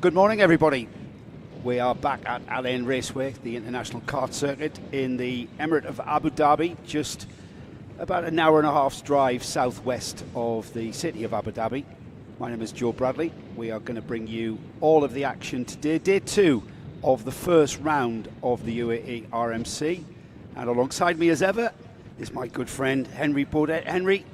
Good morning, everybody. We are back at Al Ain Raceway, the international kart circuit in the Emirate of Abu Dhabi, just about an hour and a half's drive southwest of the city of Abu Dhabi. My name is Joe Bradley. We are going to bring you all of the action today, day 2 of the first round of the UAE RMC. And alongside me as ever is my good friend Henry Baudet. Henry,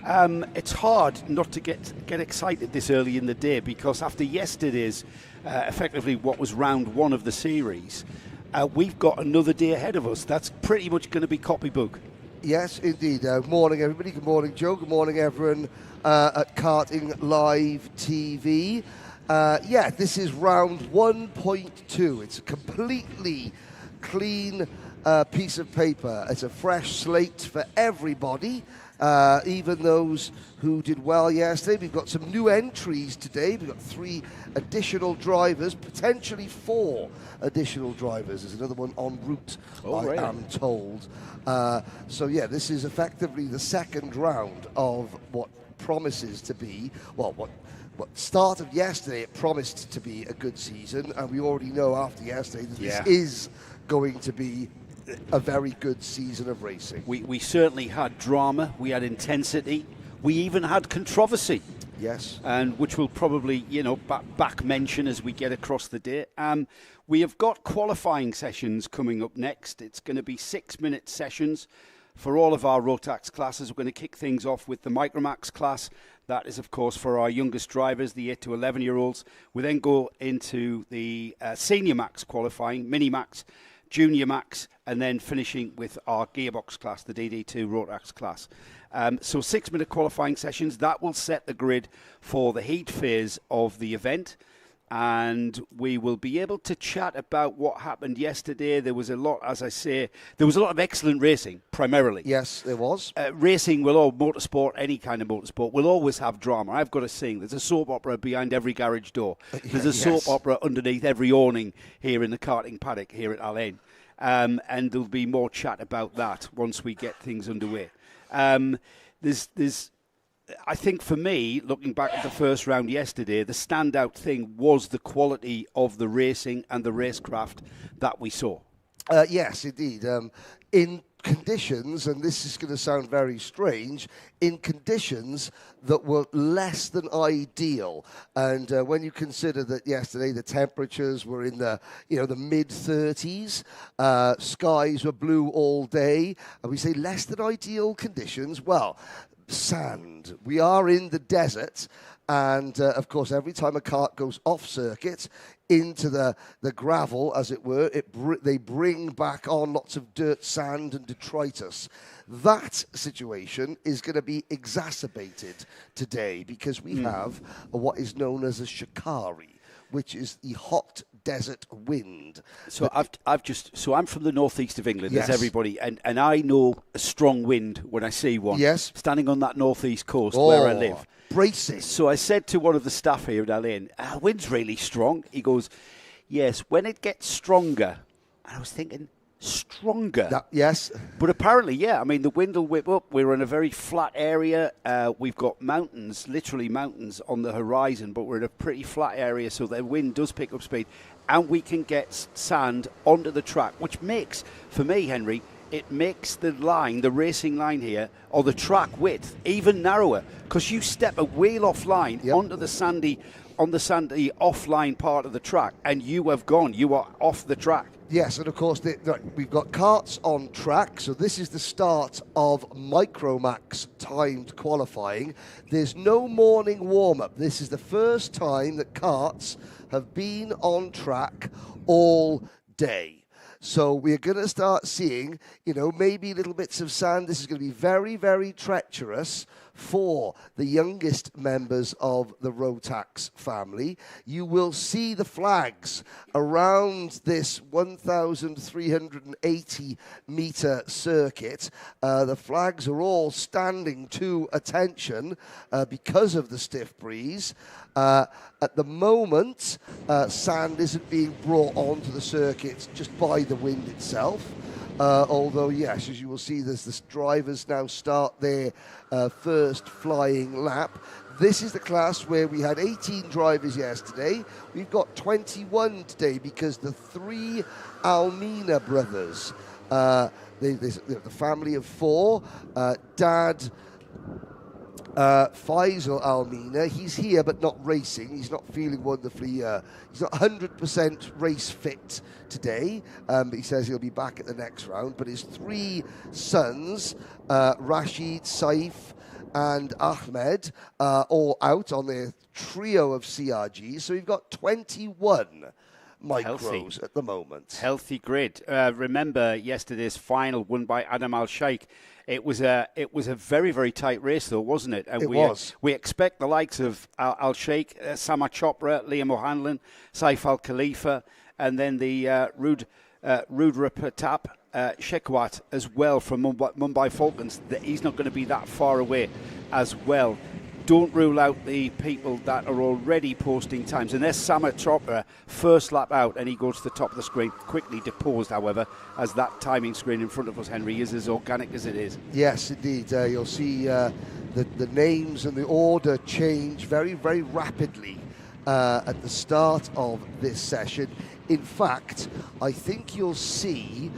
it's hard not to get excited this early in the day, because after yesterday's effectively what was round 1 of the series, we've got another day ahead of us. That's pretty much going to be copybook. Yes, indeed. Good morning, everybody. Good morning, Joe. Good morning, everyone at Karting Live TV. This is round 1.2. It's a completely clean piece of paper. It's a fresh slate for everybody, even those who did well yesterday. We've got some new entries today. We've got 3 additional drivers, potentially 4 additional drivers. There's another one en route, I am told. This is effectively the second round of what promises to be, what start of yesterday, it promised to be a good season, and we already know after yesterday that this is going to be a very good season of racing. We certainly had drama, we had intensity, we even had controversy. Yes. And which we'll probably, back mention as we get across the day. We have got qualifying sessions coming up next. It's going to be 6-minute sessions for all of our Rotax classes. We're going to kick things off with the Micromax class. That is, of course, for our youngest drivers, the 8 to 11-year-olds. We then go into the Senior Max qualifying, Mini Max, Junior Max, and then finishing with our Gearbox class, the DD2 Rotax class. So 6-minute qualifying sessions. That will set the grid for the heat phase of the event. And we will be able to chat about what happened yesterday. There was a lot, as I say, there was a lot of excellent racing, primarily. Yes, there was. Racing motorsport, any kind of motorsport, will always have drama. I've got to sing. There's a soap opera behind every garage door. There's a soap opera underneath every awning here in the karting paddock here at Al Ain. And there'll be more chat about that once we get things underway. I think for me, looking back at the first round yesterday, the standout thing was the quality of the racing and the racecraft that we saw. Yes, indeed. In conditions, and this is going to sound very strange, in conditions that were less than ideal. And when you consider that yesterday the temperatures were in the mid-30s, skies were blue all day, and we say less than ideal conditions, well, sand. We are in the desert, and of course every time a kart goes off circuit into the gravel, as it were, they bring back on lots of dirt, sand and detritus. That situation is going to be exacerbated today because we have what is known as a shikari, which is the hot desert wind. So I'm from the northeast of England, yes, as everybody, and I know a strong wind when I see one. Yes. Standing on that northeast coast where I live. Bracing. So I said to one of the staff here at Al Ain, wind's really strong. He goes, yes, when it gets stronger. And I was thinking, stronger? Yes. But apparently, the wind will whip up. We're in a very flat area. We've got mountains, literally mountains on the horizon, but we're in a pretty flat area, so the wind does pick up speed. And we can get sand onto the track, which makes, for me, Henry, it makes the line, the racing line here, or the track width, even narrower, because you step a wheel offline onto the sandy offline part of the track, and you are off the track. Yes, and of course we've got karts on track, so this is the start of Micromax timed qualifying. There's no morning warm-up. This is the first time that karts have been on track all day. So we're going to start seeing, maybe little bits of sand. This is going to be very, very treacherous for the youngest members of the Rotax family. You will see the flags around this 1,380 meter circuit. The flags are all standing to attention because of the stiff breeze. At the moment, sand isn't being brought onto the circuit just by the wind itself. Although, yes, as you will see, the drivers now start their first flying lap. This is the class where we had 18 drivers yesterday. We've got 21 today because the 3 Almina brothers, the family of 4, Dad, Faisal Almina, he's here but not racing. He's not feeling wonderfully, he's not 100% race fit today, but he says he'll be back at the next round. But his 3 sons, Rashid, Saif and Ahmed, all out on their trio of CRGs. So we've got 21 micros at the moment. Healthy grid. Remember yesterday's final won by Adam Al-Sheikh. It was a very, very tight race, though, wasn't it? And it was. We expect the likes of Al-Sheikh, Sama Chopra, Liam O'Hanlon, Saif Al-Khalifa, and then the Rudra Pratap Shekhawat as well from Mumbai Falcons. He's not going to be that far away as well. Don't rule out the people that are already posting times. And there's Sama Chopra, first lap out, and he goes to the top of the screen. Quickly deposed, however, as that timing screen in front of us, Henry, is as organic as it is. Yes, indeed. You'll see the names and the order change very, very rapidly at the start of this session. In fact, I think you'll see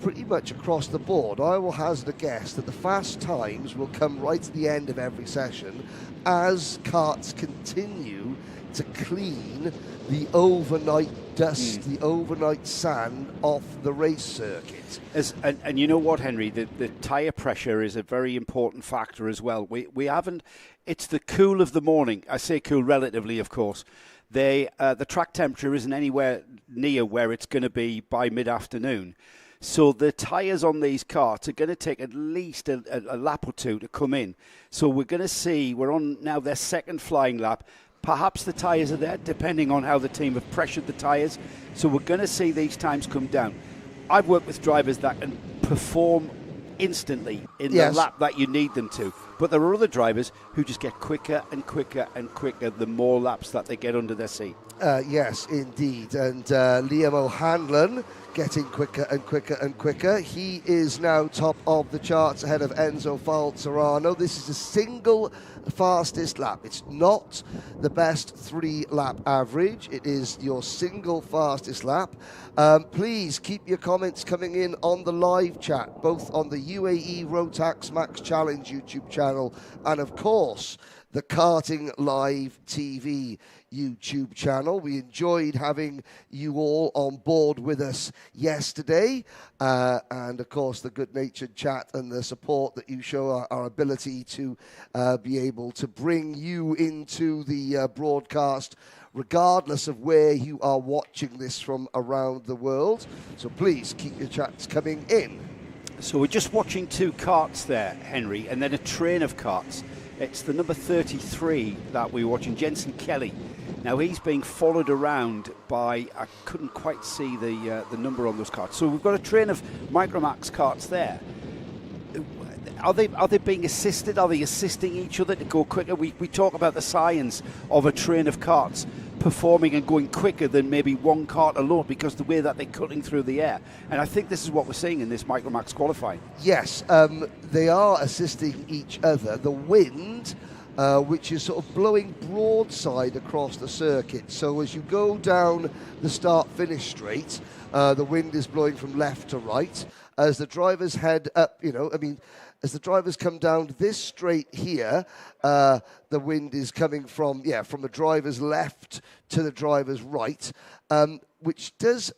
pretty much across the board, I will hazard a guess that the fast times will come right at the end of every session as karts continue to clean the overnight dust, the overnight sand off the race circuit. And you know what, Henry, the tyre pressure is a very important factor as well. We haven't, it's the cool of the morning. I say cool relatively, of course. The track temperature isn't anywhere near where it's going to be by mid-afternoon. So the tyres on these karts are going to take at least a lap or two to come in. So we're going to see, we're on now their second flying lap. Perhaps the tyres are there, depending on how the team have pressured the tyres. So we're going to see these times come down. I've worked with drivers that can perform instantly in the lap that you need them to. But there are other drivers who just get quicker and quicker and quicker the more laps that they get under their seat. Yes, indeed. And Liam O'Hanlon getting quicker and quicker and quicker. He is now top of the charts ahead of Enzo Falzarano. This is a single fastest lap. It's not the best 3-lap average. It is your single fastest lap. Please keep your comments coming in on the live chat, both on the UAE Rotax Max Challenge YouTube channel and, of course, the Karting Live TV YouTube channel. We enjoyed having you all on board with us yesterday, and of course the good-natured chat and the support that you show our ability to be able to bring you into the broadcast regardless of where you are watching this from around the world. So please keep your chats coming in. So we're just watching 2 karts there, Henry, and then a train of karts. It's the number 33 that we're watching, Jensen Kelly. Now he's being followed around by, I couldn't quite see the number on those karts. So we've got a train of Micromax karts there. Are they being assisted? Are they assisting each other to go quicker? We talk about the science of a train of karts performing and going quicker than maybe one kart alone because the way that they're cutting through the air. And I think this is what we're seeing in this Micromax qualifying. Yes, they are assisting each other. The wind, which is sort of blowing broadside across the circuit. So as you go down the start-finish straight, the wind is blowing from left to right. As the drivers head up, as the drivers come down this straight here, the wind is coming from the driver's left to the driver's right, which does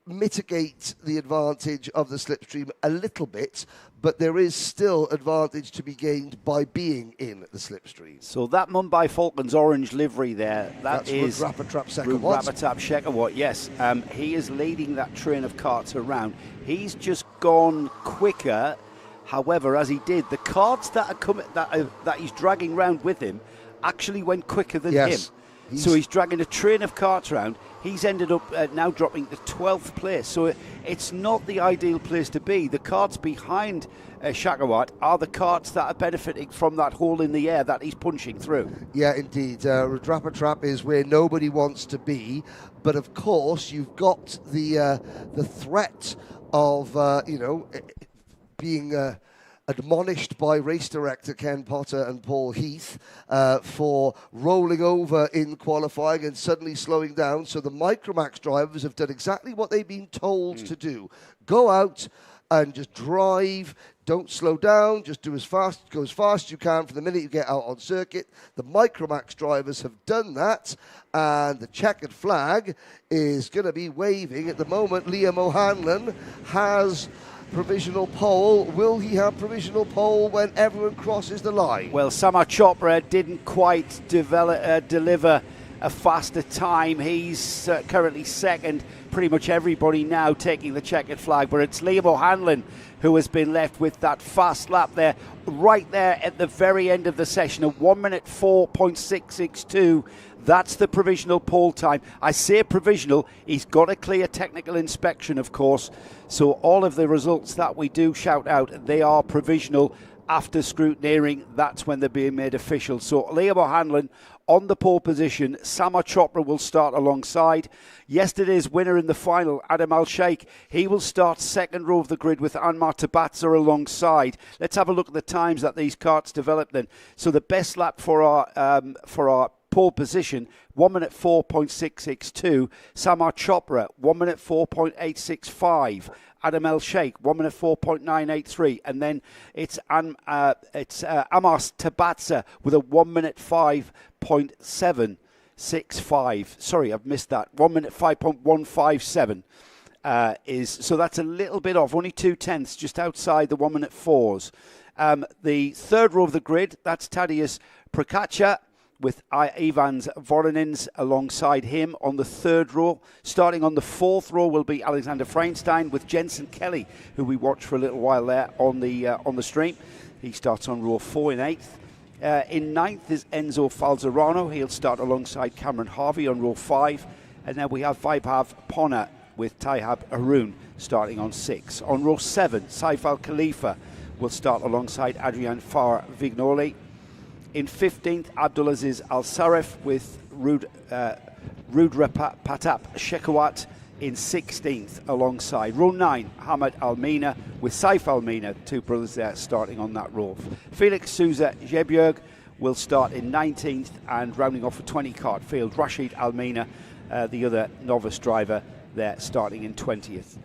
mitigate the advantage of the slipstream a little bit, but there is still advantage to be gained by being in the slipstream. So that Mumbai Falcons orange livery there, that's Rudrapatap Shekhawat, yes. He is leading that train of karts around. He's just gone quicker. However, as he did, the karts that he's dragging round with him actually went quicker than him. So he's dragging a train of karts around. He's ended up now dropping to 12th place. So it's not the ideal place to be. The karts behind Shekhawat are the karts that are benefiting from that hole in the air that he's punching through. Yeah, indeed. Rudrapatap is where nobody wants to be. But of course, you've got the threat of, being admonished by race director Ken Potter and Paul Heath for rolling over in qualifying and suddenly slowing down. So the Micromax drivers have done exactly what they've been told to do. Go out and just drive. Don't slow down. Just go as fast as you can from the minute you get out on circuit. The Micromax drivers have done that, and the checkered flag is going to be waving at the moment. Liam O'Hanlon has provisional pole. Will he have provisional pole when everyone crosses the line? Well, Samar Chopra didn't quite deliver a faster time. He's currently second. Pretty much everybody now taking the checkered flag, but it's Liam O'Hanlon who has been left with that fast lap there, right there at the very end of the session, a 1 minute 4.662. That's the provisional pole time. I say provisional, he's got a clear technical inspection, of course, so all of the results that we do shout out, they are provisional. After scrutineering, that's when they're being made official. So Liam O'Hanlon on the pole position. Samar Chopra will start alongside. Yesterday's winner in the final, Adam Al-Sheikh, he will start second row of the grid with Anmar Tabatza alongside. Let's have a look at the times that these karts developed then. So the best lap for our pole position, 1 minute 4.662. Samar Chopra, 1 minute 4.865. Adam El-Sheikh, 1 minute 4.983, and then it's Amos Tabatza with a 1 minute 5.765. Sorry, I've missed that. 1 minute 5.157 so that's a little bit off, only 2/10, just outside the 1 minute 4s. The third row of the grid, that's Tadeusz Prokacha with Ivans Voronins alongside him on the third row. Starting on the fourth row will be Alexander Freinstein with Jensen Kelly, who we watched for a little while there on the stream. He starts on row 4 in eighth. In ninth is Enzo Falzerano. He'll start alongside Cameron Harvey on row 5. And then we have Vaibhav Ponna with Taihab Haroon starting on 6. On row 7, Saif Al Khalifa will start alongside Adrian Farr Vignoli. In 15th, Abdulaziz Al-Saref with Rudra Patap Shekhawat in 16th alongside. Row 9, Hamad Almina with Saif Almina, two brothers there starting on that row. Felix Souza Jebjerg will start in 19th, and rounding off a 20 kart field, Rashid Almina, the other novice driver there, starting in 20th.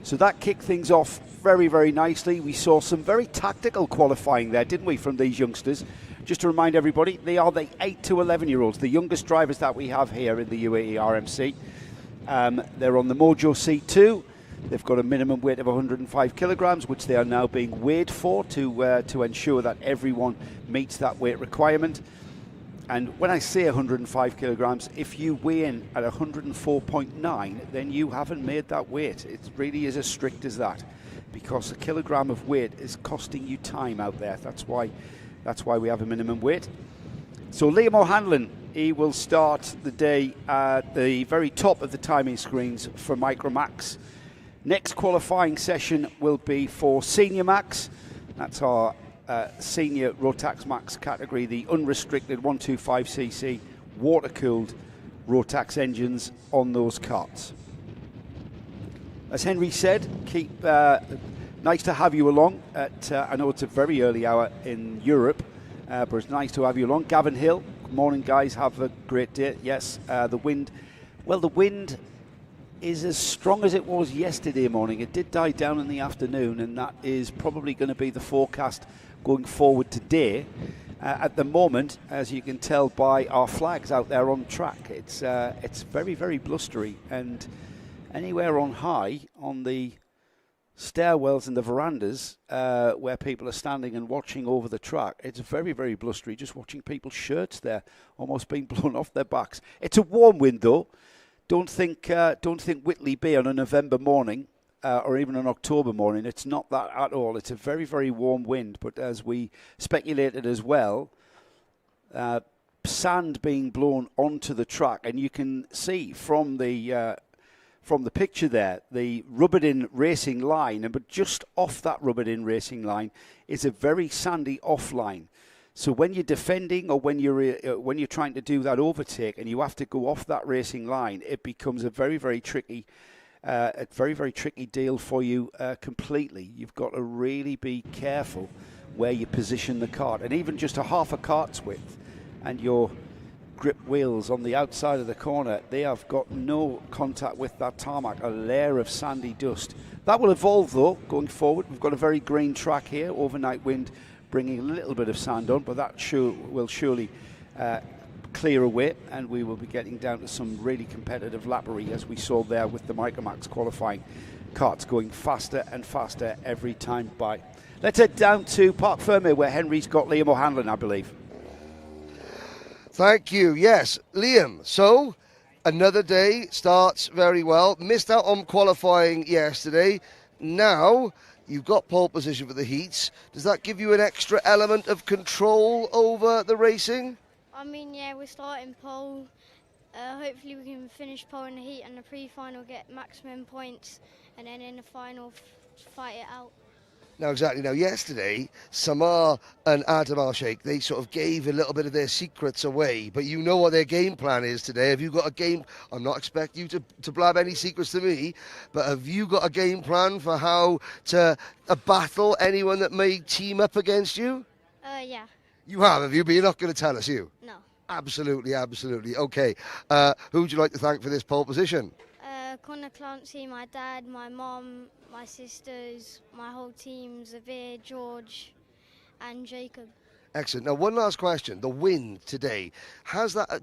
So that kicked things off very, very nicely. We saw some very tactical qualifying there, didn't we, from these youngsters? Just to remind everybody, they are the 8 to 11-year-olds, the youngest drivers that we have here in the UAE RMC. They're on the Mojo C2. They've got a minimum weight of 105 kilograms, which they are now being weighed for to ensure that everyone meets that weight requirement. And when I say 105 kilograms, if you weigh in at 104.9, then you haven't made that weight. It really is as strict as that, because a kilogram of weight is costing you time out there. That's why we have a minimum weight. So Liam O'Hanlon, he will start the day at the very top of the timing screens for Micromax. Next qualifying session will be for Senior Max. That's our Senior Rotax Max category, the unrestricted 125cc water-cooled Rotax engines on those karts. As Henry said, nice to have you along at, I know it's a very early hour in Europe, but it's nice to have you along. Gavin Hill, good morning guys, have a great day. Yes, the wind is as strong as it was yesterday morning. It did die down in the afternoon, and that is probably going to be the forecast going forward today. At the moment, as you can tell by our flags out there on track, it's very, very blustery, and anywhere on high on the stairwells and the verandas where people are standing and watching over the track, it's very, very blustery. Just watching people's shirts there almost being blown off their backs. It's a warm wind though. Don't think Whitley Bay on a November morning or even an October morning. It's not that at all. It's a very, very warm wind. But as we speculated as well, sand being blown onto the track, and you can see from the picture there, the rubbered-in racing line, but just off that rubbered-in racing line is a very sandy off-line. So when you're defending or when you're trying to do that overtake and you have to go off that racing line, it becomes a very, very tricky a very, very tricky deal for you completely. You've got to really be careful where you position the kart. And even just a half a kart's width and your grip wheels on the outside of the corner, they have got no contact with that tarmac, a layer of sandy dust. That will evolve though going forward. We've got a very green track here, overnight wind bringing a little bit of sand on, but that will surely clear away, and we will be getting down to some really competitive lappery, as we saw there with the Micromax qualifying karts going faster and faster every time by. Let's head down to Parc Fermé, where Henry's got Liam O'Hanlon, I believe. Thank you. Yes, Liam. So, another day starts very well. Missed out on qualifying yesterday. Now, you've got pole position for the heats. Does that give you an extra element of control over the racing? I mean, yeah, we're starting pole. Hopefully we can finish pole in the heat and the pre-final, get maximum points, and then in the final fight it out. Now, exactly. Now, yesterday, Samar and Adam Al-Sheikh, they sort of gave a little bit of their secrets away, but you know what their game plan is today. Have you got a game? I'm not expecting you to blab any secrets to me, but have you got a game plan for how to battle anyone that may team up against you? Yeah. You have you? But you're not going to tell us, you? No. Absolutely, absolutely. Okay. Who would you like to thank for this pole position? Connor Clancy, my dad, my mum, my sisters, my whole team, Zavir, George, and Jacob. Excellent. Now, one last question. The wind today,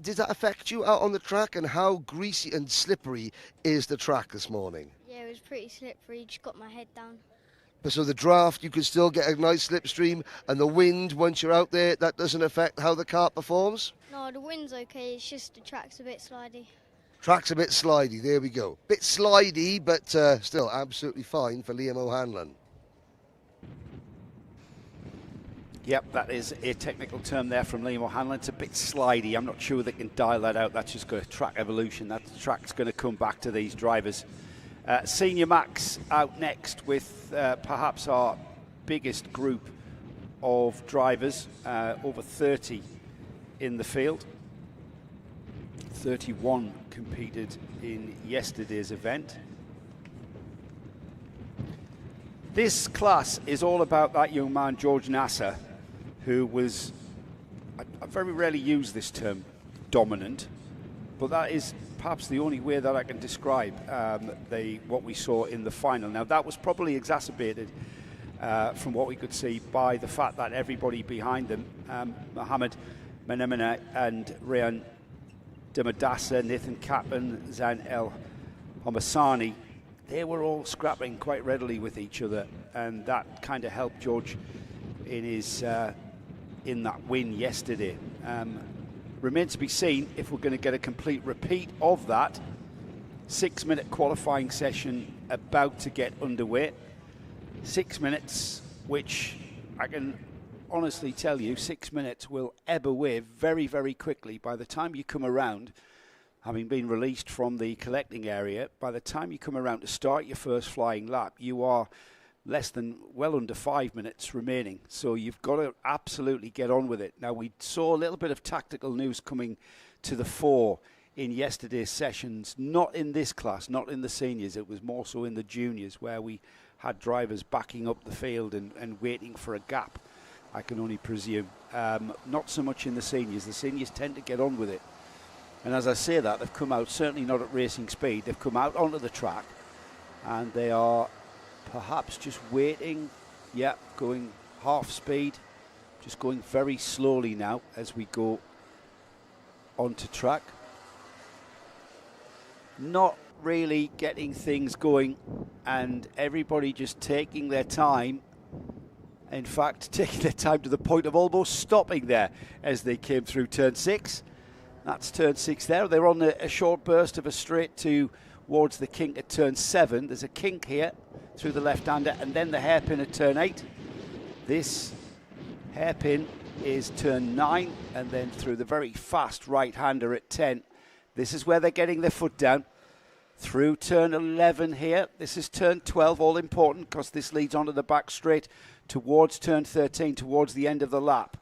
did that affect you out on the track, and how greasy and slippery is the track this morning? Yeah, it was pretty slippery, just got my head down. But so the draft, you can still get a nice slipstream, and the wind, once you're out there, that doesn't affect how the kart performs? No, the wind's okay, it's just the track's a bit slidey. Track's a bit slidey, there we go. Bit slidey, but still absolutely fine for Liam O'Hanlon. Yep, that is a technical term there from Liam O'Hanlon. It's a bit slidey. I'm not sure they can dial that out. That's just got a track evolution. That track's going to come back to these drivers. Senior Max out next with perhaps our biggest group of drivers, over 30 in the field. 31 competed in yesterday's event. This class is all about that young man, George Nasser, who was, I very rarely use this term, dominant, but that is perhaps the only way that I can describe what we saw in the final. Now, that was probably exacerbated from what we could see by the fact that everybody behind them, Mohammed Menemene and Rayan Demadassa, Nathan Kaplan, Zan El Homasani, they were all scrapping quite readily with each other, and that kind of helped George in his in that win yesterday. Remains to be seen if we're going to get a complete repeat of that. 6-minute qualifying session about to get underway. 6 minutes, which I can honestly tell you, 6 minutes will ebb away very, very quickly. By the time you come around, having been released from the collecting area, by the time you come around to start your first flying lap, you are well under 5 minutes remaining. So you've got to absolutely get on with it. Now, we saw a little bit of tactical news coming to the fore in yesterday's sessions, not in this class, not in the seniors. It was more so in the juniors, where we had drivers backing up the field and waiting for a gap, I can only presume. Not so much in the seniors. The seniors tend to get on with it. And as I say that, they've come out, certainly not at racing speed, they've come out onto the track and they are perhaps just waiting, going half speed, just going very slowly now as we go onto track. Not really getting things going, and everybody just taking their time. In fact, taking their time to the point of almost stopping there as they came through turn 6. That's turn 6 there. They're on a short burst of a straight towards the kink at turn 7. There's a kink here through the left-hander, and then the hairpin at turn 8. This hairpin is turn 9, and then through the very fast right-hander at 10. This is where they're getting their foot down. Through turn 11 here. This is turn 12, all important, because this leads onto the back straight towards turn 13, towards the end of the lap.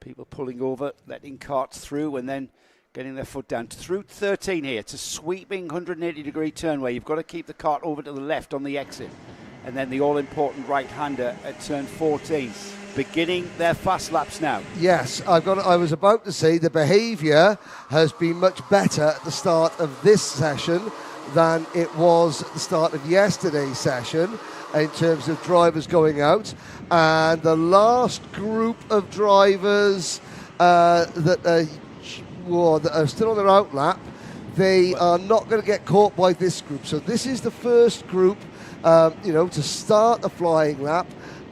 People pulling over, letting carts through, and then getting their foot down through 13 here. It's a sweeping 180-degree turn where you've got to keep the cart over to the left on the exit. And then the all-important right-hander at turn 14. Beginning their fast laps now. Yes, I was about to say the behaviour has been much better at the start of this session than it was at the start of yesterday's session in terms of drivers going out. And the last group of drivers that are still on their out lap, they are not going to get caught by this group. So this is the first group, to start the flying lap.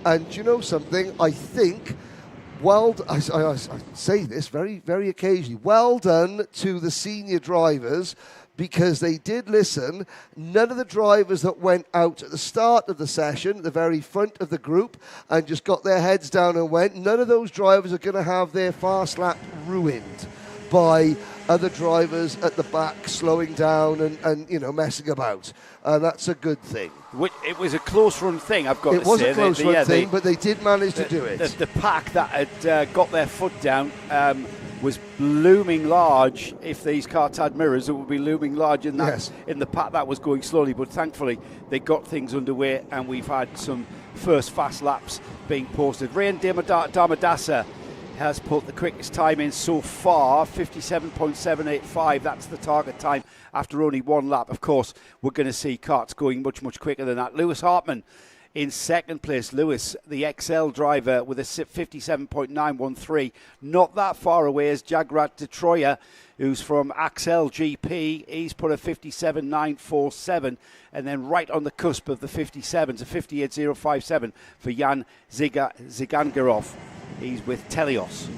And you know something? I think, I say this very, very occasionally, well done to the senior drivers, because they did listen. None of the drivers that went out at the start of the session, at the very front of the group, and just got their heads down and went, none of those drivers are going to have their fast lap ruined by other drivers at the back slowing down and messing about. And that's a good thing. It was a close run thing, I've got to say. It was a close run thing, but they did manage to do it. The pack that had got their foot down was looming large. If these carts had mirrors, it would be looming large in the pack that was going slowly. But thankfully, they got things underway, and we've had some first fast laps being posted. Rayan Damadasa has put the quickest time in so far, 57.785. That's the target time after only one lap. Of course, we're going to see karts going much, much quicker than that. Lewis Hartman in second place. Lewis, the XL driver, with a 57.913. Not that far away is Jagrat Detroya, who's from Axel GP. He's put a 57.947. And then right on the cusp of the 57s, a 58.057 for Jan Zigangarov. He's with Telios.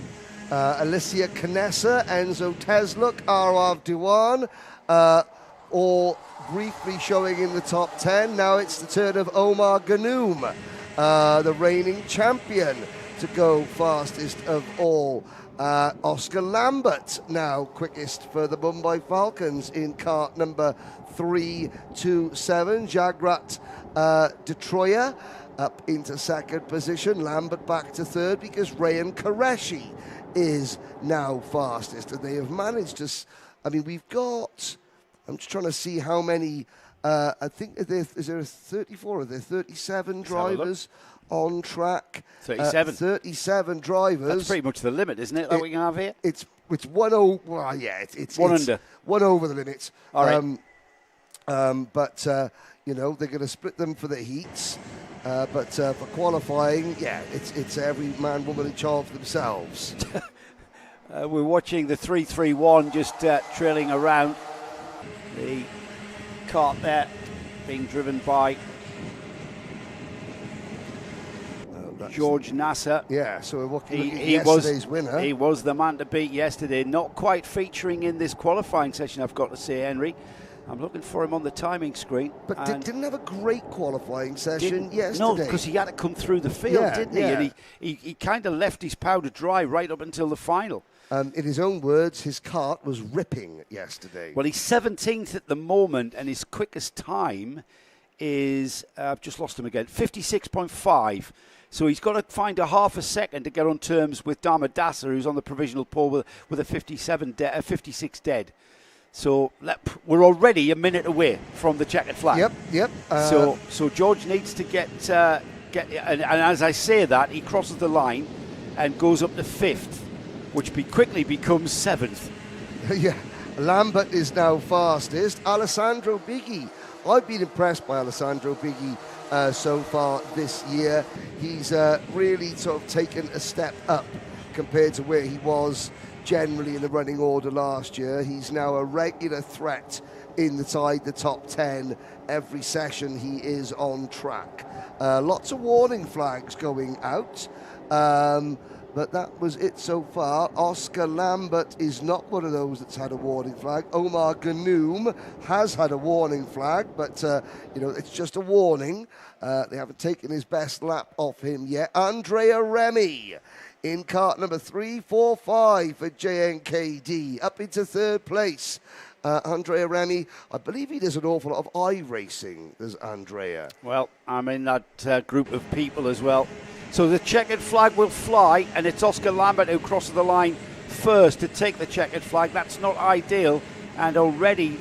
Alicia Canessa, Enzo Tesluk, Arav Diwan, all briefly showing in the top 10. Now it's the turn of Omar Ganoum, the reigning champion, to go fastest of all. Oscar Lambert now quickest for the Mumbai Falcons in kart number 327. Jagrat Detroya up into second position. Lambert back to third because Rayan Qureshi is now fastest. And they have managed to... we've got... I'm just trying to see how many... I think, is there 34 or there 37 drivers on track? 37. 37 drivers. That's pretty much the limit, isn't it, that we can have here? It's 1 over... Well, yeah, it's under. 1 over the limit. All right. But, they're going to split them for the heats. But for qualifying, it's every man, woman and child for themselves. We're watching the 331 just trailing around. The cart there being driven by George Nasser. Yeah, so we're looking at yesterday's winner. He was the man to beat yesterday. Not quite featuring in this qualifying session, I've got to say, Henry. I'm looking for him on the timing screen. But didn't have a great qualifying session yesterday. No, because he had to come through the field, didn't he? Yeah. And he kind of left his powder dry right up until the final. In his own words, his kart was ripping yesterday. Well, he's 17th at the moment, and his quickest time is, I've just lost him again, 56.5. So he's got to find a half a second to get on terms with Damadasa, who's on the provisional pole with a 56 dead. So we're already a minute away from the checkered flag. Yep. So George needs to get and as I say that, he crosses the line and goes up to 5th, which quickly becomes 7th. Yeah, Lambert is now fastest. Alessandro Bighi. I've been impressed by Alessandro Bighi so far this year. He's really sort of taken a step up compared to where he was generally in the running order last year. He's now a regular threat inside the top 10 every session he is on track. Lots of warning flags going out, but that was it so far. Oscar Lambert is not one of those that's had a warning flag. Omar Ganoum has had a warning flag, but it's just a warning. They haven't taken his best lap off him yet. Andrea Remy in kart number 345 for JNKD, up into third place. Andrea Remy, I believe he does an awful lot of iRacing, does Andrea. Well, I'm in that group of people as well. So the checkered flag will fly, and it's Oscar Lambert who crosses the line first to take the checkered flag. That's not ideal. And already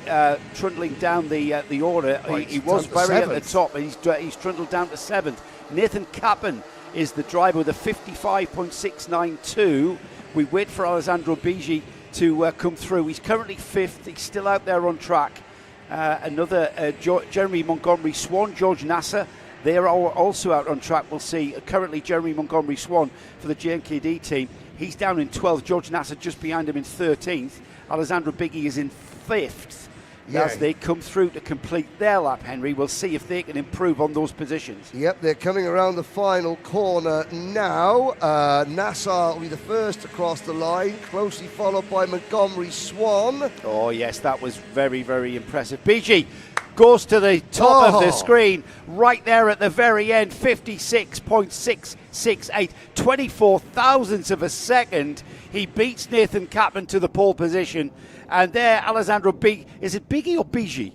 trundling down the order. Right, He was very at the 7th. top. He's trundled down to 7th. Nathan Kappen is the driver with a 55.692. We wait for Alessandro Bigi to come through. He's currently 5th. He's still out there on track. Another Jeremy Montgomery Swan, George Nasser. They are also out on track. We'll see. Currently, Jeremy Montgomery Swan for the JNKD team. He's down in 12th. George Nasser just behind him in 13th. Alessandro Bigi is in 5th. Yeah. As they come through to complete their lap, Henry, we'll see if they can improve on those positions. Yep, they're coming around the final corner now. Nassar will be the first across the line, closely followed by Montgomery Swan. Oh, yes, that was very, very impressive. BG goes to the top of the screen, right there at the very end, 56.668, 24 thousandths of a second. He beats Nathan Kappen to the pole position. And there, Alessandro Bigi. Is it Bigi or Bigi?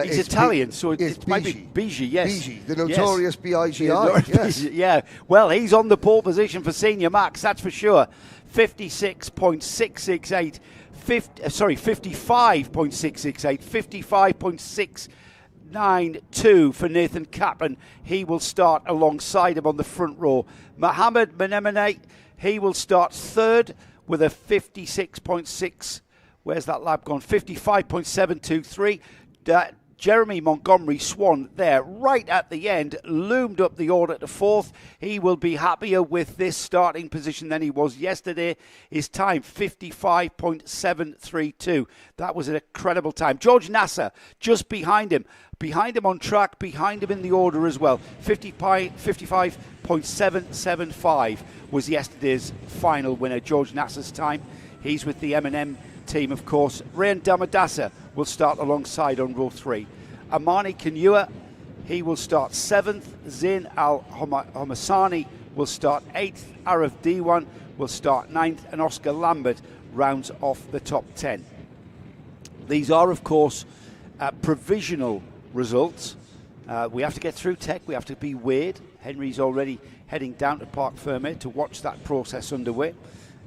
He's Italian, so it might be Bigi, yes. Bigi, the notorious B-I-G-I, yes. Yeah, well, he's on the pole position for Senior Max, that's for sure. 56.668, 55.668, 55.692 for Nathan Kappen. He will start alongside him on the front row. Mohammed Menemene, he will start 3rd with a 56.6. Where's that lap gone? 55.723. Jeremy Montgomery Swan there right at the end, loomed up the order to 4th. He will be happier with this starting position than he was yesterday. His time, 55.732. That was an incredible time. George Nasser just behind him on track, behind him in the order as well. 55.775 was yesterday's final winner, George Nasser's time. He's with the M&M team, of course. Rayan Damadasa will start alongside on row 3. Amani Kanyua, he will start 7th. Zain Al Homasani will start 8th. Arif Diwan will start 9th. And Oscar Lambert rounds off the top 10. These are, of course, provisional results. We have to get through tech. We have to be weighed. Henry's already heading down to Parc Fermé to watch that process underway.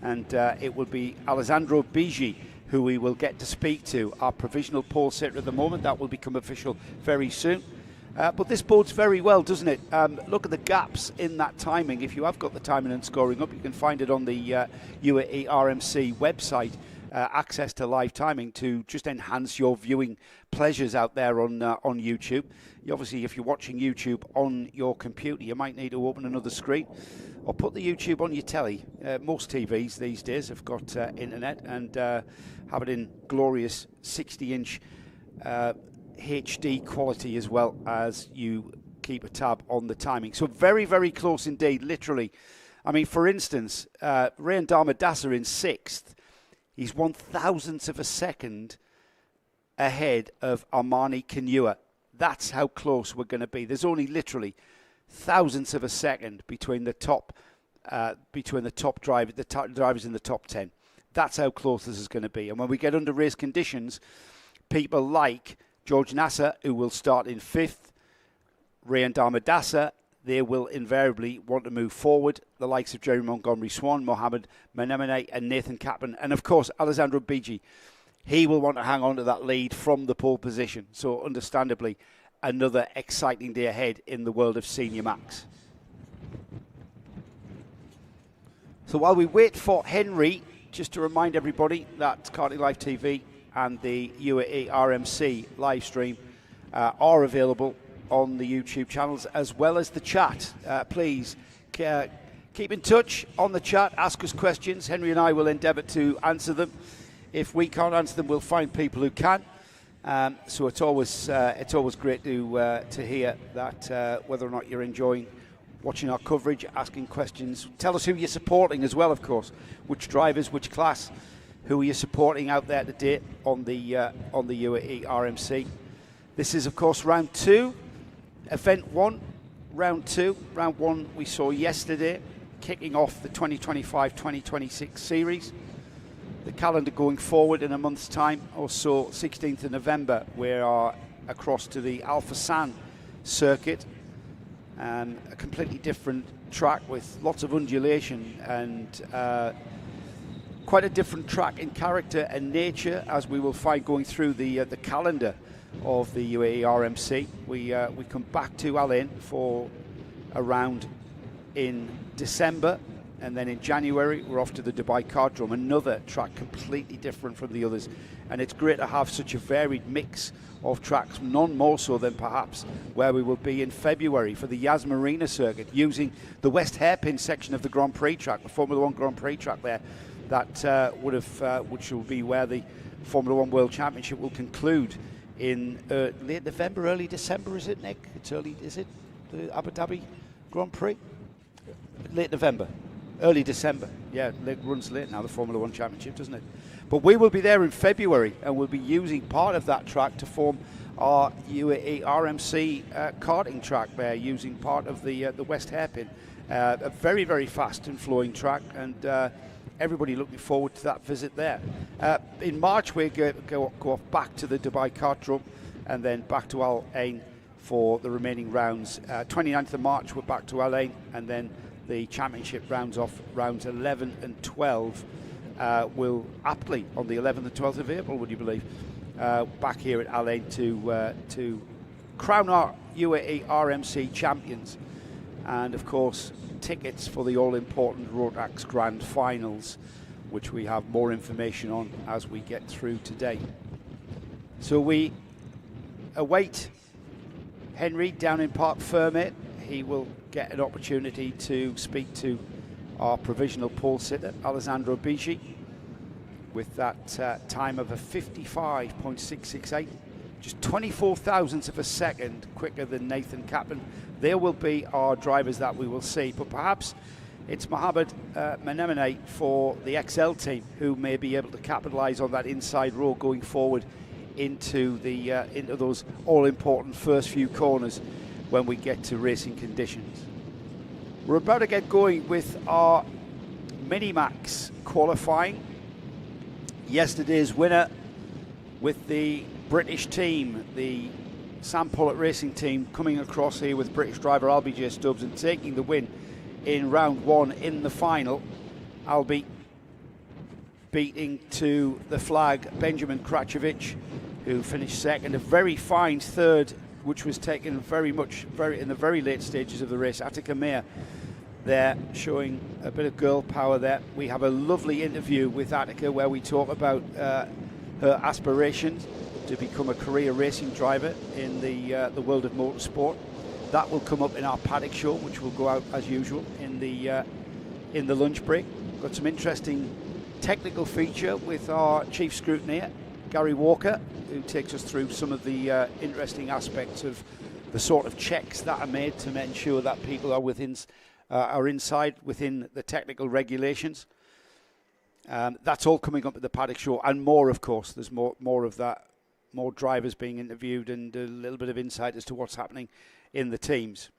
And it will be Alessandro Bigi who we will get to speak to, our provisional pole sitter at the moment. That will become official very soon. But this bodes very well, doesn't it? Look at the gaps in that timing. If you have got the timing and scoring up, you can find it on the UAE RMC website. Access to live timing to just enhance your viewing pleasures out there on YouTube. Obviously, if you're watching YouTube on your computer, you might need to open another screen or put the YouTube on your telly. Most TVs these days have got internet and have it in glorious 60-inch HD quality as well as you keep a tab on the timing. So very, very close indeed, literally. I mean, for instance, Rayan Damadasa in 6th. He's 1,000th of a second ahead of Armani Kanyua. That's how close we're going to be. There's only literally thousandths of a second between the top drivers, drivers in the top 10. That's how close this is going to be. And when we get under race conditions, people like George Nasser, who will start in 5th, Rayan Damadasa, they will invariably want to move forward. The likes of Jeremy Montgomery Swan, Mohammed Menemene and Nathan Kappen. And of course, Alessandro Bigi. He will want to hang on to that lead from the pole position. So understandably, another exciting day ahead in the world of Senior Max. So while we wait for Henry, just to remind everybody that Karting Live TV and the UAE RMC live stream are available on the YouTube channels as well as the chat. Please keep in touch on the chat, ask us questions. Henry and I will endeavour to answer them. If we can't answer them, we'll find people who can. So it's always great to hear that whether or not you're enjoying watching our coverage, asking questions. Tell us who you're supporting as well, of course. Which drivers, which class, who are you supporting out there today on the UAE RMC. This is, of course, round 2. Event 1, round 2. Round 1 we saw yesterday, kicking off the 2025-2026 series. The calendar going forward in a month's time, or so, 16th of November, we are across to the Al Fassan circuit. A completely different track with lots of undulation and quite a different track in character and nature, as we will find going through the calendar of the UAE RMC. We come back to Al Ain for a round in December, and then in January we're off to the Dubai Cartdrome, another track completely different from the others. And it's great to have such a varied mix of tracks, none more so than perhaps where we will be in February for the Yas Marina circuit, using the West Hairpin section of the Grand Prix track, the Formula One Grand Prix track there, that which will be where the Formula One World Championship will conclude in late November, early December, is it, Nick? It's early, is it? The Abu Dhabi Grand Prix? Late November. Early December. Yeah, it runs late now, the Formula One Championship, doesn't it? But we will be there in February, and we'll be using part of that track to form our UAE RMC karting track there, using part of the West Hairpin. A very, very fast and flowing track, and everybody looking forward to that visit there. In March, we go off back to the Dubai Cartdrome, and then back to Al Ain for the remaining rounds. 29th of March, we're back to Al Ain, and then the championship rounds off rounds 11 and 12 will aptly on the 11th and 12th of April, would you believe, back here at Al Ain to crown our UAE RMC champions. And of course, tickets for the all-important Rotax Grand Finals, which we have more information on as we get through today. So we await Henry down in Parc Fermé. He will get an opportunity to speak to our provisional pole sitter, Alessandro Bigi, with that time of a 55.668, just 24 thousandths of a second quicker than Nathan Kaplan. There will be our drivers that we will see, but perhaps it's Mohamed Menemene for the XL team who may be able to capitalise on that inside row going forward into those all-important first few corners when we get to racing conditions. We're about to get going with our Minimax qualifying. Yesterday's winner with the British team, the Sam Pollock Racing team, coming across here with British driver Albie J. Stubbs and taking the win in round one in the final. Albie beating to the flag Benjamin Kračović, who finished second. A very fine third, which was taken very in the very late stages of the race. Attica Meir there showing a bit of girl power there. We have a lovely interview with Attica where we talk about her aspirations to become a career racing driver in the world of motorsport. That will come up in our paddock show, which will go out as usual in the lunch break. Got some interesting technical feature with our chief scrutineer, Gary Walker, who takes us through some of the interesting aspects of the sort of checks that are made to ensure that people are inside within the technical regulations. That's all coming up at the paddock show, and more, of course. There's more of that, more drivers being interviewed, and a little bit of insight as to what's happening in the teams.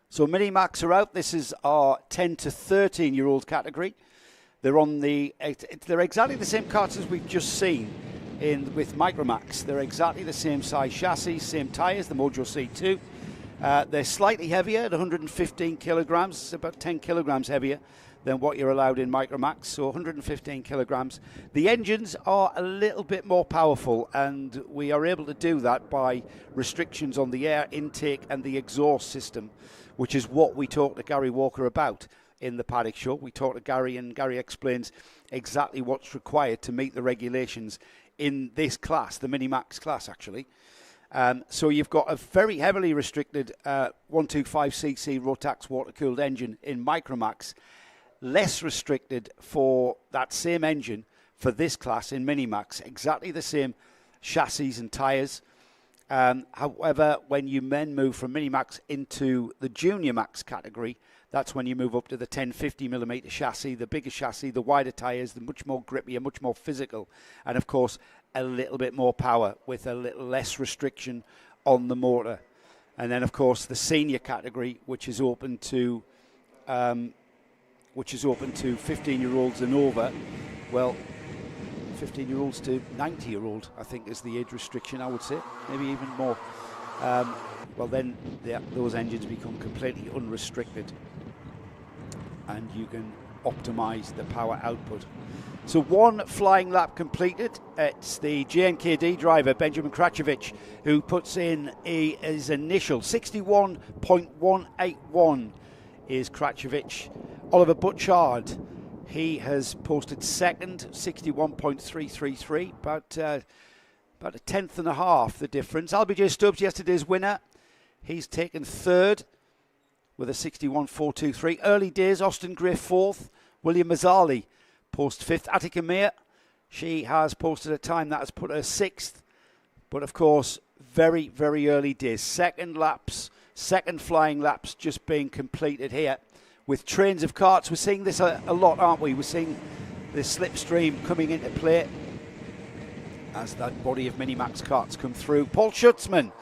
So Minimax are out. This is our 10 to 13-year-old category. They're exactly the same karts as we've just seen with Micromax. They're exactly the same size chassis, same tyres, the Mojo C2. They're slightly heavier at 115 kilograms. It's about 10 kilograms heavier than what you're allowed in Micromax, so 115 kilograms. The engines are a little bit more powerful, and we are able to do that by restrictions on the air intake and the exhaust system, which is what we talked to Gary Walker about in the paddock show. We talked to Gary, and Gary explains exactly what's required to meet the regulations in this class, the Minimax class, actually. So you've got a very heavily restricted 125cc Rotax water-cooled engine in Micromax, less restricted for that same engine for this class in Minimax, exactly the same chassis and tyres. However, when you then move from Minimax into the Junior Max category, that's when you move up to the 1050mm chassis, the bigger chassis, the wider tyres, the much more grippy and much more physical, and of course a little bit more power with a little less restriction on the motor. And then of course the senior category, which is open to 15-year-olds and over. Well, 15-year-olds to 90-year-old, I think, is the age restriction, I would say, maybe even more. Well, then those engines become completely unrestricted, and you can optimise the power output. So one flying lap completed. It's the JNKD driver, Benjamin Kračović, who puts in his initial 61.181 is Kračović. Oliver Butchard, he has posted second, 61.333, about a tenth and a half the difference. LBJ Stubbs, yesterday's winner, he's taken third with a 61.423. Early days, Austin Gray fourth, William Mazzali post fifth. Attica Meir, she has posted a time that has put her sixth, but of course, very, very early days. Second flying laps just being completed here with trains of karts. We're seeing this a lot, aren't we? We're seeing the slipstream coming into play as that body of Minimax karts come through. Paul Schutzman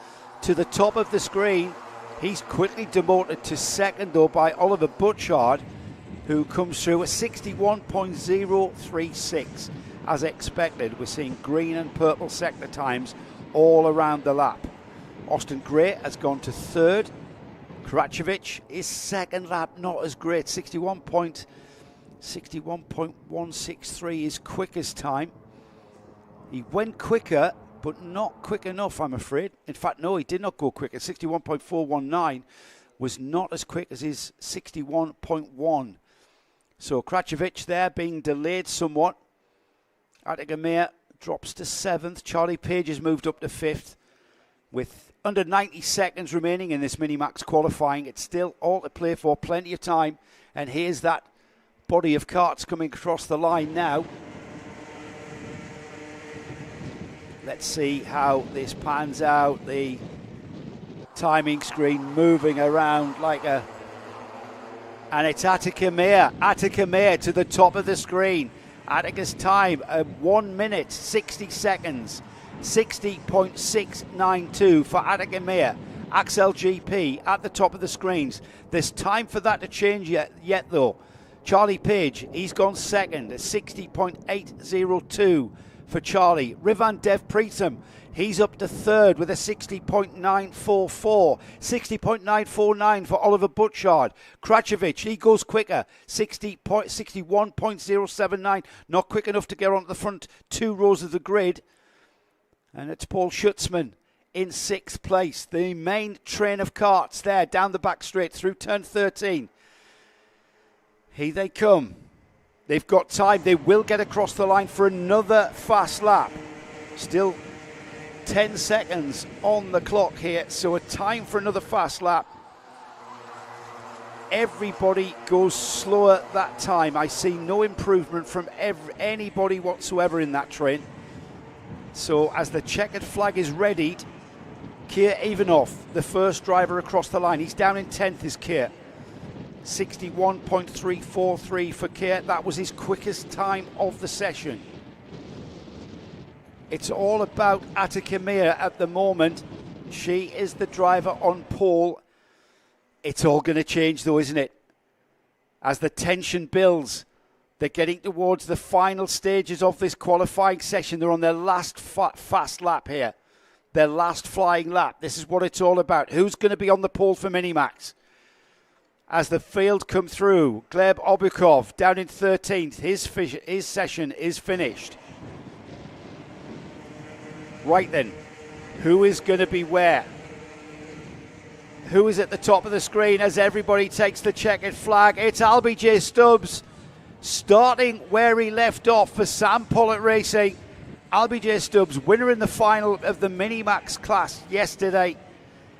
to the top of the screen. He's quickly demoted to second, though, by Oliver Butchard, who comes through at 61.036. As expected, we're seeing green and purple sector times all around the lap. Austin Gray has gone to third. Kračović, his second lap, not as great. 61.163 is quickest time. He went quicker, but not quick enough, I'm afraid. In fact, no, he did not go quicker. 61.419 was not as quick as his 61.1. So Kračović there being delayed somewhat. Attica Meir drops to seventh. Charlie Page has moved up to fifth. With under 90 seconds remaining in this Minimax qualifying, it's still all to play for, plenty of time. And here's that body of karts coming across the line now. Let's see how this pans out. The timing screen moving around like a... And it's Attica Meir to the top of the screen. Attica's time, 1 minute, 60 seconds. 60.692 for Attica Meir. Axel GP at the top of the screens. There's time for that to change yet though. Charlie Page, he's gone second at 60.802 for Charlie. Rivan Dev Preetham, he's up to third with a 60.944. 60.949 for Oliver Butchard. Kračović, he goes quicker. 61.079. Not quick enough to get onto the front two rows of the grid. And it's Paul Schutzman in sixth place. The main train of karts there down the back straight through turn 13. Here they come. They've got time. They will get across the line for another fast lap. Still 10 seconds on the clock here. So a time for another fast lap. Everybody goes slower that time. I see no improvement from anybody whatsoever in that train. So as the checkered flag is readied, Keir Ivanov, the first driver across the line. He's down in 10th is Keir. 61.343 for Keir. That was his quickest time of the session. It's all about Attica Meir at the moment. She is the driver on pole. It's all going to change though, isn't it? As the tension builds. They're getting towards the final stages of this qualifying session. They're on their last fast lap here. Their last flying lap. This is what it's all about. Who's going to be on the pole for Minimax? As the field come through, Gleb Obukov down in 13th. His session is finished. Right then, who is going to be where? Who is at the top of the screen as everybody takes the checkered flag? It's LBJ Stubbs. Starting where he left off for Sam Pollitt Racing. LBJ Stubbs, winner in the final of the Minimax class yesterday.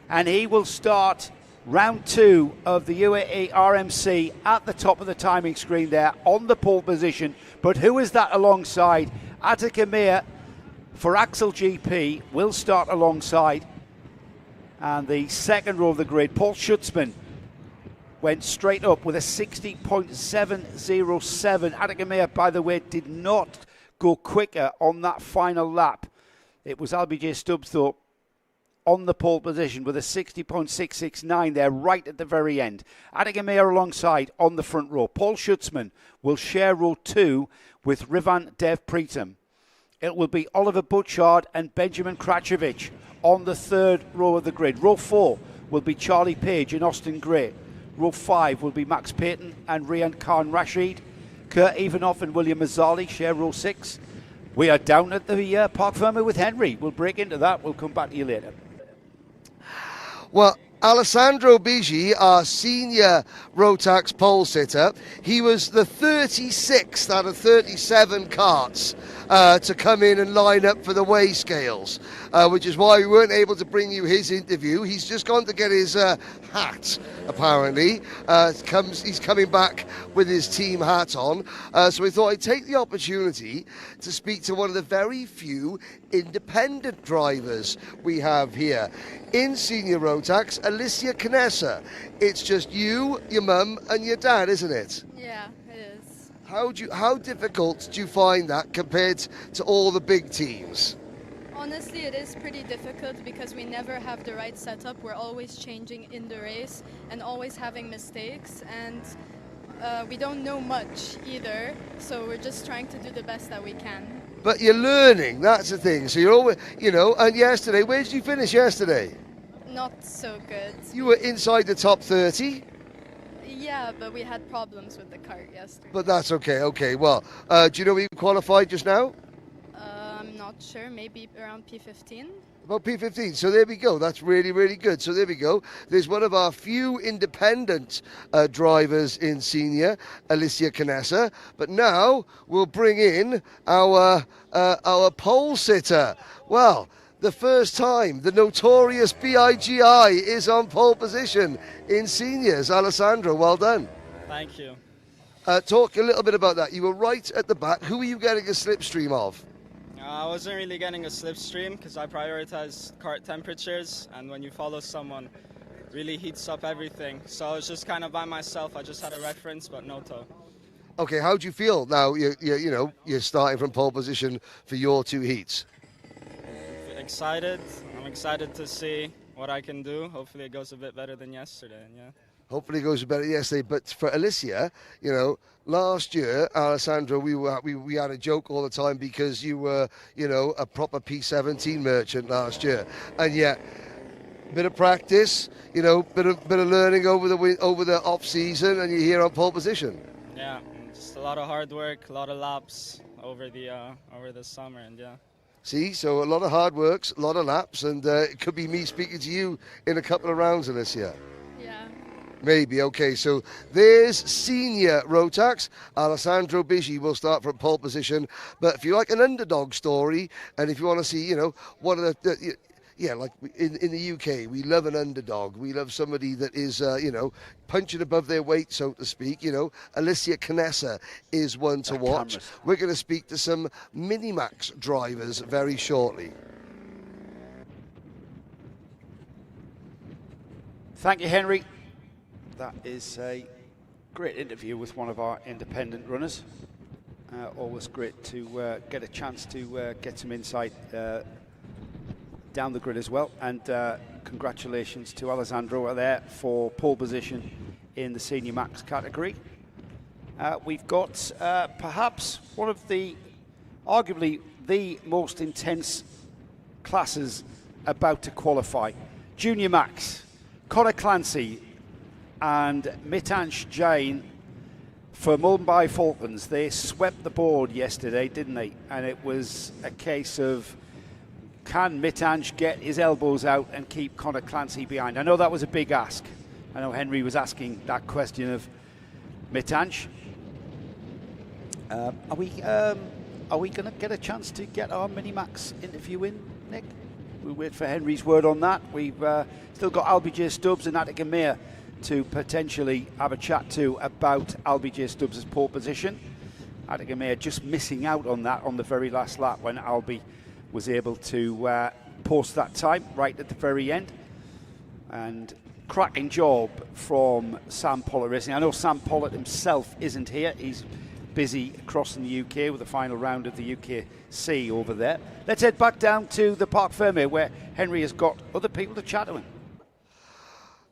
And he will start round 2 of the UAE RMC at the top of the timing screen there on the pole position. But who is that alongside? Attica Meir for Axel GP will start alongside. And the second row of the grid, Paul Schutzman, went straight up with a 60.707. Attica Meir, by the way, did not go quicker on that final lap. It was LBJ Stubbs, though, on the pole position with a 60.669 there right at the very end. Attica Meir alongside on the front row. Paul Schutzman will share row 2 with Rivan Dev Preetham. It will be Oliver Butchard and Benjamin Kračović on the third row of the grid. Row 4 will be Charlie Page and Austin Gray. Row 5 will be Max Payton and Rian Khan Rashid. Kurt Evanoff and William Mazzali share row 6. We are down at the Parc Fermé with Henry. We'll break into that. We'll come back to you later. Well, Alessandro Bigi, our senior Rotax pole sitter, he was the 36th out of 37 carts to come in and line up for the weigh scales, which is why we weren't able to bring you his interview. He's just gone to get his hat, apparently. He's coming back with his team hat on. So we thought I'd take the opportunity to speak to one of the very few independent drivers we have here. In senior Rotax, Alicia Canessa. It's just you, your mum and your dad, isn't it? Yeah, it is. How difficult do you find that compared to all the big teams? Honestly, it is pretty difficult because we never have the right setup. We're always changing in the race and always having mistakes, and we don't know much either, so we're just trying to do the best that we can. But you're learning, that's the thing. So you're always, and yesterday, where did you finish yesterday? Not so good. You were inside the top 30. Yeah, but we had problems with the cart yesterday. But that's okay. Okay, well, do you know where you qualified just now? I'm not sure, maybe around P15. About P15. So there we go. That's really, really good. So there we go. There's one of our few independent drivers in senior, Alicia Canessa. But now we'll bring in our pole sitter. Well, the first time the notorious BIGI is on pole position in seniors. Alessandro, well done. Thank you. Talk a little bit about that. You were right at the back. Who were you getting a slipstream of? I wasn't really getting a slipstream because I prioritize cart temperatures, and when you follow someone, it really heats up everything. So I was just kind of by myself. I just had a reference, but no tow. Okay, how do you feel now? You're starting from pole position for your 2 heats. Excited. I'm excited to see what I can do. Hopefully it goes a bit better than yesterday. Yeah. Hopefully it goes better yesterday. But for Alicia, last year, Alessandro, we had a joke all the time because you were, a proper P17 merchant last year, and yet bit of practice, bit of learning over the off season, and you're here on pole position. Yeah, just a lot of hard work, a lot of laps over the summer, and yeah. See, so a lot of hard works, a lot of laps, and it could be me speaking to you in a couple of rounds, Alicia. Yeah. Maybe, okay, so there's senior Rotax. Alessandro Bigi will start from pole position. But if you like an underdog story, and if you want to see, one of the like in the UK, we love an underdog. We love somebody that is, punching above their weight, so to speak. Alicia Canessa is one to watch. Cameras. We're going to speak to some Minimax drivers very shortly. Thank you, Henry. That is a great interview with one of our independent runners. Always great to get a chance to get some insight down the grid as well. And congratulations to Alessandro there for pole position in the Senior Max category. We've got perhaps one of arguably the most intense classes about to qualify. Junior Max, Conor Clancy and Mitansh Jain for Mumbai Falcons. They swept the board yesterday, didn't they? And it was a case of, can Mitansh get his elbows out and keep Conor Clancy behind? I know that was a big ask. I know Henry was asking that question of Mitansh. Are we going to get a chance to get our Minimax interview in, Nick? We'll wait for Henry's word on that. We've still got Albie Stubbs and Attica Meir to potentially have a chat to about Albie Stubbs' pole position. Attica Meir just missing out on that on the very last lap when Albie was able to post that time right at the very end. And cracking job from Sam Pollard Racing. I know Sam Pollard himself isn't here. He's busy crossing the UK with the final round of the UKC over there. Let's head back down to the Parc Fermé where Henry has got other people to chat to him.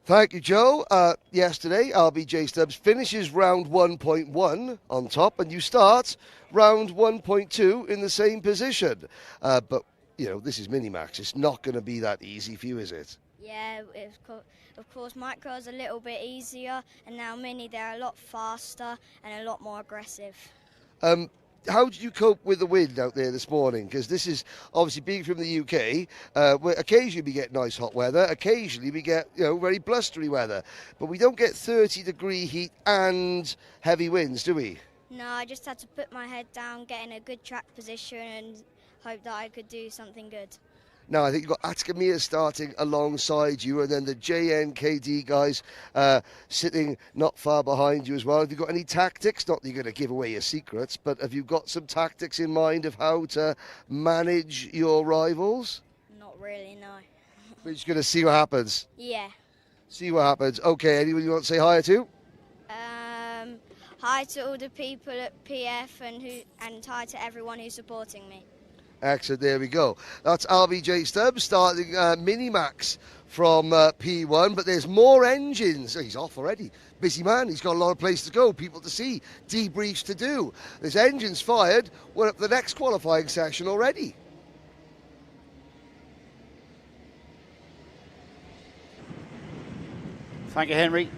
Thank you, Joe. Yesterday, RBJ Stubbs finishes round 1.1 on top, and you start round 1.2 in the same position. But, this is Minimax. It's not going to be that easy for you, is it? Yeah, of course, micro is a little bit easier, and now mini, they're a lot faster and a lot more aggressive. How did you cope with the wind out there this morning? Because this is obviously being from the UK, where occasionally we get nice hot weather, occasionally we get very blustery weather, but we don't get 30-degree heat and heavy winds, do we? No, I just had to put my head down, get in a good track position, and hope that I could do something good. Now, I think you've got Atkamia starting alongside you, and then the JNKD guys sitting not far behind you as well. Have you got any tactics? Not that you're going to give away your secrets, but have you got some tactics in mind of how to manage your rivals? Not really, no. We're just going to see what happens. Yeah. See what happens. Okay, anyone you want to say hi to? Hi to all the people at PF and hi to everyone who's supporting me. Excellent, there we go. That's RVJ Stubbs starting Minimax from P1, but there's more engines. He's off already. Busy man, he's got a lot of places to go, people to see, debriefs to do. There's engines fired. We're up the next qualifying session already. Thank you, Henry.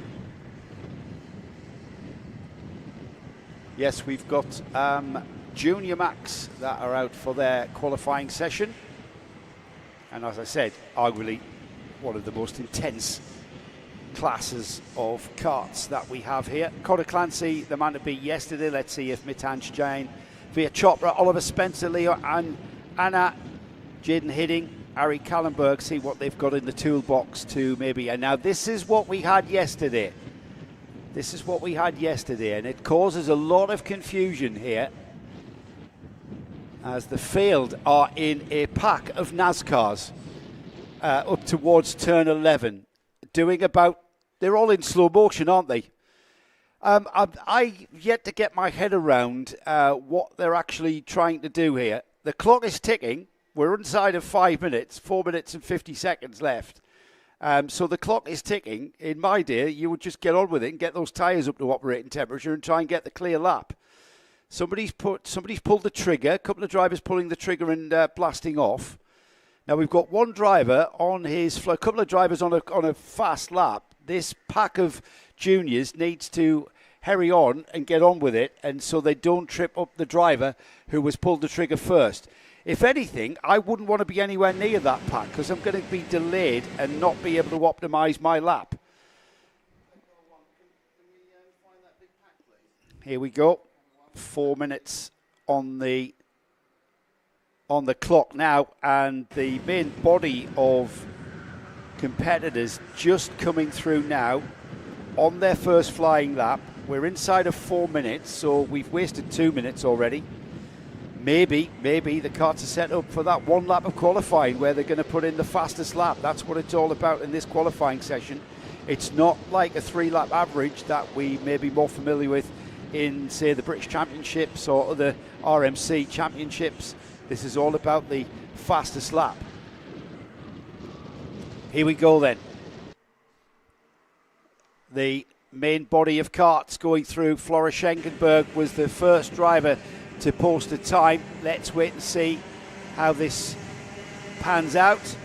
Yes, we've got Junior Max that are out for their qualifying session. And as I said, arguably one of the most intense classes of karts that we have here. Conor Clancy, the man to beat yesterday. Let's see if Mitansh Jain, Via Chopra, Oliver Spencer, Leo and Anna, Jaden Hidding, Ari Kallenberg, see what they've got in the toolbox to maybe. And now this is what we had yesterday. This is what we had yesterday, and it causes a lot of confusion here as the field are in a pack of NASCARs up towards turn 11, doing about, they're all in slow motion, aren't they? I yet to get my head around what they're actually trying to do here. The clock is ticking. We're inside of 5 minutes, 4 minutes and 50 seconds left. So the clock is ticking. In my day, you would just get on with it and get those tyres up to operating temperature and try and get the clear lap. Somebody's pulled the trigger. A couple of drivers pulling the trigger and blasting off. Now we've got one driver on his flow. A couple of drivers on a fast lap. This pack of juniors needs to hurry on and get on with it, and so they don't trip up the driver who was pulled the trigger first. If anything, I wouldn't want to be anywhere near that pack because I'm going to be delayed and not be able to optimise my lap. Here we go. 4 minutes on the clock now, and the main body of competitors just coming through now on their first flying lap. We're inside of 4 minutes, so we've wasted 2 minutes already. Maybe the karts are set up for that one lap of qualifying where they're going to put in the fastest lap. That's what it's all about in this qualifying session. It's not like a 3-lap average that we may be more familiar with in, say, the British Championships or other RMC Championships. This is all about the fastest lap. Here we go then. The main body of karts going through. Flora Schenkenberg was the first driver to post a time. Let's wait and see how this pans out.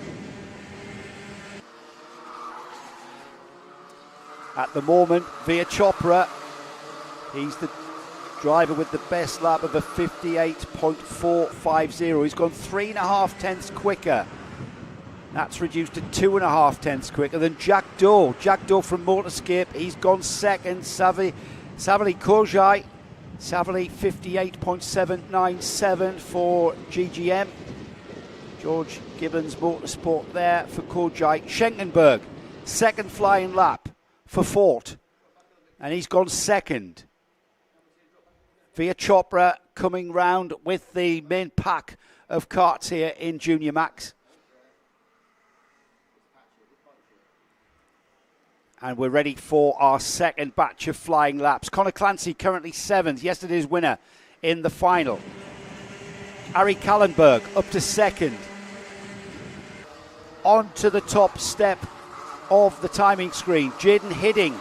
At the moment, Via Chopra, he's the driver with the best lap of a 58.450. He's gone 3.5 tenths quicker. That's reduced to 2.5 tenths quicker than Jack Doe. Jack Doe from Motorscape, he's gone second. Savali Kojai, Savali 58.797 for GGM. George Gibbons Motorsport there for Kojai. Schenkenberg, second flying lap for Fort, and he's gone second. Via Chopra coming round with the main pack of karts here in Junior Max. And we're ready for our second batch of flying laps. Conor Clancy currently 7th, yesterday's winner in the final. Ari Kallenberg up to 2nd. On to the top step of the timing screen. Jaden Hidding.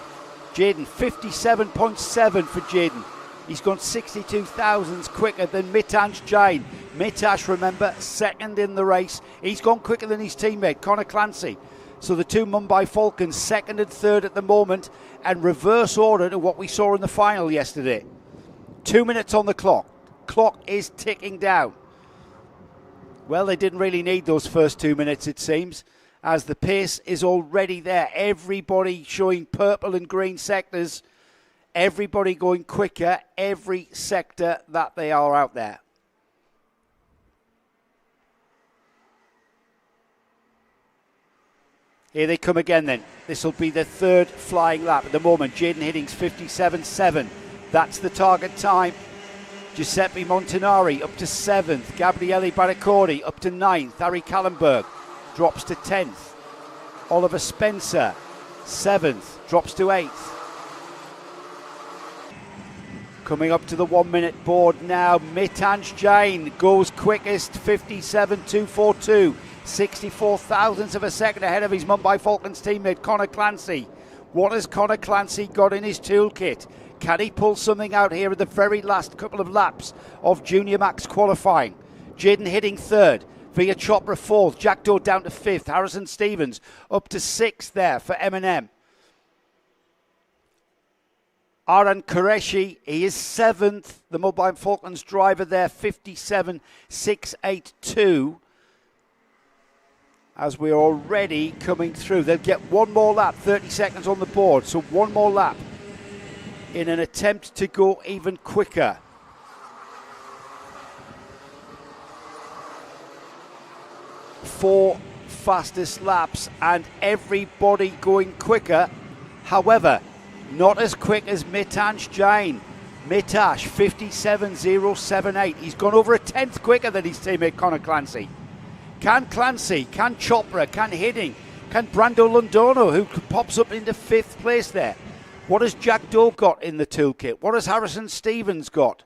Jaden, 57.7 for Jaden. He's gone 62 thousandths quicker than Mitansh Jain. Mitash, remember, 2nd in the race. He's gone quicker than his teammate, Conor Clancy. So the two Mumbai Falcons, second and third at the moment, and reverse order to what we saw in the final yesterday. 2 minutes on the clock. Clock is ticking down. Well, they didn't really need those first 2 minutes, it seems, as the pace is already there. Everybody showing purple and green sectors. Everybody going quicker every sector that they are out there. Here they come again then. This will be the third flying lap at the moment. Jaden Hiddings 57.7. That's the target time. Giuseppe Montanari up to 7th. Gabriele Baracordi up to 9th. Harry Kallenberg drops to 10th. Oliver Spencer 7th. Drops to 8th. Coming up to the 1 minute board now. Mitansh Jain goes quickest, 57.242. 64 thousandths of a second ahead of his Mumbai Falcons teammate Connor Clancy. What has Connor Clancy got in his toolkit? Can he pull something out here at the very last couple of laps of Junior Max qualifying? Jaden Hidding third, Via Chopra fourth, Jack Doe down to fifth, Harrison Stevens up to sixth there for M&M. Aran Qureshi, he is seventh, the Mumbai Falcons driver there, 57.682. As we're already coming through. They'll get one more lap, 30 seconds on the board, so one more lap in an attempt to go even quicker. Four fastest laps and everybody going quicker. However, not as quick as Mitansh Jain. Mitash, 57.078. He's gone over a tenth quicker than his teammate Connor Clancy. Can Clancy, can Chopra, can Hidding, can Brando Londono, who pops up into fifth place there? What has Jack Doe got in the toolkit? What has Harrison Stevens got?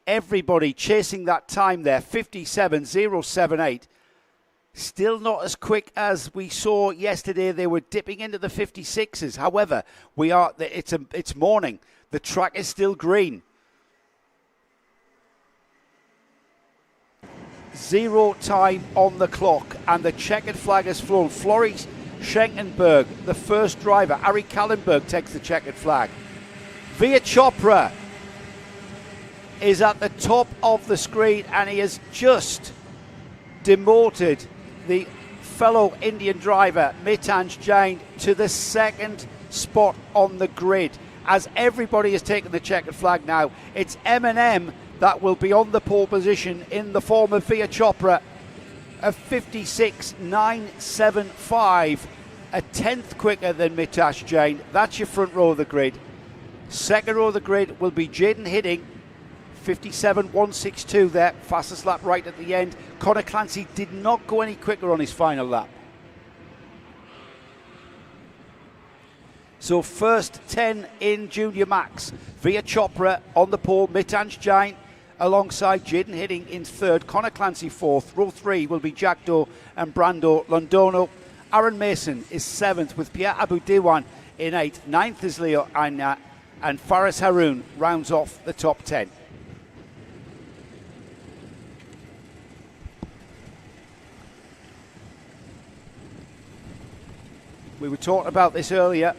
Everybody chasing that time there, 57.078. Still not as quick as we saw yesterday. They were dipping into the 56s. However, it's morning. The track is still green. Zero time on the clock and the checkered flag has flown. Floris Schenkenberg, the first driver. Harry Kallenberg takes the checkered flag. Via Chopra is at the top of the screen and he has just demoted the fellow Indian driver Mitansh Jain to the second spot on the grid. As everybody has taken the checkered flag now, it's M&M that will be on the pole position in the form of Via Chopra of 56.975, a tenth quicker than Mitansh Jain. That's your front row of the grid. Second row of the grid will be Jaden Hidding, 57.162 there, fastest lap right at the end. Connor Clancy did not go any quicker on his final lap. So first 10 in Junior Max. Via Chopra on the pole, Mitansh Jain alongside Jaden Hidding in third, Connor Clancy fourth. Row three will be Jack Doe and Brando Londono. Aaron Mason is seventh with Pierre Abu Diwan in eighth. Ninth is Leo Anya and Faris Haroun rounds off the top 10. We were talking about this earlier.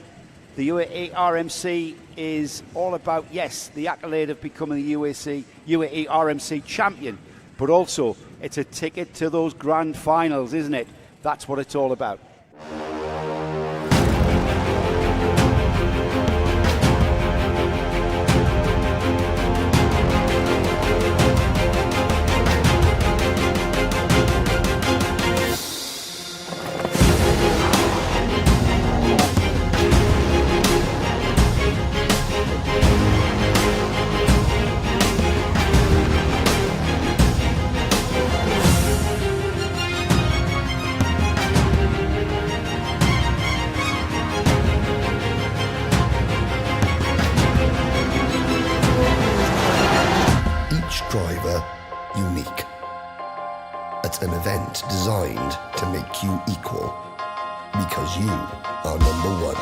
The UAE RMC is all about, yes, the accolade of becoming the UAE RMC champion, but also it's a ticket to those grand finals, isn't it? That's what it's all about. Driver unique. It's an event designed to make you equal because you are number one.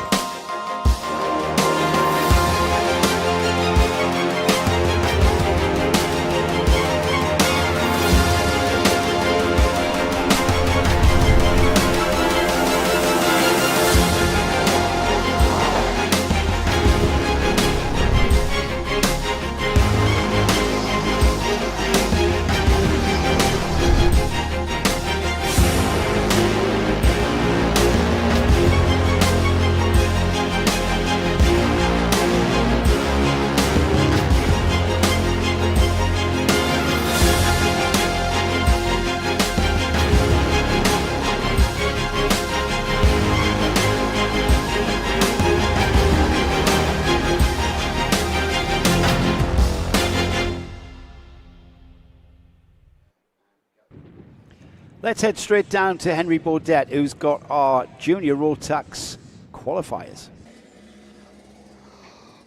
Let's head straight down to Henry Baudet, who's got our junior Rotax qualifiers.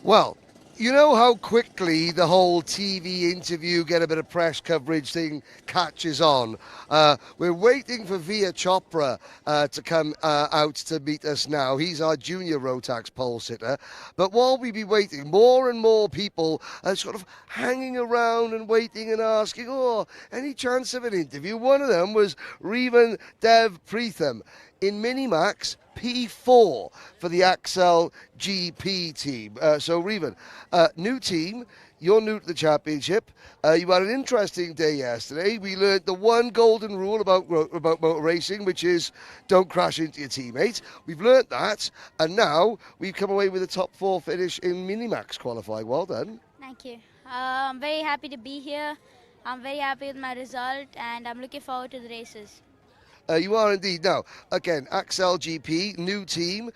Well, you know how quickly the whole TV interview, get a bit of press coverage thing catches on. We're waiting for Via Chopra to come out to meet us now. He's our junior Rotax pole sitter. But while we be waiting, more and more people are sort of hanging around and waiting and asking, any chance of an interview? One of them was Revan Dev Preetham in Minimax P4 for the Axel GP team. So Revan, new team, you're new to the championship. You had an interesting day yesterday. We learned the one golden rule about motor racing, which is don't crash into your teammate. We've learned that, and now we've come away with a top 4 finish in Minimax qualifying. Well done. Thank you. I'm very happy to be here. I'm very happy with my result, and I'm looking forward to the races. You are indeed. Now, again, Axel GP, new team.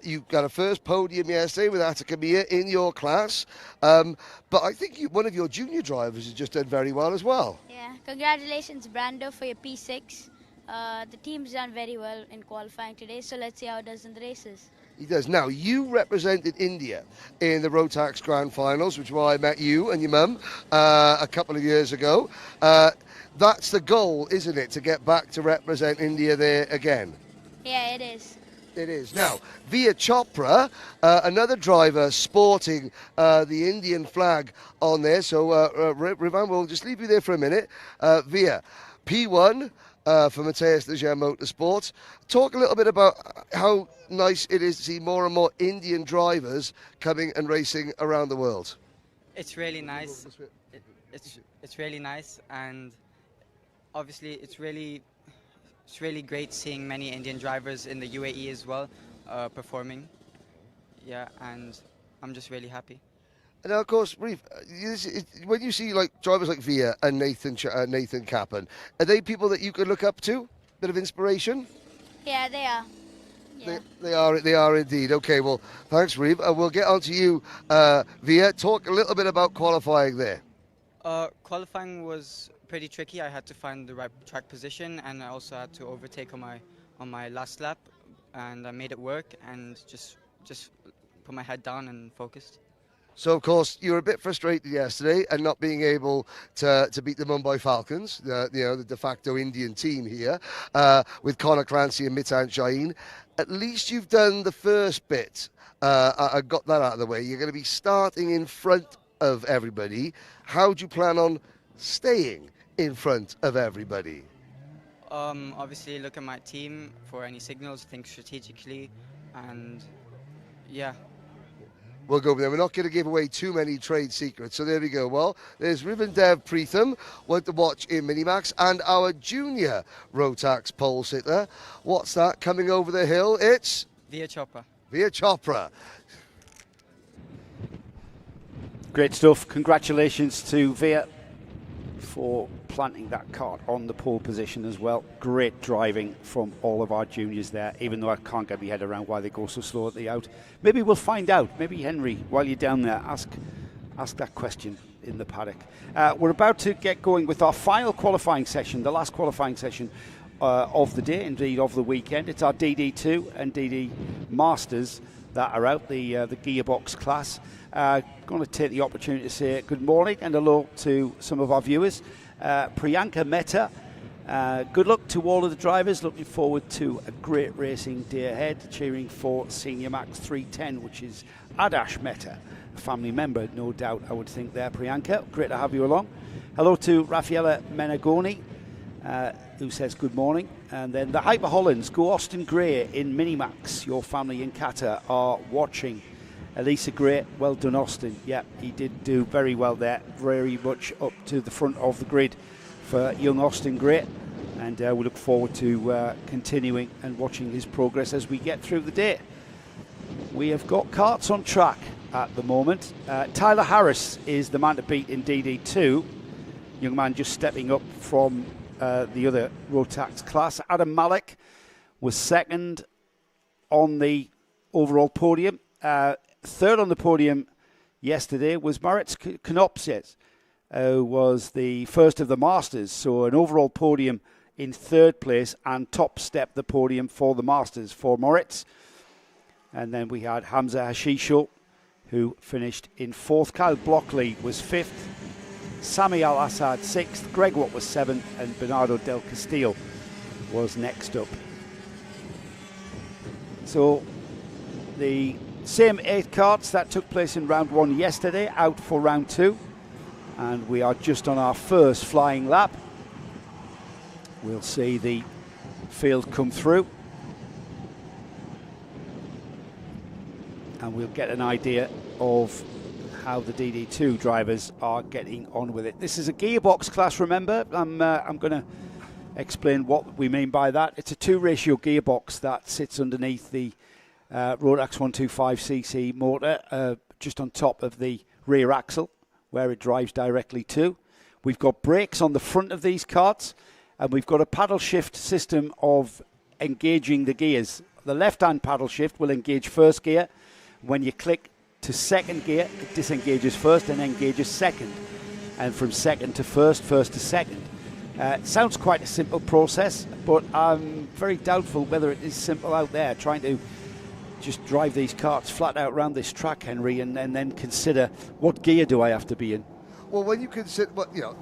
You got a first podium yesterday with Attica Mia in your class. But I think one of your junior drivers has just done very well as well. Yeah, congratulations, Brando, for your P6. The team's done very well in qualifying today, so let's see how it does in the races. He does. Now, you represented India in the Rotax Grand Finals, which is where I met you and your mum a couple of years ago. That's the goal, isn't it, to get back to represent India there again? Yeah, it is. It is. Now, Via Chopra, another driver sporting the Indian flag on there. So, Rivan, we'll just leave you there for a minute. Via, P1 for Mateus Leger Motorsports. Talk a little bit about how nice it is to see more and more Indian drivers coming and racing around the world. It's really nice. It's really nice, and obviously it's really great seeing many Indian drivers in the UAE as well performing. Yeah, and I'm just really happy. And now, of course, Reeve, when you see like drivers like Via and Nathan Cappan, are they people that you could look up to? Bit of inspiration? Yeah, they are. Yeah. They are indeed. Okay, well, thanks, Reeve. We'll get on to you, Via. Talk a little bit about qualifying there. Qualifying was pretty tricky. I had to find the right track position, and I also had to overtake on my last lap, and I made it work and just put my head down and focused. So, of course, you were a bit frustrated yesterday and not being able to beat the Mumbai Falcons, the de facto Indian team here, with Connor Clancy and Mitan Shaheen. At least you've done the first bit. I got that out of the way. You're going to be starting in front of everybody. How do you plan on staying in front of everybody? Obviously, look at my team for any signals, think strategically, and yeah. We'll go there. We're not going to give away too many trade secrets. So there we go. Well, there's Rivan Dev Preetham, one to watch in Minimax, and our junior Rotax pole sitter. What's that coming over the hill? It's Via Chopra. Via Chopra. Great stuff. Congratulations to Via for planting that cart on the pole position as well. Great driving from all of our juniors there, even though I can't get my head around why they go so slow at the out. Maybe we'll find out. Maybe, Henry, while you're down there, ask that question in the paddock. We're about to get going with our final qualifying session, the last qualifying session of the day, indeed of the weekend. It's our DD2 and DD Masters that are out, the gearbox class. Going to take the opportunity to say good morning and hello to some of our viewers. Priyanka Mehta, good luck to all of the drivers. Looking forward to a great racing day ahead. Cheering for Senior Max 310, which is Adash Mehta, a family member, no doubt, I would think there, Priyanka. Great to have you along. Hello to Raffaella Menagoni, who says good morning. And then the Hyper Hollands, go Austin Gray in Minimax. Your family in Qatar are watching. Elisa Gray, well done, Austin. Yeah, he did do very well there. Very much up to the front of the grid for young Austin Gray. And we look forward to continuing and watching his progress as we get through the day. We have got karts on track at the moment. Tyler Harris is the man to beat in DD2. Young man just stepping up from the other Rotax class. Adam Malik was second on the overall podium. Third on the podium yesterday was Maritz Knopsies, who was the first of the Masters. So an overall podium in third place and top step the podium for the Masters for Moritz. And then we had Hamza Hashisho, who finished in fourth. Kyle Blockley was fifth. Sami Al-Assad sixth. Greg Watt was seventh. And Bernardo Del Castillo was next up. So the same 8 karts that took place in round 1 yesterday, out for round 2. And we are just on our first flying lap. We'll see the field come through. And we'll get an idea of how the DD2 drivers are getting on with it. This is a gearbox class, remember. I'm going to explain what we mean by that. It's a 2-ratio gearbox that sits underneath the Rotax 125cc motor, just on top of the rear axle, where it drives directly to. We've got brakes on the front of these karts, and we've got a paddle shift system of engaging the gears. The left-hand paddle shift will engage first gear. When you click to second gear, it disengages first and engages second. And from second to first, first to second. It sounds quite a simple process, but I'm very doubtful whether it is simple out there, trying to just drive these karts flat out around this track, Henry, and then consider what gear do I have to be in. Well, when you consider,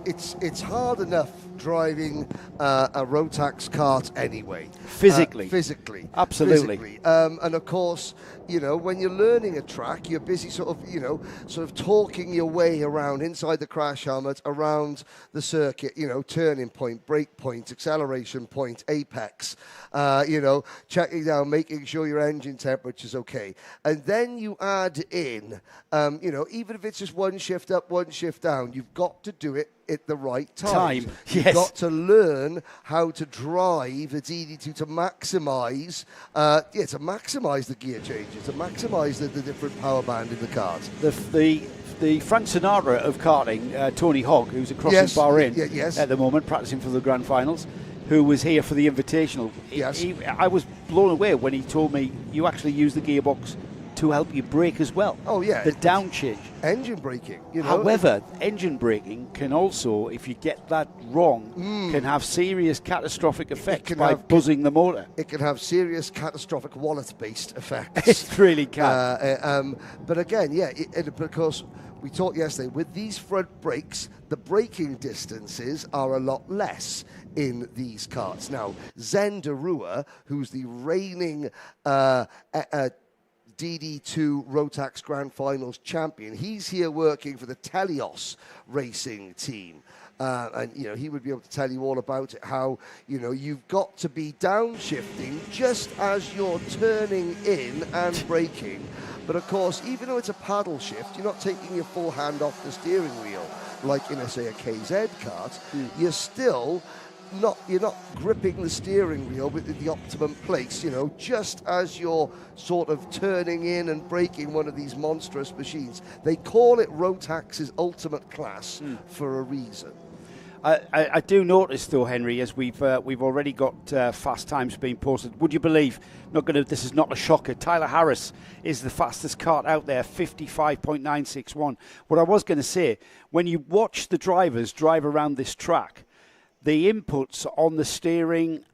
it's hard enough driving a Rotax kart anyway. Physically. Absolutely. Physically. And of course, when you're learning a track, you're busy sort of talking your way around inside the crash helmet, around the circuit, turning point, brake point, acceleration point, apex, checking down, making sure your engine temperature's okay. And then you add in, even if it's just one shift up, one shift down, you've got to do it at the right time. Yes. You've got to learn how to drive the DD2 to maximise, the gear changes, to maximise the different power band in the cart. The Frank Sinatra of karting, Tony Hogg, who's across in Bahrain at the moment, practicing for the Grand Finals, who was here for the Invitational. Yes. I was blown away when he told me you actually use the gearbox to help you brake as well. Oh, yeah. The down change. Engine braking. However, engine braking can also, if you get that wrong, can have serious catastrophic effects by buzzing the motor. It can have serious catastrophic wallet-based effects. It really can. But again, because we talked yesterday, with these front brakes, the braking distances are a lot less in these karts. Now, Zen Derua, who's the reigning DD2 Rotax Grand Finals champion, he's here working for the Telios racing team. And he would be able to tell you all about it, how you've got to be downshifting just as you're turning in and braking. But of course, even though it's a paddle shift, you're not taking your full hand off the steering wheel like in, say, a KZ kart. You're not gripping the steering wheel with the optimum place, just as you're sort of turning in and braking one of these monstrous machines. They call it Rotax's ultimate class for a reason. I do notice, though, Henry, as we've already got fast times being posted. Would you believe? This is not a shocker. Tyler Harris is the fastest kart out there, 55.961. What I was going to say, when you watch the drivers drive around this track, the inputs on the steering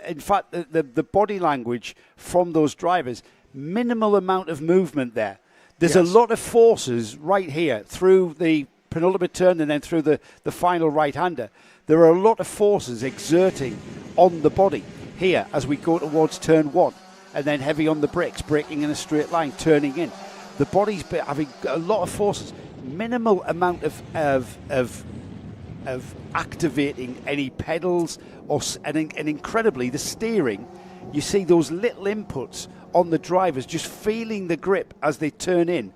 in fact, the body language from those drivers, minimal amount of movement there. There's a lot of forces right here through the penultimate turn and then through the final right-hander. There are a lot of forces exerting on the body here as we go towards turn 1, and then heavy on the brakes, braking in a straight line, turning in. The body's having a lot of forces, minimal amount of activating any pedals, and incredibly the steering. You see those little inputs on the drivers just feeling the grip as they turn in,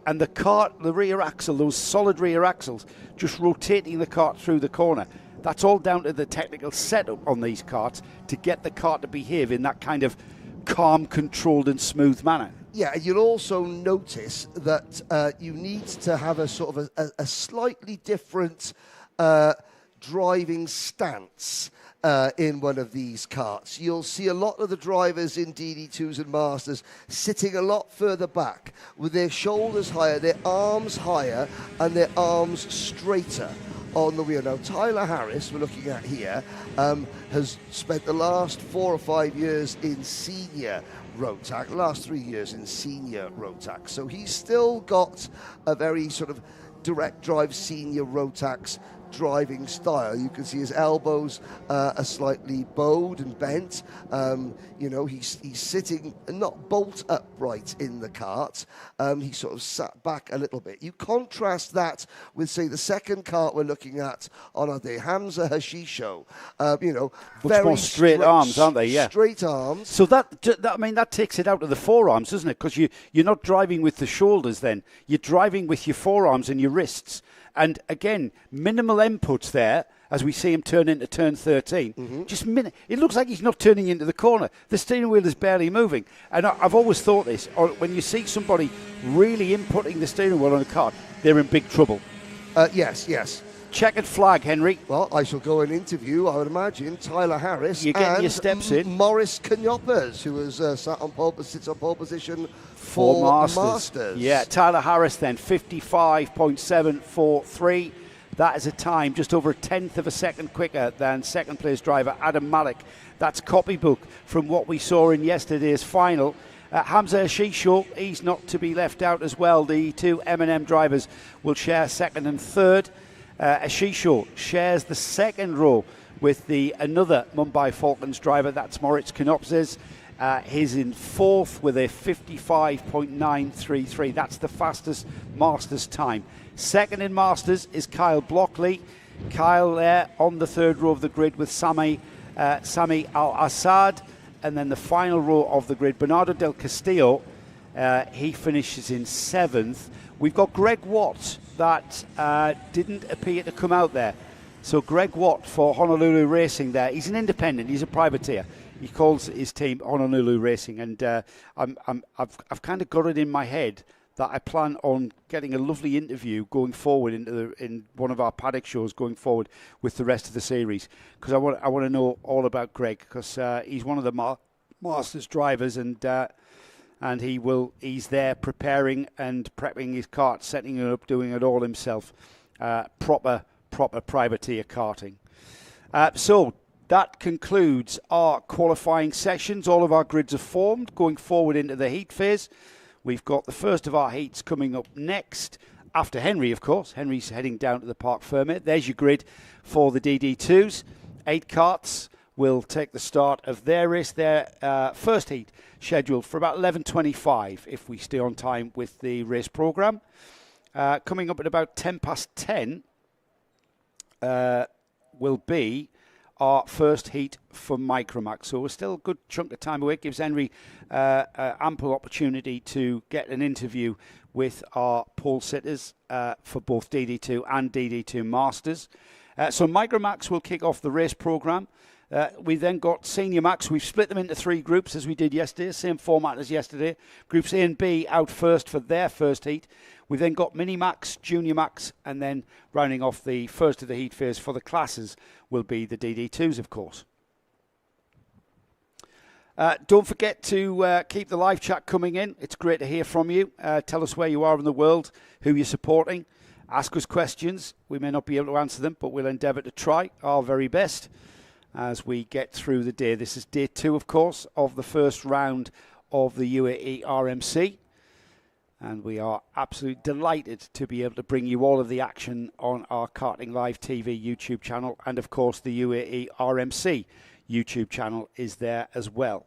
and the kart, the rear axle, those solid rear axles, just rotating the kart through the corner. That's all down to the technical setup on these karts to get the kart to behave in that kind of calm, controlled and smooth manner. Yeah, and you'll also notice that you need to have a sort of a slightly different driving stance in one of these karts. You'll see a lot of the drivers in DD2s and Masters sitting a lot further back with their shoulders higher, their arms higher and their arms straighter on the wheel. Now, Tyler Harris, we're looking at here, has spent the last 4 or 5 years in senior Rotax, last 3 years in senior Rotax. So he's still got a very sort of direct drive senior Rotax driving style. You can see his elbows are slightly bowed and bent. You know, he's sitting not bolt upright in the kart. He's sort of sat back a little bit. You contrast that with, say, the second kart we're looking at on our day, Hamza Hashisho. You know, much very more straight arms, aren't they? Yeah, straight arms. So I mean, that takes it out of the forearms, doesn't it? Because you're not driving with the shoulders. Then you're driving with your forearms and your wrists. And again, minimal inputs there as we see him turn into turn 13. Just it looks like he's not turning into the corner. The steering wheel is barely moving. And I've always thought this, or when you see somebody really inputting the steering wheel on a car, they're in big trouble. Yes. Checkered flag, Henry. Well, I shall go and interview, I would imagine, Tyler Harris. You're getting and your steps in. Morris Canopers, who has sits on pole position for Masters. Yeah, Tyler Harris then, 55.743. That is a time just over 1/10 of a second quicker than second place driver Adam Malik. That's copybook from what we saw in yesterday's final. Hamza Hashisho, he's not to be left out as well. The two M&M drivers will share second and third. Hashisho shares the second row with another Mumbai Falcons driver, that's Moritz Knopses. He's in fourth with a 55.933. That's the fastest Masters time. Second in Masters is Kyle Blockley. Kyle there on the third row of the grid with Sami Al-Assad. And then the final row of the grid, Bernardo Del Castillo, he finishes in seventh. We've got Greg Watt that didn't appear to come out there. So Greg Watt for Honolulu Racing there. He's an independent. He's a privateer. He calls his team Honolulu Racing. And I've kind of got it in my head that I plan on getting a lovely interview going forward in one of our paddock shows going forward with the rest of the series. Because I want to know all about Greg, because he's one of the Masters drivers, and he's there preparing and prepping his kart, setting it up, doing it all himself. Proper privateer karting. So that concludes our qualifying sessions. All of our grids are formed going forward into the heat phase. We've got the first of our heats coming up next, after Henry, of course. Henry's heading down to the Parc Fermé. There's your grid for the DD2s. 8 karts will take the start of their race. Their first heat scheduled for about 11:25 if we stay on time with the race programme. Coming up at about 10:10 will be our first heat for Micromax. So we're still a good chunk of time away. It gives Henry ample opportunity to get an interview with our pole sitters for both DD2 and DD2 Masters. So Micromax will kick off the race programme. We then got Senior Max. We've split them into 3 groups as we did yesterday, same format as yesterday. Groups A and B out first for their first heat. We've then got Mini Max, Junior Max, and then rounding off the first of the heat phase for the classes will be the DD2s, of course. Don't forget to keep the live chat coming in. It's great to hear from you. Tell us where you are in the world, who you're supporting. Ask us questions. We may not be able to answer them, but we'll endeavour to try our very best as we get through the day. This is day 2, of course, of the first round of the UAE RMC. And we are absolutely delighted to be able to bring you all of the action on our Karting Live TV YouTube channel. And, of course, the UAE RMC YouTube channel is there as well.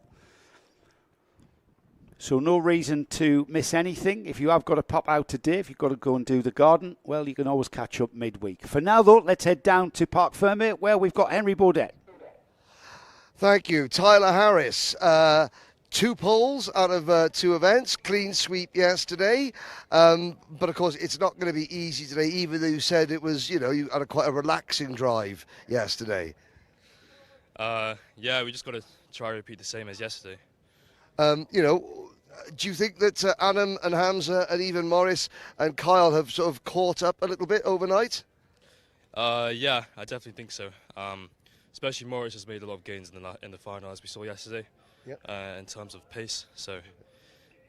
So no reason to miss anything. If you have got to pop out today, if you've got to go and do the garden, well, you can always catch up midweek. For now, though, let's head down to Parc Fermé, where we've got Henry Baudet. Thank you. Tyler Harris, 2 poles out of 2 events, clean sweep yesterday. But, of course, it's not going to be easy today, even though you said it was, you had quite a relaxing drive yesterday. Yeah, we just got to try to repeat the same as yesterday. Do you think that Adam and Hamza and even Morris and Kyle have sort of caught up a little bit overnight? Yeah, I definitely think so. Especially Morris has made a lot of gains in the final, as we saw yesterday. Yep. In terms of pace. So,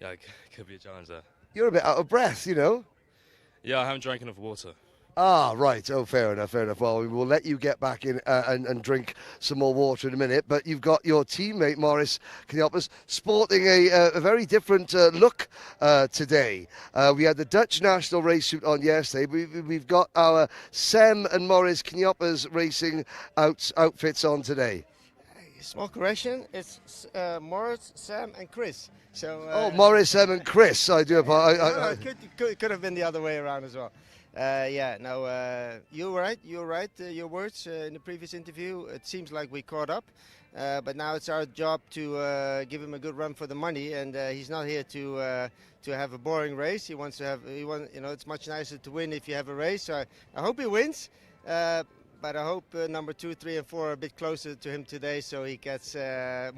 yeah, it could be a challenge there. You're a bit out of breath, Yeah, I haven't drank enough water. Ah, right. Oh, fair enough, fair enough. Well, we will let you get back in and drink some more water in a minute. But you've got your teammate, Morris Knioppers, sporting a very different look today. We had the Dutch national race suit on yesterday. We've got our Sem and Morris Knioppers racing outfits on today. Small correction, it's Morris, Sam and Chris. So, Morris, Sam and Chris. I do apologize. Could have been the other way around as well. You were right. Your words in the previous interview. It seems like we caught up, but now it's our job to give him a good run for the money. And he's not here to have a boring race. He wants to have. It's much nicer to win if you have a race. So I hope he wins. But I hope number 2, 3, and 4 are a bit closer to him today, so he gets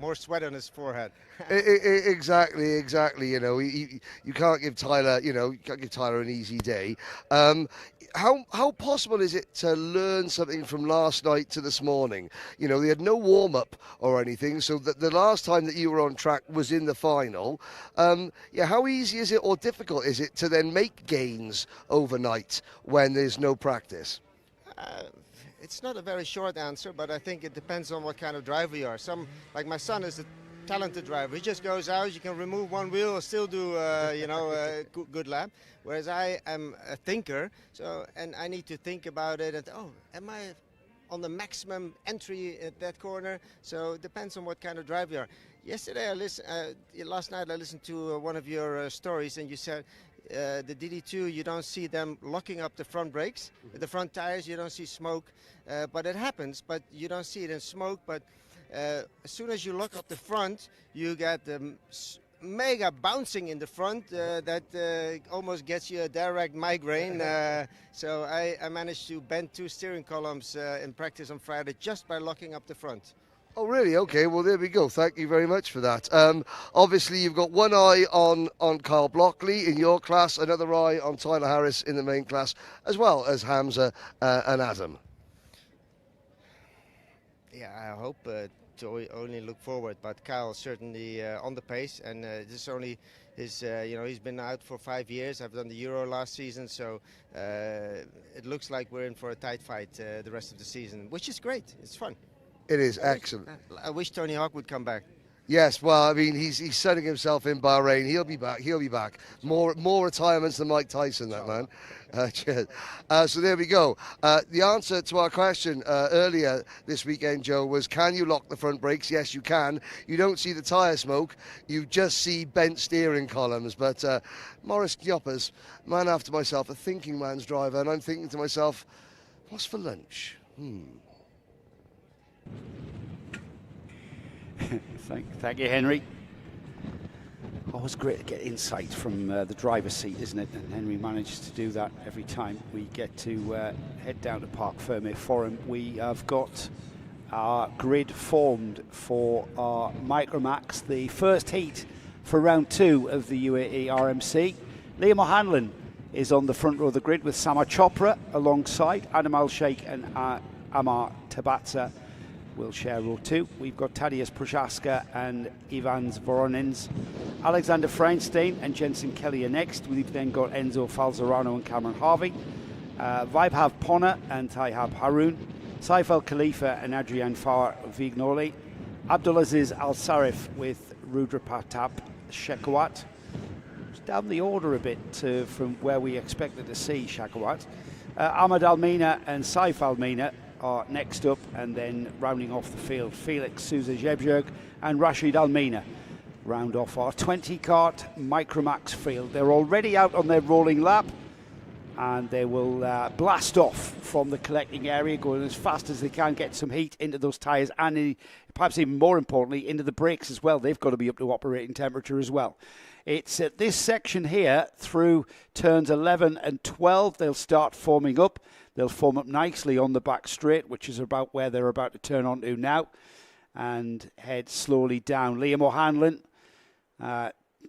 more sweat on his forehead. Exactly. You can't give Tyler, an easy day. How possible is it to learn something from last night to this morning? They had no warm up or anything, so the last time that you were on track was in the final. How easy is it or difficult is it to then make gains overnight when there's no practice? It's not a very short answer, but I think it depends on what kind of driver you are. Like my son is a talented driver. He just goes out, you can remove one wheel and still do, a good lap. Whereas I am a thinker, and I need to think about it. And am I on the maximum entry at that corner? So it depends on what kind of driver you are. Yesterday, last night I listened to one of your stories, and you said the DD2, you don't see them locking up the front brakes, the front tires, you don't see smoke, but it happens, but you don't see it in smoke. But as soon as you lock up the front, you get the mega bouncing in the front that almost gets you a direct migraine. So I managed to bend 2 steering columns in practice on Friday just by locking up the front. Oh, really? Okay, well, there we go. Thank you very much for that. Obviously, you've got one eye on Carl Blockley in your class, another eye on Tyler Harris in the main class, as well as Hamza and Adam. Yeah, I hope to only look forward, but Kyle certainly on the pace, and this is only his, he's been out for 5 years. I've done the Euro last season, so it looks like we're in for a tight fight the rest of the season, which is great. It's fun. It is excellent. I wish Tony Hawk would come back. Yes, well, I mean, he's setting himself in Bahrain. He'll be back. More retirements than Mike Tyson, that man. Cheers. So there we go. The answer to our question earlier this weekend, Joe, was can you lock the front brakes? Yes, you can. You don't see the tyre smoke. You just see bent steering columns. But Morris Knioppers, man after myself, a thinking man's driver, and I'm thinking to myself, what's for lunch? Thank you, Henry. Always great to get insight from the driver's seat, isn't it? And Henry manages to do that every time we get to head down to Parc Fermé Forum. We have got our grid formed for our Micromax, the first heat for round 2 of the UAE RMC. Liam O'Hanlon is on the front row of the grid with Samar Chopra alongside Adam Al-Sheikh and Amar Tabatsa will share row 2. We've got Tadeusz Prochaska and Ivans Voronins. Alexander Feinstein and Jensen Kelly are next. We've then got Enzo Falzarano and Cameron Harvey. Vaibhav Ponna and Taihab Haroun. Saif Khalifa and Adrian Farr Vignoli. Abdulaziz Al-Sarif with Rudra Pratap Shekhawat. Down the order a bit from where we expected to see Shekhawat. Ahmad Almina and Saif Almina are next up, and then rounding off the field, Felix Souza Jebjerg and Rashid Almina round off our 20-cart Micromax field. They're already out on their rolling lap, and they will blast off from the collecting area, going as fast as they can, get some heat into those tyres, and perhaps even more importantly, into the brakes as well. They've got to be up to operating temperature as well. It's at this section here, through turns 11 and 12, they'll start forming up. They'll form up nicely on the back straight, which is about where they're about to turn onto now, and head slowly down. Liam O'Hanlon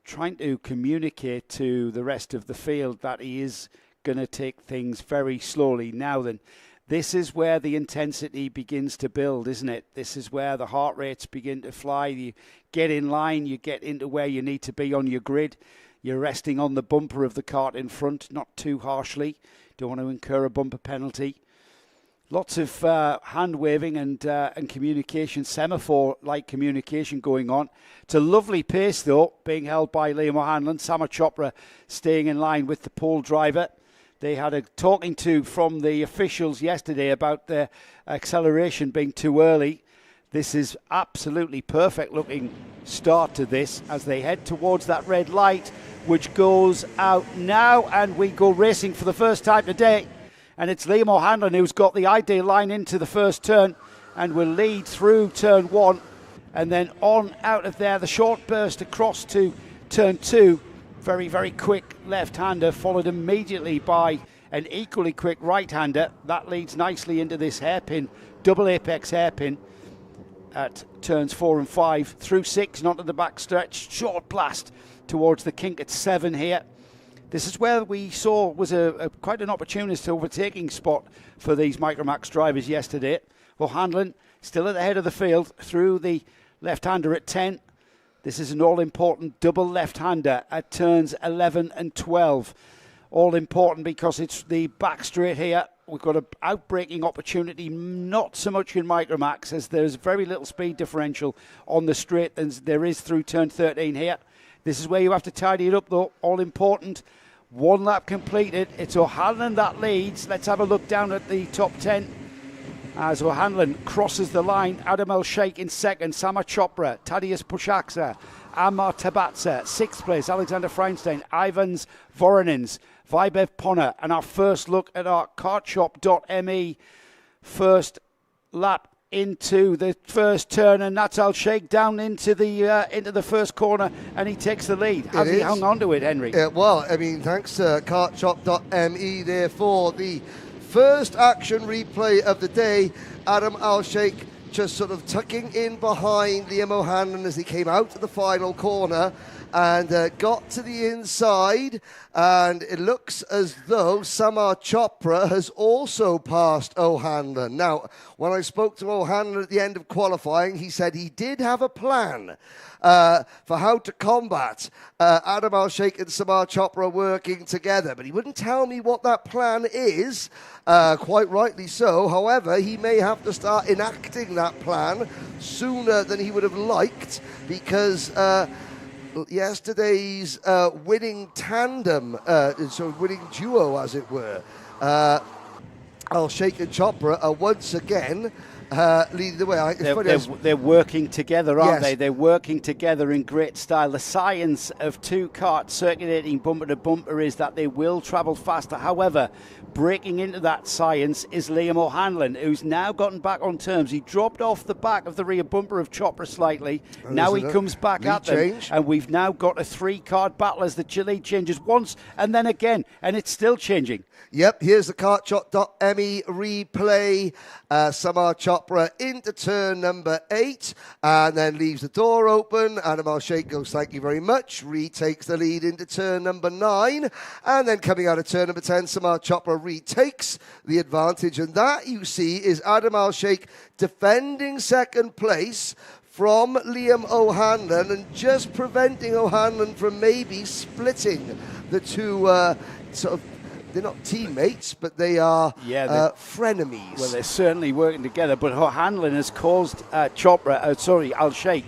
trying to communicate to the rest of the field that he is going to take things very slowly. Now then, this is where the intensity begins to build, isn't it? This is where the heart rates begin to fly. You get in line, you get into where you need to be on your grid. You're resting on the bumper of the cart in front, not too harshly. Don't want to incur a bumper penalty. Lots of hand waving and communication, semaphore-like communication going on. It's a lovely pace, though, being held by Liam O'Hanlon. Sama Chopra staying in line with the pole driver. They had a talking to from the officials yesterday about their acceleration being too early. This is absolutely perfect looking start to this as they head towards that red light, which goes out now, and we go racing for the first time today. And it's Liam O'Hanlon who's got the ideal line into the first turn and will lead through turn 1 and then on out of there. The short burst across to turn 2. Very, very quick left-hander, followed immediately by an equally quick right-hander. That leads nicely into this hairpin, double apex hairpin at turns 4 and 5. Through 6 and onto the back stretch. Short blast towards the kink at 7 here. This is where we saw was quite an opportunist overtaking spot for these Micromax drivers yesterday. O'Hanlon still at the head of the field through the left-hander at 10. This is an all-important double left-hander at turns 11 and 12. All-important because it's the back straight here. We've got an outbraking opportunity, not so much in Micromax as there's very little speed differential on the straight as there is through turn 13 here. This is where you have to tidy it up, though. All-important. 1 lap completed. It's O'Hanlon that leads. Let's have a look down at the top 10. As O'Hanlon crosses the line, Adam El-Sheikh in second, Sama Chopra, Tadeusz Puszaksa, Amar Tabatsa, 6th place, Alexander Feinstein, Ivans Voronins, Vibev Ponna, and our first look at our kartshop.me first lap into the first turn, and that's El-Sheikh down into the first corner, and he takes the lead. Has he hung on to it, Henry? Well, I mean, thanks to kartshop.me there for the first action replay of the day. Adam El-Sheikh just sort of tucking in behind Liam O'Hanlon as he came out of the final corner and got to the inside, and it looks as though Samar Chopra has also passed O'Hanlon. Now, when I spoke to O'Hanlon at the end of qualifying, he said he did have a plan for how to combat Adam El-Sheikh and Samar Chopra working together, but he wouldn't tell me what that plan is, quite rightly so. However, he may have to start enacting that plan sooner than he would have liked, because yesterday's winning tandem, so winning duo as it were, El-Sheikh and Chopra are once again leading the way. They're working together, aren't Yes. they? They're working together in great style. The science of two carts circulating bumper to bumper is that they will travel faster. However, breaking into that science is Liam O'Hanlon, who's now gotten back on terms. He dropped off the back of the rear bumper of Chopra slightly. And now he comes back at them, change. and we've now got a 3-card battle as the lead changes once and then again, and it's still changing. Yep, here's the kartshop.me replay. Samar Chopra into turn number 8 and then leaves the door open. Adam El-Sheikh goes, thank you very much, retakes the lead into turn number 9, and then coming out of turn number 10, Samar Chopra retakes the advantage, and that, you see, is Adam El-Sheikh defending second place from Liam O'Hanlon and just preventing O'Hanlon from maybe splitting the two sort of. They're not teammates, but they are frenemies. Well, they're certainly working together, but O'Hanlon has caused El-Sheikh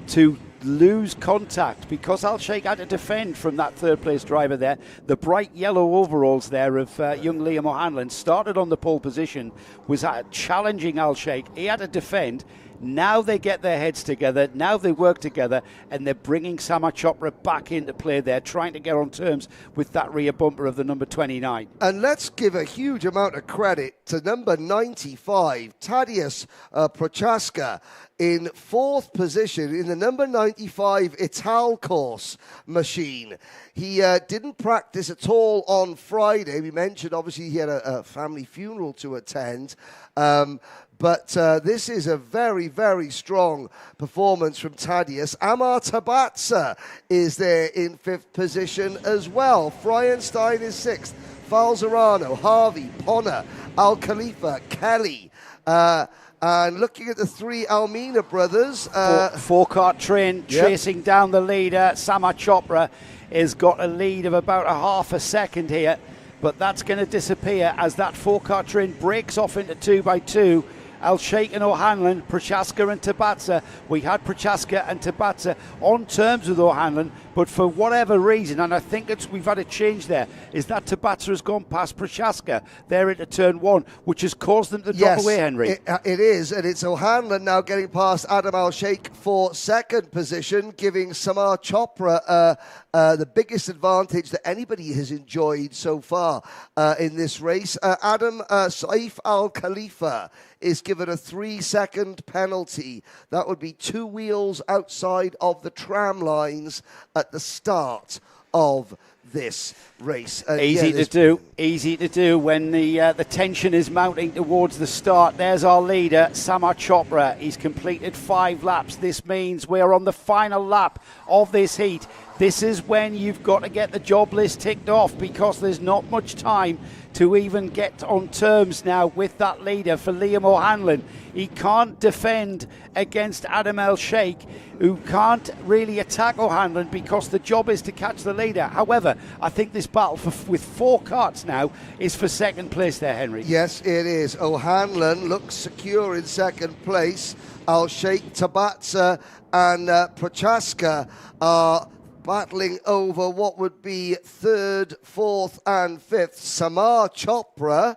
to lose contact because El-Sheikh had to defend from that third-place driver there. The bright yellow overalls there of young Liam O'Hanlon started on the pole position, was challenging El-Sheikh. He had to defend. Now they get their heads together, now they work together, and they're bringing Samar Chopra back into play there, trying to get on terms with that rear bumper of the number 29. And let's give a huge amount of credit to number 95, Tadeusz Puszaksa, in 4th position in the number 95 Ital course machine. He didn't practice at all on Friday. We mentioned, obviously, he had a family funeral to attend. But this is a very, very strong performance from Tadeusz. Amar Tabatsa is there in 5th position as well. Fryenstein is 6th. Falzerano, Harvey, Ponna, Al Khalifa, Kelly, And looking at the three Almeida brothers. Four-cart train chasing down the leader. Samar Chopra has got a lead of about a half a second here, but that's going to disappear as that four-cart train breaks off into 2x2. Al Sheikh and O'Hanlon, Prochaska and Tabatsa. We had Prochaska and Tabatsa on terms with O'Hanlon, but for whatever reason, and I think we've had a change there, is that Tabatsa has gone past Prochaska there into turn 1, which has caused them to drop away, Henry. It is, and it's O'Hanlon now getting past Adam Al Sheikh for second position, giving Samar Chopra the biggest advantage that anybody has enjoyed so far in this race. Adam Saif Al Khalifa is given a 3-second penalty. That would be 2 wheels outside of the tram lines at the start of this race. Easy to do when the tension is mounting towards the start. There's our leader, Samar Chopra. He's completed 5 laps. This means we're on the final lap of this heat. This is when you've got to get the job list ticked off, because there's not much time to even get on terms now with that leader for Liam O'Hanlon. He can't defend against Adam El Sheikh, who can't really attack O'Hanlon because the job is to catch the leader. However, I think this battle with 4 karts now is for second place there, Henry. Yes, it is. O'Hanlon looks secure in second place. Al Sheikh, Tabatsa and Prochaska are battling over what would be 3rd, 4th and 5th. Samar Chopra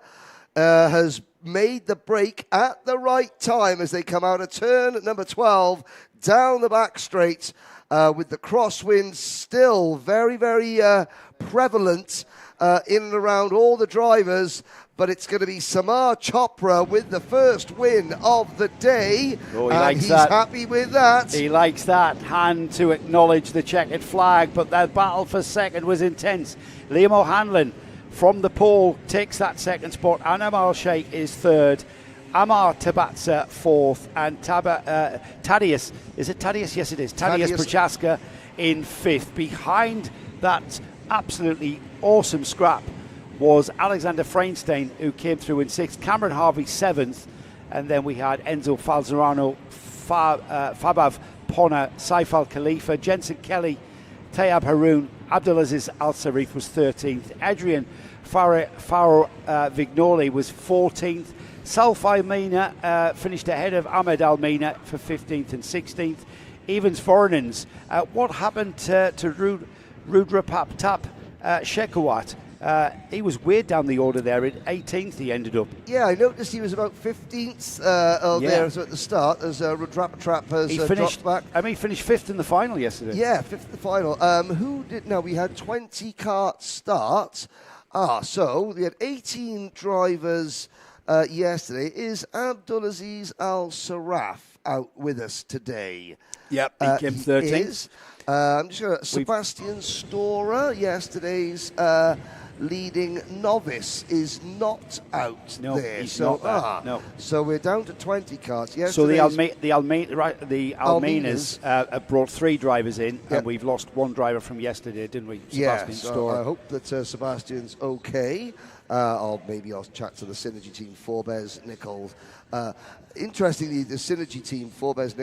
has made the break at the right time as they come out of turn number 12 down the back straight with the crosswind still very, very prevalent in and around all the drivers. But it's going to be Samar Chopra with the first win of the day. Oh, he's happy with that. He likes that. Hand to acknowledge the checkered flag, but that battle for second was intense. Liam O'Hanlon from the pole takes that second spot. Anam Al Sheikh is third. Amar Tabatsa fourth. And Thaddeus, is it Thaddeus? Yes, it is. Thaddeus Prochaska in fifth. Behind that absolutely awesome scrap was Alexander Freinstein, who came through in sixth. Cameron Harvey seventh. And then we had Enzo Falzerano, Fabav Ponna, Saif Al Khalifa, Jensen Kelly, Tayab Haroun, Abdulaziz Al Sarif was 13th. Adrian Faro Vignoli was 14th. Salf Almina finished ahead of Ahmed Almina for 15th and 16th. Evans Foreigners. What happened to Rudrapap Tap Shekawat? He was way down the order there. At 18th he ended up. Yeah, I noticed he was about 15th there at the start as Rudrapap has dropped back. I mean, he finished 5th in the final yesterday. Yeah, 5th in the final. Now, we had 20 kart starts. So we had 18 drivers yesterday. Is Abdulaziz Al Saraf out with us today? Yep, he came 13th. I'm just going to Sebastian Storer, yesterday's leading novice, is not out there. He's not. No. So we're down to 20 cars. So the Alminas brought 3 drivers in, and we've lost 1 driver from yesterday, didn't we? Sebastian Storer. I hope that Sebastian's okay. I'll chat to the Synergy team, Forbes, Nichols. Interestingly, the Synergy team, Forbes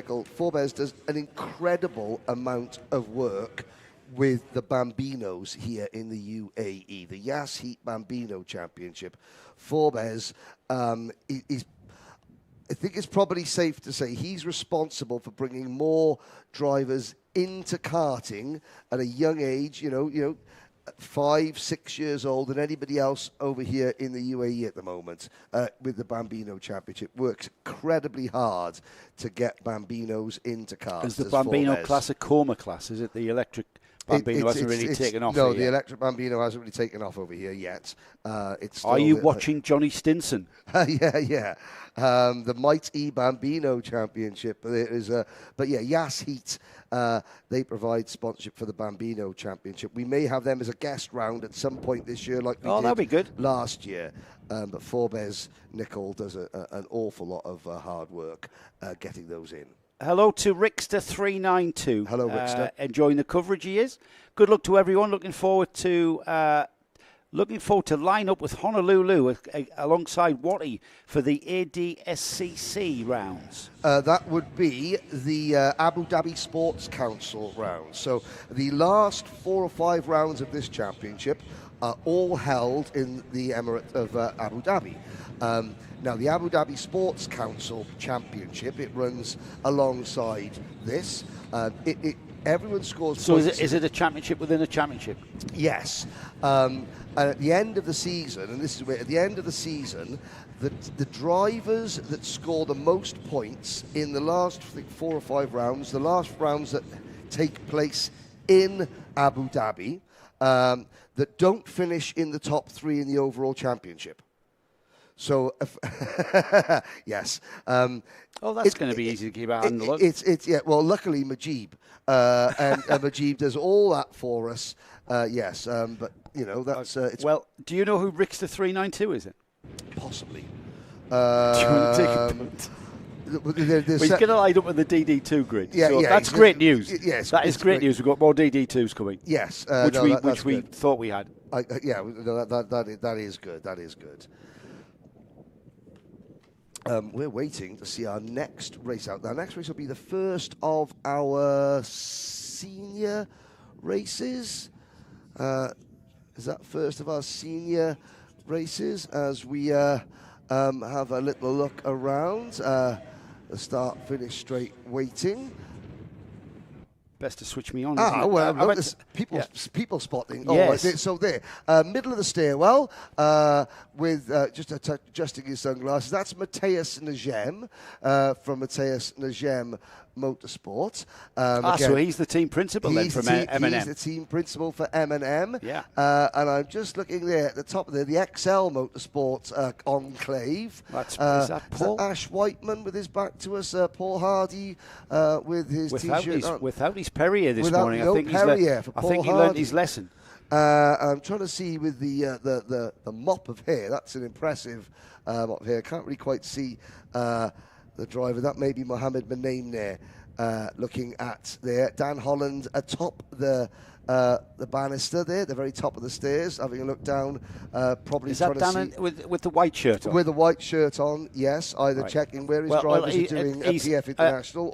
does an incredible amount of work with the Bambinos here in the UAE, the Yas Heat Bambino Championship. Forbes I think it's probably safe to say he's responsible for bringing more drivers into karting at a young age, 5-6 years old than anybody else over here in the UAE at the moment with the Bambino Championship. Works incredibly hard to get Bambinos into cars. Is the Bambino class a coma class? Is it the electric Bambino hasn't really taken off? No, the electric Bambino hasn't really taken off over here yet. Are you watching Johnny Stinson? Yeah. The Mighty Bambino Championship. But Yas Heat, they provide sponsorship for the Bambino Championship. We may have them as a guest round at some point this year, like we did that'd be good. last year. But Forbes Nicol does an awful lot of hard work getting those in. Hello to Rickster392. Hello, Rickster. Enjoying the coverage he is. Good luck to everyone. Looking forward to looking forward to line up with Honolulu alongside Watty for the ADSCC rounds. That would be the Abu Dhabi Sports Council rounds. So the last 4 or 5 rounds of this championship are all held in the Emirate of Abu Dhabi. Now, the Abu Dhabi Sports Council Championship, it runs alongside this. Everyone scores so points. is it a championship within a championship? Yes. And at the end of the season, and this is where, at the end of the season, the drivers that score the most points in the last 4 or 5 rounds, the last rounds that take place in Abu Dhabi, that don't finish in the top 3 in the overall championship. So, yes. That's going to be easy to keep our handle on. Yeah. Well, luckily Majib and Majib does all that for us. Yes, but you know that's. Well, do you know who Rickster 392 is? It possibly. Do you want to take a punt? He's going to line up with the DD2 grid. Yeah, so yeah. That's great news. Yes, that is great news. We've got more DD2s coming. Yes, which we thought we had. That is good. That is good. We're waiting to see our next race out. Our next race will be the first of our senior races. Is that first of our senior races as we have a little look around? The start, finish, straight waiting. Best to switch me on. People spotting. Yes. So there, middle of the stairwell, with just adjusting his sunglasses. That's Matthias Najem from Matthias Najem Motorsport. So he's the team principal then from M&M. He's the team principal for M&M. Yeah. And I'm just looking there at the top of the XL Motorsport enclave. Is that Paul? Is that Ash Whiteman with his back to us? Paul Hardy with his T-shirt. Without his Perrier this morning. I think he learned his lesson. I'm trying to see with the mop of hair. That's an impressive mop of hair. Can't really quite see the driver. That may be Mohammed Manaim there, looking at there. Dan Holland atop the banister there, the very top of the stairs, having a look down. Probably is that trying Dan with the white shirt on? With the white shirt on, yes. Either checking where his drivers are doing PF International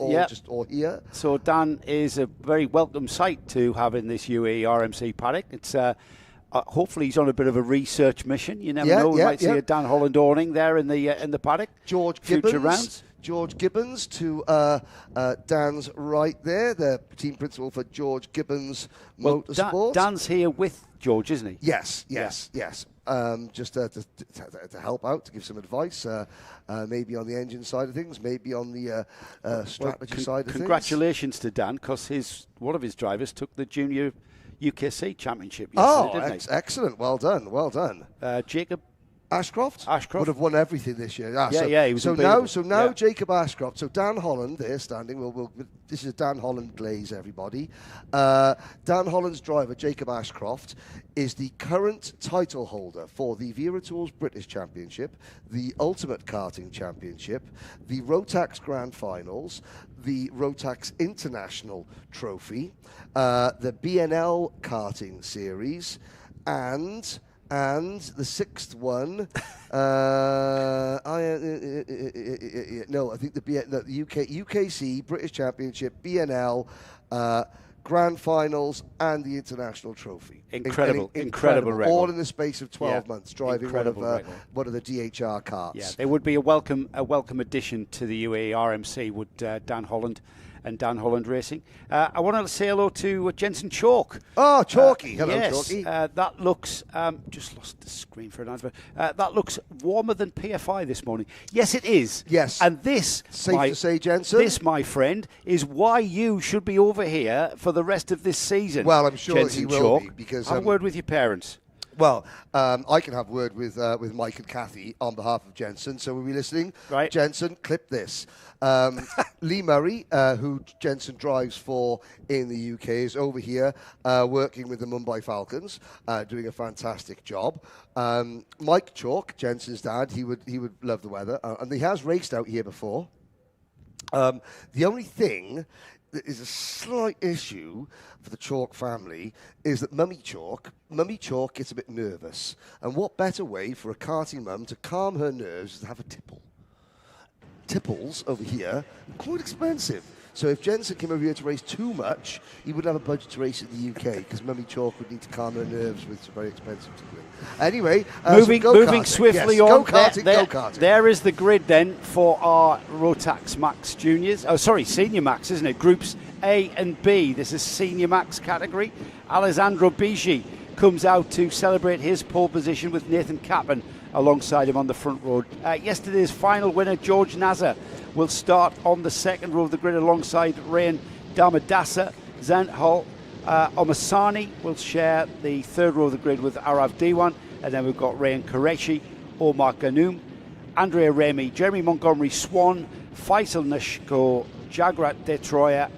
or here. So Dan is a very welcome sight to have in this UAE RMC paddock. It's hopefully he's on a bit of a research mission. You never know. We might see a Dan Holland awning there in the paddock. Future rounds. George Gibbons to Dan's right there, the team principal for George Gibbons Motorsport. Dan's here with George, isn't he? Yes. Just to help out, to give some advice, maybe on the engine side of things, maybe on the strategy side of things. Congratulations to Dan, because one of his drivers took the Junior UKC Championship yesterday, didn't he? Excellent. Well done. Jacob Ashcroft would have won everything this year. He was unbeatable. So now Jacob Ashcroft. So Dan Holland there standing. This is a Dan Holland glaze, everybody. Dan Holland's driver, Jacob Ashcroft, is the current title holder for the Vera Tours British Championship, the Ultimate Karting Championship, the Rotax Grand Finals, the Rotax International Trophy, the BNL Karting Series, and the sixth one, I think the UKC British Championship, BNL, Grand Finals, and the International Trophy. Incredible record. All in the space of 12 months, driving one of the DHR cars. Yeah, they would be a welcome addition to the UAE RMC. Would Dan Holland and Dan Holland Racing. I want to say hello to Jensen Chalk. Oh, Chalky. Hello, yes, Chalky. That looks, just lost the screen for an advert. That looks warmer than PFI this morning. Yes, it is. Yes. And this, safe to say, Jensen, this, my friend, is why you should be over here for the rest of this season. Well, I'm sure Jensen he will Chalk. be, because have a word with your parents. Well, I can have a word with Mike and Kathy on behalf of Jensen. So we'll be listening. Right. Jensen, clip this. Lee Murray, who Jensen drives for in the UK, is over here working with the Mumbai Falcons, doing a fantastic job. Mike Chalk, Jensen's dad, he would love the weather, and he has raced out here before. The only thing there is a slight issue for the Chalk family is that Mummy Chalk gets a bit nervous. And what better way for a karting mum to calm her nerves is to have a tipple. Tipples over here are quite expensive. So if Jensen came over here to race too much, he wouldn't have a budget to race in the UK because Mummy Chalk would need to calm her nerves with some very expensive tippling. Anyway, moving swiftly yes, on. Go-karting. There is the grid then for our Rotax Max Juniors. Oh, sorry, Senior Max, isn't it? Groups A and B. This is Senior Max category. Alessandro Bigi comes out to celebrate his pole position with Nathan Kappen alongside him on the front row. Yesterday's final winner, George Nazar, will start on the second row of the grid alongside Rayan Damadasa. Zanhal Omasani will share the third row of the grid with Arav Diwan, and then we've got Rayan Qureshi, Omar Ganoum, Andrea Remy, Jeremy Montgomery Swan, Faisal Nashko, Jagrat Detroya,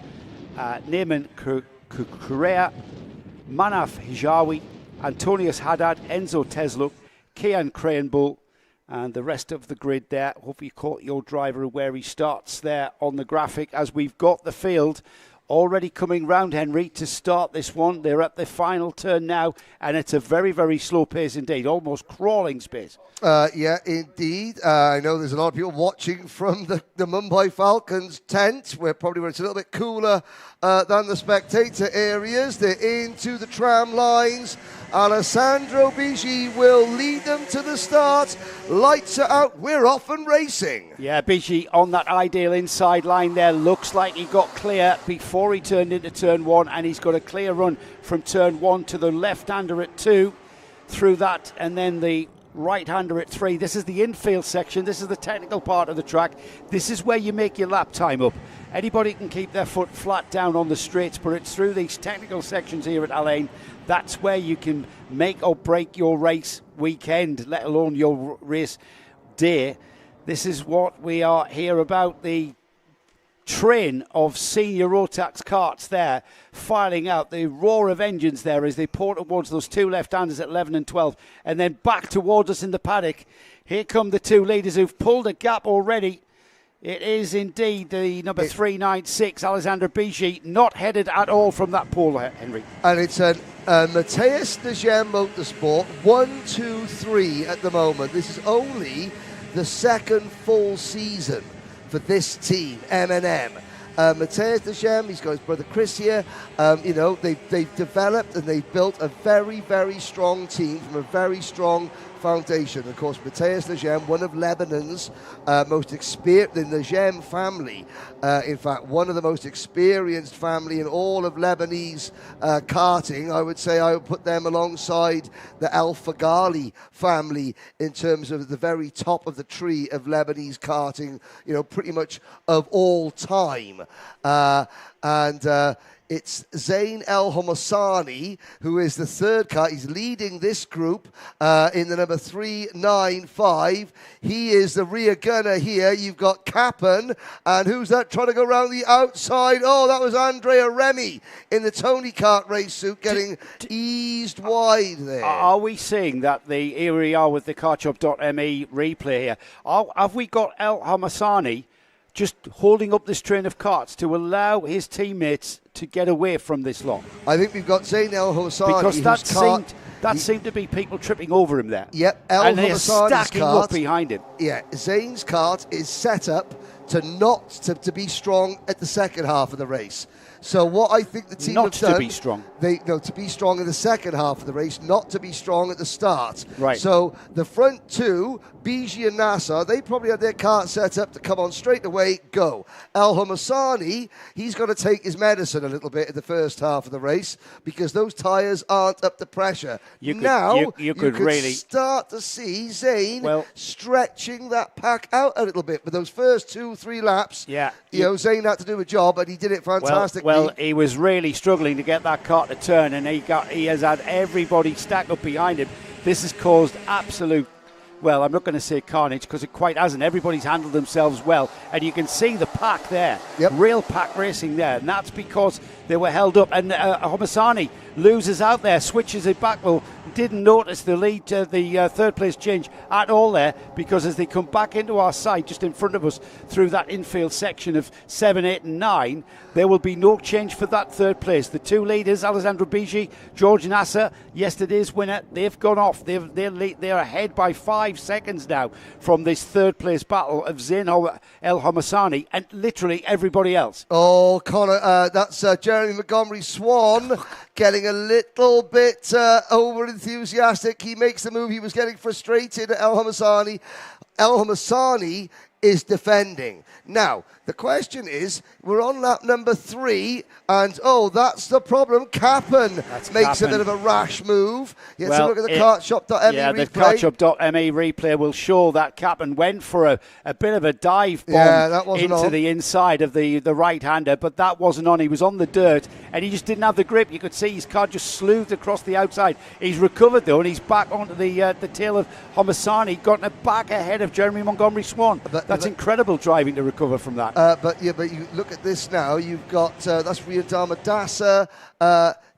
Neyman Kukurea, Manaf Hijawi, Antonius Haddad, Enzo Tesluk, Kian Cranebull, and the rest of the grid there. Hope you caught your driver where he starts there on the graphic as we've got the field already coming round, Henry, to start this one. They're at the final turn now, and it's a very, very slow pace indeed, almost crawling pace. Yeah, indeed. I know there's a lot of people watching from the Mumbai Falcons tent, where it's a little bit cooler than the spectator areas. They're into the tram lines. Alessandro Bigi will lead them to the start. Lights are out. We're off and racing. Yeah, Bigi on that ideal inside line there. Looks like he got clear before he turned into turn one, and he's got a clear run from turn one to the left-hander at 2, through that, and then the right-hander at 3. This is the infield section. This is the technical part of the track. This is where you make your lap time up. Anybody can keep their foot flat down on the straights, but it's through these technical sections here at Al Ain. That's where you can make or break your race weekend, let alone your race day. This is what we are here about. The train of senior Rotax karts there filing out, the roar of engines there as they pour towards those two left-handers at 11 and 12, and then back towards us in the paddock. Here come the two leaders who've pulled a gap already. It is indeed the number 396, Alexander Bigi, not headed at all from that pole, Henry. And it's a Mateus Negem Motorsport 1, 2, 3 at the moment. This is only the second full season for this team, M&M. Mateus Negem, he's got his brother Chris here. They've developed and they've built a very, very strong team from a very strong foundation. Of course, Mateus Negem, one of Lebanon's most experienced, the Negem family, in fact, one of the most experienced family in all of Lebanese karting. I would say I would put them alongside the Al Fagali family in terms of the very top of the tree of Lebanese karting, pretty much of all time. It's Zain El Homassani, who is the third car. He's leading this group in the number 395. He is the rear gunner here. You've got Kappen, and who's that trying to go around the outside? Oh, that was Andrea Remy in the Tony Kart race suit getting eased wide there. Are we seeing that here we are with the cartshop.me replay here? Have we got El Homassani just holding up this train of karts to allow his teammates to get away from this lot? I think we've got Zain El Homassani. Because that seemed to be people tripping over him there. Yep, and they're stacking up behind him. Yeah, Zain's kart is set up to be strong at the second half of the race. So what I think the team have done... Not to be strong. To be strong in the second half of the race, not to be strong at the start. Right. So the front two, Bigi and Nasser, they probably had their kart set up to come on straight away, go. El Homassani, he's got to take his medicine a little bit in the first half of the race because those tyres aren't up to pressure. You could really start to see Zain stretching that pack out a little bit. But those first 2-3 laps, Zain had to do a job, and he did it fantastically. Well, he was really struggling to get that kart to turn, and he has had everybody stacked up behind him. This has caused absolute well, I'm not going to say carnage because it quite hasn't. Everybody's handled themselves well. And you can see the pack there, real pack racing there. And that's because they were held up. And Homasani loses out there, switches it back. Well, didn't notice the lead, the third place change at all there, because as they come back into our side, just in front of us, through that infield section of 7, 8 and 9, there will be no change for that third place. The two leaders, Alessandro Bigi, George Nasser, yesterday's winner, they've gone off. They're ahead by 5 seconds now from this third place battle of Zain El Homasani and literally everybody else. Oh, Connor, that's Jeremy Montgomery Swan getting a little bit over enthusiastic. He makes the move. He was getting frustrated at El Homasani. El Homasani is defending. Now, the question is, we're on lap number 3, and that's the problem. Kappen makes a bit of a rash move. Let's look at the kartshop.me replay. The kartshop.me replay will show that Kappen went for a bit of a dive bomb into the inside of the right-hander, but that wasn't on. He was on the dirt, and he just didn't have the grip. You could see his car just sleuthed across the outside. He's recovered, though, and he's back onto the tail of Homasani, gotten it back ahead of Jeremy Montgomery Swan. That's incredible driving to recover from that. But you look at this now. You've got that's Riyadama Dasa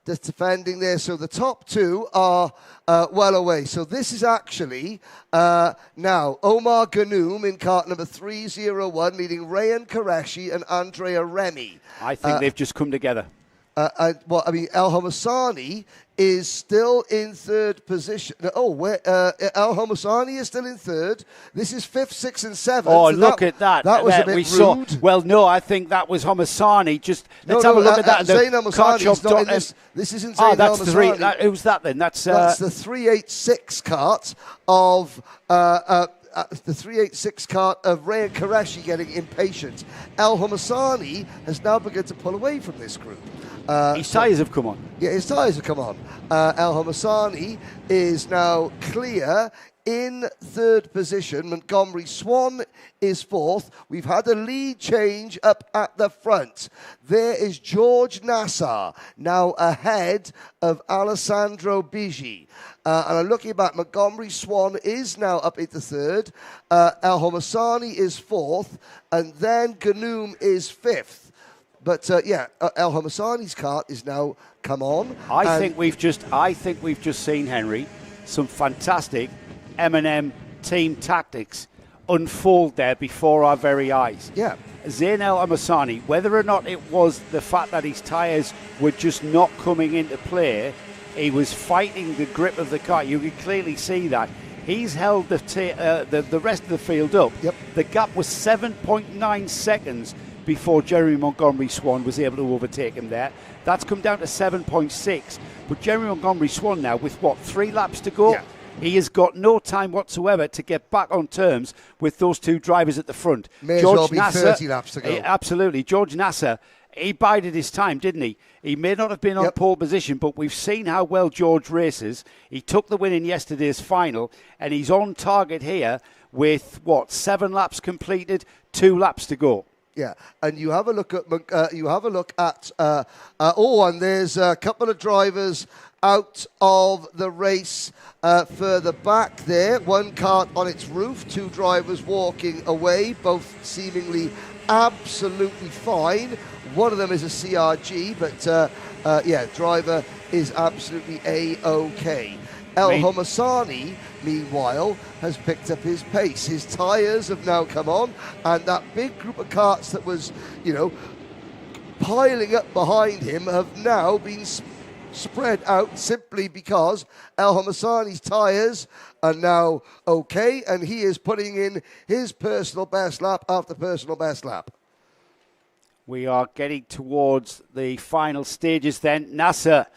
that's defending there. So the top two are well away. So this is actually now Omar Ganoum in kart number 301, leading Rayan Qureshi and Andrea Remy. I think they've just come together. El Homasani is still in third position. El Homasani is still in third. This is 5th, 6th, and 7th. Oh, so look at that. That was a bit rude. Well, no, I think that was Homasani. Let's have a look at that. Zain El Homasani is not in this. This isn't Zain El Homasani. Who's that then? That's the 386 kart of... the 386 kart of Rayan Qureshi getting impatient. El Homasani has now begun to pull away from this group. His tyres have come on. Yeah, his tyres have come on. El Homasani is now clear in third position. Montgomery Swan is fourth. We've had a lead change up at the front. There is George Nassar now ahead of Alessandro Bigi. And I'm looking back, Montgomery Swan is now up into third. El Homasani is fourth. And then Ganoum is fifth. But El Homasani's kart is now come on. I think we've just seen, Henry, some fantastic M&M team tactics unfold there before our very eyes. Yeah. Zain El Homasani, whether or not it was the fact that his tyres were just not coming into play, he was fighting the grip of the car. You can clearly see that. He's held the rest of the field up. Yep. The gap was 7.9 seconds before Jeremy Montgomery Swan was able to overtake him there. That's come down to 7.6. But Jeremy Montgomery Swan now, with 3 laps to go? Yeah. He has got no time whatsoever to get back on terms with those two drivers at the front. May as well be 30 laps to go. Absolutely. George Nasser, he bided his time, didn't he? He may not have been on pole position, but we've seen how well George races. He took the win in yesterday's final, and he's on target here with, 7 laps completed, 2 laps to go. Yeah, and you have a look at and there's a couple of drivers out of the race further back there. One kart on its roof, 2 drivers walking away, both seemingly absolutely fine. One of them is a CRG, but driver is absolutely A-OK. El Homasani, meanwhile, has picked up his pace. His tyres have now come on, and that big group of karts that was, piling up behind him have now been spread out simply because El Homasani's tyres are now okay, and he is putting in his personal best lap after personal best lap. We are getting towards the final stages then. Nasser,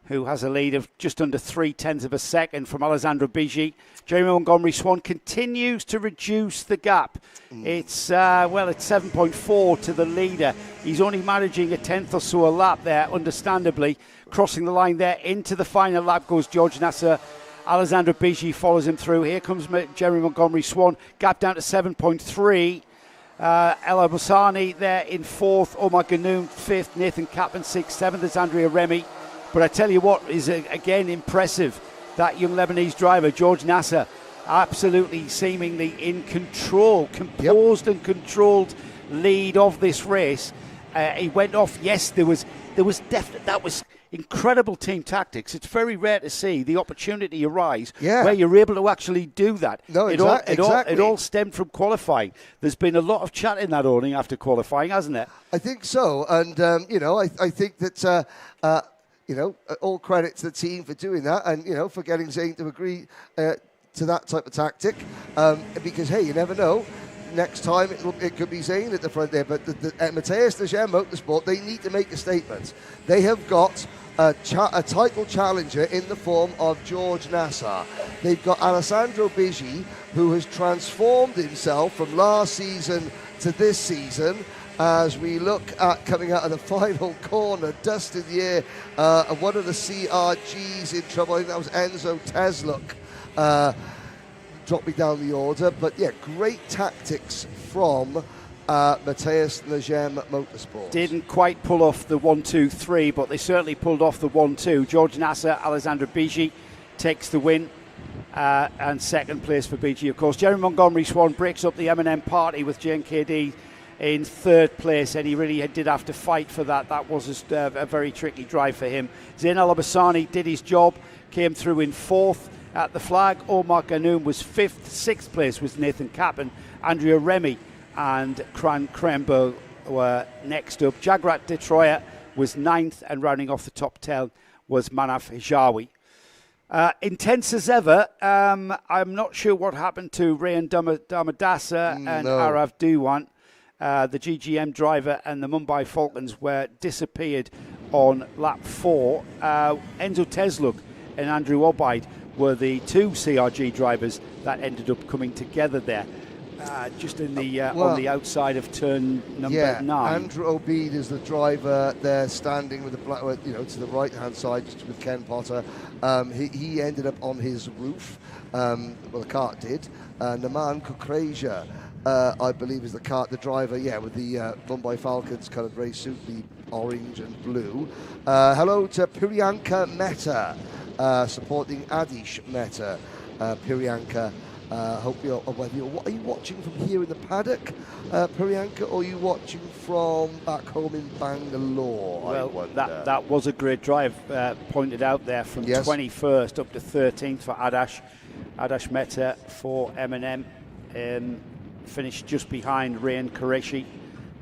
who has a lead of just under 0.3 of a second from Alessandro Bigi. Jeremy Montgomery Swan continues to reduce the gap. It's 7.4 to the leader. He's only managing a 10th or so a lap there, understandably. Crossing the line there into the final lap goes George Nasser. Alessandro Bigi follows him through. Here comes Jeremy Montgomery Swan. Gap down to 7.3. El Homasani there in 4th. Omar Ganoum 5th. Nathan Kappen 6th. 7th is Andrea Remy. But I tell you what is, again, impressive. That young Lebanese driver, George Nasser, absolutely seemingly in control, composed and controlled lead of this race. He went off. Yes, there was definitely, that was incredible team tactics. It's very rare to see the opportunity arise where you're able to actually do that. No, Exactly. exactly. It all stemmed from qualifying. There's been a lot of chat in that awning after qualifying, hasn't there? I think so, and I think that all credit to the team for doing that, and for getting Zane to agree to that type of tactic, because hey, you never know. Next time it could be Zane at the front there, but Matthias Leger Motorsport, they need to make a statement. They have got a title challenger in the form of George Nassar. They've got Alessandro Bigi, who has transformed himself from last season to this season. As we look at coming out of the final corner, dust in the air, and one of the CRGs in trouble. I think that was Enzo Tesluk. Dropped me down the order, but yeah, great tactics from Matthias Leger Motorsport. Didn't quite pull off the 1-2-3, but they certainly pulled off the 1-2. George Nassar, Alessandro Bigi takes the win, and second place for Bigi, of course. Jeremy Montgomery Swan breaks up the M&M party with JNKD in third place, and he really did have to fight for that. That was a very tricky drive for him. Zain Al Abbassani did his job, came through in fourth at the flag. Omar Ganoum was fifth. Sixth place was Nathan Kappen. Andrea Remy and Kran Krembo were next up. Jagrat Detroit was ninth, and rounding off the top 10 was Manaf Hijawi. Intense as ever. I'm not sure what happened to Rayan Damadasa and Arav Duwan. The GGM driver and the Mumbai Falcons were disappeared on lap 4. Enzo Tesluk and Andrew Obaid were the two CRG drivers that ended up coming together there, just in the on the outside of turn number 9. Andrew Obaid is the driver there, standing with the black, to the right-hand side, just with Ken Potter. He ended up on his roof. The kart did. Naman Kukreja, I believe, is the driver. With the Mumbai Falcons coloured race suit, the orange and blue. Hello to Priyanka Mehta. Supporting Adish Mehta. Priyanka, hope you're are you watching from here in the paddock, Priyanka, or are you watching from back home in Bangalore? Well, that was a great drive, pointed out there, from 21st up to 13th for Adash Mehta for M&M. Finished just behind Rayan Qureshi,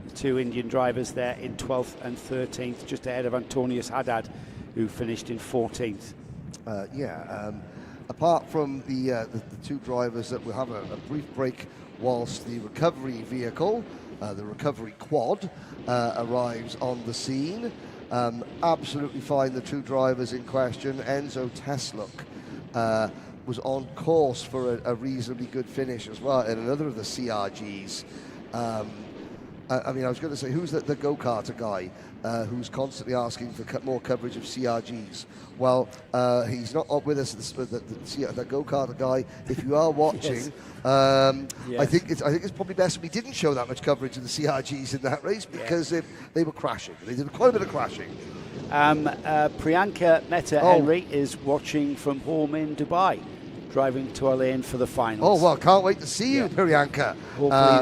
the two Indian drivers there in 12th and 13th, just ahead of Antonius Haddad, who finished in 14th. Apart from the two drivers, that will have a brief break whilst the recovery vehicle, the recovery quad, arrives on the scene. Absolutely fine, the two drivers in question. Enzo Tesluk was on course for a reasonably good finish as well, and another of the CRGs. I was going to say, who's the go-karter guy who's constantly asking for more coverage of CRGs? Well, he's not up with us, the go-karter guy. If you are watching, I think it's probably best we didn't show that much coverage of the CRGs in that race, because they were crashing. They did quite a bit of crashing. Priyanka Mehta Henry is watching from home in Dubai, driving to our lane for the finals. Oh, well, can't wait to see you, Priyanka.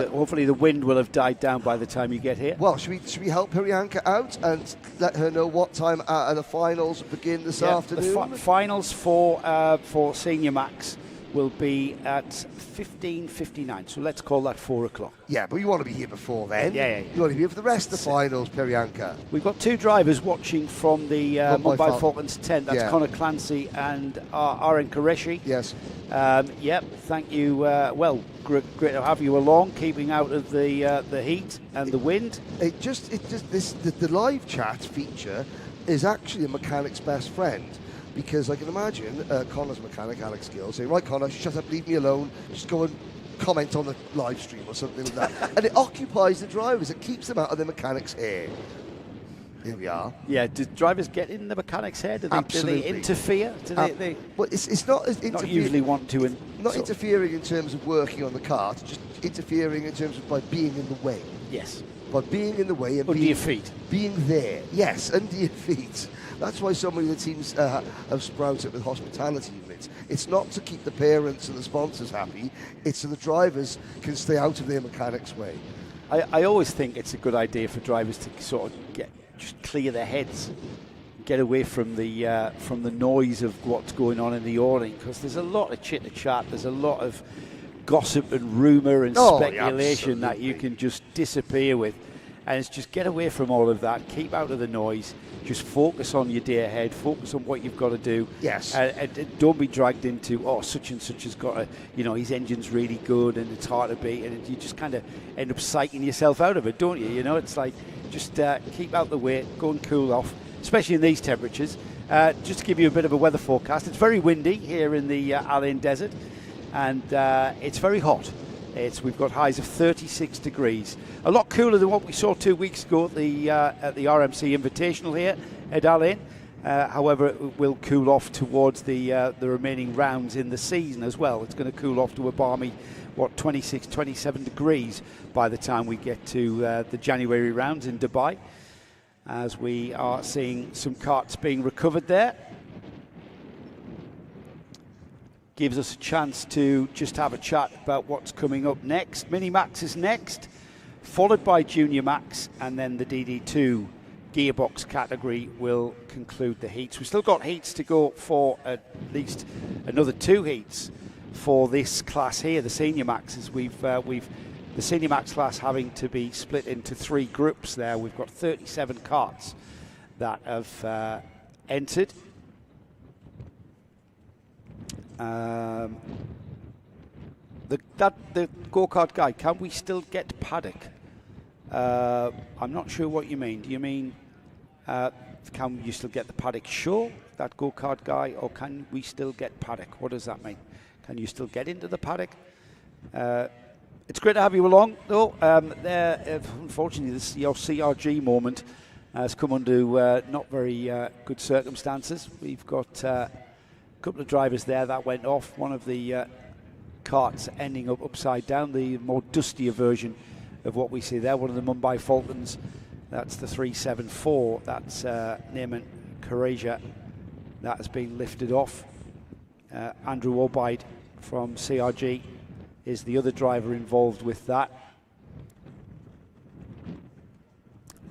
Hopefully the wind will have died down by the time you get here. Well, should we help Priyanka out and let her know what time the finals begin this afternoon? The finals for Senior Max will be at 15:59, so let's call that 4 o'clock. Yeah, but you want to be here before then. Yeah. You want to be here for the rest of the finals, Priyanka. We've got two drivers watching from the Mumbai Falcons tent. That's Connor Clancy and Aaron Qureshi. Yes. Thank you. Great to have you along, keeping out of the heat and the wind. The live chat feature is actually a mechanic's best friend. Because I can imagine Connor's mechanic, Alex Gill, saying, right, Connor, shut up, leave me alone, just go and comment on the live stream or something like that. And it occupies the drivers, it keeps them out of the mechanic's hair. Here we are. Yeah, do drivers get in the mechanic's hair? Do they interfere? Well, it's not as not usually want to. Interfering in terms of working on the cart, just interfering in terms of by being in the way. Yes. but being in the way and under your feet. being there, yes, under your feet. That's why so many of the teams have sprouted with hospitality units. It's not to keep the parents and the sponsors happy, it's so the drivers can stay out of their mechanics' way. I always think it's a good idea for drivers to sort of just clear their heads, get away from the noise of what's going on in the awning, because there's a lot of chitter chat, there's a lot of gossip and rumour and speculation that you can just disappear with. And it's just get away from all of that, keep out of the noise, just focus on your day ahead, focus on what you've got to do. Yes. And don't be dragged into, such and such has got his engine's really good and it's hard to beat, and you just kind of end up psyching yourself out of it, don't you? You know, it's like, just keep out the way, go and cool off, especially in these temperatures. Just to give you a bit of a weather forecast, it's very windy here in the Al Ain Desert, and it's very hot. We've got highs of 36 degrees. A lot cooler than what we saw 2 weeks ago at the RMC Invitational here at Al Ain. However, it will cool off towards the remaining rounds in the season as well. It's going to cool off to a balmy, 26, 27 degrees by the time we get to the January rounds in Dubai, as we are seeing some karts being recovered there. Gives us a chance to just have a chat about what's coming up next. Mini Max is next, followed by Junior Max, and then the DD2 gearbox category will conclude the heats. We've still got heats to go for at least another 2 heats for this class here, the Senior Maxes. We've the Senior Max class having to be split into 3 groups there. We've got 37 karts that have entered. The go-kart guy, can we still get paddock? I'm not sure what you mean. Do you mean can you still get the paddock show, that go-kart guy, or can we still get paddock? What does that mean? Can you still get into the paddock? It's great to have you along, though. Unfortunately, your CRG moment has come under not very good circumstances. We've got couple of drivers there that went off. One of the karts ending up upside down, the more dustier version of what we see there. One of the Mumbai Falcons, that's the 374, that's Neyman Karaja, that has been lifted off. Andrew Obaid from CRG is the other driver involved with that.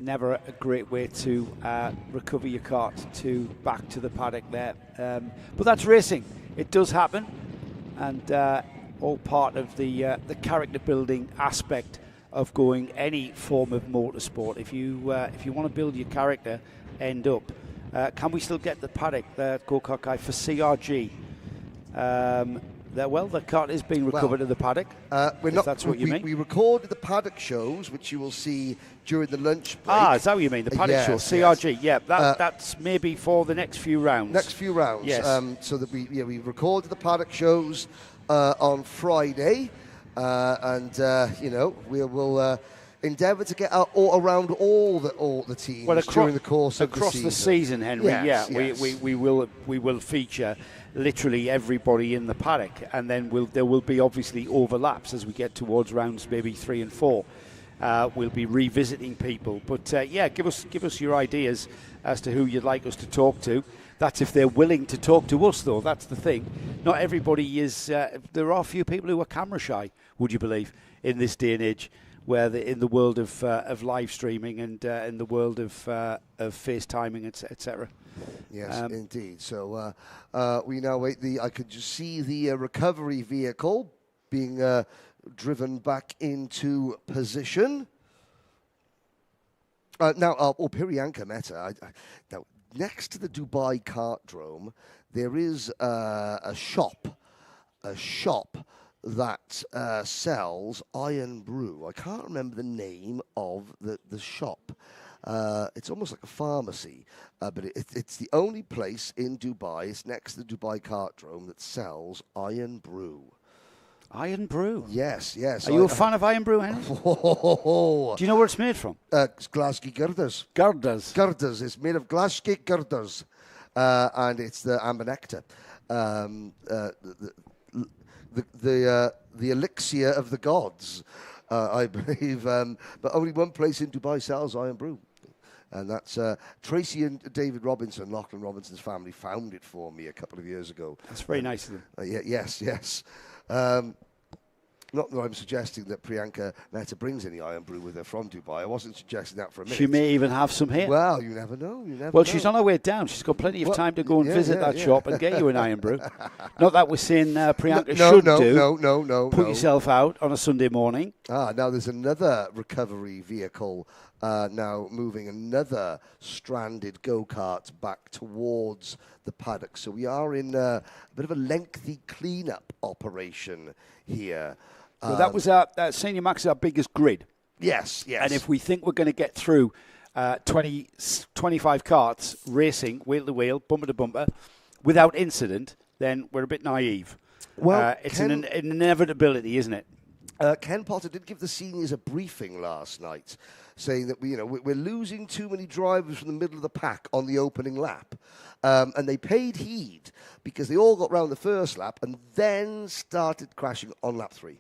Never a great way to recover your kart back to the paddock there. But that's racing. It does happen, and all part of the character building aspect of going any form of motorsport. If you want to build your character, end up. Can we still get the paddock, the go-kart guy, for CRG? The kart is being recovered in the paddock. That's what you mean. We recorded the paddock shows, which you will see during the lunch break. Is that what you mean? The paddock show, CRG. Yes. Yeah, that's maybe for the next few rounds. Yes. So that we recorded the paddock shows on Friday, and we will endeavour to get out around all the teams during the course of the season. Across the season, Henry. Yes, yes. We will feature literally everybody in the paddock, and then there will be obviously overlaps as we get towards rounds maybe 3 and 4. We'll be revisiting people, but give us your ideas as to who you'd like us to talk to. That's if they're willing to talk to us, though. That's the thing. Not everybody is. There are a few people who are camera shy, would you believe, in this day and age, where in the world of live streaming and in the world of FaceTiming, etc. Yes, indeed. So we now wait. I could just see the recovery vehicle being driven back into position. Now, Pirianka Mehta. Now, next to the Dubai Kartdrome, there is a shop that sells Iron Brew. I can't remember the name of the shop. It's almost like a pharmacy, but it's the only place in Dubai, it's next to the Dubai Kartdrome, that sells Iron Brew. Iron Brew? Yes. Are you a fan of Iron Brew, Henry? Do you know where it's made from? It's Glasgow girders. Girders. It's made of Glasgow girders, and it's the amber nectar. The elixir of the gods. I believe. But only one place in Dubai sells Iron Brew. And that's Tracy and David Robinson, Lachlan Robinson's family, found it for me a couple of years ago. That's very nice of them. Yes. Not that I'm suggesting that Priyanka Mehta brings any Iron Brew with her from Dubai. I wasn't suggesting that for a minute. She may even have some here. Well, you never know. She's on her way down. She's got plenty of time to go and visit that shop and get you an Iron Brew. Not that we're saying Priyanka should do. No. Put yourself out on a Sunday morning. Now there's another recovery vehicle now moving another stranded go-kart back towards the paddock. So we are in a bit of a lengthy clean-up operation here. Well, that was our Senior Max is our biggest grid. Yes. And if we think we're going to get through 25 karts racing, wheel to wheel, bumper to bumper, without incident, then we're a bit naive. Well, it's an inevitability, isn't it? Ken Potter did give the seniors a briefing last night, saying that we're losing too many drivers from the middle of the pack on the opening lap. And they paid heed because they all got round the first lap and then started crashing on lap 3.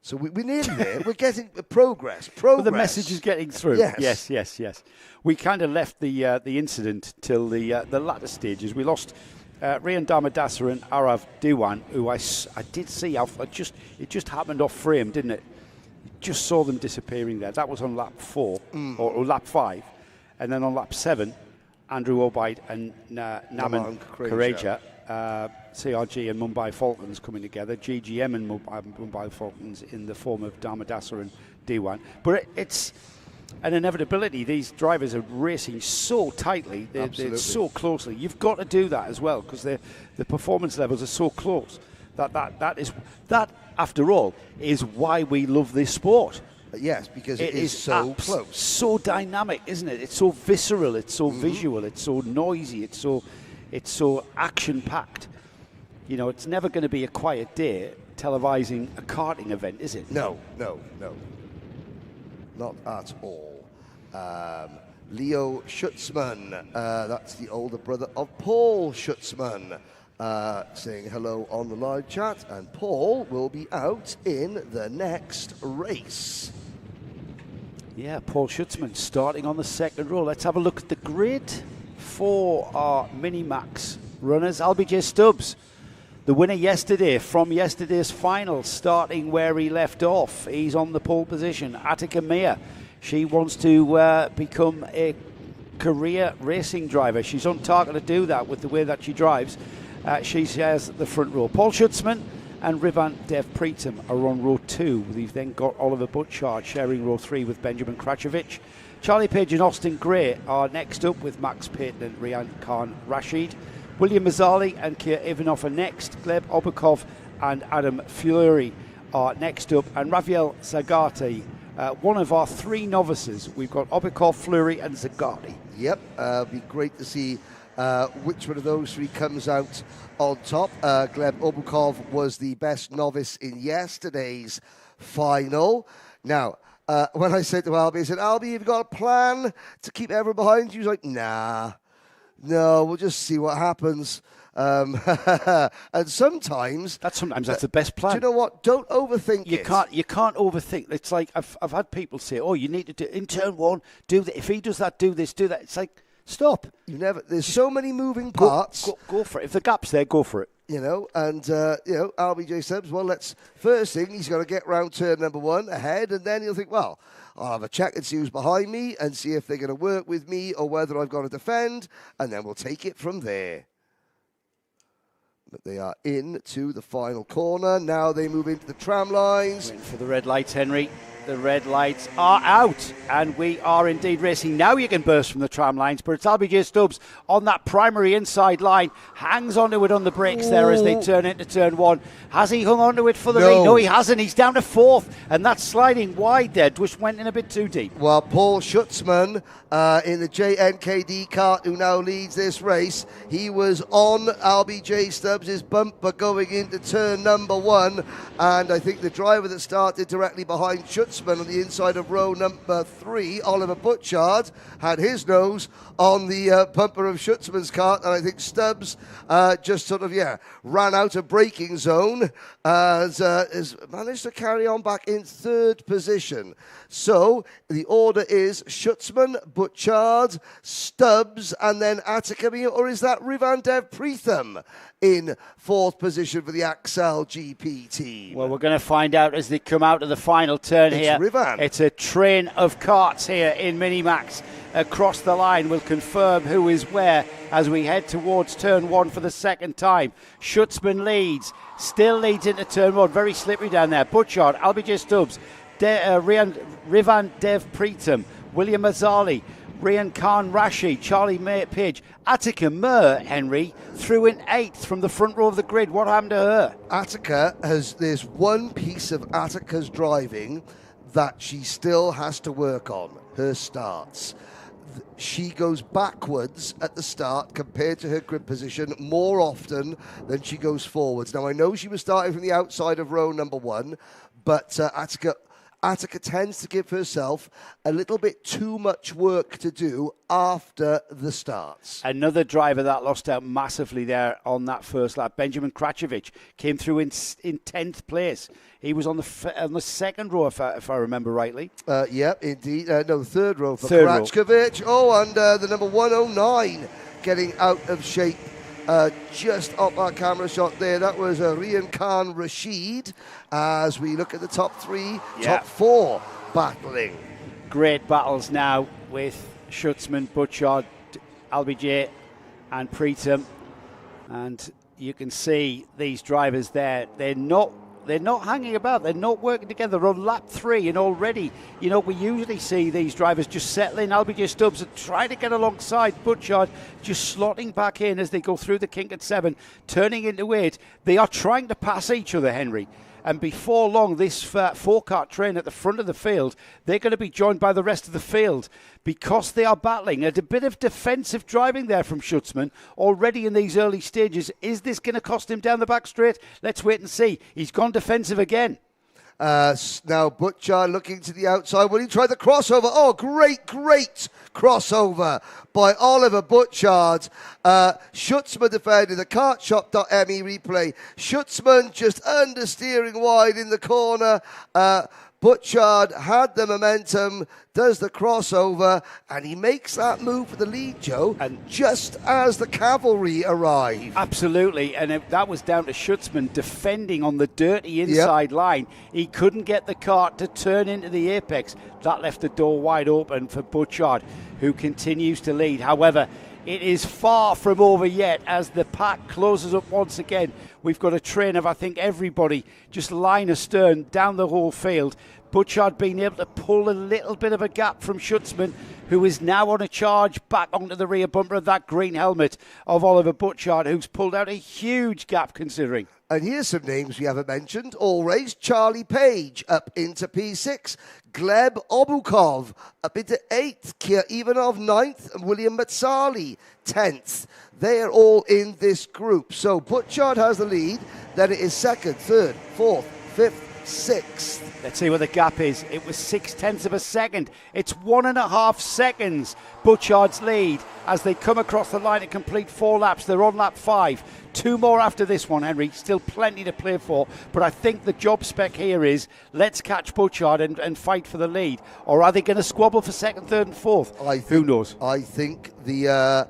So we're nearly there. We're getting progress. Well, the message is getting through. Yes. We kind of left the incident till the latter stages. We lost Rian Damadasa and Arav Diwan, who I did see. It just happened off frame, didn't it? Just saw them disappearing there. That was on lap 4 or lap 5, and then on lap 7, Andrew Obaid and Naman Kareja. CRG and Mumbai Falcons coming together, GGM and Mumbai Falcons in the form of Damadasa and D1. But it's an inevitability. These drivers are racing so tightly, they're so closely. You've got to do that as well because the performance levels are so close. That after all is why we love this sport. Yes, because it is so close, so dynamic, isn't it? It's so visceral, it's so visual, it's so noisy, it's so action-packed. It's never going to be a quiet day televising a karting event, is it? No. Not at all. Leo Schutzman, that's the older brother of Paul Schutzman, saying hello on the live chat. And Paul will be out in the next race. Yeah, Paul Schutzman starting on the second row. Let's have a look at the grid for our Mini-Max runners. LBJ Stubbs, the winner yesterday from yesterday's final, starting where he left off. He's on the pole position. Attica Mia, she wants to become a career racing driver. She's on target to do that with the way that she drives. She has the front row. Paul Schutzman and Rivan Dev Preetam are on row 2. We've then got Oliver Butchard sharing row 3 with Benjamin Kracevich. Charlie Page and Austin Gray are next up with Max Payton and Rian Khan Rashid. William Mazzali and Kia Ivanov are next. Gleb Obakov and Adam Fleury are next up. And Rafael Zagati, one of our 3 novices. We've got Obakov, Fleury and Zagati. Yep, it'll be great to see which one of those 3 comes out on top. Gleb Obakov was the best novice in yesterday's final. Now, when I said to Albie, I said, Albie, have you got a plan to keep everyone behind you? He was like, nah. No, we'll just see what happens. And sometimes that's the best plan. Do you know what? Don't overthink it. You can't overthink. It's like I've had people say, "Oh, you need to do in turn 1, do that. If he does that, do this, do that." It's like, stop. There's so many moving parts. Go for it. If the gap's there, go for it. RBJ Stubbs, first thing, he's got to get round turn number 1 ahead, and then he'll think, well, I'll have a check and see who's behind me and see if they're going to work with me or whether I've got to defend, and then we'll take it from there. But they are into the final corner. Now they move into the tram lines. Waiting for the red lights, Henry. The red lights are out, and we are indeed racing. Now you can burst from the tram lines, but it's LBJ Stubbs on that primary inside line. Hangs onto it on the brakes there as they turn into turn 1. Has he hung onto it for the lead? No, he hasn't. He's down to 4th, and that's sliding wide there, which went in a bit too deep. Well, Paul Schutzman in the JNKD kart, who now leads this race, he was on LBJ Stubbs' bumper going into turn number 1, and I think the driver that started directly behind Schutzman Schutzman on the inside of row number 3. Oliver Butchard had his nose on the bumper of Schutzman's kart, and I think Stubbs just sort of, ran out of braking zone as has managed to carry on back in 3rd position. So the order is Schutzman, Butchard, Stubbs, and then Attica, or is that Rivandev Pritham in 4th position for the Axel GP team? Well, we're going to find out as they come out of the final turn here. Rivan. It's a train of karts here in Minimax across the line. We'll confirm who is where as we head towards turn 1 for the second time. Schutzman leads, still leads into turn 1. Very slippery down there. Butchard, LBJ Stubbs, Rivan Dev Pritham, William Azali, Rian Khan Rashi, Charlie Page, Attica Mur, Henry, through in 8th from the front row of the grid. What happened to her? Attica there's one piece of Attica's driving that she still has to work on, her starts. She goes backwards at the start compared to her grid position more often than she goes forwards. Now, I know she was starting from the outside of row number 1, but Attica tends to give herself a little bit too much work to do after the starts. Another driver that lost out massively there on that first lap, Benjamin Kračević, came through in 10th place. He was on the second row, if I remember rightly. Yeah, indeed. No, the 3rd row for Kračević. Oh, and the number 109 getting out of shape. Just off our camera shot there, that was Rian Khan Rashid. As we look at the top 3, top 4 battling. Great battles now with Schutzman, Butchard, LBJ and Pritham. And you can see these drivers there, they're not hanging about. They're not working together. They're on lap 3, and already, we usually see these drivers just settle in. LBJ Stubbs and try to get alongside Butchard, just slotting back in as they go through the kink at 7, turning into 8. They are trying to pass each other, Henry. And before long, this 4-kart train at the front of the field, they're going to be joined by the rest of the field because they are battling. A bit of defensive driving there from Schutzman already in these early stages. Is this going to cost him down the back straight? Let's wait and see. He's gone defensive again. Now Butchard looking to the outside. Will he try the crossover? Oh, great crossover by Oliver Butchard. Schutzman defending the kartshop.me replay. Schutzman just understeering wide in the corner. Butchard had the momentum, does the crossover, and he makes that move for the lead, Joe, and just as the cavalry arrive. Absolutely, and that was down to Schutzman defending on the dirty inside line. He couldn't get the kart to turn into the apex. That left the door wide open for Butchard, who continues to lead. However, it is far from over yet as the pack closes up once again. We've got a train of, I think, everybody just line astern down the whole field. Butchard being able to pull a little bit of a gap from Schutzman, who is now on a charge back onto the rear bumper of that green helmet of Oliver Butchard, who's pulled out a huge gap considering. And here's some names we haven't mentioned all race. Charlie Page up into P6. Gleb Obukov up into 8th. Kia Ivanov 9th. And William Matsali 10th. They're all in this group. So Butchard has the lead. Then it is 2nd, 3rd, 4th, 5th, 6th. Let's see what the gap is. It was 0.6 of a second. It's 1.5 seconds. Butchard's lead as they come across the line to complete 4 laps. They're on lap 5. 2 more after this one, Henry. Still plenty to play for. But I think the job spec here is let's catch Butchard and fight for the lead. Or are they going to squabble for 2nd, 3rd and 4th? Who knows? I think the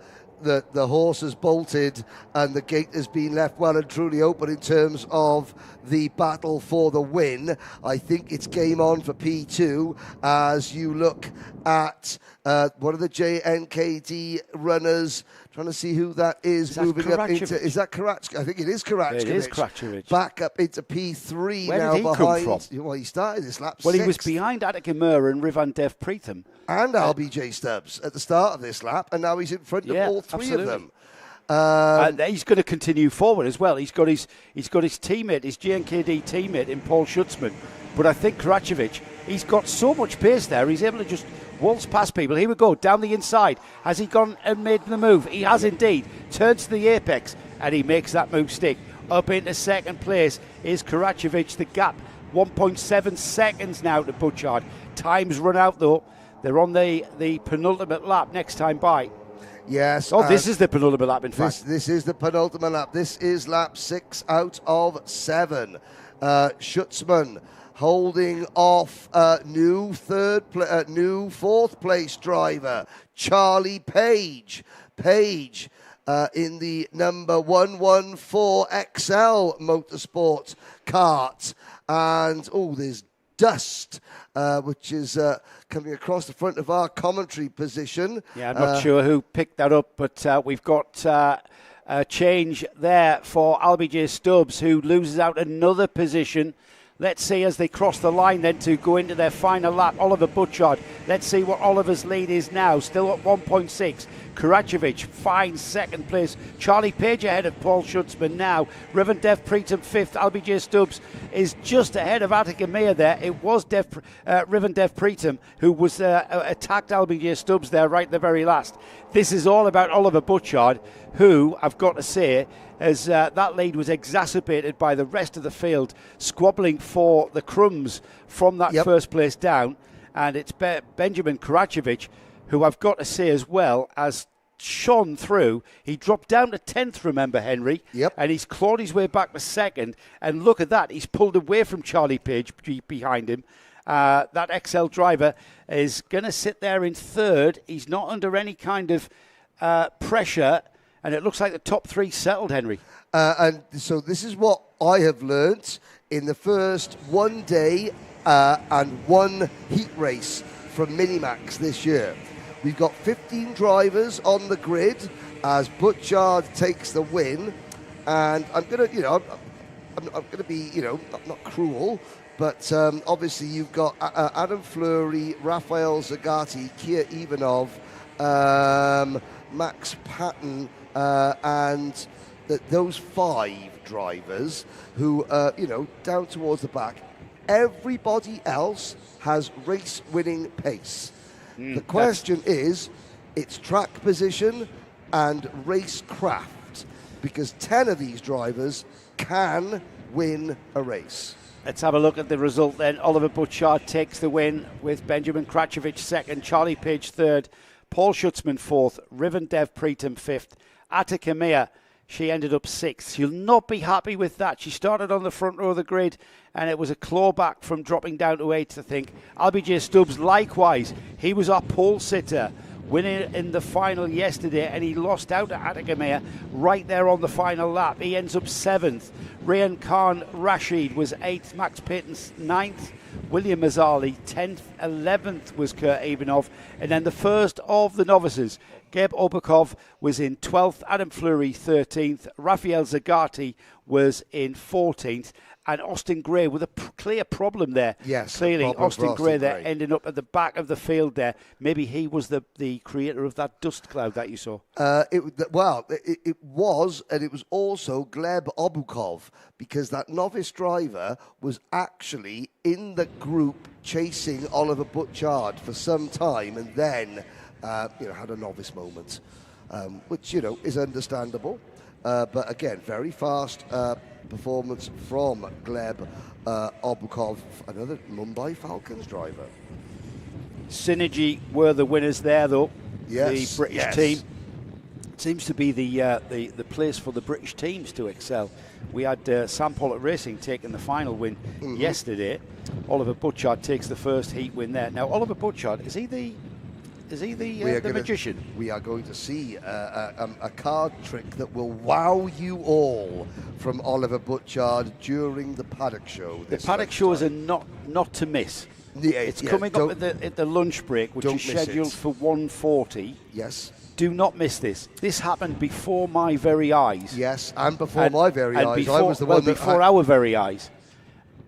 horse has bolted and the gate has been left well and truly open in terms of the battle for the win. I think it's game on for P2 as you look at one of the JNKD runners. Trying to see who that is moving up into. Is that Karachevich? I think it is Karachevich. It is Karachevich. Back up into P3 Where now did he behind. come from? Well, he started this lap. Well, 6th. he was behind Attica Mur and Rivan Dev Pritham. And LBJ Stubbs at the start of this lap, and now he's in front of all 3 of them. And he's going to continue forward as well. He's got his teammate, his GNKD teammate in Paul Schutzman. But I think Karachevich, he's got so much pace there, he's able to just waltz past people. Here we go, down the inside. Has he gone and made the move? He has indeed. Turns to the apex, and he makes that move stick. Up into 2nd place is Karachevich. The gap 1.7 seconds now to Butchard. Time's run out though. They're on the penultimate lap next time by. Yes. Oh, this is the penultimate lap, in fact. This is the penultimate lap. This is lap 6 out of 7. Schutzman holding off new fourth place driver, Charlie Page. Page in the number 114 XL Motorsport kart. And, there's dust, which is coming across the front of our commentary position. Yeah, I'm not sure who picked that up, but we've got a change there for LBJ Stubbs, who loses out another position. Let's see as they cross the line then to go into their final lap. Oliver Butchard. Let's see what Oliver's lead is now. Still at 1.6. Karacevic finds second place. Charlie Page ahead of Paul Schutzman now. Rivendev Pritam fifth. LBJ Stubbs is just ahead of Attica Meir there. It was Rivendev Pritam who was attacked LBJ Stubbs there right at the very last. This is all about Oliver Butchard, who, I've got to say, as that lead was exacerbated by the rest of the field squabbling for the crumbs from that first place down. And it's Benjamin Karacevic, who I've got to say as well, has shone through. He dropped down to 10th, remember, Henry? Yep. And he's clawed his way back to second. And look at that. He's pulled away from Charlie Page behind him. That XL driver is going to sit there in third. He's not under any kind of pressure. And it looks like the top three settled, Henry. And so this is what I have learnt in the first 1 day and one heat race from Minimax this year. We've got 15 drivers on the grid as Butchard takes the win. And I'm going to, I'm going to be, not cruel, but obviously you've got Adam Fleury, Rafael Zagati, Kia Ivanov, Max Patton, and those 5 drivers who, down towards the back, everybody else has race-winning pace. The question is, it's track position and racecraft, because 10 of these drivers can win a race. Let's have a look at the result then. Oliver Butchard takes the win with Benjamin Karacevic second, Charlie Page third, Paul Schutzman fourth, Rivendev Pritam fifth, Attica Meir, she ended up sixth. She'll not be happy with that. She started on the front row of the grid and it was a clawback from dropping down to 8th, I think. LBJ Stubbs, likewise, he was our pole sitter, winning in the final yesterday, and he lost out to Attica Meir right there on the final lap. He ends up 7th. Rayan Khan Rashid was 8th, Max Payton's 9th, William Mazzali 10th, 11th was Kurt Ivanov, and then the first of the novices, Geb Obakov, was in 12th, Adam Fleury 13th, Rafael Zagati was in 14th, and Austin Gray with a clear problem there. Yes, clearly Austin Gray there ending up at the back of the field there. Maybe he was the creator of that dust cloud that you saw. It was, and it was also Gleb Obukov, because that novice driver was actually in the group chasing Oliver Butchard for some time, and then had a novice moment, which is understandable. But again, very fast performance from Gleb Obukov, another Mumbai Falcons driver. Synergy were the winners there, though. Yes, the British team. It seems to be the place for the British teams to excel. We had Sam Pollock Racing taking the final win yesterday. Oliver Butchard takes the first heat win there. Now, Oliver Butchard, is he the magician? We are going to see a card trick that will wow you all from Oliver Butchard during the paddock show. The paddock shows are not to miss. It's coming up at the lunch break, which is scheduled for 1:40. Yes. Do not miss this. This happened before my very eyes. Yes, and before my very eyes. Before, I was the one before our very eyes.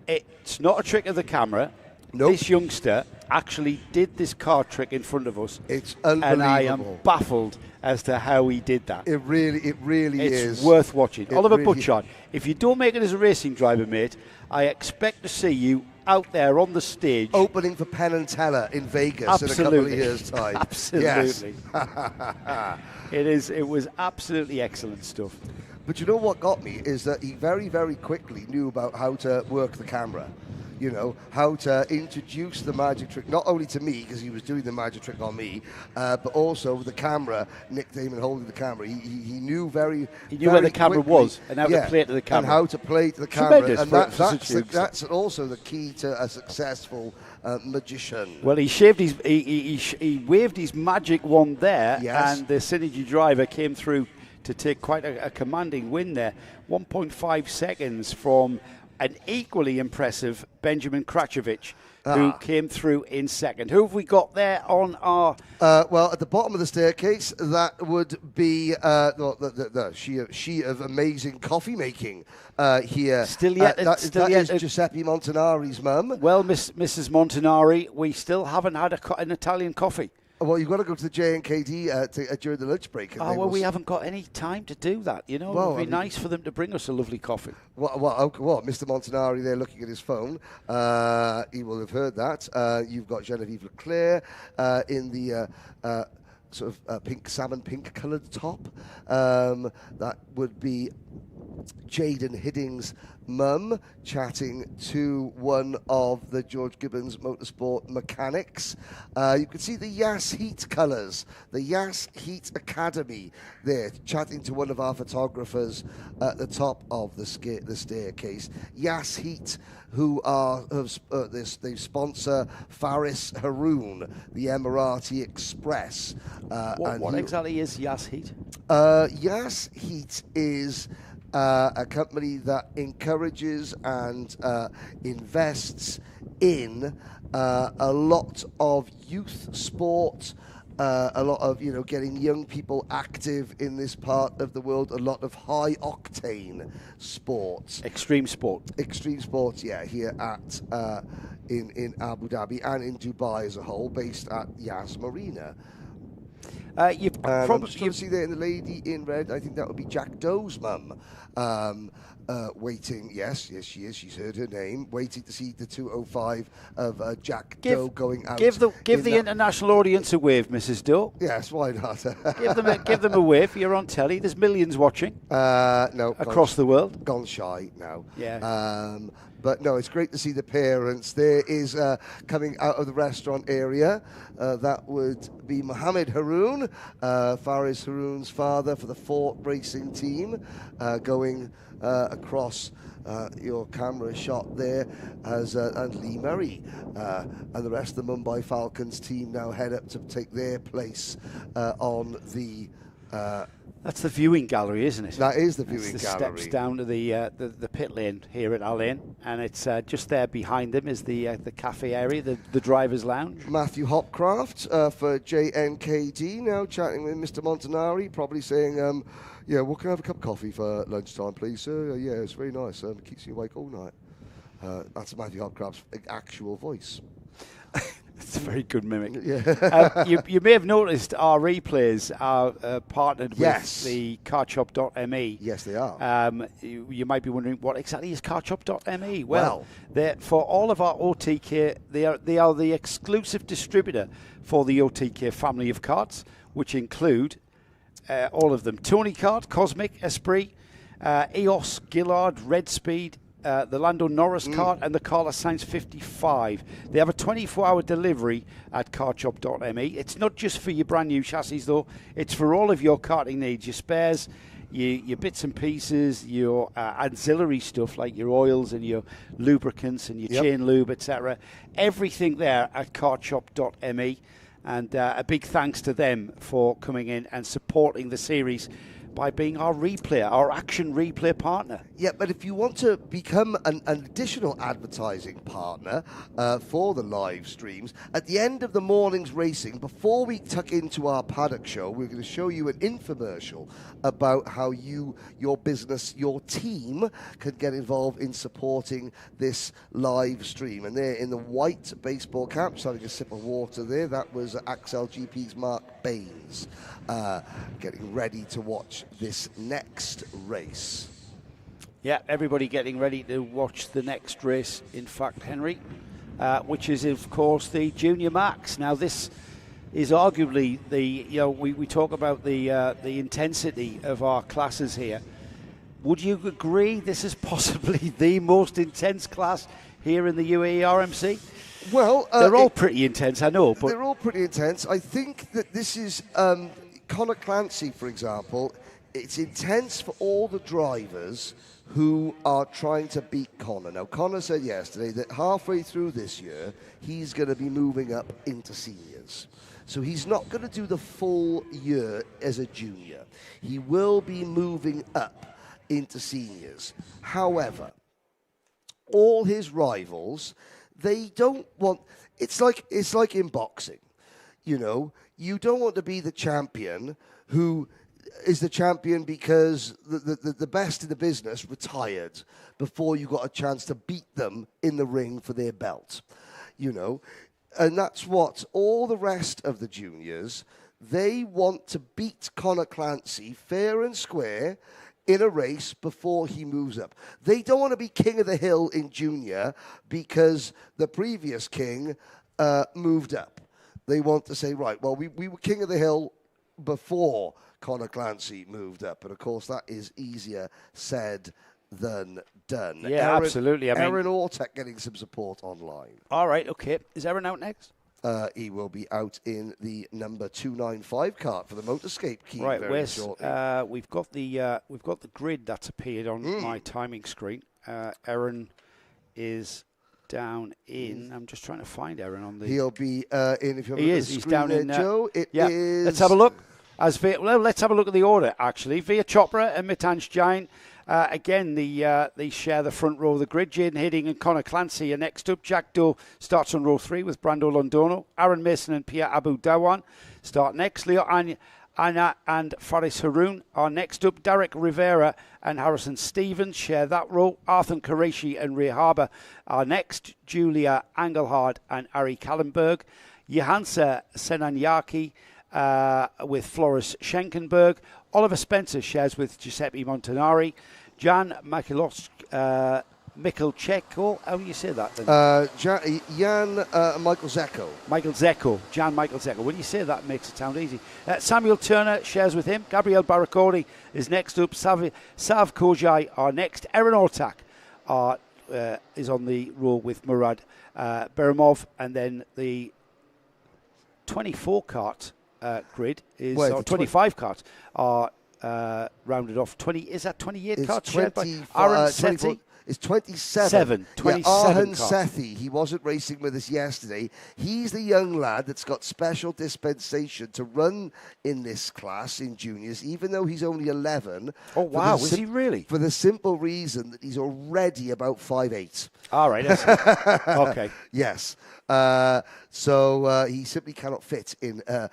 It's not a trick of the camera. Nope. This youngster actually did this card trick in front of us. It's unbelievable. And I am baffled as to how he did that. It really is. It's worth watching. Oliver Butchard, if you don't make it as a racing driver, mate, I expect to see you out there on the stage. Opening for Penn and Teller in Vegas in a couple of years' time. Absolutely. It was absolutely excellent stuff. But you know what got me is that he very, very quickly knew about how to work the camera. you know, how to introduce the magic trick, not only to me, because he was doing the magic trick on me, but also the camera, Nick Damon holding the camera. He knew very He knew where the camera quickly, was and how to play it to the camera. And how to play to the camera. Tremendous. And that's also the key to a successful magician. Well, he waved his magic wand there, Yes. and the Synergy driver came through to take quite a commanding win there. 1.5 seconds from an equally impressive Benjamin Kračović, who came through in second. Who have we got there on our... Well, at the bottom of the staircase, that would be the she of amazing coffee making here. Still yet, that still is yet, Giuseppe Montanari's mum. Well, Mrs. Montanari, we still haven't had an Italian coffee. Well, you've got to go to the J&KD during the lunch break. Well, we haven't got any time to do that, you know. Well, it would be nice for them to bring us a lovely coffee. Well, Mr. Montanari there looking at his phone. He will have heard that. You've got Genevieve Leclerc in the sort of salmon pink coloured top. That would be Jaden Hidding's mum chatting to one of the George Gibbons Motorsport mechanics. You can see the Yas Heat colours, the Yas Heat Academy there, chatting to one of our photographers at the top of the staircase. Yas Heat, who they sponsor Faris Haroon, the Emirati Express. What exactly is Yas Heat? Yas Heat is a company that encourages and invests in a lot of youth sport, a lot of getting young people active in this part of the world, a lot of high octane sports, extreme sports, yeah, here at in Abu Dhabi and in Dubai as a whole, based at Yas Marina. You probably see there in the lady in red. I think that would be Jack Doe's mum, waiting. Yes, she is. She's heard her name. Waiting to see the 205 of Jack Doe going out. Give the international audience a wave, Mrs. Doe. Yes, why not? give them a wave. You're on telly. There's millions watching. No, across the world. Gone shy now. Yeah. But no, it's great to see the parents. There is coming out of the restaurant area. That would be Mohammed Haroon, Faris Haroon's father for the Ford racing team, going across your camera shot there, and Lee Murray and the rest of the Mumbai Falcons team now head up to take their place on the. That's the viewing gallery, isn't it? That is the viewing gallery. Steps down to the pit lane here at Al Ain, and it's just there behind them is the cafe area, the driver's lounge. Matthew Hopcraft for JNKD now chatting with Mr. Montanari, probably saying, what can I have a cup of coffee for lunchtime, please, sir? Yeah, it's very nice. Keeps you awake all night. That's Matthew Hopcraft's actual voice. It's a very good mimic. Yeah. You may have noticed our replays are partnered with the carchop.me. Yes, they are. You might be wondering, what exactly is carchop.me? Well, for all of our OTK, they are the exclusive distributor for the OTK family of carts, which include all of them. Tony Kart, Cosmic, Esprit, EOS, Gillard, Red Speed, the Lando Norris kart and the Carlos Sainz 55. They have a 24-hour delivery at carchop.me. It's not just for your brand new chassis though, it's for all of your karting needs, your spares, your bits and pieces, your ancillary stuff like your oils and your lubricants and your chain lube, etc. Everything there at carchop.me, and a big thanks to them for coming in and supporting the series by being our action replay partner. Yeah, but if you want to become an additional advertising partner for the live streams, at the end of the morning's racing, before we tuck into our paddock show, we're going to show you an infomercial about how your business, your team can get involved in supporting this live stream. And there in the white baseball cap, just having a sip of water there, that was Axel GP's Mark Baines, getting ready to watch this next race. Yeah, everybody getting ready to watch the next race, in fact, Henry, which is, of course, the Junior Max. Now, this is arguably we talk about the intensity of our classes here. Would you agree this is possibly the most intense class here in the UAE RMC? Well, they're all pretty intense, I know. But they're all pretty intense. I think that this is Conor Clancy, for example. It's intense for all the drivers who are trying to beat Conor. Now, Conor said yesterday that halfway through this year, he's going to be moving up into seniors. So he's not going to do the full year as a junior. He will be moving up into seniors. However, all his rivals, they don't want... It's like in boxing. You know, you don't want to be the champion who is the champion because the best in the business retired before you got a chance to beat them in the ring for their belt, you know. And that's what all the rest of the juniors, they want to beat Conor Clancy fair and square in a race before he moves up. They don't want to be king of the hill in junior because the previous king moved up. They want to say, right, well, we were king of the hill before Conor Clancy moved up. And, of course, that is easier said than done. Yeah, absolutely. Aaron Ortek getting some support online. All right, okay. Is Aaron out next? He will be out in the number 295 cart for the Motorscape key very shortly. We've got the grid that's appeared on my timing screen. Aaron is down in. I'm just trying to find Aaron on the. He'll be in. If you're he is. He's down in. Joe. Is. Let's have a look. Let's have a look at the order. Actually, Via Chopra and Mitansh Jain. Again, they share the front row of the grid. Jaden Hidding and Conor Clancy are next up. Jack Doe starts on row 3 with Brando Londono. Aaron Mason and Pierre Abu Dawan start next. Leo Anna and Faris Haroun are next up. Derek Rivera and Harrison Stevens share that row. Arthur Qureshi and Ray Harbour are next. Julia Engelhard and Ari Kallenberg. Johansa Senanyaki with Floris Schenkenberg. Oliver Spencer shares with Giuseppe Montanari. Jan Michalczeko, how do you say that then? Michael Zecco. Jan Michael Zecco. When you say that, it makes it sound easy. Samuel Turner shares with him. Gabriel Baracoli is next up. Sav Kojai are next. Aaron Ortak is on the row with Murad Berimov. And then the 24 cart grid is 25 carts are rounded off. 20 is that 28 carts shared by Aaron Sethi? It's 27. 27 Arhan Sethi, he wasn't racing with us yesterday. He's the young lad that's got special dispensation to run in this class in juniors, even though he's only 11. Oh, wow, is he really? For the simple reason that he's already about 5'8". All right, okay. Yes. So he simply cannot fit in a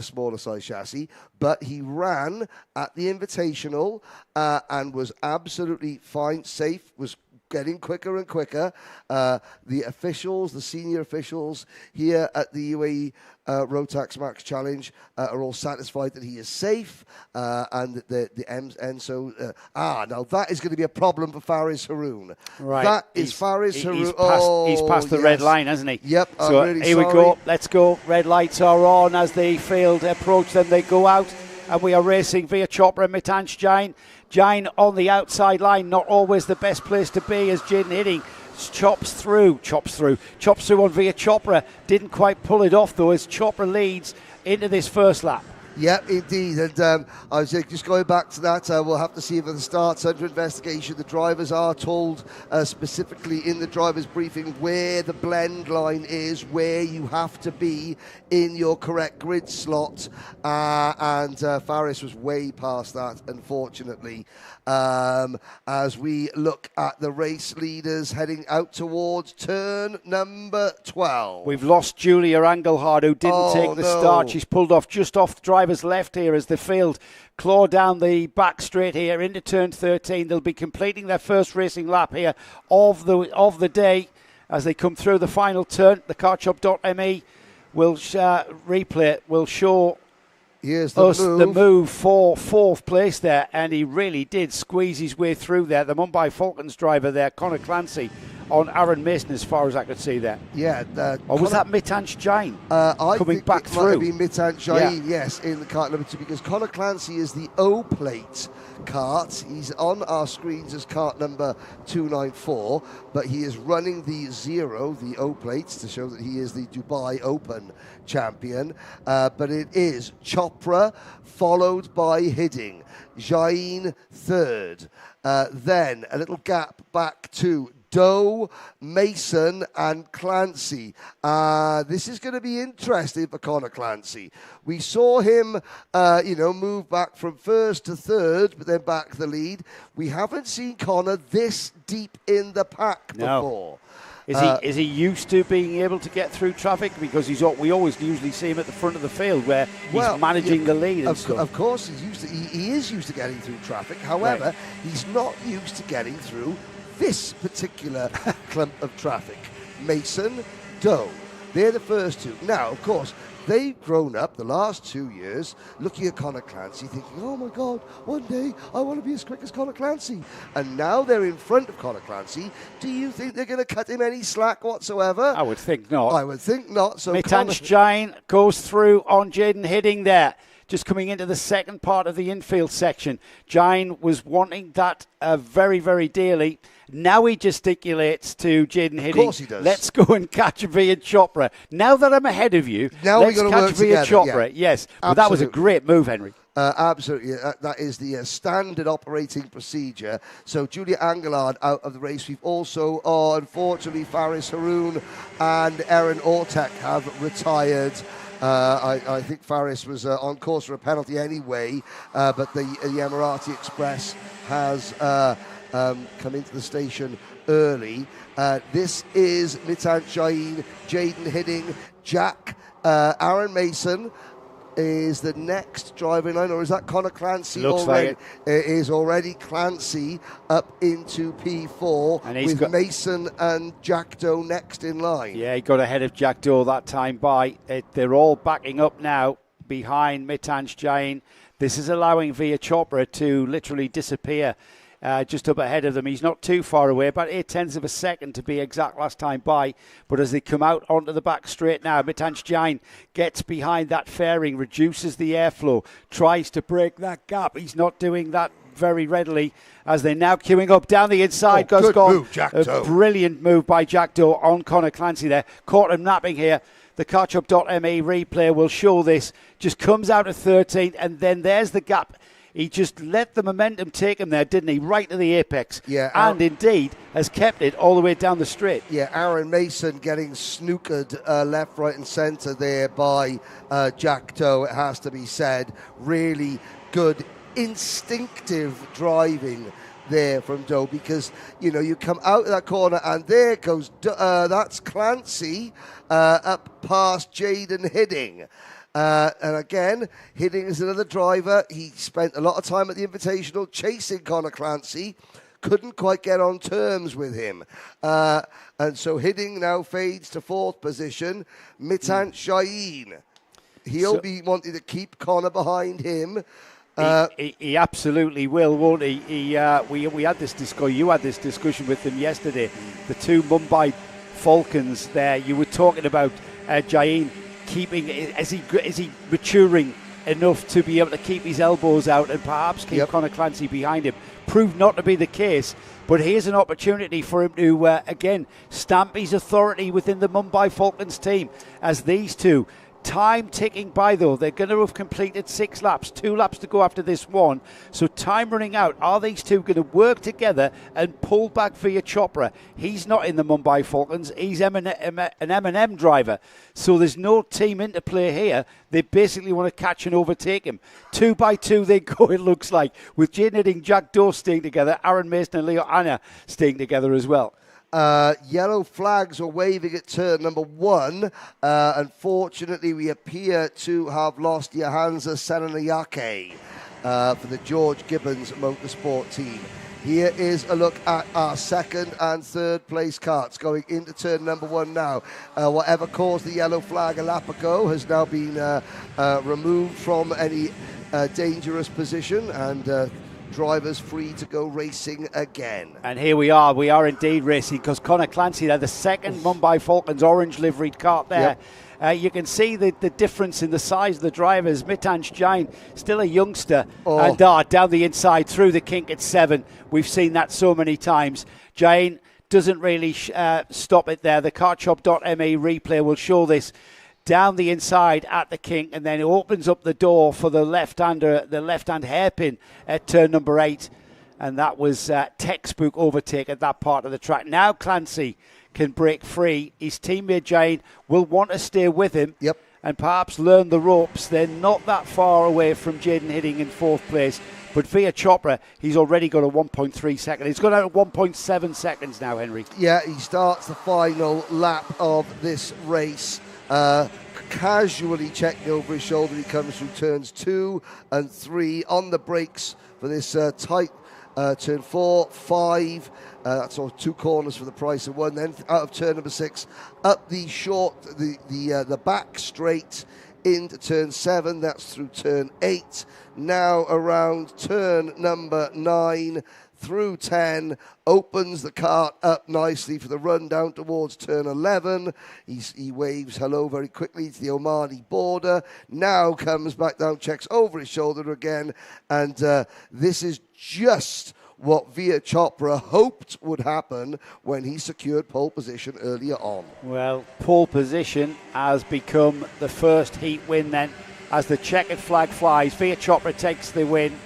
smaller size chassis. But he ran at the Invitational and was absolutely fine, safe, was getting quicker and quicker. The officials, the senior officials here at the UAE Rotax Max Challenge are all satisfied that he is safe and the Enso. Now that is going to be a problem for Faris Haroun. Right. That is Faris Haroun. He's passed the red line, hasn't he? Yep. So really here we go. Let's go. Red lights are on as the field approach. Then they go out. And we are racing via Chopra and Mitansh Jain. Jain on the outside line, not always the best place to be as Jaden Hidding chops through on via Chopra. Didn't quite pull it off though as Chopra leads into this first lap. Yep, indeed. And I was just going back to that. We'll have to see if the start's under investigation. The drivers are told specifically in the driver's briefing where the blend line is, where you have to be in your correct grid slot. And Faris was way past that, unfortunately. As we look at the race leaders heading out towards turn number 12. We've lost Julia Engelhard, who didn't take the start. She's pulled off just off the driver's left here as the field claw down the back straight here into turn 13. They'll be completing their first racing lap here of the day as they come through the final turn. The cartshop.me will replay, will show Here's the move for fourth place there, and he really did squeeze his way through there. The Mumbai Falcons driver there, Conor Clancy, on Aaron Mason as far as I could see there. Yeah. Or was that Mitansh Jain I coming think back it through? might have been Mitansh Jain, yes, in the kart number 2, because Conor Clancy is the O-plate kart. He's on our screens as kart number 294, but he is running the 0, the O-plates, to show that he is the Dubai Open champion. But it is Chopra, followed by Hidding. Jain third. Then a little gap back to Doe, Mason and Clancy. This is going to be interesting for Conor Clancy. We saw him, move back from first to third, but then back the lead. We haven't seen Conor this deep in the pack before. Is he used to being able to get through traffic? Because we always usually see him at the front of the field where he's managing the lead and stuff. Of course, he is used to getting through traffic. However, he's not used to getting through this particular clump of traffic. Mason, Doe, they're the first two. Now, of course, they've grown up the last 2 years looking at Conor Clancy thinking, oh my God, one day I want to be as quick as Conor Clancy. And now they're in front of Conor Clancy. Do you think they're going to cut him any slack whatsoever? I would think not. I would think not. So Mitansh Jain goes through on Jaden Hidding there. Just coming into the second part of the infield section. Jain was wanting that very, very dearly. Now he gesticulates to Jaden Hidding. Of course he does. Let's go and catch Via Chopra. Now that I'm ahead of you, now let's we're catch Via Chopra. Yeah. Yes, but that was a great move, Henry. Absolutely. That is the standard operating procedure. So Julia Angelard out of the race. We've also, unfortunately, Faris Haroun and Erin Ortek have retired. I think Faris was on course for a penalty anyway, but the Emirati Express has come into the station early. This is Mitansh Jain, Jaden Hidding, Jack, Aaron Mason is the next driver in line, or is that Conor Clancy? Looks already? like it. It is already Clancy up into P4 And he's with Mason and Jack Doe next in line. Yeah, he got ahead of Jack Doe that time by. They're all backing up now behind Mitansh Jain. This is allowing Via Chopra to literally disappear just up ahead of them. He's not too far away, about 0.8 of a second to be exact last time by. But as they come out onto the back straight now, Mitansh Jain gets behind that fairing, reduces the airflow, tries to break that gap. He's not doing that very readily as they're now queuing up down the inside. Good move, Jack Doe. Brilliant move by Jack Doe on Conor Clancy there. Caught him napping here. The Carchup.me replay will show this. Just comes out at 13, and then there's the gap. He just let the momentum take him there, didn't he? Right to the apex. Yeah, and indeed has kept it all the way down the straight. Yeah, Aaron Mason getting snookered left, right and centre there by Jack Doe, it has to be said. Really good instinctive driving there from Doe, because you come out of that corner and there goes that's Clancy up past Jaden Hidding. And again, Hidding is another driver. He spent a lot of time at the Invitational chasing Conor Clancy. Couldn't quite get on terms with him. And so Hidding now fades to fourth position. Mitansh Jain. He'll be wanting to keep Conor behind him. He absolutely will, won't he? We had this discussion. You had this discussion with him yesterday. The two Mumbai Falcons there. You were talking about Jain keeping. Is he maturing enough to be able to keep his elbows out and perhaps keep Conor Clancy behind him? Proved not to be the case. But here's an opportunity for him to again stamp his authority within the Mumbai Falcons team as these two. Time ticking by, though. They're going to have completed 6 laps, 2 laps to go after this one. So time running out. Are these two going to work together and pull back Via Chopra? He's not in the Mumbai Falcons. He's an M&M driver. So there's no team interplay here. They basically want to catch and overtake him. 2 by 2 they go, it looks like, with Jaden Hidding, Jack Doe staying together, Aaron Mason and Leo Anna staying together as well. Yellow flags are waving at turn number 1. Unfortunately, we appear to have lost Johansa Senanayake for the George Gibbons Motorsport team. Here is a look at our second and third place karts going into turn number 1 now. Whatever caused the yellow flag a lap ago has now been removed from any dangerous position, and drivers free to go racing again. And here we are indeed racing, because Conor Clancy there, the second Mumbai Falcons orange liveried cart there. Yep. You can see the difference in the size of the drivers. Mitansh Jain, still a youngster, and down the inside through the kink at 7. We've seen that so many times. Jain doesn't really stop it there. The kartshop.me replay will show this. Down the inside at the kink, and then it opens up the door for the left-hand hairpin at turn number 8, and that was textbook overtake at that part of the track. Now Clancy can break free. His teammate Jain will want to stay with him and perhaps learn the ropes. They're not that far away from Jaden Hidding in 4th place, but via Chopra, he's already got a 1.3 second. He's got out at 1.7 seconds now, Henry. Yeah, he starts the final lap of this race. Casually checking over his shoulder. He comes through turns 2 and 3 on the brakes for this tight turn 4, 5. That's all 2 corners for the price of 1. Then out of turn number 6, up the short, the back straight into turn 7. That's through turn 8. Now around turn number 9. Through 10, opens the cart up nicely for the run down towards turn 11. He waves hello very quickly to the Omani border. Now comes back down, checks over his shoulder again. And this is just what Via Chopra hoped would happen when he secured pole position earlier on. Well, pole position has become the first heat win then, as the checkered flag flies. Via Chopra takes the win.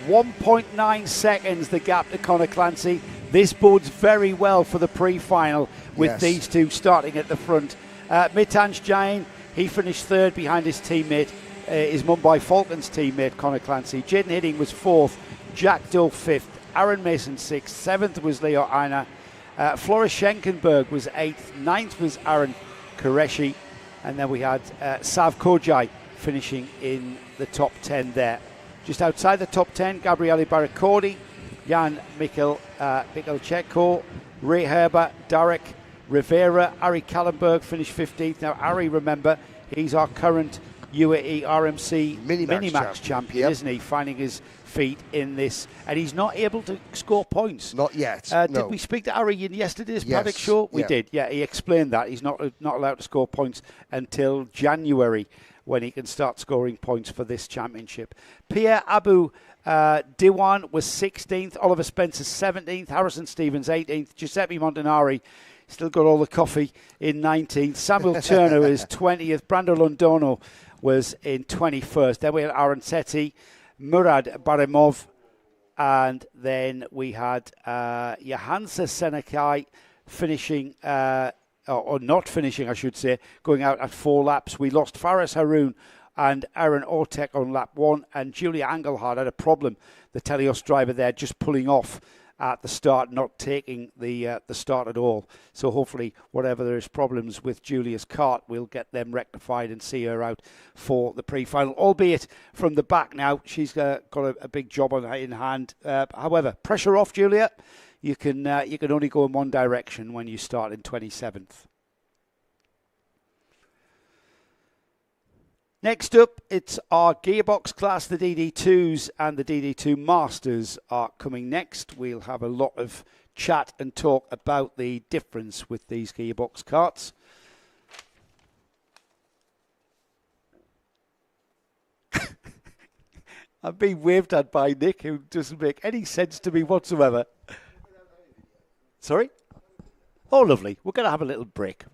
1.9 seconds the gap to Conor Clancy. This bodes very well for the pre-final with these two starting at the front. Mitansh Jain, he finished 3rd behind his teammate, his Mumbai Falcons teammate Conor Clancy. Jaden Hidding was 4th, Jack Dull 5th, Aaron Mason 6th, 7th was Leo Aina, Floris Schenkenberg was 8th, 9th was Aaron Qureshi, and then we had Sav Kojai finishing in the top 10 there. Just outside the top 10, Gabriele Baraccordi, Jan Michalchenko, Ray Herber, Derek Rivera, Ari Kallenberg finished 15th. Now, Ari, remember, he's our current UAE RMC Minimax champion, isn't he? Finding his feet in this. And he's not able to score points. Not yet. No. Did we speak to Ari in yesterday's paddock show? We did. Yeah, he explained that. He's not allowed to score points until January, when he can start scoring points for this championship. Pierre Abu Diwan was 16th, Oliver Spencer 17th, Harrison Stevens 18th, Giuseppe Montanari still got all the coffee in 19th, Samuel Turner is 20th, Brando Londono was in 21st. Then we had Aaron Setti, Murad Baremov, and then we had Johansa Senekai finishing or not finishing, I should say, going out at 4 laps. We lost Faris Haroun and Aaron Ortek on lap 1, and Julia Engelhard had a problem, the Telios driver there, just pulling off at the start, not taking the start at all. So hopefully, whatever there is problems with Julia's kart, we'll get them rectified and see her out for the pre-final, albeit from the back now. She's got a big job in hand. However, pressure off, Julia. You can only go in one direction when you start in 27th. Next up, it's our gearbox class. The DD2s and the DD2 Masters are coming next. We'll have a lot of chat and talk about the difference with these gearbox karts. I'm being waved at by Nick, who doesn't make any sense to me whatsoever. Sorry? Oh, lovely. We're going to have a little break.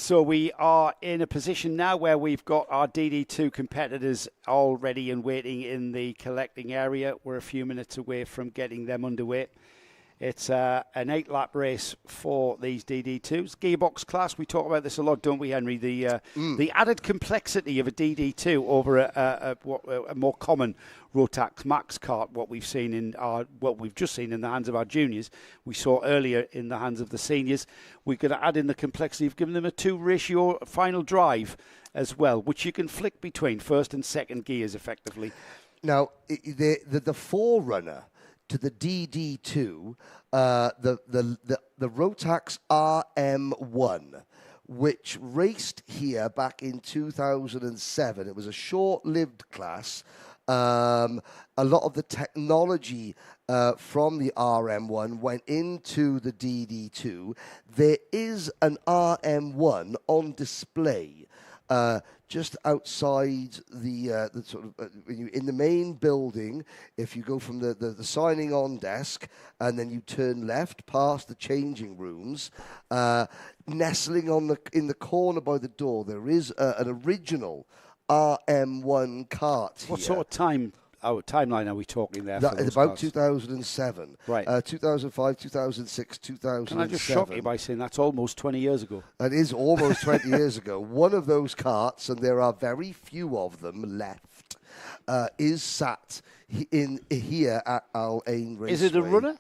So we are in a position now where we've got our DD2 competitors all ready and waiting in the collecting area. We're a few minutes away from getting them underway. It's an 8-lap race for these DD2s. Gearbox class, we talk about this a lot, don't we, Henry? The added complexity of a DD2 over a more common Rotax Max kart, what we've just seen in the hands of our juniors, we saw earlier in the hands of the seniors. We're going to add in the complexity of giving them a 2-ratio final drive as well, which you can flick between first and second gears effectively. Now, the forerunner to the DD2, the Rotax RM1, which raced here back in 2007. It was a short-lived class. A lot of the technology from the RM1 went into the DD2. There is an RM1 on display just outside the sort of in the main building. If you go from the signing on desk and then you turn left past the changing rooms, nestling in the corner by the door, there is an original RM1 kart here. What sort of timeline are we talking there? That for is those about cars? 2007. Right. 2005, 2006, 2007. Can I just shock you by saying that's almost 20 years ago? That is almost 20 years ago. One of those carts, and there are very few of them left, is sat in here at Al Ain Raceway. Is it a runner?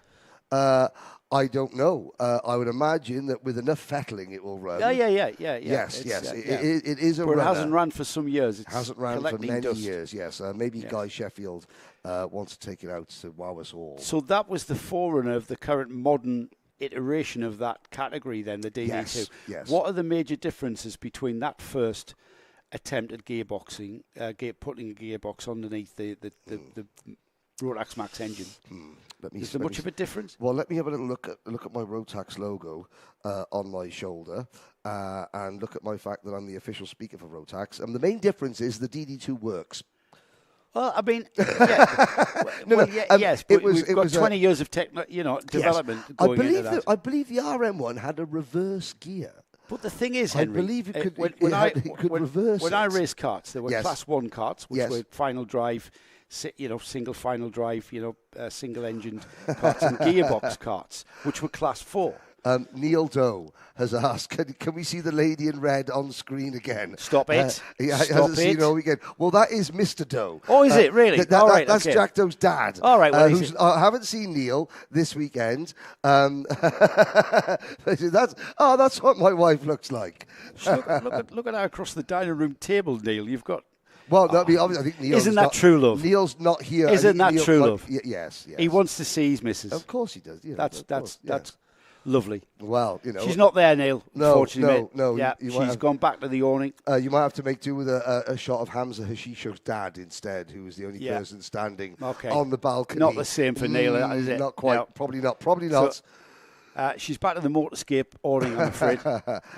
I don't know. I would imagine that with enough fettling it will run. Yeah. Yes. It is a but runner. it hasn't run for some years. It's hasn't run for collecting many dust. years, yes. Maybe Guy Sheffield wants to take it out to wow us all. So that was the forerunner of the current modern iteration of that category then, the DD2. Yes. What are the major differences between that first attempt at gearboxing, putting a gearbox underneath the Rotax Max engine? Is there much of a difference? Well, let me have a little look at my Rotax logo on my shoulder and look at my fact that I'm the official speaker for Rotax. And the main difference is the DD2 works. Well, I mean, yes, but it was 20 years of development going into that. I believe the RM1 had a reverse gear. But the thing is, Henry, I believe it could reverse. When I raced karts, there were Class 1 karts, which were final drive, single final drive, single engined karts, and gearbox karts, which were Class 4. Neil Doe has asked, can we see the lady in red on screen again? Stop it. He hasn't seen it all weekend. Well, that is Mr. Doe. Oh, is it really? That's Jack Doe's dad. All right. Well, I haven't seen Neil this weekend. That's what my wife looks like. Look at how across the dining room table, Neil, you've got. Well, I think Neil's isn't that true love? Neil's not here. Isn't that true love? Yes. He wants to see his missus. Of course he does. That's lovely. Well, she's not there, Neil. Unfortunately, no. Yeah, she's gone back to the awning. You might have to make do with a shot of Hamza Hashisho's dad instead, who was the only person standing on the balcony. Not the same for Neil, is it? Not quite. No. Probably not. So, she's back to the motorscape awning, I'm afraid.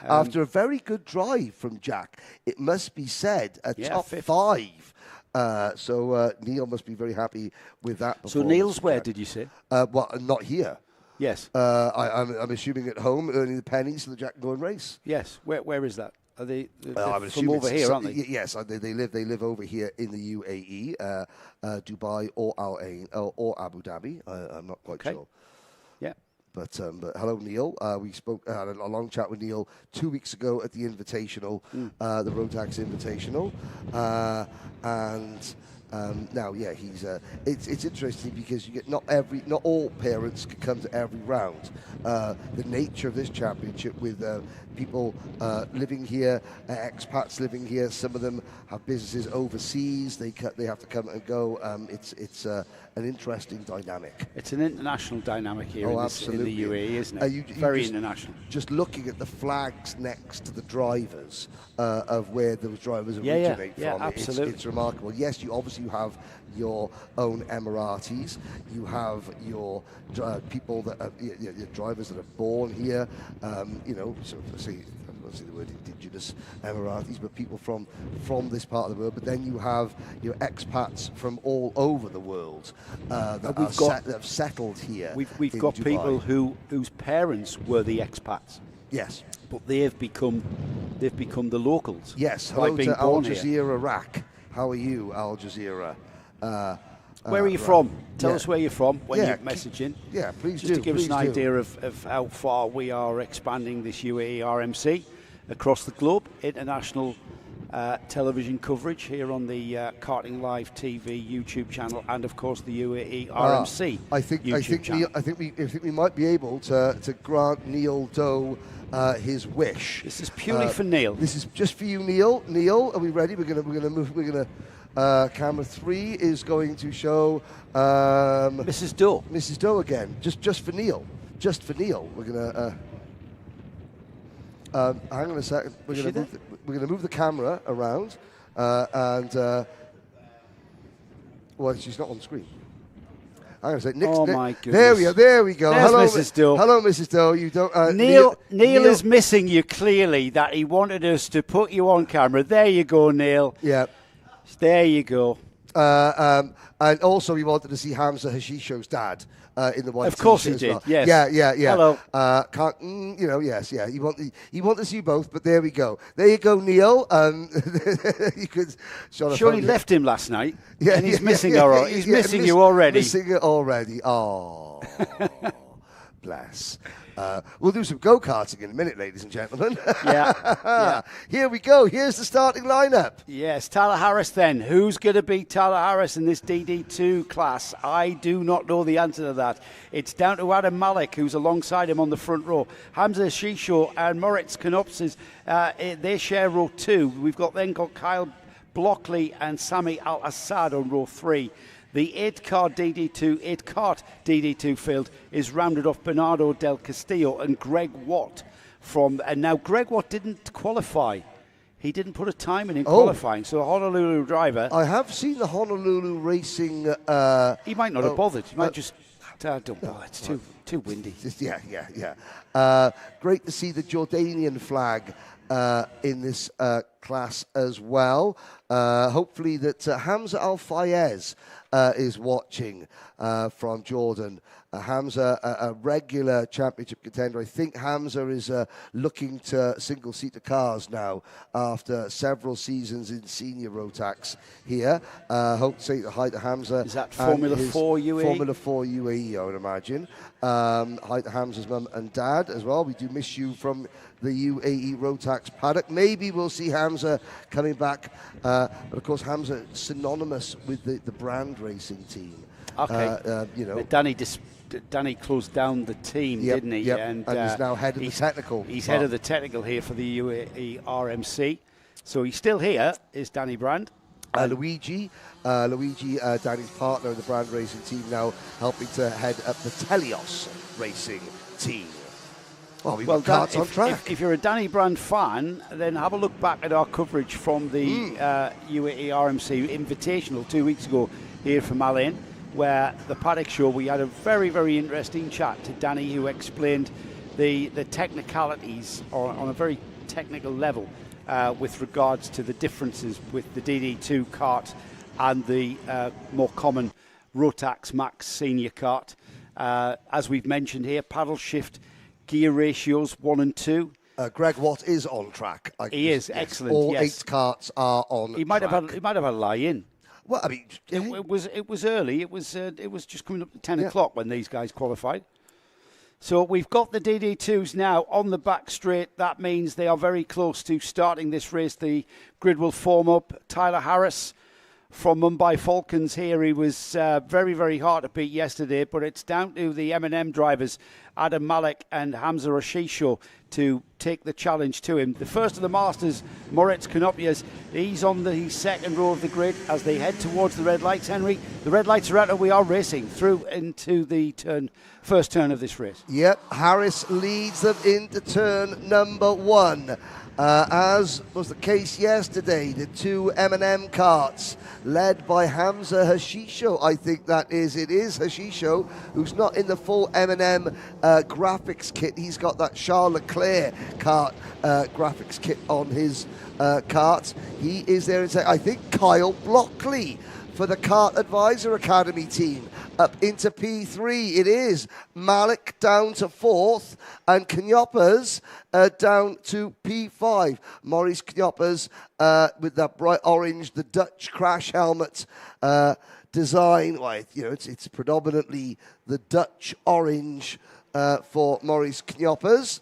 After a very good drive from Jack, it must be said, a top 5. So Neil must be very happy with that. So Neil's where, did you say? Well, not here. Yes. I'm assuming at home, earning the pennies so that Jack can go and race. Yes. Where is that? Are they I'm from over here, aren't they? Yes, they live over here in the UAE, Dubai or Al Ain or Abu Dhabi. I'm not quite sure. Yeah. But hello, Neil. We had a long chat with Neil 2 weeks ago at the Invitational, the Rotax Invitational, and now, he's. It's interesting because you get not all parents can come to every round. The nature of this championship with people living here, expats living here. Some of them have businesses overseas. They have to come and go. It's an interesting dynamic. It's an international dynamic here in the UAE, isn't it? Very international. Just looking at the flags next to the drivers of where those drivers originate from, absolutely. It's remarkable. Yes, you have your own Emiratis. You have your people that are, your drivers that are born here. I don't say the word indigenous Emiratis, but people from this part of the world. But then you have your expats from all over the world that have settled here. We've got Dubai. people whose parents were the expats. Yes, but they've become the locals. Yes, hello to Al Jazeera Iraq. How are you, Al Jazeera? Where are you from? Tell us where you're from when you message in. Yeah, please Just do. to give us an idea of how far we are expanding this UAE RMC across the globe. International television coverage here on the Karting Live TV YouTube channel, and of course the UAE RMC YouTube channel. I think we might be able to grant Neil Doe his wish. This is purely for Neil. This is just for you, Neil. Neil, are we ready? We're gonna move. Camera 3 is going to show Mrs. Doe. Mrs. Doe again. Just for Neil. Just for Neil. We're gonna. Hang on a second. We're gonna move the camera around, well, she's not on screen. I'm going to say, my goodness. There we go. There's Hello, Mrs. Doe. Hello, Mrs. Doe. You don't. Neil is missing you clearly. That he wanted us to put you on camera. There you go, Neil. Yeah. There you go. And also, we wanted to see Hamza Hashisho's dad in the white. Of course he as did. well. Yes. Yeah. Hello. Yes. He wanted to see you both, but there we go. There you go, Neil. You could. Sure, he left him last night. Yeah, and he's missing He's missing you already. Missing it already. Oh, bless. We'll do some go-karting in a minute, ladies and gentlemen. Yeah. Here we go. Here's the starting lineup. Yes, Tyler Harris then. Who's going to beat Tyler Harris in this DD2 class? I do not know the answer to that. It's down to Adam Malik, who's alongside him on the front row. Hamza Shisho and Moritz Knopses, they share row 2. We've got Kyle Blockley and Sami Al-Assad on row 3. The 8-kart DD2 field is rounded off Bernardo Del Castillo and Greg Watt and now Greg Watt didn't qualify. He didn't put a time in qualifying, so a Honolulu driver. I have seen the Honolulu racing. He might not have bothered. He might just don't bother. It's too windy. Yeah. Great to see the Jordanian flag in this class as well. Hopefully that Hamza Al-Fayez is watching from Jordan. Hamza, a regular championship contender. I think Hamza is looking to single-seater cars now after several seasons in senior Rotax here. Hope to say hi to Hamza. Is that Formula 4 UAE? Formula 4 UAE, I would imagine. Hi to Hamza's mum and dad as well. We do miss you from the UAE Rotax paddock. Maybe we'll see Hamza coming back. But of course, Hamza synonymous with the brand racing team. Okay. Danny closed down the team, didn't he? Yep. And he's now head of the technical. He's head of the technical here for the UAE RMC. So he's still here, is Danny Brand. Luigi, Danny's partner in the brand racing team, now helping to head up the Telios racing team. We've got karts on track. If you're a Danny Brand fan, then have a look back at our coverage from the UAE RMC Invitational 2 weeks ago here from Alain, where the paddock show, we had a very, very interesting chat to Danny, who explained the technicalities on a very technical level with regards to the differences with the DD2 kart and the more common Rotax Max senior kart. As we've mentioned here, paddle shift gear ratios 1 and 2. Greg Watt is on track. He is excellent. All 8 karts are on track. He might have had a lie in. Well, I mean, it was early. It was just coming up to 10 o'clock when these guys qualified. So we've got the DD2s now on the back straight. That means they are very close to starting this race. The grid will form up. Tyler Harris from Mumbai Falcons here. He was very, very hard to beat yesterday, but it's down to the M&M drivers, Adam Malik and Hamza Rashisho, to take the challenge to him. The first of the Masters, Moritz Knopias, he's on the second row of the grid as they head towards the red lights, Henry. The red lights are out and we are racing through into the first turn of this race. Yep, Harris leads them into turn number 1. As was the case yesterday, the 2 M&M karts led by Hamza Hashisho. I think it is Hashisho, who's not in the full M&M graphics kit. He's got that Charles Leclerc kart graphics kit on his kart. He is there. I think Kyle Blockley for the Kart Advisor Academy team up into P3. It is Malik down to 4th and Knopers down to P5. Maurice Knopers with that bright orange, the Dutch crash helmet design. Well, it's predominantly the Dutch orange for Maurice Knopers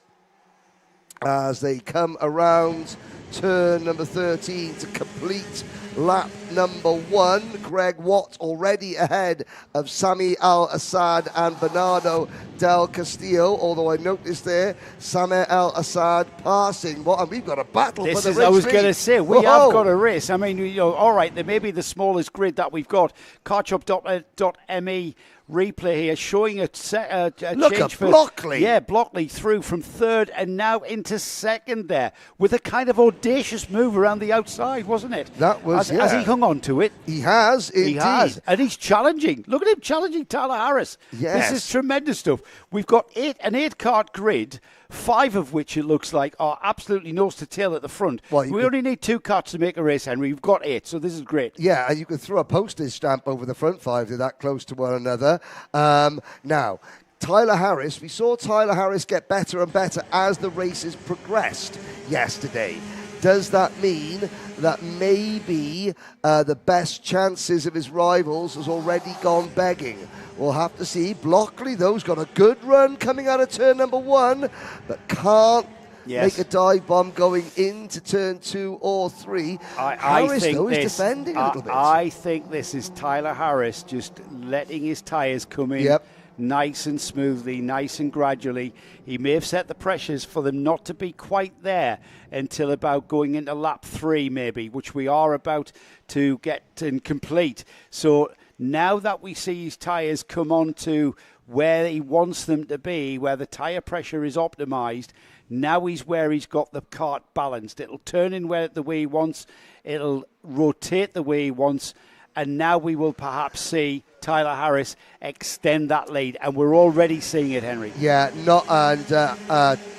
as they come around turn number 13 to complete lap number 1. Greg Watt already ahead of Sami Al-Assad and Bernardo Del Castillo, although I noticed there Sami Al-Assad passing. And we've got a battle for the race. I was going to say, we have got a race. I mean, all right, there may be the smallest grid that we've got. Carchop.me replay here showing a Look change at for Blockley. Yeah, Blockley through from third and now into second there with a kind of audacious move around the outside, wasn't it? That was, Has he hung on to it? He has, indeed. He has, and he's challenging. Look at him challenging Tyler Harris. Yes. This is tremendous stuff. We've got an 8-cart grid, 5 of which it looks like are absolutely nose to tail at the front. Well, we only need 2 carts to make a race, Henry. We've got 8, so this is great. Yeah, and you can throw a postage stamp over the front 5. They're that close to one another. Now, Tyler Harris, we saw Tyler Harris get better and better as the races progressed yesterday. Does that mean that maybe the best chances of his rivals has already gone begging? We'll have to see. Blockley, though's got a good run coming out of turn number 1, but can't make a dive bomb going into turn 2 or 3. Harris, though, is defending a little bit. I think this is Tyler Harris just letting his tyres come in nice and smoothly, nice and gradually. He may have set the pressures for them not to be quite there until about going into lap 3 maybe, which we are about to get and complete. So now that we see his tyres come on to where he wants them to be, where the tyre pressure is optimised, now he's where he's got the kart balanced. It'll turn in the way he wants, it'll rotate the way he wants, and now we will perhaps see Tyler Harris extend that lead, and we're already seeing it, Henry. Yeah,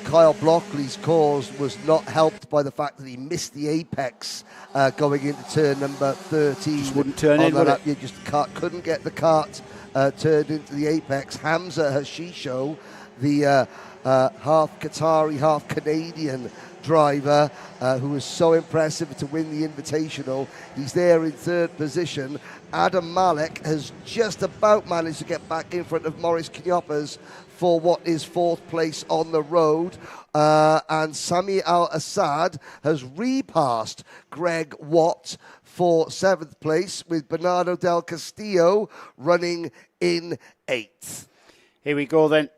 Kyle Blockley's cause was not helped by the fact that he missed the apex going into turn number 13. Just wouldn't turn in, would it? You just couldn't get the cart turned into the apex. Hamza Hashisho, the half Qatari, half Canadian driver who was so impressive to win the Invitational. He's there in 3rd position. Adam Malek has just about managed to get back in front of Maurice Knyoppers for what is 4th place on the road. And Sami Al-Assad has repassed Greg Watt for 7th place, with Bernardo Del Castillo running in 8th. Here we go then.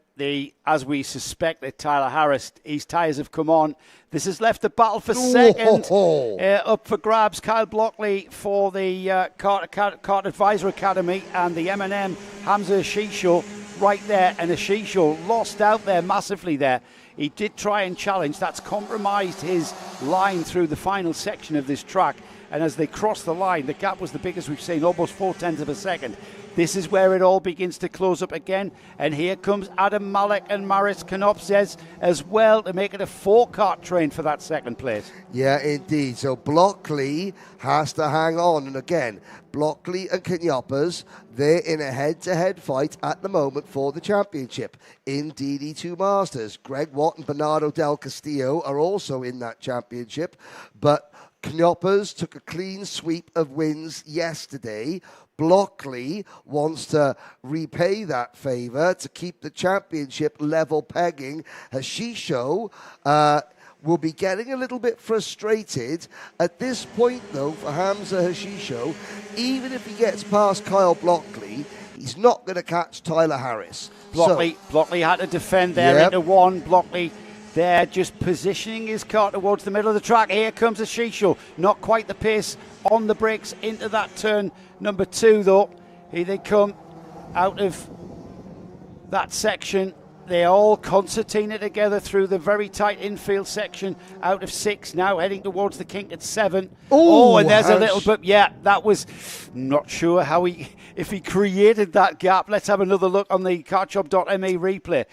As we suspect that Tyler Harris, his tyres have come on. This has left the battle for second. Up for grabs, Kyle Blockley for the Kart Advisor Academy, and the M&M Hamza Hashisho right there. And Hashisho lost out there massively there. He did try and challenge. That's compromised his line through the final section of this track. And as they crossed the line, the gap was the biggest we've seen, almost 0.4 of a second. This is where it all begins to close up again. And here comes Adam Malek and Maurice Knyoppers as well to make it a 4-kart train for that 2nd place. Yeah, indeed. So Blockley has to hang on. And again, Blockley and Knyoppers, they're in a head-to-head fight at the moment for the championship in DD2 Masters. Greg Watt and Bernardo Del Castillo are also in that championship, but Knyoppers took a clean sweep of wins yesterday. Blockley wants to repay that favour to keep the championship level pegging. Hashisho will be getting a little bit frustrated at this point, though, for Hamza Hashisho. Even if he gets past Kyle Blockley, he's not going to catch Tyler Harris. Blockley had to defend there into 1. Blockley there just positioning his car towards the middle of the track. Here comes Hashisho. Not quite the pace on the brakes into that turn number 2, though. Here they come out of that section. They all concertina together through the very tight infield section out of 6, now heading towards the kink at 7. And there's a little bit. Yeah, that was not sure how if he created that gap. Let's have another look on the Carchop.me replay.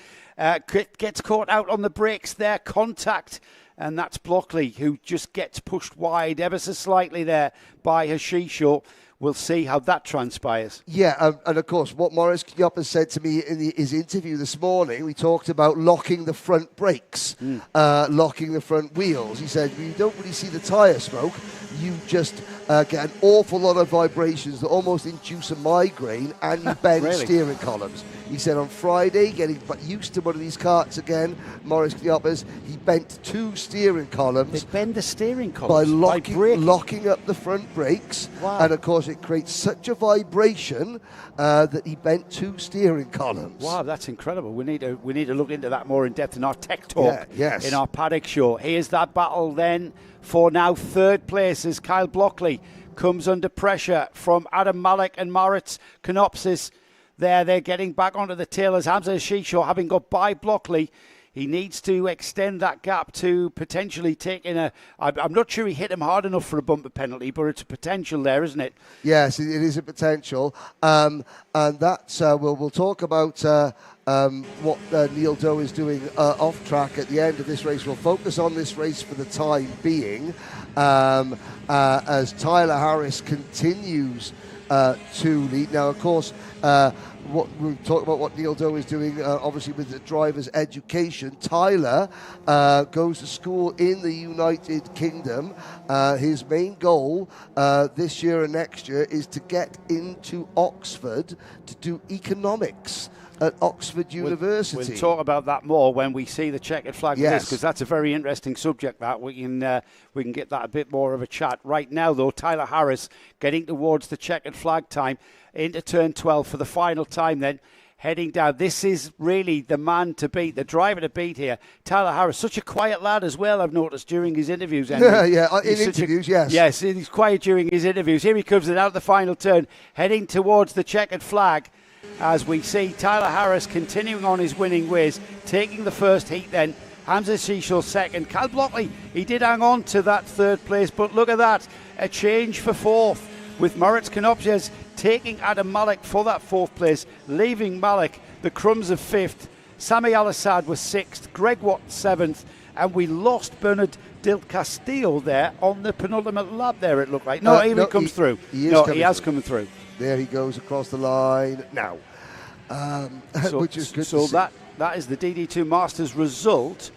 Gets caught out on the brakes there, contact, and that's Blockley, who just gets pushed wide ever so slightly there by Hashisho. We'll see how that transpires. Yeah, and of course, what Maurice Knyoppers said to me in his interview this morning, we talked about locking the front brakes, locking the front wheels. He said, you don't really see the tyre smoke. You just get an awful lot of vibrations that almost induce a migraine, and you bend steering columns. He said on Friday, getting used to one of these carts again, Maurice Knopfers, he bent 2 steering columns. They bend the steering By columns locking up the front brakes. Wow. And of course it creates such a vibration that he bent 2 steering columns. Wow, that's incredible. We need to look into that more in depth in our Tech Talk, yes. in our Paddock Show. Here's that battle then for now 3rd place as Kyle Blockley comes under pressure from Adam Malik and Moritz Knopfers. They're getting back onto the tail as Hamza Shisho, having got by Blockley. He needs to extend that gap to potentially taking I'm not sure he hit him hard enough for a bumper penalty, but it's a potential there, isn't it? Yes, it is a potential. And that's, we'll talk about what Neil Doe is doing off track at the end of this race. We'll focus on this race for the time being as Tyler Harris continues to lead. Now, of course, we'll talk about what Neil Doe is doing, obviously with the driver's education. Tyler goes to school in the United Kingdom. His main goal this year and next year is to get into Oxford to do economics at Oxford University. We'll talk about that more when we see the checkered flag, yes, because that's a very interesting subject. That we can get that a bit more of a chat. Right now, though, Tyler Harris getting towards the checkered flag time into turn 12 for the final time. Then heading down. This is really the man to beat, the driver to beat here. Tyler Harris, such a quiet lad as well. I've noticed during his interviews. In interviews, yes. Yes, he's quiet during his interviews. Here he comes out the final turn, heading towards the checkered flag. As we see Tyler Harris continuing on his winning ways, taking the first heat then. Hamza Shisho second. Cal Blockley, he did hang on to that 3rd place, but look at that. A change for 4th with Moritz Knopfers taking Adam Malik for that 4th place, leaving Malik the crumbs of 5th. Sami Al-Assad was 6th, Greg Watt 7th, and we lost Bernard Del Castillo there on the penultimate lap there, it looked like. No, he comes through. He has come through. There he goes across the line now, which is good to see. That is the DD2 Masters result.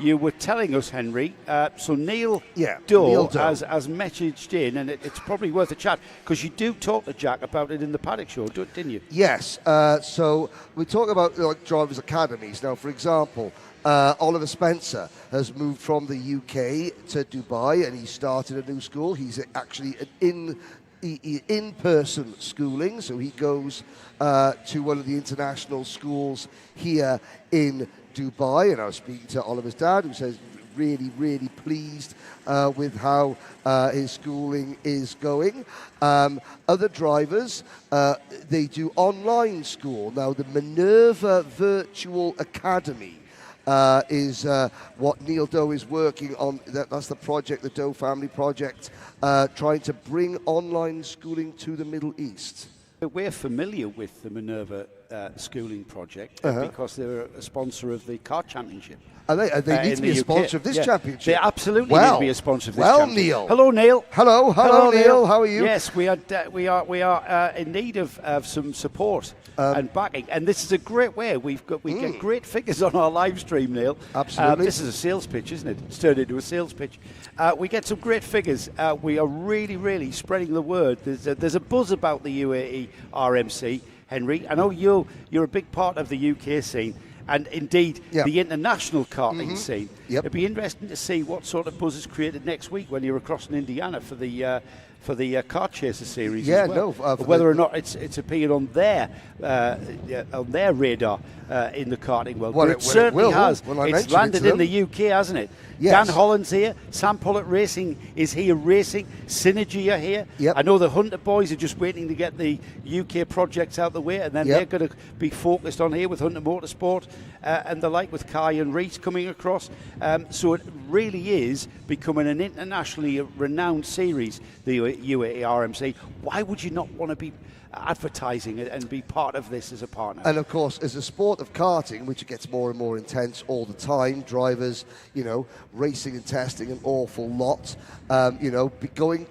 You were telling us, Henry, so Neil Doe has messaged in, and it's probably worth a chat, because you do talk to Jack about it in the Paddock Show, didn't you? Yes, so we talk about drivers' academies. Now, for example, Oliver Spencer has moved from the UK to Dubai, and he started a new school. He's actually an in-person schooling, so he goes to one of the international schools here in Dubai. And I was speaking to Oliver's dad, who says really, really pleased with how his schooling is going. Other drivers, they do online school. Now, the Minerva Virtual Academy is what Neil Doe is working on. That's the project, the Doe family project, trying to bring online schooling to the Middle East. We're familiar with the Minerva schooling project because they're a sponsor of the kart championship. They need to be a sponsor of this championship. They absolutely need to be a sponsor of this championship. Neil. Hello, Neil. Hello, Neil. How are you? Yes, we are in need of some support and backing, and this is a great way. We get great figures on our live stream, Neil. Absolutely. This is a sales pitch, isn't it? It's turned into a sales pitch. We get some great figures. We are really, really spreading the word. There's a buzz about the UAE RMC, Henry. I know you're a big part of the UK scene, and indeed the international karting scene. It'd be interesting to see what sort of buzz is created next week when you're across in Indiana for the Kart Chaser series. Yeah, as well. whether or not it's appeared on their radar in the karting world. Well, it certainly has. It's landed in the the UK, hasn't it? Yes. Dan Holland's here. Sam Pullett Racing is here racing. Synergy are here. Yep. I know the Hunter boys are just waiting to get the UK projects out the way, and then they're going to be focused on here with Hunter Motorsport and the like, with Kai and Reese coming across. So it really is becoming an internationally renowned series, the UAE RMC. Why would you not want to be advertising it and be part of this as a partner? And of course, as a sport of karting, which gets more and more intense all the time, drivers, racing and testing an awful lot,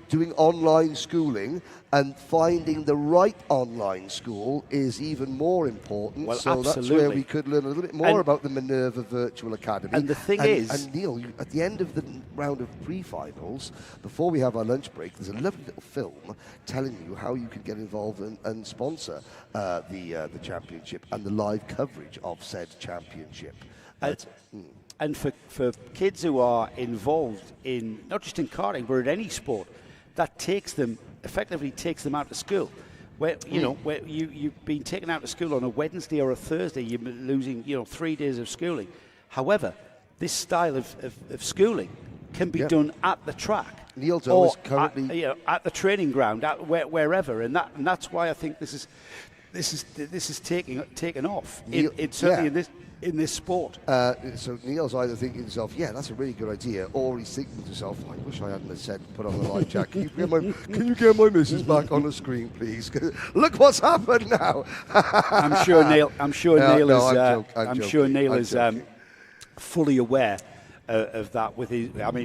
doing online schooling and finding the right online school is even more important. Well, so absolutely. That's where we could learn a little bit more about the Minerva Virtual Academy. And the thing is... And Neil, at the end of the round of pre-finals, before we have our lunch break, there's a lovely little film telling you how you can get involved in and sponsor the championship and the live coverage of said championship. And for kids who are involved in, not just in karting, but in any sport, that effectively takes them out of school. Where you've been taken out of school on a Wednesday or a Thursday, you're losing 3 days of schooling. However, this style of schooling can be done at the track. Neil's or always currently at the training ground, wherever, and that's why I think this is taking off. Certainly in this sport. So Neil's either thinking to himself, yeah, that's a really good idea, or he's thinking to himself, I wish I hadn't have said put on the live chat. Can you get my missus back on the screen, please? Look what's happened now. I'm sure Neil is fully aware of that.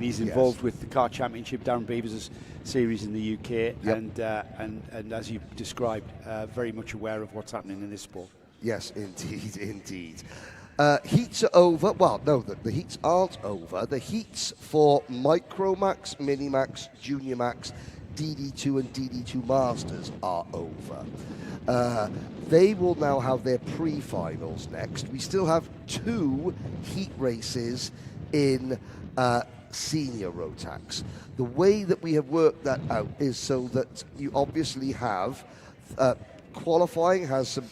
He's involved with the Car Championship, Darren Beavers' series in the UK, and as you described, very much aware of what's happening in this sport. Yes, indeed. Heats are over. Well, no, the heats aren't over. The heats for Micromax, Minimax, Junior Max, DD2 and DD2 Masters are over. They will now have their pre-finals next. We still have 2 heat races in Senior Rotax. The way that we have worked that out is so that you obviously have qualifying has some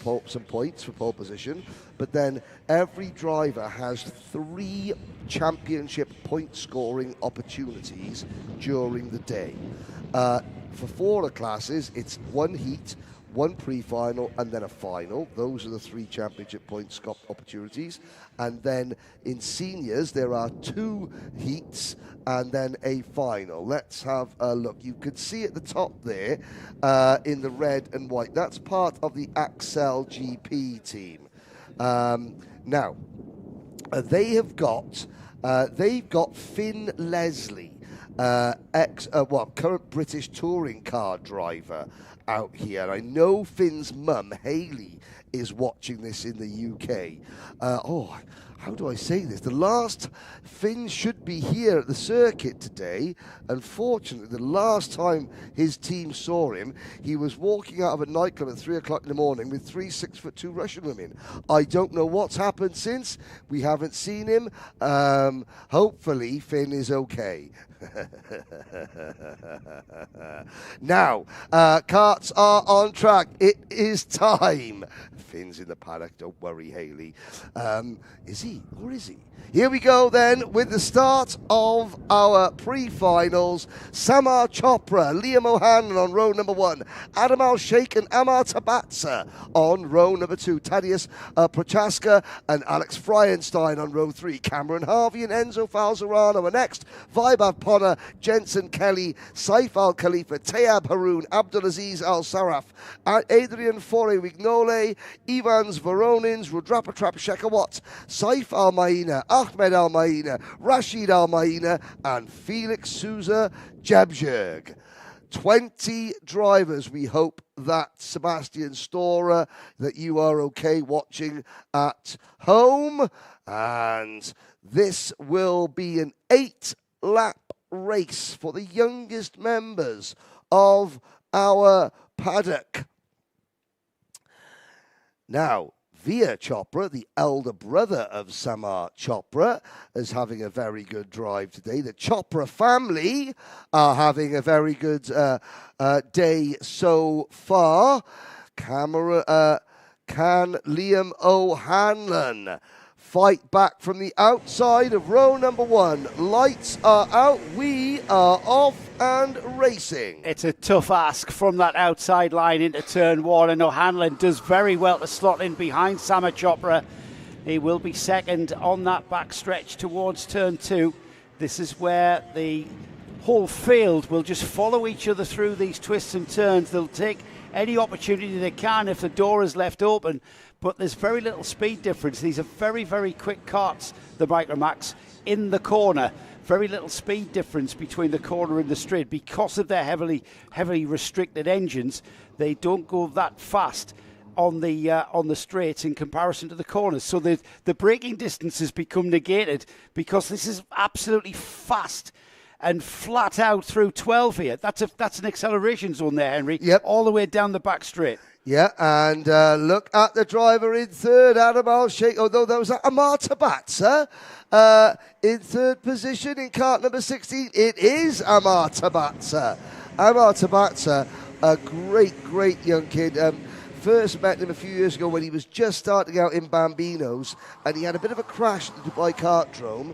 points for pole position, but then every driver has 3 championship point scoring opportunities during the day. For 4 of the classes, it's 1 heat, 1 pre-final, and then a final. Those are the 3 championship point opportunities. And then in seniors, there are 2 heats and then a final. Let's have a look. You can see at the top there in the red and white. That's part of the Axel GP team. Now, they've got Finn Leslie, current British touring car driver out here. I know Finn's mum, Hayley, is watching this in the UK. How do I say this? The last Finn should be here at the circuit today. Unfortunately, the last time his team saw him, he was walking out of a nightclub at 3 o'clock in the morning with 3 6'2" Russian women. I don't know what's happened since. We haven't seen him. Hopefully, Finn is okay. Now, karts are on track. It is time. Finn's in the paddock. Don't worry, Hayley. Is he? Or is he? Here we go then with the start of our pre-finals. Samar Chopra, Liam O'Hanlon on row number 1. Adam Al-Sheikh and Amar Tabatsa on row number 2. Tadeusz Prochaska and Alex Fryenstein on row 3. Cameron Harvey and Enzo Falzarano are next. Vaibhav Ponna, Jensen Kelly, Saif Al-Khalifa, Tayab Haroon, Abdulaziz Al-Saraf, Adrian Fore-Wignole, Ivans Voronins, Rudrapatrap Shekawat, Saif Al-Maina, Ahmed Al-Maina, Rashid Al-Maina, and Felix Souza Jebjerg. 20 drivers. We hope that, Sebastian Storer, that you are okay watching at home. And this will be an 8-lap race for the youngest members of our paddock. Now, Via Chopra, the elder brother of Samar Chopra, is having a very good drive today. The Chopra family are having a very good day so far. Can Liam O'Hanlon fight back from the outside of row number 1? Lights are out. We are off and racing. It's a tough ask from that outside line into turn 1, and O'Hanlon does very well to slot in behind Samar Chopra. He will be second on that back stretch towards turn 2. This is where the whole field will just follow each other through these twists and turns. They'll take any opportunity they can if the door is left open, but there's very little speed difference. These are very, very quick karts, the Micromax, in the corner. Very little speed difference between the corner and the straight. Because of their heavily restricted engines, they don't go that fast on the straights in comparison to the corners. So the braking distances become negated because this is absolutely fast and flat out through 12 here. That's an acceleration zone there, Henry. Yep. All the way down the back straight. Yeah, and look at the driver in third, Adam Al-Sheikh, although that was Amar Tabatsa in third position in cart number 16. It is Amar Tabatsa. Amar Tabatsa, a great young kid. First met him a few years ago when he was just starting out in Bambinos, and he had a bit of a crash at the Dubai Kartdrome,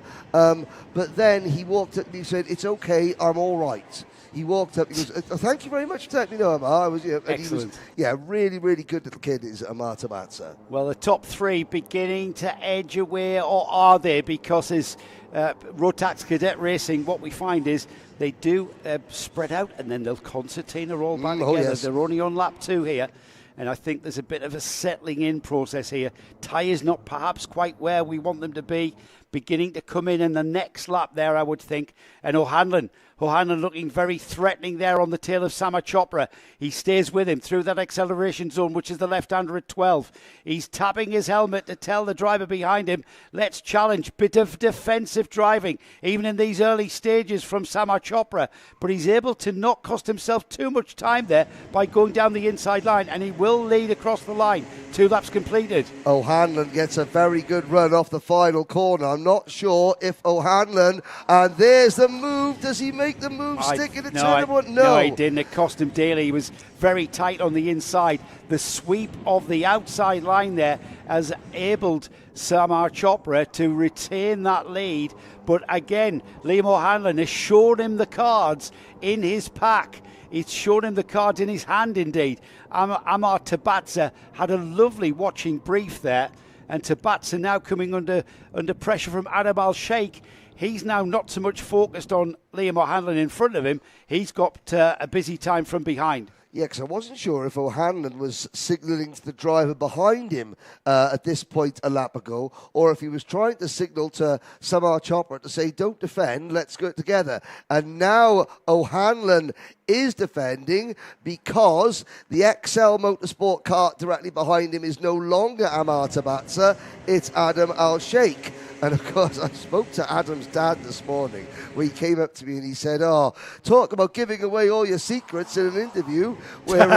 but then he walked up and he said, "It's okay, I'm all right." He walked up, he goes, "Thank you very much for letting me know, Amar." Excellent. Really good little kid is Amar Tabatsa. Well, the top three beginning to edge away, or are they? Because as Rotax Cadet Racing, what we find is they do spread out and then they'll concertina all back together. Yes. They're only on lap 2 here. And I think there's a bit of a settling in process here. Tyres not perhaps quite where we want them to be. Beginning to come in the next lap there, I would think. And O'Hanlon looking very threatening there on the tail of Sama Chopra. He stays with him through that acceleration zone, which is the left-hander at 12. He's tapping his helmet to tell the driver behind him, let's challenge. Bit of defensive driving, even in these early stages from Sama Chopra. But he's able to not cost himself too much time there by going down the inside line, and he will lead across the line. 2 laps completed. O'Hanlon gets a very good run off the final corner. I'm not sure if O'Hanlon, and there's the move. Does he make the move, stick in the turn? No, he didn't. It cost him dearly. He was very tight on the inside. The sweep of the outside line there has enabled Samar Chopra to retain that lead. But again, Liam O'Hanlon has shown him the cards in his pack. It's shown him the cards in his hand, indeed. Amar Tabatsa had a lovely watching brief there. And Tabatsa now coming under pressure from Adam Al-Sheikh. He's now not so much focused on Liam O'Hanlon in front of him. He's got a busy time from behind. Yeah, because I wasn't sure if O'Hanlon was signalling to the driver behind him at this point a lap ago, or if he was trying to signal to Samar Chopra to say, don't defend, let's go together. And now O'Hanlon is defending because the XL Motorsport cart directly behind him is no longer Amar Tabatsa, it's Adam Al-Sheikh. And of course, I spoke to Adam's dad this morning where he came up to me and he said, "Oh, talk about giving away all your secrets in an interview," where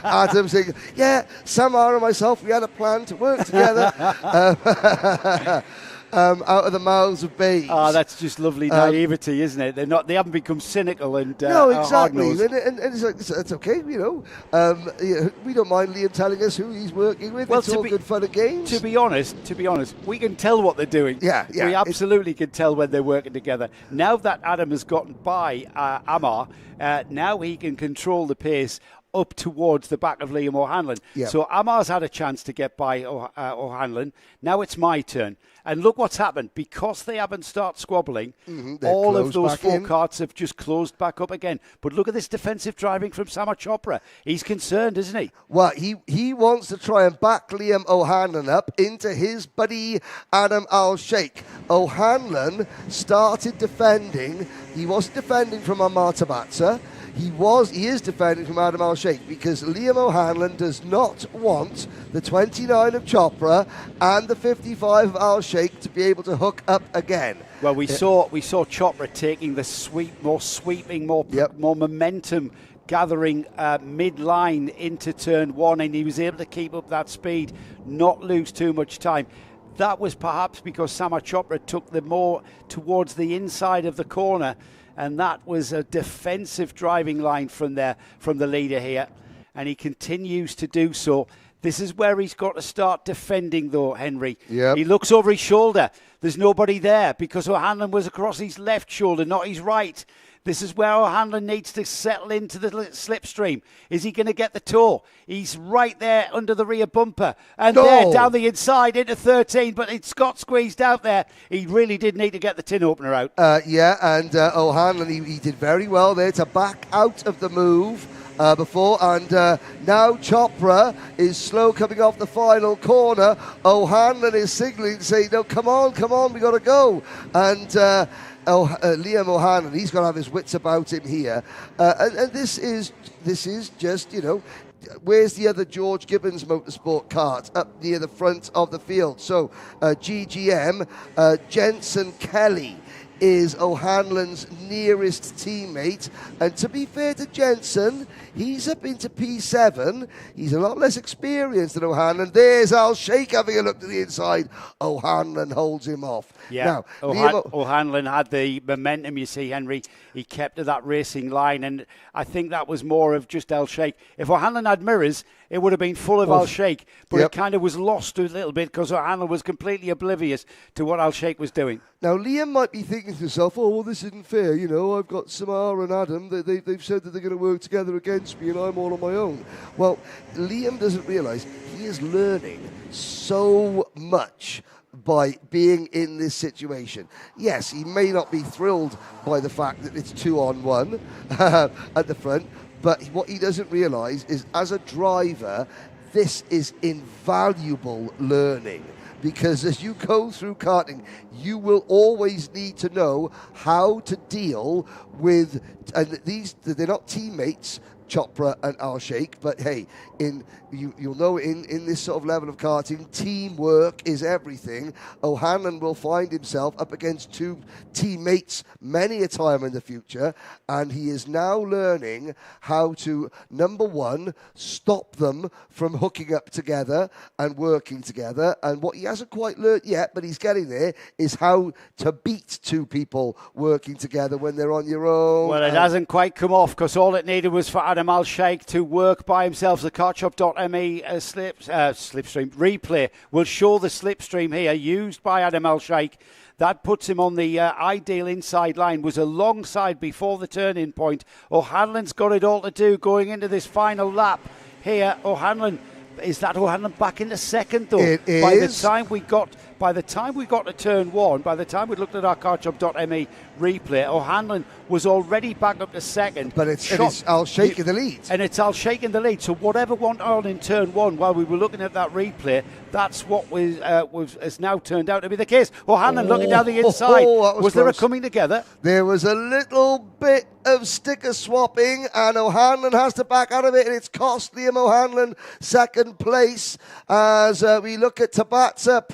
Adam saying, "Yeah, Samar and myself, we had a plan to work together." Out of the mouths of babes. Oh, that's just lovely naivety, isn't it? They haven't become cynical and no, exactly, hard-nosed. and it's okay, you know. We don't mind Liam telling us who he's working with. Well, it's all good fun and games. To be honest, we can tell what they're doing. Yeah. We absolutely can tell when they're working together. Now that Adam has gotten by Amar, now he can control the pace up towards the back of Liam O'Hanlon. Yep. So Amar's had a chance to get by O'Hanlon. Now it's my turn. And look what's happened. Because they haven't started squabbling, all of those 4 carts have just closed back up again. But look at this defensive driving from Samar Chopra. He's concerned, isn't he? Well, he wants to try and back Liam O'Hanlon up into his buddy Adam Al-Sheikh. O'Hanlon started defending. He wasn't defending from Amar Tabatsa. He is defending from Adam Al-Sheikh because Liam O'Hanlon does not want the 29 of Chopra and the 55 of Al-Sheikh to be able to hook up again. Well, we saw Chopra taking the sweeping, more momentum gathering mid-line into turn 1, and he was able to keep up that speed, not lose too much time. That was perhaps because Samar Chopra took the more towards the inside of the corner, and that was a defensive driving line from the leader here, and he continues to do so. This is where he's got to start defending, though, Henry. Yep. He looks over his shoulder. There's nobody there because O'Hanlon was across his left shoulder, not his right. This is where O'Hanlon needs to settle into the slipstream. Is he going to get the toe? He's right there under the rear bumper. And there down the inside into 13, but it's got squeezed out there. He really did need to get the tin opener out. And O'Hanlon, he did very well there to back out of the move before. And now Chopra is slow coming off the final corner. O'Hanlon is signalling, saying, "No, come on, we got to go." And Liam O'Hanlon, he's got to have his wits about him here. And this is just, you know, where's the other George Gibbons Motorsport cart? Up near the front of the field. So GGM, Jensen Kelly is O'Hanlon's nearest teammate. And to be fair to Jensen, he's up into P7. He's a lot less experienced than O'Hanlon. There's Al Sheikh having a look to the inside. O'Hanlon holds him off. Yeah, Now, O'Hanlon had the momentum, you see, Henry. He kept to that racing line, and I think that was more of just Al Sheikh. If O'Hanlon had mirrors, it would have been full of Al Sheikh, but it kind of was lost a little bit because O'Hanlon was completely oblivious to what Al Sheikh was doing. Now, Liam might be thinking to himself, oh, well, this isn't fair. You know, I've got Samar and Adam. They've said that they're going to work together against me and I'm all on my own. Well, Liam doesn't realise he is learning so much by being in this situation. Yes, he may not be thrilled by the fact that it's 2-on-1 at the front, but what he doesn't realise is, as a driver, this is invaluable learning. Because as you go through karting, you will always need to know how to deal with, and they're not teammates, Chopra and Al Sheikh, but hey, you'll know in this sort of level of karting, teamwork is everything. O'Hanlon will find himself up against two teammates many a time in the future, and he is now learning how to, number one, stop them from hooking up together and working together. And what he hasn't quite learned yet, but he's getting there, is how to beat two people working together when they're on your own. Well, it hasn't quite come off, because all it needed was for Adam Al Sheikh to work by himself. The kartshop.me slipstream replay will show the slipstream here used by Adam Al Sheikh. That puts him on the ideal inside line. Was alongside before the turning point. O'Hanlon's got it all to do going into this final lap here. Is that O'Hanlon back into second though? It is. By the time we got to turn one, by the time we looked at our kartshop.me replay, O'Hanlon was already back up to second. But it's Al Sheikh in the lead. And it's Al Sheikh in the lead. So whatever went on in turn one while we were looking at that replay, that's what has now turned out to be the case. O'Hanlon looking down the inside. Was there a coming together? There was a little bit of sticker swapping, and O'Hanlon has to back out of it, and it's cost Liam O'Hanlon second place as we look at Tabatsa,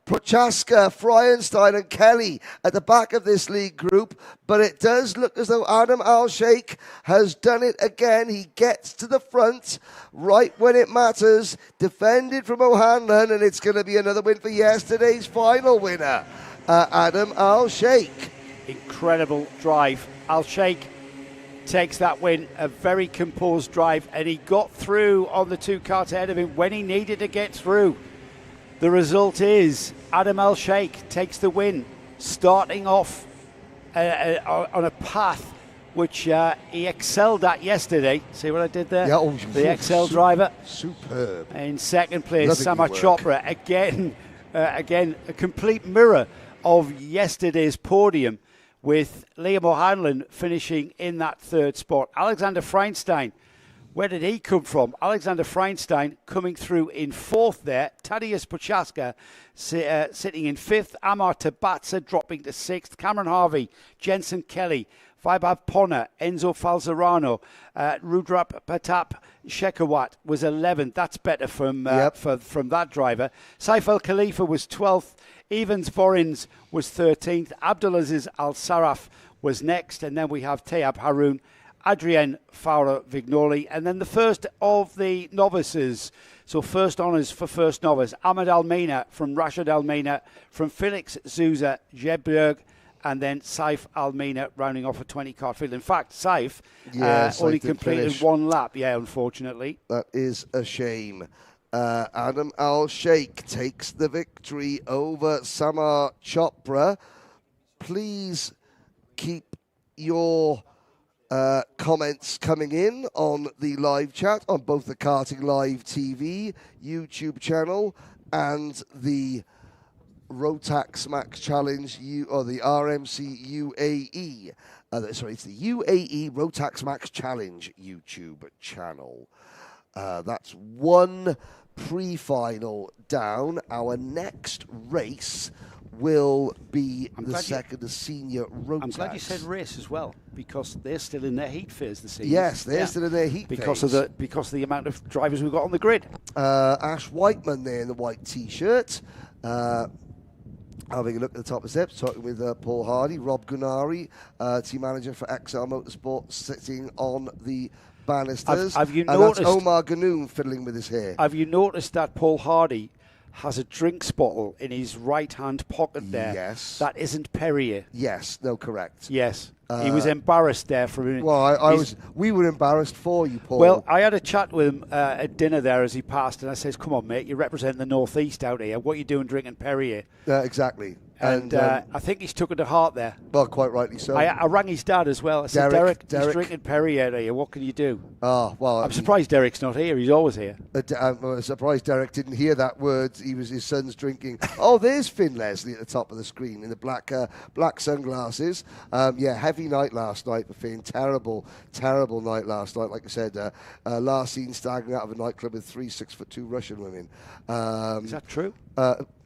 Prochaska, Fryenstein and Kelly at the back of this league group. But it does look as though Adam Al Sheikh has done it again. He gets to the front right when it matters, defended from O'Hanlon, and it's going to be another win for yesterday's final winner, Adam Al Sheikh. Incredible drive. Al Sheikh takes that win, a very composed drive, and he got through on the two cars ahead of him when he needed to get through. The result is Adam Al Sheikh takes the win, starting off on a path which he excelled at yesterday. See what I did there? Yeah, the Excel driver. Superb. In second place, Samar Chopra. Again, a complete mirror of yesterday's podium, with Liam O'Hanlon finishing in that third spot. Alexander Freinstein, where did he come from? Alexander Freinstein coming through in fourth there. Tadeusz Prochaska sitting in fifth. Amar Tabatsa dropping to sixth. Cameron Harvey, Jensen Kelly, Vaibhav Ponna, Enzo Falzarano, Rudrap Pratap Shekhawat was 11th. That's better from that driver. Saif Al Khalifa was 12th. Evans Vorins was 13th. Abdulaziz Al Saraf was next. And then we have Tayab Haroun, Adrien Fowler Vignoli, and then the first of the novices. So first honours for first novice. Ahmed Almeida from Rashid Almeida, from Felix Souza Jebberg, and then Saif Almeida rounding off a 20-car field. In fact, Saif only completed one lap, unfortunately. That is a shame. Adam Al Sheikh takes the victory over Samar Chopra. Please keep your comments coming in on the live chat on both the Karting Live TV YouTube channel and the Rotax Max Challenge or the RMC UAE. It's the UAE Rotax Max Challenge YouTube channel. That's one pre-final down. Our next race will be the second senior Rotax. I'm glad you said race as well, because they're still in their heat phase this season. Yes, they're still in their heat phase. Because of the amount of drivers we've got on the grid. Ash Whiteman there in the white T-shirt. Having a look at the top of the steps, talking with Paul Hardy, Rob Gunari, team manager for XL Motorsport, sitting on the banisters. Have you and noticed? That's Omar Ganoon fiddling with his hair. Have you noticed that Paul Hardy has a drinks bottle in his right-hand pocket there? Yes. That isn't Perrier. Yes. No, correct. Yes. He was embarrassed there for a minute. Well, we were embarrassed for you, Paul. Well, I had a chat with him at dinner there as he passed, and I says, "Come on, mate, you represent the Northeast out here. What are you doing drinking Perrier?" Exactly. And I think he's took it to heart there. Well, quite rightly so. I rang his dad as well. I said, Derek, he's drinking Perrier here. What can you do? Oh, well. I'm surprised Derek's not here. He's always here. I'm surprised Derek didn't hear that word. His son's drinking. Oh, there's Finn Leslie at the top of the screen in the black sunglasses. Heavy night last night for Finn. Terrible night last night. Like I said, last seen staggering out of a nightclub with 3 6'2" Russian women. Is that true?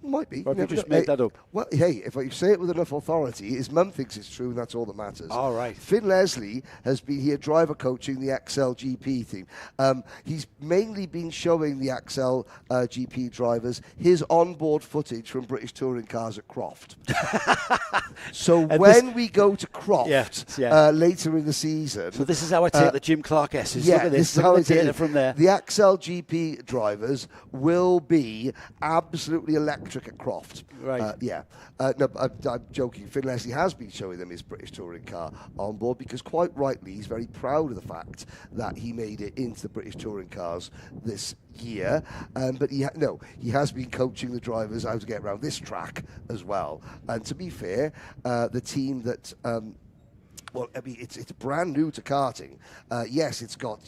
Might be. Or have you just made that up? Well, hey, if you say it with enough authority, his mum thinks it's true, and that's all that matters. All right. Finn Leslie has been here driver coaching the XL GP team. He's mainly been showing the XL GP drivers his onboard footage from British touring cars at Croft. So when we go to Croft later in the season... So this is how I take the Jim Clark S's. Yeah, Look at this. is how Look I at the take data it. from there. The XL GP drivers will be absolutely electric at Croft. Right. No, I'm joking. Finn Leslie has been showing them his British touring car on board because quite rightly he's very proud of the fact that he made it into the British touring cars this year. But he has been coaching the drivers how to get around this track as well. And to be fair, the team that... well, I mean, it's brand new to karting. Yes, it's got,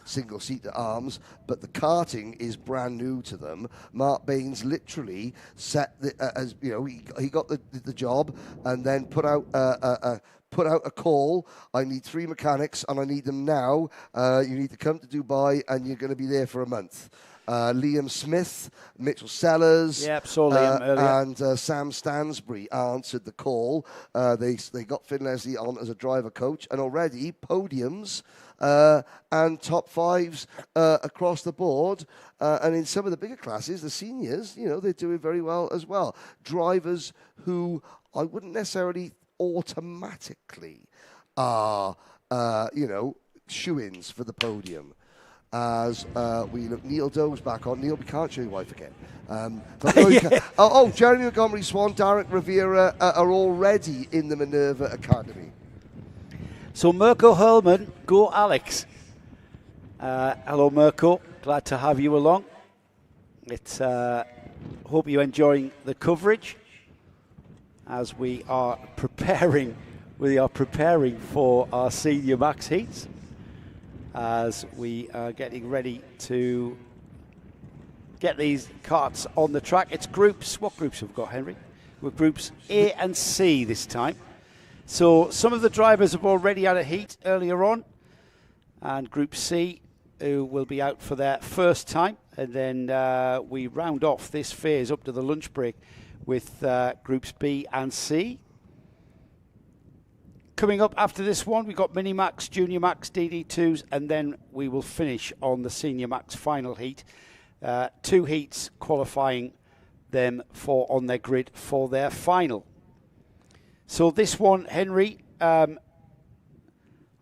single-seater arms, but the karting is brand new to them. Mark Baines literally set he got the job and then put out a call. I need 3 mechanics and I need them now. You need to come to Dubai and you're going to be there for a month. Liam Smith, Mitchell Sellers, saw Liam earlier. and Sam Stansbury answered the call. They got Finn Leslie on as a driver coach, and already podiums and top 5s across the board. And in some of the bigger classes, the seniors, they're doing very well as well. Drivers who I wouldn't necessarily automatically are, shoo-ins for the podium. As we look, Neil Doe's back on. Neil, we can't show your wife again. Jeremy Montgomery Swan, Derek Rivera are already in the Minerva Academy. So Mirko Hurlman, go Alex. Hello Mirko, glad to have you along. It's hope you're enjoying the coverage as we are preparing for our senior max heats, as we are getting ready to get these karts on the track. It's groups. What groups have we got, Henry? We're groups A and C this time. So some of the drivers have already had a heat earlier on, and Group C, who will be out for their first time. And then we round off this phase up to the lunch break with Groups B and C. Coming up after this one, we've got Mini Max, Junior Max, DD2s, and then we will finish on the Senior Max final heat. 2 heats qualifying them for on their grid for their final. So this one, Henry, I'm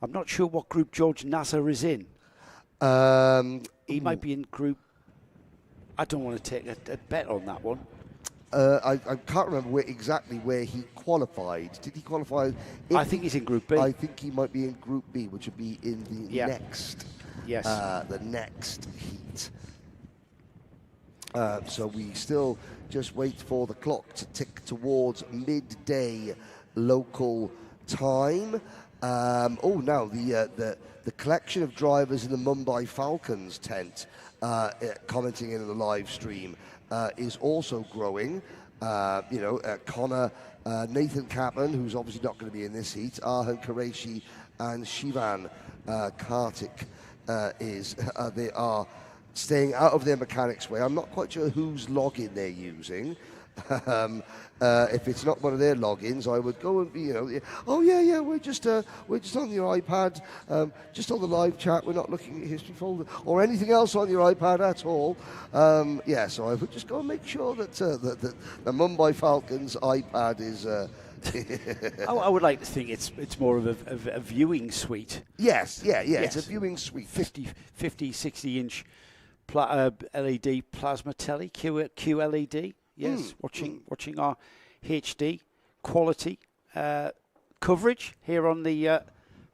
not sure what group George Nasser is in. He might be in group... I don't want to take a bet on that one. I can't remember exactly where he qualified. Did he qualify? I think he's in Group B. I think he might be in Group B, which would be in the next. Yes. The next heat. So we still just wait for the clock to tick towards midday local time. Now the collection of drivers in the Mumbai Falcons tent commenting in the live stream is also growing. Connor, Nathan Kaplan, who's obviously not going to be in this heat, Arhan Qureshi and Shivan Kartik they are staying out of their mechanics way. I'm not quite sure whose login they're using. If it's not one of their logins, I would go and be, oh yeah, we're just on your iPad, just on the live chat. We're not looking at history folder or anything else on your iPad at all. So I would just go and make sure that the Mumbai Falcons iPad is. I would like to think it's more of a viewing suite. Yes. It's a viewing suite. 50, 60 inch LED plasma telly, QLED. Yes, watching our HD quality coverage here on the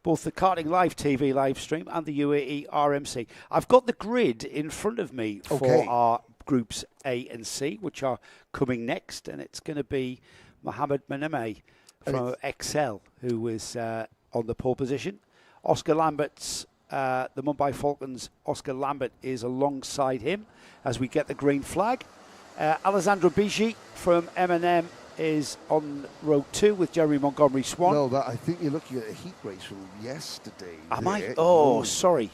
both the Karting Live TV live stream and the UAE RMC. I've got the grid in front of me for our groups A and C, which are coming next, and it's going to be Mohammed Maname from XL, who is on the pole position. Oscar Lambert's, the Mumbai Falcons, Oscar Lambert is alongside him as we get the green flag. Alessandro Bigi from M&M is on row 2 with Jeremy Montgomery Swan. No, I think you're looking at a heat race from yesterday. Am I? Oh, sorry.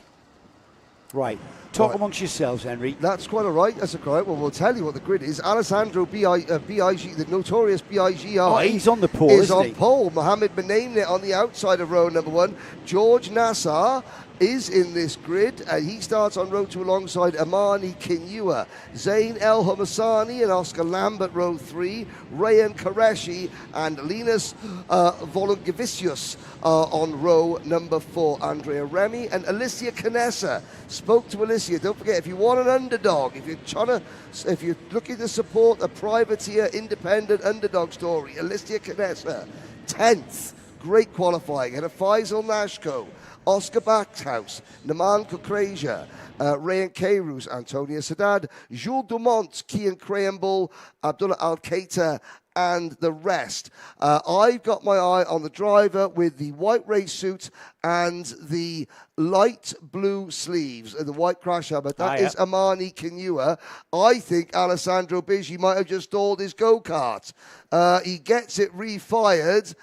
Right. Talk amongst yourselves, Henry. That's quite all right. That's all right. Well, we'll tell you what the grid is. Alessandro BIG, the notorious BIGI. Oh, he's on the pole, isn't he? Pole. Mohammed Maname on the outside of row number 1. George Nassar is in this grid, and he starts on row 2 alongside Amani Kinyua, Zain El Hamasani and Oscar Lambert, row 3, Rayan Qureshi and Linus Volungivicius on row number 4. Andrea Remy and Alicia Canessa. Spoke to Alicia. Don't forget, if you want an underdog, if you're looking to support a privateer independent underdog story, Alicia Canessa, 10th, great qualifying, and a Faisal Nashko, Oscar Backhouse, Naman Kukrasia, Rayan Keirus, Antonia Sadat, Jules Dumont, Kian Crayenbull, Abdullah Al-Qaita, and the rest. I've got my eye on the driver with the white race suit and the light blue sleeves and the white crash helmet. That is Amani Kinyua. I think Alessandro Bigi might have just stalled his go-kart. He gets it refired.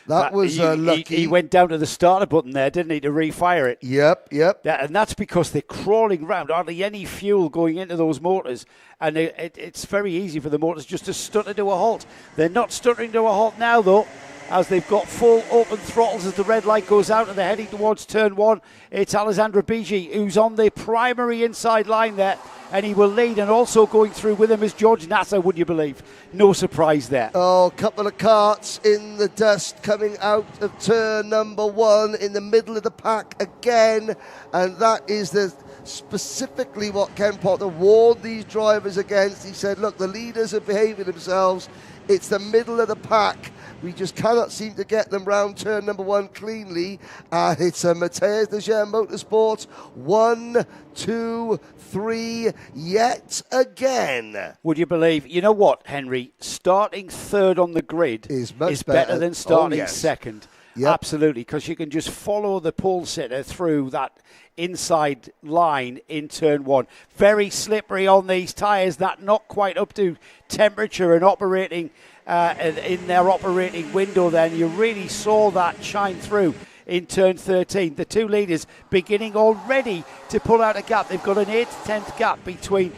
That was lucky. He went down to the starter button there, didn't he, to refire it? Yep. Yeah, and that's because they're crawling round. Hardly any fuel going into those motors. And it's very easy for the motors just to stutter to a halt. They're not stuttering to a halt now, though, as they've got full open throttles as the red light goes out and they're heading towards turn 1. It's Alessandro Bigi who's on the primary inside line there, and he will lead, and also going through with him is George Nassar, would you believe? No surprise there. Oh, a couple of karts in the dust coming out of turn number 1 in the middle of the pack again, and that is specifically what Ken Potter warned these drivers against. He said, look, the leaders are behaving themselves. It's the middle of the pack. We just cannot seem to get them round turn number 1 cleanly. It's a Mateus Leger Motorsport. 1, 2, 3, yet again. Would you believe? You know what, Henry? Starting third on the grid is better than starting second. Yep. Absolutely, because you can just follow the pole sitter through that inside line in turn 1. Very slippery on these tyres, that not quite up to temperature and operating in their operating window then. You really saw that shine through in turn 13. The two leaders beginning already to pull out a gap. They've got an 8th-10th gap between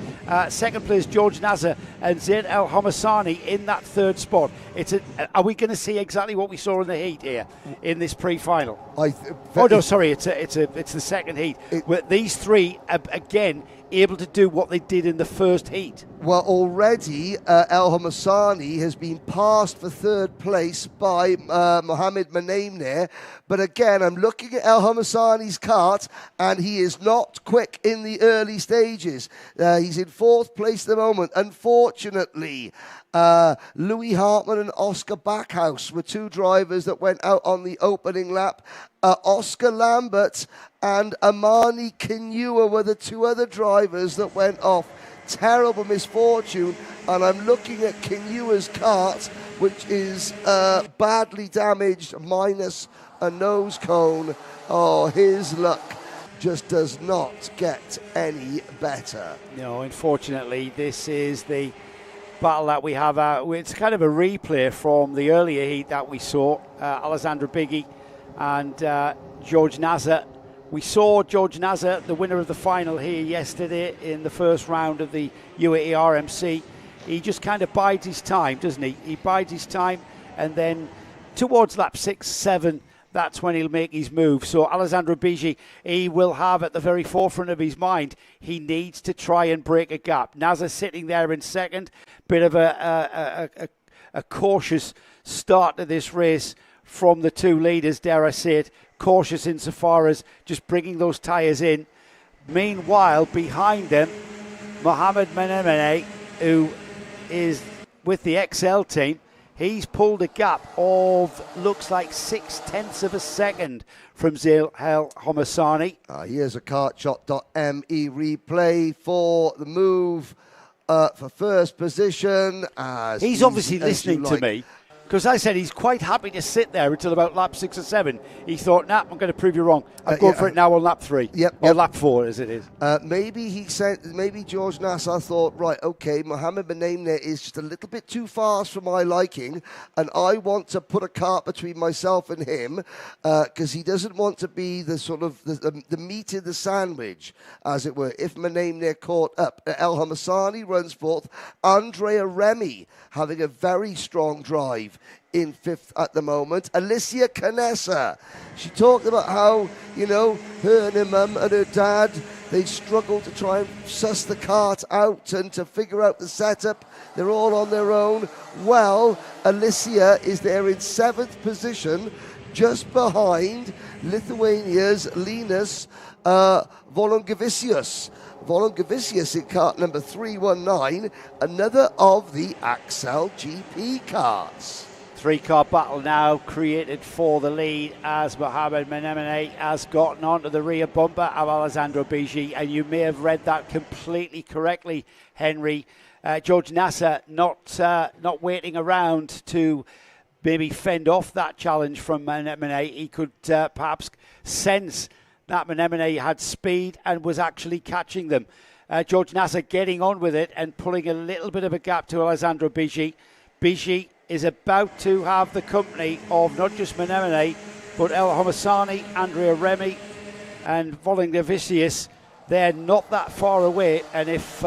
second place George Nassar and Zain El Hamasani in that third spot. Are we going to see exactly what we saw in the heat here in this pre-final? It's the second heat. These three again able to do what they did in the first heat. Well, already El Hamasani has been passed for third place by Mohammed Maname there. But again, I'm looking at El Hamasani's kart, and he is not quick in the early stages. He's in 4th place at the moment. Unfortunately, Louis Hartmann and Oscar Backhouse were two drivers that went out on the opening lap. Oscar Lambert and Amani Kinyua were the two other drivers that went off. Terrible misfortune, and I'm looking at Kinyua's kart, which is badly damaged, minus a nose cone. Oh, his luck just does not get any better. No, unfortunately, this is the battle that we have. It's kind of a replay from the earlier heat that we saw. Alessandro Bigi and George Nassar We saw George Nasser, the winner of the final here yesterday in the first round of the UAE RMC. He just kind of bides his time, doesn't he? He bides his time, and then towards lap 6, 7, that's when he'll make his move. So Alessandro Bigi, he will have at the very forefront of his mind, he needs to try and break a gap. Nasser sitting there in second, bit of a cautious start to this race from the two leaders, dare I say it. Cautious insofar as just bringing those tyres in. Meanwhile, behind them, Mohamed Menemene, who is with the XL team, he's pulled a gap of, looks like 0.6 of a second from Zail El Homassani. Here's a kartshot.me replay for the move for first position. As he's obviously listening to me, because I said he's quite happy to sit there until about lap 6 or 7. He thought, nah, I'm going to prove you wrong. I'm going for it now on lap 3. Or lap 4, as it is. Maybe George Nasser thought, right, okay, Mohamed Menemene is just a little bit too fast for my liking, and I want to put a cart between myself and him, because he doesn't want to be the sort of the meat in the sandwich, as it were, if Menemene caught up. El Homassani runs fourth. Andrea Remy having a very strong drive in fifth at the moment. Alicia Canessa, she talked about how, her and her mum and her dad, they struggled to try and suss the cart out and to figure out the setup. They're all on their own. Well, Alicia is there in 7th position, just behind Lithuania's Linus Volungavicius. Volungavicius in cart number 319, another of the Axel GP carts. 3-car battle now created for the lead as Mohamed Menemene has gotten onto the rear bumper of Alessandro Bigi, and you may have read that completely correctly, Henry. George Nasser not waiting around to maybe fend off that challenge from Menemene. He could perhaps sense that Menemene had speed and was actually catching them. George Nasser getting on with it and pulling a little bit of a gap to Alessandro Bigi. Bigi is about to have the company of not just Menemene, but El Homassani, Andrea Remy, and Volungavicius. They're not that far away, and if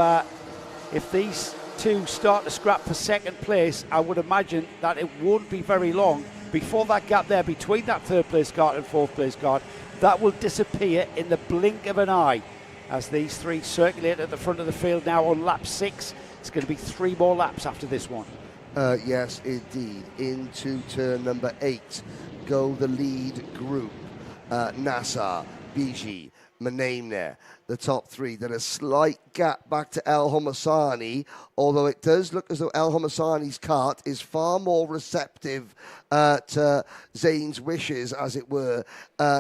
these two start to scrap for second place, I would imagine that it won't be very long before that gap there between that third place card and fourth place card, that will disappear in the blink of an eye as these three circulate at the front of the field now on lap 6. It's going to be 3 more laps after this one. Yes, indeed. Into turn number 8 go the lead group. Nasser, Bigi, Menemene, the top 3. Then a slight gap back to El Homassani, although it does look as though El Homassani's cart is far more receptive to Zane's wishes, as it were,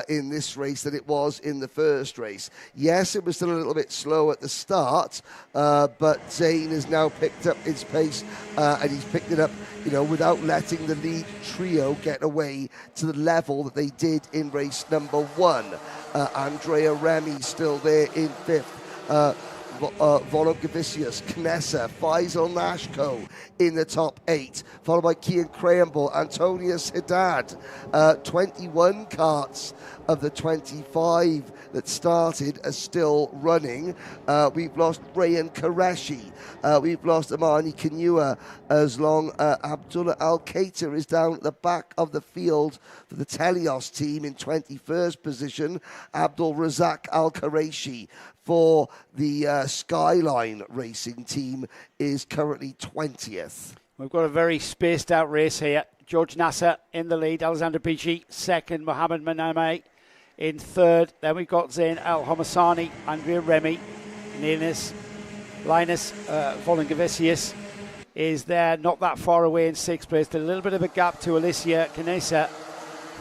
in this race than it was in the first race. Yes, it was still a little bit slow at the start, but Zane has now picked up his pace, and he's picked it up, without letting the lead trio get away to the level that they did in race number 1. Andrea Remy still there in 5th. Volungavicius, Knessa, Faisal Nashko in the top 8, followed by Kian Crayenbull, Antonius Haddad. 21 carts of the 25 that started are still running. We've lost Rayan Qureshi. We've lost Amani Kanua, as long Abdullah Al-Qatar is down at the back of the field for the Telios team in 21st position. Abdul Razak Al-Qureshi for the Skyline Racing team is currently 20th. We've got a very spaced out race here. George Nasser in the lead, Alessandro Bigi second, Mohamed Menemene in third. Then we've got Zain El Homassani, Andrea Remy, Linus Volungavicius is there, not that far away in 6th place. A little bit of a gap to Alicia Canessa,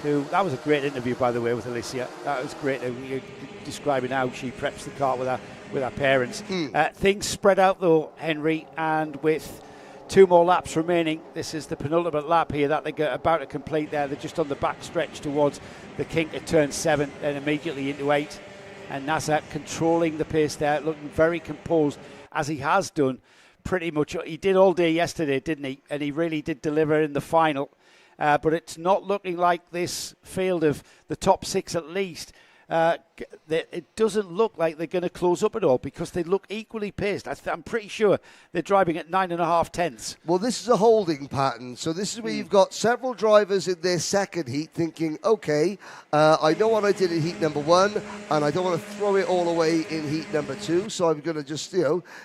who, that was a great interview, by the way, with Alicia. That was great. You're describing how she preps the cart with her parents. Things spread out, though, Henry, and with 2 more laps remaining, this is the penultimate lap here that they're about to complete there. They're just on the back stretch towards the kink at turn 7, then immediately into 8. And Nasser controlling the pace there, looking very composed, as he has done pretty much. He did all day yesterday, didn't he? And he really did deliver in the final. But it's not looking like this field of the top 6 at least it doesn't look like they're going to close up at all because they look equally paced. I'm pretty sure they're driving at 9.5 tenths. Well, this is a holding pattern. So this is where you've got several drivers in their second heat thinking, okay, I know what I did in heat number 1, and I don't want to throw it all away in heat number 2, so I'm going to just,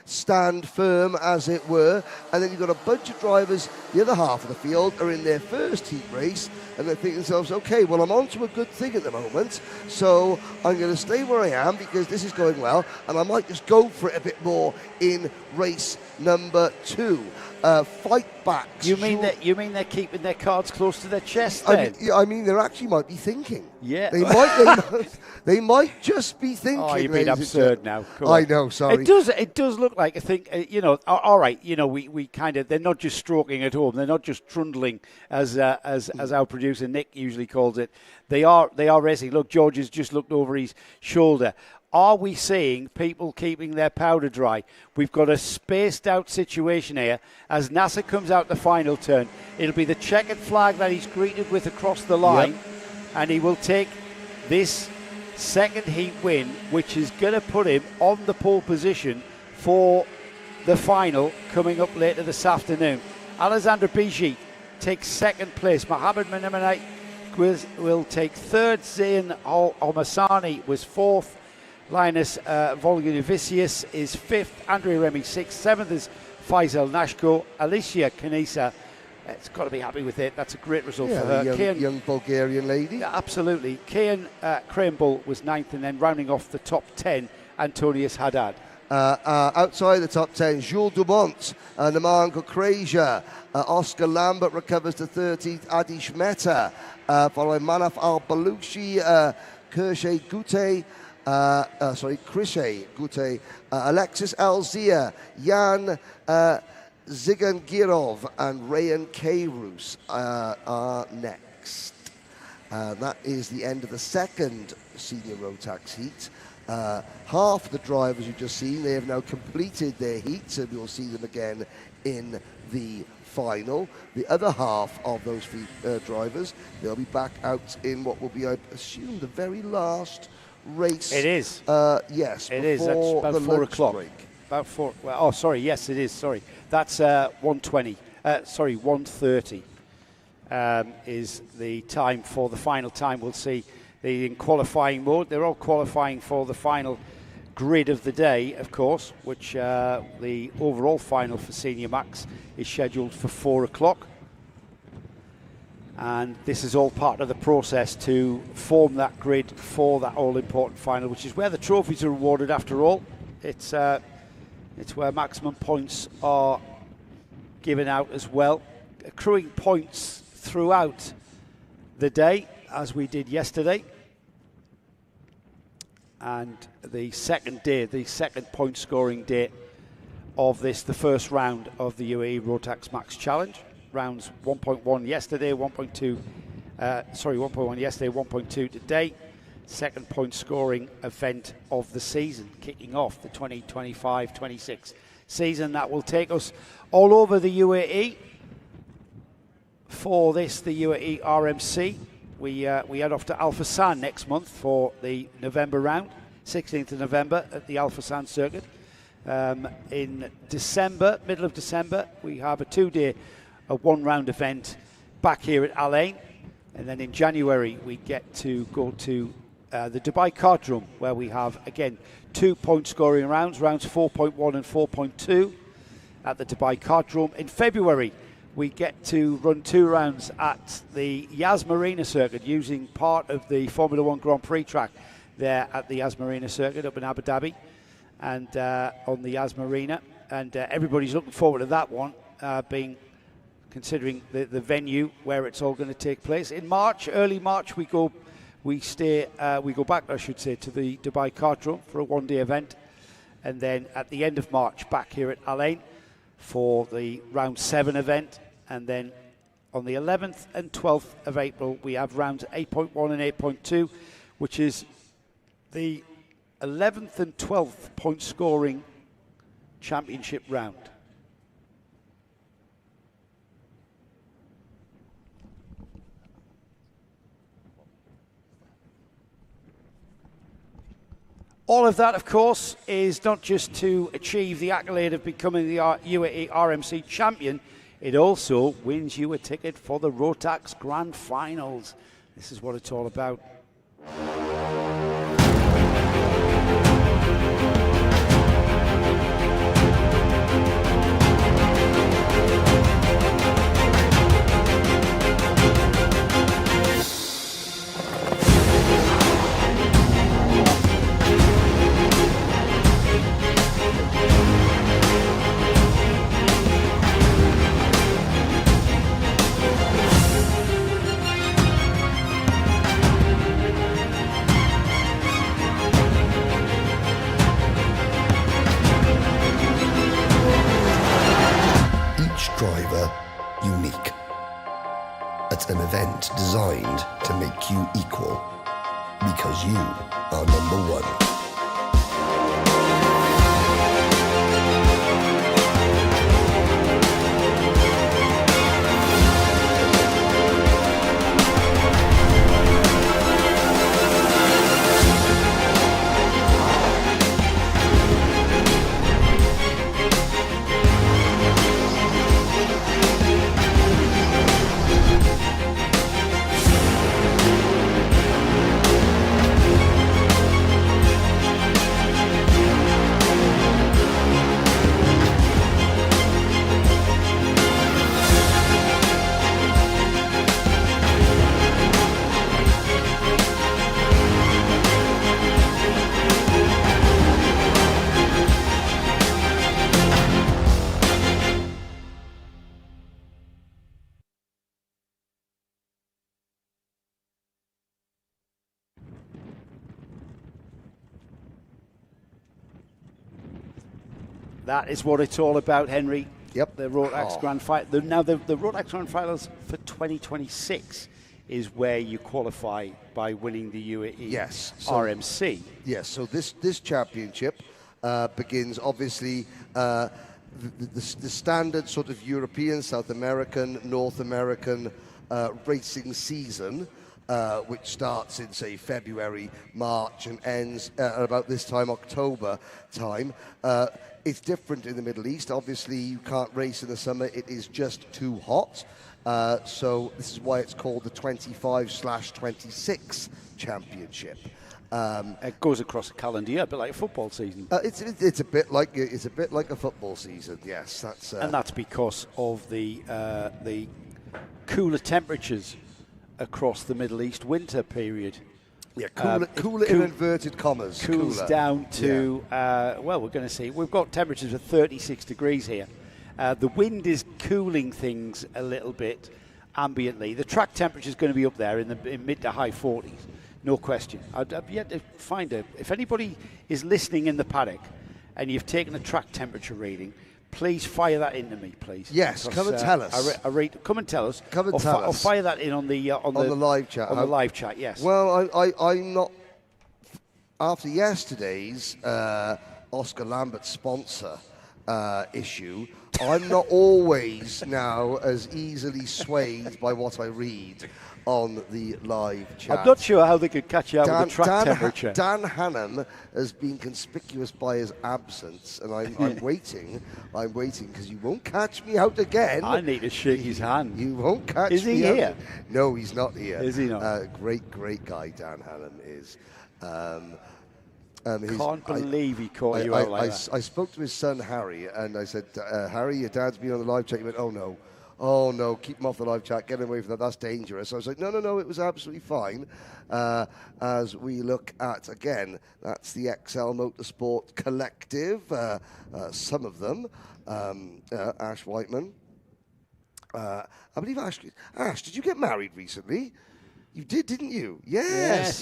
stand firm, as it were. And then you've got a bunch of drivers, the other half of the field, are in their first heat race, and they're thinking to themselves, okay, well, I'm on to a good thing at the moment, so I'm going to stay where I am because this is going well, and I might just go for it a bit more in race number 2. Fight backs. You mean they're keeping their cards close to their chest then? I mean, they actually might be thinking. Yeah. They might just be thinking. Oh, you're being absurd now. I know, sorry. It does look like, I think, all right, we kind of, they're not just stroking at home, they're not just trundling as our producer Nick usually calls it. They are racing. Look, George has just looked over his shoulder. Are we seeing people keeping their powder dry? We've got a spaced out situation here. As Nasser comes out the final turn, it'll be the checkered flag that he's greeted with across the line, and he will take this second heat win, which is going to put him on the pole position for the final coming up later this afternoon. Alexander Bijit takes second place. Mohamed Menemenai will take third. Zain Al-Masani was fourth. Linus Volganivicius is fifth. Andre Remy sixth. Seventh is Faisal Nashko. Alicia Kanisa, it's got to be happy with it. That's a great result for her. Young Bulgarian lady. Yeah, absolutely. Kian Krahenbull was ninth, and then rounding off the top 10, Antonius Haddad. Outside the top 10, Jules Dumont, Naman Gokrasia, Oscar Lambert recovers to 13th, Adi Shmeta, following Manaf Al-Baluchi, Krishay Gute, Alexis Alzia, Jan Zigangirov, and Rayan Kayrus are next. That is the end of the second senior Rotax heat. Half the drivers you've just seen, they have now completed their heat, so we'll see them again in the final. The other half of those drivers, they'll be back out in what will be, I assume, the very last race. It is. Yes, it is. That's about 4 o'clock. Break. About 4. Well, oh, sorry. Yes, it is. Sorry. That's 1:20. 1:30 is the time for the final time. We'll see in qualifying mode. They're all qualifying for the final grid of the day, of course, which the overall final for Senior Max is scheduled for 4 o'clock. And this is all part of the process to form that grid for that all-important final, which is where the trophies are awarded after all. It's where maximum points are given out as well. Accruing points throughout the day, as we did yesterday. And the second day, the second point scoring day of this, the first round of the UAE Rotax Max Challenge. Rounds 1.1 yesterday, 1.2 yesterday, 1.2 today. Second point scoring event of the season, kicking off the 2025-26 season. That will take us all over the UAE. For this, the UAE RMC. We head off to Al Fassan next month for the November round, 16th of November at the Al Fassan circuit. In December, middle of December, we have a 2-day, a one-round event back here at Al Ain. And then in January, we get to go to the Dubai Kartdrum, where we have, again, 2 point scoring rounds 4.1 and 4.2 at the Dubai Kartdrum. In February, we get to run 2 rounds at the Yas Marina circuit, using part of the Formula 1 Grand Prix track there at the Yas Marina circuit up in Abu Dhabi and on the Yas Marina. And everybody's looking forward to that one, considering the venue where it's all going to take place. In March, early March, we go back, I should say, to the Dubai Kartdrum for a 1-day event. And then at the end of March, back here at Al Ain for the round 7 event. And then on the 11th and 12th of April, we have rounds 8.1 and 8.2, which is the 11th and 12th point scoring championship round. All of that, of course, is not just to achieve the accolade of becoming the UAE RMC champion, it also wins you a ticket for the Rotax Grand Finals. This is what it's all about. Driver unique. It's an event designed to make you equal, because you are number one. That is what it's all about, Henry. Yep. The Rotax Grand Final. Now, the Rotax Grand Finals for 2026 is where you qualify by winning the UAE RMC. Yes, so this championship begins, obviously, the standard sort of European, South American, North American racing season, which starts in, say, February, March, and ends at about this time, October time. It's different in the Middle East. Obviously, you can't race in the summer. It is just too hot. So this is why it's called the 25/26 championship. It goes across a calendar year, a bit like a football season. It's a bit like a football season. Yes, that's and that's because of the cooler temperatures across the Middle East winter period. Yeah, cooler in inverted commas. Cools cooler. down to, well, we're going to see. We've got temperatures of 36 degrees here. The wind is cooling things a little bit ambiently. The track temperature is going to be up there in mid to high 40s, no question. I've yet to find it. If anybody is listening in the paddock and you've taken a track temperature reading, please fire that into me, please. Yes, come and tell us. Come and tell us. Come and tell us. Or fire that in on the live chat. On the live chat, yes. Well, I'm not. After yesterday's Oscar Lambert sponsor issue, I'm not always now as easily swayed by what I read on the live chat. I'm not sure how they could catch you out with the track temperature. Dan Hannam has been conspicuous by his absence, and I'm waiting. I'm waiting because you won't catch me out again. I need to shake his hand. You won't catch me out. Is he here? No, he's not here. Is he not? Great guy, Dan Hannam is. Can't believe he caught you out like that. I spoke to his son, Harry, and I said, Harry, your dad's been on the live chat. He went, oh, no, keep him off the live chat, get him away from that, that's dangerous. I was like, no, it was absolutely fine. As we look at, again, that's the XL Motorsport Collective, some of them, Ash Whiteman. I believe Ash, did you get married recently? You did, didn't you? Yes.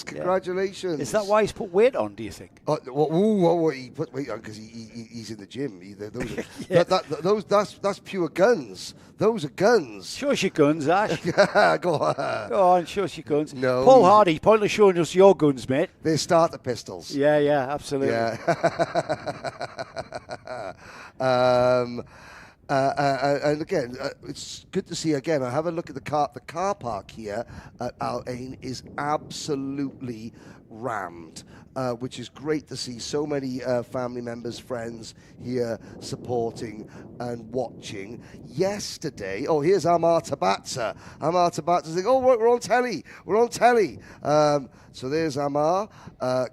Congratulations. Is that why he's put weight on, do you think? He put weight on because he's in the gym. That's pure guns. Those are guns. Show us your guns, Ash. Go on. Go on, show us your guns. No. Paul Hardy, pointless showing us your guns, mate. They're starter pistols. Yeah, absolutely. Yeah. And again, it's good to see again. I have a look at the car. The car park here at Al Ain is absolutely rammed, which is great to see so many family members, friends here supporting and watching. Yesterday, here's Amar Tabatza. Amar Tabatza's like, we're on telly. We're on telly. So there's Amar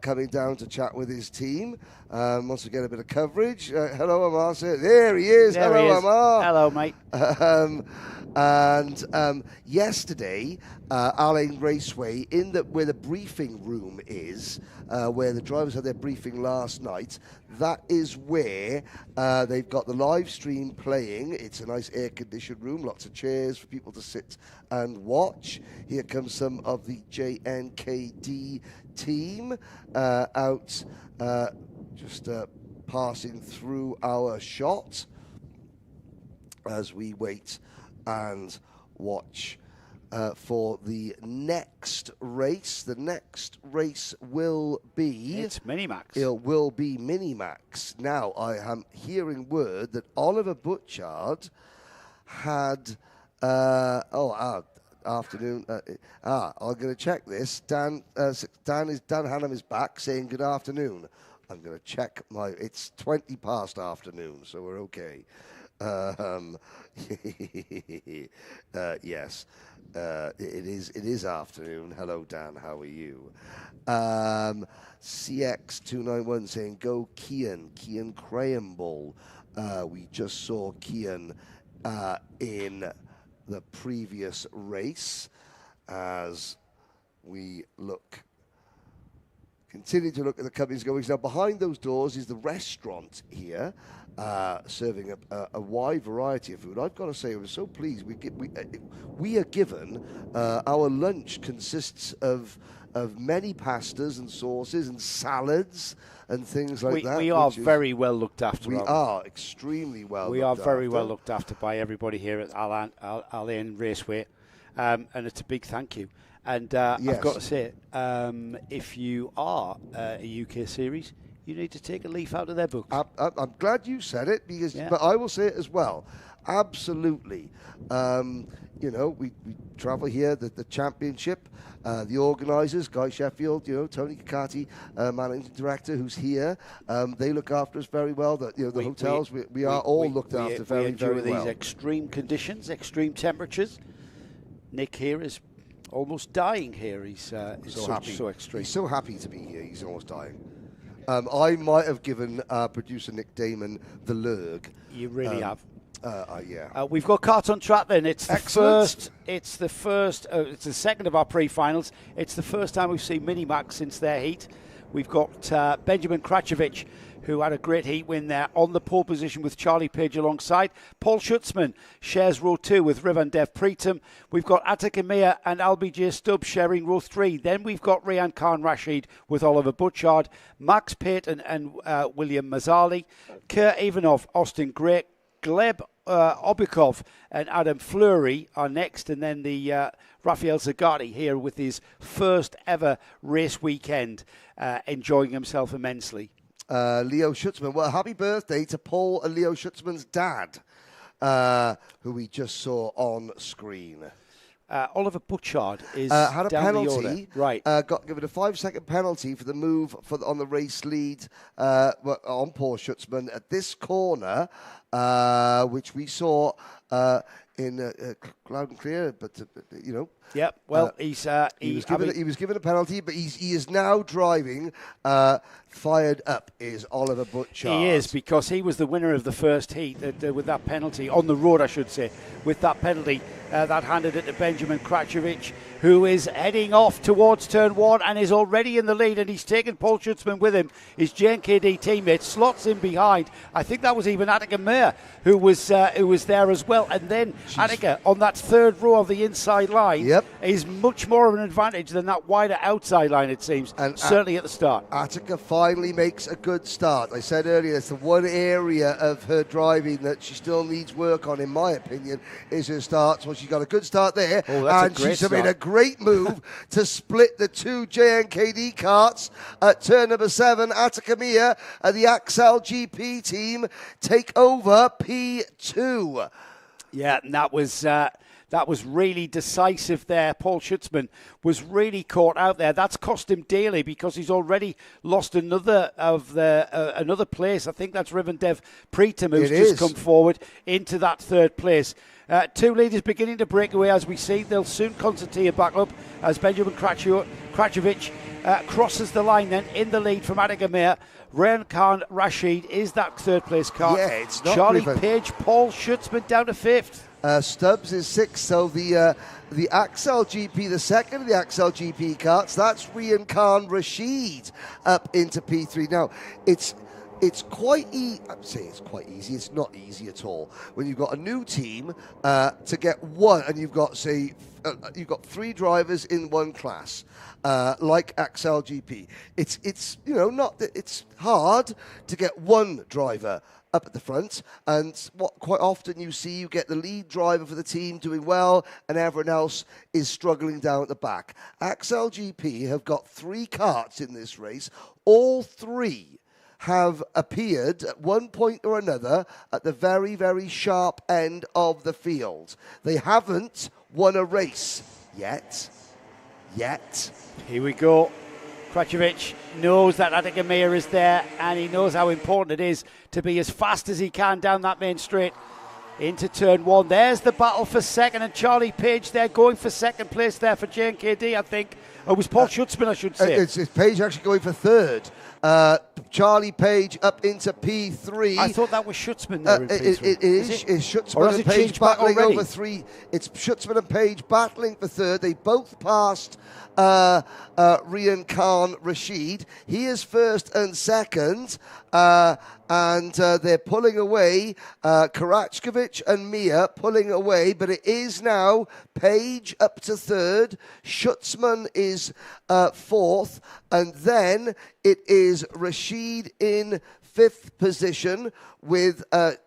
coming down to chat with his team. Wants to get a bit of coverage. Hello, Amar. There he is. Hello, Amar. Hello, mate. And yesterday, Alain Raceway, where the briefing room is, where the drivers had their briefing last night, that is where they've got the live stream playing. It's a nice air-conditioned room, lots of chairs for people to sit and watch. Here comes some of the JNKD team out just passing through our shot as we wait and watch for the next race. The next race will be... It's Minimax. It will be Minimax. Now, I am hearing word that Oliver Butchard had... afternoon. I'm going to check this. Dan Hannam is back saying good afternoon. I'm going to check it's 20 past afternoon, so we're okay. Yes, it is afternoon. Hello, Dan. How are you? CX291 saying go Kian Crayonball. We just saw Kian in the previous race as we continue to look at the company's goings. Now, behind those doors is the restaurant here, serving a wide variety of food. I've got to say, I was so pleased. We are given, our lunch consists of many pastas and sauces and salads and things like that. We are very well looked after. We are extremely well looked after. We are very well looked after by everybody here at Alain Raceway, and it's a big thank you. And Yes. I've got to say, if you are a UK series, you need to take a leaf out of their books. I'm glad you said it, but I will say it as well. Absolutely. We travel here, the championship, the organisers, Guy Sheffield, Tony Kakati, managing director, who's here. They look after us very well. Hotels, we are all looked after very, very well. These extreme conditions, extreme temperatures. Nick here is almost dying here. He's so happy. So extreme. He's so happy to be here. He's almost dying. I might have given producer Nick Damon the lurg. You really have. Yeah. We've got Kart on Track then. It's the Excellent. It's the second of our pre-finals. It's the first time we've seen Minimax since their heat. We've got Benjamin Kračović, who had a great heat win there on the pole position with Charlie Page alongside. Paul Schutzman shares row 2 with Rivan Dev Preetam. We've got Atik Amir and LBJ Stubbs sharing row 3. Then we've got Rayan Khan Rashid with Oliver Butchard, Max Payton and William Mazzali, Kurt Ivanov, Austin Gray, Gleb Obikov and Adam Fleury are next, and then the Rafael Zagati here with his first ever race weekend, enjoying himself immensely. Leo Schutzman. Well, happy birthday to Paul and Leo Schutzman's dad, who we just saw on screen. Oliver Butchard is had a down penalty. the order. Right. Got given a 5-second penalty for the move on the race lead on Paul Schutzman at this corner, which we saw in loud and clear, but Yep. Well, he was given a penalty, but he is now driving. Fired up is Oliver Butchard. He is, because he was the winner of the first heat with that penalty on the road, I should say. With that penalty, that handed it to Benjamin Kračović, who is heading off towards turn 1 and is already in the lead, and he's taken Paul Schutzman with him. His JNKD teammate slots in behind. I think that was even Attica Mir who was there as well. And then Attica on that third row of the inside line is much more of an advantage than that wider outside line, it seems, and certainly at the start. Attica finally makes a good start. I said earlier, it's the one area of her driving that she still needs work on, in my opinion, is her starts. Well, she's got a good start there, and she's made a great move to split the two JNKD karts at turn number 7. Attica Mir and the Axel GP team take over P2. Yeah, and that That was really decisive there. Paul Schutzmann was really caught out there. That's cost him dearly because he's already lost another place. I think that's Rivendev Pritam, who's just come forward into that third place. Two leaders beginning to break away as we see. They'll soon concertina back up as Benjamin Kračović crosses the line then in the lead from Atagamir. Ryan Khan Rashid is that third place car. Yeah, it's not Charlie Riven. Page, Paul Schutzmann down to fifth. Stubbs is sixth, so the Axel GP, the second of the Axel GP carts, that's Rian Khan Rashid up into P3. Now, it's quite easy. I'm saying it's quite easy. It's not easy at all. When you've got a new team to get one, and you've got, say, you've got 3 drivers in one class, like Axel GP. It's it's hard to get one driver up at the front, and what quite often you see, you get the lead driver for the team doing well and everyone else is struggling down at the back. Axel GP have got 3 karts in this race. All 3 have appeared at one point or another at the very, very sharp end of the field. They haven't won a race yet. Here we go. Kračović knows that Atagamir is there, and he knows how important it is to be as fast as he can down that main straight into turn 1. There's the battle for second, and Charlie Page there going for second place there for JNKD, I think. Oh, it was Paul Schutzmann, I should say. It's Page actually going for third. Charlie Page up into P3. I thought that was Schutzmann there in P3. It is. It's Schutzmann and Page battling over 3. It's Schutzmann and Page battling for third. They both passed Rian Khan Rashid. He is first and second, and they're pulling away. Kračović and Mia pulling away, but it is now Page up to third. Schutzmann is fourth, and then it is Rashid in fifth position with I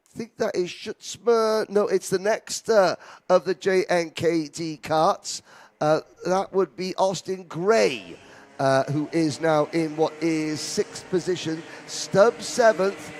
think that is Schutzmann. No, it's the next of the JNKD karts. That would be Austin Gray, who is now in what is sixth position. Stubbs seventh.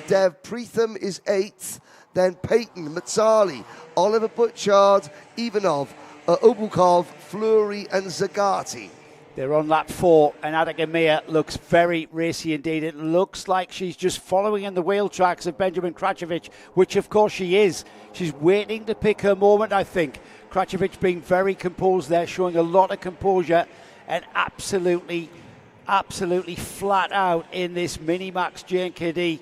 Dev Pritham is eighth. Then Peyton, Mazzali, Oliver Butchard, Ivanov, Obukov, Fleury, and Zagati. They're on lap 4, and Atagamir looks very racy indeed. It looks like she's just following in the wheel tracks of Benjamin Kračović, which of course she is. She's waiting to pick her moment, I think. Kračović being very composed there, showing a lot of composure, and absolutely flat out in this Mini-Max JNKD.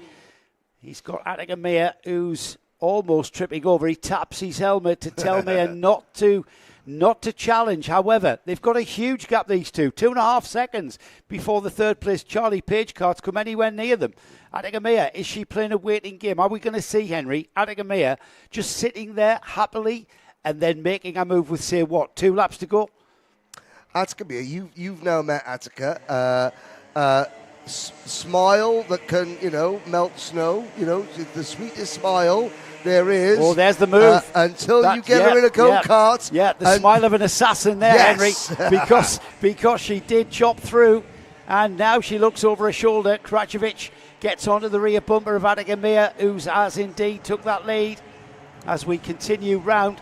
He's got Atagamir, who's almost tripping over. He taps his helmet to tell me not to challenge. However, they've got a huge gap, these two. 2.5 seconds before the third place Charlie Page karts come anywhere near them. Atagamir, is she playing a waiting game? Are we going to see, Henry, Atagamir just sitting there happily and then making a move with, say, 2 laps to go? Atagamir, you've now met Attica. Smile that can, melt snow. The sweetest smile there is. Oh, there's the move. Until you get her in a go-kart. Yeah, the smile of an assassin there, yes. Henry, because she did chop through, and now she looks over her shoulder. Kračović gets onto the rear bumper of Atagamir, who has indeed took that lead as we continue round.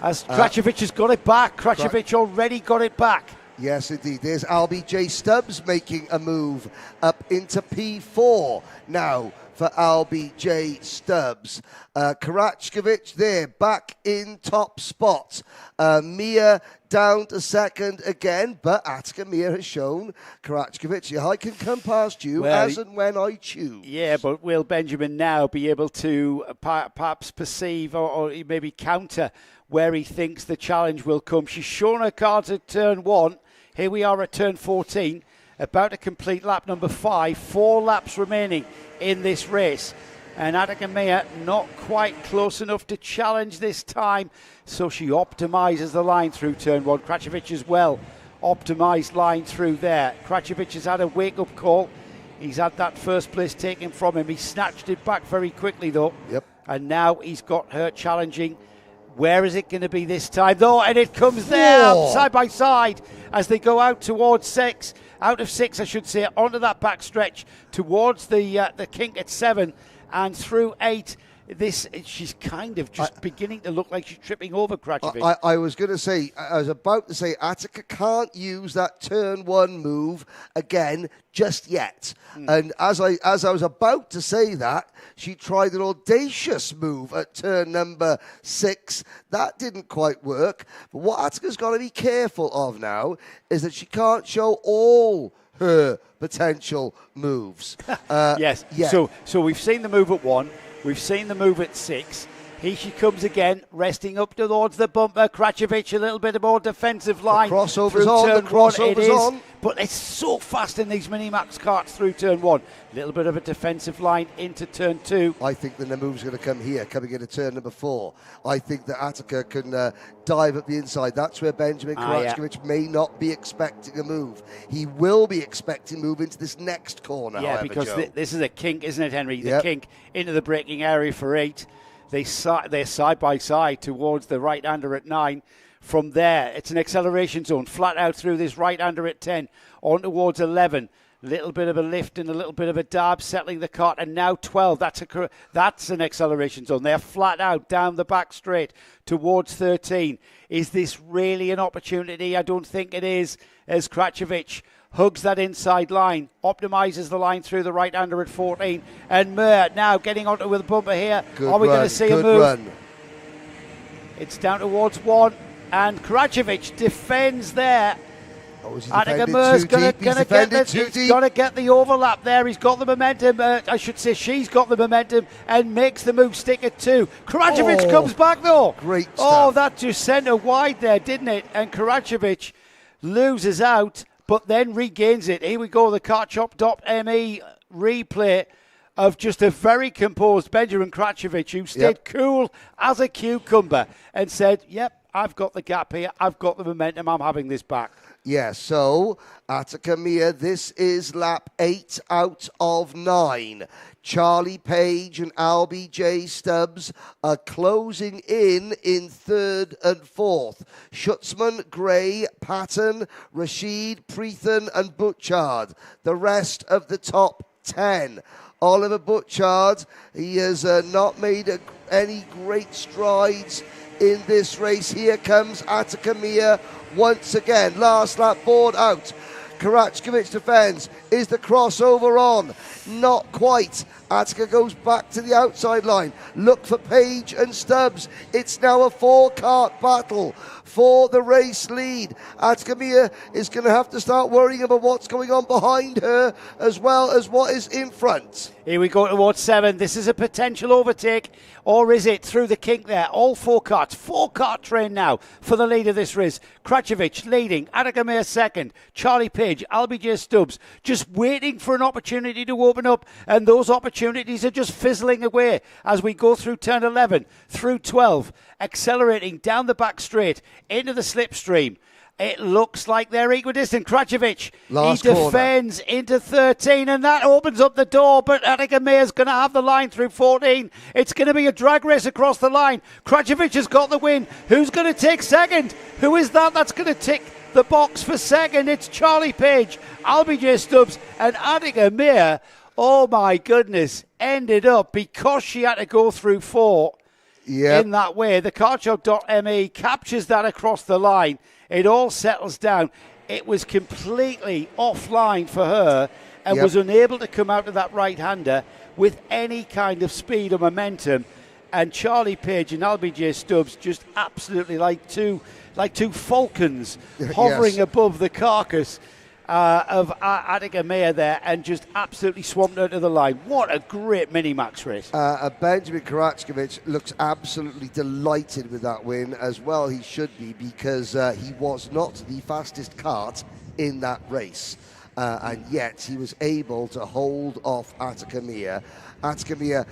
As Kračović has got it back. Kračović already got it back. Yes, indeed. There's Albie Stubbs making a move up into P4 now for Albie Stubbs. Kračović there, back in top spot. Mia down to second again, but Atagamir has shown Kračović, I can come past you as and when I choose. Yeah, but will Benjamin now be able to perhaps perceive or maybe counter where he thinks the challenge will come? She's shown her cards at turn 1. Here we are at turn 14, about to complete lap number 5. 4 laps remaining in this race. And Atagamir not quite close enough to challenge this time. So she optimises the line through turn 1. Kračović as well, optimised line through there. Kračović has had a wake-up call. He's had that first place taken from him. He snatched it back very quickly though. Yep. And now he's got her challenging. Where is it going to be this time, though? And it comes there, side by side, as they go out towards 6. Out of 6, I should say, onto that back stretch, towards the kink at 7, and through 8. she's kind of just beginning to look like she's tripping over Krajovic. I was going to say, I was about to say, Attica can't use that turn one move again just yet. And as I was about to say that, she tried an audacious move at turn number 6. That didn't quite work. But what Attica's got to be careful of now is that she can't show all her potential moves. Yes. Yeah. So we've seen the move at 1. We've seen the move at 6. Here she comes again, resting up towards the bumper. Krajovic, a little bit more defensive line. The crossover's on. The crossover's on. But it's so fast in these Minimax karts through turn 1. A little bit of a defensive line into turn 2. I think the move's going to come here, coming into turn number 4. I think that Attica can dive up the inside. That's where Benjamin Karachkovic may not be expecting a move. He will be expecting a move into this next corner. Yeah, however, because this is a kink, isn't it, Henry? The kink into the braking area for 8. They're side by side towards the right-hander at 9. From there, it's an acceleration zone, flat out through this right-hander at 10, on towards 11. Little bit of a lift and a little bit of a dab, settling the kart, and now 12. That's an acceleration zone. They're flat out down the back straight towards 13. Is this really an opportunity? I don't think it is, as Krajovic hugs that inside line, optimises the line through the right-hander at 14. And Muir now getting onto with a bumper here. Are we going to see a move? It's down towards 1. And Krajovic defends there. Attica Muir's going to get the overlap there. He's got the momentum. I should say she's got the momentum and makes the move stick at 2. Krajovic comes back though. Great stuff. Oh, that just sent her wide there, didn't it? And Krajovic loses out, but then regains it. Here we go, the kartshop.me replay of just a very composed Benjamin Krajovic, who stayed cool as a cucumber and said, yep, I've got the gap here, I've got the momentum, I'm having this back. Yeah, so Attica Mia, this is lap 8 out of 9. Charlie Page and Albie J. Stubbs are closing in 3rd and 4th. Schutzman, Gray, Patton, Rashid, Preethan and Butchard. The rest of the top 10. Oliver Butchard, he has not made any great strides in this race. Here comes Attica Mia once again. Last lap board out. Karachkovic defends. Is the crossover on? Not quite. Attica goes back to the outside line. Look for Page and Stubbs. It's now a 4-kart battle for the race lead. Attica Mia is going to have to start worrying about what's going on behind her as well as what is in front. Here we go towards 7. This is a potential overtake, or is it through the kink there? All 4 karts. 4-kart train now for the lead of this race. Krajovic leading. Attica Mia second. Charlie Page, Albie J. Stubbs just waiting for an opportunity to open up, and those opportunities are just fizzling away as we go through turn 11, through 12, accelerating down the back straight into the slipstream. It looks like they're equidistant. Krajovic, he defends into 13, and that opens up the door, but Attica Mia's going to have the line through 14. It's going to be a drag race across the line. Krajovic has got the win. Who's going to take second? Who is that that's going to tick the box for second? It's Charlie Page, Albie J. Stubbs, and Attica Mia. Oh my goodness, ended up, because she had to go through 4 in that way. The kartshop.me captures that across the line. It all settles down. It was completely offline for her and was unable to come out of that right-hander with any kind of speed or momentum. And Charlie Page and Albie J. Stubbs just absolutely like two falcons hovering above the carcass of Attica Mia there, and just absolutely swamped her to the line. What a great mini-max race. Benjamin Karachkovic looks absolutely delighted with that win, as well he should be, because he was not the fastest kart in that race. And yet he was able to hold off Attica Mia. Attica Mia,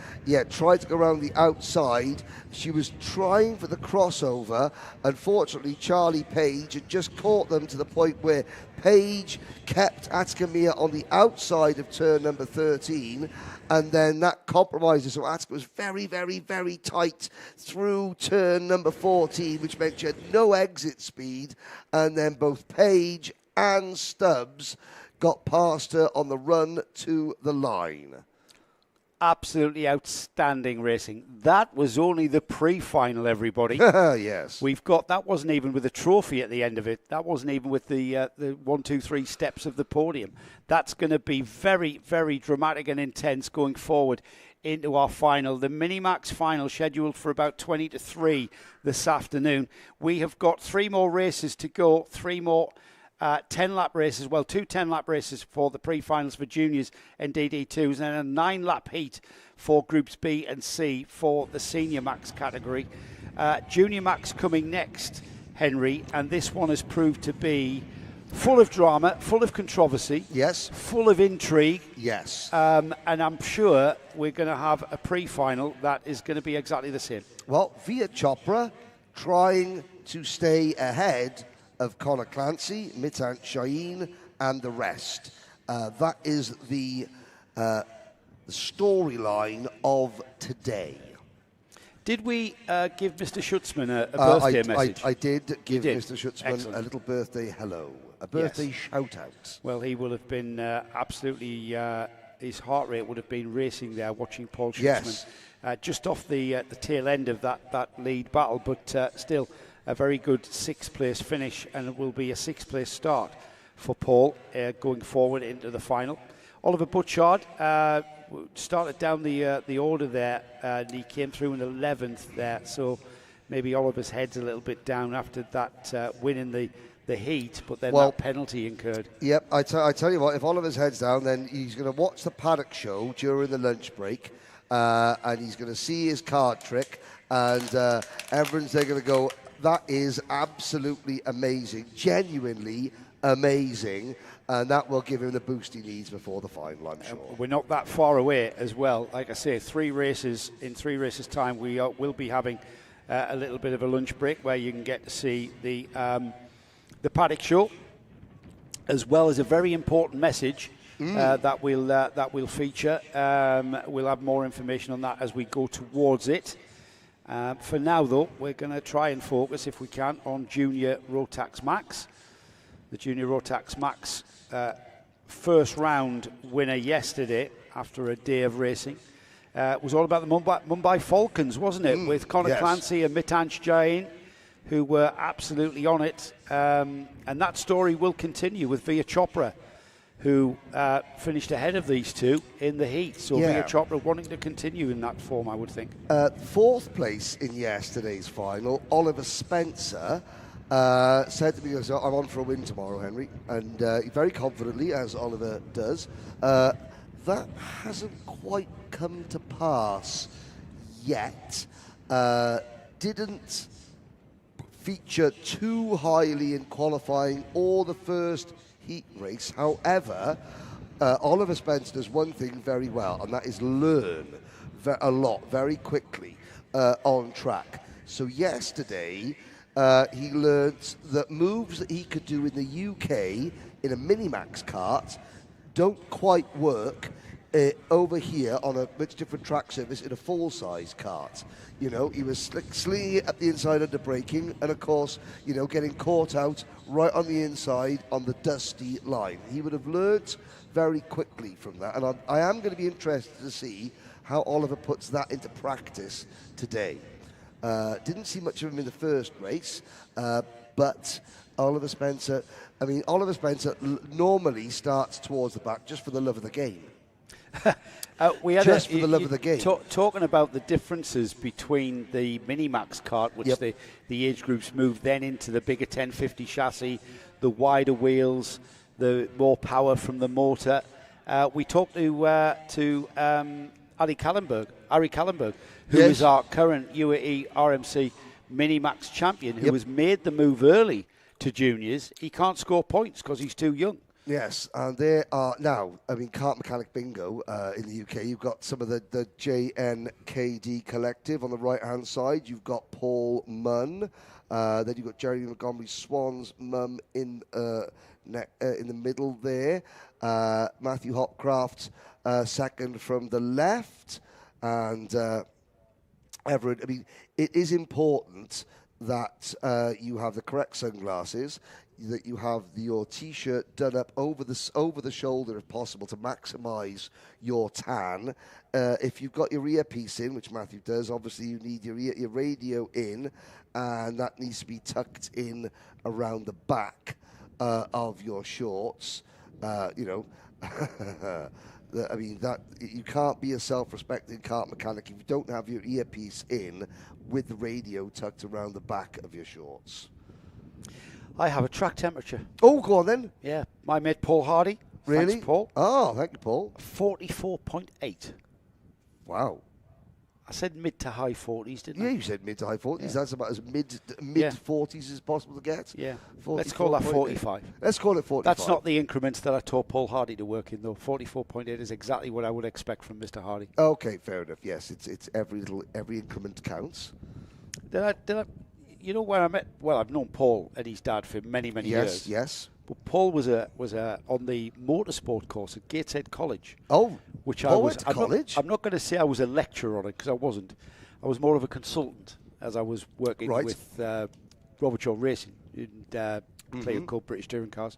tried to go around the outside. She was trying for the crossover. Unfortunately, Charlie Page had just caught them to the point where Page kept Attica Mia on the outside of turn number 13, and then that compromises. So Attica was very, very, very tight through turn number 14, which meant she had no exit speed, and then both Page and Stubbs got past her on the run to the line. absolutely outstanding racing. That was only the pre-final, everybody. Yes. That wasn't even with a trophy at the end of it. That wasn't even with the 1, 2, 3 steps of the podium. That's going to be very, very dramatic and intense going forward into our final. The Minimax final scheduled for about 20 to 3 this afternoon. We have got 3 more races to go, 3 more 10-lap races, 2 10-lap races for the pre-finals for juniors and DD2s, and a 9-lap heat for groups B and C for the senior max category. Junior max coming next, Henry, and this one has proved to be full of drama, full of controversy. Yes. Full of intrigue. Yes. And I'm sure we're going to have a pre-final that is going to be exactly the same. Well, Via Chopra trying to stay ahead of Conor Clancy, Mitan Shaheen, and the rest. That is the storyline of today. Did we give Mr. Schutzman a birthday message? I did give did? Mr. Schutzman Excellent. a little birthday hello, a birthday shout-out. Well, he will have been absolutely, his heart rate would have been racing there watching Paul Schutzman. Yes. Just off the tail end of that lead battle, but still a very good 6th place finish, and it will be a 6th place start for Paul going forward into the final. Oliver Butchard started down the order there, and he came through in 11th there, so maybe Oliver's head's a little bit down after that win in the heat, but then that penalty incurred. Yep, I tell you what, if Oliver's head's down, then he's going to watch the paddock show during the lunch break, and he's going to see his card trick, and everyone's there going to go, that is absolutely amazing, genuinely amazing, and that will give him the boost he needs before the final, I'm sure. We're not that far away as well. Like I say, 3 races, in 3 races' time, we will be having a little bit of a lunch break where you can get to see the paddock show, as well as a very important message that will feature. We'll have more information on that as we go towards it. For now, though, we're going to try and focus, if we can, on Junior Rotax Max. The Junior Rotax Max first round winner yesterday after a day of racing was all about the Mumbai Falcons, wasn't it? With Conor Clancy and Mitansh Jain, who were absolutely on it. And that story will continue with Via Chopra, who finished ahead of these two in the heat. So Via Chopra wanting to continue in that form, I would think. 4th place in yesterday's final, Oliver Spencer said to me, I'm on for a win tomorrow, Henry. And very confidently, as Oliver does. That hasn't quite come to pass yet. Didn't feature too highly in qualifying or the first heat race. However, Oliver Spencer does one thing very well, and that is learn a lot very quickly on track. So yesterday, he learned that moves that he could do in the UK in a Minimax kart don't quite work over here on a much different track surface in a full-size kart. You know, he was slinging it up the inside under braking, and of course, you know, getting caught out right on the inside on the dusty line. He would have learnt very quickly from that, and I am going to be interested to see how Oliver puts that into practice today. Didn't see much of him in the first race, but Oliver Spencer normally starts towards the back just for the love of the game. We had just for the love of the game. Talking about the differences between the Minimax kart, which the age groups moved then into the bigger 1050 chassis, the wider wheels, the more power from the motor. We talked to Ari Kallenberg, who is our current UAE RMC Minimax champion, who has made the move early to juniors. He can't score points because he's too young. Yes, and there are now, kart mechanic bingo in the UK. You've got some of the JNKD collective on the right-hand side. You've got Paul Munn. Then you've got Jeremy Montgomery Swan's mum in the middle there. Matthew Hopcraft second from the left. And Everett, it is important that you have the correct sunglasses, that you have your T-shirt done up over the shoulder if possible to maximise your tan. If you've got your earpiece in, which Matthew does, obviously you need your radio in, and that needs to be tucked in around the back of your shorts. I mean, that you can't be a self-respecting kart mechanic if you don't have your earpiece in with the radio tucked around the back of your shorts. I have a track temperature. Oh, go on then. Yeah, my mate Paul Hardy. Really? Thanks, Paul. Oh, thank you, Paul. 44.8. Wow. I said mid to high 40s, didn't I? Yeah, you said mid to high 40s. Yeah. That's about as mid 40s as possible to get. Yeah. Let's call that 45. Let's call it 45. That's not the increments that I taught Paul Hardy to work in, though. 44.8 is exactly what I would expect from Mr. Hardy. Okay, fair enough. Yes, it's every increment counts. You know where I met? Well, I've known Paul and his dad for many years. Yes. But Paul was on the motorsport course at Gateshead College. Oh, which Paul went to college? I'm not going to say I was a lecturer on it because I wasn't. I was more of a consultant as I was working with Robert Shaw Racing and Player called British Touring Cars,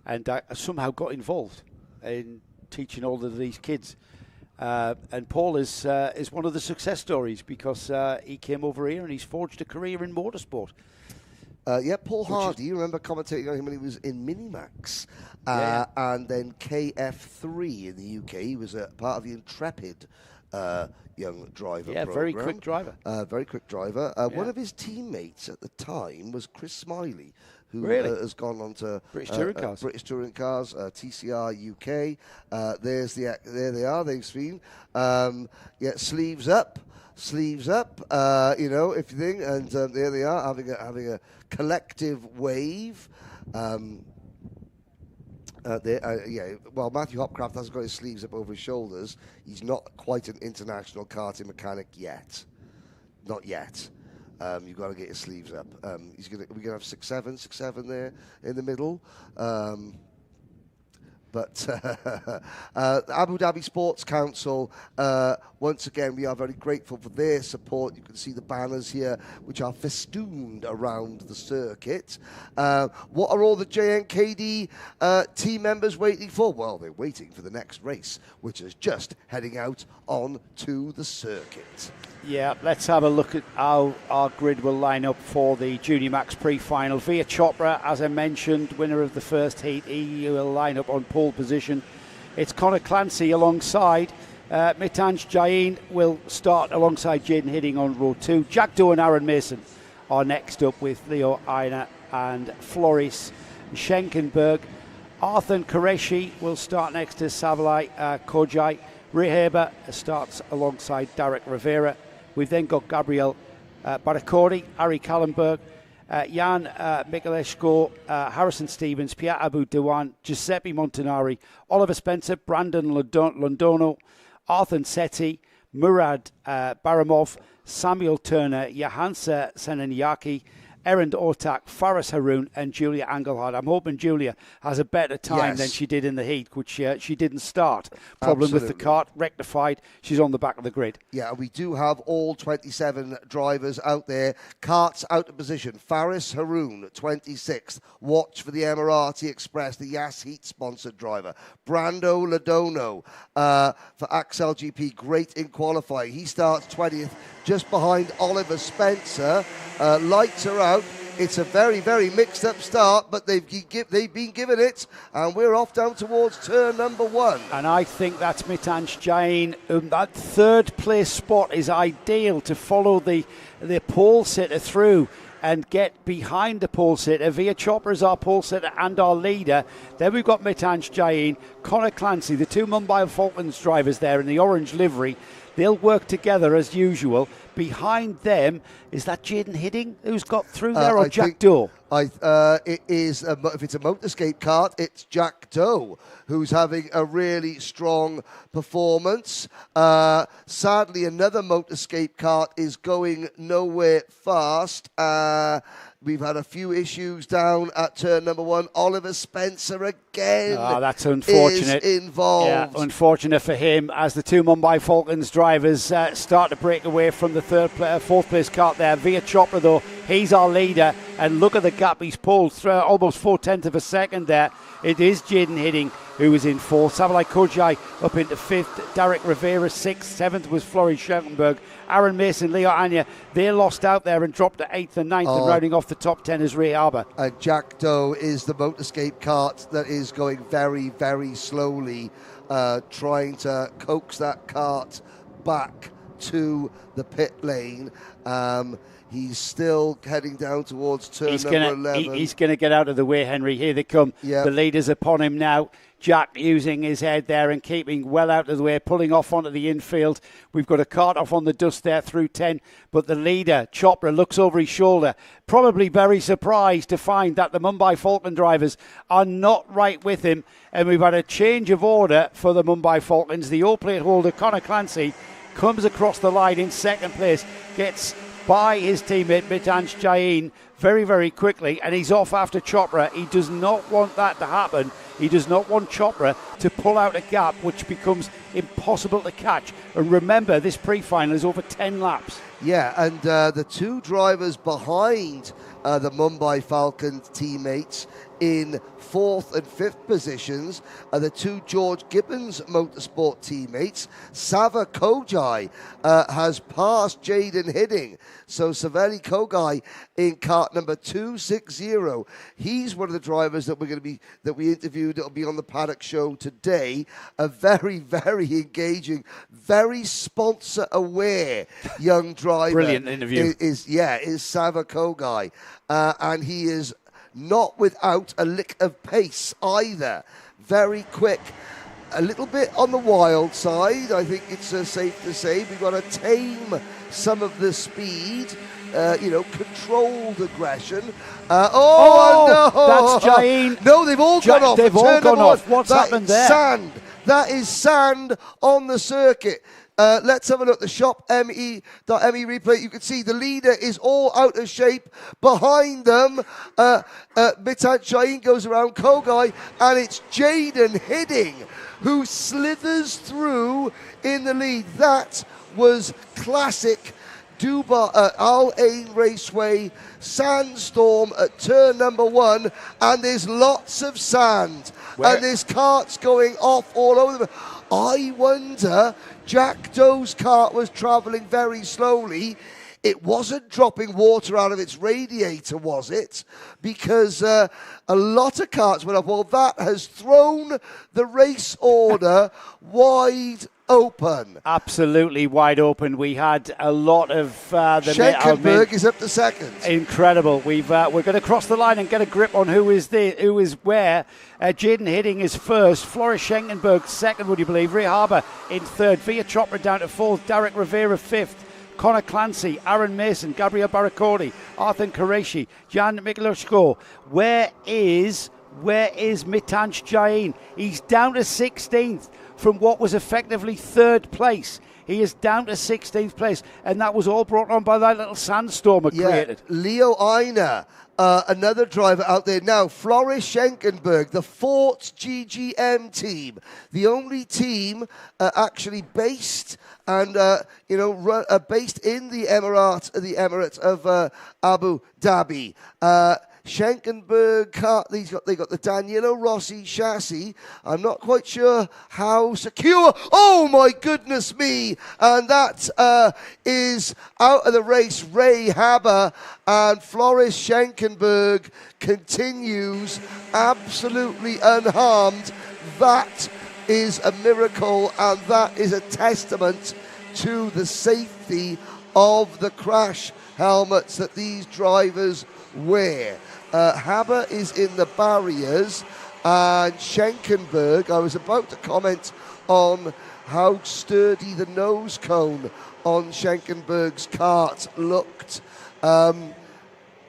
and I somehow got involved in teaching all of these kids. And Paul is one of the success stories because he came over here and he's forged a career in motorsport. Paul Hardy, you remember commentating on him when he was in Minimax, and then KF3 in the UK. He was a part of the Intrepid young driver program. Very quick driver. Very quick driver. One of his teammates at the time was Chris Smiley, who has gone on to British Touring Cars, TCR UK. There they are. They've seen. Sleeves up. If you think, and there they are having a collective wave. Well, Matthew Hopcraft hasn't got his sleeves up over his shoulders. He's not quite an international karting mechanic yet. Not yet. You've got to get your sleeves up. We're going to have 6-7 there in the middle. But Abu Dhabi Sports Council, once again, we are very grateful for their support. You can see the banners here, which are festooned around the circuit. What are all the JNKD team members waiting for? Well, they're waiting for the next race, which is just heading out onto the circuit. Yeah, let's have a look at how our grid will line up for the Junior Max pre-final. Via Chopra, as I mentioned, winner of the first heat, he will line up on pole position. It's Connor Clancy alongside. Mitanj Jain will start alongside Jaden Hidding on row 2. Jack Doe and Aaron Mason are next up with Leo Aina and Floris Schenkenberg. Arthur Qureshi will start next to Savalai Kojai. Ray Haber starts alongside Derek Rivera. We've then got Gabriel Barakori, Ari Kallenberg, Jan Mikaleshko, Harrison Stevens, Pierre Abu Dewan, Giuseppe Montanari, Oliver Spencer, Brandon Londono, Arthur Setti, Murad Baramov, Samuel Turner, Johansa Senanyaki, Erin Ortak, Faris Haroun and Julia Engelhardt. I'm hoping Julia has a better time than she did in the heat, which she didn't start. Problem with the kart, rectified. She's on the back of the grid. Yeah, we do have all 27 drivers out there. Karts out of position. Faris Haroun, 26th. Watch for the Emirati Express, the Yas Heat sponsored driver. Brando Ladono for Axel GP, great in qualifying. He starts 20th, just behind Oliver Spencer. Lights are out. It's a very, very mixed up start, but they've been given it, and we're off down towards turn number 1. And I think that's Mitanj Jain. That third place spot is ideal to follow the pole sitter through and get behind the pole sitter. Via Chopper is our pole sitter and our leader. Then we've got Mitanj Jain, Connor Clancy, the two Mumbai Falcons drivers there in the orange livery. They'll work together as usual. Behind them, is that Jaden Hidding who's got through there, or Jack Doe? It is, if it's a Motorscape kart, it's Jack Doe who's having a really strong performance. Sadly, another Motorscape kart is going nowhere fast. We've had a few issues down at turn number 1. Oliver Spencer again. That's unfortunate. Is involved. Yeah, unfortunate for him as the two Mumbai Falcons drivers start to break away from the fourth place kart there. Via Chopra though, He's our leader, and look at the gap he's pulled through, almost 0.4 of a second there. It is Jaden Hidding who was in fourth. Savalai Kojai up into fifth. Derek Rivera sixth. Seventh was Floris Scheltenberg. Aaron Mason, Leo Anya, they lost out there and dropped to eighth and ninth, and rounding off the top 10 is Ray Harbour. And Jack Doe is the Motorscape kart that is going very, very slowly, trying to coax that kart back to the pit lane. He's still heading down towards turn number 11. He's going to get out of the way, Henry. Here they come. Yep. The leader's upon him now. Jack using his head there and keeping well out of the way, pulling off onto the infield. We've got a cart off on the dust there through 10, but the leader, Chopra, looks over his shoulder, probably very surprised to find that the Mumbai Falcon drivers are not right with him, and we've had a change of order for the Mumbai Falcons. The O-plate holder, Connor Clancy, comes across the line in second place, gets by his teammate Mitansh Jain very, very quickly, and he's off after Chopra. He does not want that to happen. He does not want Chopra to pull out a gap which becomes impossible to catch. And remember, this pre-final is over 10 laps. Yeah, and the two drivers behind the Mumbai Falcons teammates in fourth and fifth positions are the two George Gibbons Motorsport teammates. Sava Kojai has passed Jaden Hidding. So Saveli Kogai in kart number 260. He's one of the drivers that we interviewed that'll be on the Paddock Show today. A very, very engaging, very sponsor aware young driver. Brilliant interview. Is Sava Kogai. And he is not without a lick of pace either. Very quick. A little bit on the wild side, I think it's safe to say. We've got to tame some of the speed, controlled aggression. No! That's Jain. No, they've all gone off. They've all gone off. What's happened there? Sand. That is sand on the circuit. Let's have a look. The shop.me replay. You can see the leader is all out of shape. Behind them, Mitan Jain goes around Kogai, and it's Jaden Hidding who slithers through in the lead. That was classic Dubai Al Ain Raceway sandstorm at turn number 1, and there's lots of sand, and there's carts going off all over them. I wonder, Jack Doe's cart was travelling very slowly. It wasn't dropping water out of its radiator, was it? Because a lot of carts went up. Well, that has thrown the race order wide open. Absolutely wide open. We had a lot of Schenkenberg is up to second. Incredible. We're going to cross the line and get a grip on who is where. Jaden Hidding is first. Floris Schenkenberg second, would you believe? Ray Harbour in third. Via Chopra down to fourth. Derek Rivera fifth. Connor Clancy, Aaron Mason, Gabriel Baracoli, Arthur Qureshi, Jan Mikloshko. Where is Mitansh Jain? He's down to 16th from what was effectively third place. He is down to 16th place, and that was all brought on by that little sandstorm it created. Leo Aina, another driver out there now. Floris Schenkenberg, the Fort GGM team, the only team actually based and based in the Emirates of Abu Dhabi. Schenkenberg car, they got the Danilo Rossi chassis. I'm not quite sure how secure. Oh my goodness me! And that is out of the race. Ray Haber and Floris Schenkenberg continues absolutely unharmed. That is a miracle, and that is a testament to the safety of the crash helmets that these drivers wear. Haber is in the barriers, and Schenkenberg, I was about to comment on how sturdy the nose cone on Schenkenberg's kart looked.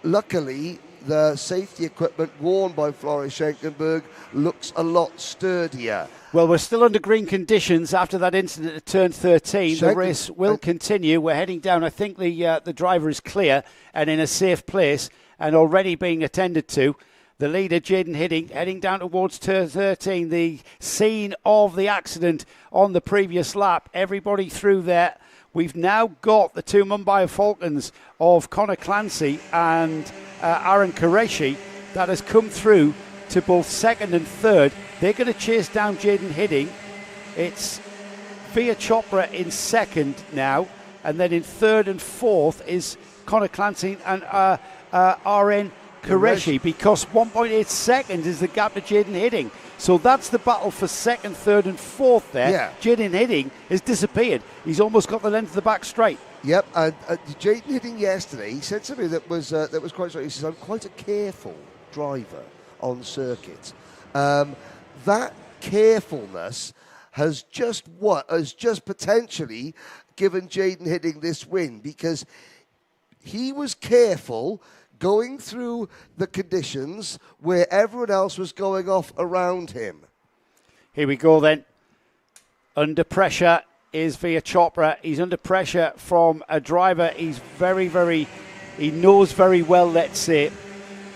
Luckily, the safety equipment worn by Floris Schenkenberg looks a lot sturdier. Well, we're still under green conditions after that incident at turn 13. The race will continue. We're heading down. I think the driver is clear and in a safe place and already being attended to. The leader, Jaden Hidding, heading down towards turn 13, the scene of the accident on the previous lap. Everybody through there we've now got the two Mumbai Falcons of Connor Clancy and Aaron Qureshi that has come through to both second and third. They're going to chase down Jaden Hidding. It's Via Chopra in second now, and then in third and fourth is Connor Clancy and RN Qureshi, because 1.8 seconds is the gap to Jaden Hidding. So that's the battle for second, third and fourth there. Yeah. Jaden Hidding has disappeared. He's almost got the length of the back straight. Yep, and Jaden Hidding yesterday, he said something that was quite strange. He says, I'm quite a careful driver on circuit. That carefulness has just potentially given Jaden Hidding this win, because he was careful going through the conditions where everyone else was going off around him. Here we go then. Under pressure is Via Chopra. He's under pressure from a driver he knows very well, let's say.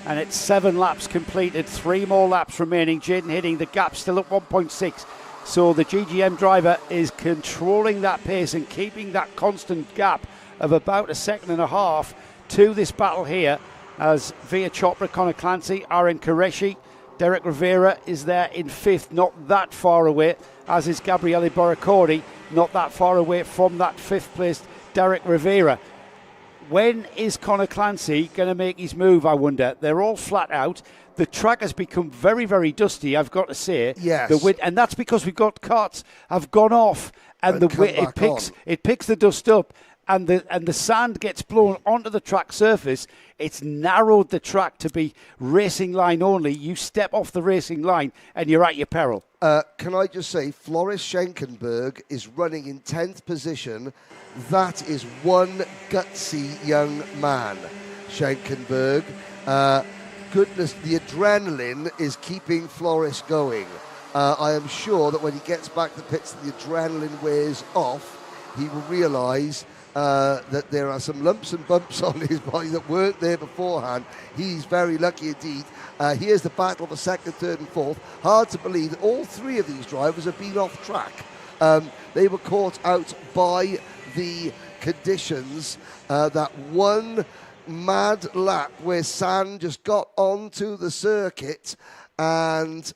And it's 7 laps completed, 3 more laps remaining. Jaden Hidding, the gap still at 1.6. So the GGM driver is controlling that pace and keeping that constant gap of about 1.5 seconds to this battle here, as Via Chopra, Connor Clancy, Aaron Qureshi, Derek Rivera is there in 5th, not that far away, as is Gabriele Boraccordi, not that far away from that 5th placed Derek Rivera. When is Connor Clancy going to make his move, I wonder? They're all flat out. The track has become very, very dusty, I've got to say. Yes. And that's because we've got carts have gone off, and it picks the dust up, and the sand gets blown onto the track surface. It's narrowed the track to be racing line only. You step off the racing line and you're at your peril. Can I just say, Floris Schenkenberg is running in 10th position. That is one gutsy young man, Schenkenberg. Goodness, the adrenaline is keeping Floris going. I am sure that when he gets back to the pits, the adrenaline wears off. He will realise that there are some lumps and bumps on his body that weren't there beforehand. He's very lucky indeed. Here's the battle for second, third and fourth. Hard to believe that all 3 of these drivers have been off track. They were caught out by the conditions. That one mad lap where sand just got onto the circuit, and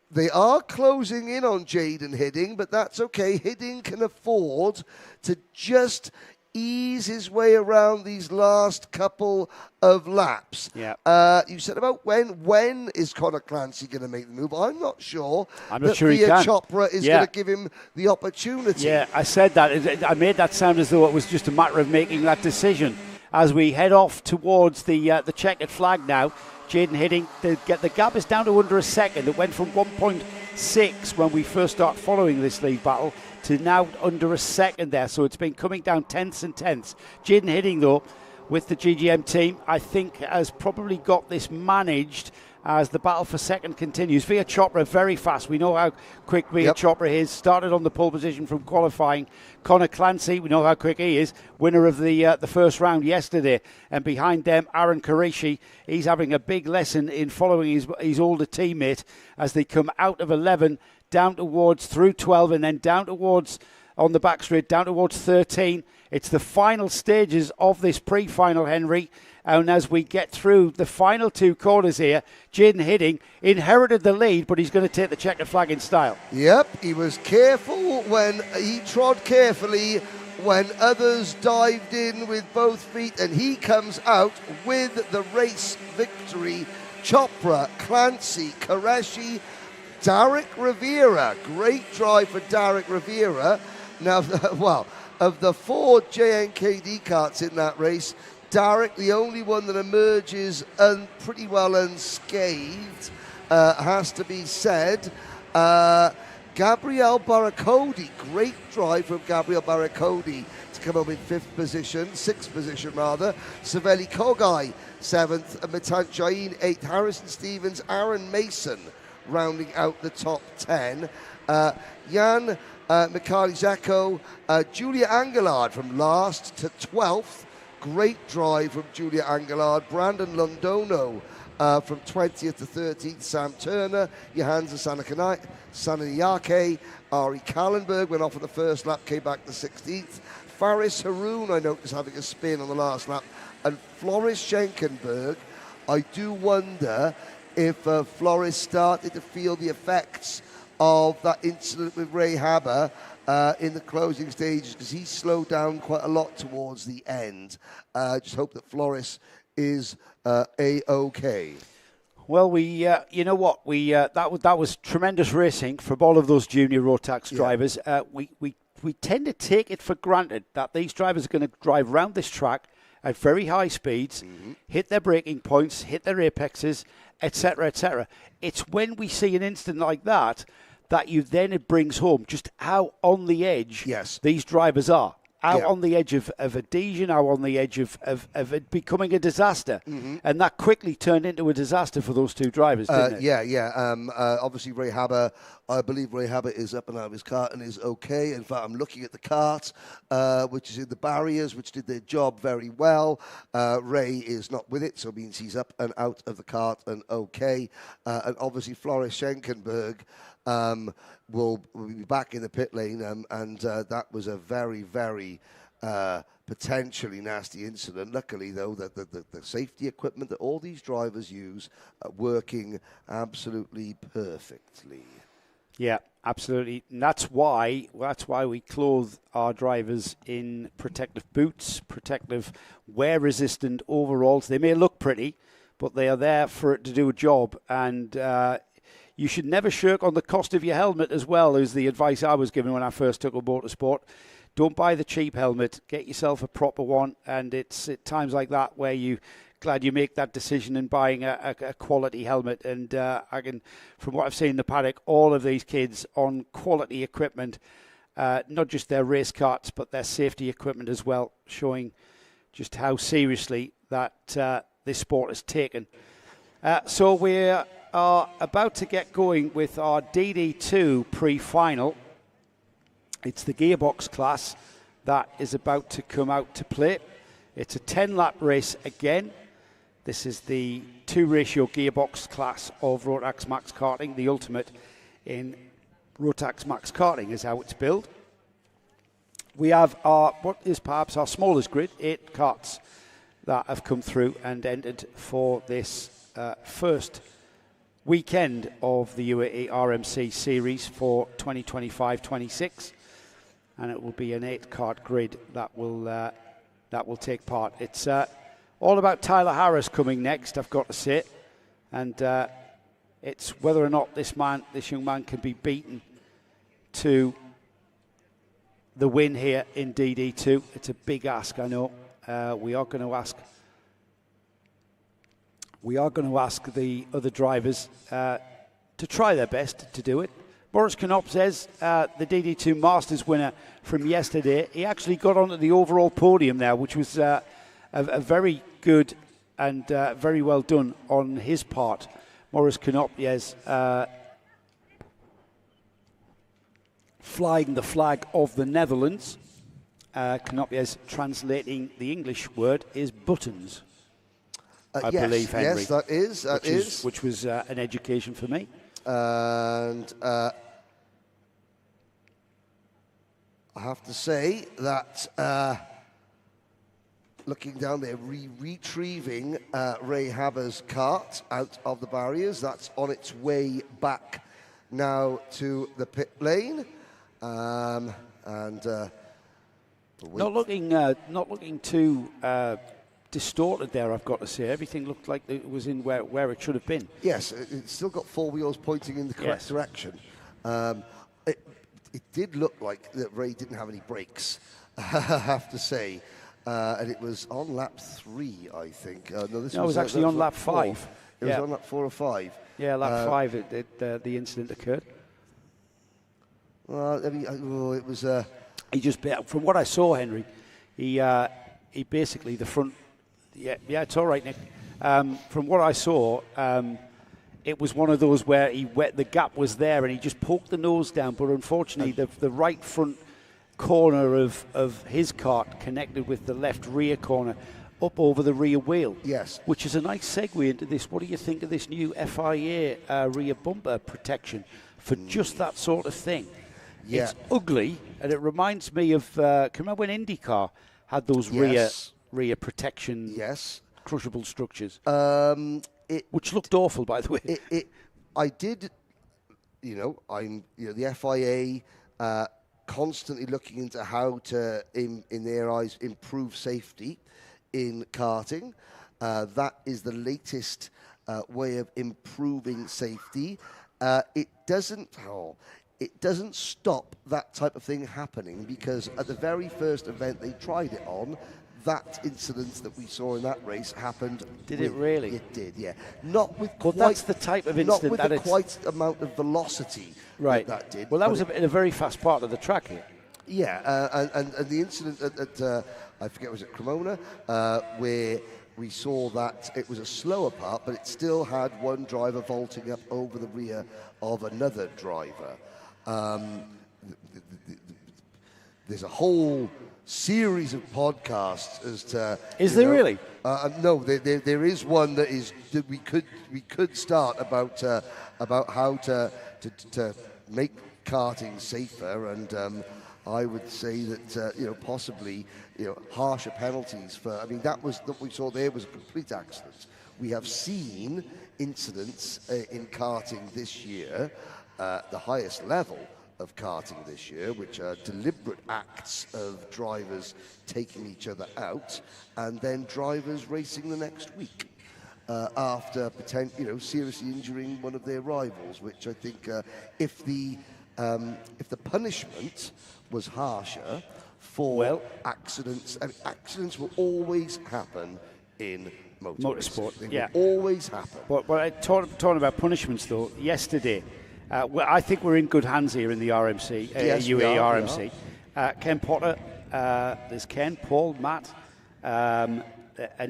they are closing in on Jaden Hidding, but that's okay. Hidding can afford to just ease his way around these last couple of laps. Yeah. You said about when is Connor Clancy going to make the move? I'm not sure. I'm not sure he can. Chopra is going to give him the opportunity. Yeah, I said that. I made that sound as though it was just a matter of making that decision. As we head off towards the checkered flag now, Jaden Hidding, the gap is down to under 1 second. It went from 1.6 when we first started following this league battle to now under 1 second there. So it's been coming down tenths and tenths. Jaden Hidding, though, with the GGM team, I think has probably got this managed as the battle for second continues. Via Chopra very fast. We know how quick Via Chopra is. Started on the pole position from qualifying. Connor Clancy, we know how quick he is. Winner of the first round yesterday. And behind them, Aaron Qureshi. He's having a big lesson in following his older teammate as they come out of 11, down towards through 12, and then down towards, on the back straight, down towards 13. It's the final stages of this pre-final, Henry. And as we get through the final 2 corners here, Jaden Hidding inherited the lead, but he's going to take the checkered flag in style. Yep, he was careful when he trod carefully when others dived in with both feet, and he comes out with the race victory. Chopra, Clancy, Qureshi, Derek Rivera. Great drive for Derek Rivera. Now, well, of the 4 JNKD karts in that race, Derek, the only one that emerges pretty well unscathed, has to be said. Gabriele Boraccordi, great drive from Gabriele Boraccordi to come up in 6th position. Savelli Kogai, 7th. Mitan Jain, 8th. Harrison Stevens, Aaron Mason, rounding out the top 10. Jan Mikhail Zeko, Julia Angelard from last to 12th. Great drive from Julia Angelard. Brandon Londono from 20th to 13th. Sam Turner, Johansa Sananiake, Ari Kallenberg went off on the first lap, came back to 16th. Faris Haroun, I noticed, having a spin on the last lap. And Floris Schenkenberg, I do wonder if Floris started to feel the effects of that incident with Ray Haber in the closing stages, because he slowed down quite a lot towards the end. Just hope that Floris is A-OK. Well, you know what, that was tremendous racing from all of those junior Rotax drivers. We tend to take it for granted that these drivers are going to drive around this track at very high speeds, hit their braking points, hit their apexes, etc., etc. It's when we see an incident like that it brings home just how on the edge these drivers are. Out on the edge of adhesion, out on the edge of it becoming a disaster. And that quickly turned into a disaster for those two drivers, didn't it? Obviously, Ray Haber, I believe Ray Haber is up and out of his cart and is okay. In fact, I'm looking at the cart, which is in the barriers, which did their job very well. Ray is not with it, so it means he's up and out of the cart and okay. And obviously, Floris Schenkenberg will be back in the pit lane, and that was a very, very potentially nasty incident. Luckily, though, that the safety equipment that all these drivers use are working absolutely perfectly. Yeah, absolutely. And that's why we clothe our drivers in protective boots, protective wear-resistant overalls. They may look pretty, but they are there for it to do a job. And you should never shirk on the cost of your helmet as well, is the advice I was given when I first took up motorsport. Don't buy the cheap helmet. Get yourself a proper one. And it's at times like that where you glad you make that decision in buying a quality helmet. And from what I've seen in the paddock, all of these kids on quality equipment, not just their race carts, but their safety equipment as well, showing just how seriously that this sport is taken. So we are about to get going with our DD2 pre-final. It's the gearbox class that is about to come out to play. It's a 10-lap race again. This is the 2-ratio gearbox class of Rotax Max Karting. The ultimate in Rotax Max Karting is how it's built. We have what is perhaps our smallest grid, 8 karts that have come through and entered for this first weekend of the UAE RMC series for 2025-26, and it will be an 8-kart grid that will take part. It's all about Tyler Harris coming next, I've got to say, and it's whether or not this young man can be beaten to the win here in DD2. It's a big ask, I know. We are going to ask the other drivers to try their best to do it. Boris Knop says the DD2 Masters winner from yesterday, he actually got onto the overall podium now, which was a very good and very well done on his part. Maurice Knopjes flying the flag of the Netherlands. Knopjes translating the English word is buttons. I believe, Henry. Yes, that is. Which was an education for me. And I have to say that looking down there, retrieving Ray Haber's cart out of the barriers. That's on its way back now to the pit lane. Not looking too distorted there, I've got to say. Everything looked like it was in where it should have been. Yes, it's still got 4 wheels pointing in the correct direction. It did look like that Ray didn't have any brakes, I have to say. And it was on lap 3, I think. No, it was actually on lap 5. It was on lap 4 or 5. Yeah, lap 5 the incident occurred. Well, I mean, it was... He just, from what I saw, Henry, he basically, the front... Yeah, it's all right, Nick. From what I saw, it was one of those where the gap was there and he just poked the nose down, but unfortunately the right front corner of his cart connected with the left rear corner up over the rear wheel. Yes. Which is a nice segue into this. What do you think of this new FIA rear bumper protection for just that sort of thing? Yeah. It's ugly, and it reminds me of. Can you remember when IndyCar had those Yes. rear protection, Yes. crushable structures, Which looked awful, by the way. I did, the FIA constantly looking into how to, in their eyes, improve safety in karting. That is the latest way of improving safety. It doesn't stop that type of thing happening, because at the very first event they tried it on, that incident that we saw in that race happened. Did it really? It did, yeah. Not with Well, quite, that's the type of incident not with that the it's quite amount of velocity right. that did. Well, that but was in a very fast part of the track here. yeah, and the incident at I forget, was it Cremona, where we saw that it was a slower part, but it still had one driver vaulting up over the rear of another driver. There's a whole series of podcasts as to. Is there really? No, there is one that we could start about how to make karting safer, and I would say that possibly harsher penalties for. I mean, that we saw there was a complete accident. We have seen incidents in karting this year, the highest level of karting this year, which are deliberate acts of drivers taking each other out, and then drivers racing the next week after seriously injuring one of their rivals. Which I think, if the punishment was harsher for accidents, and accidents will always happen in motorsport. They will always happen. But talking about punishments, though, yesterday. I think we're in good hands here in the RMC, yes, UAE RMC. Ken Potter, there's Ken, Paul, Matt, and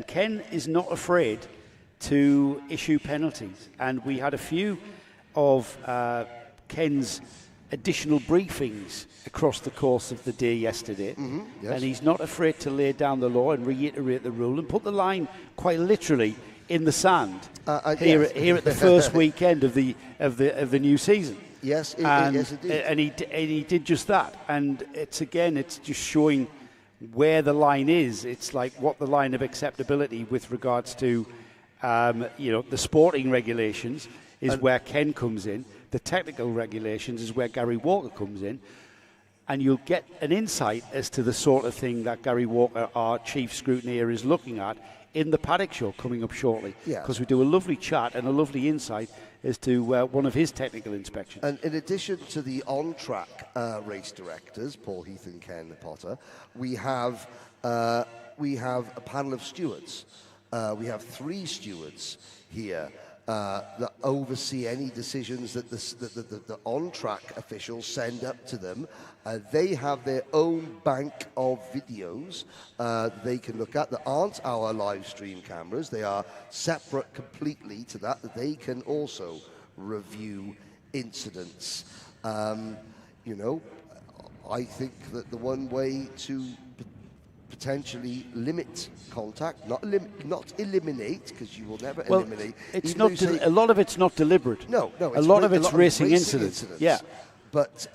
Ken is not afraid to issue penalties. And we had a few of Ken's additional briefings across the course of the day yesterday. Mm-hmm, yes. And he's not afraid to lay down the law and reiterate the rule and put the line quite literally in the sand here at the first weekend of the new season. Yes, yes, it did. And he did just that. And it's just showing where the line is. It's like what the line of acceptability with regards to the sporting regulations is where Ken comes in. The technical regulations is where Gary Walker comes in. And you'll get an insight as to the sort of thing that Gary Walker, our chief scrutineer, is looking at in the Paddock Show coming up shortly. Because we do a lovely chat and a lovely insight as to one of his technical inspections. And in addition to the on-track race directors, Paul Heath and Ken Potter, we have a panel of stewards. We have 3 stewards here that oversee any decisions that the on-track officials send up to them. They have their own bank of videos they can look at that aren't our live stream cameras. They are separate completely to that they can also review incidents. I think that the one way to potentially limit contact, not eliminate, because you will never eliminate. It's not. A lot of it's not deliberate. No. A lot of it's racing incidents. Yeah. But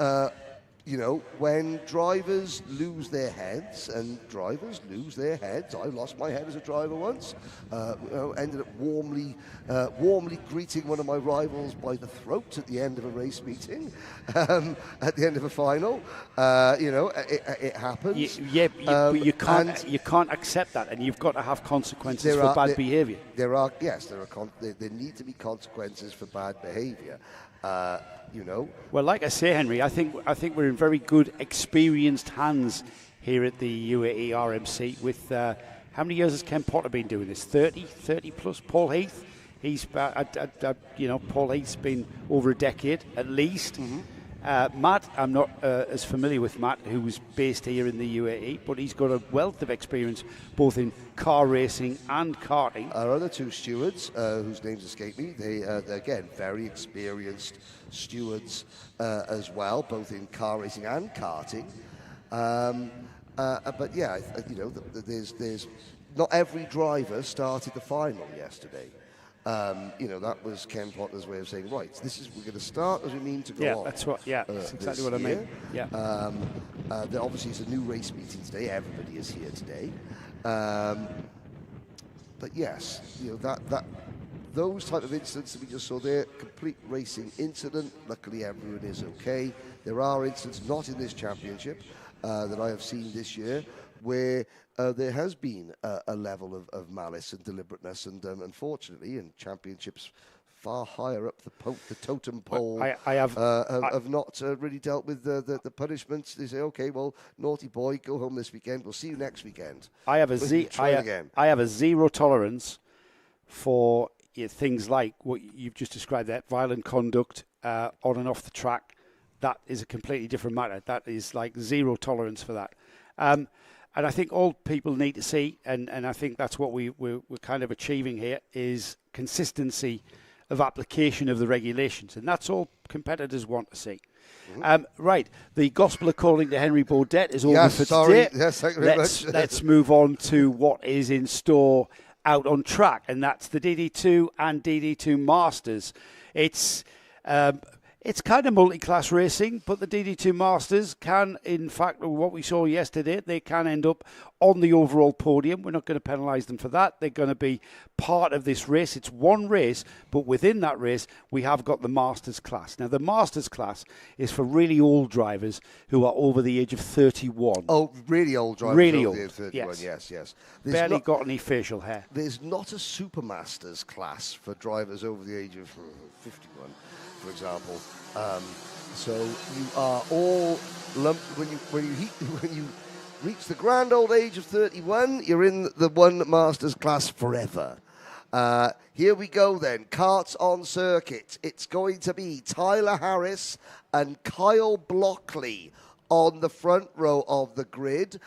when drivers lose their heads, and drivers lose their heads, I lost my head as a driver once. Ended up warmly greeting one of my rivals by the throat at the end of a race meeting, at the end of a final. It happens. You can't accept that, and you've got to have consequences for bad behaviour. There need to be consequences for bad behaviour. Well, like I say, Henry, I think we're in very good, experienced hands here at the UAE RMC. With how many years has Ken Potter been doing this? 30 plus. Paul Heath, he's Paul Heath's been over a decade at least. Mm-hmm. Matt, I'm not as familiar with Matt, who was based here in the UAE, but he's got a wealth of experience both in car racing and karting. Our other 2 stewards, whose names escape me, they're again very experienced stewards as well, both in car racing and karting. But yeah, there's not every driver started the final yesterday. That was Ken Potter's way of saying, right, we're going to start as we mean to go on. That's exactly what I mean. Yeah. Obviously, it's a new race meeting today. Everybody is here today. But yes, those type of incidents that we just saw there, complete racing incident. Luckily, everyone is okay. There are incidents not in this championship that I have seen this year where there has been a level of malice and deliberateness, and unfortunately, in championships far higher up the totem pole, have not really dealt with the punishments. They say, okay, well, naughty boy, go home this weekend. We'll see you next weekend. I have a zero tolerance for things like what you've just described there, violent conduct on and off the track. That is a completely different matter. That is like zero tolerance for that. And I think all people need to see, and I think that's what we're kind of achieving here, is consistency of application of the regulations. And that's all competitors want to see. Right, the Gospel According to Henry Baudet is over for today. Yes, thank you very much. Let's move on to what is in store out on track, and that's the DD2 and DD2 Masters. It's kind of multi-class racing, but the DD2 Masters can, in fact, what we saw yesterday, they can end up on the overall podium. We're not going to penalise them for that. They're going to be part of this race. It's one race, but within that race, we have got the Masters class. Now, the Masters class is for really old drivers who are over the age of 31. Oh, really old drivers really over old. the age of 31, yes. Barely got any facial hair. There's not a Super Masters class for drivers over the age of 51. For example, so you are all lumped when you reach the grand old age of 31. You're in the one Masters class forever. Here we go then. Karts on circuit. It's going to be Tyler Harris and Kyle Blockley on the front row of the grid.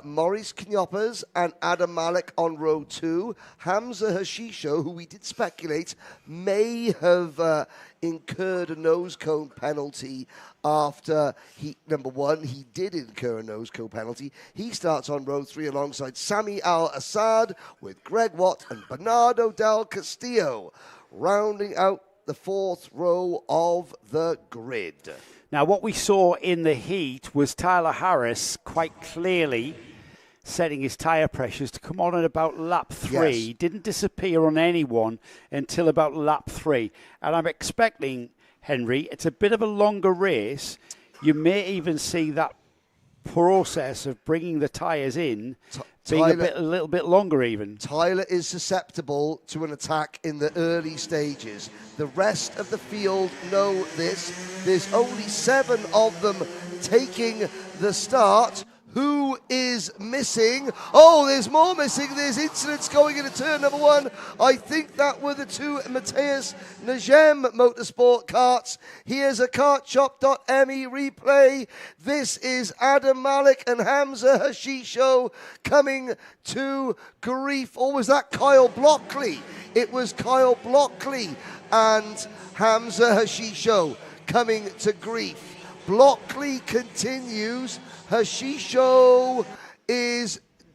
Maurice Knyoppers and Adam Malek on row 2. Hamza Hashisho, who we did speculate may have incurred a nose cone penalty after he did incur a nose cone penalty. He starts on row 3 alongside Sami Al-Assad with Greg Watt and Bernardo Del Castillo, rounding out the 4th row of the grid. Now, what we saw in the heat was Tyler Harris quite clearly setting his tyre pressures to come on at about lap 3. Yes. Didn't disappear on anyone until about lap 3. And I'm expecting, Henry, it's a bit of a longer race. You may even see that process of bringing the tyres in being a little bit longer even. Tyler is susceptible to an attack in the early stages. The rest of the field know this. There's only 7 of them taking the start. Who is missing? Oh, there's more missing. There's incidents going into turn number 1. I think that were the 2 Matthias Najem Motorsport karts. Here's a kartshop.me replay. This is Adam Malik and Hamza Hashisho coming to grief. Or was that Kyle Blockley? It was Kyle Blockley and Hamza Hashisho coming to grief. Blockley continues. Hashisho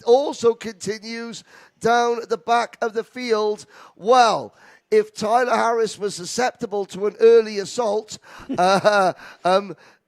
also continues down at the back of the field. Well, if Tyler Harris was susceptible to an early assault,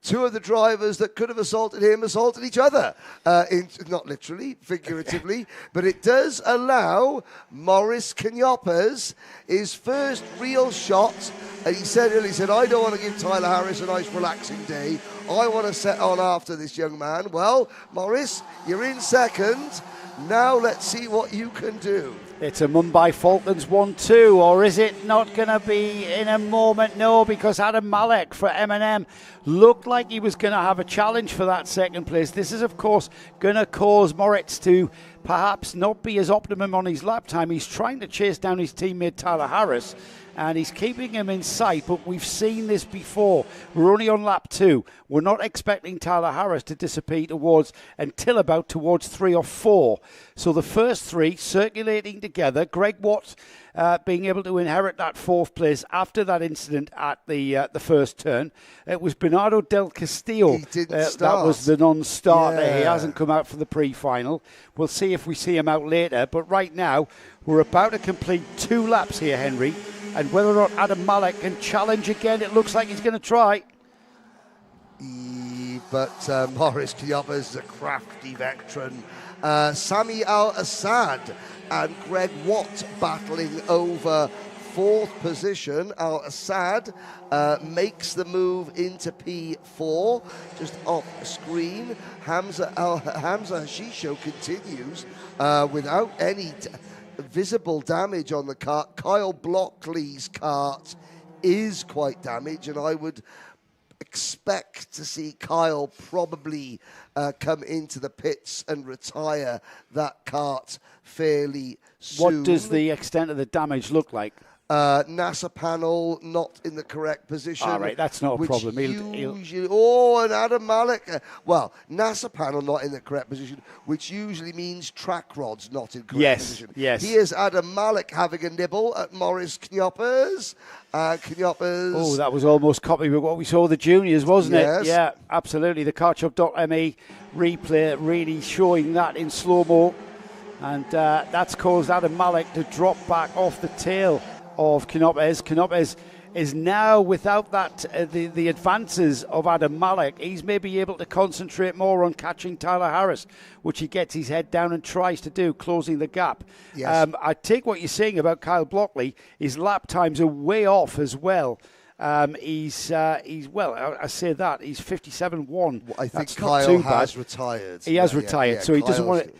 2 of the drivers that could have assaulted him assaulted each other. Not literally, figuratively, but it does allow Maurice Knyoppers his first real shot. And he said earlier, I don't want to give Tyler Harris a nice relaxing day. I want to set on after this young man. Well, Maurice, you're in second. Now let's see what you can do. It's a Mumbai Falcons 1-2, or is it not going to be in a moment? No, because Adam Malek for M&M looked like he was going to have a challenge for that second place. This is, of course, going to cause Moritz to perhaps not be as optimum on his lap time. He's trying to chase down his teammate Tyler Harris, and he's keeping him in sight, but we've seen this before. We're only on lap 2. We're not expecting Tyler Harris to disappear until about towards 3 or 4. So the first 3 circulating together. Greg Watt being able to inherit that 4th place after that incident at the first turn. It was Bernardo del Castillo. He didn't start. That was the non-starter. Yeah. He hasn't come out for the pre-final. We'll see if we see him out later. But right now, we're about to complete 2 laps here, Henry. And whether or not Adam Malek can challenge again, it looks like he's going to try. But Maurice Kniopers is a crafty veteran. Sami Al-Assad and Greg Watt battling over 4th position. Al-Assad makes the move into P4, just off screen. Hamza Hashisho continues without any visible damage on the kart. Kyle Blockley's kart is quite damaged, and I would expect to see Kyle probably come into the pits and retire that kart fairly soon. What does the extent of the damage look like? NASA panel not in the correct position. All right, that's not a problem. And Adam Malek. NASA panel not in the correct position, which usually means track rods not in correct position. Yes. Here's Adam Malek having a nibble at Maurice Kniopers. Oh, that was almost copied with what we saw the juniors, wasn't Yes. it? Yeah, absolutely. The KartShop.me replay really showing that in slow-mo. And that's caused Adam Malek to drop back off the tail of Kniopers. Kniopers is now without that the advances of Adam Malek. He's maybe able to concentrate more on catching Tyler Harris, which he gets his head down and tries to do, closing the gap. Yes. I take what you're saying about Kyle Blockley. His lap times are way off as well. He's well, I say that he's 57.1. Well, I think That's Kyle not too has bad. retired. He has retired, so he doesn't want to.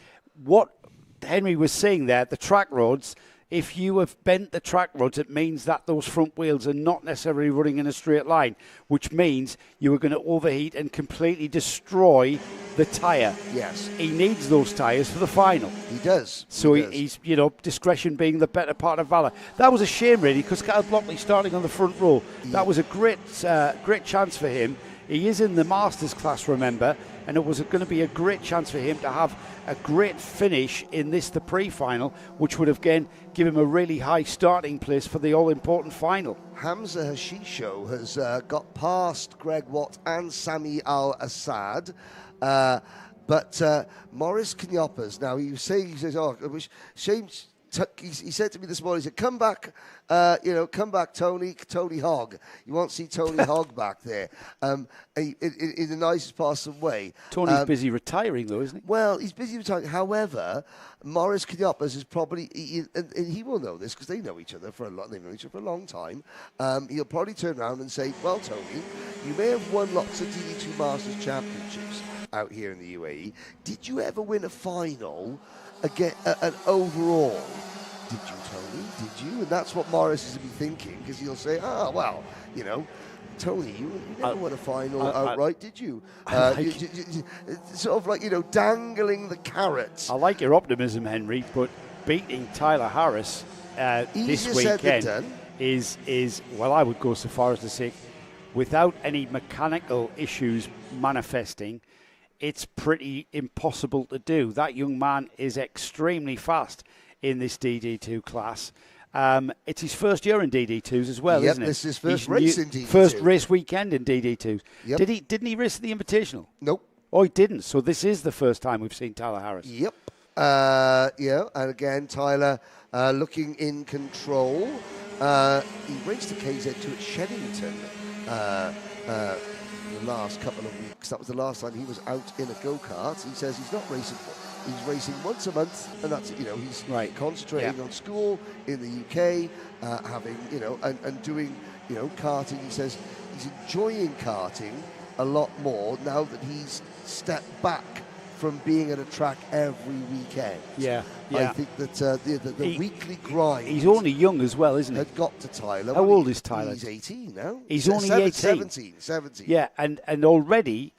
What Henry was saying there, the track roads. If you have bent the track rods, it means that those front wheels are not necessarily running in a straight line, which means you are going to overheat and completely destroy the tyre. Yes. He needs those tyres for the final. He does. So he's, discretion being the better part of valour. That was a shame, really, because Kyle Blockley starting on the front row. Yeah. That was a great chance for him. He is in the Masters class, remember, and it was going to be a great chance for him to have a great finish in the pre-final, which would have, again, give him a really high starting place for the all-important final. Hamza Hashisho has got past Greg Watt and Sami Al-Assad, but Maurice Kniopers, now he says, I wish shame. He said to me this morning, he said, come back, Tony Hogg. You won't see Tony Hogg back there. In the nicest possible way. Tony's busy retiring, though, isn't he? Well, he's busy retiring. However, Maurice Kniopers is probably, and he will know this because they know each other for a long time. He'll probably turn around and say, well, Tony, you may have won lots of DD2 Masters Championships out here in the UAE. Did you ever win a final? Again, an overall, did you, Tony? Did you? And that's what Maurice is to be thinking, because he'll say, Tony, you never won a final outright, did you? Sort of like, dangling the carrot. I like your optimism, Henry, but beating Tyler Harris this weekend is, well, I would go so far as to say, without any mechanical issues manifesting, it's pretty impossible to do. That young man is extremely fast in this DD2 class. It's his first year in DD2s as well, isn't it? This is his first race in DD2. First race weekend in DD2s. Yep. Didn't he race at the Invitational? Nope. Oh, he didn't. So this is the first time we've seen Tyler Harris. Yep. And again, Tyler looking in control. He raced the KZ2 at Sheddington the last couple of weeks. That was the last time he was out in a go-kart. He says he's not racing. He's racing once a month, and that's he's concentrating on school in the UK, having and doing karting. He says he's enjoying karting a lot more now that he's stepped back from being at a track every weekend. Yeah. I think that the weekly grind. He's only young as well, isn't he? Had got to Tyler. How old is Tyler? He's 18 now. He's only 18. 17. Yeah, and already,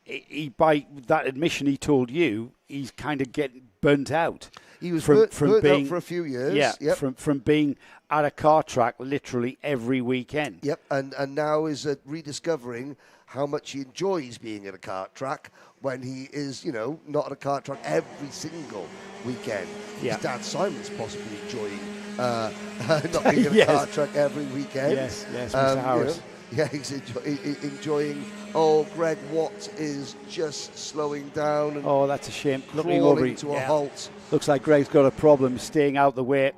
he by that admission he told you, he's kind of getting burnt out. He was from being out for a few years. Yeah, yep. from being at a car track literally every weekend. Yep, and now is rediscovering how much he enjoys being at a kart track when he is, not at a kart track every single weekend. Yeah. His dad Simon's possibly enjoying not being in a car truck every weekend. Yes, Mr. Harris. He's enjoying. Oh, Greg Watt is just slowing down. And that's a shame. Looking over to a halt. Looks like Greg's got a problem staying out the way.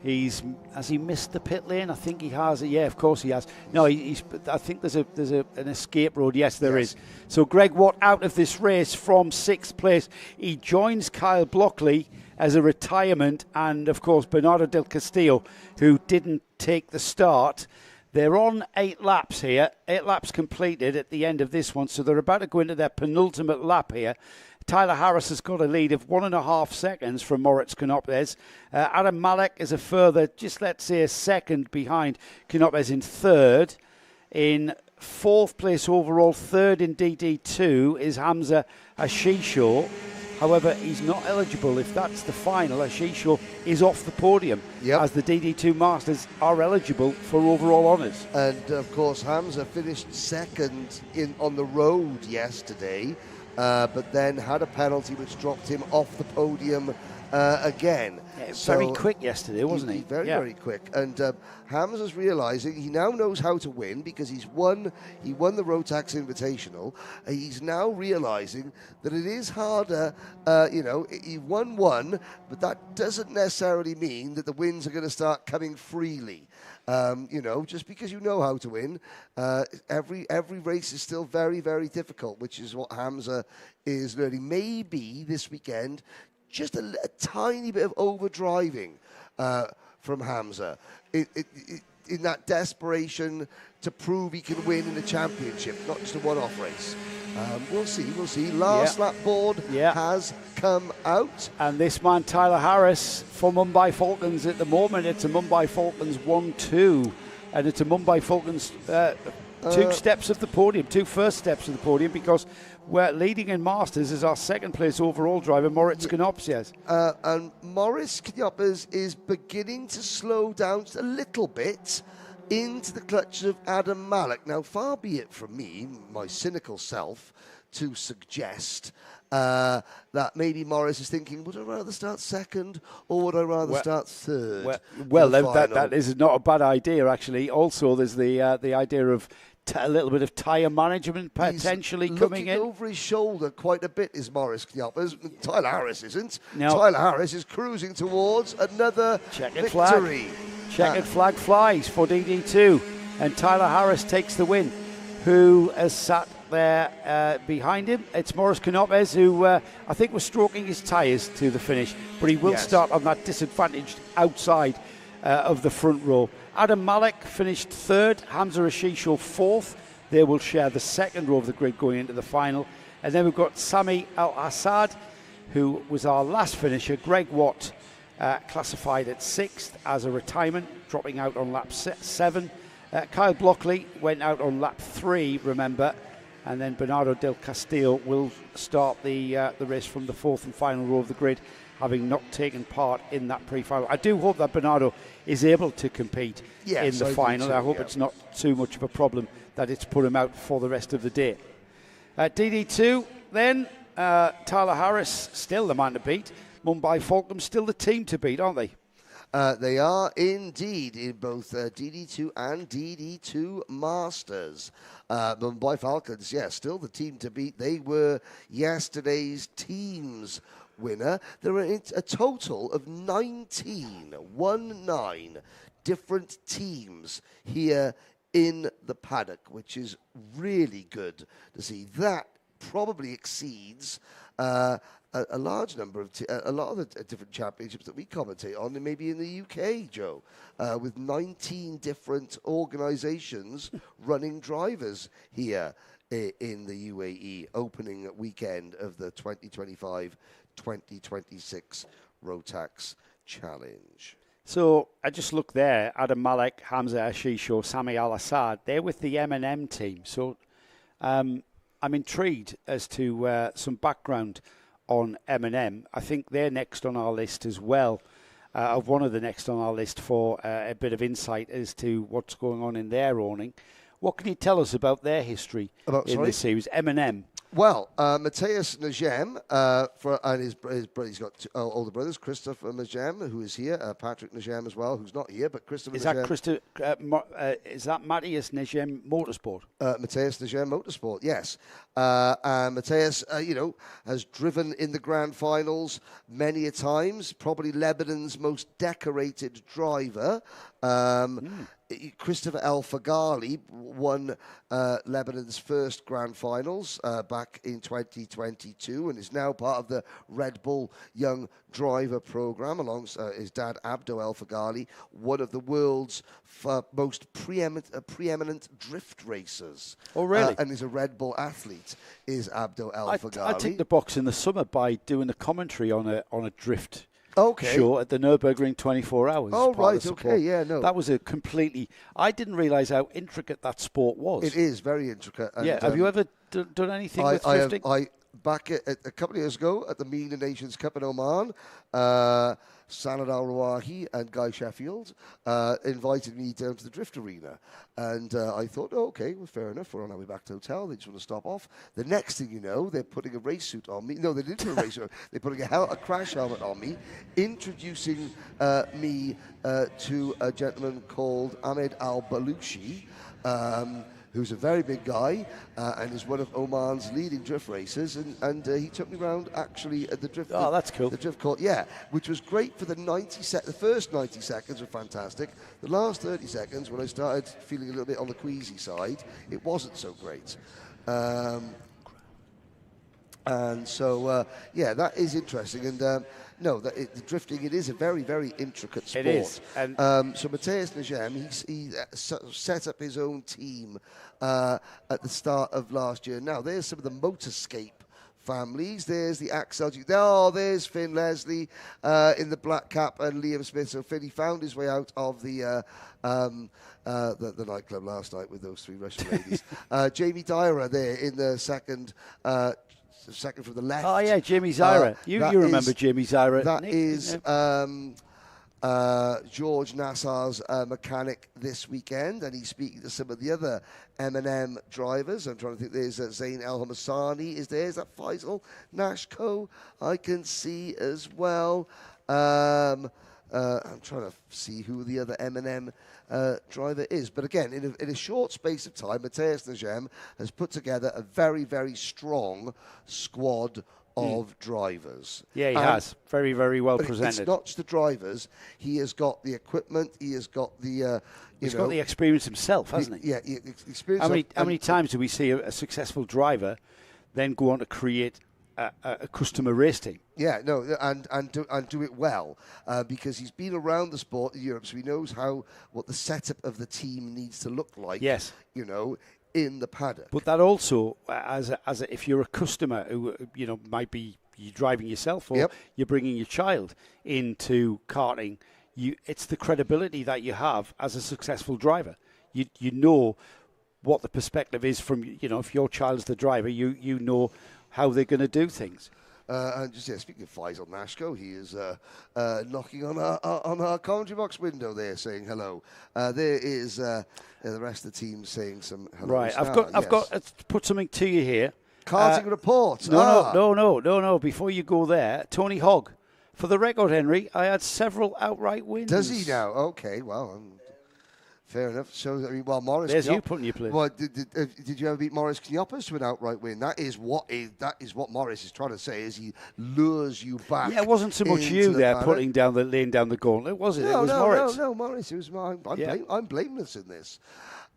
Has he missed the pit lane? I think he has. Yeah, of course he has. No, I think there's an escape road. Yes, there is. So Greg Watt out of this race from 6th place. He joins Kyle Blockley as a retirement, and of course Bernardo del Castillo, who didn't take the start. They're on 8 laps here. 8 laps completed at the end of this one, so they're about to go into their penultimate lap here. Tyler Harris has got a lead of 1.5 seconds from Moritz Canopes. Adam Malek is a further, just let's say a second behind Canopes in 3rd. In 4th place overall, 3rd in DD2 is Hamza Ashisho. However, he's not eligible. If that's the final, Ashisho is off the podium, as the DD2 Masters are eligible for overall honours. And of course, Hamza finished 2nd on the road yesterday. But then had a penalty which dropped him off the podium again. Yeah, very quick yesterday, wasn't he? Very quick. And Hamza's realising he now knows how to win because he won the Rotax Invitational. He's now realising that it is harder, he won one, but that doesn't necessarily mean that the wins are going to start coming freely. Just because you know how to win, every race is still very, very difficult, which is what Hamza is learning. Maybe this weekend, just a tiny bit of overdriving from Hamza in that desperation to prove he can win in the championship, not just a one-off race. We'll see. Last lap board has come out. And this man, Tyler Harris, for Mumbai Falcons at the moment, it's a Mumbai Falcons 1-2. And it's a Mumbai Falcons 2 steps of the podium, 2 first steps of the podium, because we're leading in Masters is our 2nd place overall driver, Moritz Canopes. And Moritz Canopes is beginning to slow down just a little bit into the clutches of Adam Malek. Now, far be it from me, my cynical self, to suggest that maybe Morris is thinking, would I rather start 2nd or would I rather start 3rd? That is not a bad idea, actually. Also, there's the idea of a little bit of tyre management potentially coming in. Looking over his shoulder quite a bit is Moritz Canopes. Tyler Harris isn't. No. Tyler Harris is cruising towards another victory. Checkered flag flies for DD2, and Tyler Harris takes the win. Who has sat there behind him? It's Moritz Canopes, who I think was stroking his tyres to the finish, but he will start on that disadvantaged outside of the front row. Adam Malek finished 3rd, Hamza Ashisho 4th. They will share the 2nd row of the grid going into the final. And then we've got Sami Al-Assad, who was our last finisher. Greg Watt classified at 6th as a retirement, dropping out on lap 7. Kyle Blockley went out on lap 3, remember, and then Bernardo del Castillo will start the race from the 4th and final row of the grid, having not taken part in that pre-final. I do hope that Bernardo is able to compete in the final. I hope it's not too much of a problem that it's put him out for the rest of the day. DD2 then, Tyler Harris still the man to beat. Mumbai Falcons still the team to beat, aren't they? They are indeed in both DD2 and DD2 Masters. Mumbai Falcons, still the team to beat. They were yesterday's team's winner. There are a total of 19 different teams here in the paddock, which is really good to see. That probably exceeds a large number of a lot of the different championships that we commentate on, and maybe in the UK, Joe, with 19 different organisations running drivers here in the UAE, opening weekend of the 2025-2026 Rotax Challenge. So I just look there, Adam Malek, Hamza Ashisho, Sami Al-Assad, they're with the M&M team. So I'm intrigued as to some background on M&M. I think they're next on our list as well, one of the next on our list for a bit of insight as to what's going on in their owning. What can you tell us about their history in this series? M&M. Well, Matthias Najem, and he's got two older brothers, Christopher Najem, who is here, Patrick Najem as well, who's not here, but Christopher Najem. Is that Matthias Najem Motorsport? Matthias Najem Motorsport, yes. And Matthias, has driven in the grand finals many a times, probably Lebanon's most decorated driver. Christopher El Faghali won Lebanon's first grand finals back in 2022 and is now part of the Red Bull Young Driver program alongside his dad Abdo El Faghali, one of the world's most preeminent drift racers. Oh, really? And is a Red Bull athlete, is Abdo El Faghali. I ticked the box in the summer by doing a commentary on a drift Okay. show at the Nürburgring 24 Hours. Oh, right, okay, yeah, no. That was I didn't realise how intricate that sport was. It is very intricate. And, yeah, have you ever done anything with drifting? Back a couple of years ago at the MENA Nations Cup in Oman, Sanad Al-Rawahi and Guy Sheffield invited me down to the drift arena. And I thought, okay, well, fair enough. We're on our way back to the hotel. They just want to stop off. The next thing you know, they're putting a race suit on me. No, they didn't put a race suit on. They're putting a crash helmet on me, introducing me to a gentleman called Ahmed Al-Baluchi, who's a very big guy and is one of Oman's leading drift racers, and he took me around actually at the drift. Oh, that's cool. The drift court, yeah, which was great for the first 90 seconds were fantastic. The last 30 seconds, when I started feeling a little bit on the queasy side, it wasn't so great. And so, that is interesting. And the drifting, it is a very, very intricate sport. It is. And so Matthias Najem, he set up his own team at the start of last year. Now, there's some of the Motorscape families. There's the Axel. There's Finn Leslie in the black cap and Liam Smith. So Finn, he found his way out of the nightclub last night with those three Russian ladies. Jamie Dyer there in the second from the left. Oh, yeah, Jimmy Zyra. You remember Jimmy Zyra. That is George Nassar's mechanic this weekend, and he's speaking to some of the other M&M drivers. I'm trying to think. There's Zain El Hamasani is there. Is that Faisal Nashko? I can see as well. I'm trying to see who the other M&M driver is. But again, in a short space of time, Matthias Najem has put together a very, very strong squad of drivers. Yeah, he has. Very, very well presented. It's not just the drivers. He has got the equipment. He has got the... He's got the experience himself, hasn't he? Yeah, experience. How many times do we see a successful driver then go on to create a customer race team? Yeah, no, and do it well because he's been around the sport in Europe, so he knows what the setup of the team needs to look like. Yes, in the paddock. But that also, if you're a customer who might be you driving yourself or you're bringing your child into karting, it's the credibility that you have as a successful driver. You know what the perspective is from if your child's the driver, you know how they're going to do things. And just speaking of Faisal Nashko, he is knocking on our commentary box window there, saying hello. There is the rest of the team saying some hello. Right, I've got to put something to you here. Karting report. No. Before you go there, Tony Hogg. For the record, Henry, I had several outright wins. Does he now? Okay, well. Fair enough. So, Morris. There's you putting your place. Well, did you ever beat Morris Kniopas to an outright win? That is what Morris is trying to say. Is he lures you back? Yeah, it wasn't so much you there laying down the gauntlet, was it? No, it was Morris. No, Morris. It was I'm blameless in this.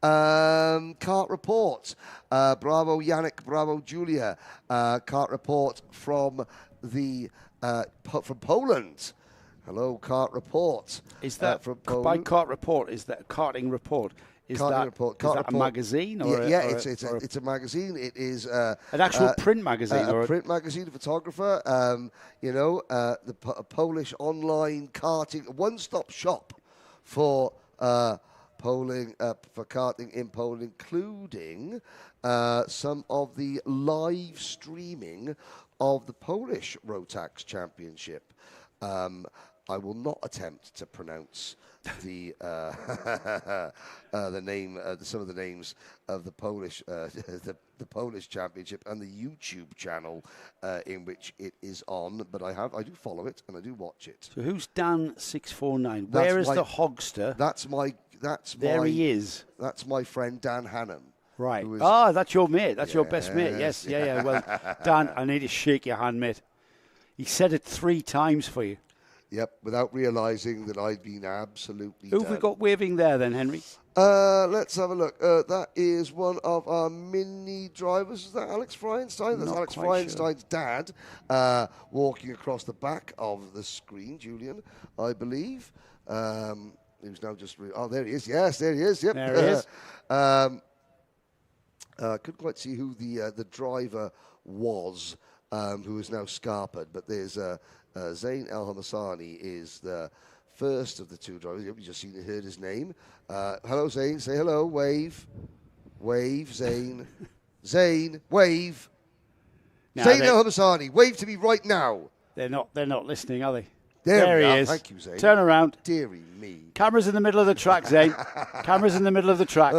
Kart report. Bravo, Yannick. Bravo, Julia. Kart report from from Poland. Hello, Kart report. Is that from by Kart report? Is that karting report? Is that a magazine or it's a magazine. It is an actual print magazine or a print magazine. A photographer. The Polish online karting one-stop shop for for karting in Poland, including some of the live streaming of the Polish Rotax Championship. I will not attempt to pronounce the name, some of the names of the Polish, the Polish Championship and the YouTube channel in which it is on. But I do follow it and I do watch it. So who's Dan 649? Where is the Hogster? There he is. That's my friend Dan Hannum. Right. That's your mate. That's your best mate. Yes. Yeah. Well, Dan, I need to shake your hand, mate. He said it 3 times for you. Yep, without realising that I'd been absolutely Who've we got waving there then, Henry? Let's have a look. That is one of our mini drivers. Is that Alex Freinstein? That's Alex Freinstein's dad walking across the back of the screen, Julian, I believe. Who's now just... there he is. Yes, there he is. Yep. There he is. Couldn't quite see who the driver was, who is now scarpered, but there's... Zain El Hamasani is the first of the 2 drivers. You've just heard his name. Hello, Zain. Say hello. Wave. Wave, Zain. Zain, wave. Zain El Hamasani, wave to me right now. They're not listening, are they? There he are. is. Thank you, Zain. Turn around. Deary me. Camera's in the middle of the track, Zain. Camera's in the middle of the track.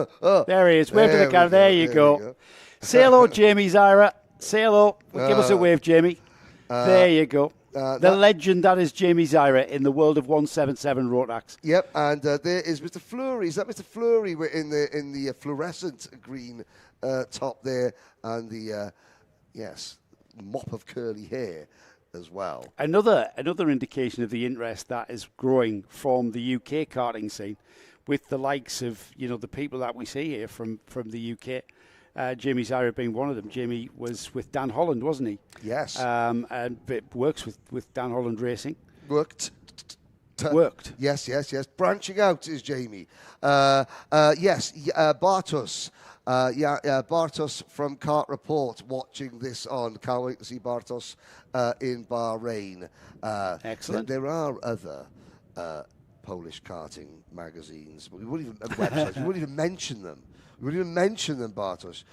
There he is. Wave to the camera. There you go. Say hello, Jamie Zyra. Say hello. Give us a wave, Jamie. There you go. The legend that is Jamie Zyra in the world of 177 Rotax. Yep, and there is Mr. Fleury. Is that Mr. Fleury in the fluorescent green top there, and the mop of curly hair as well. Another indication of the interest that is growing from the UK karting scene, with the likes of the people that we see here from the UK. Jamie Zyra being one of them. Jamie was with Dan Holland, wasn't he? Yes. And works with Dan Holland Racing. Worked. Yes. Branching out is Jamie. Yes, Bartos. Bartos from Kart Report watching this on. Can't wait to see Bartos in Bahrain. Excellent. There are other Polish karting magazines, but we wouldn't even websites. We wouldn't even mention them. We wouldn't even mention them, Bartosz.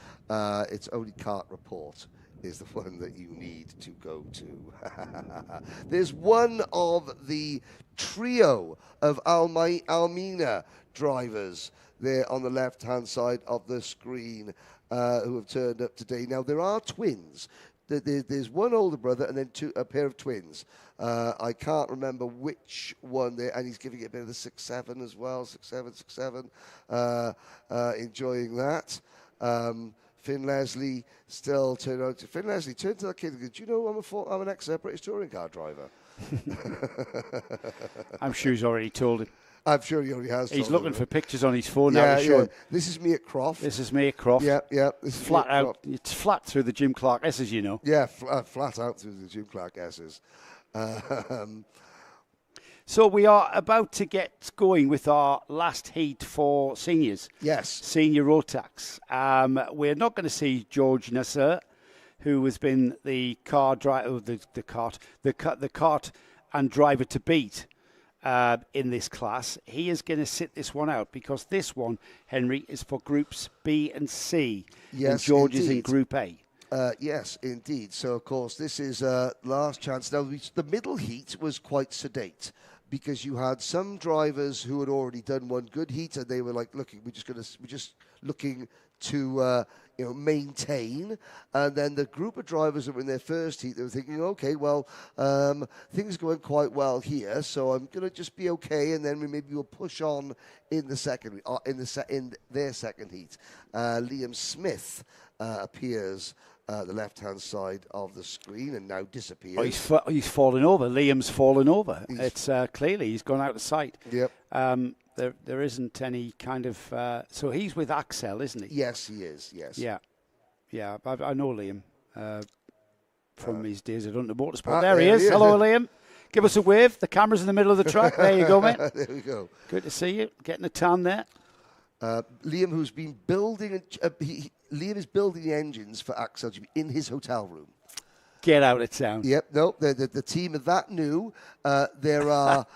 It's only Kart Report is the one that you need to go to. There's one of the trio of Almina drivers there on the left-hand side of the screen who have turned up today. Now, there are twins. There's one older brother and then a pair of twins. I can't remember which one there, and he's giving it a bit of the 6-7 as well, 6-7, enjoying that. Finn Leslie still turned out to... Finn Leslie turned to that kid and goes, do you know I'm an ex-British touring car driver? I'm sure he's already told him. I'm sure he already has. He's looking for pictures on his phone now to show him. This is me at Croft. This is me at Croft. Yeah. This is flat out. It's flat through the Jim Clark S's, you know. Yeah, flat out through the Jim Clark S's. So we are about to get going with our last heat for seniors. Yes. Senior Rotax. We're not going to see George Nasser, who has been the kart and driver to beat in this class. He is going to sit this one out because this one, Henry, is for groups B and C. Yes, and George indeed. is in Group A. Yes, indeed. So, of course, this is last chance. Now, the middle heat was quite sedate because you had some drivers who had already done one good heat, and they were like, "Look, we're just looking to maintain." And then the group of drivers that were in their first heat, they were thinking, "Okay, well, things are going quite well here, so I'm going to just be okay." And then maybe we'll push on in the second, in their second heat. Liam Smith appears. The left-hand side of the screen and now disappears. Oh, he's fallen over. Liam's fallen over. It's clearly he's gone out of sight. Yep. There isn't any kind of... so he's with Axel, isn't he? Yes, he is, yes. Yeah. I know Liam from his days at Under Motorsport. There he is. Hello, Liam. Give us a wave. The camera's in the middle of the track. There you go, mate. There we go. Good to see you. Getting a tan there. Liam, who's been building... Liam is building the engines for Axel in his hotel room. Get out of town. Yep, no, the team are that new. There are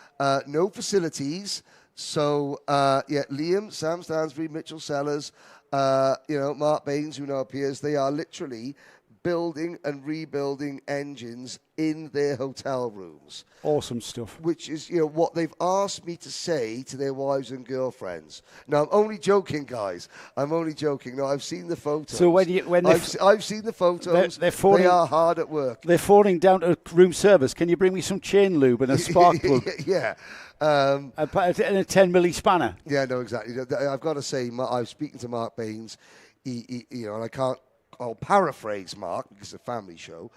no facilities. So, Liam, Sam Stansbury, Mitchell Sellers, Mark Baines, who now appears, they are literally building and rebuilding engines in their hotel rooms. Awesome stuff. Which is, what they've asked me to say to their wives and girlfriends. No, I'm only joking, guys. I'm only joking. No, I've seen the photos. So I've seen the photos. They are hard at work. They're phoning down to room service. Can you bring me some chain lube and a spark plug? Yeah. And a 10 milli spanner. Yeah, no, exactly. I've got to say, I'm speaking to Mark Baines, and I'll paraphrase Mark because it's a family show.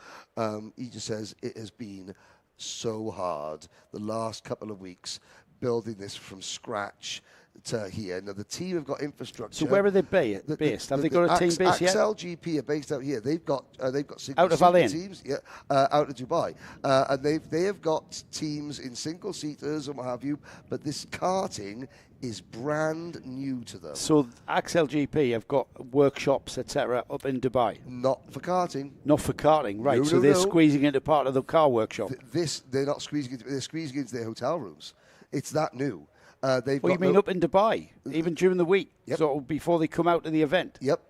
He just says it has been so hard the last couple of weeks building this from scratch to here. Now, the team have got infrastructure. So where are they based? Have they got a team base yet? Axel GP are based out here. They've got out of Al Ain teams, out of Dubai, and they have got teams in single seaters and what have you. But this karting is brand new to them. So Axel GP have got workshops, etc., up in Dubai. Not for karting. Not for karting, right? No, so they're squeezing into part of the car workshop. They're not squeezing into. They're squeezing into their hotel rooms. It's that new. You mean up in Dubai, even during the week, so before they come out to the event? Yep.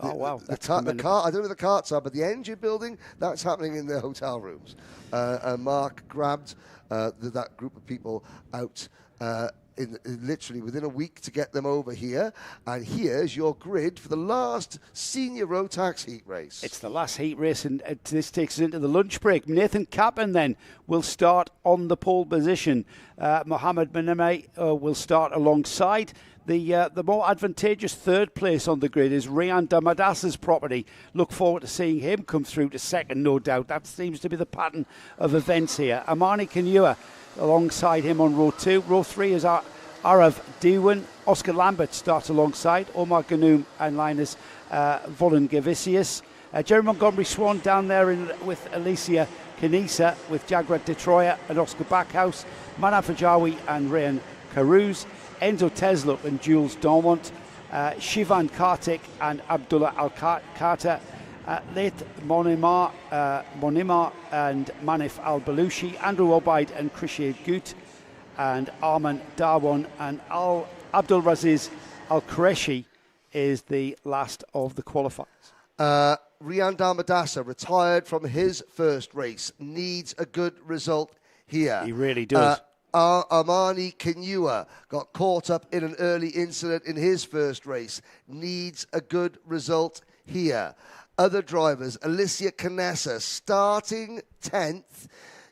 Oh, wow. The car, I don't know where the carts are, but the engine building, that's happening in their hotel rooms. And Mark grabbed that group of people out literally within a week to get them over here. And here's your grid for the last senior Rotax heat race. It's the last heat race, and this takes us into the lunch break. Nathan Cappan then will start on the pole position. Mohammed Bename will start alongside. The more advantageous third place on the grid is Rian Damadas's property. Look forward to seeing him come through to second, no doubt. That seems to be the pattern of events here. Amani Kanua alongside him on row 2. Row 3 is Arav Diwan. Oscar Lambert starts alongside Omar Ganoum and Linus Volungevicius. Jerry Montgomery Swan down there with Alicia Kanisa, with Jaguar Detroit and Oscar Backhouse, Manaf Ajawi and Ryan Carouse, Enzo Teslup and Jules Dormont, Shivan Kartik and Abdullah Al-Carter, Late Monimar and Manif Al-Balushi, Andrew Obaid and Krishiad Gut, and Arman Darwan and Abdul Raziz Al-Qureshi is the last of the qualifiers. Rian Damadasa, retired from his first race, needs a good result here. He really does. Armani Kanua got caught up in an early incident in his first race, needs a good result here. Other drivers, Alicia Canessa starting 10th.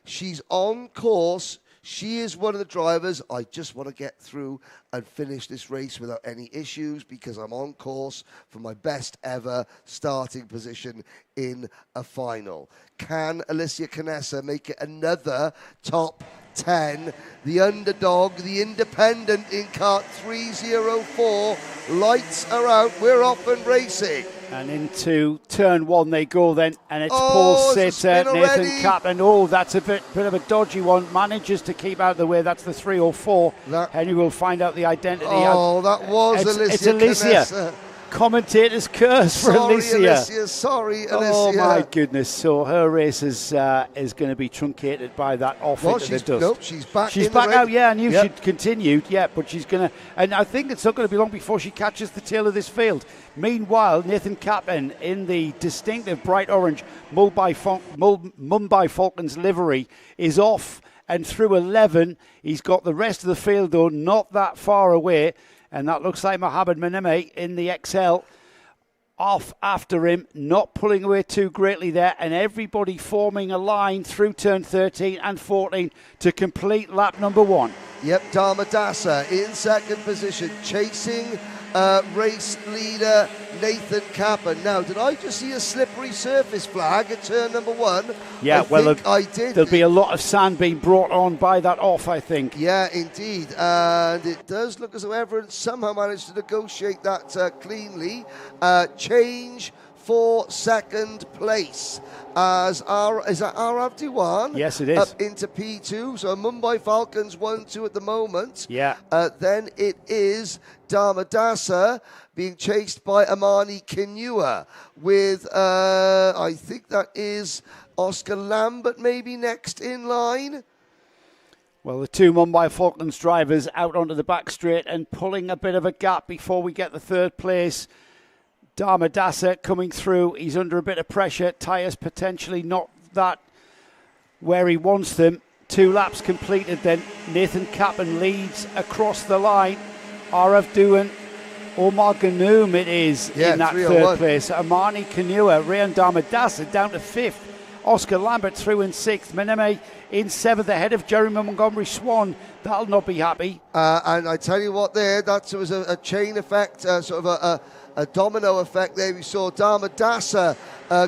She's on course. She is one of the drivers. I just want to get through and finish this race without any issues because I'm on course for my best ever starting position in a final. Can Alicia Canessa make it another top 10? The underdog, the independent in kart 304. Lights are out. We're off and racing. And into turn 1 they go then, and it's Paul Sitter, Nathan Cappan. Oh, that's a bit of a dodgy one. Manages to keep out of the way. That's the 304. Henry will find out the identity. Oh, that was Alicia. It's Alicia. Canessa. Commentator's curse for Alicia. Sorry, Alicia. Oh, my goodness. So her race is going to be truncated by that off into the dust. Nope, she's back. She's back out, yeah. I knew she'd continued, yeah, but she's going to... And I think it's not going to be long before she catches the tail of this field. Meanwhile, Nathan Cappan in the distinctive bright orange Mumbai Falcons livery is off and through 11. He's got the rest of the field, though, not that far away. And that looks like Mohammed Meneme in the XL off after him, not pulling away too greatly there. And everybody forming a line through turn 13 and 14 to complete lap number 1. Yep, Damadasa in second position, chasing race leader Nathan Cappan. Now, did I just see a slippery surface flag at turn number 1? Yeah, I did. There'll be a lot of sand being brought on by that off, I think. Yeah, indeed. And it does look as though everyone somehow managed to negotiate that cleanly. Change for second place as is that Arav Diwan? Yes, it is. Up into P2. So Mumbai Falcons 1-2 at the moment. Yeah. Then it is Damadasa being chased by Amani Kanua with, I think that is Oscar Lambert maybe next in line. Well, the two Mumbai Falcons drivers out onto the back straight and pulling a bit of a gap before we get the third place. Darmadasa coming through. He's under a bit of pressure. Tyres potentially not that where he wants them. 2 laps completed then. Nathan Cappan leads across the line. Arav Duan, Omar Ganoum it is in that 3rd place. Amani Kanua, Rayan Darmadasa down to 5th. Oscar Lambert through in 6th. Meneme in 7th ahead of Jeremy Montgomery Swan. That'll not be happy. And I tell you what there, that was a chain effect, sort of a domino effect there. We saw Darmadasa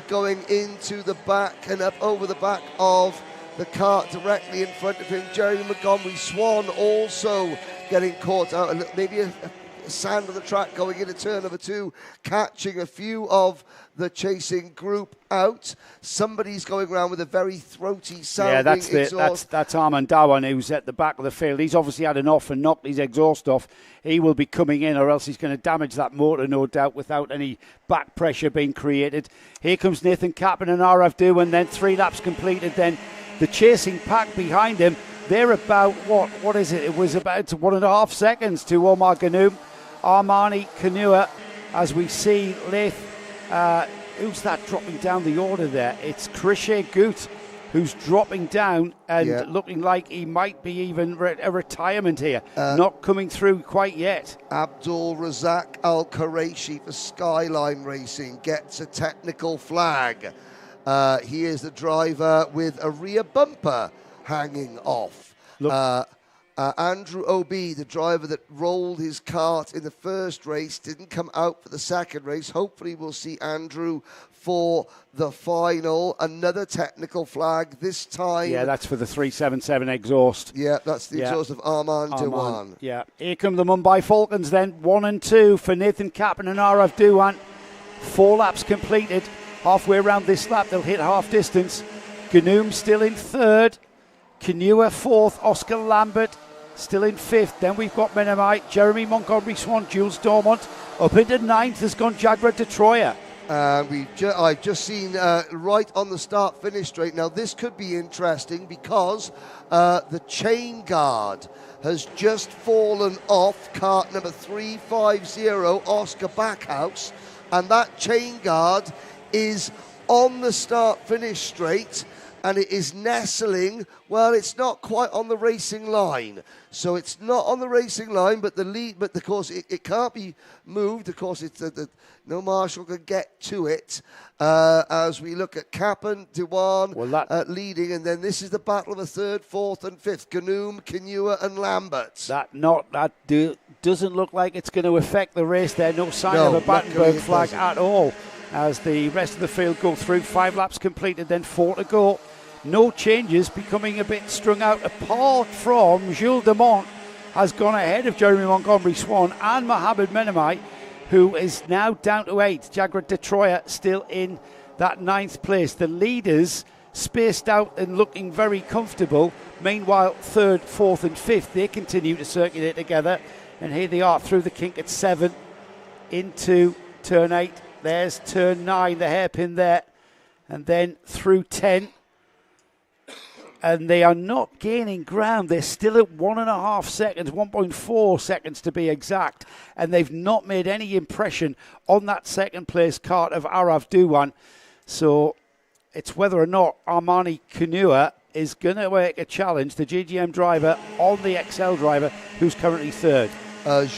going into the back and up over the back of the cart directly in front of him. Jeremy Montgomery Swan also getting caught out, maybe a sand on the track going into turn number 2, catching a few of the chasing group out. Somebody's going around with a very throaty sounding exhaust. That's Armand Dawan, who's at the back of the field. He's obviously had enough and knocked his exhaust off. He will be coming in, or else he's going to damage that motor, no doubt, without any back pressure being created. Here comes Nathan Cappan and Arav Du, and then 3 laps completed. Then the chasing pack behind him, they're about, what is it? It was about 1.5 seconds to Omar Ganoum. Armani Kanua, as we see, Leith, who's that dropping down the order there? It's Krishe Gut who's dropping down and looking like he might be even a retirement here. Not coming through quite yet. Abdul Razak Al Qureshi for Skyline Racing gets a technical flag. He is the driver with a rear bumper hanging off. Andrew Obi, the driver that rolled his kart in the first race, didn't come out for the second race. Hopefully we'll see Andrew for the final. Another technical flag, this time. Yeah, that's for the 377 exhaust. Yeah, that's the exhaust of Armand Dewan. Yeah, here come the Mumbai Falcons then. 1 and 2 for Nathan Cappan and Arav Duan. 4 laps completed. Halfway around this lap, they'll hit half distance. Ganoum still in 3rd. Kanua 4th. Oscar Lambert still in 5th. Then we've got Menemite, Jeremy Montgomery Swan, Jules Dormont. Up into 9th has gone Jaguar de Troyer. I've just seen right on the start-finish straight. Now, this could be interesting because the chain guard has just fallen off cart number 350, Oscar Backhouse, and that chain guard is on the start-finish straight, and it is nestling, well, it's not quite on the racing line. So it's not on the racing line, but of course it can't be moved. Of course, it's no marshal can get to it. As we look at Cappan, Dewan leading, and then this is the battle of the 3rd, 4th, and 5th. Ganoum, Kanua, and Lambert. Doesn't look like it's going to affect the race there. No sign of a Battenberg flag at all. As the rest of the field go through, 5 laps completed, then 4 to go. No changes, becoming a bit strung out apart from Jules Demont has gone ahead of Jeremy Montgomery Swan and Mohamed Menemai, who is now down to 8th. Jaguar de Troyer still in that 9th place. The leaders spaced out and looking very comfortable. Meanwhile, 3rd, 4th and 5th, they continue to circulate together. And here they are through the kink at 7 into turn 8. There's turn 9, the hairpin there. And then through 10. And they are not gaining ground. They're still at 1.5 seconds, 1.4 seconds to be exact. And they've not made any impression on that second place cart of Arav Duwan. So it's whether or not Armani Kanua is going to make a challenge, the GGM driver, on the XL driver, who's currently 3rd.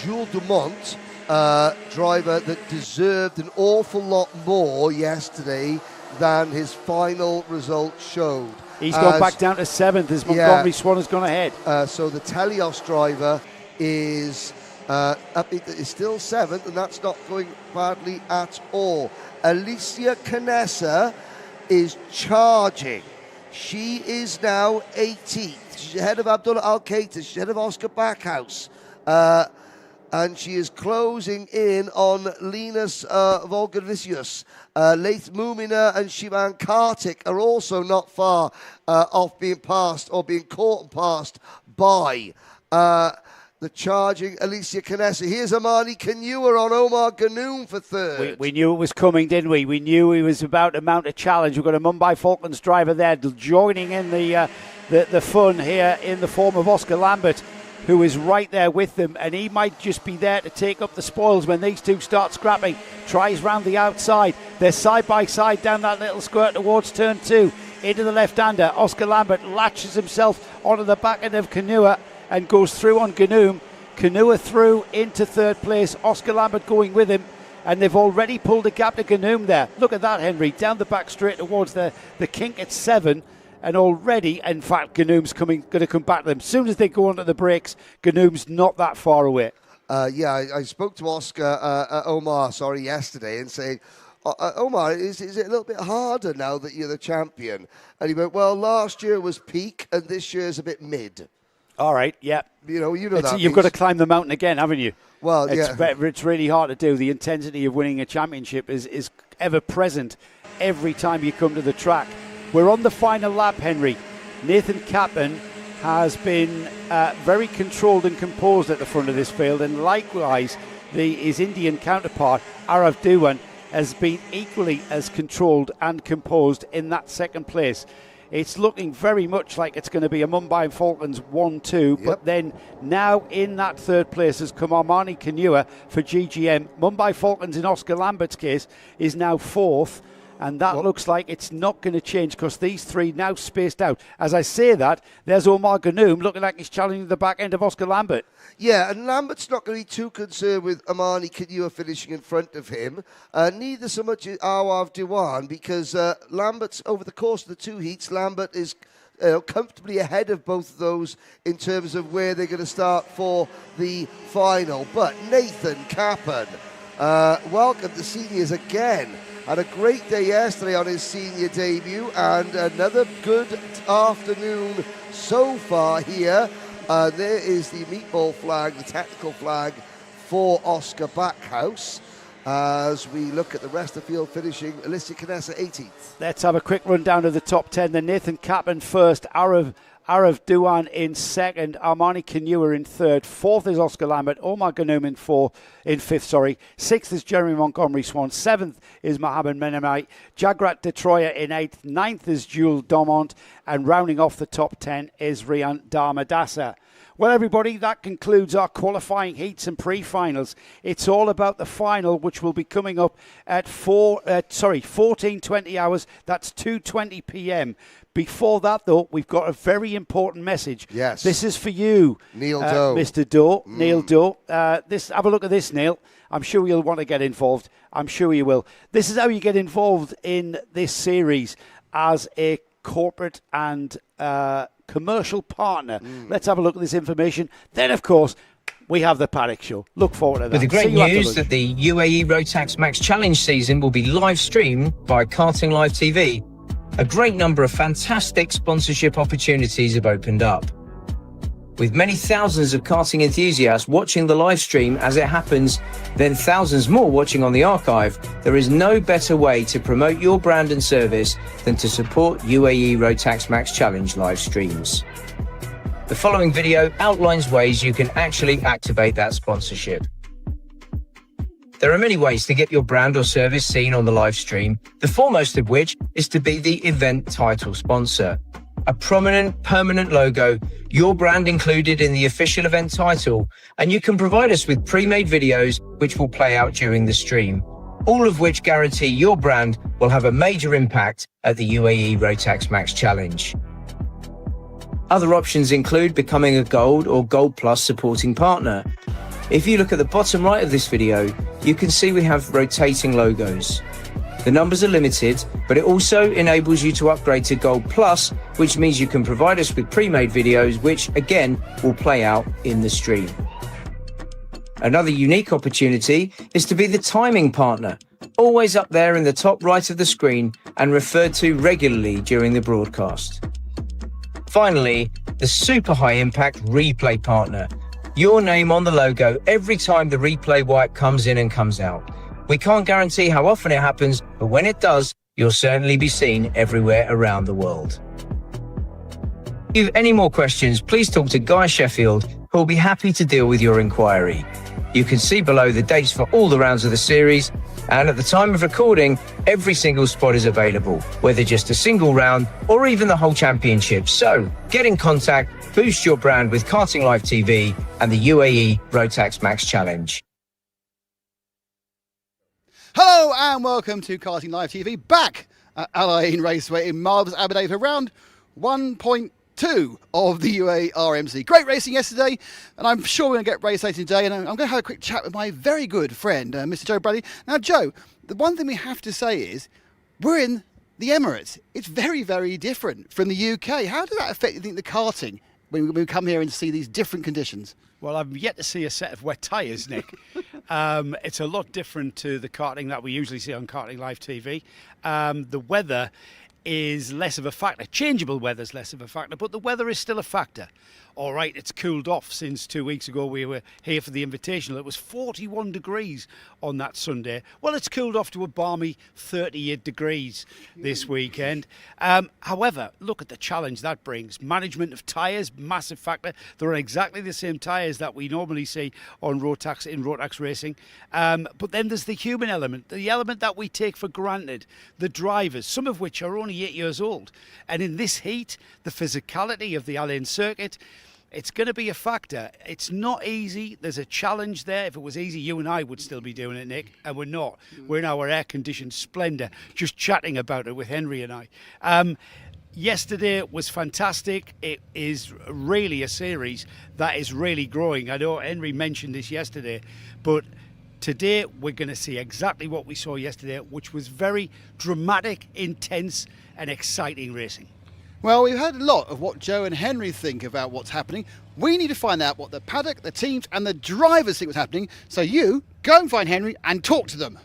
Jules Dumont, driver that deserved an awful lot more yesterday than his final result showed. He's gone back down to 7th as Montgomery Swan has gone ahead. So the Telios driver is still 7th, and that's not going badly at all. Alicia Canessa is charging. She is now 18th. She's ahead of Abdullah Al-Qaita. She's ahead of Oscar Backhouse. And she is closing in on Linus Volganisius. Laith Mumina and Shivan Kartik are also not far off being passed or being caught and passed by the charging Alicia Canessa. Here's Amani Kanua on Omar Ganoum for 3rd. We knew it was coming, didn't we? We knew he was about to mount a challenge. We've got a Mumbai Falcons driver there joining in the fun here in the form of Oscar Lambert. who is right there with them, and he might just be there to take up the spoils when these two start scrapping. Tries round the outside. They're side by side down that little squirt towards turn 2. Into the left-hander. Oscar Lambert latches himself onto the back end of Kanua and goes through on Ganoum. Kanua through into third place. Oscar Lambert going with him. And they've already pulled a gap to Ganoum there. Look at that, Henry. Down the back straight towards the kink at 7. And already, in fact, Ganoum's going to come back to them. As soon as they go onto the brakes, Ganoum's not that far away. I spoke to Omar yesterday and saying, Omar, is it a little bit harder now that you're the champion? And he went, well, last year was peak and this year's a bit mid. All right, yeah. You know that you've got to climb the mountain again, haven't you? Well, it's really hard to do. The intensity of winning a championship is ever present every time you come to the track. We're on the final lap, Henry. Nathan Capon has been very controlled and composed at the front of this field, and likewise his Indian counterpart, Arav Dewan, has been equally as controlled and composed in that second place. It's looking very much like it's going to be a Mumbai Falcons 1-2, but then now in that third place has come Armani Kanua for GGM. Mumbai Falcons, in Oscar Lambert's case, is now fourth. And that looks like it's not going to change because these three now spaced out. As I say that, there's Omar Ganoum looking like he's challenging the back end of Oscar Lambert. Yeah, and Lambert's not going to be too concerned with Armani Kanua finishing in front of him. Neither so much Arav Dewan, because Lambert's, over the course of the 2 heats, Lambert is comfortably ahead of both of those in terms of where they're going to start for the final. But Nathan Capon, welcome to seniors again. Had a great day yesterday on his senior debut, and another good afternoon so far here. There is the meatball flag, the tactical flag for Oscar Backhouse. As we look at the rest of the field finishing, Alicia Canessa 18th. Let's have a quick rundown of the top 10. Then Nathan Capon first, Arav Dewan in second, Armani Kanua in third, fourth is Oscar Lambert, Omar Ganoum in fifth. Sixth is Jeremy Montgomery Swan, seventh is Mohamed Menemite, Jagrat Detroya in eighth, ninth is Jules Domont, and rounding off the top 10 is Rian Dharmadasa. Well, everybody, that concludes our qualifying heats and pre-finals. It's all about the final, which will be coming up at 14:20 hours. That's 2:20 p.m. Before that, though, we've got a very important message. Yes. This is for you, Neil Doe. Mr. Doe. Neil Doe. Have a look at this, Neil. I'm sure you'll want to get involved. I'm sure you will. This is how you get involved in this series as a corporate and commercial partner. Let's have a look at this information. Then, of course, we have the Paddock Show. Look forward to that. With the great news that the UAE Rotax Max Challenge season will be live streamed by Karting Live TV. A great number of fantastic sponsorship opportunities have opened up. With many thousands of karting enthusiasts watching the live stream as it happens, then thousands more watching on the archive, there is no better way to promote your brand and service than to support UAE Rotax Max Challenge live streams. The following video outlines ways you can actually activate that sponsorship. There are many ways to get your brand or service seen on the live stream, the foremost of which is to be the event title sponsor. A prominent, permanent logo, your brand included in the official event title, and you can provide us with pre-made videos which will play out during the stream, all of which guarantee your brand will have a major impact at the UAE Rotax Max Challenge. Other options include becoming a Gold or Gold Plus supporting partner. If you look at the bottom right of this video, you can see we have rotating logos. The numbers are limited, but it also enables you to upgrade to Gold Plus, which means you can provide us with pre-made videos, which again will play out in the stream. Another unique opportunity is to be the timing partner, always up there in the top right of the screen and referred to regularly during the broadcast. Finally, the super high impact replay partner. Your name on the logo every time the replay wipe comes in and comes out. We can't guarantee how often it happens, but when it does, you'll certainly be seen everywhere around the world. If you have any more questions, please talk to Guy Sheffield, who will be happy to deal with your inquiry. You can see below the dates for all the rounds of the series, and at the time of recording, every single spot is available, whether just a single round or even the whole championship. So get in contact, boost your brand with Karting Live TV and the UAE Rotax Max Challenge. Hello and welcome to Karting Live TV, back at Al Ain Raceway in marvellous Abu Dhabi for round 1.2 of the UAE RMC. Great racing yesterday, and I'm sure we're going to get race racing today, and I'm going to have a quick chat with my very good friend, Mr. Joe Bradley. Now, Joe, the one thing we have to say is we're in the Emirates. It's very, very different from the UK. How does that affect, you think, the karting when we come here and see these different conditions? Well, I've yet to see a set of wet tyres, Nick. It's a lot different to the karting that we usually see on Karting Live TV. The weather is less of a factor. Changeable weather's less of a factor, but the weather is still a factor. All right, it's cooled off since 2 weeks ago. We were here for the Invitational. It was 41 degrees on that Sunday. Well, it's cooled off to a balmy 38 degrees this weekend. However, look at the challenge that brings. Management of tyres, massive factor. They're on exactly the same tyres that we normally see on Rotax, in Rotax racing. But then there's the human element, the element that we take for granted. The drivers, some of which are only 8 years old. And in this heat, the physicality of the Al Ain circuit, it's going to be a factor. It's not easy. There's a challenge there. If it was easy, you and I would still be doing it, Nick, and we're not. We're in our air-conditioned splendour, just chatting about it with Henry and I. Yesterday was fantastic. It is really a series that is really growing. I know Henry mentioned this yesterday, but today we're going to see exactly what we saw yesterday, which was very dramatic, intense and exciting racing. Well, we've heard a lot of what Joe and Henry think about what's happening. We need to find out what the paddock, the teams and the drivers think was happening. So you go and find Henry and talk to them.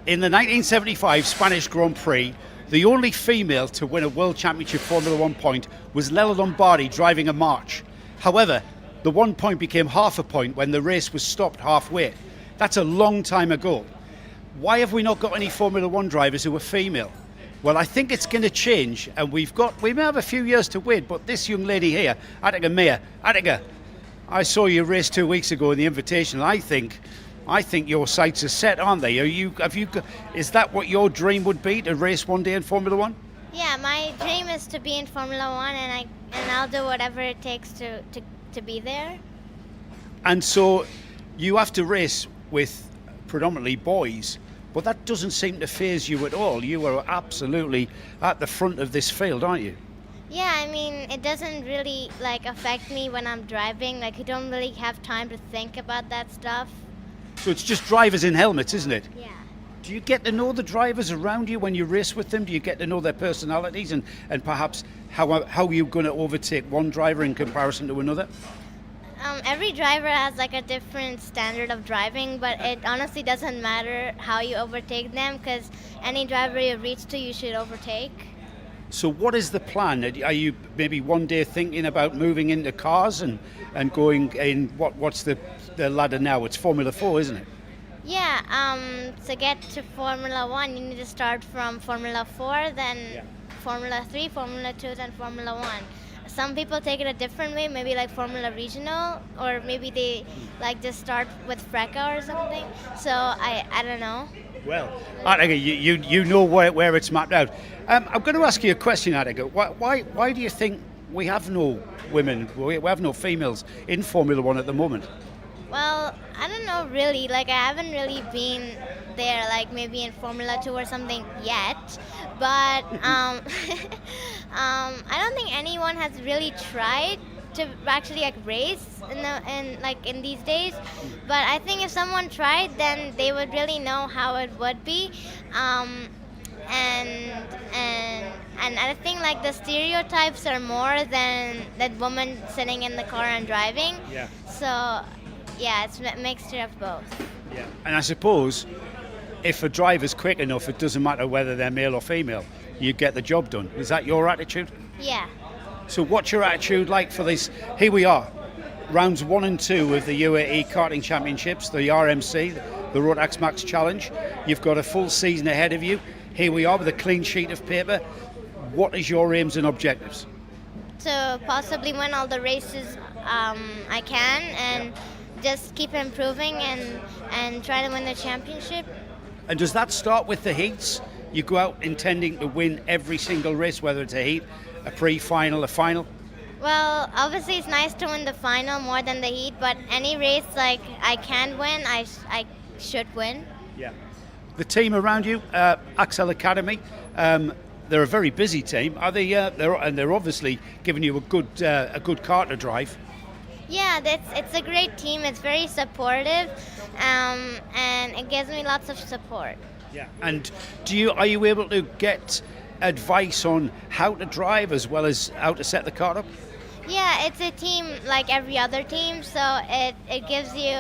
In the 1975 Spanish Grand Prix, the only female to win a World Championship Formula 1 point was Lella Lombardi driving a March. However, the 1 point became half a point when the race was stopped halfway. That's a long time ago. Why have we not got any Formula 1 drivers who are female? Well, I think it's going to change, and we may have a few years to wait, but this young lady here, Attica Meir, Attica, I saw you race 2 weeks ago in the Invitational. I think your sights are set, aren't they? Is that what your dream would be, to race one day in Formula 1? Yeah, my dream is to be in Formula 1, and I'll do whatever it takes to be there. And so you have to race with predominantly boys, but that doesn't seem to faze you at all. You are absolutely at the front of this field, aren't you? Yeah, I mean, it doesn't really affect me when I'm driving. You don't really have time to think about that stuff. So it's just drivers in helmets, isn't it? Yeah. Do you get to know the drivers around you when you race with them? Do you get to know their personalities and perhaps how you're going to overtake one driver in comparison to another? Every driver has a different standard of driving, but it honestly doesn't matter how you overtake them, because any driver you reach to, you should overtake. So what is the plan? Are you maybe one day thinking about moving into cars and going in, what's the ladder now? It's Formula 4, isn't it? Yeah, to get to Formula 1, you need to start from Formula 4, then Formula 3, Formula 2, then Formula 1. Some people take it a different way, maybe Formula Regional, or maybe they just start with FRECA or something. So I don't know. Well, Attica, you know where it's mapped out. I'm going to ask you a question, Attica. Why do you think we have no women, we have no females in Formula 1 at the moment? Well, I don't know really. I haven't really been there, maybe in Formula 2 or something yet. But I don't think anyone has really tried to actually race in these days. But I think if someone tried, then they would really know how it would be. And I think the stereotypes are more than that woman sitting in the car and driving. Yeah. So yeah, it's a mixture of both. Yeah. And I suppose if a driver's quick enough, it doesn't matter whether they're male or female. You get the job done. Is that your attitude? Yeah. So what's your attitude like for this? Here we are, rounds 1 and 2 of the UAE Karting Championships, the RMC, the Rotax Max Challenge. You've got a full season ahead of you. Here we are with a clean sheet of paper. What is your aims and objectives? To possibly win all the races I can, and just keep improving and try to win the championship. And does that start with the heats? You go out intending to win every single race, whether it's a heat, a pre-final, a final? Well, obviously it's nice to win the final more than the heat, but any race like I can win, I should win. Yeah. The team around you, Axel Academy, they're a very busy team. Are they? They're obviously giving you a good car to drive. Yeah, it's a great team. It's very supportive, and it gives me lots of support. Yeah. And are you able to get advice on how to drive as well as how to set the car up? Yeah, it's a team like every other team, so it gives you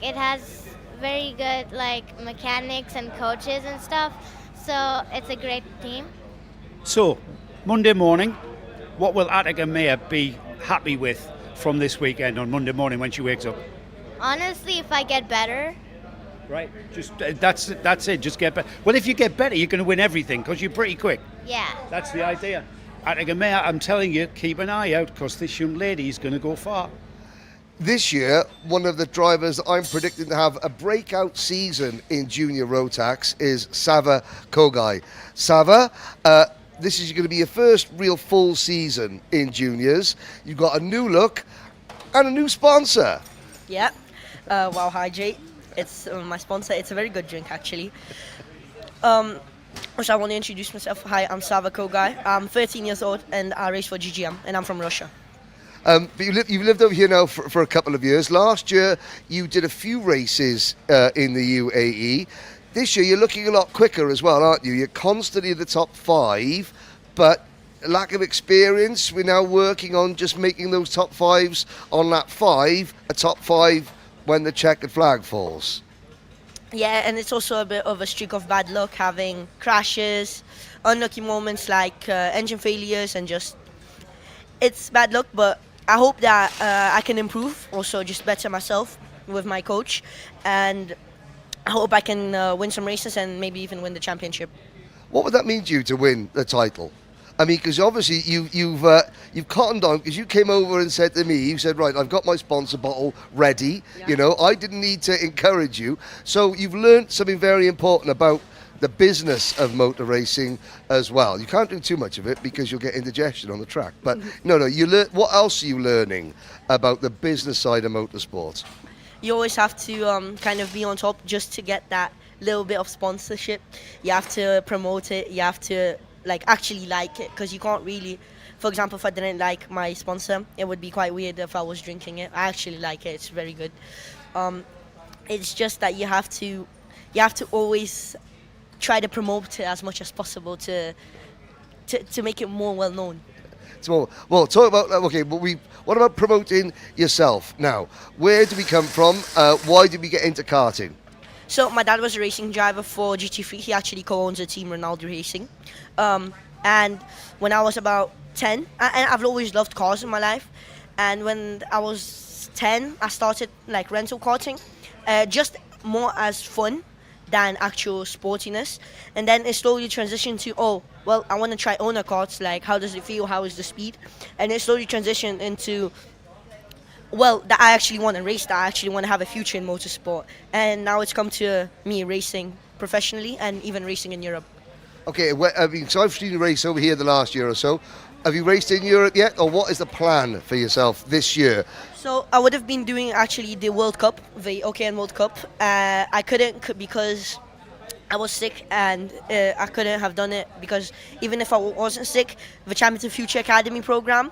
it has very good mechanics and coaches and stuff. So it's a great team. So, Monday morning, what will Attica Mayer be happy with from this weekend on Monday morning when she wakes up? Honestly, if I get better. Right, just that's it. Just get better. Well, if you get better, you're going to win everything because you're pretty quick. Yeah. That's the idea. Attica Mayer, I'm telling you, keep an eye out because this young lady is going to go far. This year, one of the drivers that I'm predicting to have a breakout season in Junior Rotax is Sava Kogai. Sava, this is going to be your first real full season in juniors. You've got a new look and a new sponsor. Yeah, Wow Hydrate. It's my sponsor. It's a very good drink, actually. So I want to introduce myself. Hi, I'm Sava Kogai. I'm 13 years old and I race for GGM and I'm from Russia. But you've lived over here now for a couple of years. Last year, you did a few races in the UAE. This year, you're looking a lot quicker as well, aren't you? You're constantly in the top 5, but lack of experience. We're now working on just making those top 5s on lap 5 a top 5 when the checkered flag falls. Yeah, and it's also a bit of a streak of bad luck, having crashes, unlucky moments like engine failures, and just it's bad luck, but I hope that I can improve, also just better myself with my coach, and I hope I can win some races and maybe even win the championship. What would that mean to you to win the title? I mean, because obviously you've cottoned on, because you came over and said to me, you said, right, I've got my sponsor bottle ready. Yeah. You know, I didn't need to encourage you. So you've learned something very important about the business of motor racing as well. You can't do too much of it because you'll get indigestion on the track. But no, you learn. What else are you learning about the business side of motorsports? You always have to kind of be on top just to get that little bit of sponsorship. You have to promote it. You have to actually like it, because you can't really, for example, if I didn't like my sponsor, it would be quite weird if I was drinking it. I actually like it. It's very good. It's just that you have to always try to promote it as much as possible to make it more well known. Well, talk about what about promoting yourself now? Where do we come from? Why did we get into karting? So my dad was a racing driver for GT3. He actually co-owns the team Ronaldo Racing. And when I was about 10, and I've always loved cars in my life. And when I was 10, I started rental karting, just more as fun than actual sportiness. And then it slowly transitioned to, I want to try owner karts. How does it feel? How is the speed? And it slowly transitioned into, that I actually want to race, that I actually want to have a future in motorsport. And now it's come to me racing professionally and even racing in Europe. Okay, so I've seen you race over here the last year or so. Have you raced in Europe yet, or what is the plan for yourself this year? So I would have been doing actually the World Cup, the OKN World Cup. I couldn't because I was sick, and I couldn't have done it because even if I wasn't sick, the Championship Future Academy program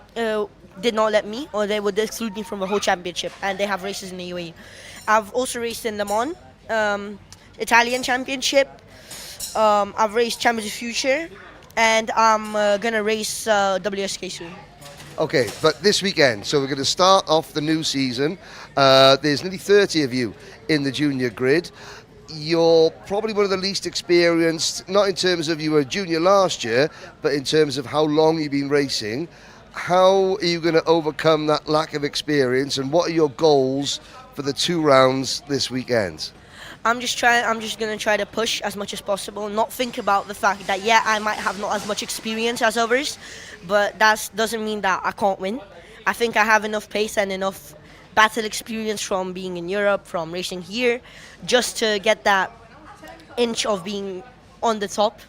did not let me, or they would exclude me from the whole championship, and they have races in the UAE. I've also raced in Le Mans, Italian Championship. I've raced Championship Future, and I'm gonna race WSK soon. Okay, but this weekend, so we're going to start off the new season. There's nearly 30 of you in the junior grid. You're probably one of the least experienced, not in terms of you were a junior last year, but in terms of how long you've been racing. How are you going to overcome that lack of experience, and what are your goals for the 2 rounds this weekend? I'm just going to try to push as much as possible, not think about the fact that, I might have not as much experience as others, but that doesn't mean that I can't win. I think I have enough pace and enough battle experience from being in Europe, from racing here, just to get that inch of being on the top.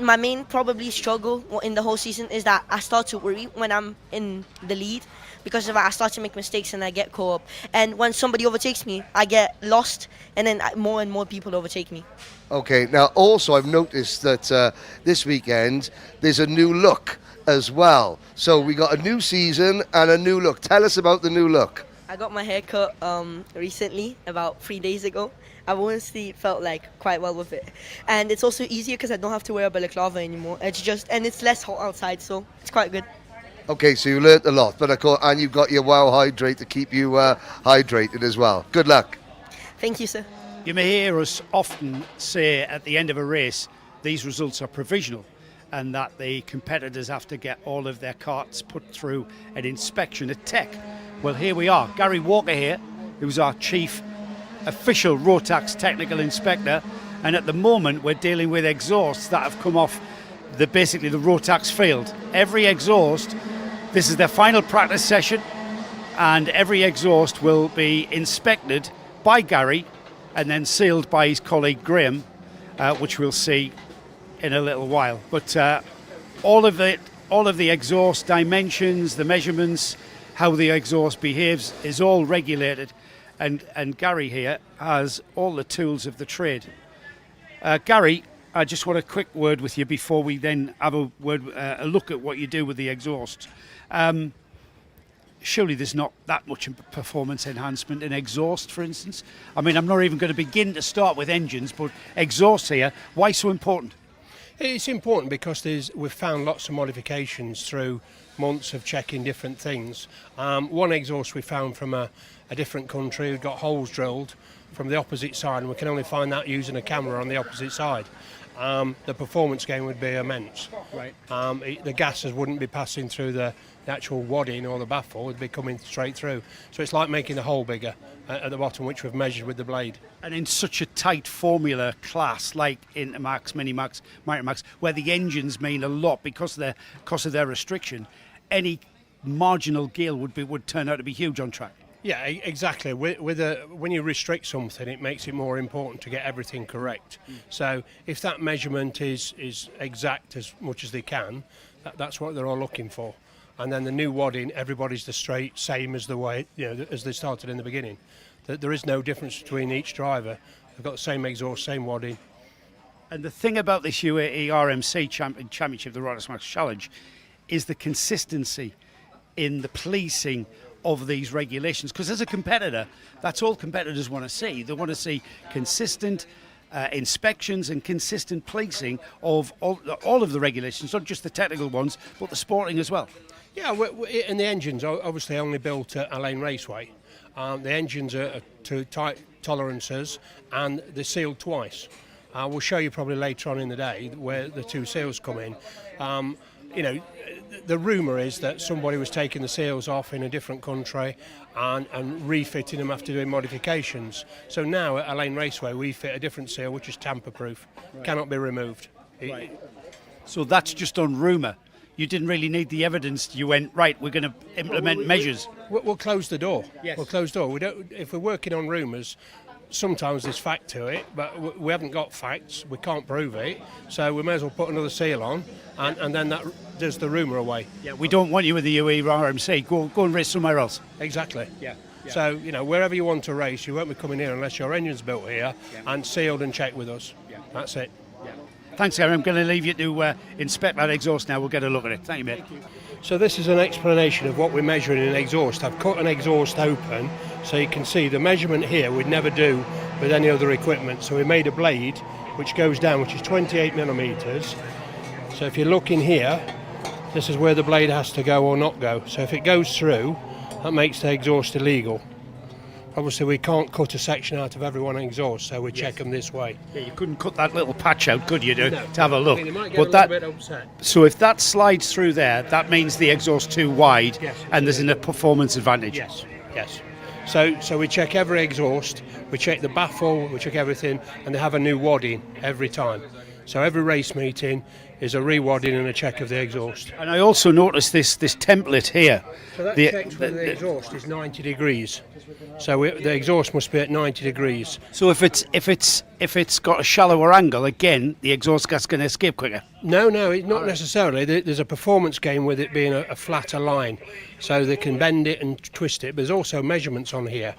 My main probably struggle in the whole season is that I start to worry when I'm in the lead, because I start to make mistakes and I get caught up. And when somebody overtakes me, I get lost, and then more and more people overtake me. Okay, now also I've noticed that this weekend there's a new look as well. So we got a new season and a new look. Tell us about the new look. I got my hair cut recently, about 3 days ago. I've honestly felt like quite well with it. And it's also easier because I don't have to wear a balaclava anymore. And it's less hot outside, so it's quite good. Okay, so you learnt a lot, but of course, and you've got your Wow Hydrate to keep you hydrated as well. Good luck. Thank you, sir. You may hear us often say at the end of a race, these results are provisional, and that the competitors have to get all of their carts put through an inspection at Tech. Well, here we are. Gary Walker here, who's our chief official Rotax technical inspector, and at the moment we're dealing with exhausts that have come off basically the Rotax field. Every exhaust, this is their final practice session, and every exhaust will be inspected by Gary and then sealed by his colleague Graham, which we'll see in a little while. But all of the exhaust dimensions, the measurements, how the exhaust behaves is all regulated, and Gary here has all the tools of the trade. Gary, I just want a quick word with you before we then have a look at what you do with the exhaust. Surely there's not that much performance enhancement in exhaust, for instance. I mean, I'm not even going to begin to start with engines, but exhaust here, why so important? It's important because we've found lots of modifications through months of checking different things. One exhaust we found from a different country, we've got holes drilled from the opposite side, and we can only find that using a camera on the opposite side. The performance gain would be immense. Right. The gases wouldn't be passing through the actual wadding or the baffle, it'd be coming straight through. So it's like making the hole bigger at the bottom, which we've measured with the blade. And in such a tight formula class like Intermax, Minimax, Micromax, where the engines mean a lot because of their restriction, any marginal gain would turn out to be huge on track. Yeah, exactly. When you restrict something, it makes it more important to get everything correct. So if that measurement is exact as much as they can, that's what they're all looking for. And then the new wadding, everybody's the same as the way as they started in the beginning. There is no difference between each driver. They've got the same exhaust, same wadding. And the thing about this UAE RMC Championship, the Rotax Max Challenge, is the consistency in the policing of these regulations. Because as a competitor, that's all competitors want to see. They want to see consistent inspections and consistent policing of all of the regulations, not just the technical ones, but the sporting as well. Yeah, and the engines are obviously only built at Alain Raceway. The engines are to tight tolerances and they're sealed twice. We'll show you probably later on in the day where the two seals come in. The rumour is that somebody was taking the seals off in a different country and refitting them after doing modifications. So now at Alain Raceway we fit a different seal which is tamper-proof, cannot be removed. Right. So that's just on rumour. You didn't really need the evidence. You went, right, we're going to implement measures. We'll close the door. Yes. We'll close the door. If we're working on rumours, sometimes there's fact to it, but we haven't got facts. We can't prove it. So we may as well put another seal on, and then that does the rumour away. Yeah, we don't want you with the UAE RMC. Go and race somewhere else. Exactly. Yeah. So, wherever you want to race, you won't be coming here unless your engine's built here and sealed and checked with us. Yeah. That's it. Thanks, Gary. I'm going to leave you to inspect that exhaust now. We'll get a look at it. Thank you, mate. So this is an explanation of what we're measuring in an exhaust. I've cut an exhaust open so you can see the measurement here we'd never do with any other equipment. So we made a blade which goes down, which is 28 millimetres. So if you look in here, this is where the blade has to go or not go. So if it goes through, that makes the exhaust illegal. Obviously we can't cut a section out of every one exhaust, so we check them this way. Yeah, you couldn't cut that little patch out, could you, to have a look? I mean, might get a bit upset. So if that slides through there, that means the exhaust's too wide, and there's a performance advantage. Yes. So we check every exhaust, we check the baffle, we check everything, and they have a new wadding every time. So every race meeting is a rewadding and a check of the exhaust. And I also noticed this template here. So that checks whether the exhaust is 90 degrees. So the exhaust must be at 90 degrees. So if it's got a shallower angle, again, the exhaust gas going to escape quicker. No, not necessarily. There's a performance gain with it being a flatter line, so they can bend it and twist it. But there's also measurements on here.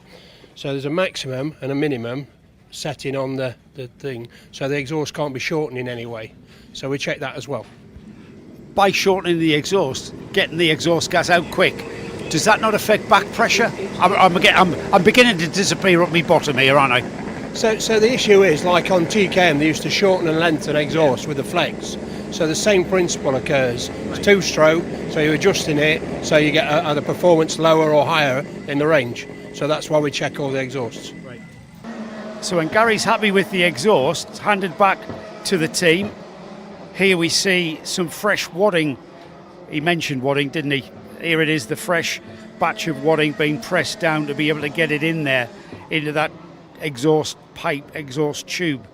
So there's a maximum and a minimum setting on the thing, so the exhaust can't be shortened in any way. So we check that as well. By shortening the exhaust, getting the exhaust gas out quick, does that not affect back pressure? I'm beginning to disappear up my bottom here, aren't I? So the issue is, like on TKM, they used to shorten and lengthen exhaust with the flex. So the same principle occurs. It's two-stroke, so you're adjusting it, so you get either performance lower or higher in the range. So that's why we check all the exhausts. Right. So when Gary's happy with the exhaust, it's handed back to the team. Here we see some fresh wadding. He mentioned wadding, didn't he? Here it is, the fresh batch of wadding being pressed down to be able to get it in there, into that exhaust pipe, exhaust tube.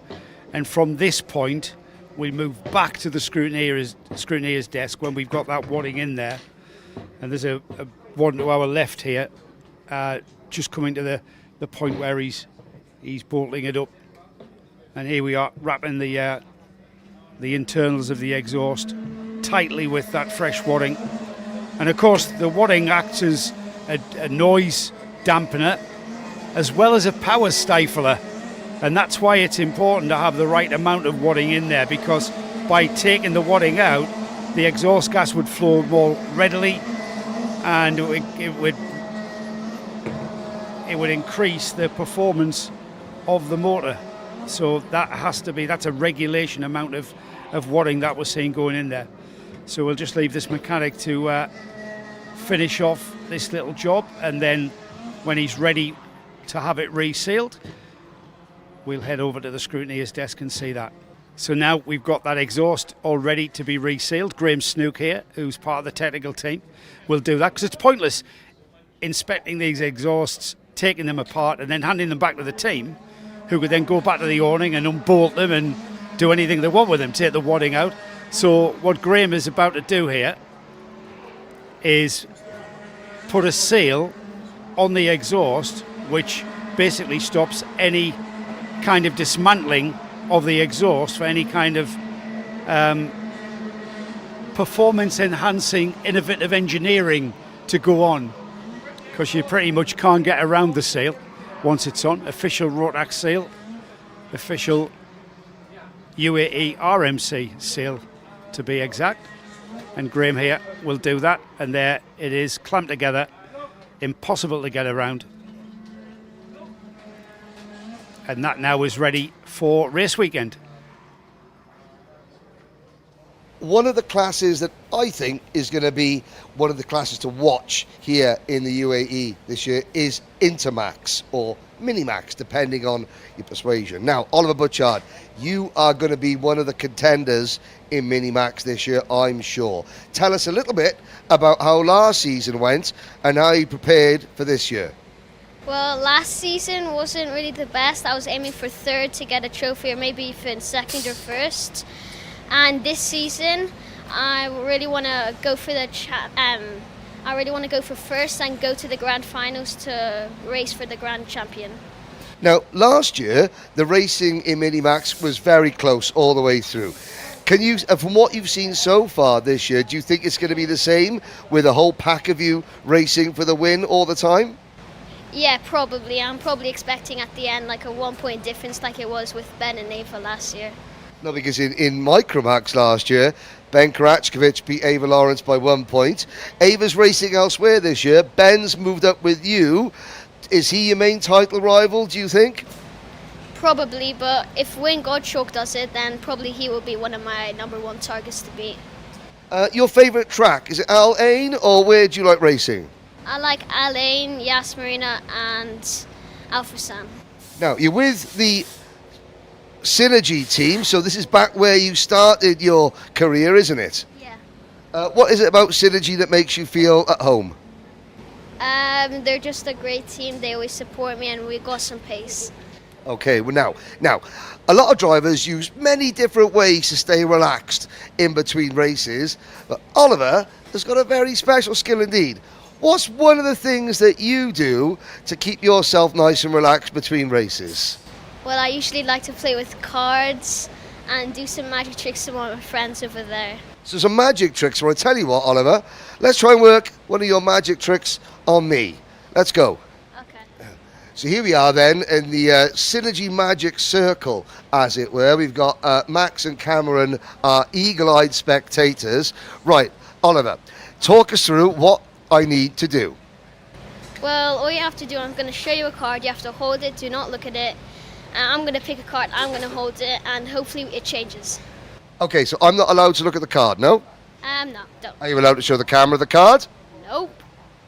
And from this point, we move back to the scrutineer's desk when we've got that wadding in there. And there's a one to our left here, just coming to the point where he's bolting it up. And here we are, wrapping the internals of the exhaust tightly with that fresh wadding. And of course the wadding acts as a noise dampener as well as a power stifler, and that's why it's important to have the right amount of wadding in there, because by taking the wadding out, the exhaust gas would flow more readily and it would increase the performance of the motor. So that's a regulation amount of wadding that we're seeing going in there. So we'll just leave this mechanic to finish off this little job, and then when he's ready to have it resealed, we'll head over to the scrutineer's desk and see that. So now we've got that exhaust all ready to be resealed. Graham Snook here, who's part of the technical team, will do that, because it's pointless inspecting these exhausts, taking them apart and then handing them back to the team, who could then go back to the awning and unbolt them and do anything they want with them, take the wadding out. So what Graham is about to do here is put a seal on the exhaust, which basically stops any kind of dismantling of the exhaust for any kind of performance enhancing innovative engineering to go on, because you pretty much can't get around the seal once it's on. Official Rotax seal, official UAE RMC seal to be exact, and Graham here will do that, and there it is, clamped together, impossible to get around, and that now is ready for race weekend. One of the classes that I think is going to be one of the classes to watch here in the UAE this year is Intermax or Minimax, depending on your persuasion. Now, Oliver Butchard, you are going to be one of the contenders in Minimax this year, I'm sure. Tell us a little bit about how last season went and how you prepared for this year. Well, last season wasn't really the best. I was aiming for third to get a trophy, or maybe even second or first. And this season, I really want to go for I really want to go for first and go to the grand finals to race for the grand champion. Now, last year, the racing in Minimax was very close all the way through. Can you, from what you've seen so far this year, do you think it's going to be the same with a whole pack of you racing for the win all the time? Yeah, probably. I'm probably expecting at the end like a 1 point difference like it was with Ben and Ava last year. No, because in Micromax last year, Ben Karachkovich beat Ava Lawrence by 1 point. Ava's racing elsewhere this year. Ben's moved up with you. Is he your main title rival, do you think? Probably, but if Wayne Gottschalk does it, then probably he will be one of my number one targets to beat. Your favourite track, is it Al Ain, or where do you like racing? I like Al Ain, Yas Marina and Alpha Sam. Now, you're with the Synergy team, so this is back where you started your career, isn't it? Yeah. What is it about Synergy that makes you feel at home? They're just a great team. They always support me and we got some pace. Okay, well now, a lot of drivers use many different ways to stay relaxed in between races, but Oliver has got a very special skill indeed. What's one of the things that you do to keep yourself nice and relaxed between races? Well, I usually like to play with cards and do some magic tricks with my friends over there. So some magic tricks. Well, I tell you what, Oliver, let's try and work one of your magic tricks on me. Let's go. So here we are then in the Synergy Magic Circle, as it were. We've got Max and Cameron, our eagle-eyed spectators. Right, Oliver, talk us through what I need to do. Well, all you have to do, I'm going to show you a card. You have to hold it, do not look at it. I'm going to pick a card, I'm going to hold it, and hopefully it changes. Okay, so I'm not allowed to look at the card, no? No, don't. Are you allowed to show the camera the card? Nope.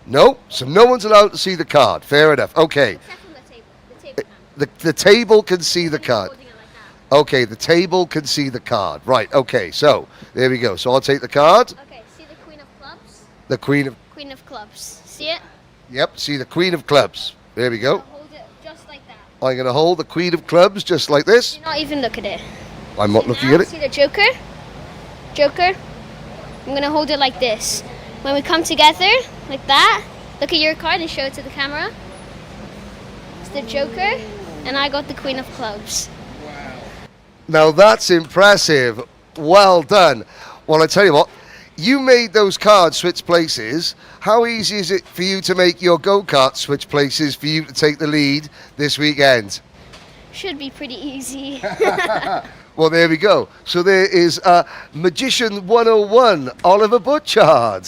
No, so no one's allowed to see the card. Fair enough. Okay. Except from the table. The table can. The table can see the card. Okay, the table can see the card. Right, okay, so there we go. So I'll take the card. Okay, see the Queen of Clubs? The Queen of... Queen of Clubs. See it? Yep, see the Queen of Clubs. There we go. Hold it just like that. I'm going to hold the Queen of Clubs just like this. Do not even look at it. I'm not looking at it. See the Joker? Joker? I'm going to hold it like this. When we come together, like that, look at your card and show it to the camera. It's the Joker, and I got the Queen of Clubs. Now that's impressive. Well done. Well, I tell you what, you made those cards switch places. How easy is it for you to make your go-kart switch places for you to take the lead this weekend? Should be pretty easy. Well, there we go. So there is Magician 101, Oliver Butchard.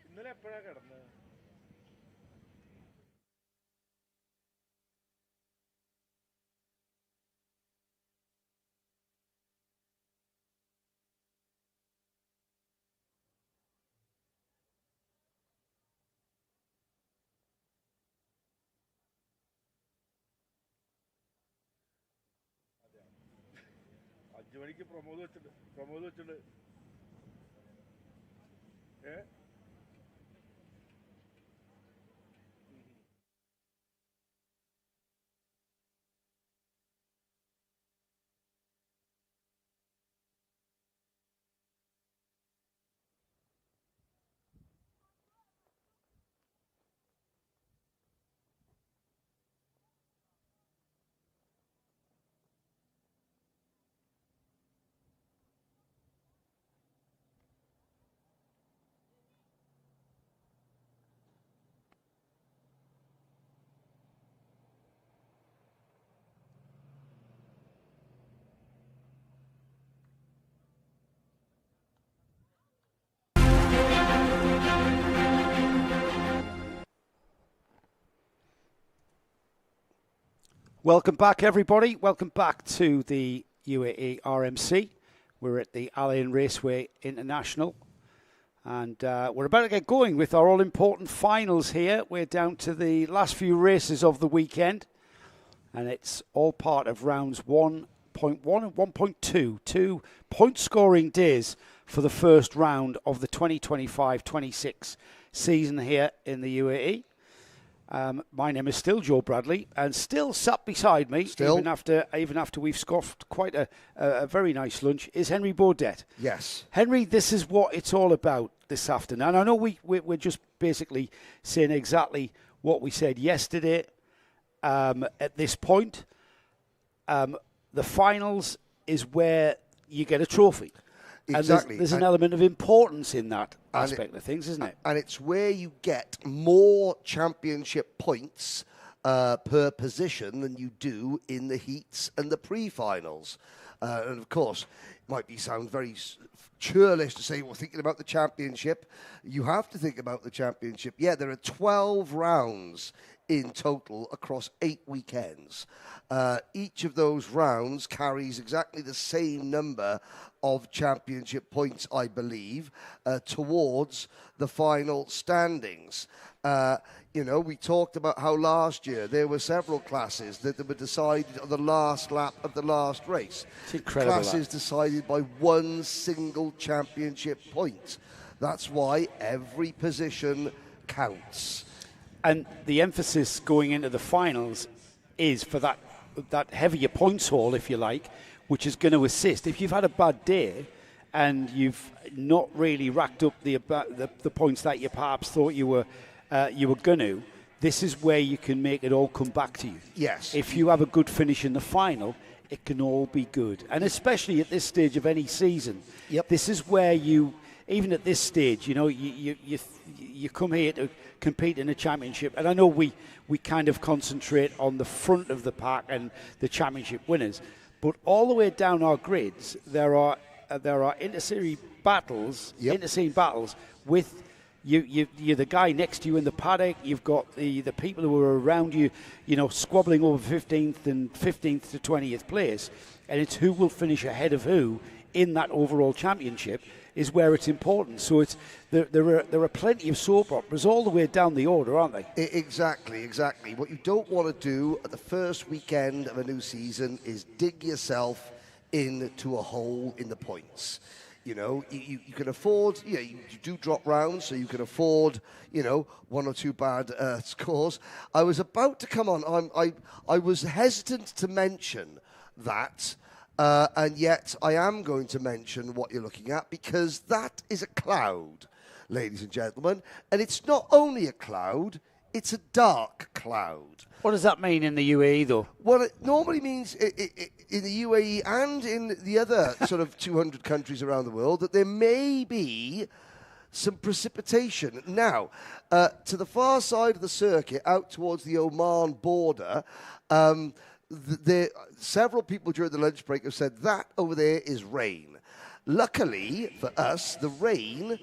ഇന്നലെ എപ്പോഴാ കിടന്നത്? അഞ്ചു മണിക്ക് പ്രമോദ് വെച്ചിട്ടുണ്ട്. Welcome back, everybody. Welcome back to the UAE RMC. We're at the Al Ain Raceway International. And we're about to get going with our all-important finals here. We're down to the last few races of the weekend. And it's all part of rounds 1.1 and 1.2. 2 point-scoring days for the first round of the 2025-26 season here in the UAE. My name is still Joe Bradley, and still sat beside me, even after we've scoffed quite a very nice lunch, is Henry Baudet. Yes. Henry, this is what it's all about this afternoon. I know we're just basically saying exactly what we said yesterday at this point. The finals is where you get a trophy. Exactly. And there's an element of importance in that aspect of things, isn't it? And it's where you get more championship points per position than you do in the heats and the pre-finals. And of course, it might sound very churlish to say, well, thinking about the championship. You have to think about the championship. Yeah, there are 12 rounds in total across 8 weekends. Each of those rounds carries exactly the same number of championship points, I believe, towards the final standings. We talked about how last year there were several classes that were decided on the last lap of the last race. It's incredible. Classes decided by one single championship point. That's why every position counts. And the emphasis going into the finals is for that heavier points haul, if you like, which is going to assist. If you've had a bad day and you've not really racked up the points that you perhaps thought you were going to, this is where you can make it all come back to you. Yes. If you have a good finish in the final, it can all be good. And especially at this stage of any season, this is where you, even at this stage, you come here to compete in a championship. And I know we kind of concentrate on the front of the pack and the championship winners, but all the way down our grids, there are inter-series battles, inter-scene battles with you're the guy next to you in the paddock. You've got the people who are around you, squabbling over 15th and 15th to 20th place, and it's who will finish ahead of who in that overall championship is where it's important. So there are plenty of soap operas all the way down the order, aren't they? Exactly. What you don't want to do at the first weekend of a new season is dig yourself into a hole in the points. You can afford, you do drop rounds, so you can afford, one or two bad scores. I was about to come on. I was hesitant to mention that. And yet I am going to mention what you're looking at, because that is a cloud, ladies and gentlemen. And it's not only a cloud, It's a dark cloud. What does that mean in the UAE, though? Well, it normally means in the UAE and in the other sort of 200 countries around the world that there may be some precipitation. Now, to the far side of the circuit, out towards the Oman border, several people during the lunch break have said that over there is rain. Luckily for us, the rain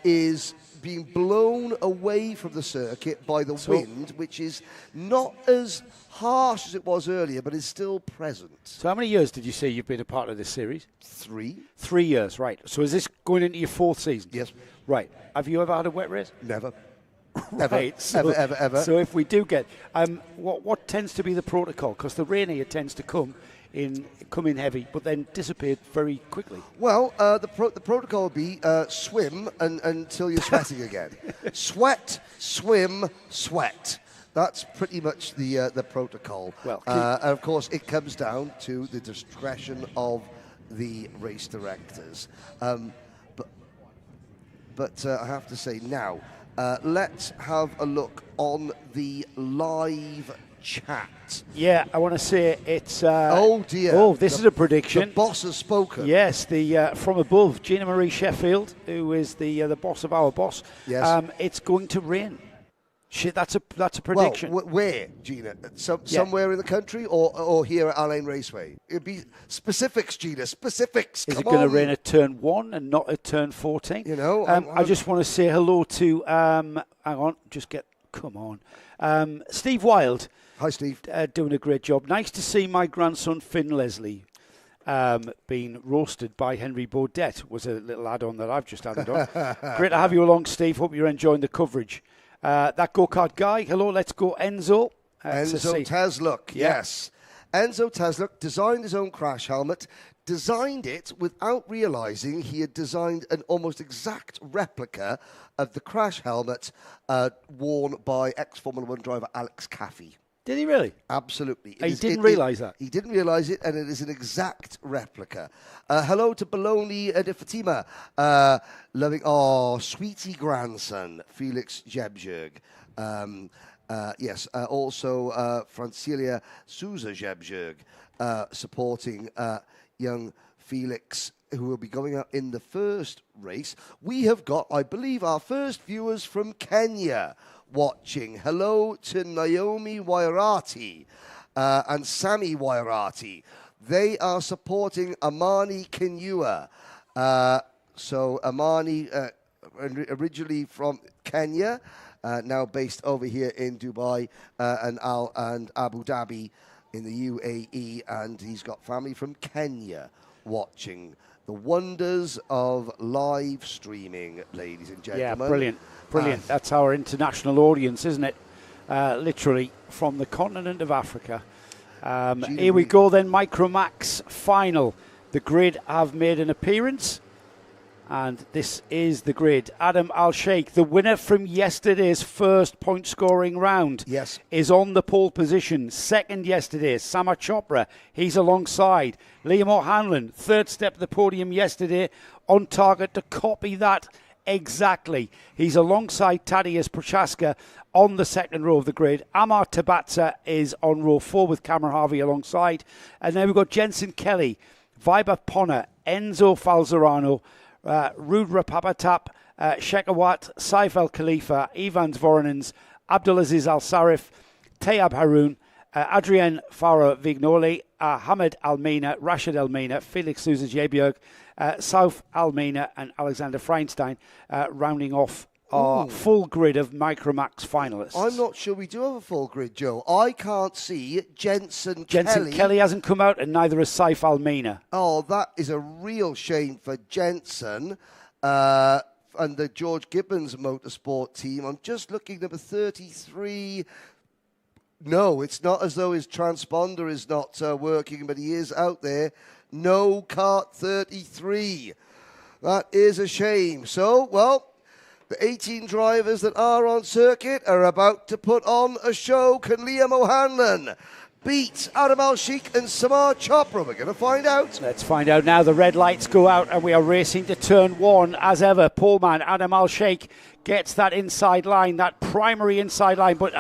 is being blown away from the circuit by the wind, which is not as harsh as it was earlier, but is still present. So how many years did you say you've been a part of this series? 3. 3 years, right. So is this going into your 4th season? Yes. Right. Have you ever had a wet race? Never. Right. So, ever. So if we do get, what tends to be the protocol? Because the rain here tends to come in heavy, but then dissipate very quickly. Well, the protocol would be swim until you're sweating again. Sweat, swim, sweat. That's pretty much the protocol. Well, and of course, it comes down to the discretion of the race directors. But I have to say now, let's have a look on the live chat. Yeah, I want to say it's... oh, dear. Oh, this is a prediction. The boss has spoken. Yes, the from above, Gina Marie Sheffield, who is the boss of our boss. Yes. It's going to rain. Shit, that's a prediction. Well, where, Gina? Somewhere in the country or here at Al Ain Raceway? It'd be specifics, Gina. Specifics. Is it Come going to on. rain at turn 1 and not at turn 14? You know, I just want to say hello to. Hang on, come on. Steve Wilde. Hi, Steve. Doing a great job. Nice to see my grandson Finn Leslie being roasted by Henry Baudet. Was a little add-on that I've just added on. Great to have you along, Steve. Hope you're enjoying the coverage. That go-kart guy. Hello, let's go, Enzo. Enzo Tasluk, Yeah. yes. Enzo Tasluk designed his own crash helmet, designed it without realizing he had designed an almost exact replica of the crash helmet worn by ex-Formula 1 driver Alex Caffey. Did he really? Absolutely. He didn't realise that? He didn't realise it, and it is an exact replica. Hello to Bologna de Fatima. Loving, sweetie grandson, Felix Jebjerg. Yes, also Francilia Souza Jebjerg supporting young Felix, who will be going out in the first race. We have got, I believe, our first viewers from Kenya watching. Hello to Naomi Wairati and Sammy Wairati. They are supporting Amani Kinyua. So Amani, originally from Kenya, now based over here in Dubai and Abu Dhabi in the UAE, and he's got family from Kenya watching. The wonders of live streaming, ladies and gentlemen. Yeah, brilliant. Brilliant. That's our international audience, isn't it? Literally from the continent of Africa. Here we go then, Micromax final. The grid have made an appearance. And this is the grid. Adam Al-Sheikh, the winner from yesterday's first point-scoring round, yes, is on the pole position. Second yesterday, Sama Chopra, he's alongside. Liam O'Hanlon, third step of the podium yesterday, on target to copy that exactly. He's alongside Tadeusz Prochaska on the second row of the grid. Amar Tabatsa is on row 4 with Cameron Harvey alongside. And then we've got Jensen Kelly, Viber Ponna, Enzo Falzerano, Rudra Papatap, Shekawat, Saif Al Khalifa, Ivans Voronins, Abdulaziz Al Sarif, Tayab Haroun, Adrien Farah Vignoli, Hamid Almina, Rashid Almina, Felix Souza Jebjerg, Sauf Almina, and Alexander Feinstein, rounding off our full grid of Micromax finalists. I'm not sure we do have a full grid, Joe. I can't see Jensen Kelly. Kelly hasn't come out, and neither has Saif Almina. Oh, that is a real shame for Jensen and the George Gibbons Motorsport team. I'm just looking, number 33. No, it's not as though his transponder is not working, but he is out there. No kart 33. That is a shame. So, well, the 18 drivers that are on circuit are about to put on a show. Can Liam O'Hanlon beat Adam Al-Sheikh and Samar Chopra? We're going to find out. Let's find out now. The red lights go out and we are racing to turn 1 as ever. Poleman Adam Al-Sheikh gets that inside line, that primary inside line, but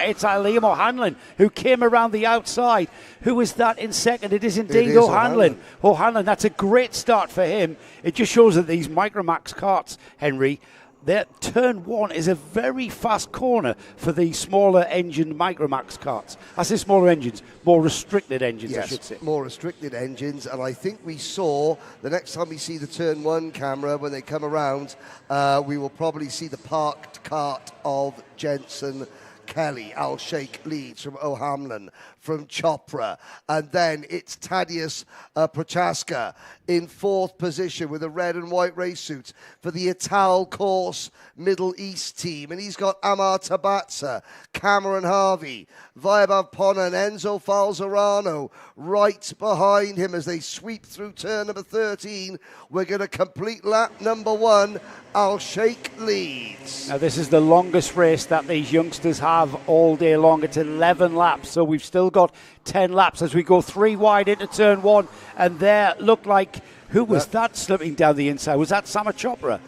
it's Liam O'Hanlon who came around the outside. Who is that in second? It is indeed O'Hanlon. O'Hanlon, that's a great start for him. It just shows that these Micromax karts, Henry, that turn 1 is a very fast corner for the smaller engine Micromax karts. I say smaller engines, more restricted engines, yes, I should say. More restricted engines, and I think we saw, the next time we see the turn 1 camera, when they come around, we will probably see the parked kart of Jensen Kelly. Al-Sheikh leads from O'Hanlon, from Chopra, and then it's Tadeusz Prochaska in 4th position with a red and white race suit for the Ital Course Middle East team, and he's got Amar Tabatsa, Cameron Harvey, Vaibhav Ponna and Enzo Falzarano right behind him as they sweep through turn number 13. We're going to complete lap number 1. Al-Sheikh leads. Now this is the longest race that these youngsters have all day long. It's 11 laps, so we've still got 10 laps as we go 3 wide into turn 1, and there looked like, who was that slipping down the inside? Was that Samar Chopra?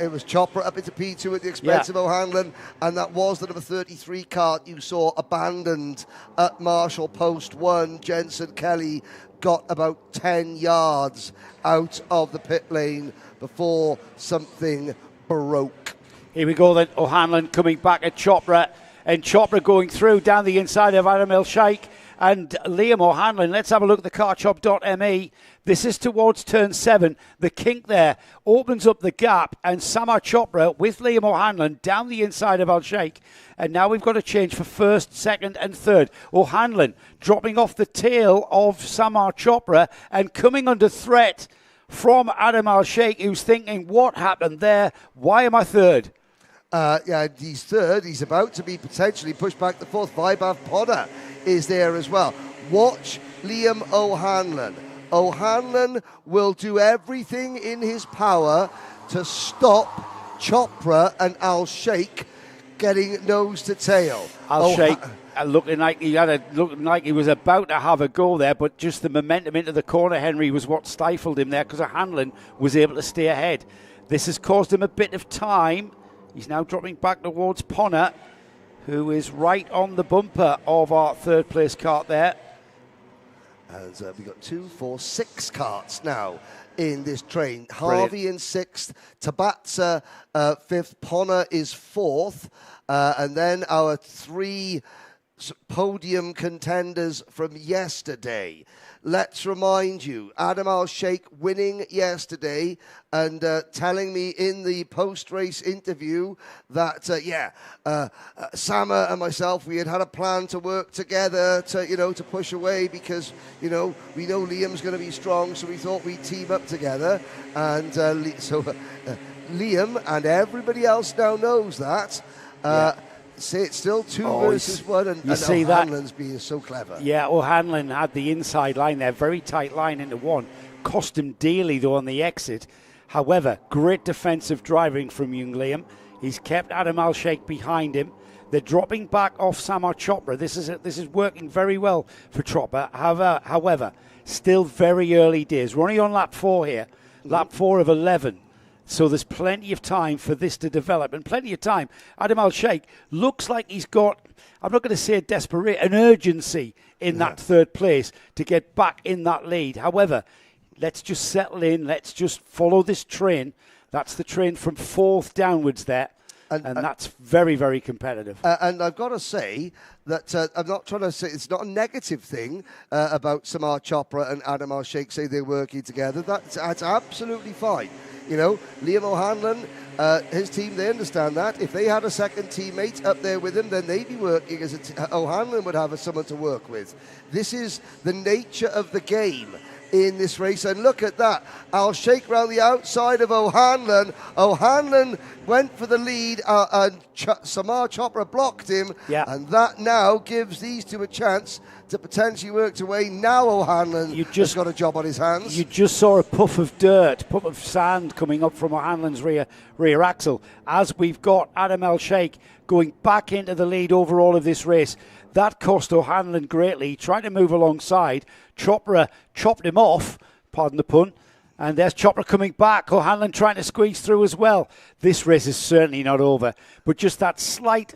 It was Chopra up into P2 at the expense of O'Hanlon, and that was the number 33 kart you saw abandoned at Marshall Post 1. Jensen Kelly got about 10 yards out of the pit lane before something broke. Here we go then, O'Hanlon coming back at Chopra, and Chopra going through down the inside of Adam El-Sheikh and Liam O'Hanlon. Let's have a look at the cartshop.me. This is towards turn 7. The kink there opens up the gap, and Samar Chopra with Liam O'Hanlon down the inside of El-Sheikh. And now we've got a change for 1st, 2nd and 3rd. O'Hanlon dropping off the tail of Samar Chopra and coming under threat from Adam Al-Sheikh, who's thinking, what happened there? Why am I 3rd? He's 3rd. He's about to be potentially pushed back to 4th. Vaibhav Ponna is there as well. Watch Liam O'Hanlon. O'Hanlon will do everything in his power to stop Chopra and Al-Sheikh getting nose to tail. Al-Sheikh looking like he was about to have a go there, but just the momentum into the corner, Henry, was what stifled him there, because O'Hanlon was able to stay ahead. This has caused him a bit of time. He's now dropping back towards Ponna, who is right on the bumper of our 3rd place kart there. And we've got 2, 4, 6 karts now in this train. Brilliant. Harvey in 6th, Tabatsa 5th, Ponna is 4th, and then our 3 podium contenders from yesterday. Let's remind you, Adam Al-Sheikh winning yesterday and telling me in the post-race interview that, Sama and myself, we had a plan to work together to push away because, we know Liam's going to be strong, so we thought we'd team up together. And Liam and everybody else now knows that. Say it's still 2 versus 1, and O'Hanlon's being so clever. Yeah, O'Hanlon had the inside line there, very tight line into 1. Cost him dearly, though, on the exit. However, great defensive driving from young Liam. He's kept Adam Al-Sheikh behind him. They're dropping back off Samar Chopra. This is working very well for Chopra. However, still very early days. We're only on lap 4 here, lap 4 of 11. So there's plenty of time for this to develop, and plenty of time. Adam Al-Sheikh looks like he's got, I'm not going to say an urgency in that 3rd place to get back in that lead. However, let's just settle in. Let's just follow this train. That's the train from 4th downwards there. And that's very, very competitive. And I've got to say that I'm not trying to say it's not a negative thing about Samar Chopra and Adam Al-Sheikh say they're working together. That's absolutely fine. Liam O'Hanlon, his team, they understand that. If they had a second teammate up there with him, then they'd be working as O'Hanlon would have someone to work with. This is the nature of the game in this race. And look at that. Al-Sheikh round the outside of O'Hanlon. O'Hanlon went for the lead and Samar Chopra blocked him. Yeah. And that now gives these two a chance to potentially work away. Now O'Hanlon has got a job on his hands. You just saw a puff of dirt, puff of sand coming up from O'Hanlon's rear axle. As we've got Adam El-Sheikh going back into the lead over all of this race. That cost O'Hanlon greatly. He tried to move alongside. Chopra chopped him off, pardon the pun. And there's Chopra coming back. O'Hanlon trying to squeeze through as well. This race is certainly not over. But just that slight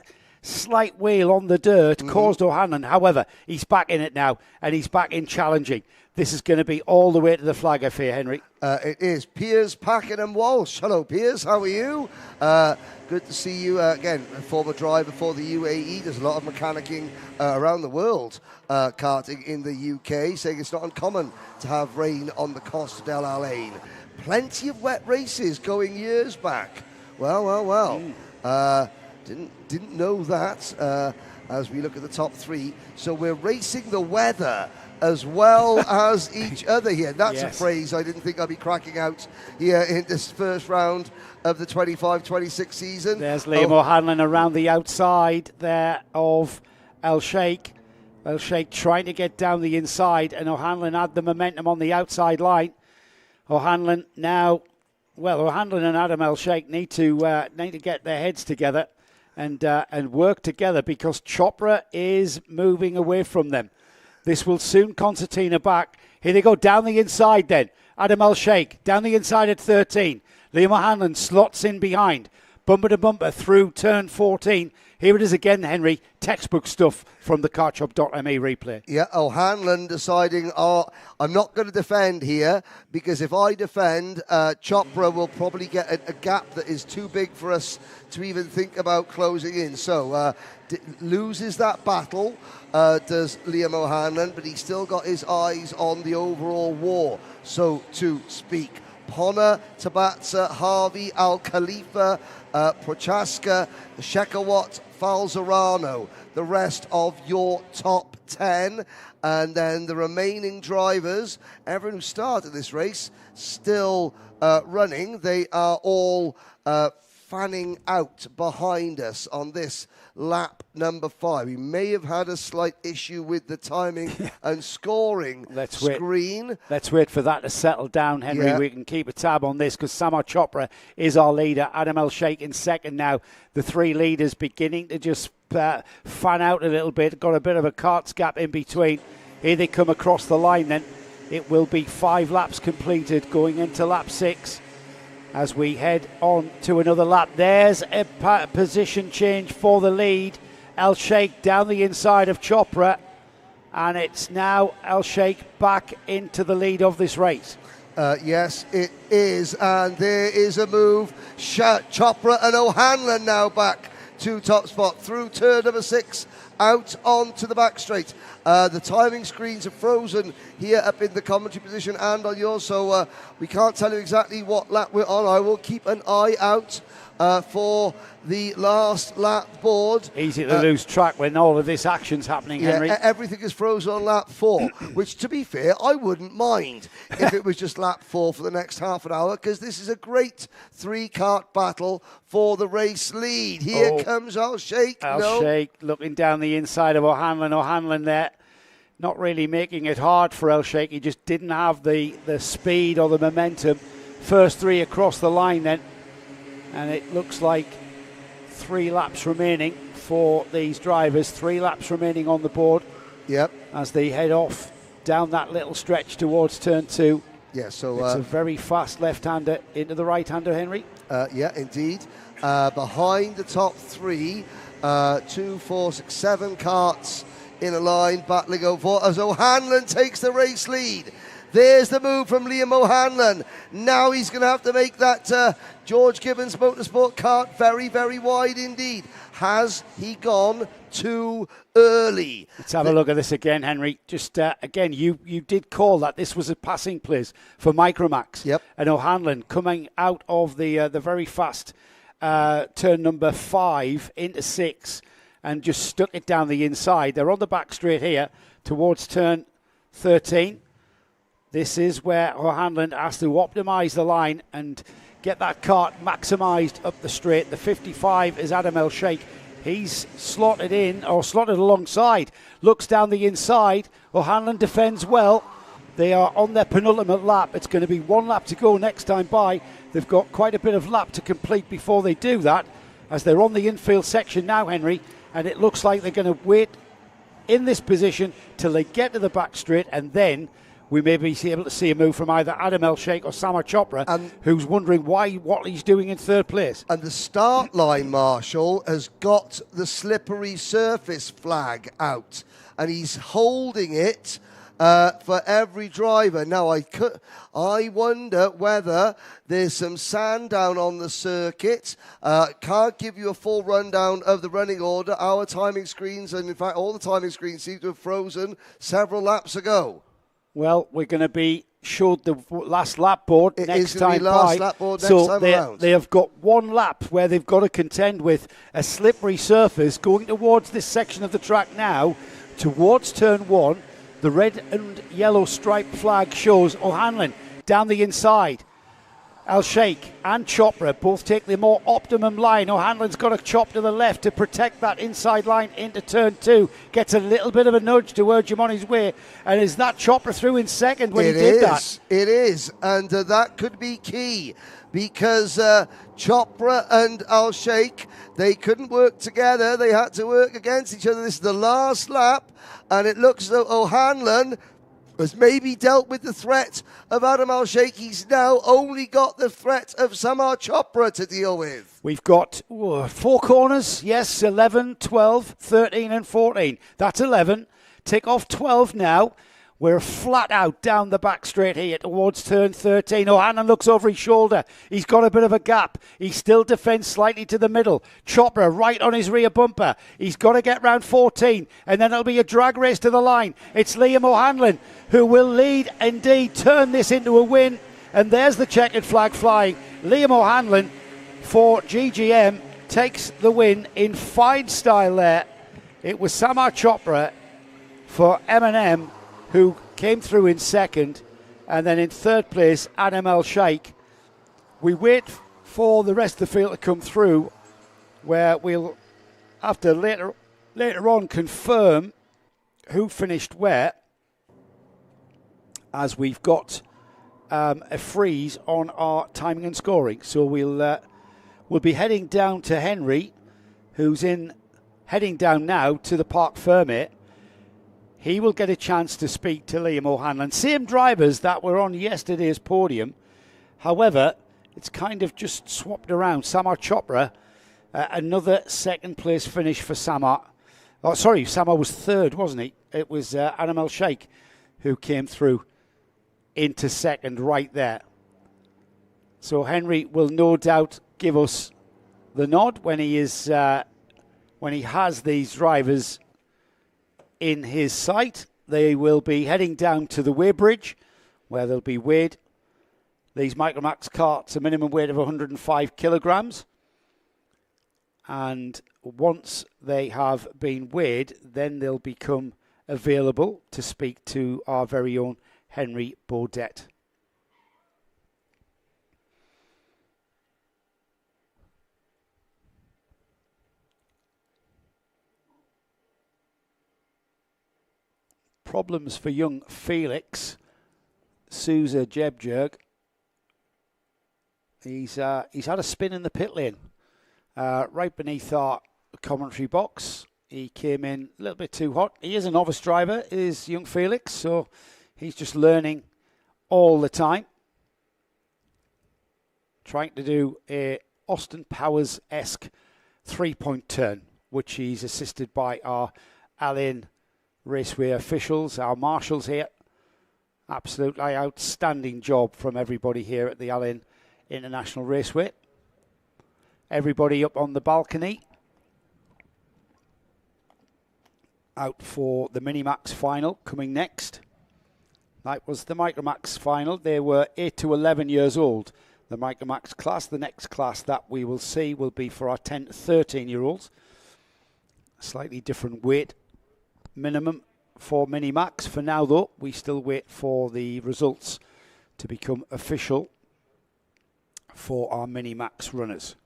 wheel on the dirt caused O'Hanlon. However, he's back in it now. And he's back in challenging. This is going to be all the way to the flag, I fear, Henry. It is. Piers, Pakenham, Walsh. Hello, Piers. How are you? Good to see you again. A former driver for the UAE. There's a lot of mechanicking around the world, karting in the UK, saying it's not uncommon to have rain on the Costa del Alain. Plenty of wet races going years back. Well. Didn't know that as we look at the top three. So we're racing the weather as well as each other here. That's a phrase I didn't think I'd be cracking out here in this first round of the 25-26 season. There's Liam O'Hanlon around the outside there of El-Sheikh. El-Sheikh trying to get down the inside, and O'Hanlon had the momentum on the outside line. O'Hanlon and Adam El-Sheikh need to get their heads together and work together, because Chopra is moving away from them. This will soon concertina back. Here they go down the inside then. Adam El-Sheikh down the inside at 13. Liam O'Hanlon slots in behind. Bumper to bumper through turn 14. Here it is again, Henry. Textbook stuff from the kartshop.me replay. Yeah, O'Hanlon deciding, I'm not going to defend here, because if I defend, Chopra will probably get a gap that is too big for us to even think about closing in. So loses that battle, does Liam O'Hanlon, but he's still got his eyes on the overall war, so to speak. Ponna, Tabatsa, Harvey, Al Khalifa, Prochaska, Shekawat, Falzarano, the rest of your top 10. And then the remaining drivers, everyone who started this race, still running. They are all fanning out behind us on this lap number 5. We may have had a slight issue with the timing and scoring screen. Let's wait for that to settle down, Henry. Yeah. We can keep a tab on this, because Samar Chopra is our leader. Adam El-Sheikh in second now. The three leaders beginning to just fan out a little bit. Got a bit of a karts gap in between. Here they come across the line then. It will be 5 laps completed going into lap 6. As we head on to another lap. There's a position change for the lead. El-Sheikh down the inside of Chopra. And it's now El-Sheikh back into the lead of this race. Yes, it is. And there is a move. Chopra and O'Hanlon now back to top spot through turn number 6. Out onto the back straight. The timing screens are frozen here up in the commentary position and on yours, so we can't tell you exactly what lap we're on. I will keep an eye out for the last lap board. Easy to lose track when all of this action's happening, Henry. Everything is frozen on lap 4, which, to be fair, I wouldn't mind if it was just lap 4 for the next half an hour, because this is a great 3-kart battle for the race lead. Here comes El-Sheikh. El-Sheikh looking down the inside of O'Hanlon. O'Hanlon there, not really making it hard for El-Sheikh. He just didn't have the speed or the momentum. First 3 across the line then. And it looks like 3 laps remaining for these drivers. 3 laps remaining on the board. Yep. As they head off down that little stretch towards turn 2. Yeah, so it's a very fast left-hander into the right-hander, Henry. Yeah, indeed. Behind the top 3, 2, 4, 6, 7 karts in a line battling over as O'Hanlon takes the race lead. There's the move from Liam O'Hanlon. Now he's going to have to make that George Gibbons Motorsport kart very, very wide indeed. Has he gone too early? Let's have a look at this again, Henry. Just again, you did call that this was a passing place for Micromax. Yep. And O'Hanlon coming out of the very fast turn number 5 into 6 and just stuck it down the inside. They're on the back straight here towards turn 13. This is where O'Hanlon has to optimise the line and get that kart maximised up the straight. The 55 is Adam El-Sheikh He's slotted in, or slotted alongside, looks down the inside. O'Hanlon defends well. They are on their penultimate lap. It's going to be 1 lap to go next time by. They've got quite a bit of lap to complete before they do that, as they're on the infield section now, Henry, and it looks like they're going to wait in this position till they get to the back straight, and then we may be able to see a move from either Adam El Sheikh or Samar Chopra, who's wondering what he's doing in third place. And the start line marshal has got the slippery surface flag out, and he's holding it for every driver. Now, I wonder whether there's some sand down on the circuit. Can't give you a full rundown of the running order. Our timing screens, and in fact all the timing screens, seem to have frozen several laps ago. Well, we're going to be showed the last lap board It next is going to time be last by. lap board next So time around. they have got 1 lap where they've got to contend with a slippery surface going towards this section of the track now, towards turn 1. The red and yellow striped flag shows O'Hanlon down the inside. Al Sheikh and Chopra both take the more optimum line. O'Hanlon's got a chop to the left to protect that inside line into turn 2. Gets a little bit of a nudge to urge him on his way. And is that Chopra through in second when he did that? It is, and that could be key, because Chopra and Al Sheikh, they couldn't work together. They had to work against each other. This is the last lap, and it looks as though O'Hanlon has maybe dealt with the threat of Adam Al Sheikh. He's now only got the threat of Samar Chopra to deal with. We've got 4 corners, yes, 11, 12, 13 and 14. That's 11. Tick off 12 now. We're flat out down the back straight here towards turn 13. O'Hanlon looks over his shoulder. He's got a bit of a gap. He still defends slightly to the middle. Chopra right on his rear bumper. He's got to get round 14, and then it'll be a drag race to the line. It's Liam O'Hanlon who will lead, indeed, turn this into a win. And there's the checkered flag flying. Liam O'Hanlon for GGM takes the win in fine style there. It was Samar Chopra for M&M who came through in second, and then in third place, Adam El Sheikh. We wait for the rest of the field to come through, where we'll have to later on confirm who finished where, as we've got a freeze on our timing and scoring. So we'll be heading down to Henry, who's heading down now to the Parc Fermé. He will get a chance to speak to Liam O'Hanlon. Same drivers that were on yesterday's podium. However, it's kind of just swapped around. Samar Chopra, another second place finish for Samar. Oh, sorry, Samar was third, wasn't he? It was Adam El Sheikh who came through into second right there. So Henry will no doubt give us the nod when he has these drivers in his sight. They will be heading down to the weighbridge, where they'll be weighed. These Micromax carts, a minimum weight of 105 kilograms. And once they have been weighed, then they'll become available to speak to our very own Henry Baudet. Problems for young Felix Sousa Jebjerg. He's had a spin in the pit lane, right beneath our commentary box. He came in a little bit too hot. He is a novice driver, is young Felix, so he's just learning all the time. Trying to do a Austin Powers-esque 3-point turn, which he's assisted by our Alain Raceway officials, our marshals here. Absolutely outstanding job from everybody here at the Alain International Raceway. Everybody up on the balcony. Out for the Minimax final coming next. That was the Micromax final. They were 8 to 11 years old. The Micromax class, the next class that we will see will be for our 10 to 13 year olds. Slightly different weight minimum for Minimax. For now, though, we still wait for the results to become official for our Minimax runners.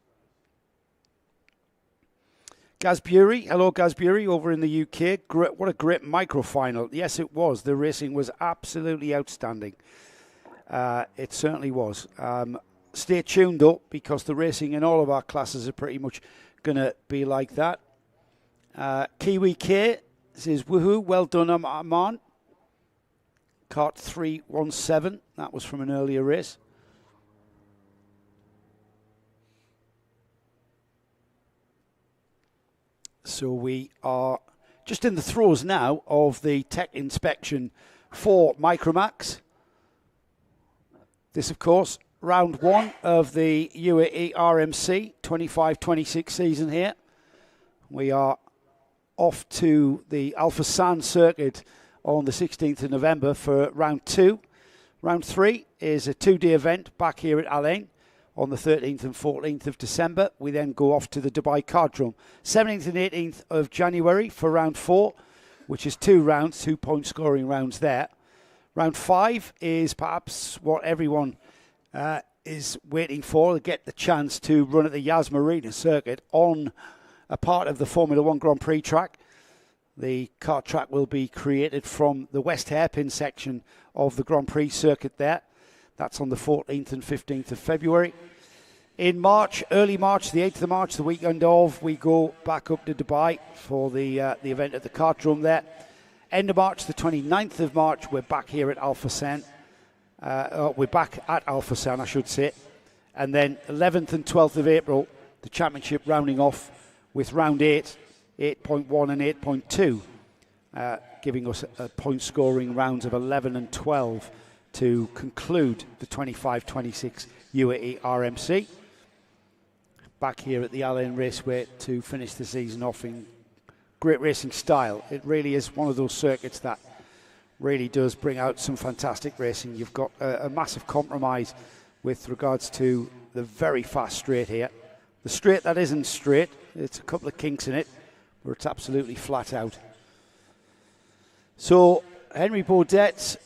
Gazbury, hello Gazbury over in the UK. What a great micro-final. Yes, it was. The racing was absolutely outstanding. It certainly was. Stay tuned up because the racing in all of our classes are pretty much going to be like that. Kiwi K says, woohoo, well done, Aman. Kart 317, that was from an earlier race. So we are just in the throes now of the tech inspection for Micromax. This, of course, round one of the UAE RMC 25-26 season here. We are off to the Alpha San circuit on the 16th of November for round two. Round three is a two-day event back here at Al Ain on the 13th and 14th of December. We then go off to the Dubai Cardrome. 17th and 18th of January for round four, which is 2 rounds, 2-point scoring rounds there. Round 5 is perhaps what everyone is waiting for, to get the chance to run at the Yas Marina circuit on a part of the Formula 1 Grand Prix track. The kart track will be created from the West Hairpin section of the Grand Prix circuit there. That's on the 14th and 15th of February. In March, early March, the 8th of March, the weekend of, we go back up to Dubai for the event at the Kartdrome there. End of March, the 29th of March, we're back here at Alpha San. We're back at Alpha San, I should say. And then 11th and 12th of April, the championship rounding off with round 8, 8.1 and 8.2, giving us a point scoring rounds of 11 and 12 to conclude the 25-26 UAE RMC. Back here at the Al Ain Raceway to finish the season off in great racing style. It really is one of those circuits that really does bring out some fantastic racing. You've got a massive compromise with regards to the very fast straight here. The straight that isn't straight, it's a couple of kinks in it, but it's absolutely flat out. So Henry Baudet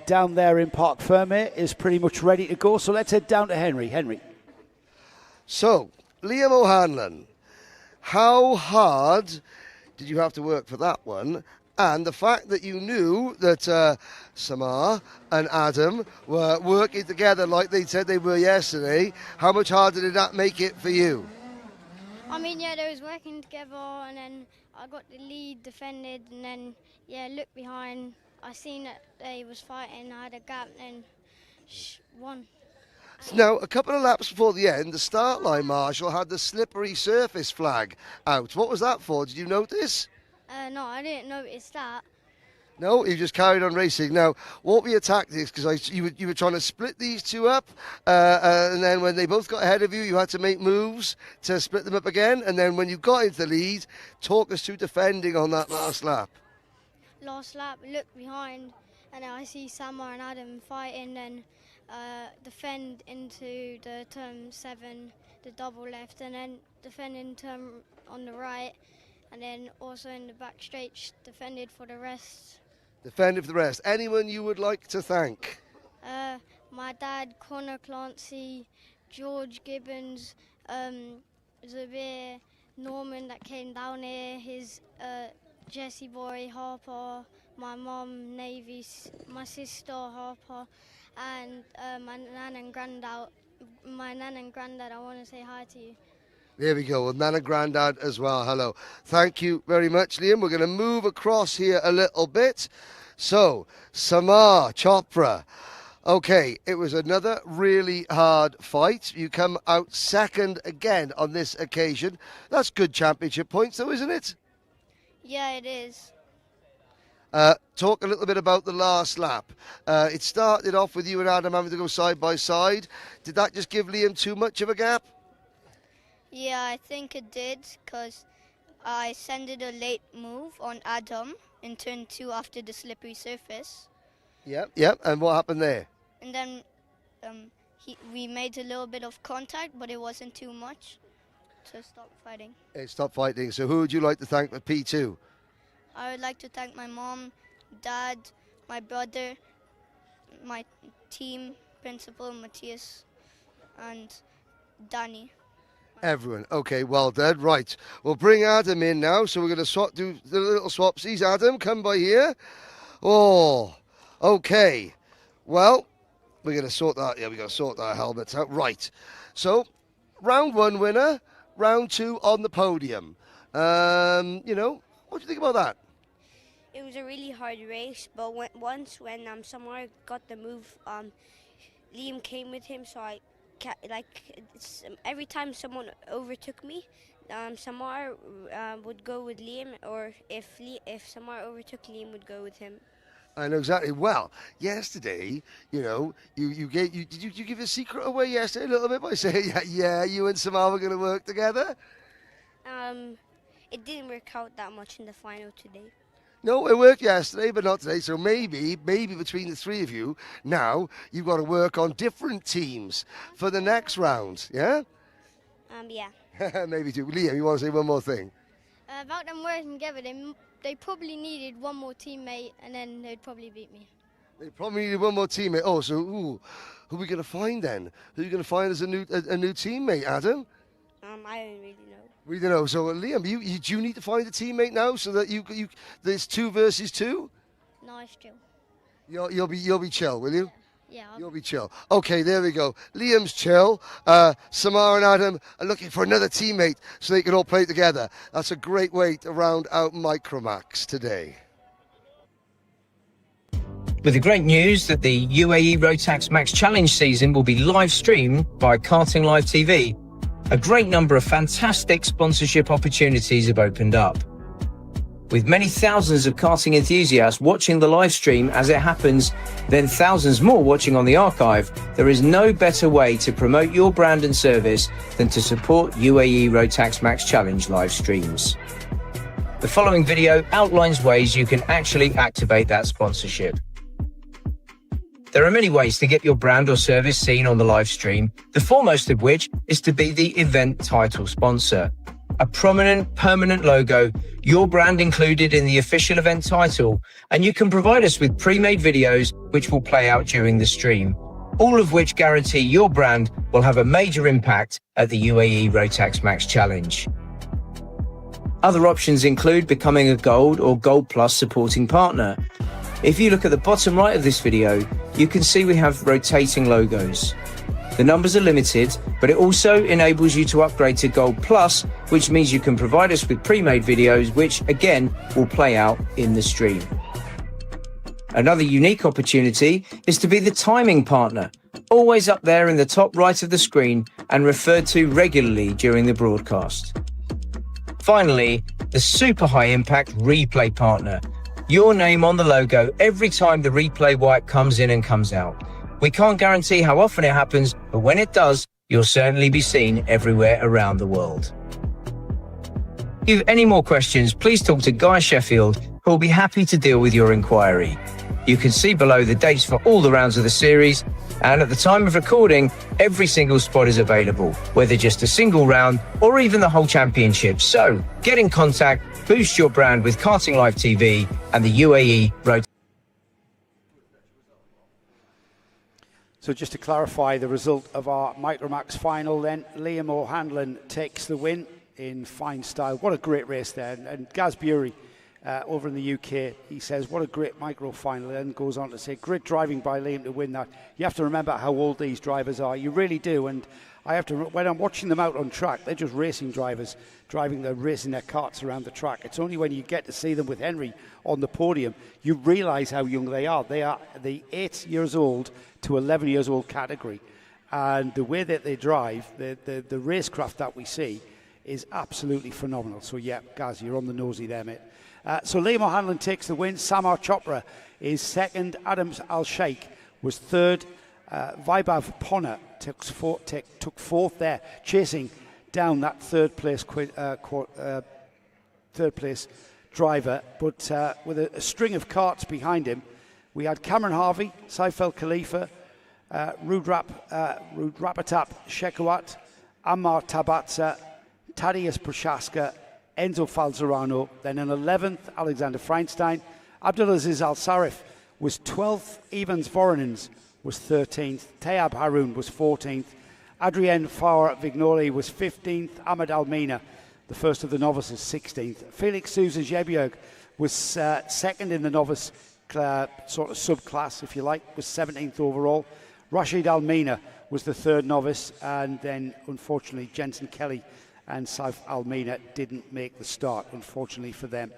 down there in Parc Fermé is pretty much ready to go. So let's head down to Henry. Henry. So, Liam O'Hanlon, how hard did you have to work for that one? And the fact that you knew that Samar and Adam were working together like they said they were yesterday, how much harder did that make it for you? I mean, yeah, they was working together, and then I got the lead, defended, and then, yeah, looked behind. I seen that they was fighting, I had a gap, and won. Now, a couple of laps before the end, the start line marshal had the slippery surface flag out. What was that for? Did you notice? No, I didn't notice that. No, you just carried on racing. Now, what were your tactics? Because you were trying to split these two up, and then when they both got ahead of you, you had to make moves to split them up again. And then when you got into the lead, talk us through defending on that last lap. Last lap, look behind, and I see Samar and Adam fighting, and defend into the turn 7, the double left, and then defend in turn on the right, and then also in the back straight, defended for the rest. Defended for the rest. Anyone you would like to thank? My dad, Connor Clancy, George Gibbons, Zabir, Norman that came down here, his Jesse Boy, Harper, my mum, Navy, my sister, Harper, and my nan and granddad. My nan and granddad, I want to say hi to you. There we go, with Nana Grandad as well. Hello. Thank you very much, Liam. We're going to move across here a little bit. So, Samar Chopra. Okay, it was another really hard fight. You come out second again on this occasion. That's good championship points, though, isn't it? Yeah, it is. Talk a little bit about the last lap. It started off with you and Adam having to go side by side. Did that just give Liam too much of a gap? Yeah, I think it did, because I sended a late move on Adam in turn 2 after the slippery surface. Yep. And what happened there? And then we made a little bit of contact, but it wasn't too much to stop fighting. Stop fighting. So who would you like to thank for P2? I would like to thank my mom, dad, my brother, my team, principal, Matthias, and Danny. Everyone. Okay, well done. Right. We'll bring Adam in now. So we're going to do the little swapsies. Adam, come by here. Oh, okay. Well, we're going to sort that. Yeah, we're going to sort our helmets out. Right. So, round 1 winner, round 2 on the podium. What do you think about that? It was a really hard race, but once when Samar got the move, Liam came with him, so every time someone overtook me, Samar would go with Liam, or if Samar overtook Liam, would go with him. I know exactly. Well, yesterday, you give a secret away yesterday a little bit by saying, yeah, you and Samar were going to work together? It didn't work out that much in the final today. No, it worked yesterday, but not today. So maybe between the three of you, now you've got to work on different teams for the next round, yeah? Yeah. Maybe two. Liam, you want to say one more thing? About them working together, they probably needed one more teammate, and then they'd probably beat me. They probably needed one more teammate. Oh, so who are we going to find then? Who are you going to find as a new teammate, Adam? I don't really know. We don't know. So, Liam, do you need to find a teammate now so that there's 2 versus 2? No, it's chill. You'll be chill, will you? Yeah. You'll be chill. Okay, there we go. Liam's chill. Samar and Adam are looking for another teammate so they can all play together. That's a great way to round out Micromax today. With the great news that the UAE Rotax Max Challenge season will be live streamed by Karting Live TV, a great number of fantastic sponsorship opportunities have opened up. With many thousands of karting enthusiasts watching the live stream as it happens, then thousands more watching on the archive, there is no better way to promote your brand and service than to support UAE Rotax Max Challenge live streams. The following video outlines ways you can actually activate that sponsorship. There are many ways to get your brand or service seen on the live stream, the foremost of which is to be the event title sponsor. A prominent, permanent logo, your brand included in the official event title, and you can provide us with pre-made videos which will play out during the stream, all of which guarantee your brand will have a major impact at the UAE Rotax Max Challenge. Other options include becoming a Gold or Gold Plus supporting partner. If you look at the bottom right of this video, you can see we have rotating logos. The numbers are limited, but it also enables you to upgrade to Gold Plus, which means you can provide us with pre-made videos, which again will play out in the stream. Another unique opportunity is to be the timing partner, always up there in the top right of the screen and referred to regularly during the broadcast. Finally, the super high impact replay partner. Your name on the logo every time the replay wipe comes in and comes out. We can't guarantee how often it happens, but when it does, you'll certainly be seen everywhere around the world. If you have any more questions, please talk to Guy Sheffield, who will be happy to deal with your inquiry. You can see below the dates for all the rounds of the series, and at the time of recording, every single spot is available, whether just a single round or even the whole championship. So get in contact, boost your brand with Karting Live TV and the UAE Rotax. So just to clarify the result of our Micromax final then, Liam O'Hanlon takes the win in fine style. What a great race there. And Gaz Bury over in the UK, he says, what a great micro final, and goes on to say, great driving by Liam to win that. You have to remember how old these drivers are. You really do. And I have to, when I'm watching them out on track, they're just racing drivers, racing their karts around the track. It's only when you get to see them with Henry on the podium, you realise how young they are. They are the 8 years old to 11 years old category. And the way that they drive, the racecraft that we see is absolutely phenomenal. So yeah, Gaz, you're on the nosy there, mate. So Liam O'Hanlon takes the win. Samar Chopra is second. Adams Al-Sheikh was third. Vaibhav Ponna took fourth there, chasing down that third place driver. But with a string of karts behind him, we had Cameron Harvey, Saifel Khalifa, Rudrapatap Shekhawat, Ammar Tabatsa, Tadeusz Prochaska, Enzo Falzerano, then in 11th, Alexander Feinstein. Abdulaziz Al-Sarif was 12th, Evans Voronins was 13th, Tayab Haroun was 14th, Adrienne Faure-Vignoli was 15th. Ahmed Almina, the first of the novices, 16th. Felix Sousa Jebiog was second in the novice sort of subclass, if you like, was 17th overall. Rashid Almina was the third novice, and then unfortunately Jensen Kelly and Saif Almina didn't make the start, unfortunately for them.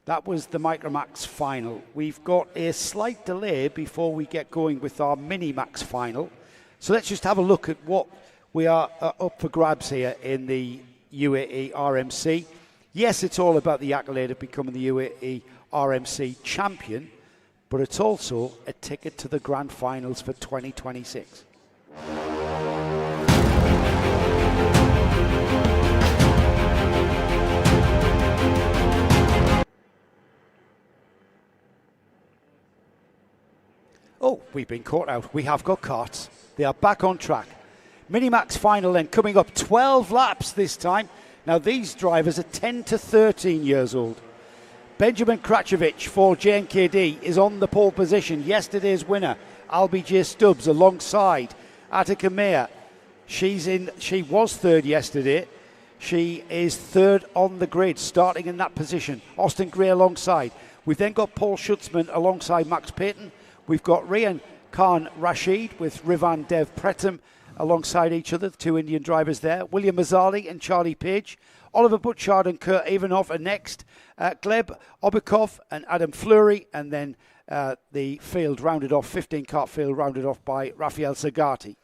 That was the Micromax final. We've got a slight delay before we get going with our Minimax final. So let's just have a look at what we are up for grabs here in the UAE RMC. Yes, it's all about the accolade of becoming the UAE RMC champion, but it's also a ticket to the grand finals for 2026. Oh, we've been caught out. We have got carts. They are back on track. Minimax final then coming up 12 laps this time. Now these drivers are 10 to 13 years old. Benjamin Kračović for JNKD is on the pole position. Yesterday's winner, Albie J. Stubbs, alongside Attica Meyer. She was third yesterday. She is third on the grid, starting in that position. Austin Gray alongside. We've then got Paul Schutzman alongside Max Payton. We've got Rian Khan Rashid with Rivan Dev Pretum alongside each other, the two Indian drivers there. William Mazzali and Charlie Page. Oliver Butchard and Kurt Ivanov are next. Gleb Obikov and Adam Fleury, and then the field rounded off, 15-car field rounded off by Rafael Sagati.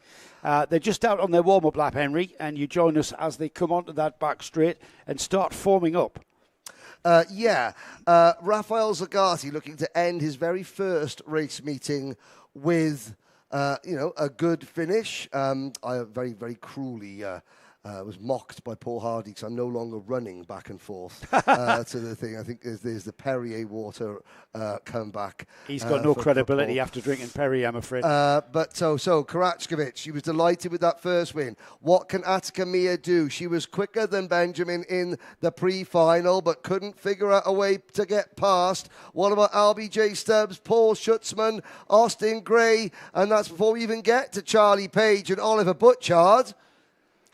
They're just out on their warm-up lap, Henry, and you join us as they come onto that back straight and start forming up. Rafael Zagati looking to end his very first race meeting with, a good finish. I very, very cruelly was mocked by Paul Hardy because I'm no longer running back and forth to the thing. I think there's the Perrier water come back. He's got no credibility after drinking Perrier, I'm afraid. But Kračović, she was delighted with that first win. What can Attica Meyer do? She was quicker than Benjamin in the pre-final, but couldn't figure out a way to get past. What about Albie J. Stubbs, Paul Schutzman, Austin Gray, and that's before we even get to Charlie Page and Oliver Butchard.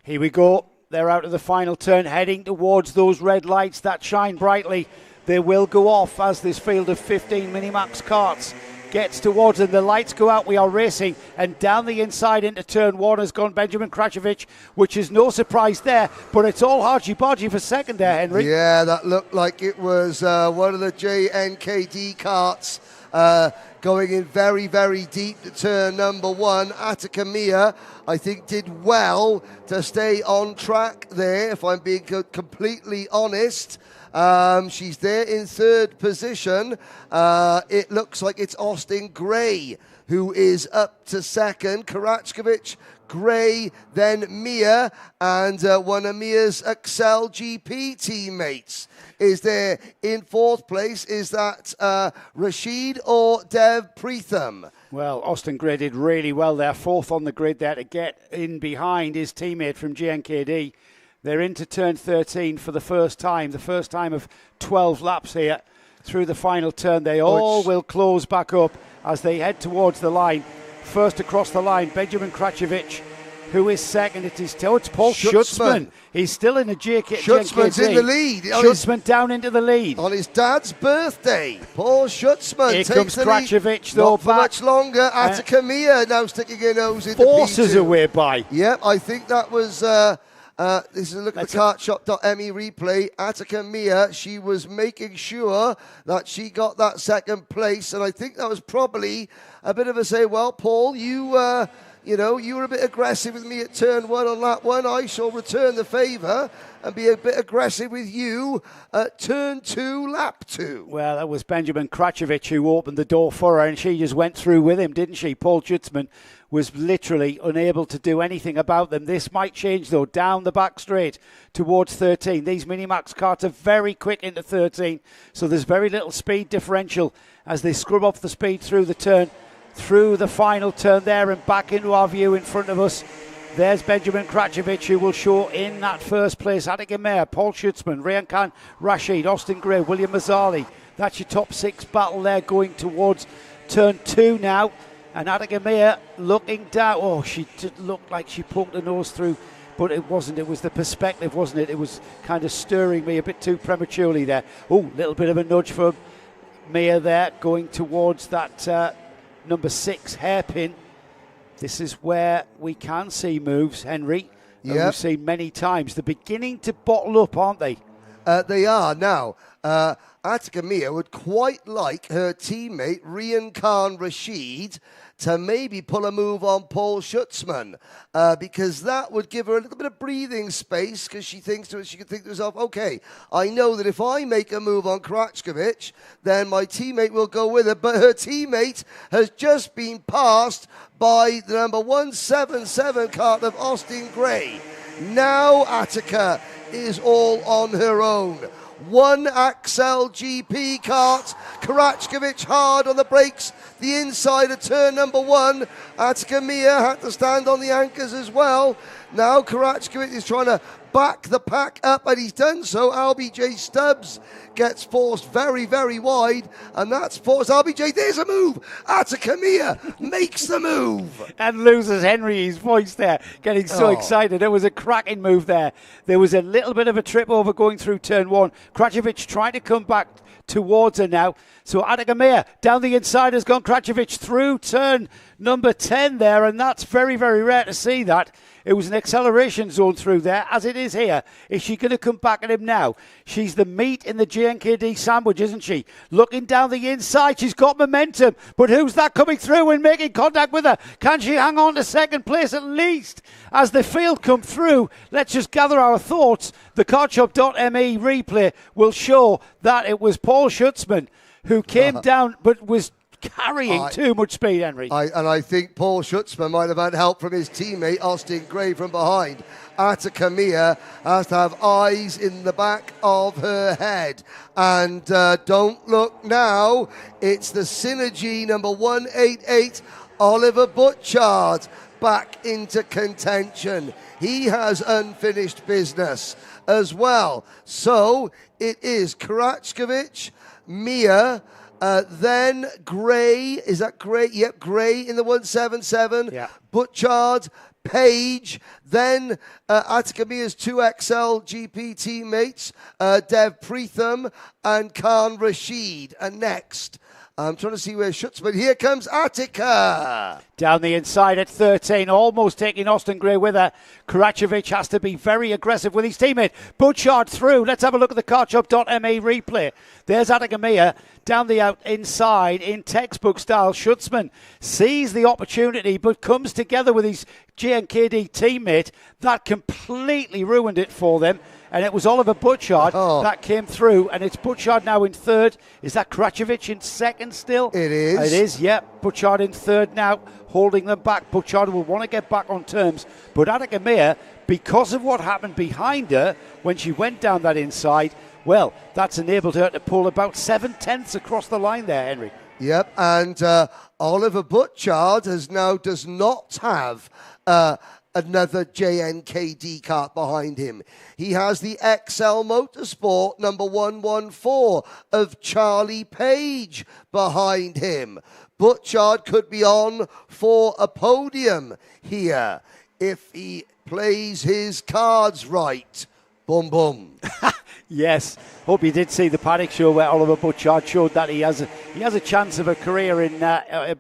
Here we go. They're out of the final turn, heading towards those red lights that shine brightly. They will go off as this field of 15 Minimax karts gets towards them. The lights go out. We are racing, and down the inside into turn one has gone Benjamin Kračović, which is no surprise there, but it's all argy-bargy for second there, Henry. Yeah, that looked like it was one of the JNKD karts going in very, very deep to turn number one. Attica Meyer, I think, did well to stay on track there, if I'm being completely honest. She's there in third position. It looks like it's Austin Gray who is up to second. Kračović, Gray, then Meyer, and one of Meyer's Excel GP teammates is there in fourth place. Is that Rashid or Dev Preetham? Well, Austin Gray did really well there, fourth on the grid there to get in behind his teammate from GNKD. They're into turn 13 for the first time of 12 laps here through the final turn. They all will close back up as they head towards the line. First across the line, Benjamin Kračović, who is second. It's Paul Schutzman. He's still in the Schutzman's in the lead. Schutzman down into the lead. On his dad's birthday, Paul Schutzman Here takes comes the Kračović, lead. though, Not for much longer. Attica Meyer now sticking her nose into Forces P2. away by. Yep, I think that was... this is a look at the kartshop.me replay. Attica Meyer, she was making sure that she got that second place, and I think that was probably a bit of a say, well, Paul, you were a bit aggressive with me at turn one on lap one. I shall return the favour and be a bit aggressive with you at turn two, lap two. Well, that was Benjamin Kračović who opened the door for her, and she just went through with him, didn't she? Paul Schutzman was literally unable to do anything about them. This might change, though, down the back straight towards 13. These Minimax karts are very quick into 13, so there's very little speed differential as they scrub off the speed through the turn, through the final turn there and back into our view in front of us. There's Benjamin Kračović, who will show in that first place. Attica Meyer, Paul Schutzman, Rian Khan Rashid, Austin Gray, William Mazzali. That's your top six battle there going towards turn two now. And Atakamia looking down. Oh, she did look like she poked her nose through, but it wasn't. It was the perspective, wasn't it? It was kind of stirring me a bit too prematurely there. Oh, little bit of a nudge for Mia there, going towards that number 6 hairpin. This is where we can see moves, Henry. Yep. We've seen many times. They're beginning to bottle up, aren't they? They are now. Atakamia would quite like her teammate Rian Khan Rashid to maybe pull a move on Paul Schutzman, because that would give her a little bit of breathing space, because she can think to herself, okay, I know that if I make a move on Karačković, then my teammate will go with it, but her teammate has just been passed by the number 177 cart of Austin Gray. Now Attica is all on her own. One Axel GP kart. Karačković hard on the brakes. The inside of turn number 1. Atakamia had to stand on the anchors as well. Now Karačković is trying to back the pack up, and he's done so. LBJ Stubbs gets forced very, very wide, and that's forced LBJ. There's a move. Atakamia makes the move. And loses Henry his voice there, getting so excited. It was a cracking move there. There was a little bit of a trip over going through turn 1. Karačković trying to come back towards her now. So Atakamia down the inside has gone. Karačković through turn number 10 there, and that's very, very rare to see that. It was an acceleration zone through there, as it is here. Is she going to come back at him now? She's the meat in the JNKD sandwich, isn't she? Looking down the inside, she's got momentum, but who's that coming through and making contact with her? Can she hang on to second place at least? As the field come through, let's just gather our thoughts. The Cartshop.me replay will show that it was Paul Schutzman who came down, but was carrying too much speed, Henry. I think Paul Schutzman might have had help from his teammate Austin Gray from behind. Atakamia has to have eyes in the back of her head. And don't look now, it's the Synergy number 188, Oliver Butchard, back into contention. He has unfinished business as well. So it is Karačković, Mia, then Gray, is that Gray? Yep, Gray in the 177. Yeah. Butchard, Page, then Atakamia's 2XL GP teammates, Dev Preetham and Khan Rashid. And next, I'm trying to see where Schutzman. Here comes Attica. Down the inside at 13, almost taking Austin Gray with her. Karačković has to be very aggressive with his teammate. Butchard through. Let's have a look at the Cartshop.me replay. There's Atakamia down the out inside in textbook style. Schutzman sees the opportunity but comes together with his JNKD teammate. That completely ruined it for them. And it was Oliver Butchard that came through, and it's Butchard now in third. Is that Karačković in second still? It is. It is, yep. Butchard in third now, holding them back. Butchard will want to get back on terms. But Atakamia, because of what happened behind her when she went down that inside, well, that's enabled her to pull about 7/10 across the line there, Henry. Yep, and Oliver Butchard does not have another JNKD kart behind him. He has the XL Motorsport number 114 of Charlie Page behind him. Butchard could be on for a podium here if he plays his cards right. Boom, boom. Yes, hope you did see the paddock show where Oliver Butchard showed that he has a chance of a career in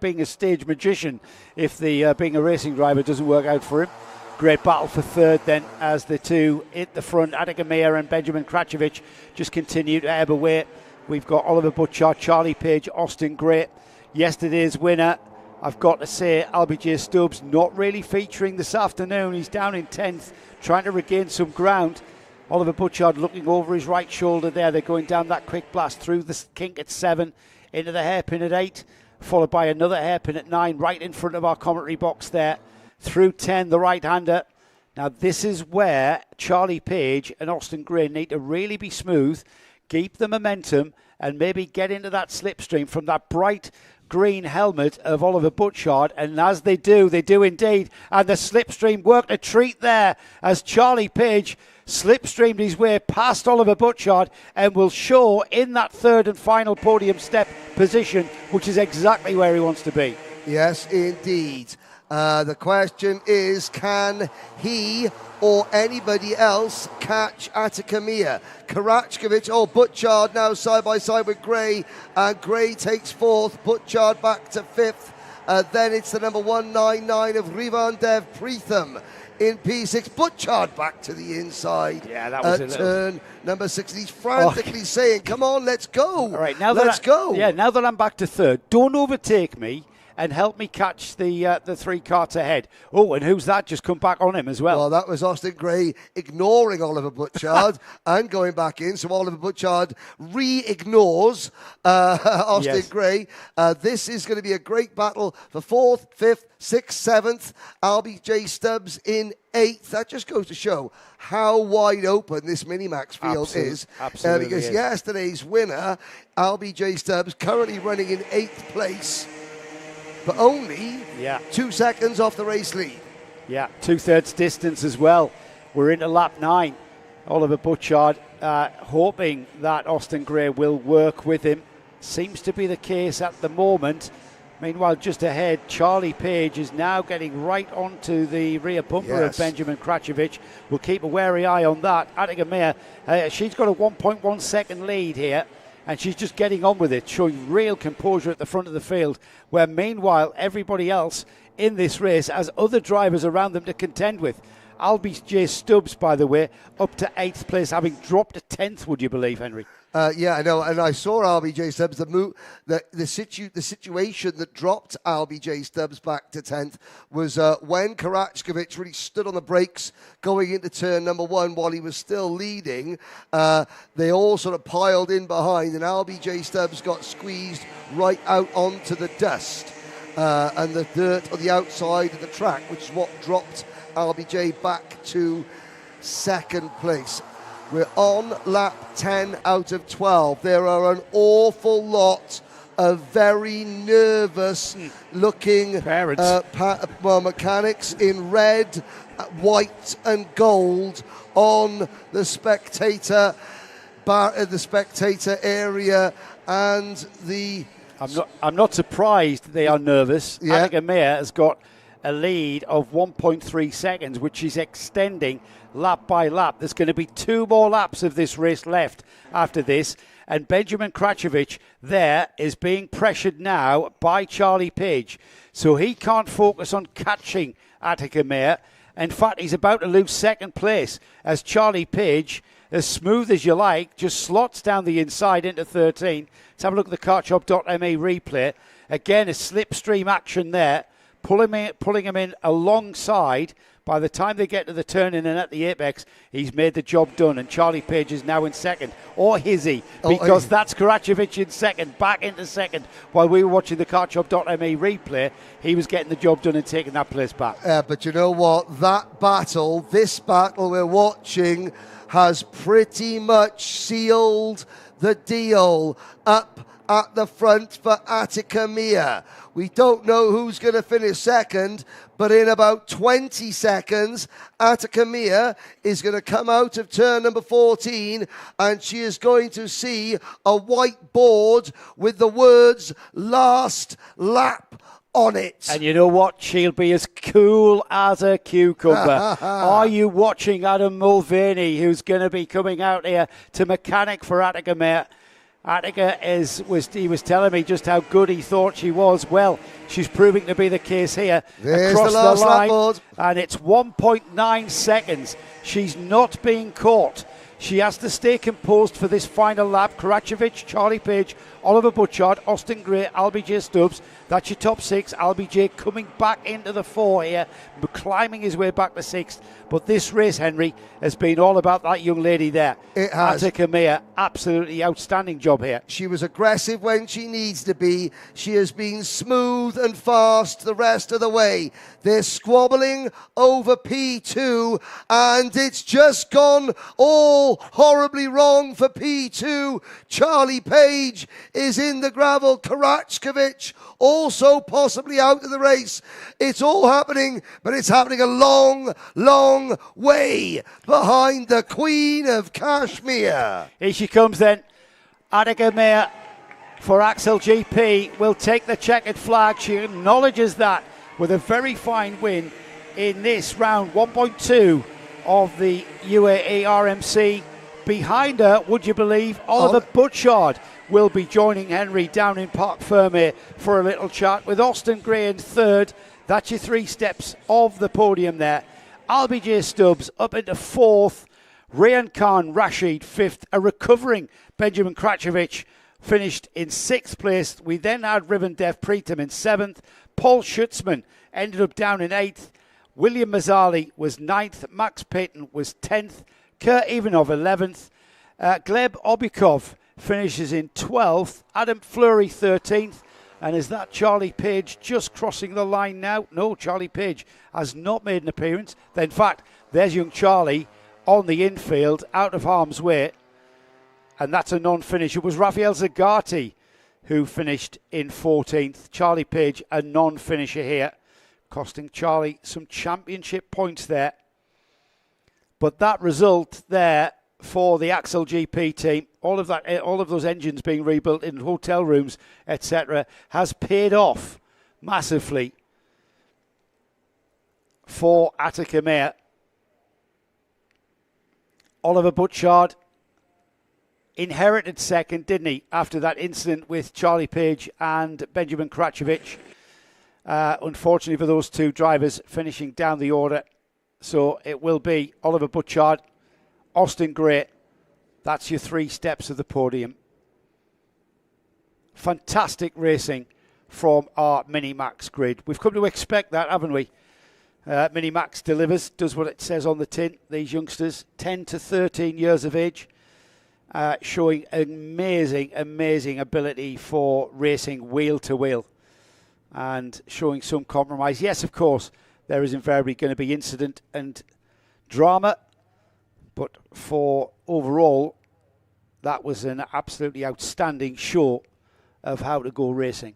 being a stage magician if the being a racing driver doesn't work out for him. Great battle for third then as the two at the front, Atakamia and Benjamin Karačković, just continue to ebb away. We've got Oliver Butchard, Charlie Page, Austin Gray. Yesterday's winner, I've got to say, LBJ Stubbs, not really featuring this afternoon. He's down in 10th, trying to regain some ground. Oliver Butchard looking over his right shoulder there. They're going down that quick blast through the kink at 7, into the hairpin at 8, followed by another hairpin at 9, right in front of our commentary box there. Through 10, the right-hander. Now, this is where Charlie Page and Austin Gray need to really be smooth, keep the momentum, and maybe get into that slipstream from that bright green helmet of Oliver Butchard. And as they do indeed. And the slipstream worked a treat there as Charlie Page slipstreamed his way past Oliver Butchard and will show in that third and final podium step position, which is exactly where he wants to be. Yes, indeed. The question is, can he or anybody else catch Atakamia? Karachkovic or Butchard now side by side with Gray, and Gray takes fourth, Butchard back to fifth. Then it's the number 199 of Rivandev Pritham in P6. Butchard back to the inside. Yeah, that was turn number 6. He's frantically saying, come on, let's go. All right, now let's go. Yeah, now that I'm back to third, don't overtake me and help me catch the 3 karts ahead. Oh, and who's that? Just come back on him as well. Well, that was Austin Gray ignoring Oliver Butchard and going back in. So Oliver Butchard re-ignores Austin Gray. This is going to be a great battle for 4th, 5th, 6th, 7th. RBJ Stubbs in 8th. That just goes to show how wide open this Minimax field is. Absolutely because is. Yesterday's winner, RBJ Stubbs, currently running in 8th place, but only 2 seconds off the race lead. Yeah, 2/3 distance as well. We're into lap 9. Oliver Butchard hoping that Austin Gray will work with him. Seems to be the case at the moment. Meanwhile, just ahead, Charlie Page is now getting right onto the rear bumper of Benjamin Kračović. We'll keep a wary eye on that. Attica Meir, she's got a 1.1 second lead here, and she's just getting on with it, showing real composure at the front of the field, where meanwhile everybody else in this race has other drivers around them to contend with. Albie J. Stubbs, by the way, up to 8th place, having dropped to 10th, would you believe, Henry? Yeah, I know, and I saw RBJ Stubbs. The situation that dropped RBJ Stubbs back to 10th was when Karachkovic really stood on the brakes going into turn number 1 while he was still leading. They all sort of piled in behind, and RBJ Stubbs got squeezed right out onto the dust and the dirt on the outside of the track, which is what dropped RBJ back to 2nd place. We're on lap 10 out of 12. There are an awful lot of very nervous looking mechanics in red, white and gold on the spectator area, and the... I'm not surprised they are nervous. Attica Meir has got a lead of 1.3 seconds, which is extending lap by lap. There's going to be 2 more laps of this race left after this, and Benjamin Kračović there is being pressured now by Charlie Page, so he can't focus on catching Attica Meir. In fact, he's about to lose 2nd place as Charlie Page, as smooth as you like, just slots down the inside into 13. Let's have a look at the kartshop.me replay. Again, a slipstream action there, pulling him in alongside. By the time they get to the turn in and at the apex, he's made the job done, and Charlie Page is now in 2nd. Or is he? Because that's Kračović in 2nd, back into 2nd. While we were watching the kartshop.me replay, he was getting the job done and taking that place back. But you know what? This battle we're watching has pretty much sealed the deal up at the front for Attica Meir. We don't know who's going to finish 2nd, but in about 20 seconds, Attica Meir is going to come out of turn number 14, and she is going to see a white board with the words "last lap" on it. And you know what? She'll be as cool as a cucumber. Are you watching Adam Mulvaney, who's going to be coming out here to mechanic for Attica Meir? Attica he was telling me just how good he thought she was. Well, she's proving to be the case here. There's across the last line, lap board. and it's 1.9 seconds. She's not being caught. She has to stay composed for this final lap. Kračović, Charlie Page, Oliver Butchard, Austin Gray, Albie J. Stubbs. That's your top 6. Albie J. coming back into the 4 here, climbing his way back to 6th. But this race, Henry, has been all about that young lady there. It has. Attica Meir, absolutely outstanding job here. She was aggressive when she needs to be. She has been smooth and fast the rest of the way. They're squabbling over P2, and it's just gone all horribly wrong for P2. Charlie Page is in the gravel. Karachkovic also possibly out of the race. It's all happening, but it's happening a long, long way behind the Queen of Kashmir. Here she comes then. Attica Meir for Axel GP will take the checkered flag. She acknowledges that with a very fine win in this round 1.2 of the UAE RMC. Behind her, would you believe, Oliver Butchard will be joining Henry down in Parc Fermé for a little chat with Austin Gray in third. That's your 3 steps of the podium there. Albie J. Stubbs up into fourth. Rayan Khan Rashid fifth. A recovering Benjamin Kračović finished in 6th place. We then had Rivendev Pritam in 7th. Paul Schutzman ended up down in 8th. William Mazzali was 9th. Max Payton was 10th. Kurt Ivanov 11th. Gleb Obikov finishes in 12th. Adam Fleury 13th. And is that Charlie Page just crossing the line now? No, Charlie Page has not made an appearance. In fact, there's young Charlie on the infield, out of harm's way. And that's a non-finish. It was Rafael Zagati who finished in 14th. Charlie Page, a non-finisher here, costing Charlie some championship points there. But that result there for the Axel GP team, all of those engines being rebuilt in hotel rooms, etc., has paid off massively for Attica Meir. Oliver Butchard inherited second, didn't he, after that incident with Charlie Page and Benjamin Kračović. Unfortunately for those 2 drivers finishing down the order. So it will be Oliver Butchard, Austin Gray. That's your 3 steps of the podium. Fantastic racing from our Minimax grid. We've come to expect that, haven't we? Minimax delivers, does what it says on the tin. These youngsters, 10 to 13 years of age, showing amazing ability for racing wheel to wheel and showing some compromise. Yes, of course, there is invariably going to be incident and drama, but for overall, that was an absolutely outstanding show of how to go racing.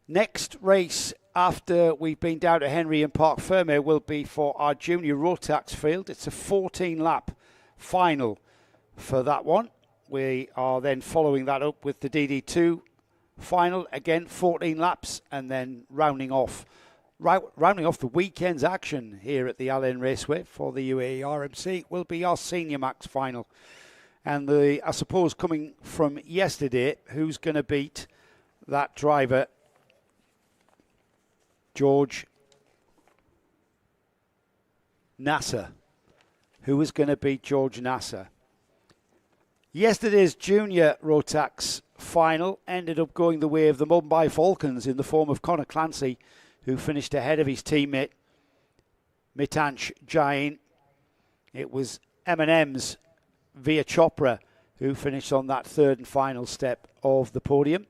Next race after we've been down to Henry and Parc Fermé will be for our junior Rotax field. It's a 14-lap final for that one. We are then following that up with the DD2 final, again 14 laps, and then rounding off the weekend's action here at the Al Ain Raceway for the UAE RMC will be our Senior Max final. And I suppose coming from yesterday, who's going to beat that driver, George Nasser? Who is going to beat George Nasser? Yesterday's junior Rotax final ended up going the way of the Mumbai Falcons in the form of Connor Clancy, who finished ahead of his teammate Mitansh Jain. It was M&M's Via Chopra who finished on that 3rd and final step of the podium.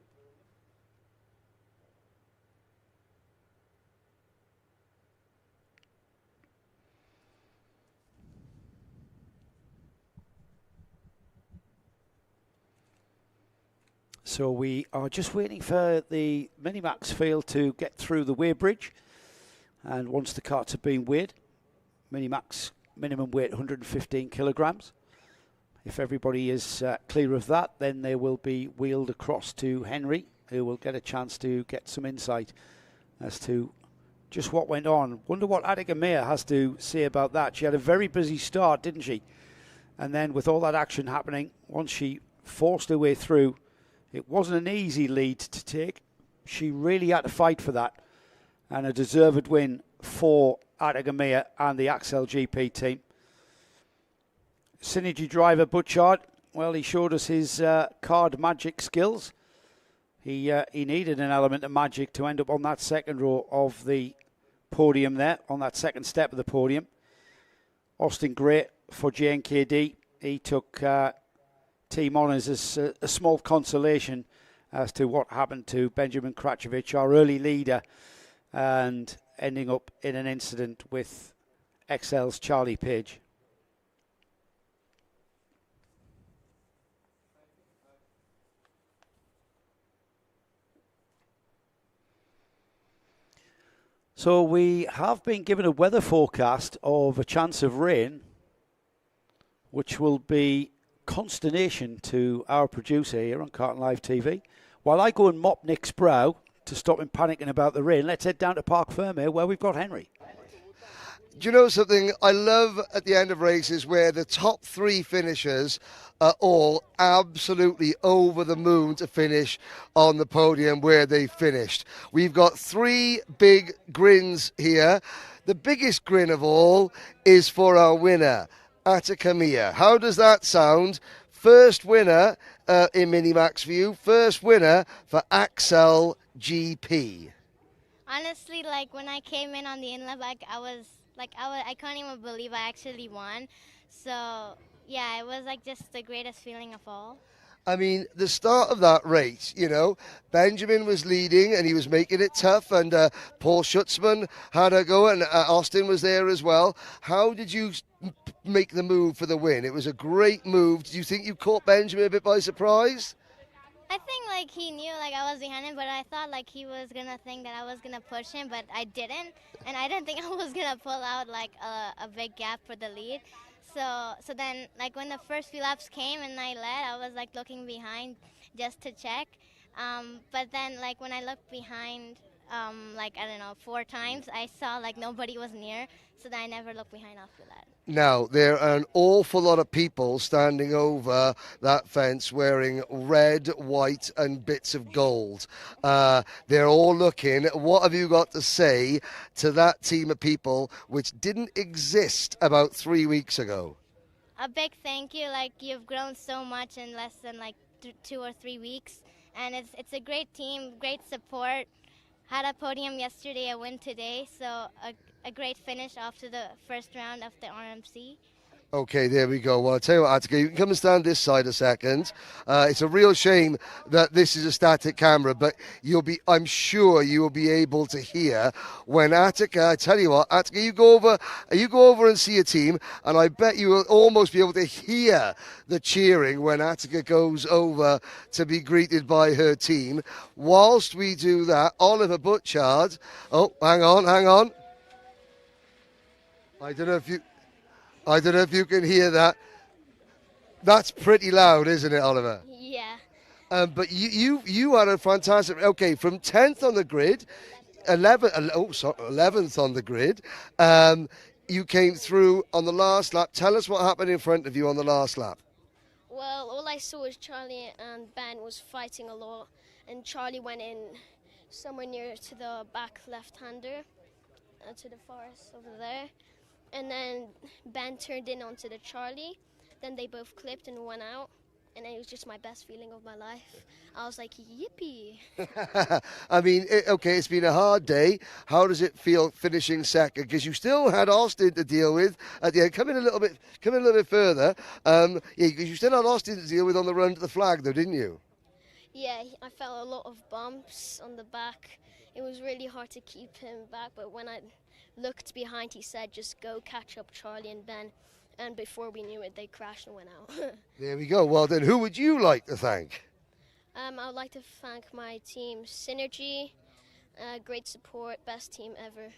So we are just waiting for the Minimax field to get through the weighbridge. And once the carts have been weighed, Minimax minimum weight 115 kilograms. If everybody is clear of that, then they will be wheeled across to Henry, who will get a chance to get some insight as to just what went on. Wonder what Attica Meir has to say about that. She had a very busy start, didn't she? And then with all that action happening, once she forced her way through, it wasn't an easy lead to take. She really had to fight for that. And a deserved win for Attica Meir and the Axel GP team. Synergy driver Butchard, well, he showed us his card magic skills. He needed an element of magic to end up on that second row of the podium there, on that second step of the podium. Austin Gray for JNKD. He took team honours as a small consolation as to what happened to Benjamin Kračović, our early leader, and ending up in an incident with XL's Charlie Page. So we have been given a weather forecast of a chance of rain which will be consternation to our producer here on Carton Live TV. While I go and mop Nick's brow to stop him panicking about the rain, let's head down to Park Ferme where we've got Henry. Do you know something? I love at the end of races where the top three finishers are all absolutely over the moon to finish on the podium where they finished. We've got three big grins here. The biggest grin of all is for our winner, Attica Mia. How does that sound? First winner in Minimax for you. First winner for Axel GP. Honestly, like when I came in on the inlet, I couldn't even believe I actually won. So yeah, it was like just the greatest feeling of all. I mean, the start of that race, you know, Benjamin was leading and he was making it tough, and Paul Schutzman had a go, and Austin was there as well. How did you make the move for the win? It was a great move. Do you think you caught Benjamin a bit by surprise? I think like he knew like I was behind him, but I thought like he was gonna think that I was gonna push him, but I didn't, and I didn't think I was gonna pull out like a big gap for the lead. So then like when the first few laps came and I led, I was like looking behind just to check. But then like when I looked behind, like I don't know, 4 times, I saw like nobody was near, so then I never looked behind after that. Now, there are an awful lot of people standing over that fence wearing red, white and bits of gold. They're all looking. What have you got to say to that team of people which didn't exist about 3 weeks ago? A big thank you. Like you've grown so much in less than like 2 or 3 weeks, and it's a great team, great support. Had a podium yesterday, a win today, so a great finish after the first round of the RMC. Okay, there we go. Well, I'll tell you what, Attica, you can come and stand this side a second. It's a real shame that this is a static camera, but I'm sure you will be able to hear when Attica, I tell you what, Attica, you go over and see your team, and I bet you will almost be able to hear the cheering when Attica goes over to be greeted by her team. Whilst we do that, Oliver Butchard, oh, hang on. I don't know if you can hear that. That's pretty loud, isn't it, Oliver? Yeah. But you had a fantastic. Okay, from 10th on the grid, 11th on the grid. You came through on the last lap. Tell us what happened in front of you on the last lap. Well, all I saw was Charlie and Ben was fighting a lot, and Charlie went in somewhere near to the back left-hander, to the forest over there. And then Ben turned in onto the Charlie. Then they both clipped and went out. And it was just my best feeling of my life. I was like, yippee. I mean, it's been a hard day. How does it feel finishing second? Because you still had Austin to deal with at the end. Come in a little bit further. Because you still had Austin to deal with on the run to the flag, though, didn't you? Yeah, I felt a lot of bumps on the back. It was really hard to keep him back, but when I looked behind, he said, just go catch up Charlie and Ben. And before we knew it, they crashed and went out. There we go. Well, then, who would you like to thank? I would like to thank my team, Synergy, great support, best team ever.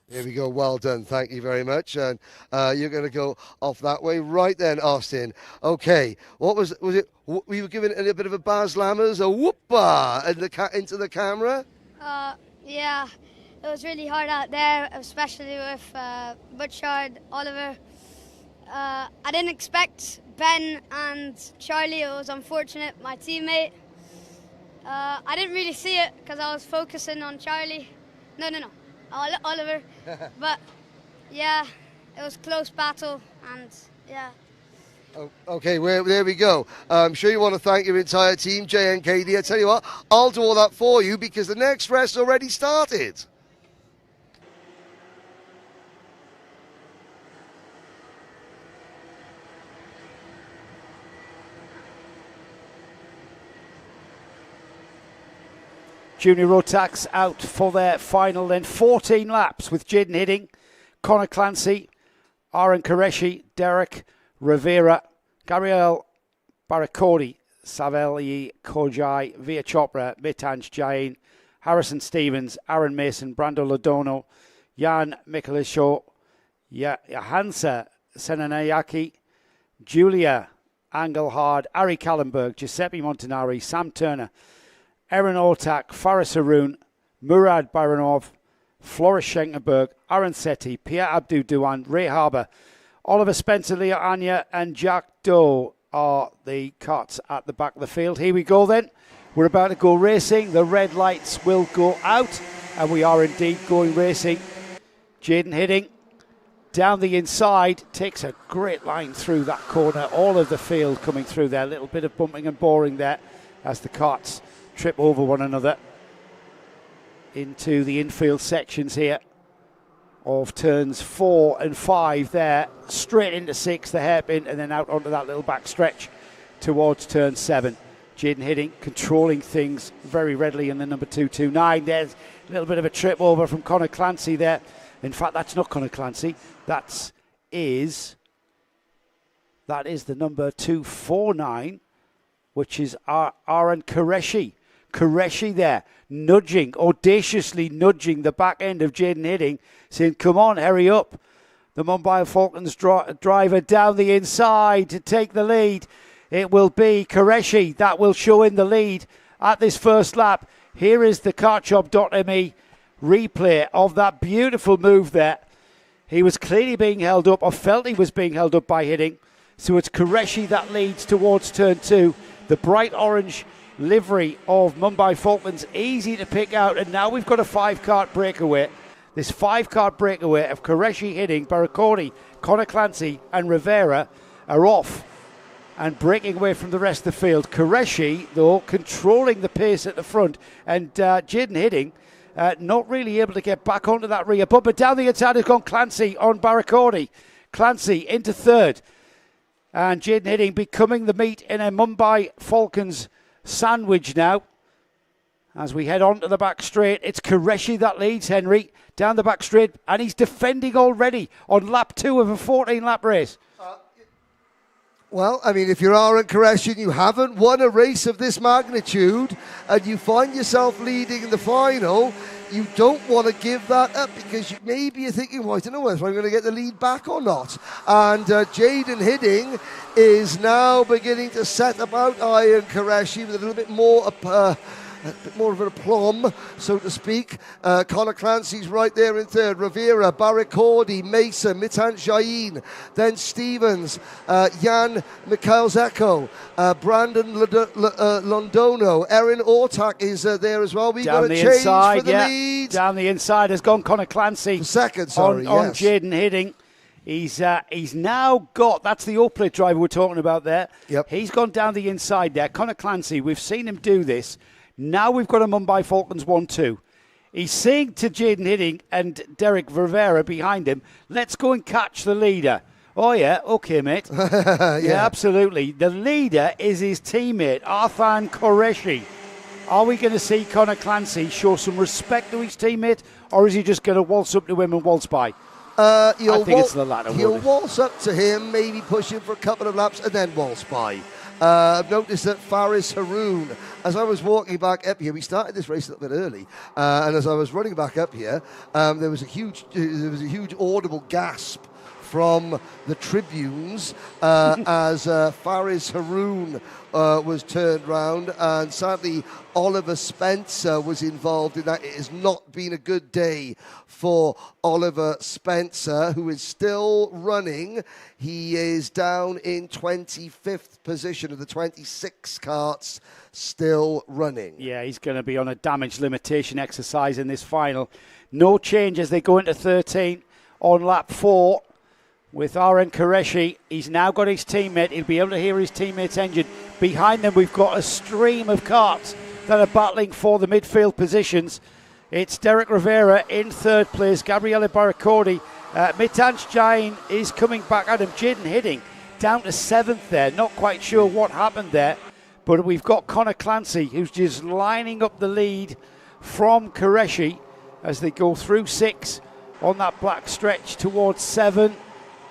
There we go. Well done. Thank you very much. And you're going to go off that way. Right then, Austin. Okay. What was it? Were you giving it a bit of a Baz Lammers, a whoop-ah into the camera? Yeah. It was really hard out there, especially with Butchard, Oliver. I didn't expect Ben and Charlie. It was unfortunate, my teammate. I didn't really see it because I was focusing on Charlie. No, Oliver. But yeah, it was a close battle, and yeah. Okay, there we go. I'm sure you want to thank your entire team, JNKD. I tell you what, I'll do all that for you because the next race already started. Junior Rotax out for their final then 14 laps with Jaden Hidding, Connor Clancy, Aaron Qureshi, Derek Rivera, Gabriel Barakodi, Saveli Kojai, Via Chopra, Mitanj Jain, Harrison Stevens, Aaron Mason, Brando Lodono, Jan Mikalisho, Johansa Senanayaki, Julia Engelhard, Ari Kallenberg, Giuseppe Montanari, Sam Turner, Erin Ortak, Faris Haroun, Murad Baranov, Floris Schenkenberg, Aaron Setti, Pierre Abdou Douan, Ray Harbour, Oliver Spencer, Leo Anya, and Jack Doe are the carts at the back of the field. Here we go then. We're about to go racing. The red lights will go out, and we are indeed going racing. Jaden Hidding down the inside, takes a great line through that corner. All of the field coming through there. A little bit of bumping and boring there as the carts trip over one another into the infield sections here of turns 4 and 5 there. Straight into 6, the hairpin, and then out onto that little back stretch towards turn 7. Jaden Hidding controlling things very readily in the number 229. There's a little bit of a trip over from Conor Clancy there. In fact, that's not Conor Clancy. That is the number 249, which is Aaron Qureshi. Qureshi there, audaciously nudging the back end of Jaden Hidding, saying, come on, hurry up. The Mumbai Falcons driver down the inside to take the lead. It will be Qureshi that will show in the lead at this first lap. Here is the kartshop.me replay of that beautiful move there. He was clearly being held up, or felt he was being held up by Hidding. So it's Qureshi that leads towards turn 2. The bright orange livery of Mumbai Falcons, easy to pick out. And now we've got a 5-kart breakaway. This 5-kart breakaway of Qureshi, Hidding, Baracordi, Conor Clancy and Rivera are off and breaking away from the rest of the field. Qureshi, though, controlling the pace at the front, and Jaden Hidding not really able to get back onto that rear bumper. Down the inside has gone Clancy on Baracordi. Clancy into third, and Jaden Hidding becoming the meat in a Mumbai Falcons sandwich now. As we head on to the back straight, it's Qureshi that leads, Henry, down the back straight, and he's defending already on lap 2 of a 14-lap race. Well, I mean, if you're Aaron Qureshi and you haven't won a race of this magnitude and you find yourself leading in the final, you don't want to give that up, because maybe you're thinking, well, I don't know whether I'm going to get the lead back or not. And Jaden Hidding is now beginning to set about Aaron Qureshi with a little bit more of an aplomb, so to speak. Conor Clancy's right there in third. Rivera, Baracordi, Mason, Mitan Jain, then Stevens, Jan Mikhailzeko, Brandon Londono, Erin Ortak is there as well. We've got a change for the lead. Down the inside has gone Conor Clancy. Second, on Jaden Hidding. He's now got, that's the Opel driver we're talking about there. Yep. He's gone down the inside there. Conor Clancy, we've seen him do this. Now we've got a Mumbai Falcons 1-2. He's saying to Jaden Hidding and Derek Rivera behind him, let's go and catch the leader. Oh, yeah, okay, mate. yeah, absolutely. The leader is his teammate, Arthan Qureshi. Are we going to see Conor Clancy show some respect to his teammate, or is he just going to waltz up to him and waltz by? I think it's the latter. He'll waltz up to him, maybe push him for a couple of laps, and then waltz by. I've noticed that Faris Haroun, as I was walking back up here, we started this race a little bit early, and as I was running back up here, there was a huge audible gasp from the tribunes as Faris Haroun was turned round, and sadly Oliver Spencer was involved in that. It has not been a good day for Oliver Spencer, who is still running. He is down in 25th position of the 26 carts, still running. Yeah, he's going to be on a damage limitation exercise in this final. No change as they go into 13 on lap 4. With Aaron Qureshi, he's now got his teammate. He'll be able to hear his teammate's engine. Behind them, we've got a stream of carts that are battling for the midfield positions. It's Derek Rivera in third place. Gabriele Baracordi. Mitansh Jain is coming back at him. Jaden Hidding down to 7th there. Not quite sure what happened there. But we've got Conor Clancy, who's just lining up the lead from Qureshi as they go through 6 on that black stretch towards 7.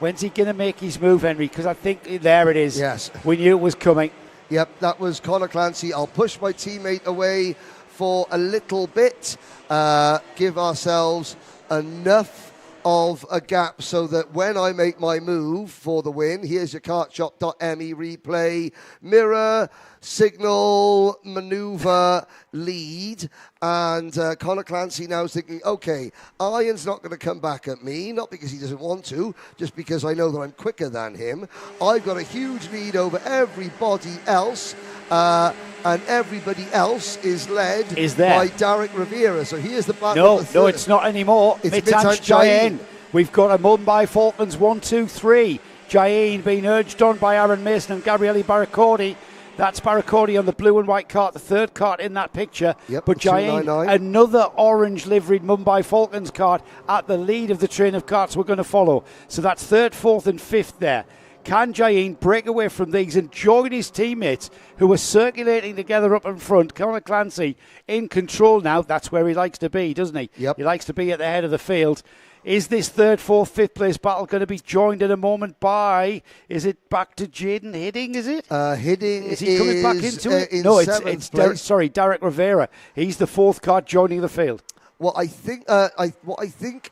When's he going to make his move, Henry? Because I think there it is. Yes. We knew it was coming. Yep, that was Conor Clancy. I'll push my teammate away for a little bit. Give ourselves enough of a gap so that when I make my move for the win, here's your kartshop.me replay, mirror, signal, maneuver, lead, and Conor Clancy now is thinking, okay, Iron's not going to come back at me, not because he doesn't want to, just because I know that I'm quicker than him. I've got a huge lead over everybody else, and everybody else is led by Derek Rivera. So here's the battle. No, it's not anymore. It's Mitanj Jain. We've got a Mumbai Falcons 1, 2, 3. Jain being urged on by Aaron Mason and Gabriele Barracordi. That's Barracordi on the blue and white cart, the third cart in that picture. Yep, but Jain, another orange liveried Mumbai Falcons cart at the lead of the train of carts we're going to follow. So that's third, fourth and fifth there. Can Jain break away from these and join his teammates who are circulating together up in front? Conor Clancy in control now. That's where he likes to be, doesn't he? Yep. He likes to be at the head of the field. Is this third, fourth, fifth place battle going to be joined in a moment by, is it back to Jaden Hidding, is it? Hidding is he coming back into it? In No, seventh it's place. Derek Rivera. He's the fourth card joining the field. Well, I think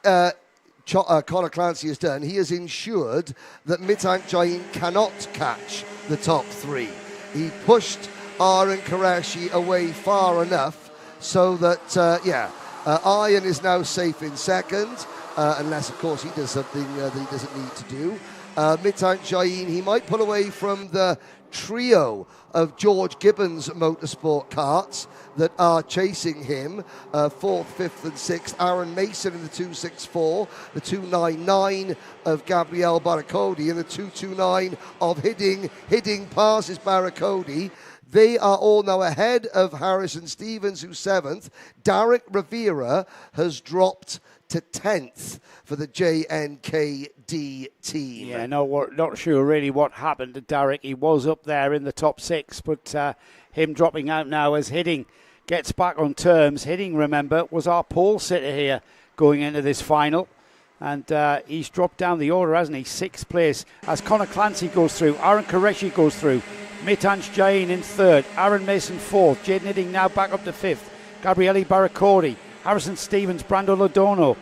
Conor Clancy has done, he has ensured that Mitanj Jain cannot catch the top three. He pushed Aaron Qureshi away far enough so that, Iron is now safe in second, unless, of course, he does something that he doesn't need to do. Mitanj Jain, he might pull away from the trio of George Gibbons motorsport karts that are chasing him, fourth, fifth and sixth. Aaron Mason in the 264, the 299 of Gabriele Barracordi and the 229 of Hidding. Hidding passes Barracordi. They are all now ahead of Harrison Stevens, who's seventh. Derek Rivera has dropped to 10th for the JNKD team. Yeah, no, we're not sure really what happened to Derek. He was up there in the top six, but him dropping out now as Hidding gets back on terms. Hidding, remember, was our pole sitter here going into this final. And he's dropped down the order, hasn't he? Sixth place as Conor Clancy goes through. Aaron Qureshi goes through. Mitanj Jain in third. Aaron Mason fourth. Jaden Hidding now back up to fifth. Gabriele Barracordi. Harrison Stevens, Brando Lodono.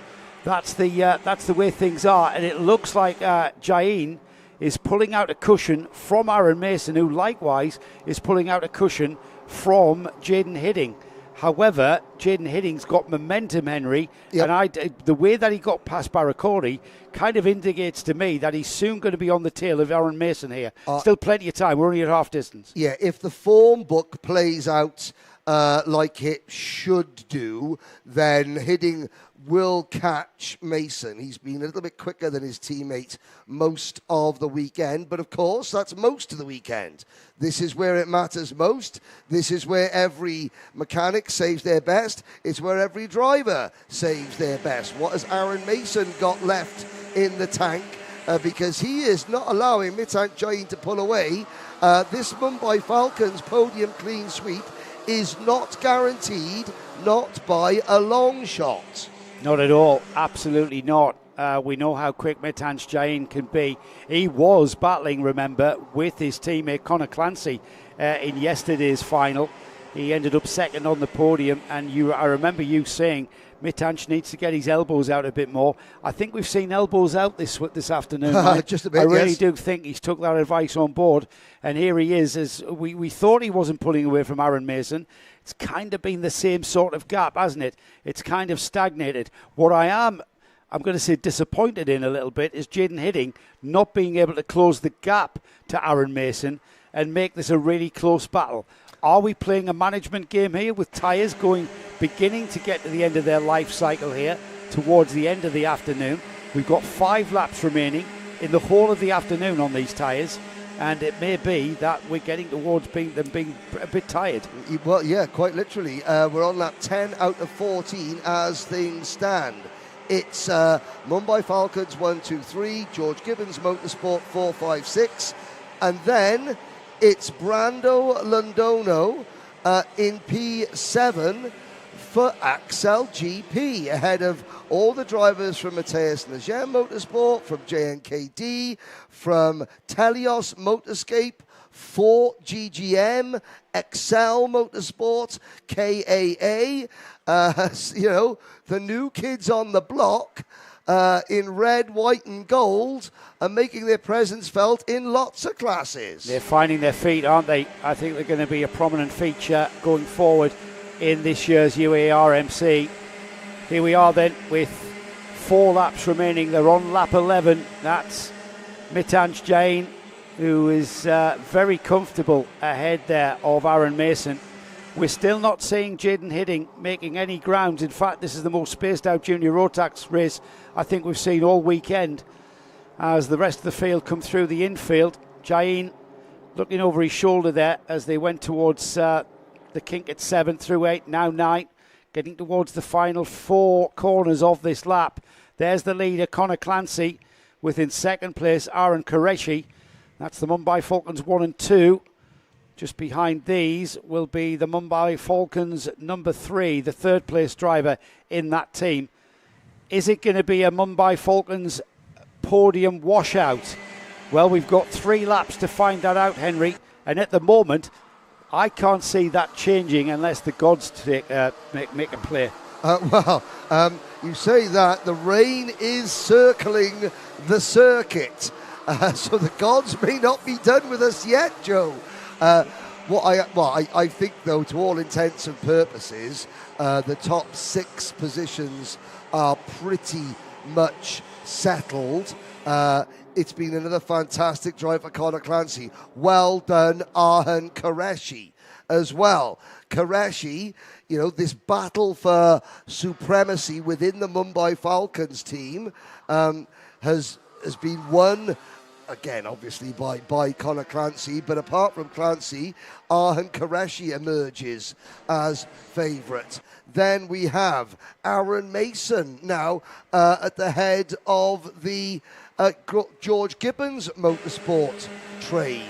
That's the way things are. And it looks like Jain is pulling out a cushion from Aaron Mason, who likewise is pulling out a cushion from Jaden Hidding. However, Jaden Hidding's got momentum, Henry, and the way that he got past Barracordi kind of indicates to me that he's soon going to be on the tail of Aaron Mason here. Still plenty of time. We're only at half distance. Yeah, if the form book plays out like it should do, then Hidding will catch Mason. He's been a little bit quicker than his teammate most of the weekend, but of course that's most of the weekend. This is where it matters most. This is where every mechanic saves their best. It's where every driver saves their best. What has Aaron Mason got left in the tank? Because he is not allowing Mitanj Jain to pull away. This Mumbai Falcons podium clean sweep is not guaranteed, not by a long shot. Not at all. Absolutely not. We know how quick Mitanj Jain can be. He was battling, remember, with his teammate Conor Clancy in yesterday's final. He ended up second on the podium, and I remember you saying Mitanj needs to get his elbows out a bit more. I think we've seen elbows out this afternoon. Just a bit, I really yes. do think he's took that advice on board, and here he is. As we thought he wasn't pulling away from Aaron Mason. It's kind of been the same sort of gap, hasn't it? It's kind of stagnated. What I'm going to say disappointed in a little bit is Jaden Hidding not being able to close the gap to Aaron Mason and make this a really close battle. Are we playing a management game here with tyres beginning to get to the end of their life cycle here towards the end of the afternoon? We've got 5 laps remaining in the whole of the afternoon on these tyres. And it may be that we're getting towards being a bit tired. Well, yeah, quite literally. We're on lap 10 out of 14 as things stand. It's Mumbai Falcons 1, 2, 3, George Gibbons Motorsport 4, 5, 6, and then it's Brando Londono in P7 for Axel GP, ahead of all the drivers from Mateus Najem Motorsport, from JNKD, from Telios Motorscape, for GGM, Excel Motorsport, KAA, the new kids on the block. in red, white and gold and making their presence felt in lots of classes. They're finding their feet, aren't they? I think they're going to be a prominent feature going forward in this year's UAE RMC. Here we are then with 4 laps remaining. They're on lap 11. That's Mitanj Jain, who is very comfortable ahead there of Aaron Mason. We're still not seeing Jaden Hidding making any ground. In fact, this is the most spaced out junior Rotax race I think we've seen all weekend, as the rest of the field come through the infield. Jain looking over his shoulder there as they went towards the kink at 7 through 8, now 9, getting towards the final 4 corners of this lap. There's the leader, Connor Clancy, within second place, Aaron Qureshi. That's the Mumbai Falcons 1 and 2. Just behind these will be the Mumbai Falcons number 3, the third place driver in that team. Is it going to be a Mumbai Falcons podium washout? Well, we've got 3 laps to find that out, Henry. And at the moment, I can't see that changing unless the gods make a play. You say that. The rain is circling the circuit. So the gods may not be done with us yet, Joe. I think, though, to all intents and purposes, the top 6 positions are pretty much settled. It's been another fantastic drive for Connor Clancy. Well done, Arhan Qureshi, as well. Qureshi, this battle for supremacy within the Mumbai Falcons team has been won, again, obviously, by Connor Clancy. But apart from Clancy, Arhan Qureshi emerges as favourite. Then we have Aaron Mason now at the head of the George Gibbons Motorsport train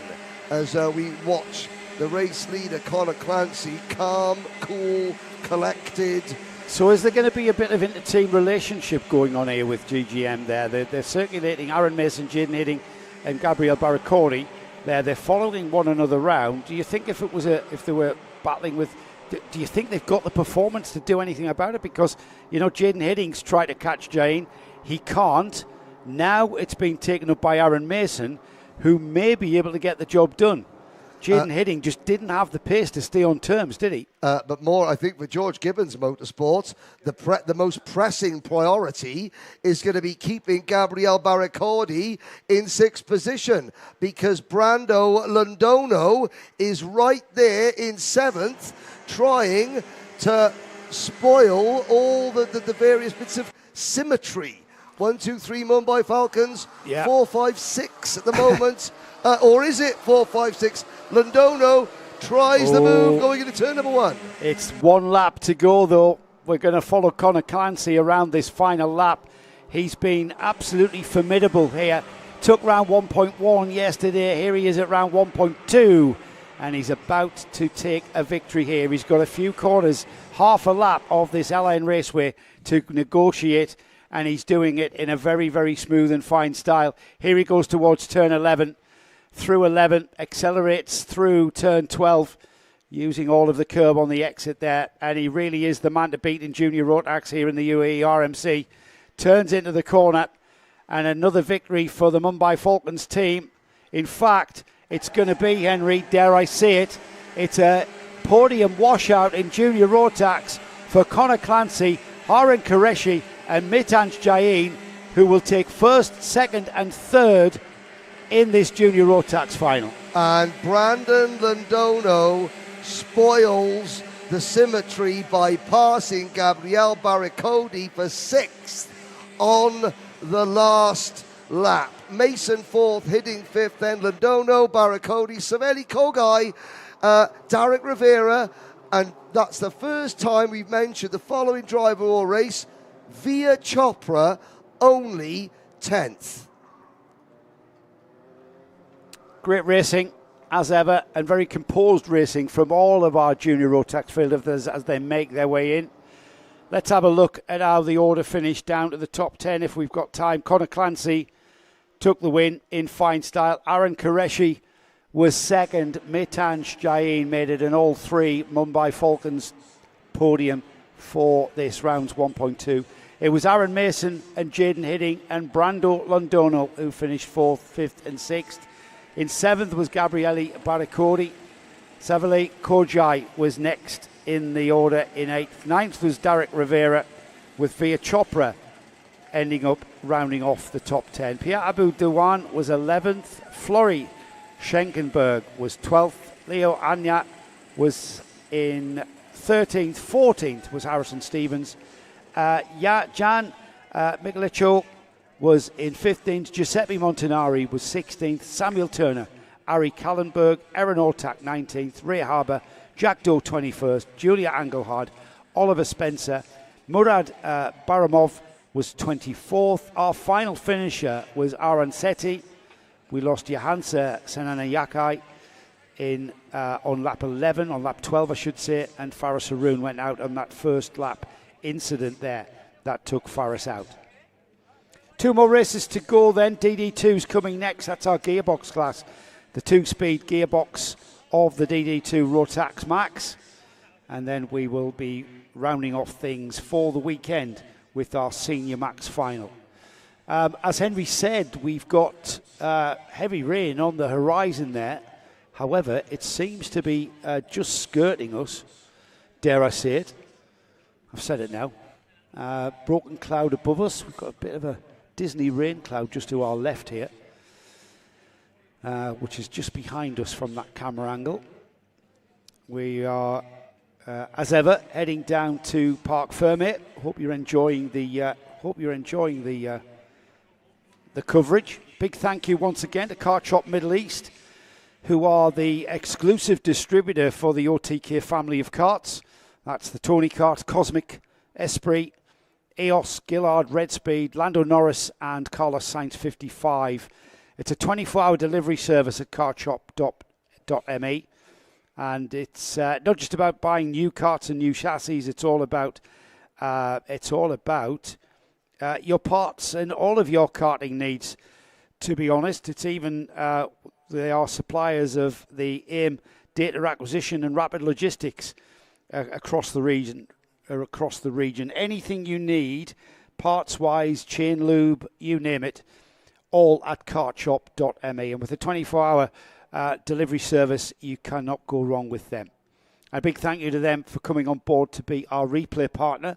as we watch the race leader, Connor Clancy, calm, cool, collected. So is there going to be a bit of inter-team relationship going on here with GGM there? They're circulating Aaron Mason, Jaden Hidding and Gabriel Barracordi there. They're following one another round. Do you think if they were battling with, do you think they've got the performance to do anything about it? Because, Jaden Hidding's tried to catch Jane. He can't. Now it's been taken up by Aaron Mason, who may be able to get the job done. Jaden Hidding just didn't have the pace to stay on terms, did he? But more, I think, for George Gibbons Motorsports, the most pressing priority is going to be keeping Gabriel Barracordi in 6th position, because Brando Londono is right there in 7th, trying to spoil all the various bits of symmetry. 1, 2, 3 Mumbai Falcons, 4, 5, 6 at the moment. Or is it 4, 5, 6? Londono tries the move going into turn number 1. It's 1 lap to go, though. We're going to follow Connor Clancy around this final lap. He's been absolutely formidable here. Took round 1.1 yesterday. Here he is at round 1.2. And he's about to take a victory here. He's got a few corners, half a lap of this L.A. Raceway to negotiate. And he's doing it in a very, very smooth and fine style. Here he goes towards turn 11. Through 11, accelerates through turn 12, using all of the curb on the exit there. And he really is the man to beat in Junior Rotax here in the UAE RMC. Turns into the corner, and another victory for the Mumbai Falcons team. In fact, it's going to be, Henry, dare I say it, it's a podium washout in Junior Rotax for Connor Clancy, Aaron Qureshi and Mitanj Jain, who will take 1st, 2nd and 3rd in this Junior Rotax final. And Brandon Londono spoils the symmetry by passing Gabriel Barracordi for 6th on the last lap. Mason 4th, Hidding 5th, then Londono, Barracordi, Saveli Kogai, Derek Rivera, and that's the first time we've mentioned the following driver or race. Via Chopra, only 10th. Great racing, as ever, and very composed racing from all of our Junior Rotax fielders as they make their way in. Let's have a look at how the order finished down to the top 10 if we've got time. Connor Clancy took the win in fine style. Aaron Qureshi was 2nd. Mitanj Jain made it an all 3 Mumbai Falcons podium for this round's 1.2. It was Aaron Mason and Jaden Hidding and Brando Londono who finished 4th, 5th and 6th. In 7th was Gabriele Baracori. Savali Kojai was next in the order in 8th. 9th was Derek Rivera, with Via Chopra ending up rounding off the top 10. Pierre Abu Dewan was 11th. Flori Schenkenberg was 12th. Leo Anya was in 13th. 14th was Harrison Stevens. Jan Michelecho was in 15th. Giuseppe Montanari was 16th. Samuel Turner, Ari Kallenberg, Erin Ortak 19th. Ray Harbour, Jack Doe 21st. Julia Angelhard, Oliver Spencer. Murad Baramov was 24th. Our final finisher was Aran Seti. We lost Johansa Senana Yakai on lap 11, on lap 12 I should say, and Faris Haroun went out on that first lap incident there that took Faris out. 2 more races to go then. DD2's coming next. That's our gearbox class, the 2-speed gearbox of the DD2 Rotax Max, and then we will be rounding off things for the weekend with our Senior Max final. As Henry said, we've got heavy rain on the horizon there. However, it seems to be just skirting us, dare I say it. I've said it now. Broken cloud above us. We've got a bit of a Disney rain cloud just to our left here, which is just behind us from that camera angle. We are, as ever, heading down to Parc Fermé. Hope you're enjoying the coverage. Big thank you once again to Kart Shop Middle East, who are the exclusive distributor for the OTK family of karts. That's the Tony Kart, Cosmic, Esprit, EOS, Gillard, Red Speed, Lando Norris and Carlos Sainz 55. It's a 24-hour delivery service at kartshop.me, and it's not just about buying new karts and new chassis. It's all about your parts and all of your karting needs. To be honest, it's even they are suppliers of the AIM data acquisition and rapid logistics across the region. Anything you need, parts-wise, chain lube, you name it, all at kartshop.me. And with a 24-hour delivery service, you cannot go wrong with them. A big thank you to them for coming on board to be our replay partner.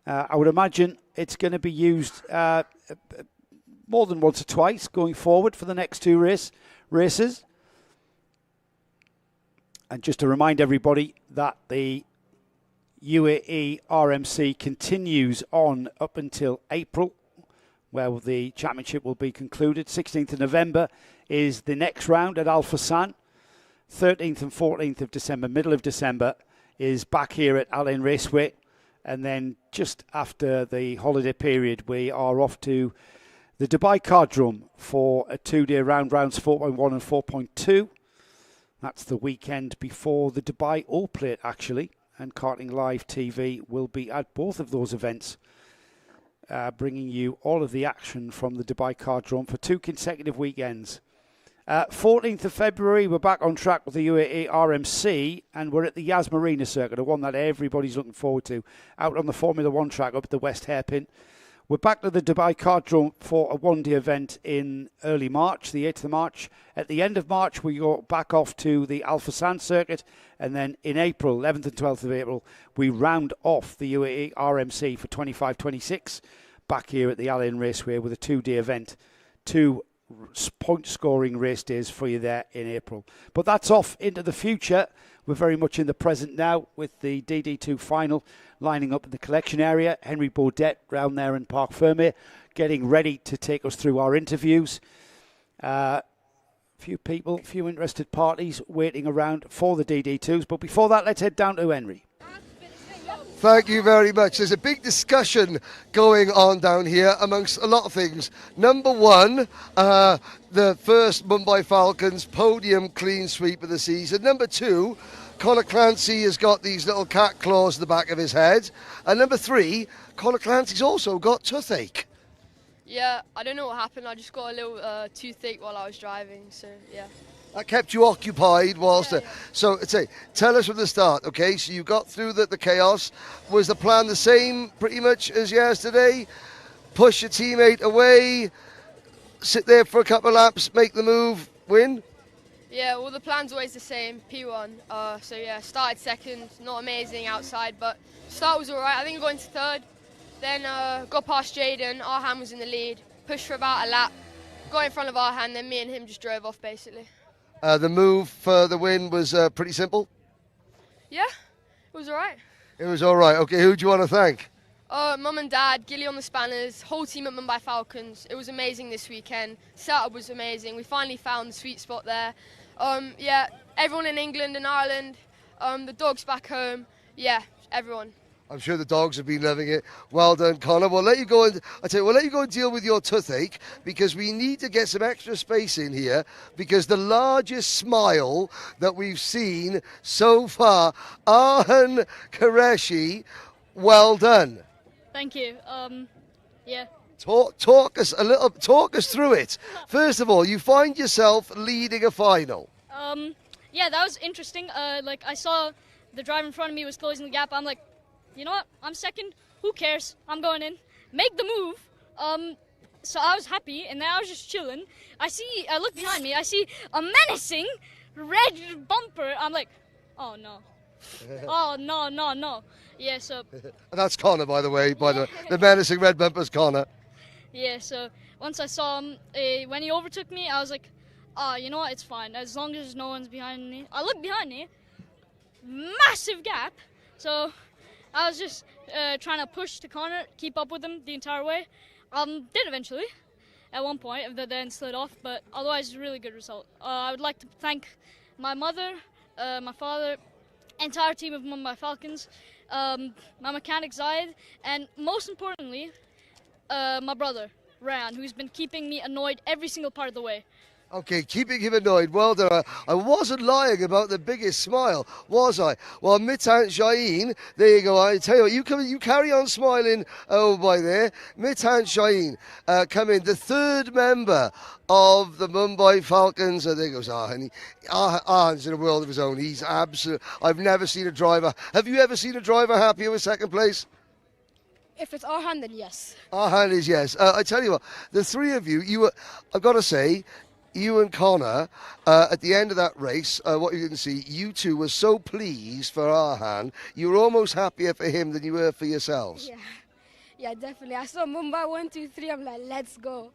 I would imagine it's going to be used more than once or twice going forward for the next 2 races. And just to remind everybody that the UAE RMC continues on up until April, where the championship will be concluded. 16th of November is the next round at Al Fassan. 13th and 14th of December, middle of December, is back here at Al Ain Raceway. And then just after the holiday period, we are off to the Dubai Cardrome for a 2-day rounds 4.1 and 4.2. That's the weekend before the Dubai O-Plate, actually. And Karting Live TV will be at both of those events, bringing you all of the action from the Dubai Cardrome for 2 consecutive weekends. 14th of February, we're back on track with the UAE RMC, and we're at the Yas Marina circuit, the one that everybody's looking forward to, out on the Formula 1 track up at the West Hairpin. We're back to the Dubai Cardrome for a 1-day event in early March, the 8th of March. At the end of March, we go back off to the Al Fassan circuit, and then in April, 11th and 12th of April, we round off the UAE RMC for 25-26, back here at the Al Ain Raceway with a 2-day event. 2 point-scoring race days for you there in April. But that's off into the future. We're very much in the present now with the DD2 final lining up in the collection area. Henry Baudet round there in Parc Fermé getting ready to take us through our interviews. Few people, few interested parties waiting around for the DD2s. But before that, let's head down to Henry. Thank you very much. There's a big discussion going on down here amongst a lot of things. Number one, the first Mumbai Falcons podium clean sweep of the season. Number two, Conor Clancy has got these little cat claws in the back of his head. And number three, Conor Clancy's also got toothache. Yeah, I don't know what happened. I just got a little toothache while I was driving, so yeah. That kept you occupied whilst... So, tell us from the start, okay? So you got through the chaos. Was the plan the same pretty much as yesterday? Push your teammate away, sit there for a couple of laps, make the move, win? Yeah, well, the plan's always the same, P1. So, yeah, started second, not amazing outside, but start was all right. I think I got into third. Then got past Jaden, Arhan was in the lead, pushed for about a lap, got in front of Arhan, then me and him just drove off, basically. The move for the win was pretty simple? Yeah, it was all right. It was all right. Okay, who do you want to thank? Mum and Dad, Gilly on the spanners, whole team at Mumbai Falcons. It was amazing this weekend. Setup was amazing. We finally found the sweet spot there. Yeah, everyone in England and Ireland, the dogs back home. Yeah, everyone. I'm sure the dogs have been loving it. Well done, Connor. We'll let you go and we'll let you go and deal with your toothache because we need to get some extra space in here because the largest smile that we've seen so far, Arhan Qureshi, well done. Thank you. Yeah. Talk us through it. First of all, you find yourself leading a final. Yeah, that was interesting. Like I saw the driver in front of me was closing the gap. I'm like, you know what? I'm second. Who cares? I'm going in. Make the move. So I was happy, and then I was just chilling. I look behind me. I see a menacing red bumper. I'm like, oh no. Oh no. Yeah, so. And that's Connor, by the way. The menacing red bumper's Connor. Yeah, so once I saw him, when he overtook me, I was like, you know what? It's fine as long as no one's behind me. I look behind me, massive gap. So I was just trying to push to Connor, keep up with him the entire way. Did eventually, at one point, then slid off. But otherwise, really good result. I would like to thank my mother, my father, entire team of Mumbai Falcons, my mechanic Zayed, and most importantly, my brother Ryan, who's been keeping me annoyed every single part of the way. Okay, keeping him annoyed. Well done. I wasn't lying about the biggest smile, was I? Well, Mitan Shaheen, there you go. I tell you what, you carry on smiling over by there. Mitan Shaheen come in, the third member of the Mumbai Falcons. There goes Arhan. Arhan's in a world of his own. He's absolute. I've never seen a driver. Have you ever seen a driver happier with second place? If it's Arhan, then yes. Arhan is yes. I tell you what, the three of you I've got to say, you and Connor, at the end of that race, what you didn't see, you two were so pleased for Arhan. You were almost happier for him than you were for yourselves. Yeah, definitely. I saw Mumbai 1, 2, 3. I'm like, let's go.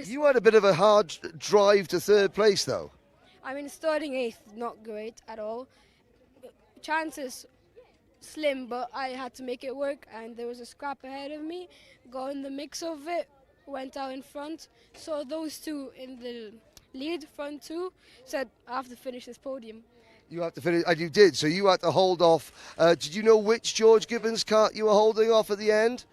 You had a bit of a hard drive to third place, though. I mean, starting 8th, not great at all. Chances slim, but I had to make it work, and there was a scrap ahead of me. Got in the mix of it, went out in front, saw those two in the lead, front two, said I have to finish this podium. You have to finish, and you did, so you had to hold off. Did you know which George Gibbons kart you were holding off at the end?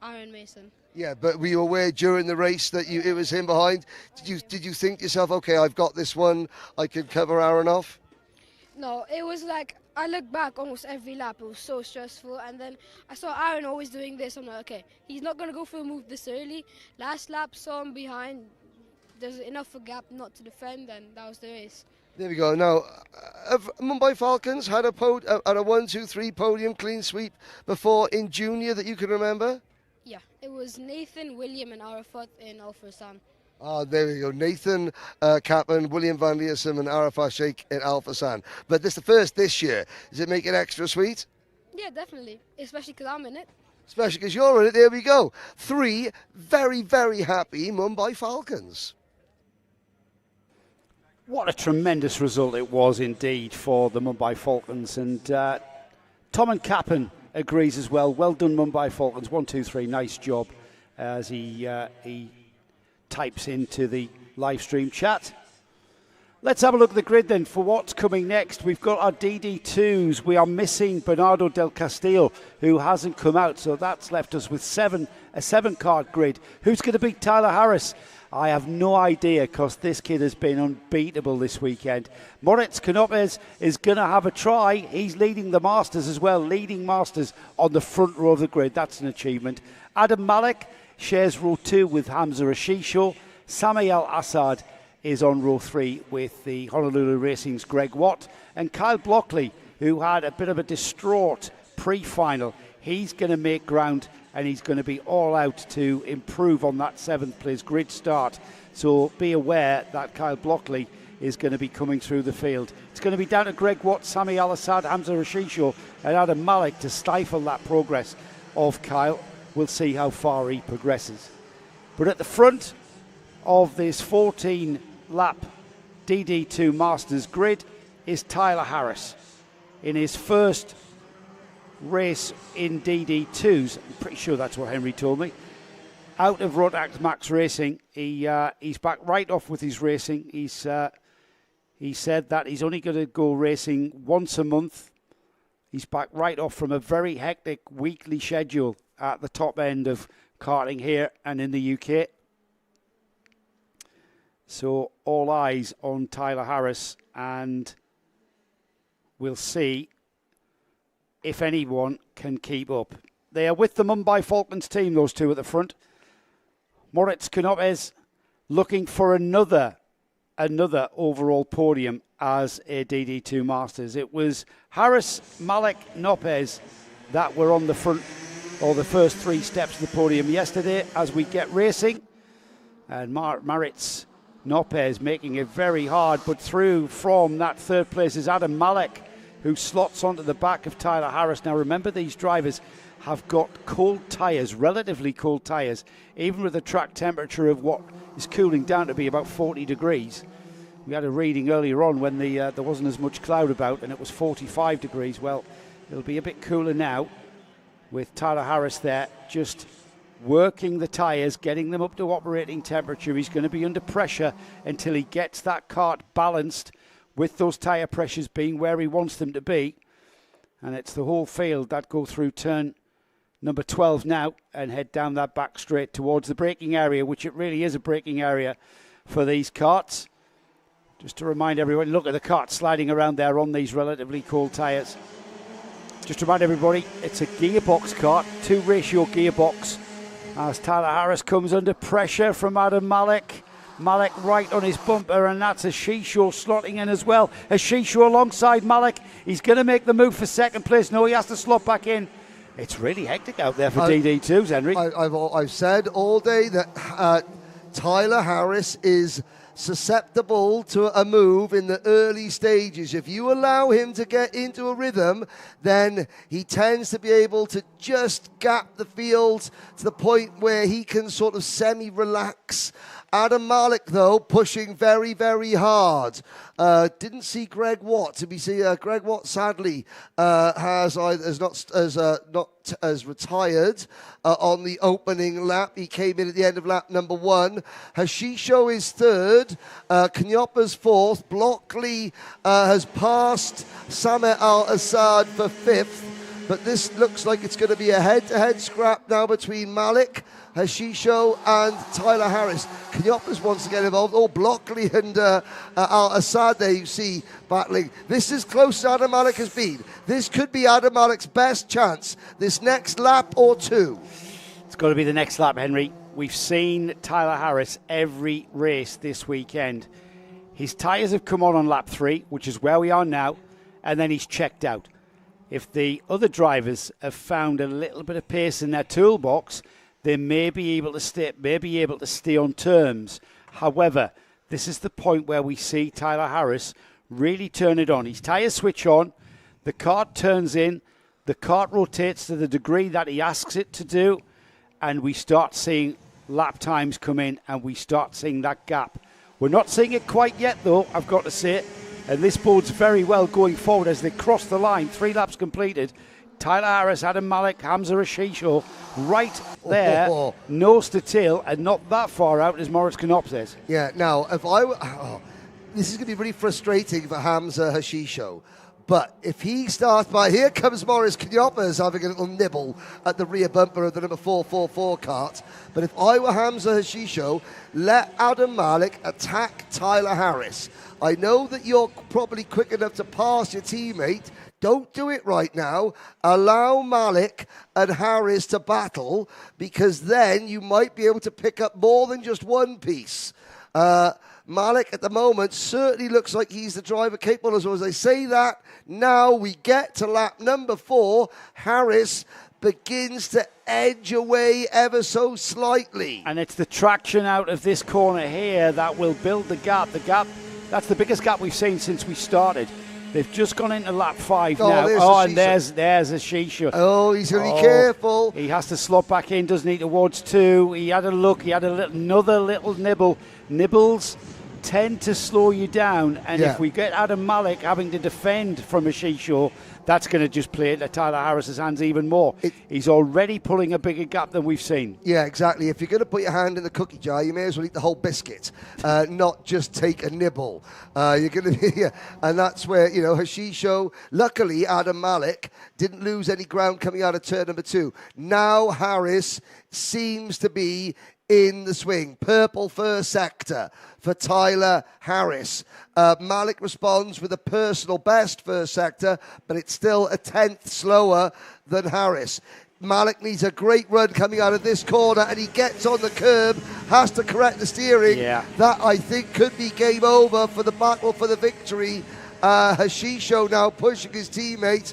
Aaron Mason. Yeah, but were you aware during the race that it was him behind? Did you think to yourself, okay, I've got this one, I can cover Aaron off? No, it was like, I looked back almost every lap. It was so stressful. And then I saw Aaron always doing this. I'm like, okay, he's not going to go for a move this early. Last lap, saw him behind. There's enough of a gap not to defend, and that was the race. There we go. Now, have Mumbai Falcons had a 1-2-3 podium clean sweep before in junior that you can remember? Yeah, it was Nathan, William, and Arafat in Alpha Sam. There we go. Nathan Kaplan, William Van Leersum and Arafat Sheikh in Alpha San. But this is the first this year. Does it make it extra sweet? Yeah, definitely. Especially because I'm in it. Especially because you're in it. There we go. 3 very, very happy Mumbai Falcons. What a tremendous result it was indeed for the Mumbai Falcons. And Tom and Kaplan agrees as well. Well done, Mumbai Falcons. 1, 2, 3. Nice job as he types into the live stream chat. Let's have a look at the grid then for what's coming next. We've got our DD2s. We are missing Bernardo Del Castillo, who hasn't come out, so that's left us with a 7-card grid. Who's going to beat Tyler Harris? I have no idea, because this kid has been unbeatable this weekend. Moritz Canopes is going to have a try. He's leading the Masters as well, leading Masters on the front row of the grid. That's an achievement. Adam Malek shares row 2 with Hamza Ashisho. Sami Al-Assad is on row 3 with the Honolulu Racing's Greg Watt. And Kyle Blockley, who had a bit of a distraught pre-final, he's going to make ground and he's going to be all out to improve on that 7th place grid start. So be aware that Kyle Blockley is going to be coming through the field. It's going to be down to Greg Watt, Sami Al-Assad, Hamza Rashisho and Adam Malik to stifle that progress of Kyle. We'll see how far he progresses. But at the front of this 14-lap DD2 Masters grid is Tyler Harris. In his first race in DD2s, I'm pretty sure that's what Henry told me, out of Rotax Max Racing, he's back right off with his racing. He said that he's only going to go racing once a month. He's back right off from a very hectic weekly schedule at the top end of karting here and in the UK. So all eyes on Tyler Harris, and we'll see if anyone can keep up. They are with the Mumbai Falcons team, those two at the front. Moritz Knopes looking for another overall podium as a DD2 Masters. It was Harris, Malik, Knopes that were on the front, or the first 3 steps of the podium yesterday as we get racing. And Moritz Knopes making it very hard, but through from that 3rd place is Adam Malik, who slots onto the back of Tyler Harris. Now remember, these drivers have got cold tyres, relatively cold tyres, even with a track temperature of what is cooling down to be about 40 degrees. We had a reading earlier on when there wasn't as much cloud about and it was 45 degrees. Well, it'll be a bit cooler now with Tyler Harris there, just working the tyres, getting them up to operating temperature. He's going to be under pressure until he gets that kart balanced with those tyre pressures being where he wants them to be. And it's the whole field that go through turn number 12 now and head down that back straight towards the braking area, which it really is a braking area for these karts. Just to remind everyone, look at the kart sliding around there on these relatively cold tyres. Just to remind everybody, it's a gearbox kart, 2-ratio gearbox, as Tyler Harris comes under pressure from Adam Malik. Malik right on his bumper, and that's Ashisho slotting in as well. Ashisho alongside Malik. He's going to make the move for 2nd place. No, he has to slot back in. It's really hectic out there for DD2s, Henry. I've said all day that Tyler Harris is susceptible to a move in the early stages. If you allow him to get into a rhythm, then he tends to be able to just gap the field to the point where he can sort of semi-relax. Adam Malik, though, pushing very, very hard. Didn't see Greg Watt. Did we see Greg Watt? Sadly, has retired on the opening lap. He came in at the end of lap number 1. Hashisho is 3rd. Knopes 4th. Blockley has passed Sameh Al-Assad for 5th. But this looks like it's going to be a head-to-head scrap now between Malik, Hashisho and Tyler Harris. Knopes wants to get involved. Oh, Blockley and Al-Assad there you see battling. This is close as Adam Malik has been. This could be Adam Malik's best chance this next lap or 2. It's got to be the next lap, Henry. We've seen Tyler Harris every race this weekend. His tyres have come on lap 3, which is where we are now, and then he's checked out. If the other drivers have found a little bit of pace in their toolbox, they may be able to stay on terms. However, this is the point where we see Tyler Harris really turn it on. His tyres switch on, the kart turns in, the kart rotates to the degree that he asks it to do, and we start seeing lap times come in and we start seeing that gap. We're not seeing it quite yet, though, I've got to say it. And this bodes very well going forward as they cross the line. 3 laps completed. Tyler Harris, Adam Malik, Hamza Rashisho, right there, nose to tail, and not that far out as Moritz Knopes is. Yeah, now, if I were... this is going to be really frustrating for Hamza Hashisho. But if he starts by... Here comes Moritz Knopes having a little nibble at the rear bumper of the number 444 kart. But if I were Hamza Hashisho, let Adam Malik attack Tyler Harris. I know that you're probably quick enough to pass your teammate. Don't do it right now. Allow Malik and Harris to battle, because then you might be able to pick up more than just one piece. Malik at the moment certainly looks like he's the driver capable. As I say that, now we get to lap number 4. Harris begins to edge away ever so slightly. And it's the traction out of this corner here that will build the gap. That's the biggest gap we've seen since we started. They've just gone into lap 5 now. And there's a Shisha. Oh, he's going to be careful. He has to slot back in, doesn't he, towards 2. He had a look. He had another little nibble. Nibbles tend to slow you down. And if we get Adam Malik having to defend from a Shisha, that's going to just play into Tyler Harris's hands even more. He's already pulling a bigger gap than we've seen. Yeah, exactly. If you're going to put your hand in the cookie jar, you may as well eat the whole biscuit, not just take a nibble. You're going to be, and that's where, Hashisho, luckily Adam Malik didn't lose any ground coming out of turn number 2. Now Harris seems to be in the swing. Purple first sector for Tyler Harris. Malik responds with a personal best first sector, but it's still a 10th slower than Harris. Malik needs a great run coming out of this corner, and he gets on the curb, has to correct the steering. Yeah. That, I think, could be game over for the battle for the victory. Hashisho now pushing his teammate.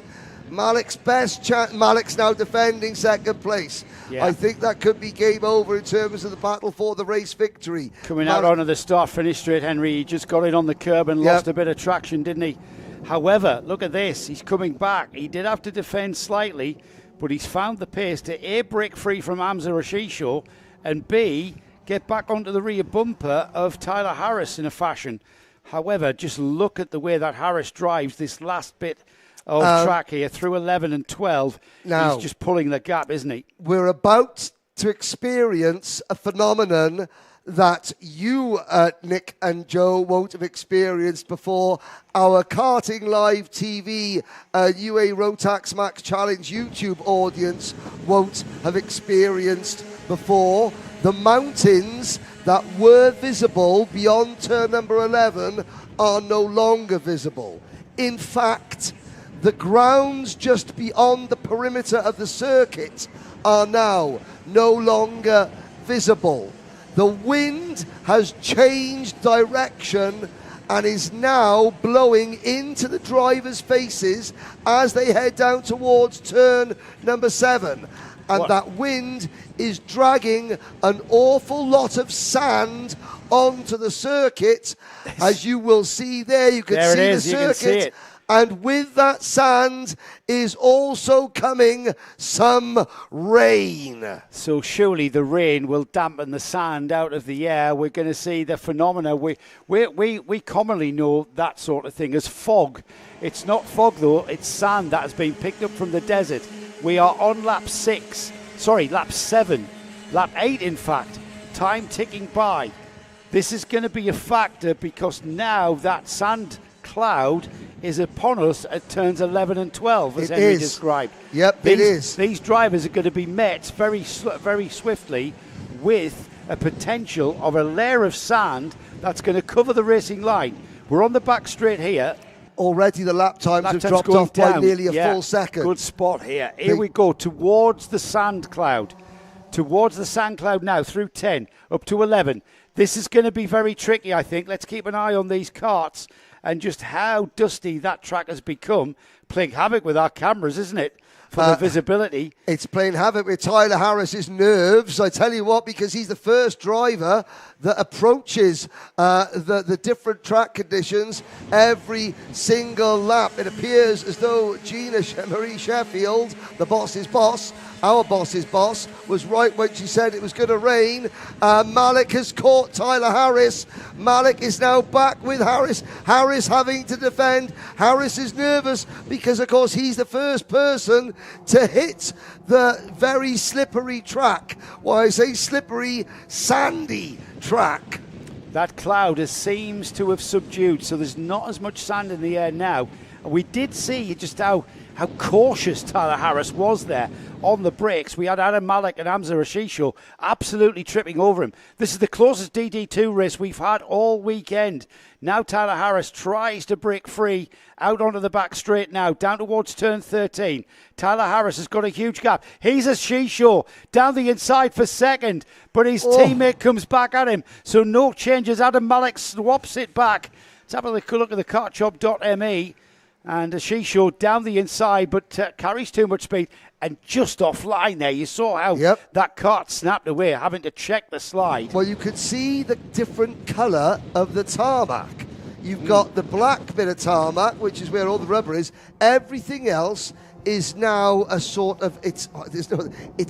Malik's best chance. Malik's now defending second place. Yeah. I think that could be game over in terms of the battle for the race victory. Coming out onto the start-finish straight, Henry. He just got it on the curb and lost a bit of traction, didn't he? However, look at this. He's coming back. He did have to defend slightly, but he's found the pace to A, break free from Hamza Rashisho, and B, get back onto the rear bumper of Tyler Harris in a fashion. However, just look at the way that Harris drives this last bit of track here through 11 and 12. Now, he's just pulling the gap, isn't he? We're about to experience a phenomenon that you, Nick and Joe, won't have experienced before. Our Karting Live TV UAE Rotax Max Challenge YouTube audience won't have experienced before. The mountains that were visible beyond turn number 11 are no longer visible. In fact, the grounds just beyond the perimeter of the circuit are now no longer visible. The wind has changed direction and is now blowing into the drivers' faces as they head down towards turn number 7. And that wind is dragging an awful lot of sand onto the circuit. As you will see there, you can see the circuit. And with that sand is also coming some rain. So surely the rain will dampen the sand out of the air. We're going to see the phenomena. We commonly know that sort of thing as fog. It's not fog though, it's sand that has been picked up from the desert. We are on lap 7, lap 8 in fact, time ticking by. This is going to be a factor because now that sand cloud is upon us at turns 11 and 12, as Henry described. Yep, it is. These drivers are going to be met very swiftly with a potential of a layer of sand that's going to cover the racing line. We're on the back straight here. Already the lap times have dropped off by nearly a full second. Good spot here. Here we go, towards the sand cloud. Towards the sand cloud now, through 10, up to 11. This is going to be very tricky, I think. Let's keep an eye on these karts and just how dusty that track has become. Playing havoc with our cameras, isn't it? For the visibility. It's playing havoc with Tyler Harris's nerves, I tell you what, because he's the first driver that approaches the different track conditions every single lap. It appears as though Gina Marie Sheffield, the boss's boss, our boss's boss, was right when she said it was going to rain. Malik has caught Tyler Harris. Malik is now back with Harris. Harris having to defend. Harris is nervous because, of course, he's the first person to hit the very slippery track. Why I say slippery, sandy track. That cloud seems to have subdued, so there's not as much sand in the air now We did see just how cautious Tyler Harris was there on the brakes. We had Adam Malik and Hamza Ashisho absolutely tripping over him. This is the closest DD2 race we've had all weekend. Now Tyler Harris tries to break free out onto the back straight now, down towards turn 13. Tyler Harris has got a huge gap. He's Ashisho down the inside for second, but his teammate comes back at him. So no changes. Adam Malik swaps it back. Let's have a look at the kartshop.me. And Ashisho down the inside, but carries too much speed and just offline there. You saw how that kart snapped away, having to check the slide. Well, you could see the different colour of the tarmac. You've got the black bit of tarmac, which is where all the rubber is. Everything else is now a sort of, it's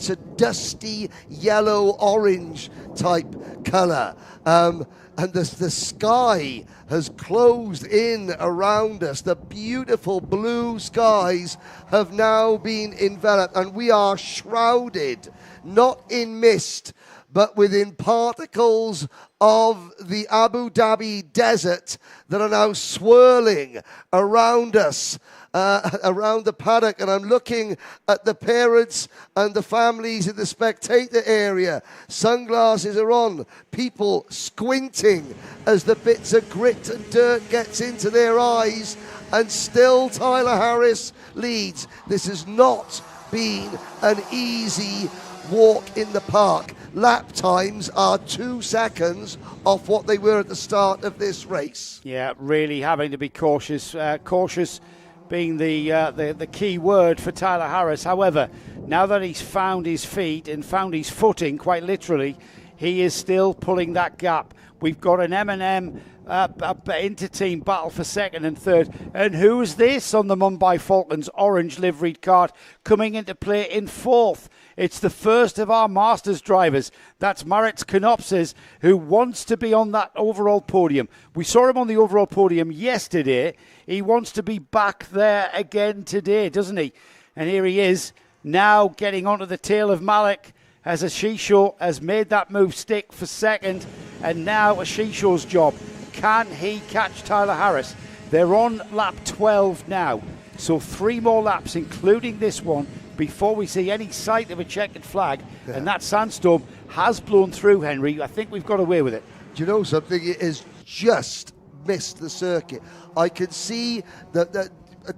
a dusty yellow-orange type colour. And the sky has closed in around us. The beautiful blue skies have now been enveloped, and we are shrouded, not in mist, but within particles of the Abu Dhabi desert that are now swirling around us, around the paddock. And I'm looking at the parents and the families in the spectator area. Sunglasses are on, people squinting as the bits of grit and dirt gets into their eyes, and still Tyler Harris leads. This has not been an easy walk in the park. Lap times are 2 seconds off what they were at the start of this race. Yeah, really having to be cautious. Cautious being the key word for Tyler Harris. However, now that he's found his feet and found his footing, quite literally, he is still pulling that gap. We've got an M&M inter-team battle for second and third. And who is this on the Mumbai Falcons orange liveried kart coming into play in fourth? It's the first of our Masters drivers. That's Maritz Knopses, who wants to be on that overall podium. We saw him on the overall podium yesterday. He wants to be back there again today, doesn't he? And here he is, now getting onto the tail of Malik, as Ashisho has made that move stick for second. And now Ashisho's job. Can he catch Tyler Harris? They're on lap 12 now. So 3 more laps, including this one, before we see any sight of a checkered flag. Yeah. And that sandstorm has blown through, Henry. I think we've got away with it. Do you know something? It has just missed the circuit. I can see that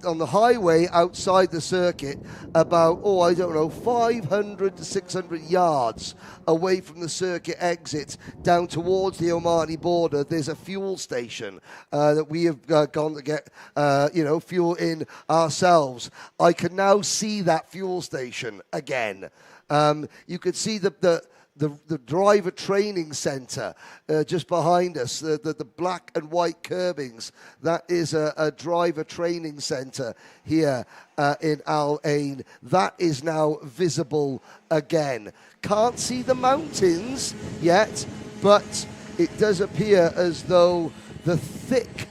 on the highway outside the circuit, about, 500 to 600 yards away from the circuit exit down towards the Omani border, there's a fuel station that we have gone to get, fuel in ourselves. I can now see that fuel station again. You could see the driver training centre just behind us, the black and white curbings. That is a driver training centre here in Al Ain. That is now visible again. Can't see the mountains yet, but it does appear as though the thick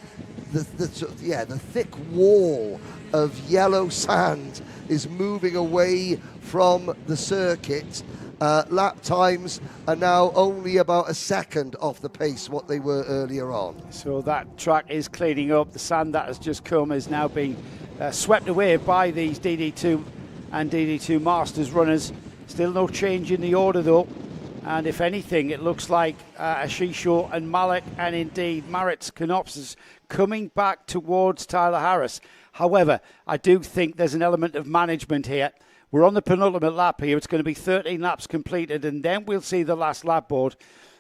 wall of yellow sand is moving away from the circuit. Lap times are now only about a second off the pace what they were earlier on. So that track is cleaning up. The sand that has just come is now being swept away by these DD2 and DD2 Masters runners. Still no change in the order though. And if anything, it looks like Ashisho and Malik and indeed Maritz Knopses coming back towards Tyler Harris. However, I do think there's an element of management here. We're on the penultimate lap here. It's going to be 13 laps completed, and then we'll see the last lap board.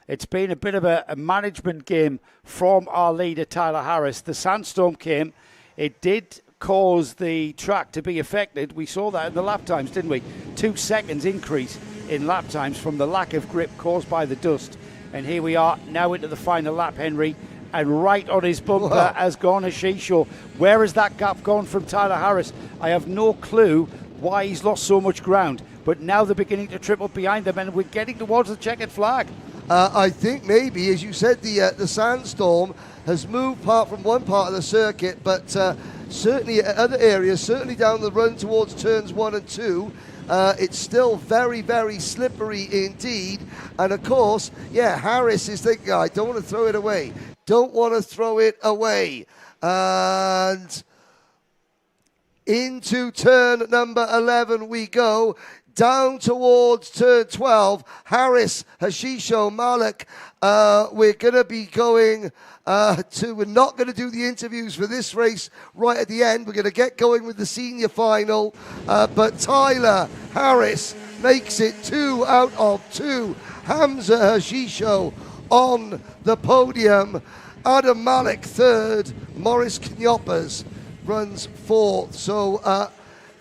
It's been a bit of a management game from our leader, Tyler Harris. The sandstorm came. It did cause the track to be affected. We saw that in the lap times, didn't we? 2 seconds increase in lap times from the lack of grip caused by the dust. And here we are now into the final lap, Henry. And right on his bumper has gone Ashisho. Where has that gap gone from Tyler Harris? I have no clue why he's lost so much ground, but now they're beginning to trip up behind them, and we're getting towards the checkered flag. I think maybe, as you said, the sandstorm has moved part from one part of the circuit, but certainly at other areas, certainly down the run towards turns 1 and 2, it's still very, very slippery indeed. And of course, Harris is thinking, I don't want to throw it away. Don't want to throw it away. And Into turn number 11 we go. Down towards turn 12, Harris, Hashisho, Malik. We're going to be going we're not going to do the interviews for this race right at the end. We're going to get going with the senior final. But Tyler Harris makes it 2 out of 2. Hamza Hashisho on the podium. Adam Malik third. Morris Knyoppers runs fourth. So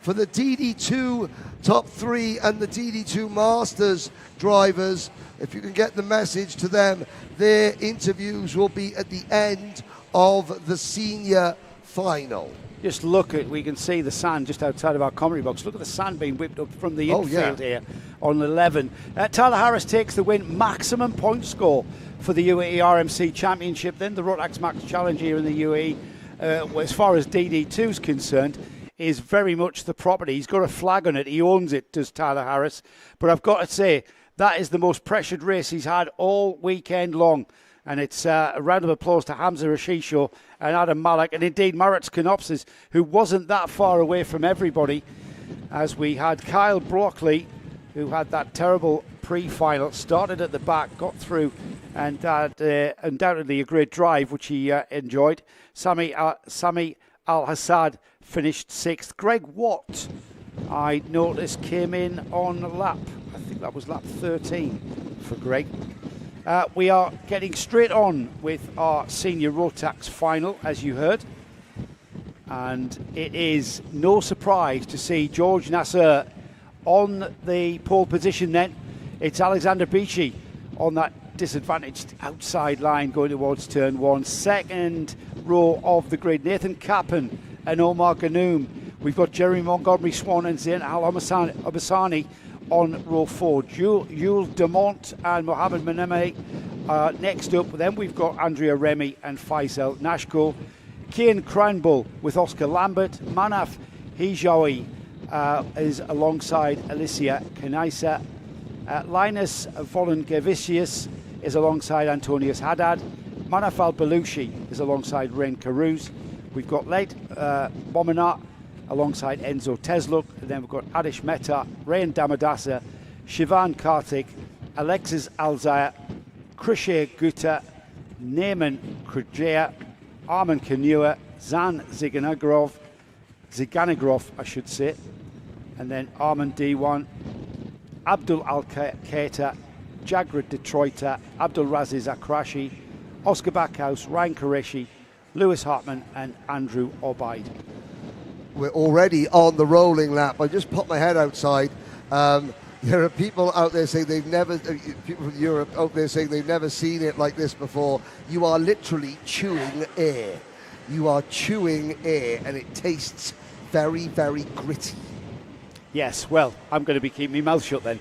for the DD2 top 3 and the DD2 Masters drivers, if you can get the message to them, their interviews will be at the end of the senior final. Just look at, we can see the sand just outside of our commentary box. Look at the sand being whipped up from the infield here on 11. Tyler Harris takes the win, maximum point score for the UAE RMC Championship. Then the Rotax Max Challenge here in the UAE, as far as DD2 is concerned, is very much the property. He's got a flag on it. He owns it, does Tyler Harris. But I've got to say, that is the most pressured race he's had all weekend long. And it's a round of applause to Hamza Hashisho and Adam Malik, and indeed Moritz Knopsis, who wasn't that far away from everybody, as we had Kyle Brockley, who had that terrible pre-final, started at the back, got through, and had undoubtedly a great drive, which he enjoyed. Sami Al-Hassad finished 6th. Greg Watt, I noticed, came in on lap, I think that was lap 13 for Greg. We are getting straight on with our senior Rotax final, as you heard. And it is no surprise to see George Nasser on the pole position then. It's Alexander Beachy on that disadvantaged outside line going towards turn 1. Second row of the grid, Nathan Kappen and Omar Ganoum. We've got Jeremy Montgomery Swan and Zain Al-Obasani on row 4. Jules Demont and Mohamed Meneme next up. Then we've got Andrea Remy and Faisal Nashko. Kian Cranbull with Oscar Lambert. Manaf Hijawi is alongside Alicia Kanaisa. Linus Volungevicius is alongside Antonius Haddad. Manaf Al-Belushi is alongside Ren Carouse. We've got Late Bominat alongside Enzo Tesluk, and then we've got Adish Mehta, Rayan Damadasa, Shivan Kartik, Alexis Alzaya, Krishe Gutta, Neyman Krujea, Armin Kanua, Zan Ziganagrov, I should say, and then Armin D1, Abdul Al-Qaita, Jagrid Detroiter, Abdul Raziz Akrashi, Oscar Backhouse, Ryan Qureshi, Lewis Hartman and Andrew Obaid. We're already on the rolling lap. I just popped my head outside. There are people out there saying people from Europe out there saying they've never seen it like this before. You are literally chewing air. You are chewing air, and it tastes very, very gritty. Yes, well, I'm going to be keeping my mouth shut then.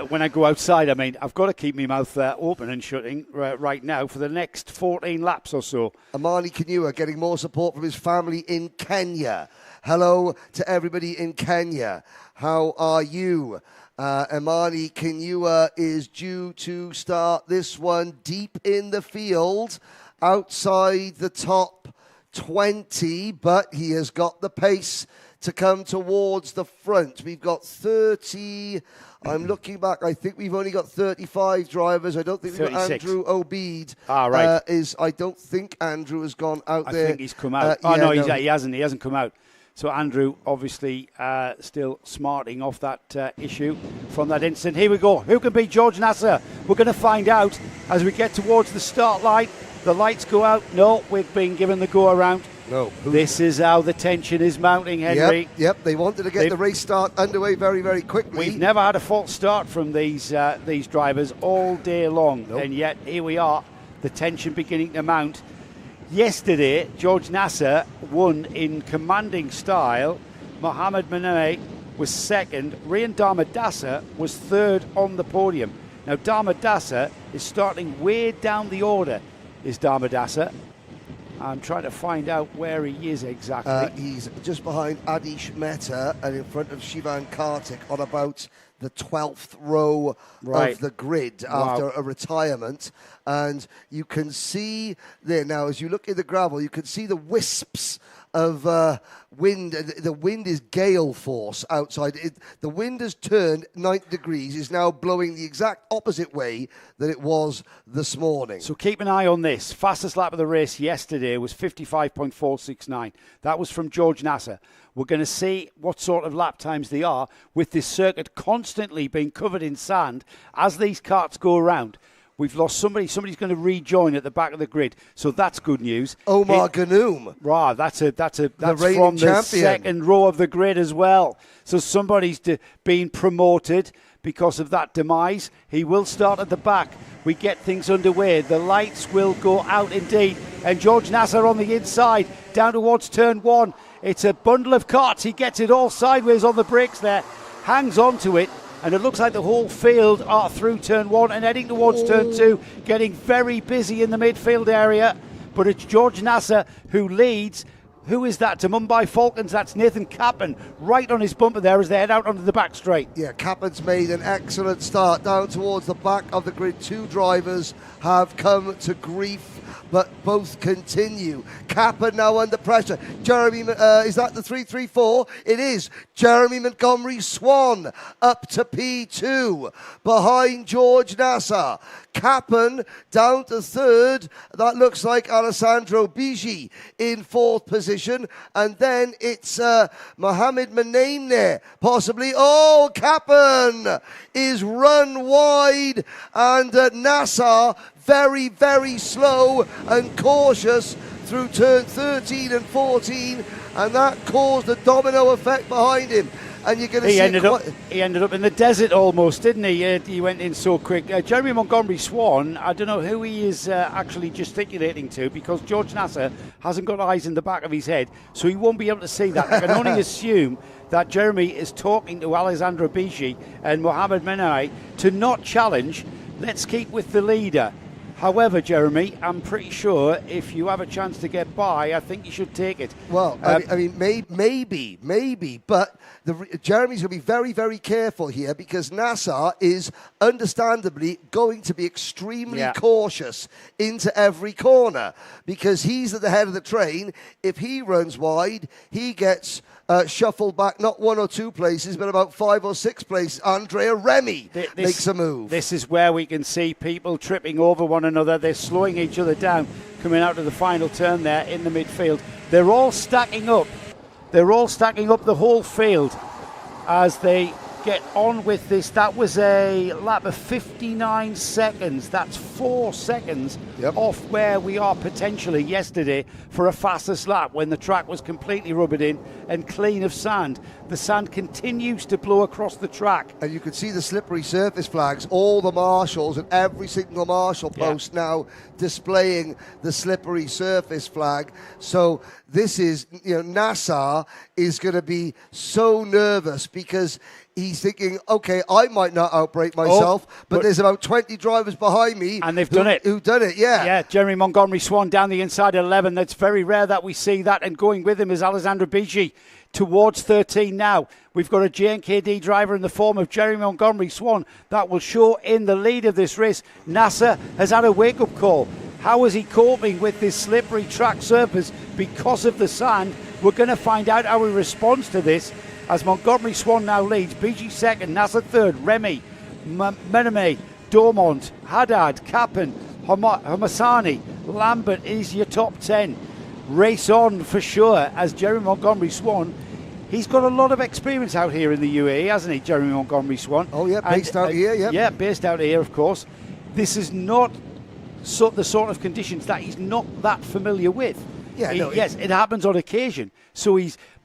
When I go outside, I mean, I've got to keep my mouth open and shutting right now for the next 14 laps or so. Amani Kanua getting more support from his family in Kenya. Hello to everybody in Kenya. How are you? Amani Kanua is due to start this one deep in the field, outside the top 20, but he has got the pace to come towards the front. We've got 30. I'm looking back. I think we've only got 35 drivers. I don't think we've got Andrew Obeid. Right. I don't think Andrew has gone out there. I think he's come out. He hasn't. He hasn't come out. So Andrew, obviously, still smarting off that issue from that incident. Here we go. Who can beat George Nasser? We're going to find out as we get towards the start line. The lights go out. No, we've been given the go around. No. This is how the tension is mounting, Henry. Yep. They wanted to get the race start underway very, very quickly. We've never had a false start from these drivers all day long, and yet here we are, the tension beginning to mount. Yesterday, George Nasser won in commanding style. Mohamed Meneme was second. Rayan Damadasa was third on the podium. Now, Damadasa is starting way down the order, is Damadasa. I'm trying to find out where he is exactly. He's just behind Adish Mehta and in front of Shivan Kartik on about the 12th row of the grid after a retirement. And you can see there now, as you look in the gravel, you can see the wisps of wind. The wind is gale force outside. The wind has turned 90 degrees, is now blowing the exact opposite way that it was this morning. So keep an eye on this. Fastest lap of the race yesterday was 55.469. That was from George Nasser. We're going to see what sort of lap times they are with this circuit constantly being covered in sand as these carts go around. We've lost somebody. Somebody's going to rejoin at the back of the grid, so that's good news. Omar Ganoum. Right, that's from reigning the champion. second row of the grid as well. So somebody's been promoted because of that demise. He will start at the back. We get things underway. The lights will go out indeed, and George Nasser on the inside down towards turn 1. It's a bundle of carts. He gets it all sideways on the brakes there, hangs on to it. And it looks like the whole field are through turn 1 and heading towards turn 2, getting very busy in the midfield area. But it's George Nasser who leads. Who is that? To Mumbai Falcons, that's Nathan Cappan, right on his bumper there as they head out onto the back straight. Yeah, Cappan's made an excellent start down towards the back of the grid. 2 drivers have come to grief, but both continue. Cappan now under pressure. Jeremy, is that the 334? It is. Jeremy Montgomery Swan up to P2 behind George Nasser. Cappan down to 3rd. That looks like Alessandro Bigi in 4th position. And then it's Mohamed Manaim there, possibly. Oh, Cappan is run wide. And Nasser very, very slow and cautious through turn 13 and 14. And that caused a domino effect behind him. And you're going to see he ended up in the desert almost, didn't he? He went in so quick. Jeremy Montgomery Swan, I don't know who he is actually gesticulating to, because George Nasser hasn't got eyes in the back of his head, so he won't be able to see that. I can only assume that Jeremy is talking to Alessandro Bigi and Mohamed Menai to not challenge. Let's keep with the leader. However, Jeremy, I'm pretty sure if you have a chance to get by, I think you should take it. Well, I mean, maybe, but Jeremy's going to be very, very careful here, because Nasser is understandably going to be extremely cautious into every corner, because he's at the head of the train. If he runs wide, he gets shuffled back not 1 or 2 places, but about 5 or 6 places. Andrea Remy makes a move. This is where we can see people tripping over one another. They're slowing each other down, coming out of the final turn there in the midfield. They're all stacking up. They're all stacking up the whole field as they get on with this. That was a lap of 59 seconds. That's 4 seconds off where we are potentially yesterday for a fastest lap, when the track was completely rubbered in and clean of sand. The sand continues to blow across the track. And you can see the slippery surface flags, all the marshals and every single marshal post now displaying the slippery surface flag. So this is, Nasser is going to be so nervous, because he's thinking, okay, I might not outbrake myself, but there's about 20 drivers behind me. And they've done it. Who've done it, Yeah, Jeremy Montgomery Swan down the inside 11. That's very rare that we see that. And going with him is Alessandro Bigi towards 13 now. We've got a JNKD driver in the form of Jeremy Montgomery Swan that will show in the lead of this race. Nasser has had a wake-up call. How is he coping with this slippery track surface because of the sand? We're going to find out how he responds to this, as Montgomery Swan now leads. Bigi second, Nasser third, Remy, Mename, Dormont, Haddad, Cappan, Hamasani, Lambert is your top 10. Race on for sure, as Jeremy Montgomery Swan, he's got a lot of experience out here in the UAE, hasn't he, Jeremy Montgomery Swan? Oh yeah, based out here, Yeah, based out here, of course. This is not the sort of conditions that he's not that familiar with. Yeah, yes, it happens on occasion.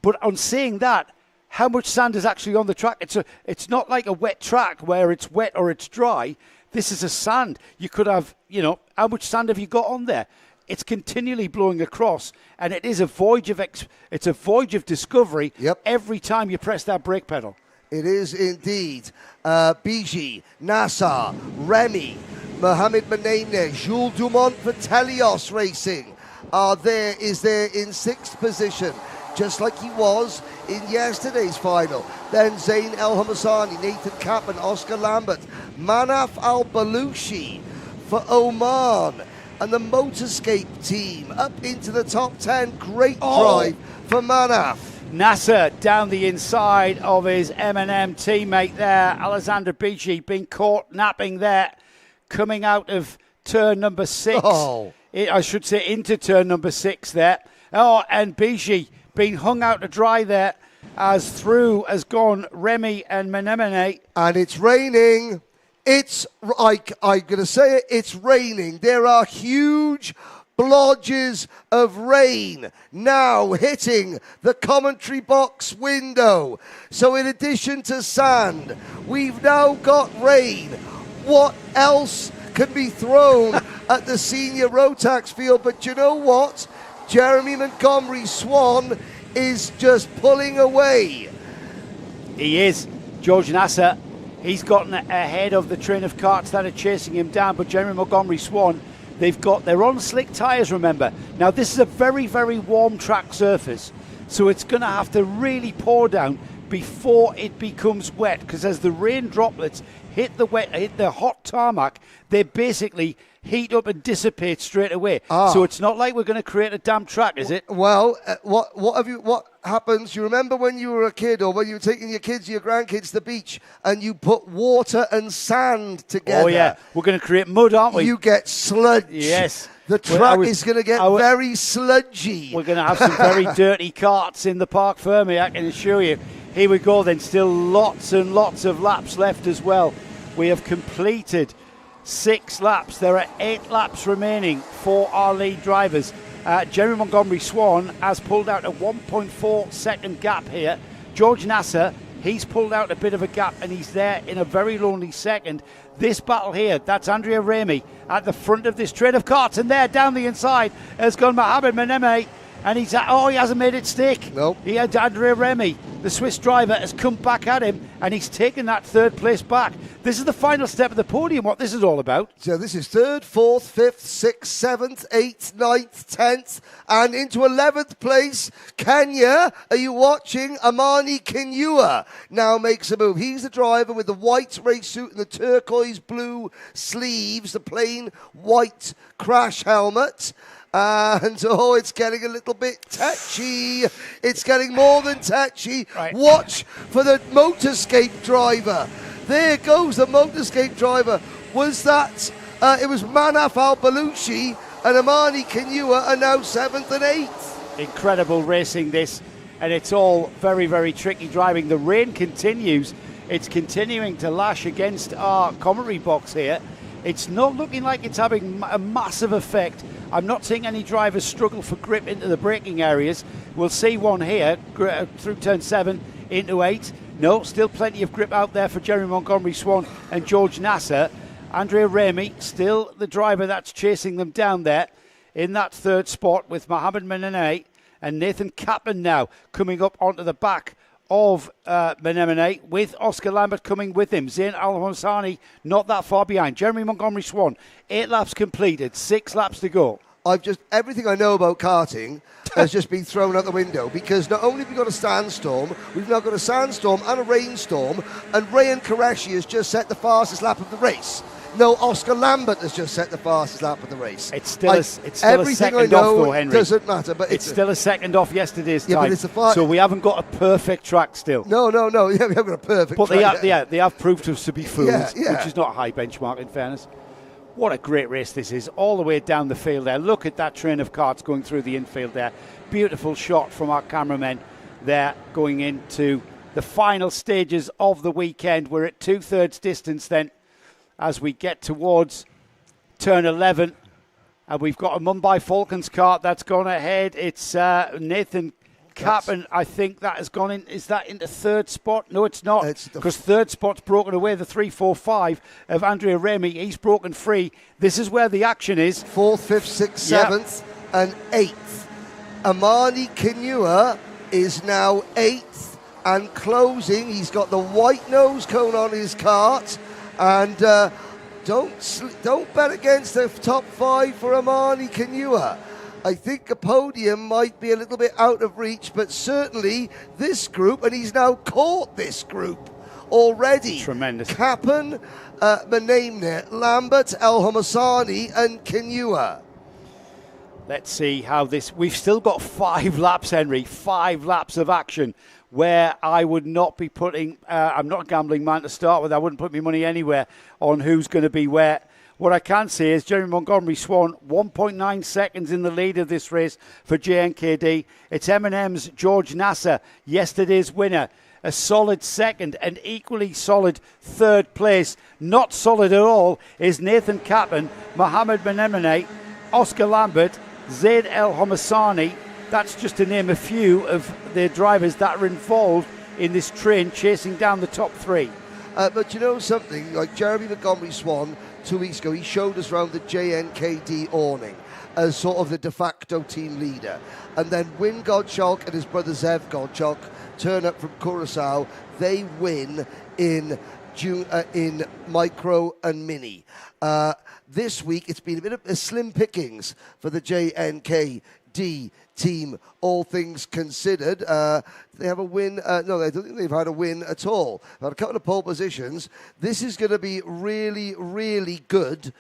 But on saying that, how much sand is actually on the track? It's not like a wet track where it's wet or it's dry. This is a sand. You could have, how much sand have you got on there? It's continually blowing across, and it is a voyage of discovery every time you press that brake pedal. It is indeed. Bigi, Nasser, Remy, Mohamed Manaim, Jules Dumont for Telios Racing is there in 6th position, just like he was in yesterday's final. Then Zain El Hamasani, Nathan Cappan, Oscar Lambert, Manaf Al Balushi for Oman. and the Motorscape team up into the top 10. Great drive for Manaf. Nasser down the inside of his M&M teammate there. Alexander Bici being caught napping there, coming out of turn number 6. I should say into turn number 6 there. And Bici being hung out to dry there as through has gone Remy and Menemene. And it's raining. I'm going to say it, it's raining. There are huge blodges of rain now hitting the commentary box window. So in addition to sand, we've now got rain. What else can be thrown at the senior Rotax field? But you know what? Jeremy Montgomery Swan is just pulling away. He is. George Nasser, he's gotten ahead of the train of carts that are chasing him down, but Jeremy Montgomery Swan, they're on slick tyres, remember. Now this is a very, very warm track surface, so it's going to have to really pour down before it becomes wet, because as the rain droplets hit the hot tarmac, they basically heat up and dissipate straight away. So it's not like we're going to create a damp track, is it? Well, what happens? You remember when you were a kid, or when you were taking your grandkids to the beach, and you put water and sand together? Oh yeah, we're going to create mud, aren't we? You get sludge. Yes. The track is going to get very sludgy. We're going to have some very dirty carts in the Parc Fermé, I can assure you. Here we go then, still lots and lots of laps left as well. We have completed 6 laps. There are 8 laps remaining for our lead drivers. Jeremy Montgomery Swan has pulled out a 1.4 second gap here. George Nasser, he's pulled out a bit of a gap and he's there in a very lonely second. This battle here, that's Andrea Remy at the front of this train of carts, and there down the inside has gone Mohamed Menemene, and he hasn't made it stick. Nope. He had Andrea Remy, the Swiss driver, has come back at him and he's taken that 3rd place back. This is the final step of the podium, what this is all about. So this is 3rd, 4th, 5th, 6th, 7th, 8th, 9th, 10th, and into 11th place. Kenya, are you watching? Amani Kinyua now makes a move. He's the driver with the white race suit and the turquoise blue sleeves, the plain white crash helmet. And it's getting a little bit touchy. It's getting more than touchy. Right. Watch for the Motorscape driver. There goes the Motorscape driver. Was that? It was Manaf Al-Baluchi and Amani Kinyua are now 7th and 8th. Incredible racing this, and it's all very, very tricky driving. The rain continues. It's continuing to lash against our commentary box here. It's not looking like it's having a massive effect. I'm not seeing any drivers struggle for grip into the braking areas. We'll see one here through turn 7 into 8. No, still plenty of grip out there for Jeremy Montgomery Swan and George Nasser. Andrea Remy, still the driver that's chasing them down there in that 3rd spot with Mohamed Menemene and Nathan Kaplan now coming up onto the back of Menemene, with Oscar Lambert coming with him. Zain Al-Hassani not that far behind. Jeremy Montgomery Swan, 8 laps completed, 6 laps to go. Everything I know about karting has just been thrown out the window, because not only have we got a sandstorm, we've now got a sandstorm and a rainstorm, and Rayan Qureshi has just set the fastest lap of the race. No, Oscar Lambert has just set the fastest lap of the race. It's still a second off, though, Henry. Doesn't matter, but it's still a second off yesterday's Yeah, time. but it's so we haven't got a perfect track still. No. Yeah, we haven't got a perfect track. But they have proved us to be fools, Yeah. which is not a high benchmark in fairness. What a great race this is, all the way down the field there. Look at that train of carts going through the infield there. Beautiful shot from our cameramen there going into the final stages of the weekend. We're at 2/3 distance then as we get towards turn 11. And we've got a Mumbai Falcons kart that's gone ahead. It's Nathan Kaplan, I think that has gone in. Is that into 3rd spot? No, it's not. Because 3rd spot's broken away. The 3-4-5 of Andrea Remy. He's broken free. This is where the action is. 4th, 5th, 6th, 7th, and 8th. Amani Kinyua is now 8th and closing. He's got the white nose cone on his kart. And don't bet against the top 5 for Amani Kinyua. I think a podium might be a little bit out of reach, but certainly this group, and he's now caught this group already. Tremendous. Kaplan, Menemene, Lambert, El Hamasani, and Kinyua. Let's see how this... We've still got 5 laps, Henry. 5 laps of action where I would not be putting... I'm not a gambling man to start with. I wouldn't put my money anywhere on who's going to be where. What I can say is Jeremy Montgomery Swan, 1.9 seconds in the lead of this race for JNKD. It's M&M's George Nasser, yesterday's winner. A solid second, an equally solid third place. Not solid at all is Nathan Kaplan, Mohammed Benemene, Oscar Lambert, Zaid El Homassani. That's just to name a few of the drivers that are involved in this train chasing down the top 3. But you know something, like Jeremy Montgomery Swan, 2 weeks ago, he showed us around the JNKD awning as sort of the de facto team leader. And then Win Gottschalk and his brother Zev Gottschalk turn up from Curacao. They win in micro and mini. This week, it's been a bit of a slim pickings for the JNKD team, all things considered. They have a win. No, I don't think they've had a win at all. They've had a couple of pole positions. This is going to be really, really good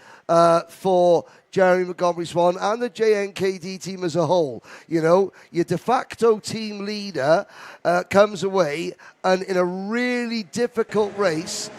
for Jeremy Montgomery Swan and the JNKD team as a whole. You know, your de facto team leader comes away and in a really difficult race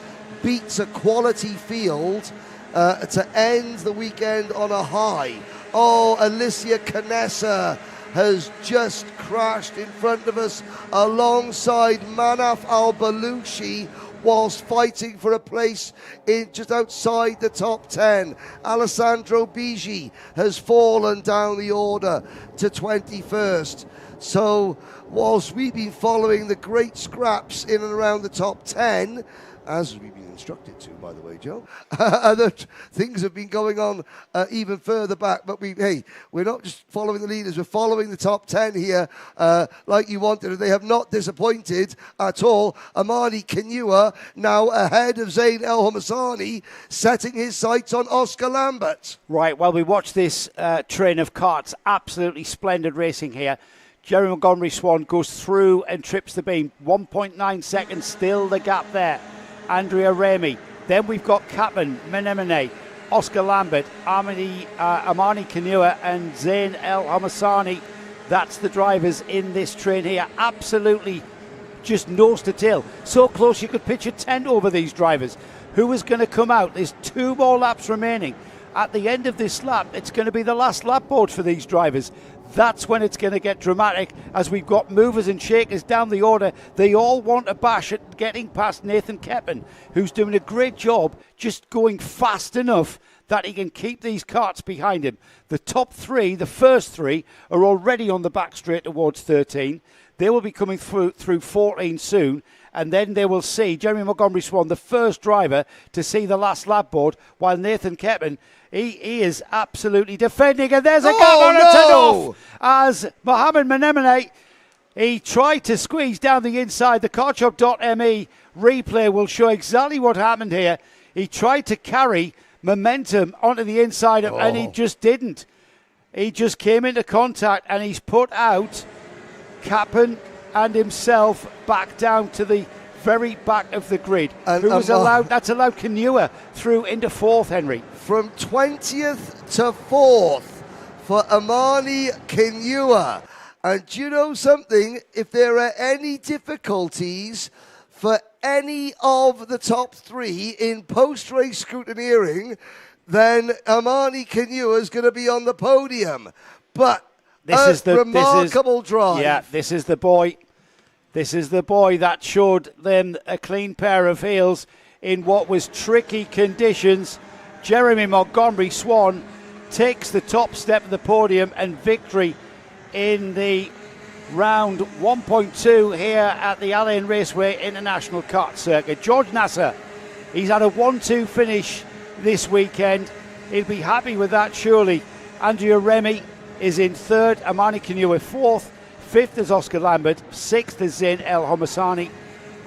beats a quality field to end the weekend on a high. Oh, Alicia Canessa has just crashed in front of us alongside Manaf Al-Baluchi whilst fighting for a place in just outside the top 10. Alessandro Bigi has fallen down the order to 21st. So whilst we've been following the great scraps in and around the top 10, as we've been instructed to, by the way, Joe, other things have been going on even further back. But we're not just following the leaders, we're following the top 10 here like you wanted. And they have not disappointed at all. Amani Kinua now ahead of Zain El Homassani, setting his sights on Oscar Lambert. Right, well, we watch this train of carts. Absolutely splendid racing here. Jeremy Montgomery Swan goes through and trips the beam. 1.9 seconds, still the gap there. Andrea Remy. Then we've got Kaplan, Menemene, Oscar Lambert, Amani Kinua and Zain El Homassani. That's the drivers in this train here. Absolutely just nose to tail. So close you could pitch a tent over these drivers. Who is going to come out? There's 2 more laps remaining. At the end of this lap, it's going to be the last lap board for these drivers. That's when it's going to get dramatic, as we've got movers and shakers down the order. They all want a bash at getting past Nathan Keppen, who's doing a great job just going fast enough that he can keep these carts behind him. The top 3, the first 3, are already on the back straight towards 13. They will be coming through 14 soon, and then they will see Jeremy Montgomery Swan, the first driver to see the last lap board, while Nathan Keppen, he is absolutely defending, and there's a gap on a turn-off as Mohammed Menemene, he tried to squeeze down the inside. The cartshop.me replay will show exactly what happened here. He tried to carry momentum onto the inside, and he just didn't. He just came into contact, and he's put out Kaplan and himself back down to the very back of the grid. Who was allowed? That's allowed Kinua through into 4th, Henry. From 20th to 4th for Amani Kinua. And do you know something? If there are any difficulties for any of the top 3 in post-race scrutineering, then Amani Kinua is going to be on the podium. But remarkable drive. Yeah, this is the boy. This is the boy that showed them a clean pair of heels in what was tricky conditions. Jeremy Montgomery Swan takes the top step of the podium and victory in the round 1.2 here at the Al Ain Raceway International Kart Circuit. George Nasser, he's had a 1-2 finish this weekend. He'll be happy with that, surely. Andrea Remy is in 3rd, Amani Kinua 4th, 5th is Oscar Lambert, 6th is Zain El Homassani.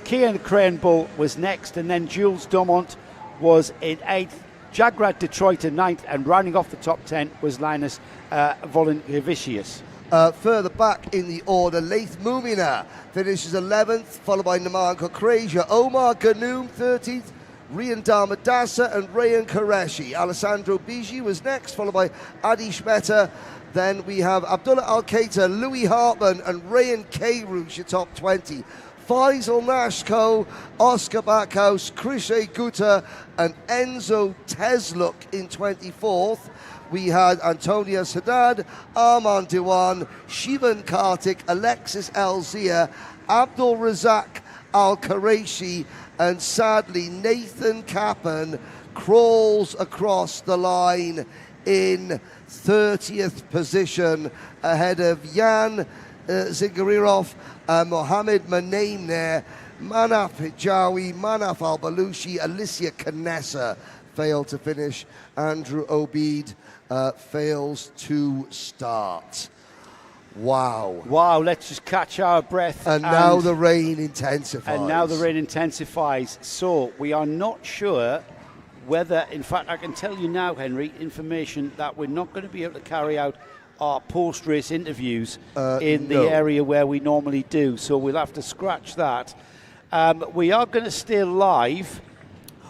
Kian Cranbull was next, and then Jules Dumont was in 8th. Jagrad Detroit in 9th, and rounding off the top 10 was Linus Voluntivicius. Further back in the order, Laith Mumina finishes 11th, followed by Naman Kokrasia, Omar Ganoum 13th, Rian Damadasa and Rayan Qureshi. Alessandro Bigi was next, followed by Adi Shmeta. Then we have Abdullah Al-Qaita, Louis Hartman, and Rayan Kairouche, your top 20. Faisal Nashko, Oscar Backhouse, Krishay Gutta, and Enzo Tesluk in 24th. We had Antonia Haddad, Arman Diwan, Shivan Kartik, Alexis Elzia, Abdul Razak Al-Quraishi, and sadly Nathan Kappen crawls across the line in 30th position ahead of Jan Zigarirov, Mohamed Manaim there, Manaf Hijawi, Manaf Al-Balushi, Alicia Canessa failed to finish. Andrew Obeid fails to start. Wow. Wow, let's just catch our breath. And now the rain intensifies. And now the rain intensifies. So we are not sure whether, in fact, I can tell you now, Henry, information that we're not going to be able to carry out our post-race interviews in the area where we normally do. So we'll have to scratch that. We are going to stay live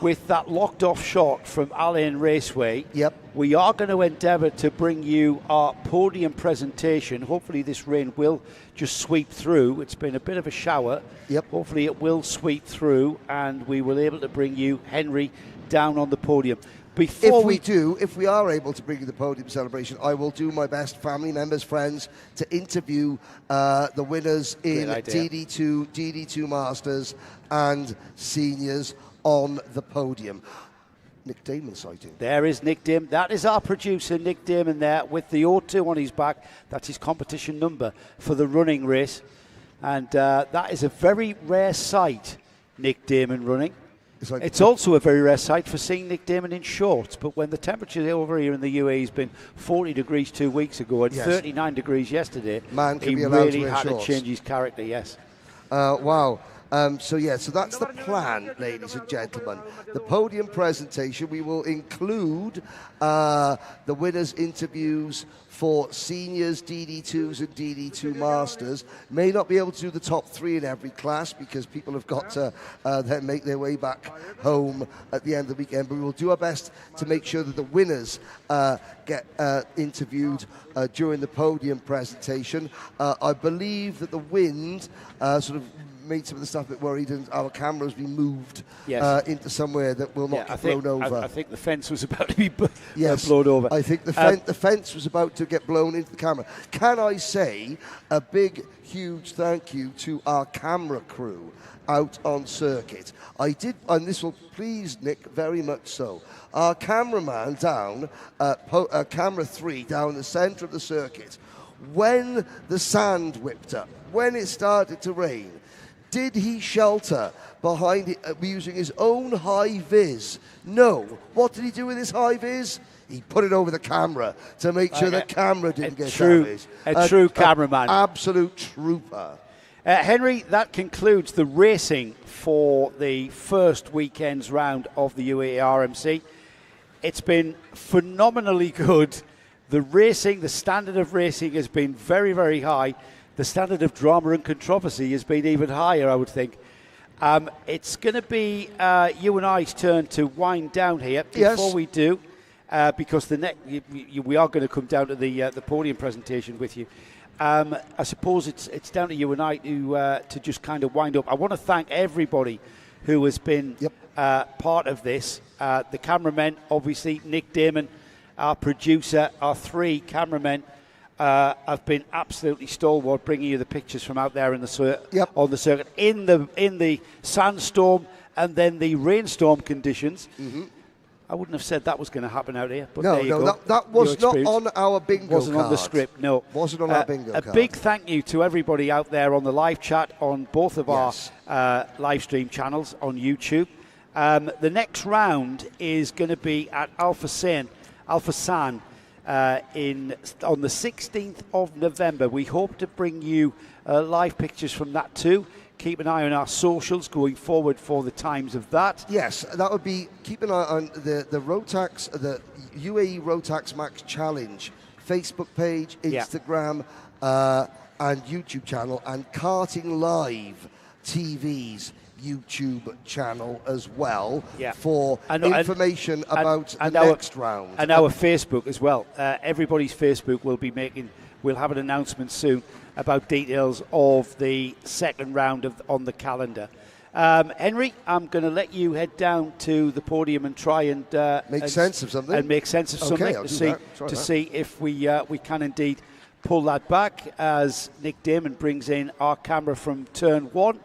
with that locked off shot from Al Ain Raceway. Yep. We are going to endeavour to bring you our podium presentation. Hopefully this rain will just sweep through. It's been a bit of a shower. Yep. Hopefully it will sweep through and we will be able to bring you Henry down on the podium. If we are able to bring you the podium celebration, I will do my best, family members, friends, to interview the winners in DD2, DD2 Masters and Seniors on the podium. Nick Damon sighting. There is Nick Damon. That is our producer, Nick Damon, there with the O2 on his back. That's his competition number for the running race. And that is a very rare sight, Nick Damon running. It's also a very rare sight for seeing Nick Damon in shorts, but when the temperature over here in the UAE has been 40 degrees 2 weeks ago and 39 degrees yesterday, he really had to change his character, yes. Wow. So that's the plan, ladies and gentlemen. The podium presentation, we will include the winners' interviews for seniors, DD2s and DD2 Masters. May not be able to do the top 3 in every class because people have got to then make their way back home at the end of the weekend, but we will do our best to make sure that the winners get interviewed during the podium presentation. I believe that the wind sort of made some of the stuff a bit worried, and our cameras be moved into somewhere that will not get blown over. I think the fence was about to be blown over. I think the fence was about to get blown into the camera. Can I say a big, huge thank you to our camera crew out on circuit. I did, and this will please Nick very much so. Our cameraman down, camera 3 down the centre of the circuit, when the sand whipped up, when it started to rain, did he shelter behind it using his own high-vis? No. What did he do with his high-vis? He put it over the camera to make sure the camera didn't get damaged. A true cameraman. Absolute trooper. Henry, that concludes the racing for the first weekend's round of the UAE RMC. It's been phenomenally good. The racing, the standard of racing has been very, very high. The standard of drama and controversy has been even higher, I would think. It's going to be you and I's turn to wind down here. Before we do, because we are going to come down to the podium presentation with you. I suppose it's down to you and I to just kind of wind up. I want to thank everybody who has been part of this. The cameramen, obviously, Nick Damon, our producer, our 3 cameramen. Have been absolutely stalwart, bringing you the pictures from out there in the on the circuit in the sandstorm and then the rainstorm conditions. Mm-hmm. I wouldn't have said that was going to happen out here, but there you go. That was not on our bingo card. Wasn't on the script, no. Wasn't on our bingo card. A big thank you to everybody out there on the live chat on both of our live stream channels on YouTube. The next round is going to be at Alpha San. On the 16th of November. We hope to bring you live pictures from that too. Keep an eye on our socials going forward for the times of that. Yes, that would be, keep an eye on the Rotax, the UAE Rotax Max Challenge Facebook page, Instagram and YouTube channel, and Karting Live TV's YouTube channel as well Yeah. for information about the next round. And our Facebook as well. Everybody's Facebook will be we'll have an announcement soon about details of the second round on the calendar. Henry, I'm going to let you head down to the podium and try and make sense of something. And make sense of something to see if we can indeed pull that back as Nick Damon brings in our camera from turn 1.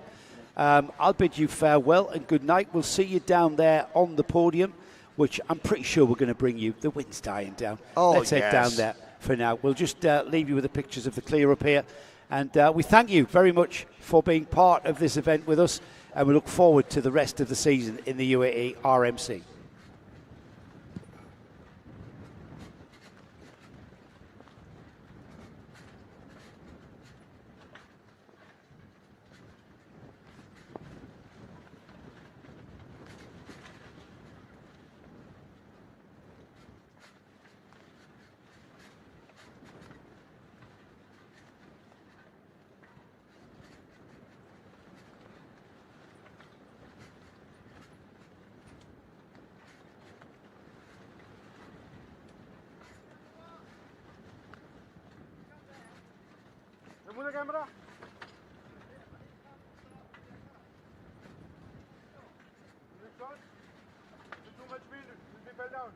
I'll bid you farewell and good night. We'll see you down there on the podium, which I'm pretty sure we're going to bring you. The wind's dying down. Let's head down there for now. We'll just leave you with the pictures of the clear up here. And we thank you very much for being part of this event with us. And we look forward to the rest of the season in the UAE RMC. Remove the camera. Too much speed, will be fell down.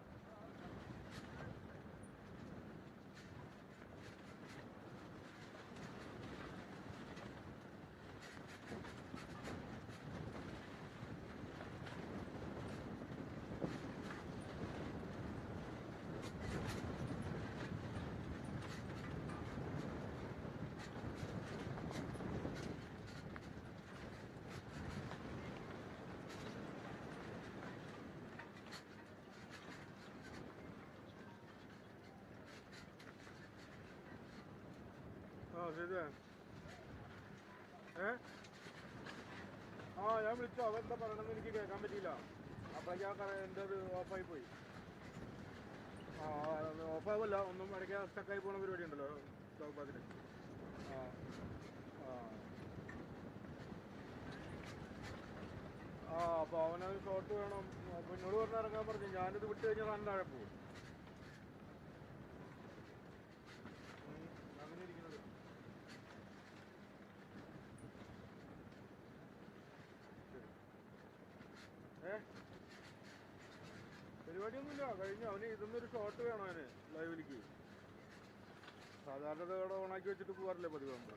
ഞാൻ വിളിച്ചോ അവരെന്താ പറയണമെന്ന് എനിക്ക് കേൾക്കാൻ പറ്റിയില്ല അപ്പോഴേക്കാ എൻ്റെ അത് ഓഫായി പോയി ഓഫാവല്ല ഒന്നും ഇടയ്ക്ക് സ്റ്റക്കായി പോകുന്ന പരിപാടി ഉണ്ടല്ലോ സ്റ്റോക്ക് ബാത്തില് അപ്പോൾ അവനത് ഷോട്ട് വേണം എന്നോട് പറഞ്ഞ് ഇറങ്ങാൻ പറഞ്ഞു ഞാനിത് വിട്ട് കഴിഞ്ഞാൽ റൺ താഴെ പോകും അങ്ങനെ ഇരിക്കുന്നത് പരിപാടിയൊന്നുമില്ല കഴിഞ്ഞു അവന് ഇതൊന്നൊരു ഷോട്ട് വേണം അവന് ലൈവിലേക്ക് സാധാരണ അവിടെ ഓണാക്കി വെച്ചിട്ട് പോകാറില്ലേ പതിവ് നമ്മൾ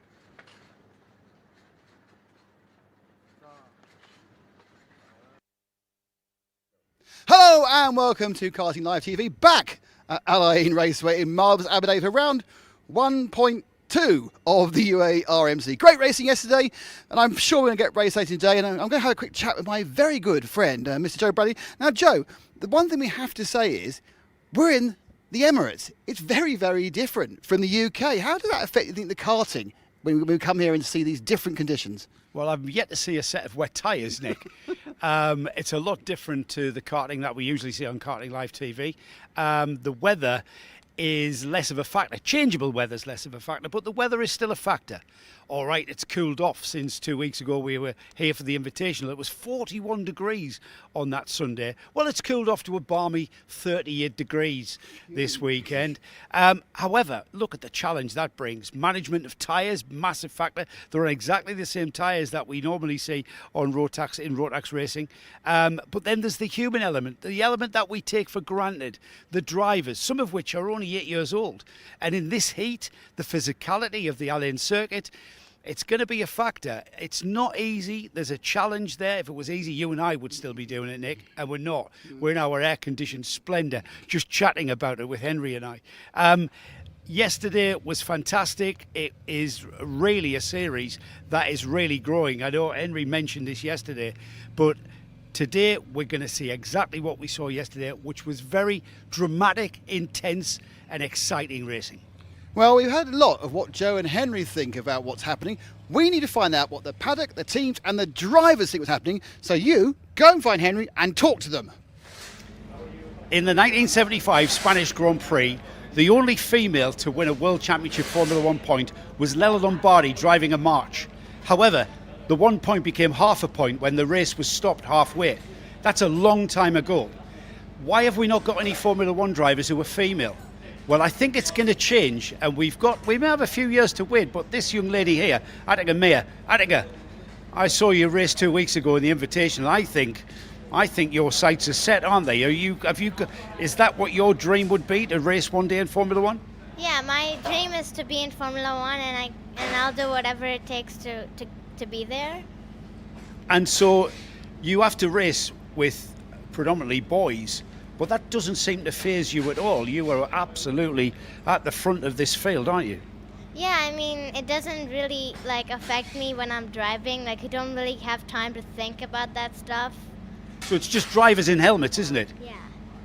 Hello and welcome to Karting Live TV, back at Al Ain Raceway in marvellous Abu Dhabi for round 1.2 of the UAE RMC. Great racing yesterday, and I'm sure we're going to get race racing today, and I'm going to have a quick chat with my very good friend, Mr. Joe Bradley. Now, Joe, the one thing we have to say is we're in the Emirates. It's very, very different from the UK. How does that affect, you think, the karting when we come here and see these different conditions? Well, I've yet to see a set of wet tyres, Nick. It's a lot different to the karting that we usually see on Karting Live TV. The weather is less of a factor. Changeable weather's less of a factor, but the weather is still a factor. All right, it's cooled off since 2 weeks ago we were here for the Invitational. It was 41 degrees on that Sunday. Well, it's cooled off to a balmy 38 degrees this weekend. However, look at the challenge that brings. Management of tyres, massive factor. They're on exactly the same tyres that we normally see on Rotax, in Rotax racing. But then there's the human element, the element that we take for granted. The drivers, some of which are only 8 years old. And in this heat, the physicality of the Al Ain circuit, it's going to be a factor. It's not easy. There's a challenge there. If it was easy, you and I would still be doing it, Nick, and we're not. We're in our air-conditioned splendour, just chatting about it with Henry and I. Yesterday was fantastic. It is really a series that is really growing. I know Henry mentioned this yesterday, but today we're going to see exactly what we saw yesterday, which was very dramatic, intense and exciting racing. Well, we've heard a lot of what Joe and Henry think about what's happening. We need to find out what the paddock, the teams and the drivers think was happening. So you go and find Henry and talk to them. In the 1975 Spanish Grand Prix, the only female to win a World Championship Formula One point was Lella Lombardi driving a March. However, The 1 point became half a point when the race was stopped halfway. That's a long time ago. Why have we not got any Formula One drivers who are female? Well, I think it's going to change, and we may have a few years to wait, but this young lady here, Attica Meyer, Attica, I saw you race 2 weeks ago in the invitation, and I think your sights are set, aren't they? Is that what your dream would be, to race one day in Formula One? Yeah, my dream is to be in Formula One, and I'll do whatever it takes to be there. And so you have to race with predominantly boys, but that doesn't seem to faze you at all. You are absolutely at the front of this field, aren't you? Yeah, I mean, it doesn't really affect me when I'm driving. I don't really have time to think about that stuff. So it's just drivers in helmets, isn't it? Yeah.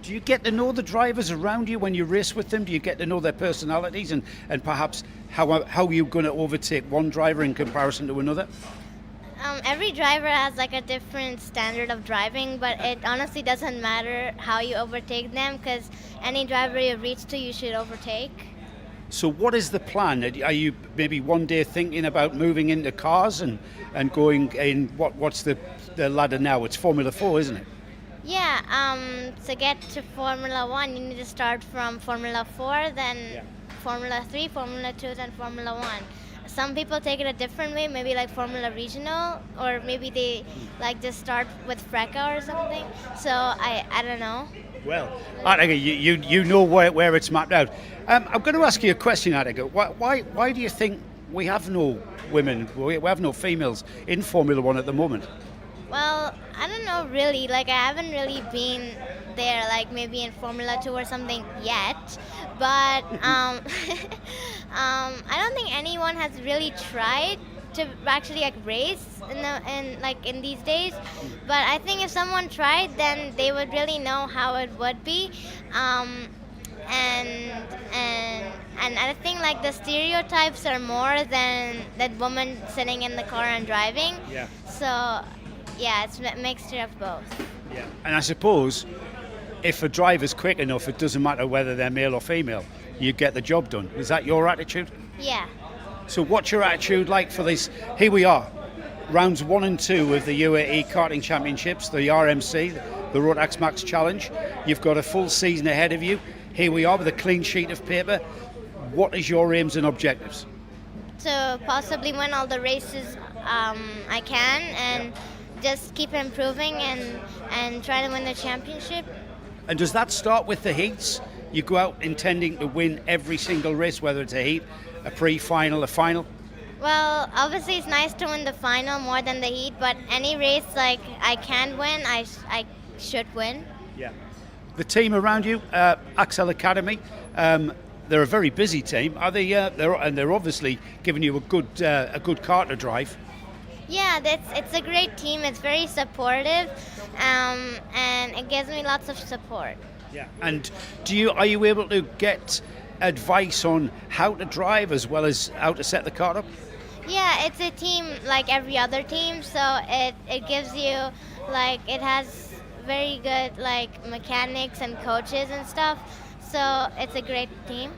Do you get to know the drivers around you when you race with them? Do you get to know their personalities and perhaps how you're going to overtake one driver in comparison to another? Every driver has a different standard of driving, but it honestly doesn't matter how you overtake them, because any driver you reach to, you should overtake. So what is the plan? Are you maybe one day thinking about moving into cars and going in, what's the ladder now? It's Formula 4, isn't it? Yeah, to get to Formula 1, you need to start from Formula 4, then Formula 3, Formula 2, then Formula 1. Some people take it a different way, maybe Formula Regional, or maybe they just start with FRECA or something. So I don't know. Well, Attica, you know where it's mapped out. I'm going to ask you a question, Attica. Why do you think we have no women, we have no females in Formula One at the moment? Well, I don't know really. I haven't really been there, maybe in Formula 2 or something yet. But I don't think anyone has really tried to actually race in these days. But I think if someone tried, then they would really know how it would be. And I think the stereotypes are more than that woman sitting in the car and driving. Yeah. So yeah, it's a mixture of both. Yeah. And I suppose if a driver's quick enough, it doesn't matter whether they're male or female. You get the job done. Is that your attitude? Yeah. So what's your attitude like for this? Here we are, rounds 1 and 2 of the UAE Karting Championships, the RMC, the Rotax Max Challenge. You've got a full season ahead of you. Here we are with a clean sheet of paper. What is your aims and objectives? To possibly win all the races I can, and just keep improving and try to win the championship. And does that start with the heats? You go out intending to win every single race, whether it's a heat, a pre-final, a final? Well, obviously it's nice to win the final more than the heat, but any race I can win, I should win. Yeah. The team around you, Axel Academy, they're a very busy team. Are they? They're obviously giving you a good car to drive. Yeah, it's a great team. It's very supportive, and it gives me lots of support. Yeah. And are you able to get advice on how to drive as well as how to set the car up? Yeah, it's a team like every other team, so it gives you it has very good mechanics and coaches and stuff. So it's a great team.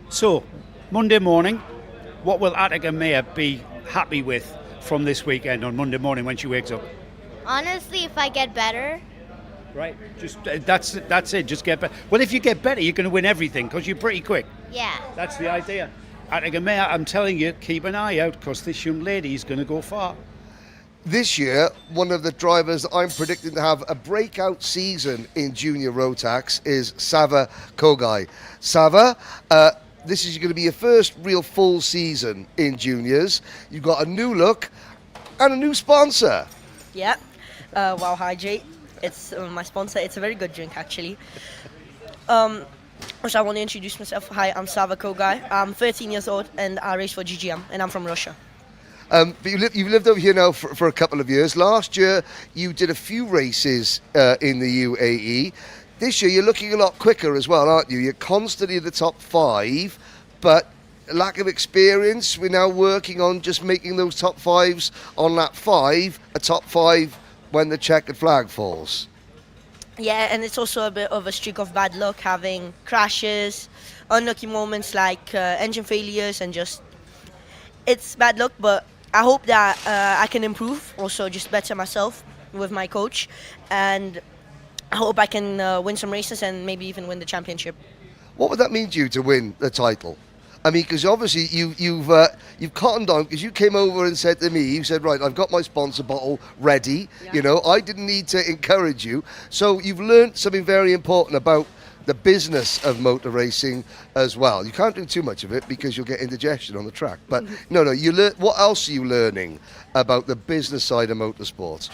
So Monday morning, what will Attica Meyer be happy with from this weekend on Monday morning when she wakes up? Honestly, if I get better. Right, just that's it. Just get better. Well, if you get better, you're going to win everything because you're pretty quick. Yeah. That's the idea. Attica Meyer, I'm telling you, keep an eye out because this young lady is going to go far. This year, one of the drivers I'm predicting to have a breakout season in Junior Rotax is Sava Kogai. Sava, this is going to be your first real full season in juniors. You've got a new look and a new sponsor. Yeah. Wow Hydrate. It's my sponsor. It's a very good drink, actually. First, I want to introduce myself. Hi, I'm Sava Kogai. I'm 13 years old, and I race for GGM, and I'm from Russia. But you've lived over here now for a couple of years. Last year, you did a few races in the UAE. This year, you're looking a lot quicker as well, aren't you? You're constantly in the top 5, but lack of experience. We're now working on just making those top 5s on lap 5 a top 5 when the checkered flag falls. Yeah, and it's also a bit of a streak of bad luck, having crashes, unlucky moments like engine failures, and just it's bad luck. But I hope that I can improve, also just better myself with my coach, and I hope I can win some races and maybe even win the championship. What would that mean to you to win the title? I mean, because obviously you've cottoned on, because you came over and said to me, you said, right, I've got my sponsor bottle ready. Yeah. You know, I didn't need to encourage you. So you've learned something very important about the business of motor racing as well. You can't do too much of it because you'll get indigestion on the track. But no, you learn. What else are you learning about the business side of motorsports?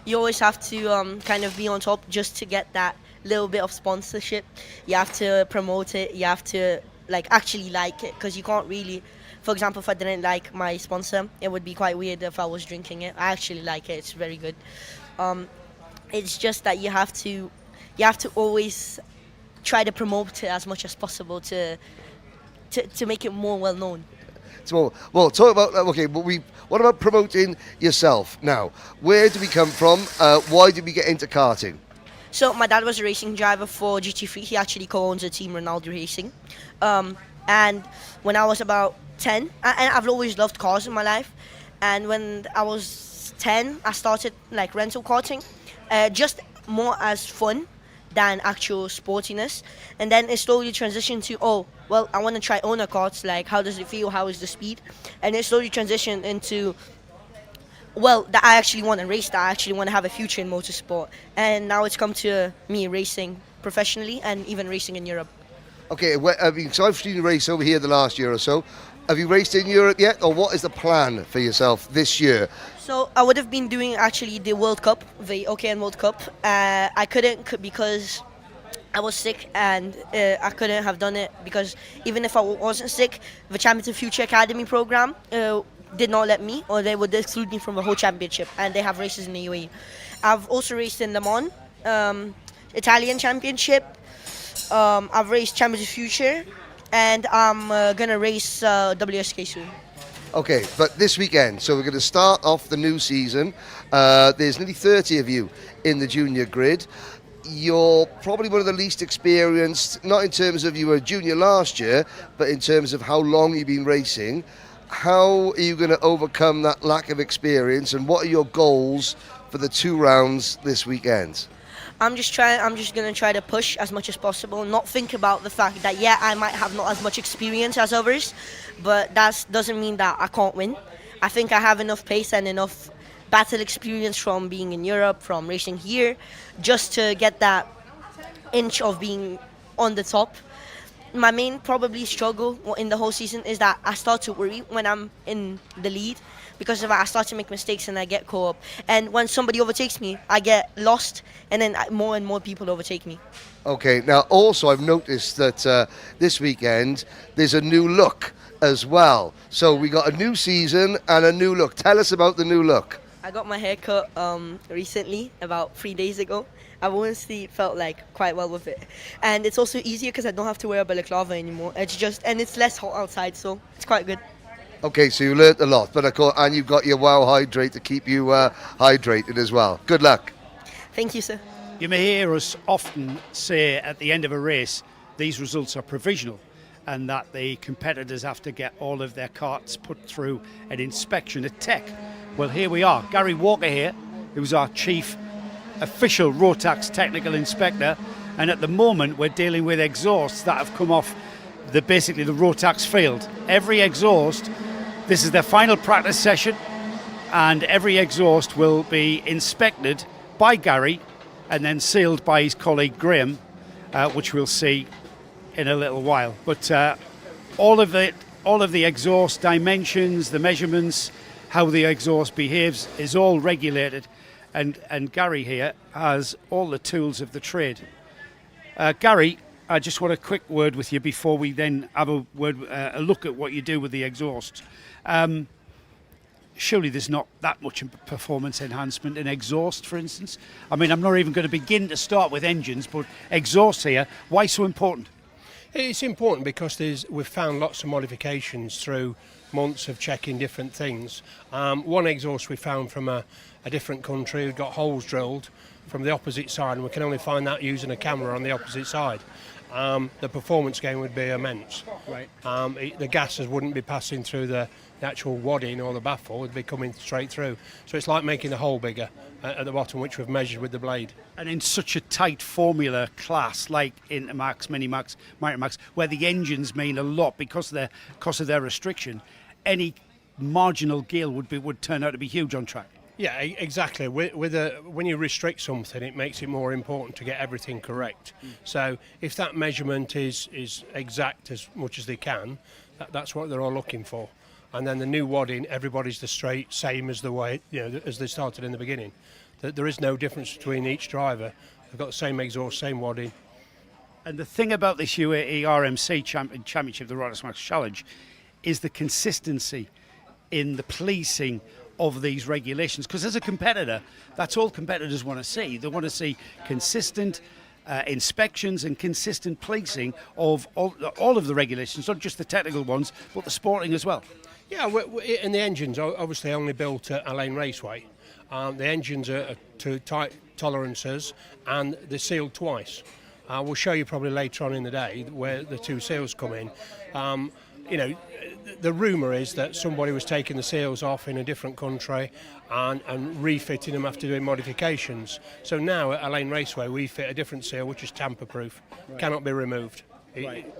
You always have to kind of be on top just to get that little bit of sponsorship. You have to promote it. You have to actually like it, because you can't really, for example, if I didn't like my sponsor, it would be quite weird if I was drinking it. I actually like it. It's very good. It's just that you have to always try to promote it as much as possible to make it more well known. Well, talk about what about promoting yourself now? Where did we come from? Why did we get into karting? So my dad was a racing driver for GT3. He actually co-owns the team Ronaldo Racing. And when I was about 10, and I've always loved cars in my life, and when I was 10, I started rental karting, just more as fun than actual sportiness. And then it slowly transitioned to, I want to try owner karts, how does it feel, how is the speed? And it slowly transitioned into, that I actually want to race, that I actually want to have a future in motorsport. And now it's come to me racing professionally and even racing in Europe. Okay, so I've seen you race over here the last year or so. Have you raced in Europe yet, or what is the plan for yourself this year? So I would have been doing actually the World Cup, the OKN World Cup. I couldn't because I was sick, and I couldn't have done it because even if I wasn't sick, the Championship Future Academy program did not let me, or they would exclude me from the whole championship, and they have races in the UAE. I've also raced in Le Mans, Italian Championship. I've raced Championship Future, and I'm gonna race WSK soon. Okay, but this weekend, so we're going to start off the new season. There's nearly 30 of you in the junior grid. You're probably one of the least experienced, not in terms of you were a junior last year, but in terms of how long you've been racing. How are you going to overcome that lack of experience, and what are your goals for the 2 rounds this weekend? I'm just gonna try to push as much as possible, not think about the fact that I might have not as much experience as others, but that doesn't mean that I can't win. I think I have enough pace and enough battle experience from being in Europe, from racing here, just to get that inch of being on the top. My main probably struggle in the whole season is that I start to worry when I'm in the lead, because I start to make mistakes and I get caught up. And when somebody overtakes me, I get lost, and then more and more people overtake me. Okay, now also I've noticed that this weekend there's a new look as well. So we got a new season and a new look. Tell us about the new look. I got my hair cut recently, about 3 days ago. I've honestly felt quite well with it. And it's also easier because I don't have to wear a balaclava anymore. And it's less hot outside, so it's quite good. Okay, so you learnt a lot, but of course, and you've got your Wow Hydrate to keep you hydrated as well. Good luck. Thank you, sir. You may hear us often say at the end of a race, these results are provisional, and that the competitors have to get all of their carts put through an inspection, a tech. Well, here we are. Gary Walker here, who's our chief official Rotax technical inspector, and at the moment we're dealing with exhausts that have come off basically the Rotax field. Every exhaust, this is their final practice session, and every exhaust will be inspected by Gary and then sealed by his colleague Graham, which we'll see in a little while. But all of the exhaust dimensions, the measurements, how the exhaust behaves is all regulated, and Gary here has all the tools of the trade. Gary, I just want a quick word with you before we then have a look at what you do with the exhaust. Surely there's not that much performance enhancement in exhaust, for instance. I mean, I'm not even going to begin to start with engines, but exhaust here, why so important? It's important because we've found lots of modifications through months of checking different things. One exhaust we found from a different country, we've got holes drilled from the opposite side, and we can only find that using a camera on the opposite side. the performance gain would be immense. Right. The gases wouldn't be passing through the actual wadding or the baffle, would be coming straight through. So it's like making the hole bigger at the bottom, which we've measured with the blade. And in such a tight formula class like Intermax, Minimax, Micromax, where the engines mean a lot because of their restriction, any marginal gain would turn out to be huge on track. Yeah, exactly. When you restrict something, it makes it more important to get everything correct. So if that measurement is exact as much as they can, that's what they're all looking for. And then the new wadding, everybody's the straight, same as the way, as they started in the beginning. There is no difference between each driver. They've got the same exhaust, same wadding. And the thing about this UAE RMC Championship, the Rotax Max Challenge, is the consistency in the policing of these regulations. Because as a competitor, that's all competitors want to see. They want to see consistent inspections and consistent policing of all of the regulations, not just the technical ones, but the sporting as well. Yeah, and the engines are obviously only built at Alain Raceway. The engines are to tight tolerances and they're sealed twice. We'll show you probably later on in the day where the two seals come in. The rumour is that somebody was taking the seals off in a different country and refitting them after doing modifications. So now at Alain Raceway we fit a different seal which is tamper-proof, cannot be removed. Right.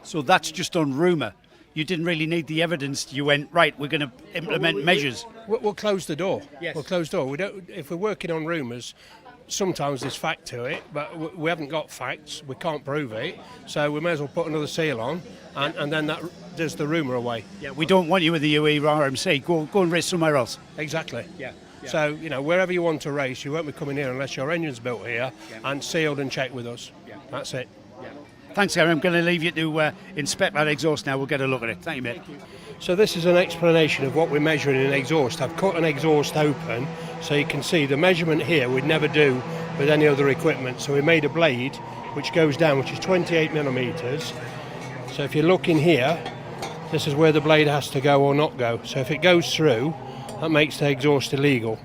So that's just on rumour. You didn't really need the evidence. You went, right, we're going to implement measures. We'll close the door. Yes. We'll close the door. If we're working on rumours, sometimes there's fact to it, but we haven't got facts. We can't prove it. So we may as well put another seal on, and then that does the rumour away. Yeah, we don't want you with the UAE RMC. Go and race somewhere else. Exactly. Yeah. So, wherever you want to race, you won't be coming here unless your engine's built here and sealed and checked with us. Yeah. That's it. Thanks, Gary. I'm going to leave you to inspect that exhaust now. We'll get a look at it. Thank you, mate. So this is an explanation of what we're measuring in an exhaust. I've cut an exhaust open so you can see the measurement here we'd never do with any other equipment. So we made a blade which goes down, which is 28 millimetres. So if you look in here, this is where the blade has to go or not go. So if it goes through, that makes the exhaust illegal.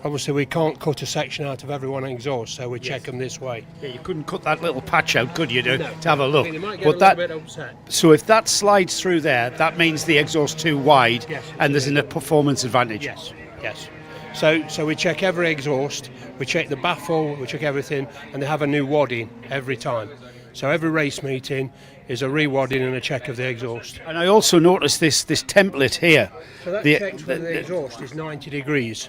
Obviously we can't cut a section out of every one exhaust, so we check them this way. Yeah, you couldn't cut that little patch out, could you, to have a look? They might get a little bit upset. So if that slides through there, that means the exhaust's too wide, and there's a performance advantage. Yes. So we check every exhaust, we check the baffle, we check everything, and they have a new wadding every time. So every race meeting is a re-wadding and a check of the exhaust. And I also noticed this template here. So that checks whether the exhaust is 90 degrees.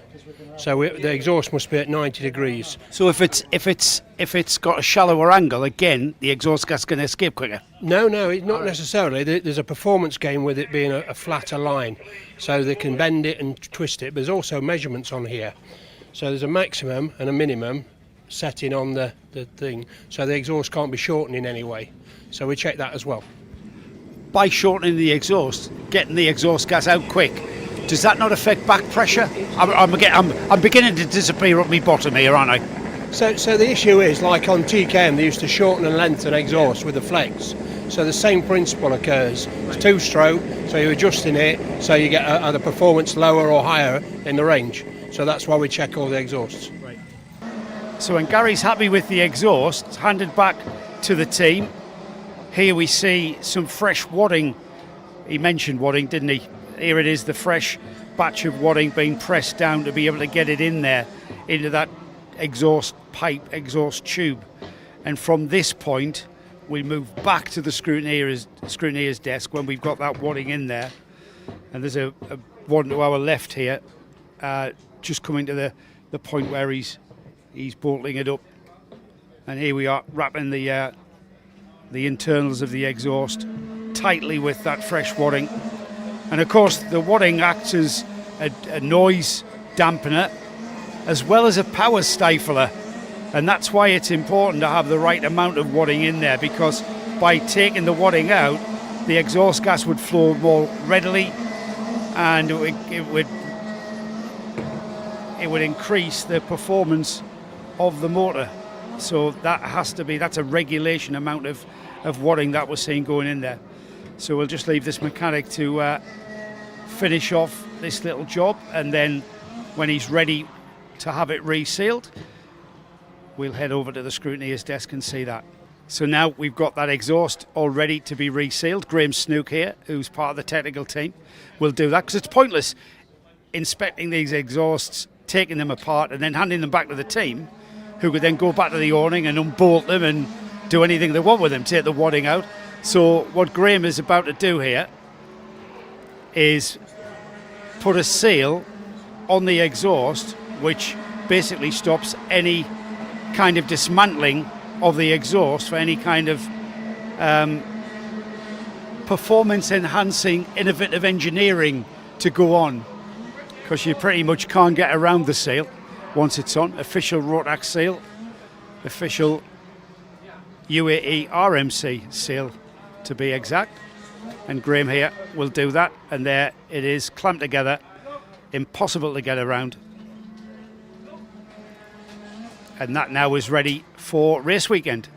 So the exhaust must be at 90 degrees. So if it's got a shallower angle, again, the exhaust gas going to escape quicker. No, not necessarily. There's a performance gain with it being a flatter line, so they can bend it and twist it. But there's also measurements on here. So there's a maximum and a minimum setting on the thing, so the exhaust can't be shortened in any way. So we check that as well. By shortening the exhaust, getting the exhaust gas out quick, does that not affect back pressure? I'm beginning to disappear up my bottom here, aren't I? So the issue is, like on TKM, they used to shorten and lengthen exhaust with the flex. So the same principle occurs. It's two-stroke, so you're adjusting it so you get either performance lower or higher in the range. So that's why we check all the exhausts. Right. So when Gary's happy with the exhaust, it's handed back to the team. Here we see some fresh wadding. He mentioned wadding, didn't he? Here it is, the fresh batch of wadding being pressed down to be able to get it in there, into that exhaust pipe, exhaust tube. And from this point, we move back to the scrutineer's desk when we've got that wadding in there. And there's a one to our left here, just coming to the point where he's bolting it up. And here we are, wrapping the internals of the exhaust tightly with that fresh wadding. And of course the wadding acts as a noise dampener as well as a power stifler, and that's why it's important to have the right amount of wadding in there, because by taking the wadding out, the exhaust gas would flow more readily and it would increase the performance of the motor. So that's a regulation amount of wadding that we're seeing going in there. So we'll just leave this mechanic to finish off this little job, and then when he's ready to have it resealed, we'll head over to the scrutineer's desk and see that. So now we've got that exhaust all ready to be resealed. Graham Snook here, who's part of the technical team, will do that because it's pointless inspecting these exhausts, taking them apart and then handing them back to the team, who could then go back to the awning and unbolt them and do anything they want with them, take the wadding out. So what Graham is about to do here is put a seal on the exhaust which basically stops any kind of dismantling of the exhaust for any kind of performance enhancing innovative engineering to go on, because you pretty much can't get around the seal once it's on. Official Rotax seal, official UAE RMC seal to be exact, and Graham here will do that, and there it is, clamped together, impossible to get around. And that now is ready for race weekend.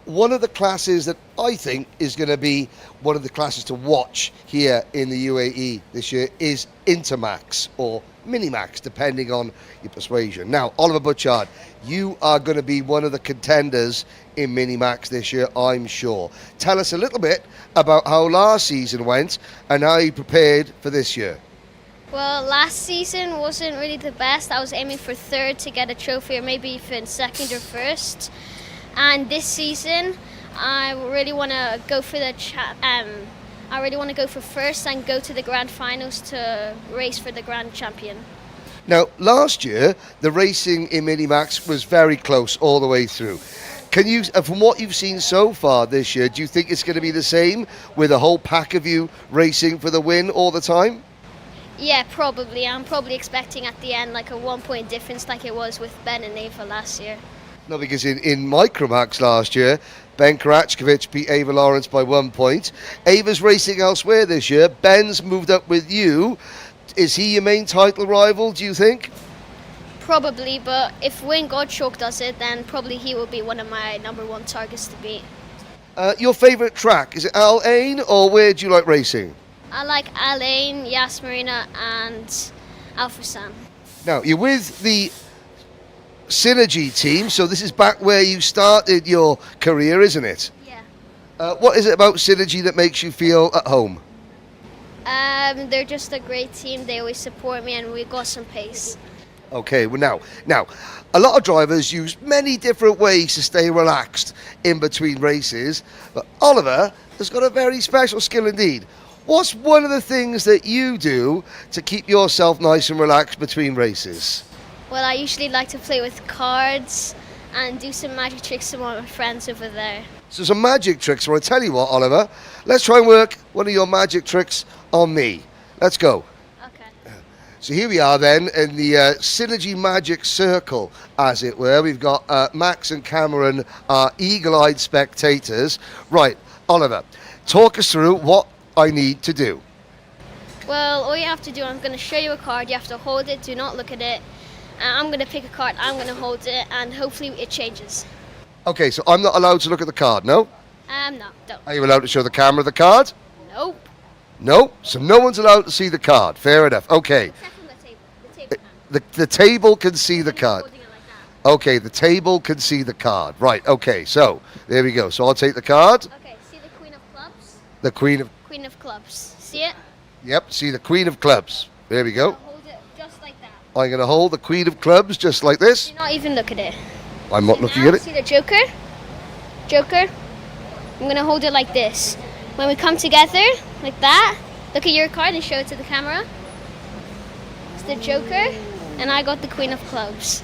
One of the classes that I think is going to be one of the classes to watch here in the UAE this year is Intermax or Minimax, depending on your persuasion. Now, Oliver Butchard, you are going to be one of the contenders in Minimax this year, I'm sure. Tell us a little bit about how last season went and how you prepared for this year. Well, last season wasn't really the best. I was aiming for third to get a trophy, or maybe even second or first. And this season, I really want to go for I really want to go for first and go to the grand finals to race for the grand champion. Now, last year, the racing in Minimax was very close all the way through. Can you, from what you've seen so far this year, do you think it's going to be the same with a whole pack of you racing for the win all the time? Yeah, probably. I'm probably expecting at the end like a 1 point difference like it was with Ben and Ava last year. No, because in Micromax last year, Ben Karachkovich beat Ava Lawrence by 1 point. Ava's racing elsewhere this year. Ben's moved up with you. Is he your main title rival, do you think? Probably, but if Wayne Gottschalk does it, then probably he will be one of my #1 targets to beat. Your favourite track, is it Al Ain or where do you like racing? I like Alain, Yas Marina and Alphasan. Now, you're with the Synergy team, so this is back where you started your career, isn't it? Yeah. What is it about Synergy that makes you feel at home? They're just a great team. They always support me and we got some pace. Okay, well now, a lot of drivers use many different ways to stay relaxed in between races, but Oliver has got a very special skill indeed. What's one of the things that you do to keep yourself nice and relaxed between races? Well, I usually like to play with cards and do some magic tricks with my friends over there. So some magic tricks. Well, I tell you what, Oliver, let's try and work one of your magic tricks on me. Let's go. Okay. So here we are then in the Synergy Magic Circle, as it were. We've got Max and Cameron, our eagle-eyed spectators. Right, Oliver, talk us through what I need to do. Well, all you have to do, I'm going to show you a card. You have to hold it, do not look at it. I'm going to pick a card, I'm going to hold it, and hopefully it changes. Okay, so I'm not allowed to look at the card, no? No, don't. Are you allowed to show the camera the card? Nope. No? So no one's allowed to see the card. Fair enough. Okay. Except from the table. The table The table can see the card. Okay, the table can see the card. Right, okay, so there we go. So I'll take the card. Okay, see the Queen of Clubs? The Queen of... Queen of Clubs. See it? Yep, see the Queen of Clubs. There we go. Hold it just like that. I'm going to hold the Queen of Clubs just like this. Do not even look at it. I'm not looking at it. See the Joker? Joker? I'm going to hold it like this. When we come together, like that, look at your card and show it to the camera. It's the Joker, and I got the Queen of Clubs.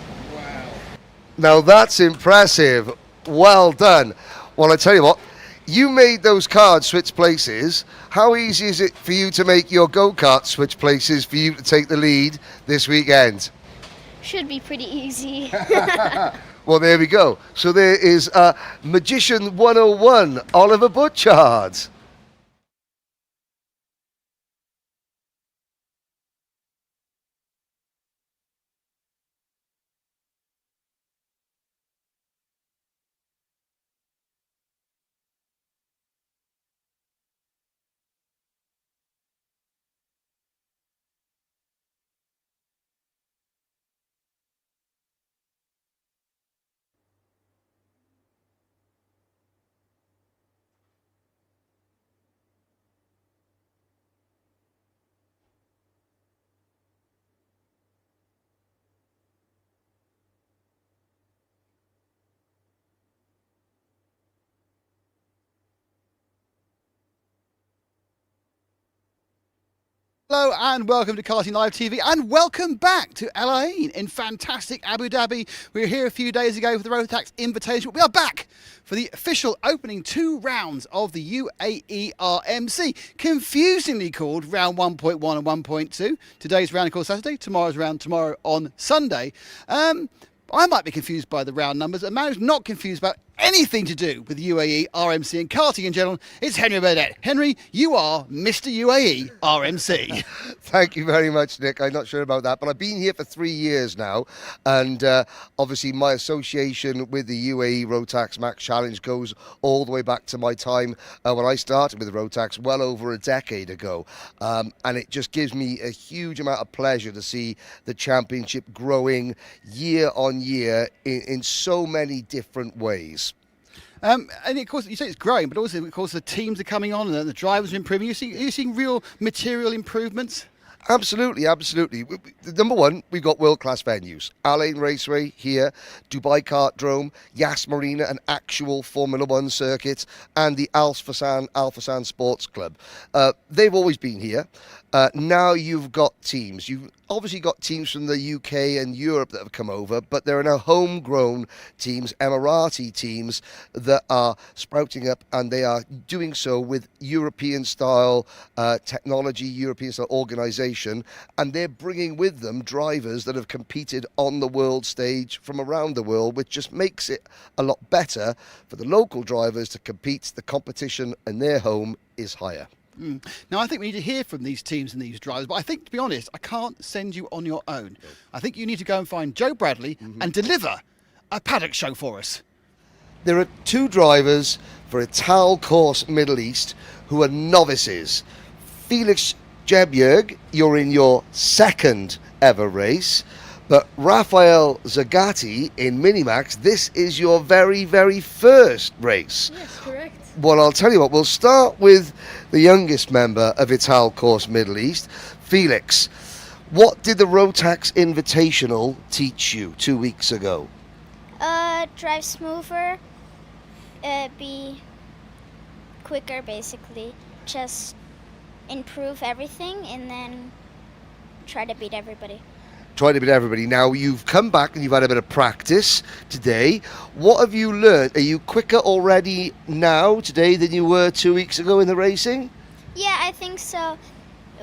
Now that's impressive. Well done. Well, I tell you what, you made those cards switch places. How easy is it for you to make your go-kart switch places for you to take the lead this weekend? Should be pretty easy. Well, there we go. So there is Magician 101, Oliver Butchard. Hello and welcome to Karting Live TV and welcome back to Al Ain in fantastic Abu Dhabi. We were here a few days ago for the Rotax Invitational. We are back for the official opening 2 rounds of the UAE RMC, confusingly called round 1.1 and 1.2. Today's round called Saturday, tomorrow's round tomorrow on Sunday. I might be confused by the round numbers. A man who's not confused about anything to do with UAE, RMC and karting in general, it's Henry Burdett. Henry, you are Mr. UAE RMC. Thank you very much, Nick. I'm not sure about that, but I've been here for 3 years now, and obviously my association with the UAE Rotax Max Challenge goes all the way back to my time when I started with the Rotax well over a decade ago, and it just gives me a huge amount of pleasure to see the championship growing year on year in so many different ways. And of course, you say it's growing, but also, of course, the teams are coming on and the drivers are improving. Are you seeing real material improvements? Absolutely, absolutely. Number one, we've got world-class venues. Al Ain Raceway here, Dubai Kartdrome, Yas Marina, an actual Formula One circuit, and the Al Fassan Sports Club. They've always been here. Now you've got teams. You've obviously got teams from the UK and Europe that have come over, but there are now homegrown teams, Emirati teams, that are sprouting up, and they are doing so with European-style technology, European-style organisation, and they're bringing with them drivers that have competed on the world stage from around the world, which just makes it a lot better for the local drivers to compete. The competition in their home is higher. Now, I think we need to hear from these teams and these drivers, but I think, to be honest, I can't send you on your own. I think you need to go and find Joe Bradley and deliver a paddock show for us. There are 2 drivers for Ital Course Middle East who are novices. Felix Jebjerg, you're in your 2nd ever race, but Rafael Zagati in Minimax, this is your very, very first race. Yes, correct. Well, I'll tell you what, we'll start with the youngest member of Ital Course Middle East, Felix. What did the Rotax Invitational teach you 2 weeks ago? Drive smoother, be quicker basically, just improve everything and then try to beat everybody. Try to beat everybody. Now, you've come back and you've had a bit of practice today. What have you learned? Are you quicker already now, today, than you were 2 weeks ago in the racing? Yeah, I think so.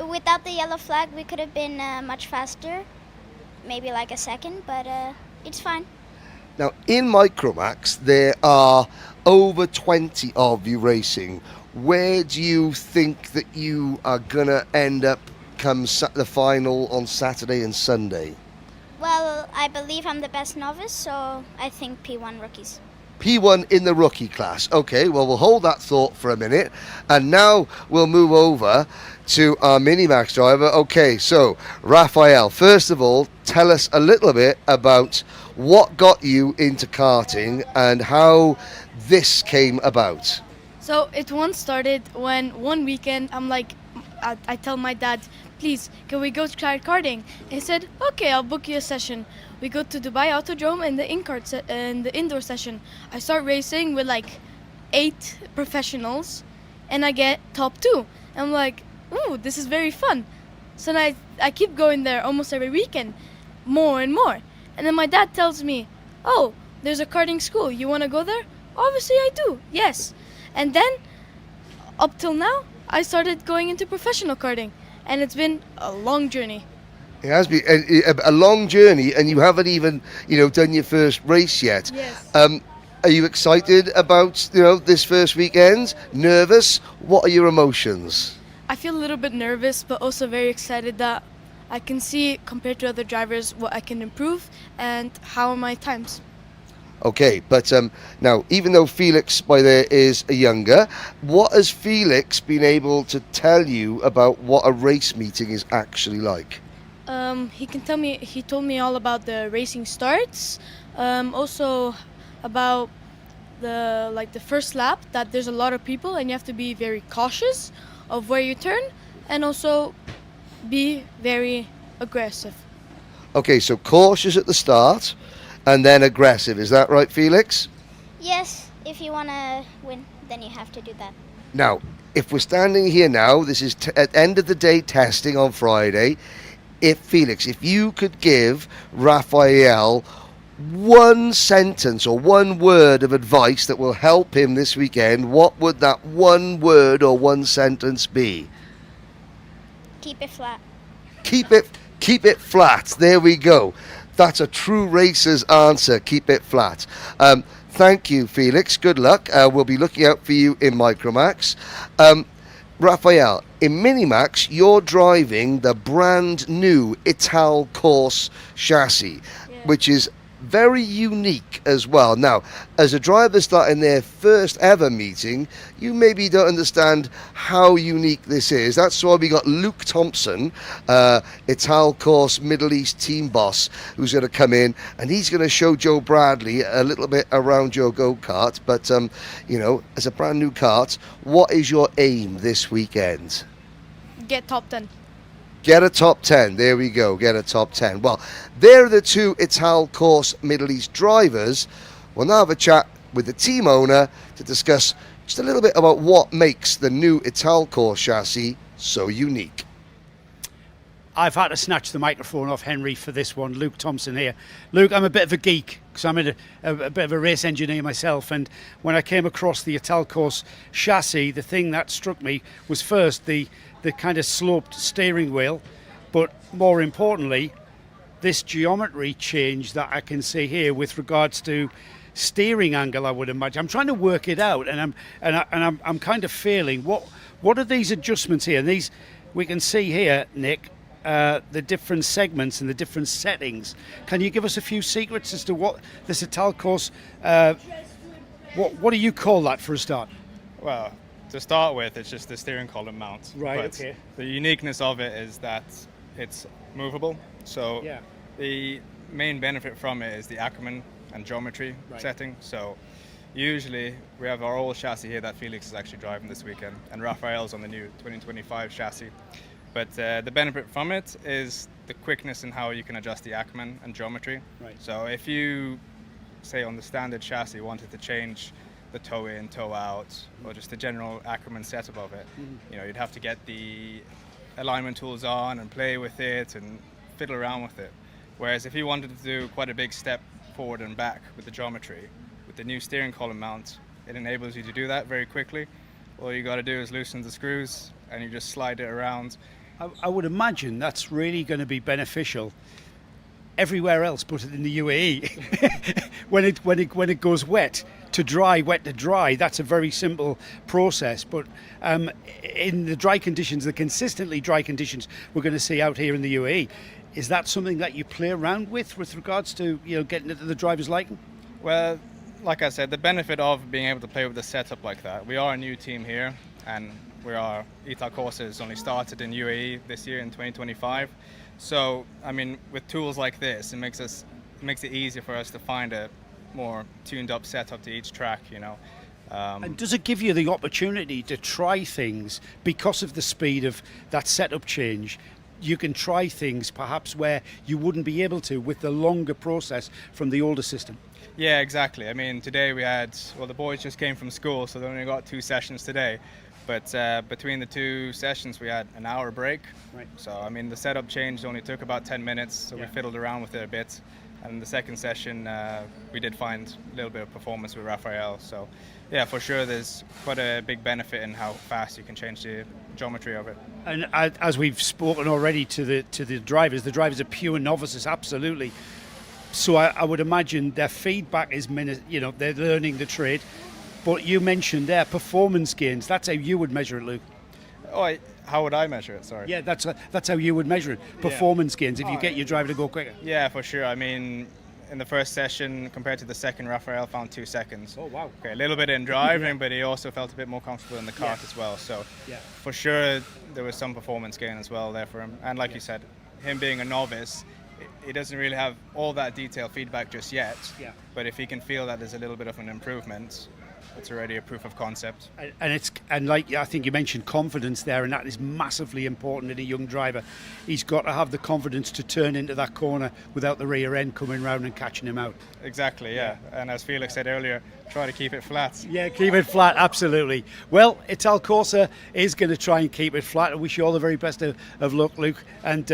Without the yellow flag, we could have been much faster, maybe like a second, but it's fine. Now, in Micromax, there are over 20 of you racing. Where do you think that you are going to end up come the final on Saturday and Sunday? Well, I believe I'm the best novice, so I think P1 rookies. P1 in the rookie class. Okay, well, we'll hold that thought for a minute. And now we'll move over to our Minimax driver. Okay, so, Raphael, first of all, tell us a little bit about what got you into karting and how this came about. So it once started when one weekend I tell my dad, please, can we go try karting? He said, okay, I'll book you a session. We go to Dubai Autodrome and the indoor session. I start racing with 8 professionals and I get top 2. I'm like, ooh, this is very fun. So I keep going there almost every weekend, more and more. And then my dad tells me, oh, there's a karting school. You want to go there? Obviously I do, yes. And then, up till now, I started going into professional karting. And it's been a long journey. It has been a long journey, and you haven't even, done your first race yet. Yes. Are you excited about, this first weekend? Nervous? What are your emotions? I feel a little bit nervous, but also very excited that I can see, compared to other drivers, what I can improve and how are my times. Okay, but now, even though Felix by there is a younger, what has Felix been able to tell you about what a race meeting is actually like? He told me all about the racing starts, also about the first lap, that there's a lot of people and you have to be very cautious of where you turn and also be very aggressive. Okay, so cautious at the start and then aggressive. Is that right, Felix? Yes, if you want to win, then you have to do that. Now, if we're standing here now, this is at end of the day testing on Friday. If Felix, if you could give Raphael one sentence or one word of advice that will help him this weekend, what would that one word or one sentence be? Keep it flat. Keep it flat. There we go. That's a true racer's answer. Keep it flat. Thank you, Felix. Good luck. We'll be looking out for you in Micromax. Raphael, in Minimax, you're driving the brand new Ital Course chassis, which is very unique as well. Now, as a driver starting their first ever meeting, you maybe don't understand how unique this is. That's why we got Luke Thompson, Ital Course Middle East team boss, who's going to come in, and he's going to show Joe Bradley a little bit around your go-kart. But, you know, as a brand new kart, what is your aim this weekend? Get top 10. Get a top 10. There we go. Get a top 10. Well, there are the two Ital Course Middle East drivers. We'll now have a chat with the team owner to discuss just a little bit about what makes the new Ital Course chassis so unique. I've had to snatch the microphone off Henry for this one. Luke Thompson here. Luke, I'm a bit of a geek because I'm a bit of a race engineer myself, and when I came across the Ital Course chassis, the thing that struck me was first the kind of sloped steering wheel, but more importantly, this geometry change that I can see here with regards to steering angle. I would imagine I'm trying to work it out, and I'm kind of failing. What are these adjustments here? And these we can see here, Nick, the different segments and the different settings. Can you give us a few secrets as to what this Ital Course? What do you call that for a start? Well, to start with, it's just the steering column mount. Right, but okay. The uniqueness of it is that it's movable. So the main benefit from it is the Ackerman and geometry setting. So usually we have our old chassis here that Felix is actually driving this weekend, and Raphael's on the new 2025 chassis. But the benefit from it is the quickness in how you can adjust the Ackerman and geometry. Right. So if you, say on the standard chassis, wanted to change the toe in, toe out, or just the general Ackerman setup of it, you know, you'd have to get the alignment tools on and play with it and fiddle around with it. Whereas if you wanted to do quite a big step forward and back with the geometry, with the new steering column mount, it enables you to do that very quickly. All you got to do is loosen the screws and you just slide it around. I would imagine that's really going to be beneficial everywhere else but in the UAE. when it goes wet to dry, that's a very simple process. But in the dry conditions, the consistently dry conditions we're going to see out here in the UAE, is that something that you play around with regards to, you know, getting it to the driver's liking? Well, like I said, the benefit of being able to play with the setup like that, we are a new team here, and Ital courses only started in UAE this year in 2025. So, I mean, with tools like this, it makes it easier for us to find a more tuned up setup to each track, you know. And does it give you the opportunity to try things because of the speed of that setup change? You can try things perhaps where you wouldn't be able to with the longer process from the older system. Yeah, exactly. I mean, today we had, well, the boys just came from school, so they only got 2 sessions today. But between the 2 sessions, we had an hour break. Right. So, I mean, the setup change only took about 10 minutes, so we fiddled around with it a bit. And the second session, we did find a little bit of performance with Raphael. So, yeah, for sure, there's quite a big benefit in how fast you can change the geometry of it. And as we've spoken already to the drivers are pure novices, absolutely. So I would imagine their feedback is, you know, they're learning the trade. But you mentioned their performance gains. That's how you would measure it, Luke. Oh, how would I measure it? Sorry. Yeah, that's how you would measure it. Performance gains, if you get your driver to go quicker. Yeah, for sure. I mean, in the first session compared to the second, Raphael found 2 seconds. Oh, wow. Okay, a little bit in driving, but he also felt a bit more comfortable in the kart as well. So, for sure, there was some performance gain as well there for him. And like you said, him being a novice, he doesn't really have all that detailed feedback just yet. Yeah. But if he can feel that there's a little bit of an improvement, it's already a proof of concept. And like I think you mentioned confidence there, and that is massively important in a young driver. He's got to have the confidence to turn into that corner without the rear end coming round and catching him out. Exactly, yeah. And as Felix said earlier, try to keep it flat. Yeah, keep it flat, absolutely. Well, Ital Corsa is going to try and keep it flat. I wish you all the very best of luck, Luke, and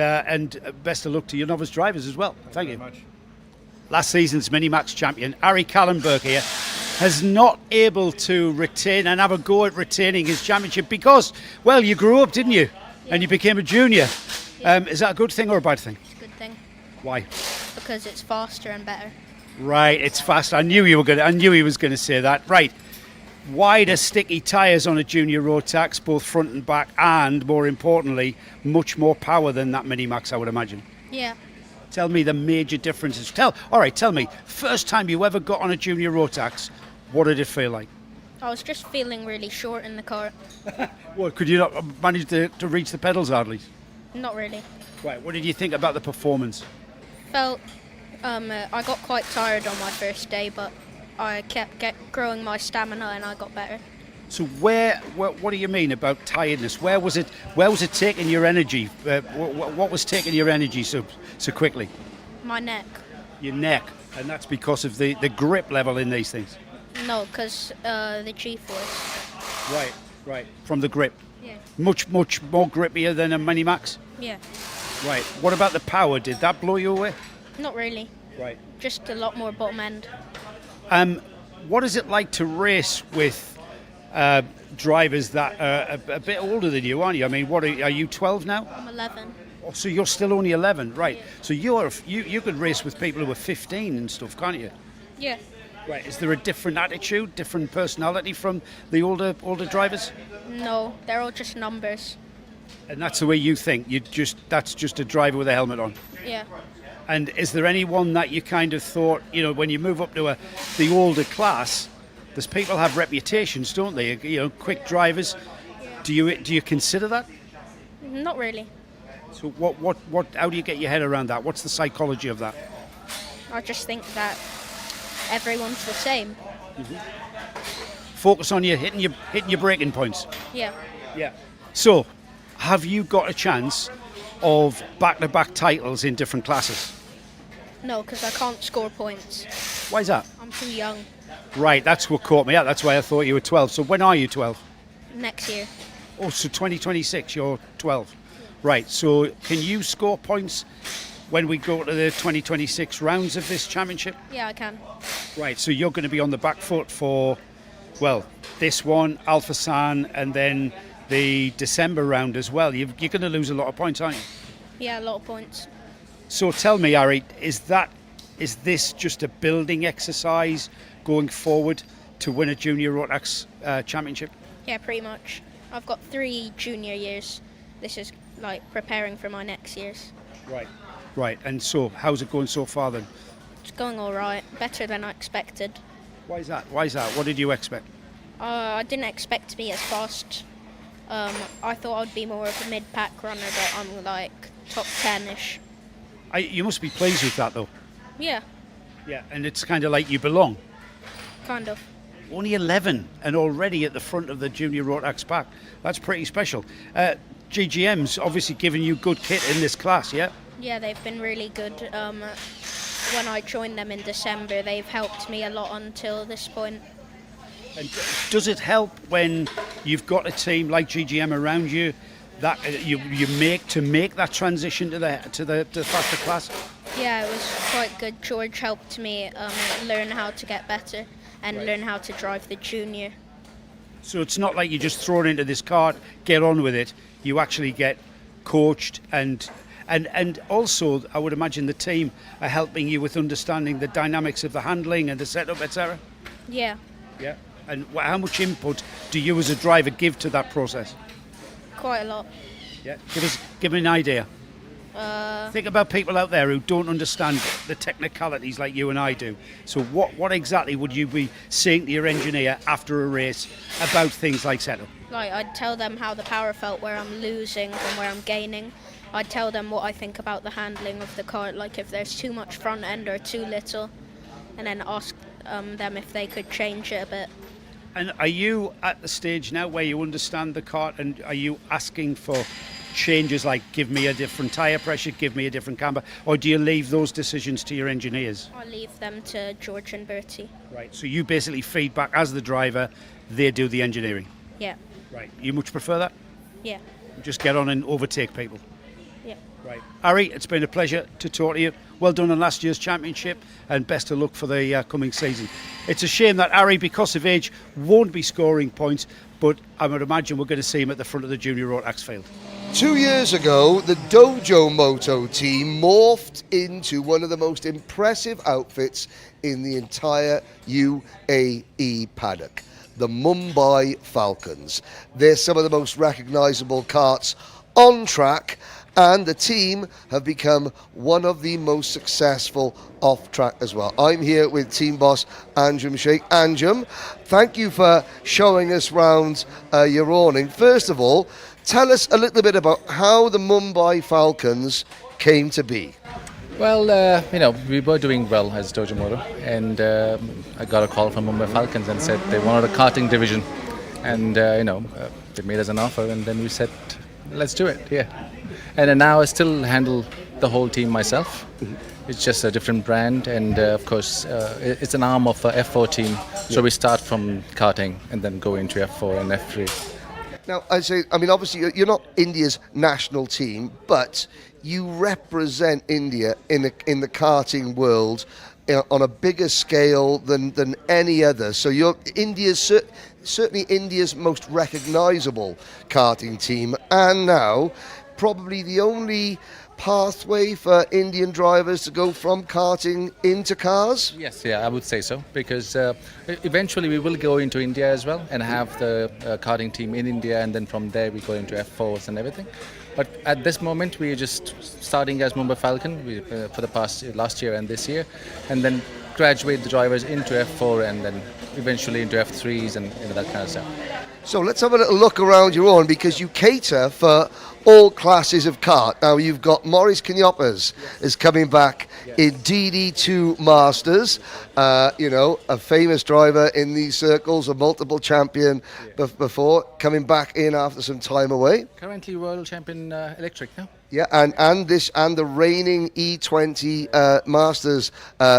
best of luck to your novice drivers as well. Thank you. Very much. Last season's Minimax champion, Harry Callenberg here, has not able to retain and have a go at retaining his championship because, well, you grew up, didn't you? Yeah. And you became a junior. Yeah. Is that a good thing or a bad thing? It's a good thing. Why? Because it's faster and better. Right, it's fast. I knew he was going to say that. Right. Wider, sticky tyres on a junior Rotax, both front and back, and more importantly, much more power than that Minimax, I would imagine. Yeah. Tell me the major differences. Tell me, first time you ever got on a junior Rotax, what did it feel like? I was just feeling really short in the car. Well, could you not manage to reach the pedals hardly? Not really. Right, what did you think about the performance? Felt, I got quite tired on my first day, but I kept growing my stamina and I got better. So what do you mean about tiredness? Where was it taking your energy? What was taking your energy so quickly? My neck. Your neck, and that's because of the grip level in these things? No, because the G-force. Right. From the grip? Yeah. Much more grippier than a Minimax? Yeah. Right. What about the power? Did that blow you away? Not really. Right. Just a lot more bottom end. What is it like to race with drivers that are a bit older than you, aren't you? I mean, are you 12 now? I'm 11. Oh, so you're still only 11, right? Yeah. So you could race with people who are 15 and stuff, can't you? Yeah. Right. Is there a different attitude, different personality from the older drivers? No, they're all just numbers. And that's the way you think. That's just a driver with a helmet on. Yeah. And is there anyone that you kind of thought, when you move up to the older class, there's people have reputations, don't they? Quick drivers. Yeah. Do you consider that? Not really. So what? How do you get your head around that? What's the psychology of that? I just think that everyone's the same. Mm-hmm. Focus on hitting your braking points. Yeah. Yeah. So, have you got a chance of back-to-back titles in different classes? No, because I can't score points. Why is that? I'm too young. Right, that's what caught me out. That's why I thought you were 12. So when are you 12? Next year. Oh, so 2026, you're 12. Right, so can you score points when we go to the 2026 rounds of this championship? Yeah, I can. Right, so you're going to be on the back foot for, this one, Alpha San, and then the December round as well. You're going to lose a lot of points, aren't you? Yeah, a lot of points. So tell me, Harry, is this just a building exercise going forward to win a junior Rotax championship? Yeah, pretty much. I've got 3 junior years. This is like preparing for my next years. Right. And so, how's it going so far then? It's going all right. Better than I expected. Why is that? What did you expect? I didn't expect to be as fast. I thought I'd be more of a mid-pack runner, but I'm like top 10-ish. You must be pleased with that, though. Yeah. Yeah, and it's kind of like you belong. Kind of. Only 11 and already at the front of the junior Rotax pack. That's pretty special. GGM's obviously giving you good kit in this class, yeah? Yeah, they've been really good. When I joined them in December, they've helped me a lot until this point. And does it help when you've got a team like GGM around you that you make that transition to the faster class? Yeah, it was quite good. George helped me learn how to get better and learn how to drive the junior. So it's not like you just throw it into this cart, get on with it. You actually get coached and also I would imagine the team are helping you with understanding the dynamics of the handling and the setup, etc. Yeah. Yeah. And how much input do you as a driver give to that process? Quite a lot. Yeah. Give me an idea. Think about people out there who don't understand the technicalities like you and I do. So what exactly would you be saying to your engineer after a race about things like setup? Like, I'd tell them how the power felt where I'm losing and where I'm gaining. I'd tell them what I think about the handling of the car, like if there's too much front end or too little, and then ask them if they could change it a bit. And are you at the stage now where you understand the kart, and are you asking for changes like give me a different tyre pressure, give me a different camber, or do you leave those decisions to your engineers? I leave them to George and Bertie. Right, so you basically feedback as the driver, they do the engineering. Yeah. Right, you much prefer that? Yeah. Just get on and overtake people. Yeah. Right. Harry, it's been a pleasure to talk to you. Well done on last year's championship, and best of luck for the coming season. It's a shame that Harry, because of age, won't be scoring points, but I would imagine we're going to see him at the front of the Junior Rotax field. 2 years ago, the Dojo Moto team morphed into one of the most impressive outfits in the entire UAE paddock, the Mumbai Falcons. They're some of the most recognisable karts on track, and the team have become one of the most successful off track as well. I'm here with team boss Anjum Sheikh. Anjum, thank you for showing us round your awning. First of all, tell us a little bit about how the Mumbai Falcons came to be. Well, we were doing well as Dojo Moto, and I got a call from Mumbai Falcons and said they wanted a karting division, and they made us an offer, and then we said, let's do it, yeah. And now I still handle the whole team myself. It's just a different brand, and of course, it's an arm of the F4 team. So we start from karting and then go into F4 and F3. Now, obviously, you're not India's national team, but you represent India in the karting world on a bigger scale than any other. So you're certainly India's most recognisable karting team, and now probably the only pathway for Indian drivers to go from karting into cars? Yes, yeah, I would say so, because eventually we will go into India as well and have the karting team in India, and then from there we go into F4s and everything. But at this moment we're just starting as Mumbai Falcon for the last year and this year, and then graduate the drivers into F4 and then eventually into F3s and that kind of stuff. So let's have a little look around your own, because you cater for all classes of kart. Now you've got Maurice Canyopas is coming back in DD2 Masters, a famous driver in these circles, a multiple champion before, coming back in after some time away. Currently world champion electric now. Yeah, and the reigning E20 Masters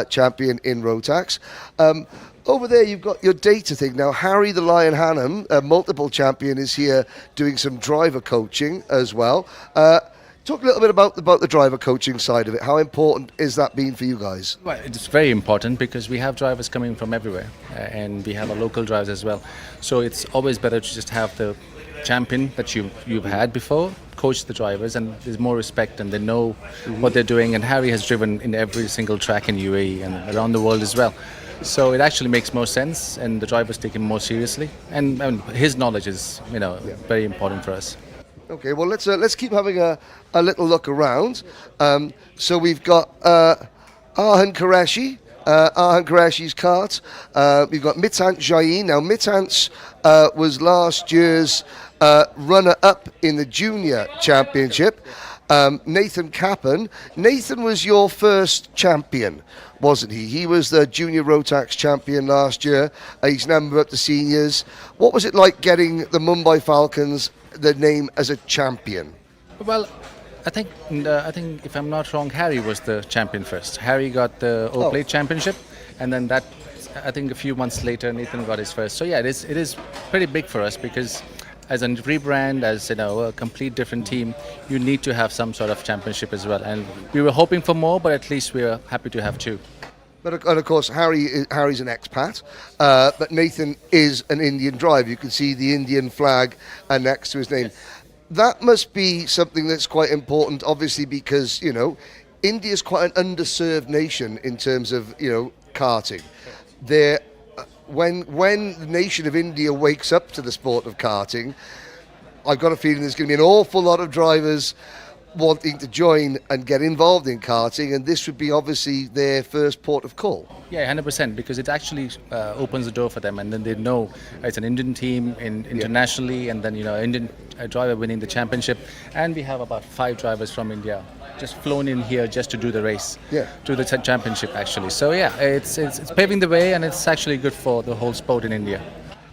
champion in Rotax. Over there, you've got your data thing. Now, Harry the Lion Hannum, a multiple champion, is here doing some driver coaching as well. Talk a little bit about the driver coaching side of it. How important is that been for you guys? Well, it's very important because we have drivers coming from everywhere, and we have our local drivers as well. So it's always better to just have the champion that you've had before coach the drivers, and there's more respect and they know what they're doing. And Harry has driven in every single track in UAE and around the world as well. So it actually makes more sense, and the drivers take him more seriously. And his knowledge is, very important for us. Okay, well let's keep having a little look around. So we've got Arhan Qureshi's kart. We've got Mitant Jain. Now Mitant was last year's runner-up in the junior championship. Nathan Kappen. Nathan was your first champion, wasn't he? He was the junior Rotax champion last year. He's now moved up to seniors. What was it like getting the Mumbai Falcons the name as a champion? Well, I think if I'm not wrong, Harry was the champion first. Harry got the O-Plate championship, and then I think a few months later Nathan got his first. So yeah, it is pretty big for us, because as a rebrand, as a complete different team, you need to have some sort of championship as well. And we were hoping for more, but at least we were happy to have two. And of course, Harry's an expat, but Nathan is an Indian driver. You can see the Indian flag next to his name. That must be something that's quite important, obviously, because India is quite an underserved nation in terms of karting. When the nation of India wakes up to the sport of karting, I've got a feeling there's going to be an awful lot of drivers wanting to join and get involved in karting, and this would be obviously their first port of call. Yeah, 100%, because it actually opens the door for them, and then they know it's an Indian team internationally, and then Indian driver winning the championship, and we have about 5 drivers from India just flown in here just to do the race, to the championship actually. So yeah, it's paving the way, and it's actually good for the whole sport in India.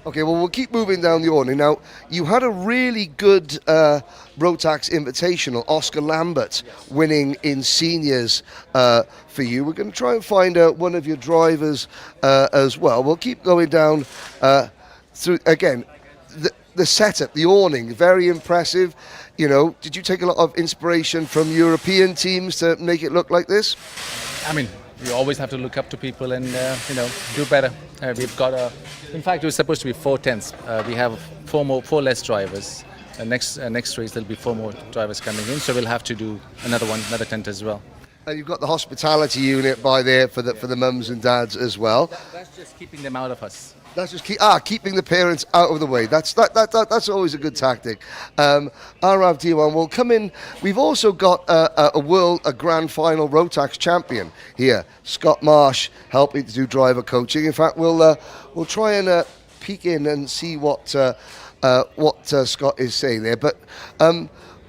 Okay, well, we'll keep moving down the order. Now, you had a really good Rotax Invitational, Oscar Lambert winning in seniors for you. We're going to try and find out one of your drivers as well. We'll keep going down through, again, the setup, the awning, very impressive. You know, did you take a lot of inspiration from European teams to make it look like this? I mean, you always have to look up to people and, do better. We've got in fact, it was supposed to be 4 tents. We have four less drivers. Next race, there'll be 4 more drivers coming in, so we'll have to do another tent as well. And you've got the hospitality unit by there for the mums and dads as well. That's just keeping them out of us. That's just keeping the parents out of the way. That's always a good tactic. Arav Diwan will come in. We've also got a grand final Rotax champion here, Scott Marsh, helping to do driver coaching. In fact, we'll try and peek in and see what Scott is saying there. But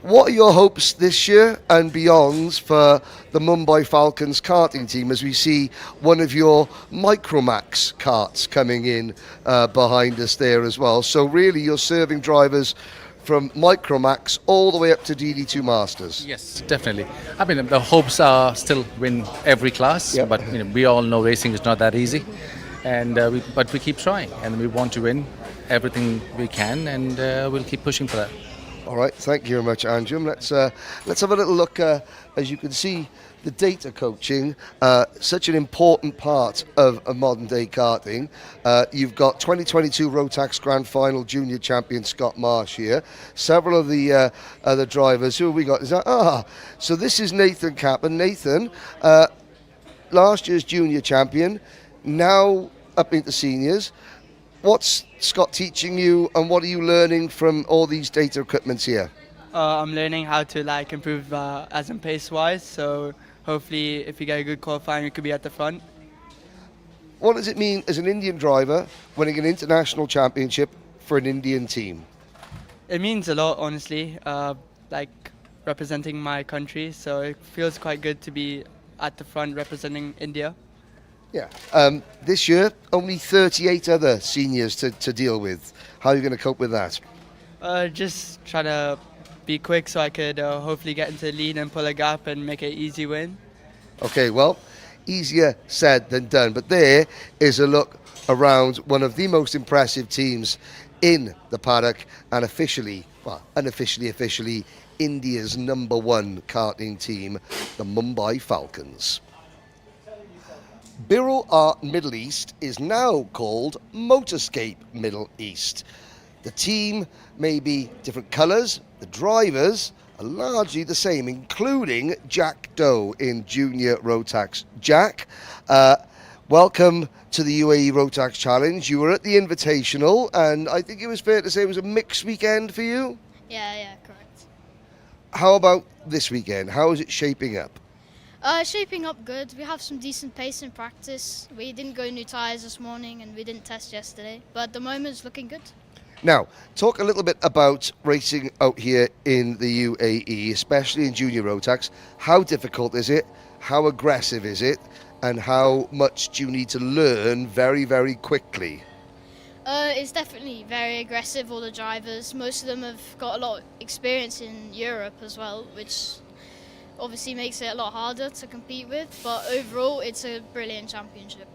what are your hopes this year and beyond for the Mumbai Falcons karting team as we see one of your Micromax karts coming in behind us there as well? So really you're serving drivers from Micromax all the way up to DD2 Masters. Yes, definitely. I mean, the hopes are still win every class, but we all know racing is not that easy. And but we keep trying and we want to win everything we can, and we'll keep pushing for that. All right, thank you very much, Anjum. Let's have a little look. As you can see, the data coaching, such an important part of modern day karting. You've got 2022 Rotax Grand Final Junior Champion Scott Marsh here. Several of the other drivers. Who have we got? So this is Nathan Capper. Nathan, last year's Junior Champion, now up into seniors. What's Scott teaching you, and what are you learning from all these data equipments here? I'm learning how to improve as in pace wise. So hopefully, if we get a good qualifying, we could be at the front. What does it mean as an Indian driver winning an international championship for an Indian team? It means a lot, honestly. Representing my country, so it feels quite good to be at the front representing India. Yeah. This year, only 38 other seniors to deal with. How are you going to cope with that? Just try to be quick so I could hopefully get into the lead and pull a gap and make an easy win. Okay, well, easier said than done. But there is a look around one of the most impressive teams in the paddock and officially, India's #1 karting team, the Mumbai Falcons. Birrell Art Middle East is now called Motorscape Middle East. The team may be different colours, the drivers are largely the same, including Jack Doe in Junior Rotax. Jack, welcome to the UAE Rotax Challenge. You were at the Invitational, and I think it was fair to say it was a mixed weekend for you? Yeah, correct. How about this weekend? How is it shaping up? Shaping up good. We have some decent pace in practice. We didn't go new tyres this morning and we didn't test yesterday, but at the moment it's looking good. Now, talk a little bit about racing out here in the UAE, especially in Junior Rotax. How difficult is it? How aggressive is it? And how much do you need to learn very, very quickly? It's definitely very aggressive, all the drivers. Most of them have got a lot of experience in Europe as well, which obviously makes it a lot harder to compete with, but overall it's a brilliant championship.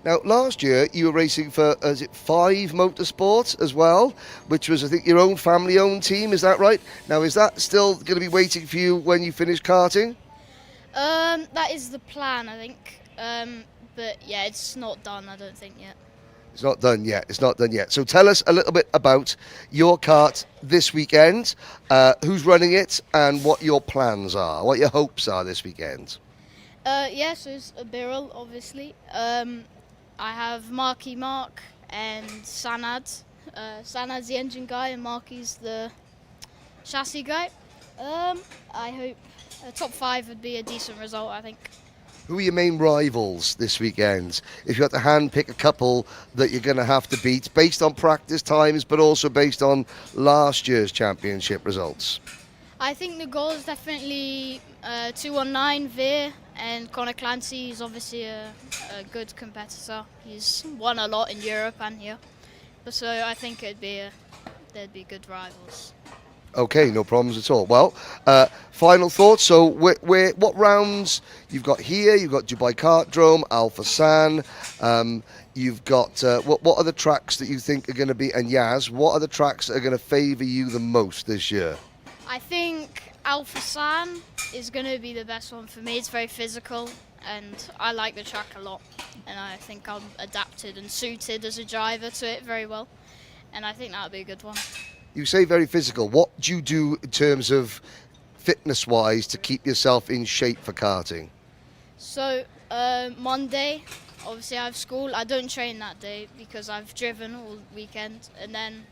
Now, last year you were racing for, is it 5 Motorsports as well, which was, I think, your own family-owned team, is that right? Now, is that still going to be waiting for you when you finish karting? That is the plan, I think, but yeah, it's not done, I don't think, yet. It's not done yet. So tell us a little bit about your kart this weekend, who's running it, and what your plans are, what your hopes are this weekend. So it's a Birrell, obviously. I have Marky Mark and Sanad. Sanad's the engine guy and Marky's the chassis guy. I hope a top 5 would be a decent result, I think. Who are your main rivals this weekend? If you had to hand-pick a couple that you're going to have to beat, based on practice times, but also based on last year's championship results? I think the goal is definitely 219 Veer, and Connor Clancy is obviously a good competitor. He's won a lot in Europe and here. But so I think there'd be good rivals. Okay, no problems at all. Well, final thoughts. So, what rounds you've got here? You've got Dubai Kartdrome, Alpha San. You've got what are the tracks that you think are going to be? And Yaz, what are the tracks that are going to favour you the most this year? I think Alpha San is going to be the best one for me. It's very physical, and I like the track a lot. And I think I'm adapted and suited as a driver to it very well. And I think that'll be a good one. You say very physical. What do you do in terms of fitness-wise to keep yourself in shape for karting? So Monday, obviously I have school. I don't train that day because I've driven all weekend. And then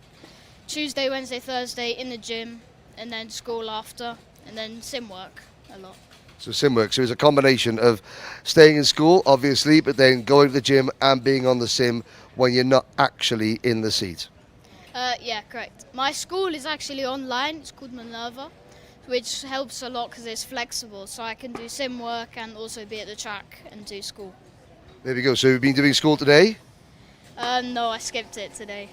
Tuesday, Wednesday, Thursday in the gym, and then school after, and then sim work a lot. So sim work. So it's a combination of staying in school, obviously, but then going to the gym and being on the sim when you're not actually in the seat. Yeah, correct. My school is actually online. It's called Minerva, which helps a lot because it's flexible. So I can do sim work and also be at the track and do school. There we go. So you've been doing school today? No, I skipped it today.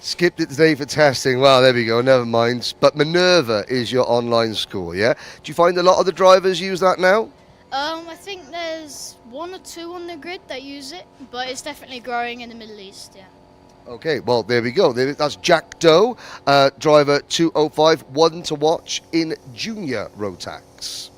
Skipped it today for testing. Well, there we go. Never mind. But Minerva is your online school, yeah? Do you find a lot of the drivers use that now? I think there's 1 or 2 on the grid that use it, but it's definitely growing in the Middle East, yeah. Okay, well, there we go. That's Jack Doe, driver 205, one to watch in Junior Rotax.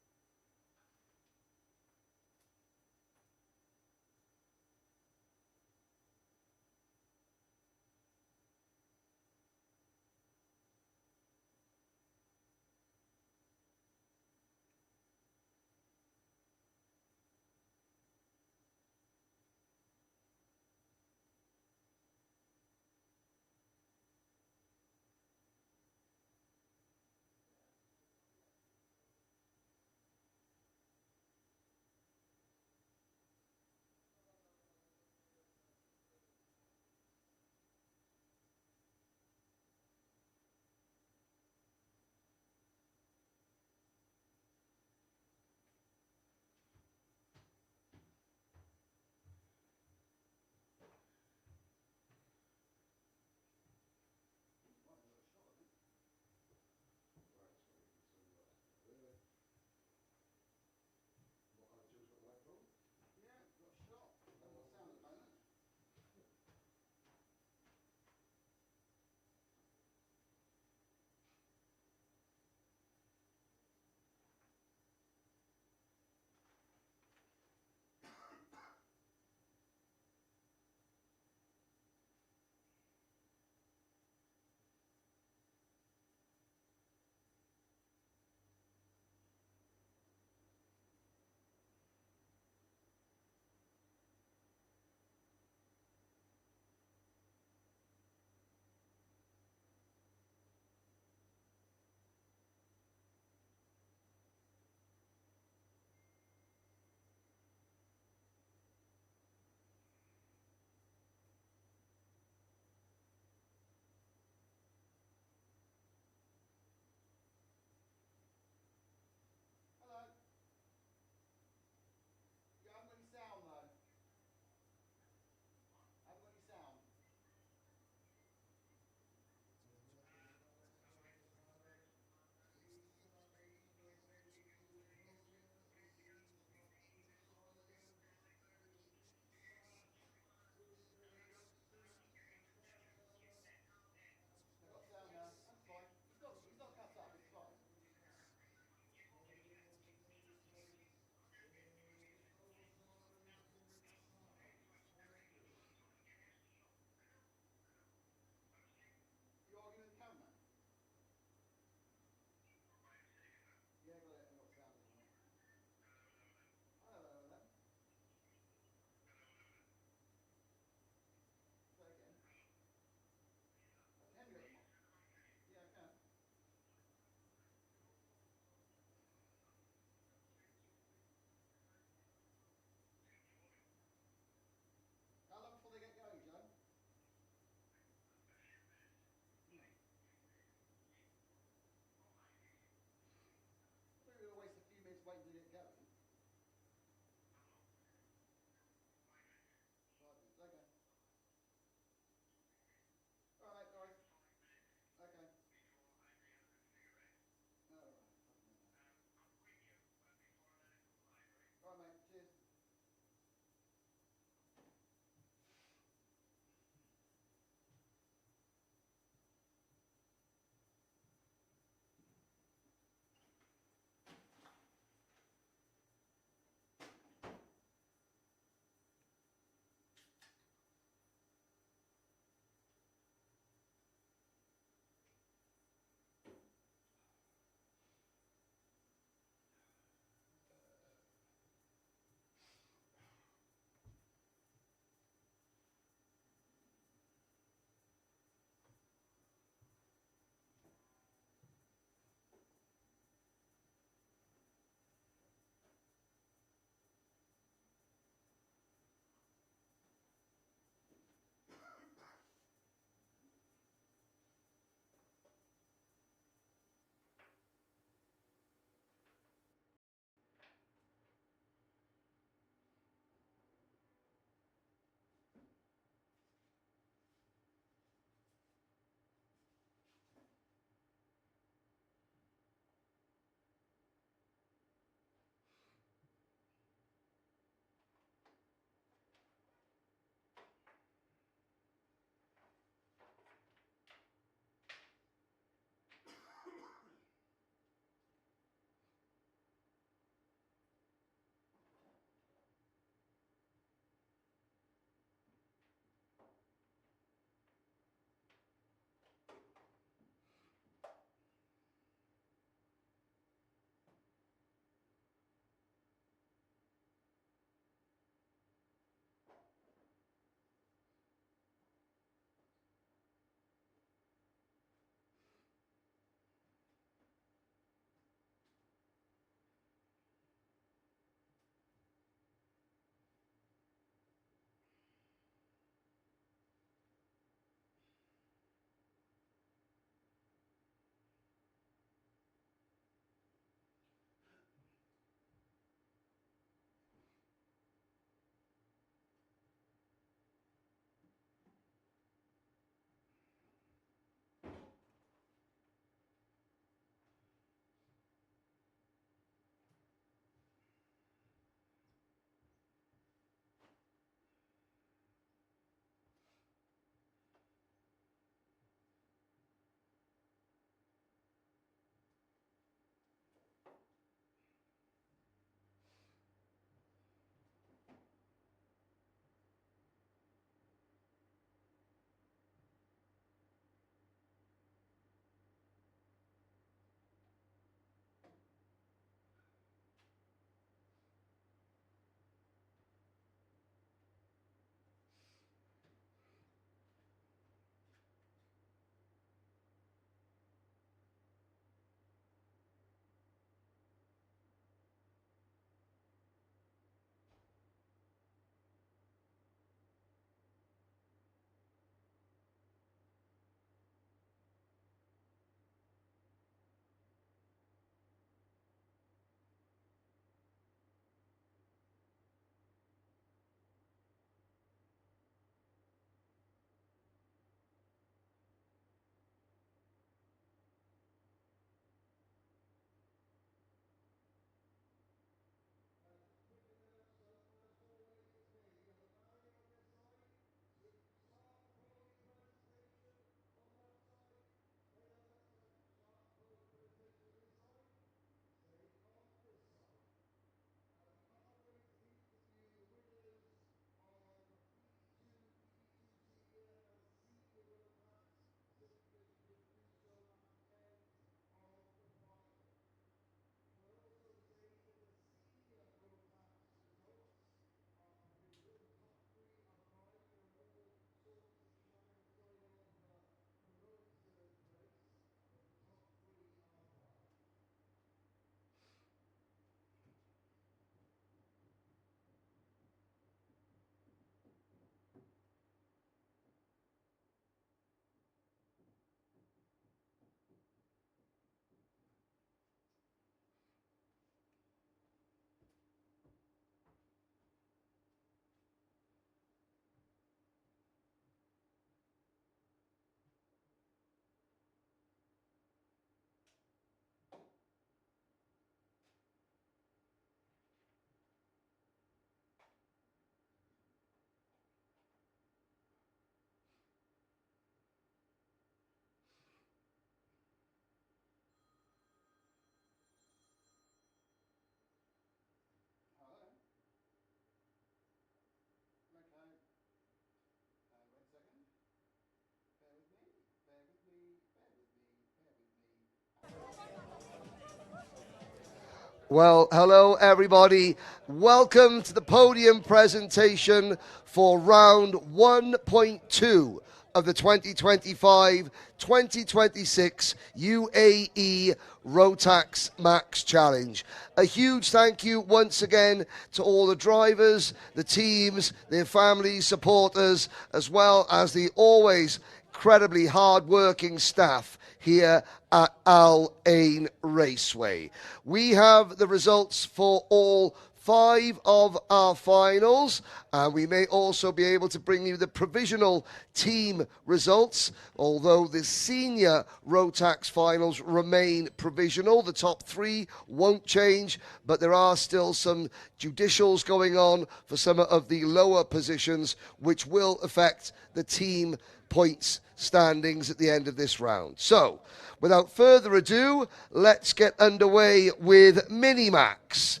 Well, hello everybody. Welcome to the podium presentation for round 1.2 of the 2025-2026 UAE Rotax Max Challenge. A huge thank you once again to all the drivers, the teams, their families, supporters, as well as the always incredibly hard-working staff here at Al Ain Raceway. We have the results for all 5 of our finals, and we may also be able to bring you the provisional team results, although the senior Rotax finals remain provisional. The top 3 won't change, but there are still some judicials going on for some of the lower positions, which will affect the team points standings at the end of this round. So, without further ado, let's get underway with Minimax.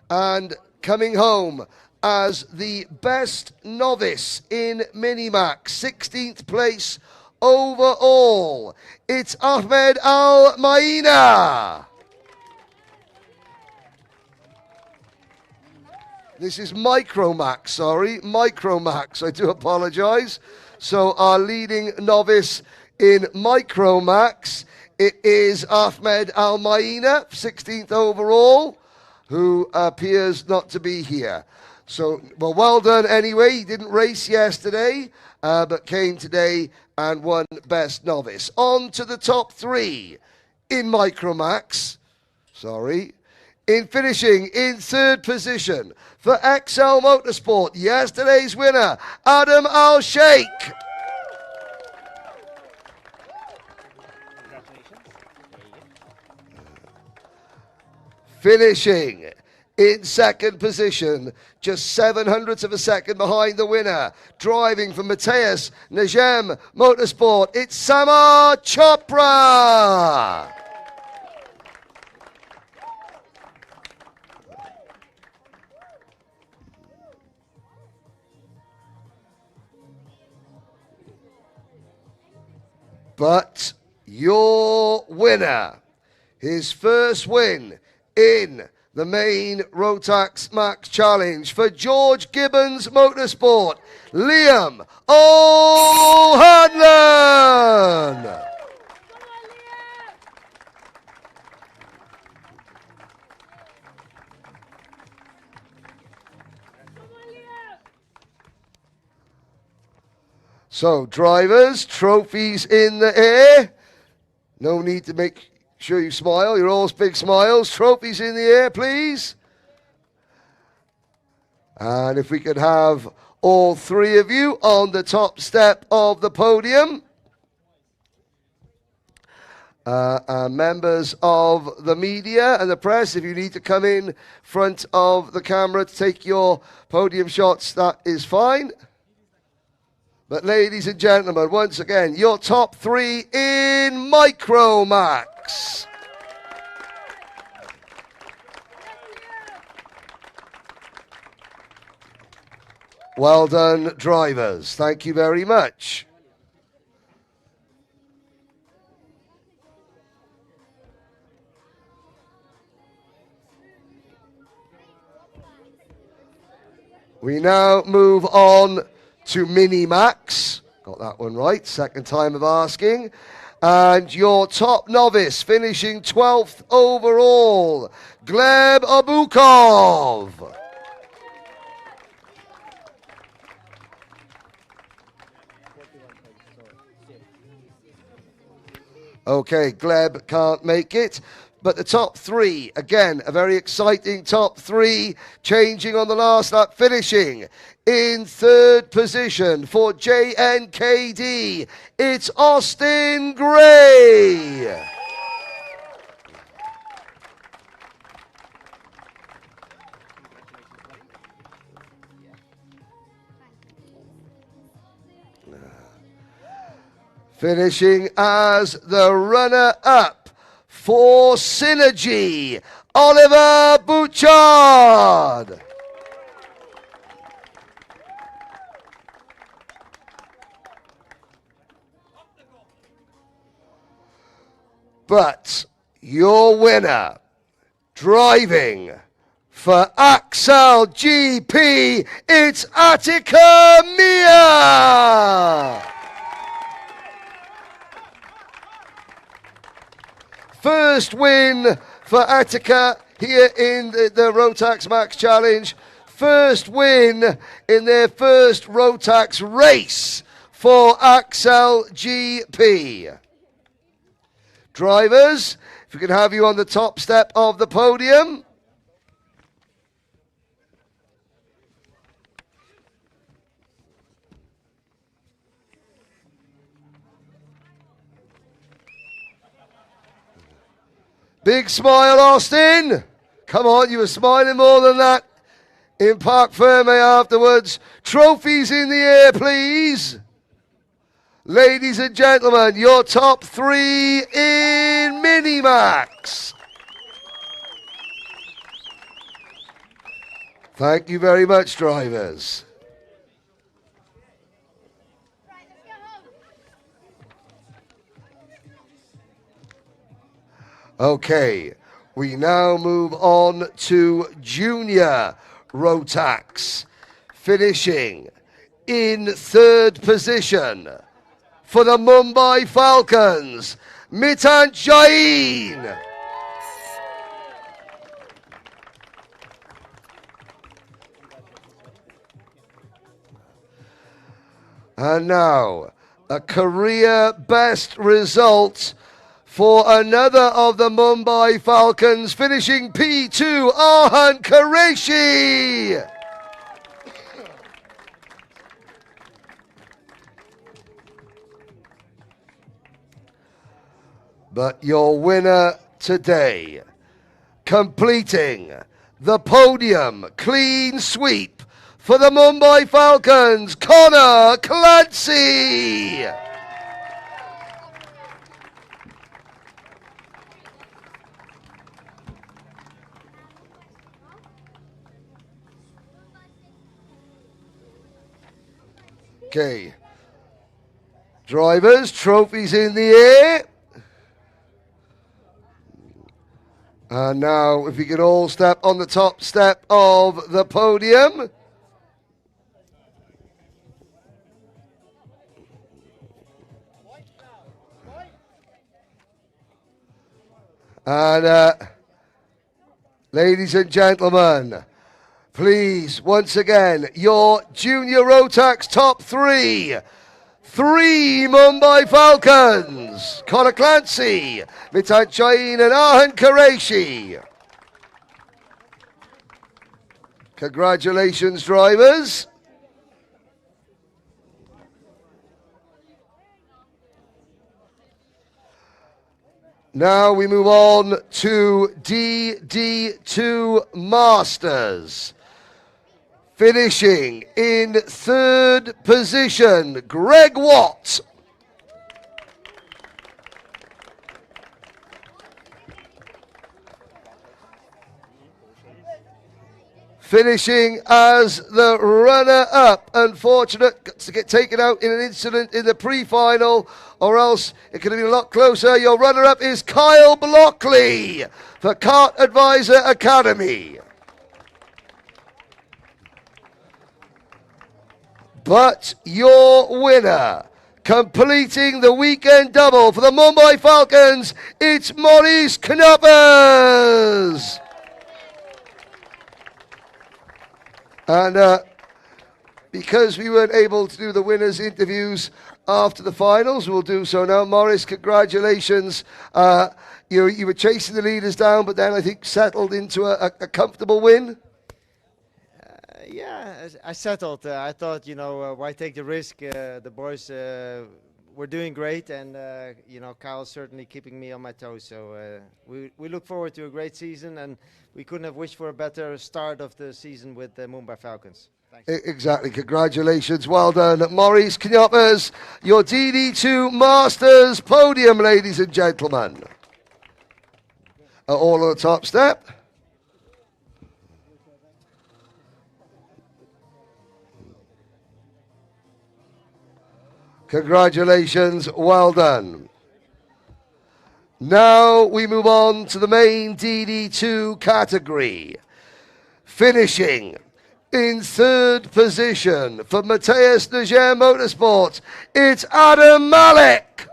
And coming home as the best novice in Minimax, 16th place overall, it's Ahmed Al Maina. This is Micromax, sorry, Micromax, I do apologise. So our leading novice in Micromax, it is Ahmed Al Maina, 16th overall, who appears not to be here. So, well done anyway. He didn't race yesterday, but came today and won Best Novice. On to the top 3 in Micromax. Sorry. In finishing in 3rd position for XL Motorsport, yesterday's winner, Adam Al-Sheikh. Finishing in 2nd position, just 700ths of a second behind the winner, driving for Mateus Najem Motorsport, it's Samar Chopra. But your winner, his first win in the main Rotax Max Challenge for George Gibbons Motorsport, Liam O'Hanlon. So, drivers, trophies in the air. No need to make sure you smile. You're all big smiles. Trophies in the air, please. And if we could have all 3 of you on the top step of the podium. And members of the media and the press, if you need to come in front of the camera to take your podium shots, that is fine. But ladies and gentlemen, once again, your top 3 in Micromax. Well done, drivers. Thank you very much. We now move on to Minimax. Got that one right, 2nd time of asking. And your top novice finishing 12th overall, Gleb Abukov. Okay, Gleb can't make it. But the top 3, again, a very exciting top 3, changing on the last lap, finishing in 3rd position for JNKD. It's Austin Gray. Finishing as the runner-up for Synergy, Oliver Bouchard. But your winner, Driving for Axel GP, it's Attica Mia. First win for Attica here in the Rotax Max Challenge. First win in their first Rotax race for Axel GP. Drivers, if we can have you on the top step of the podium. Big smile, Austin. Come on, you were smiling more than that in Parc Ferme afterwards. Trophies in the air, please. Ladies and gentlemen, your top 3 in Minimax. Thank you very much, drivers. Okay, we now move on to Junior Rotax, finishing in 3rd position for the Mumbai Falcons, Mitan Jain. And now, a career best result for another of the Mumbai Falcons, finishing P2, Arhan Qureshi. But your winner today, completing the podium clean sweep for the Mumbai Falcons, Connor Clancy. Okay, drivers, trophies in the air. And now, if you could all step on the top step of the podium. And ladies and gentlemen, please, once again, your Junior Rotax top 3. 3 Mumbai Falcons, Connor Clancy, Mitan Jain and Arhan Qureshi. Congratulations, drivers. Now we move on to DD2 Masters. Finishing in 3rd position, Greg Watt. Finishing as the runner-up. Unfortunate to get taken out in an incident in the pre-final, or else it could have been a lot closer. Your runner-up is Kyle Blockley for Kart Advisor Academy. But your winner, completing the weekend double for the Mumbai Falcons, it's Maurice Knoppers. And because we weren't able to do the winners' interviews after the finals, we'll do so now. Maurice, congratulations. You were chasing the leaders down, but then I think settled into a comfortable win. Yeah, I settled. I thought, why take the risk? The boys were doing great, and Kyle's certainly keeping me on my toes. So we look forward to a great season, and we couldn't have wished for a better start of the season with the Mumbai Falcons. Thanks. Exactly. Congratulations. Well done, Maurice Knoppers. Your DD2 Masters podium, ladies and gentlemen. All on the top step. Congratulations, well done. Now we move on to the main DD2 category. Finishing in third position for Mateus Niger Motorsport, it's Adam Malik.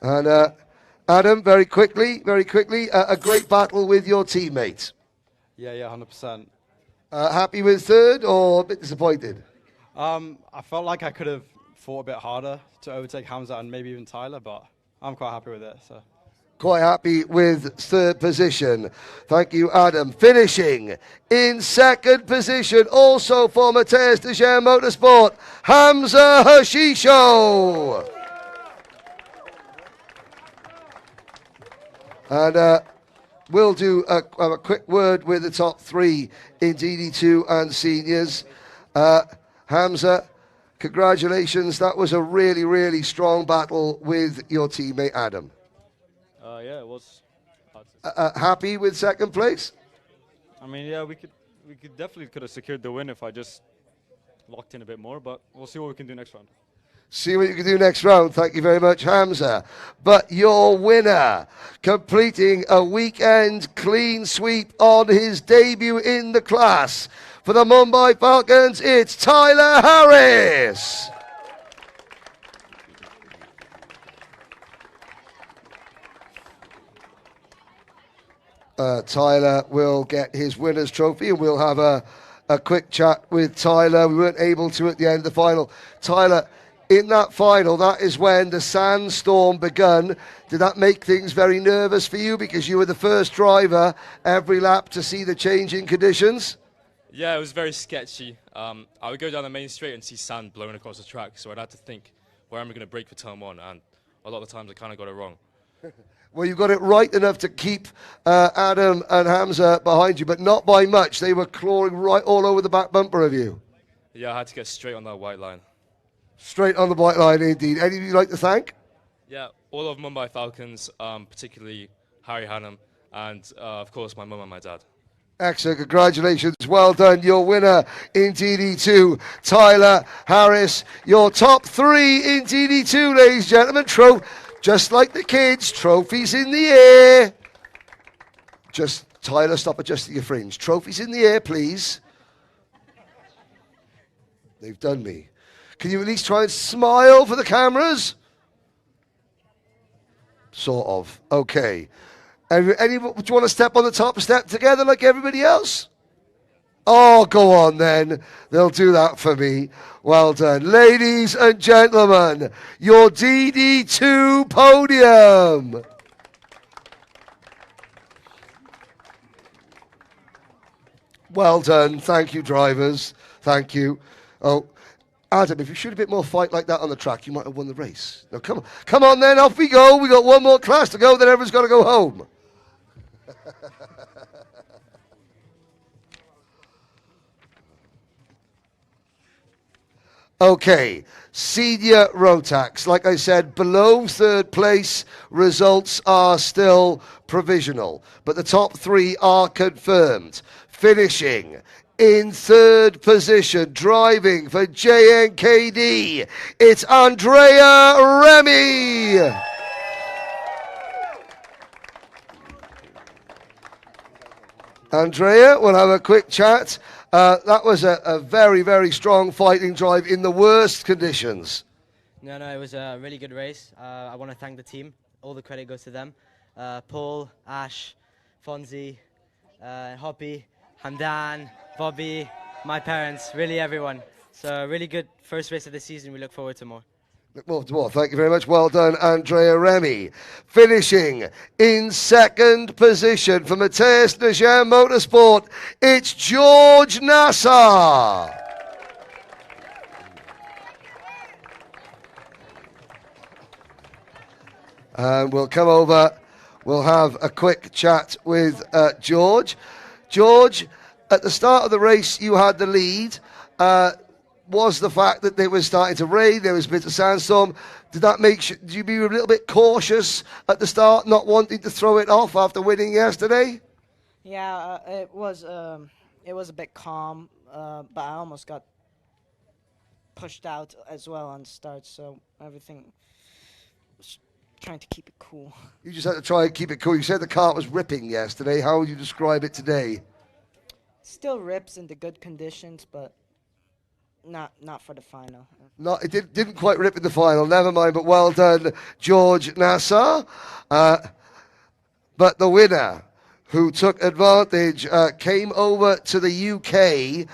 And Adam, very quickly, a great battle with your teammates. Yeah, 100%. Happy with third or a bit disappointed? I felt like I could have fought a bit harder to overtake Hamza and maybe even Tyler, but I'm quite happy with it. So. Quite happy with third position. Thank you, Adam. Finishing in second position, also for Mateus Niger Motorsport, Hamza Hashisho. And we'll do a quick word with the top three in DD2 and seniors. Hamza, congratulations. That was a really, really strong battle with your teammate, Adam. Yeah, it was. Happy with second place? I mean, yeah, we definitely could have secured the win if I just locked in a bit more, but we'll see what we can do next round. See what you can do next round. Thank you very much, Hamza. But your winner, completing a weekend clean sweep on his debut in the class for the Mumbai Falcons, it's Tyler Harris. Tyler will get his winner's trophy, and we'll have a quick chat with Tyler. We weren't able to at the end of the final. Tyler, in that final, that is when the sandstorm begun. Did that make things very nervous for you because you were the first driver every lap to see the changing conditions? Yeah, it was very sketchy. I would go down the main straight and see sand blowing across the track, so I'd have to think, where am I going to brake for turn one? And a lot of the times I kind of got it wrong. Well, you got it right enough to keep Adam and Hamza behind you, but not by much. They were clawing right all over the back bumper of you. Yeah, I had to get straight on that white line. Straight on the white line, indeed. Any of you like to thank? Yeah, all of Mumbai Falcons, particularly Harry Hannum, and of course my mum and my dad. Excellent, congratulations, well done. Your winner in DD2, Tyler Harris. Your top three in DD2, ladies and gentlemen. Just like the kids, trophies in the air. Just, Tyler, stop adjusting your fringe. Trophies in the air, please. They've done me. Can you at least try and smile for the cameras? Sort of. Okay. Do you want to step on the top step together like everybody else? Oh, go on then. They'll do that for me. Well done. Ladies and gentlemen, your DD2 podium. Well done. Thank you, drivers. Thank you. Oh, Adam, if you shoot a bit more fight like that on the track, you might have won the race. Now, come on. Come on then. Off we go. We got one more class to go, then everyone's got to go home. Okay, Senior Rotax. Like I said, below third place, results are still provisional, but the top three are confirmed. Finishing in third position, driving for JNKD, it's Andrea Remy. Andrea, we'll have a quick chat. That was a very, very strong fighting drive in the worst conditions. No, it was a really good race. I want to thank the team. All the credit goes to them. Paul, Ash, Fonzie, Hoppy, Hamdan, Bobby, my parents, really everyone. So really good first race of the season. We look forward to more. Well, thank you very much. Well done, Andrea Remy. Finishing in second position for Mateus Niger Motorsport, it's George Nassar. And we'll come over, we'll have a quick chat with George. George, at the start of the race, you had the lead. Was the fact that they were starting to rain, there was a bit of sandstorm. Did that make you be a little bit cautious at the start, not wanting to throw it off after winning yesterday? Yeah, it was a bit calm, but I almost got pushed out as well on start, so everything was trying to keep it cool. You just had to try and keep it cool. You said the kart was ripping yesterday. How would you describe it today? Still rips in the good conditions, but not for the final. No, it didn't quite rip in the final. Never mind, but well done, George Nassar. But the winner, who took advantage, came over to the UK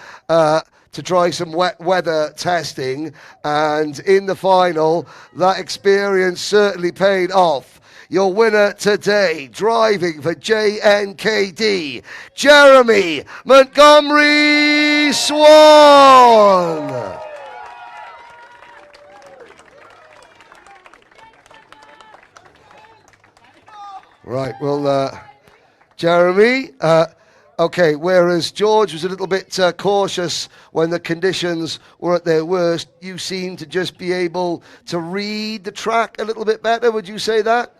to try some wet weather testing, and in the final, that experience certainly paid off. Your winner today, driving for JNKD, Jeremy Montgomery Swan. Right, well, Jeremy, okay, whereas George was a little bit cautious when the conditions were at their worst, you seem to just be able to read the track a little bit better, would you say that?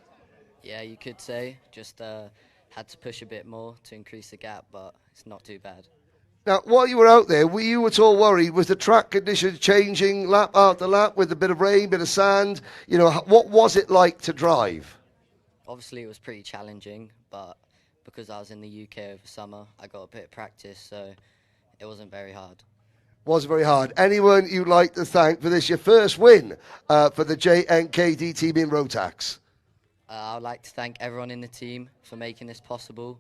Yeah, you could say. Just had to push a bit more to increase the gap, but it's not too bad. Now, while you were out there, were you at all worried? Was the track conditions changing lap after lap with a bit of rain, bit of sand? You know, what was it like to drive? Obviously, it was pretty challenging, but because I was in the UK over summer, I got a bit of practice, so it wasn't very hard. Was very hard. Anyone you'd like to thank for this, your first win for the JNKD team in Rotax? I would like to thank everyone in the team for making this possible,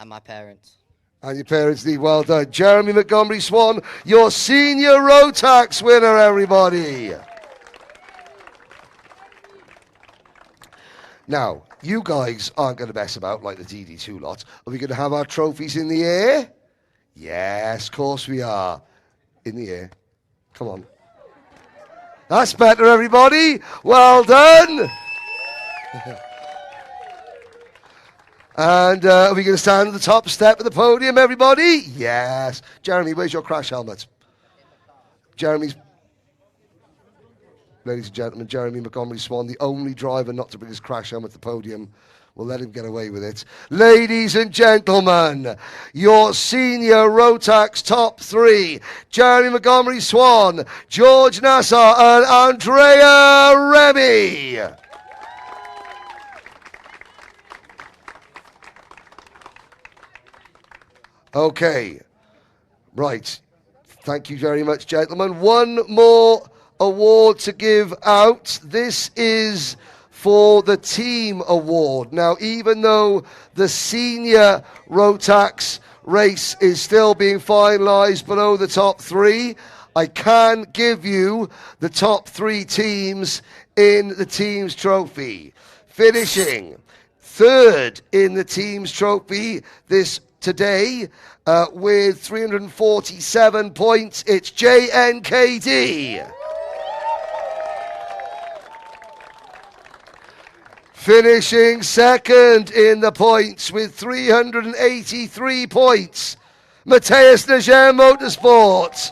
and my parents. And your parents, Lee, well done. Jeremy Montgomery Swan, your senior Rotax winner, everybody. Now, you guys aren't going to mess about like the DD2 lot. Are we going to have our trophies in the air? Yes, of course we are. In the air. Come on. That's better, everybody. Well done. And are we going to stand at the top step of the podium, everybody? Yes. Jeremy, where's your crash helmet? Jeremy's... Ladies and gentlemen, Jeremy Montgomery Swan, the only driver not to bring his crash helmet to the podium. We'll let him get away with it. Ladies and gentlemen, your senior Rotax top three, Jeremy Montgomery Swan, George Nassar and Andrea Remy. Okay, right. Thank you very much, gentlemen. One more award to give out. This is for the team award. Now, even though the senior Rotax race is still being finalised below the top three, I can give you the top three teams in the team's trophy. Finishing third in the team's trophy today with 347 points, it's JNKD. Finishing second in the points with 383 points, Mateus Najem Motorsport.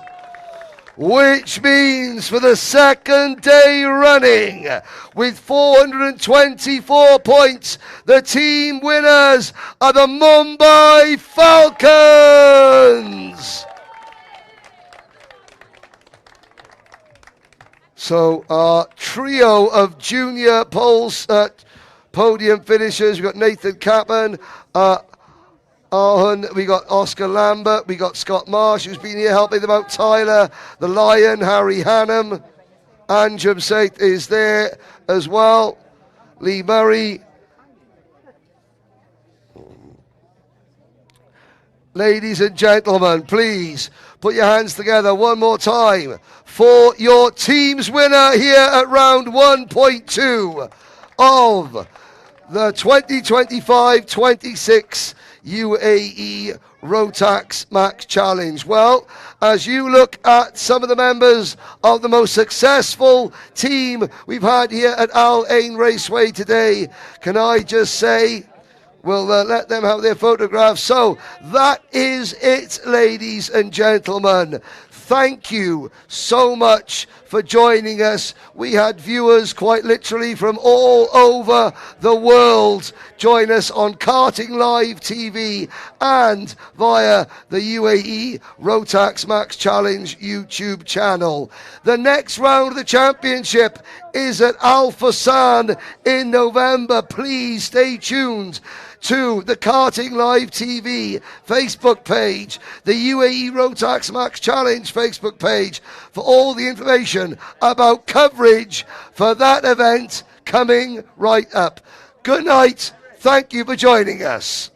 Which means for the second day running, with 424 points, the team winners are the Mumbai Falcons. So our trio of junior podium finishers, we've got Nathan Kaplan, Ahun, we got Oscar Lambert, we got Scott Marsh, who's been here helping them out, Tyler, the Lion, Harry Hannam, Anjum Saith is there as well, Lee Murray. Ladies and gentlemen, please put your hands together one more time for your team's winner here at round 1.2 of the 2025-26 UAE Rotax Max Challenge. Well, as you look at some of the members of the most successful team we've had here at Al Ain Raceway today, can I just say, we'll let them have their photographs. So that is it, ladies and gentlemen. Thank you so much for joining us. We had viewers quite literally from all over the world join us on Karting Live TV and via the UAE Rotax Max Challenge YouTube channel. The next round of the championship is at Al Fassan in November. Please stay tuned to the Karting Live TV Facebook page, the UAE Rotax Max Challenge Facebook page for all the information about coverage for that event coming right up. Good night. Thank you for joining us.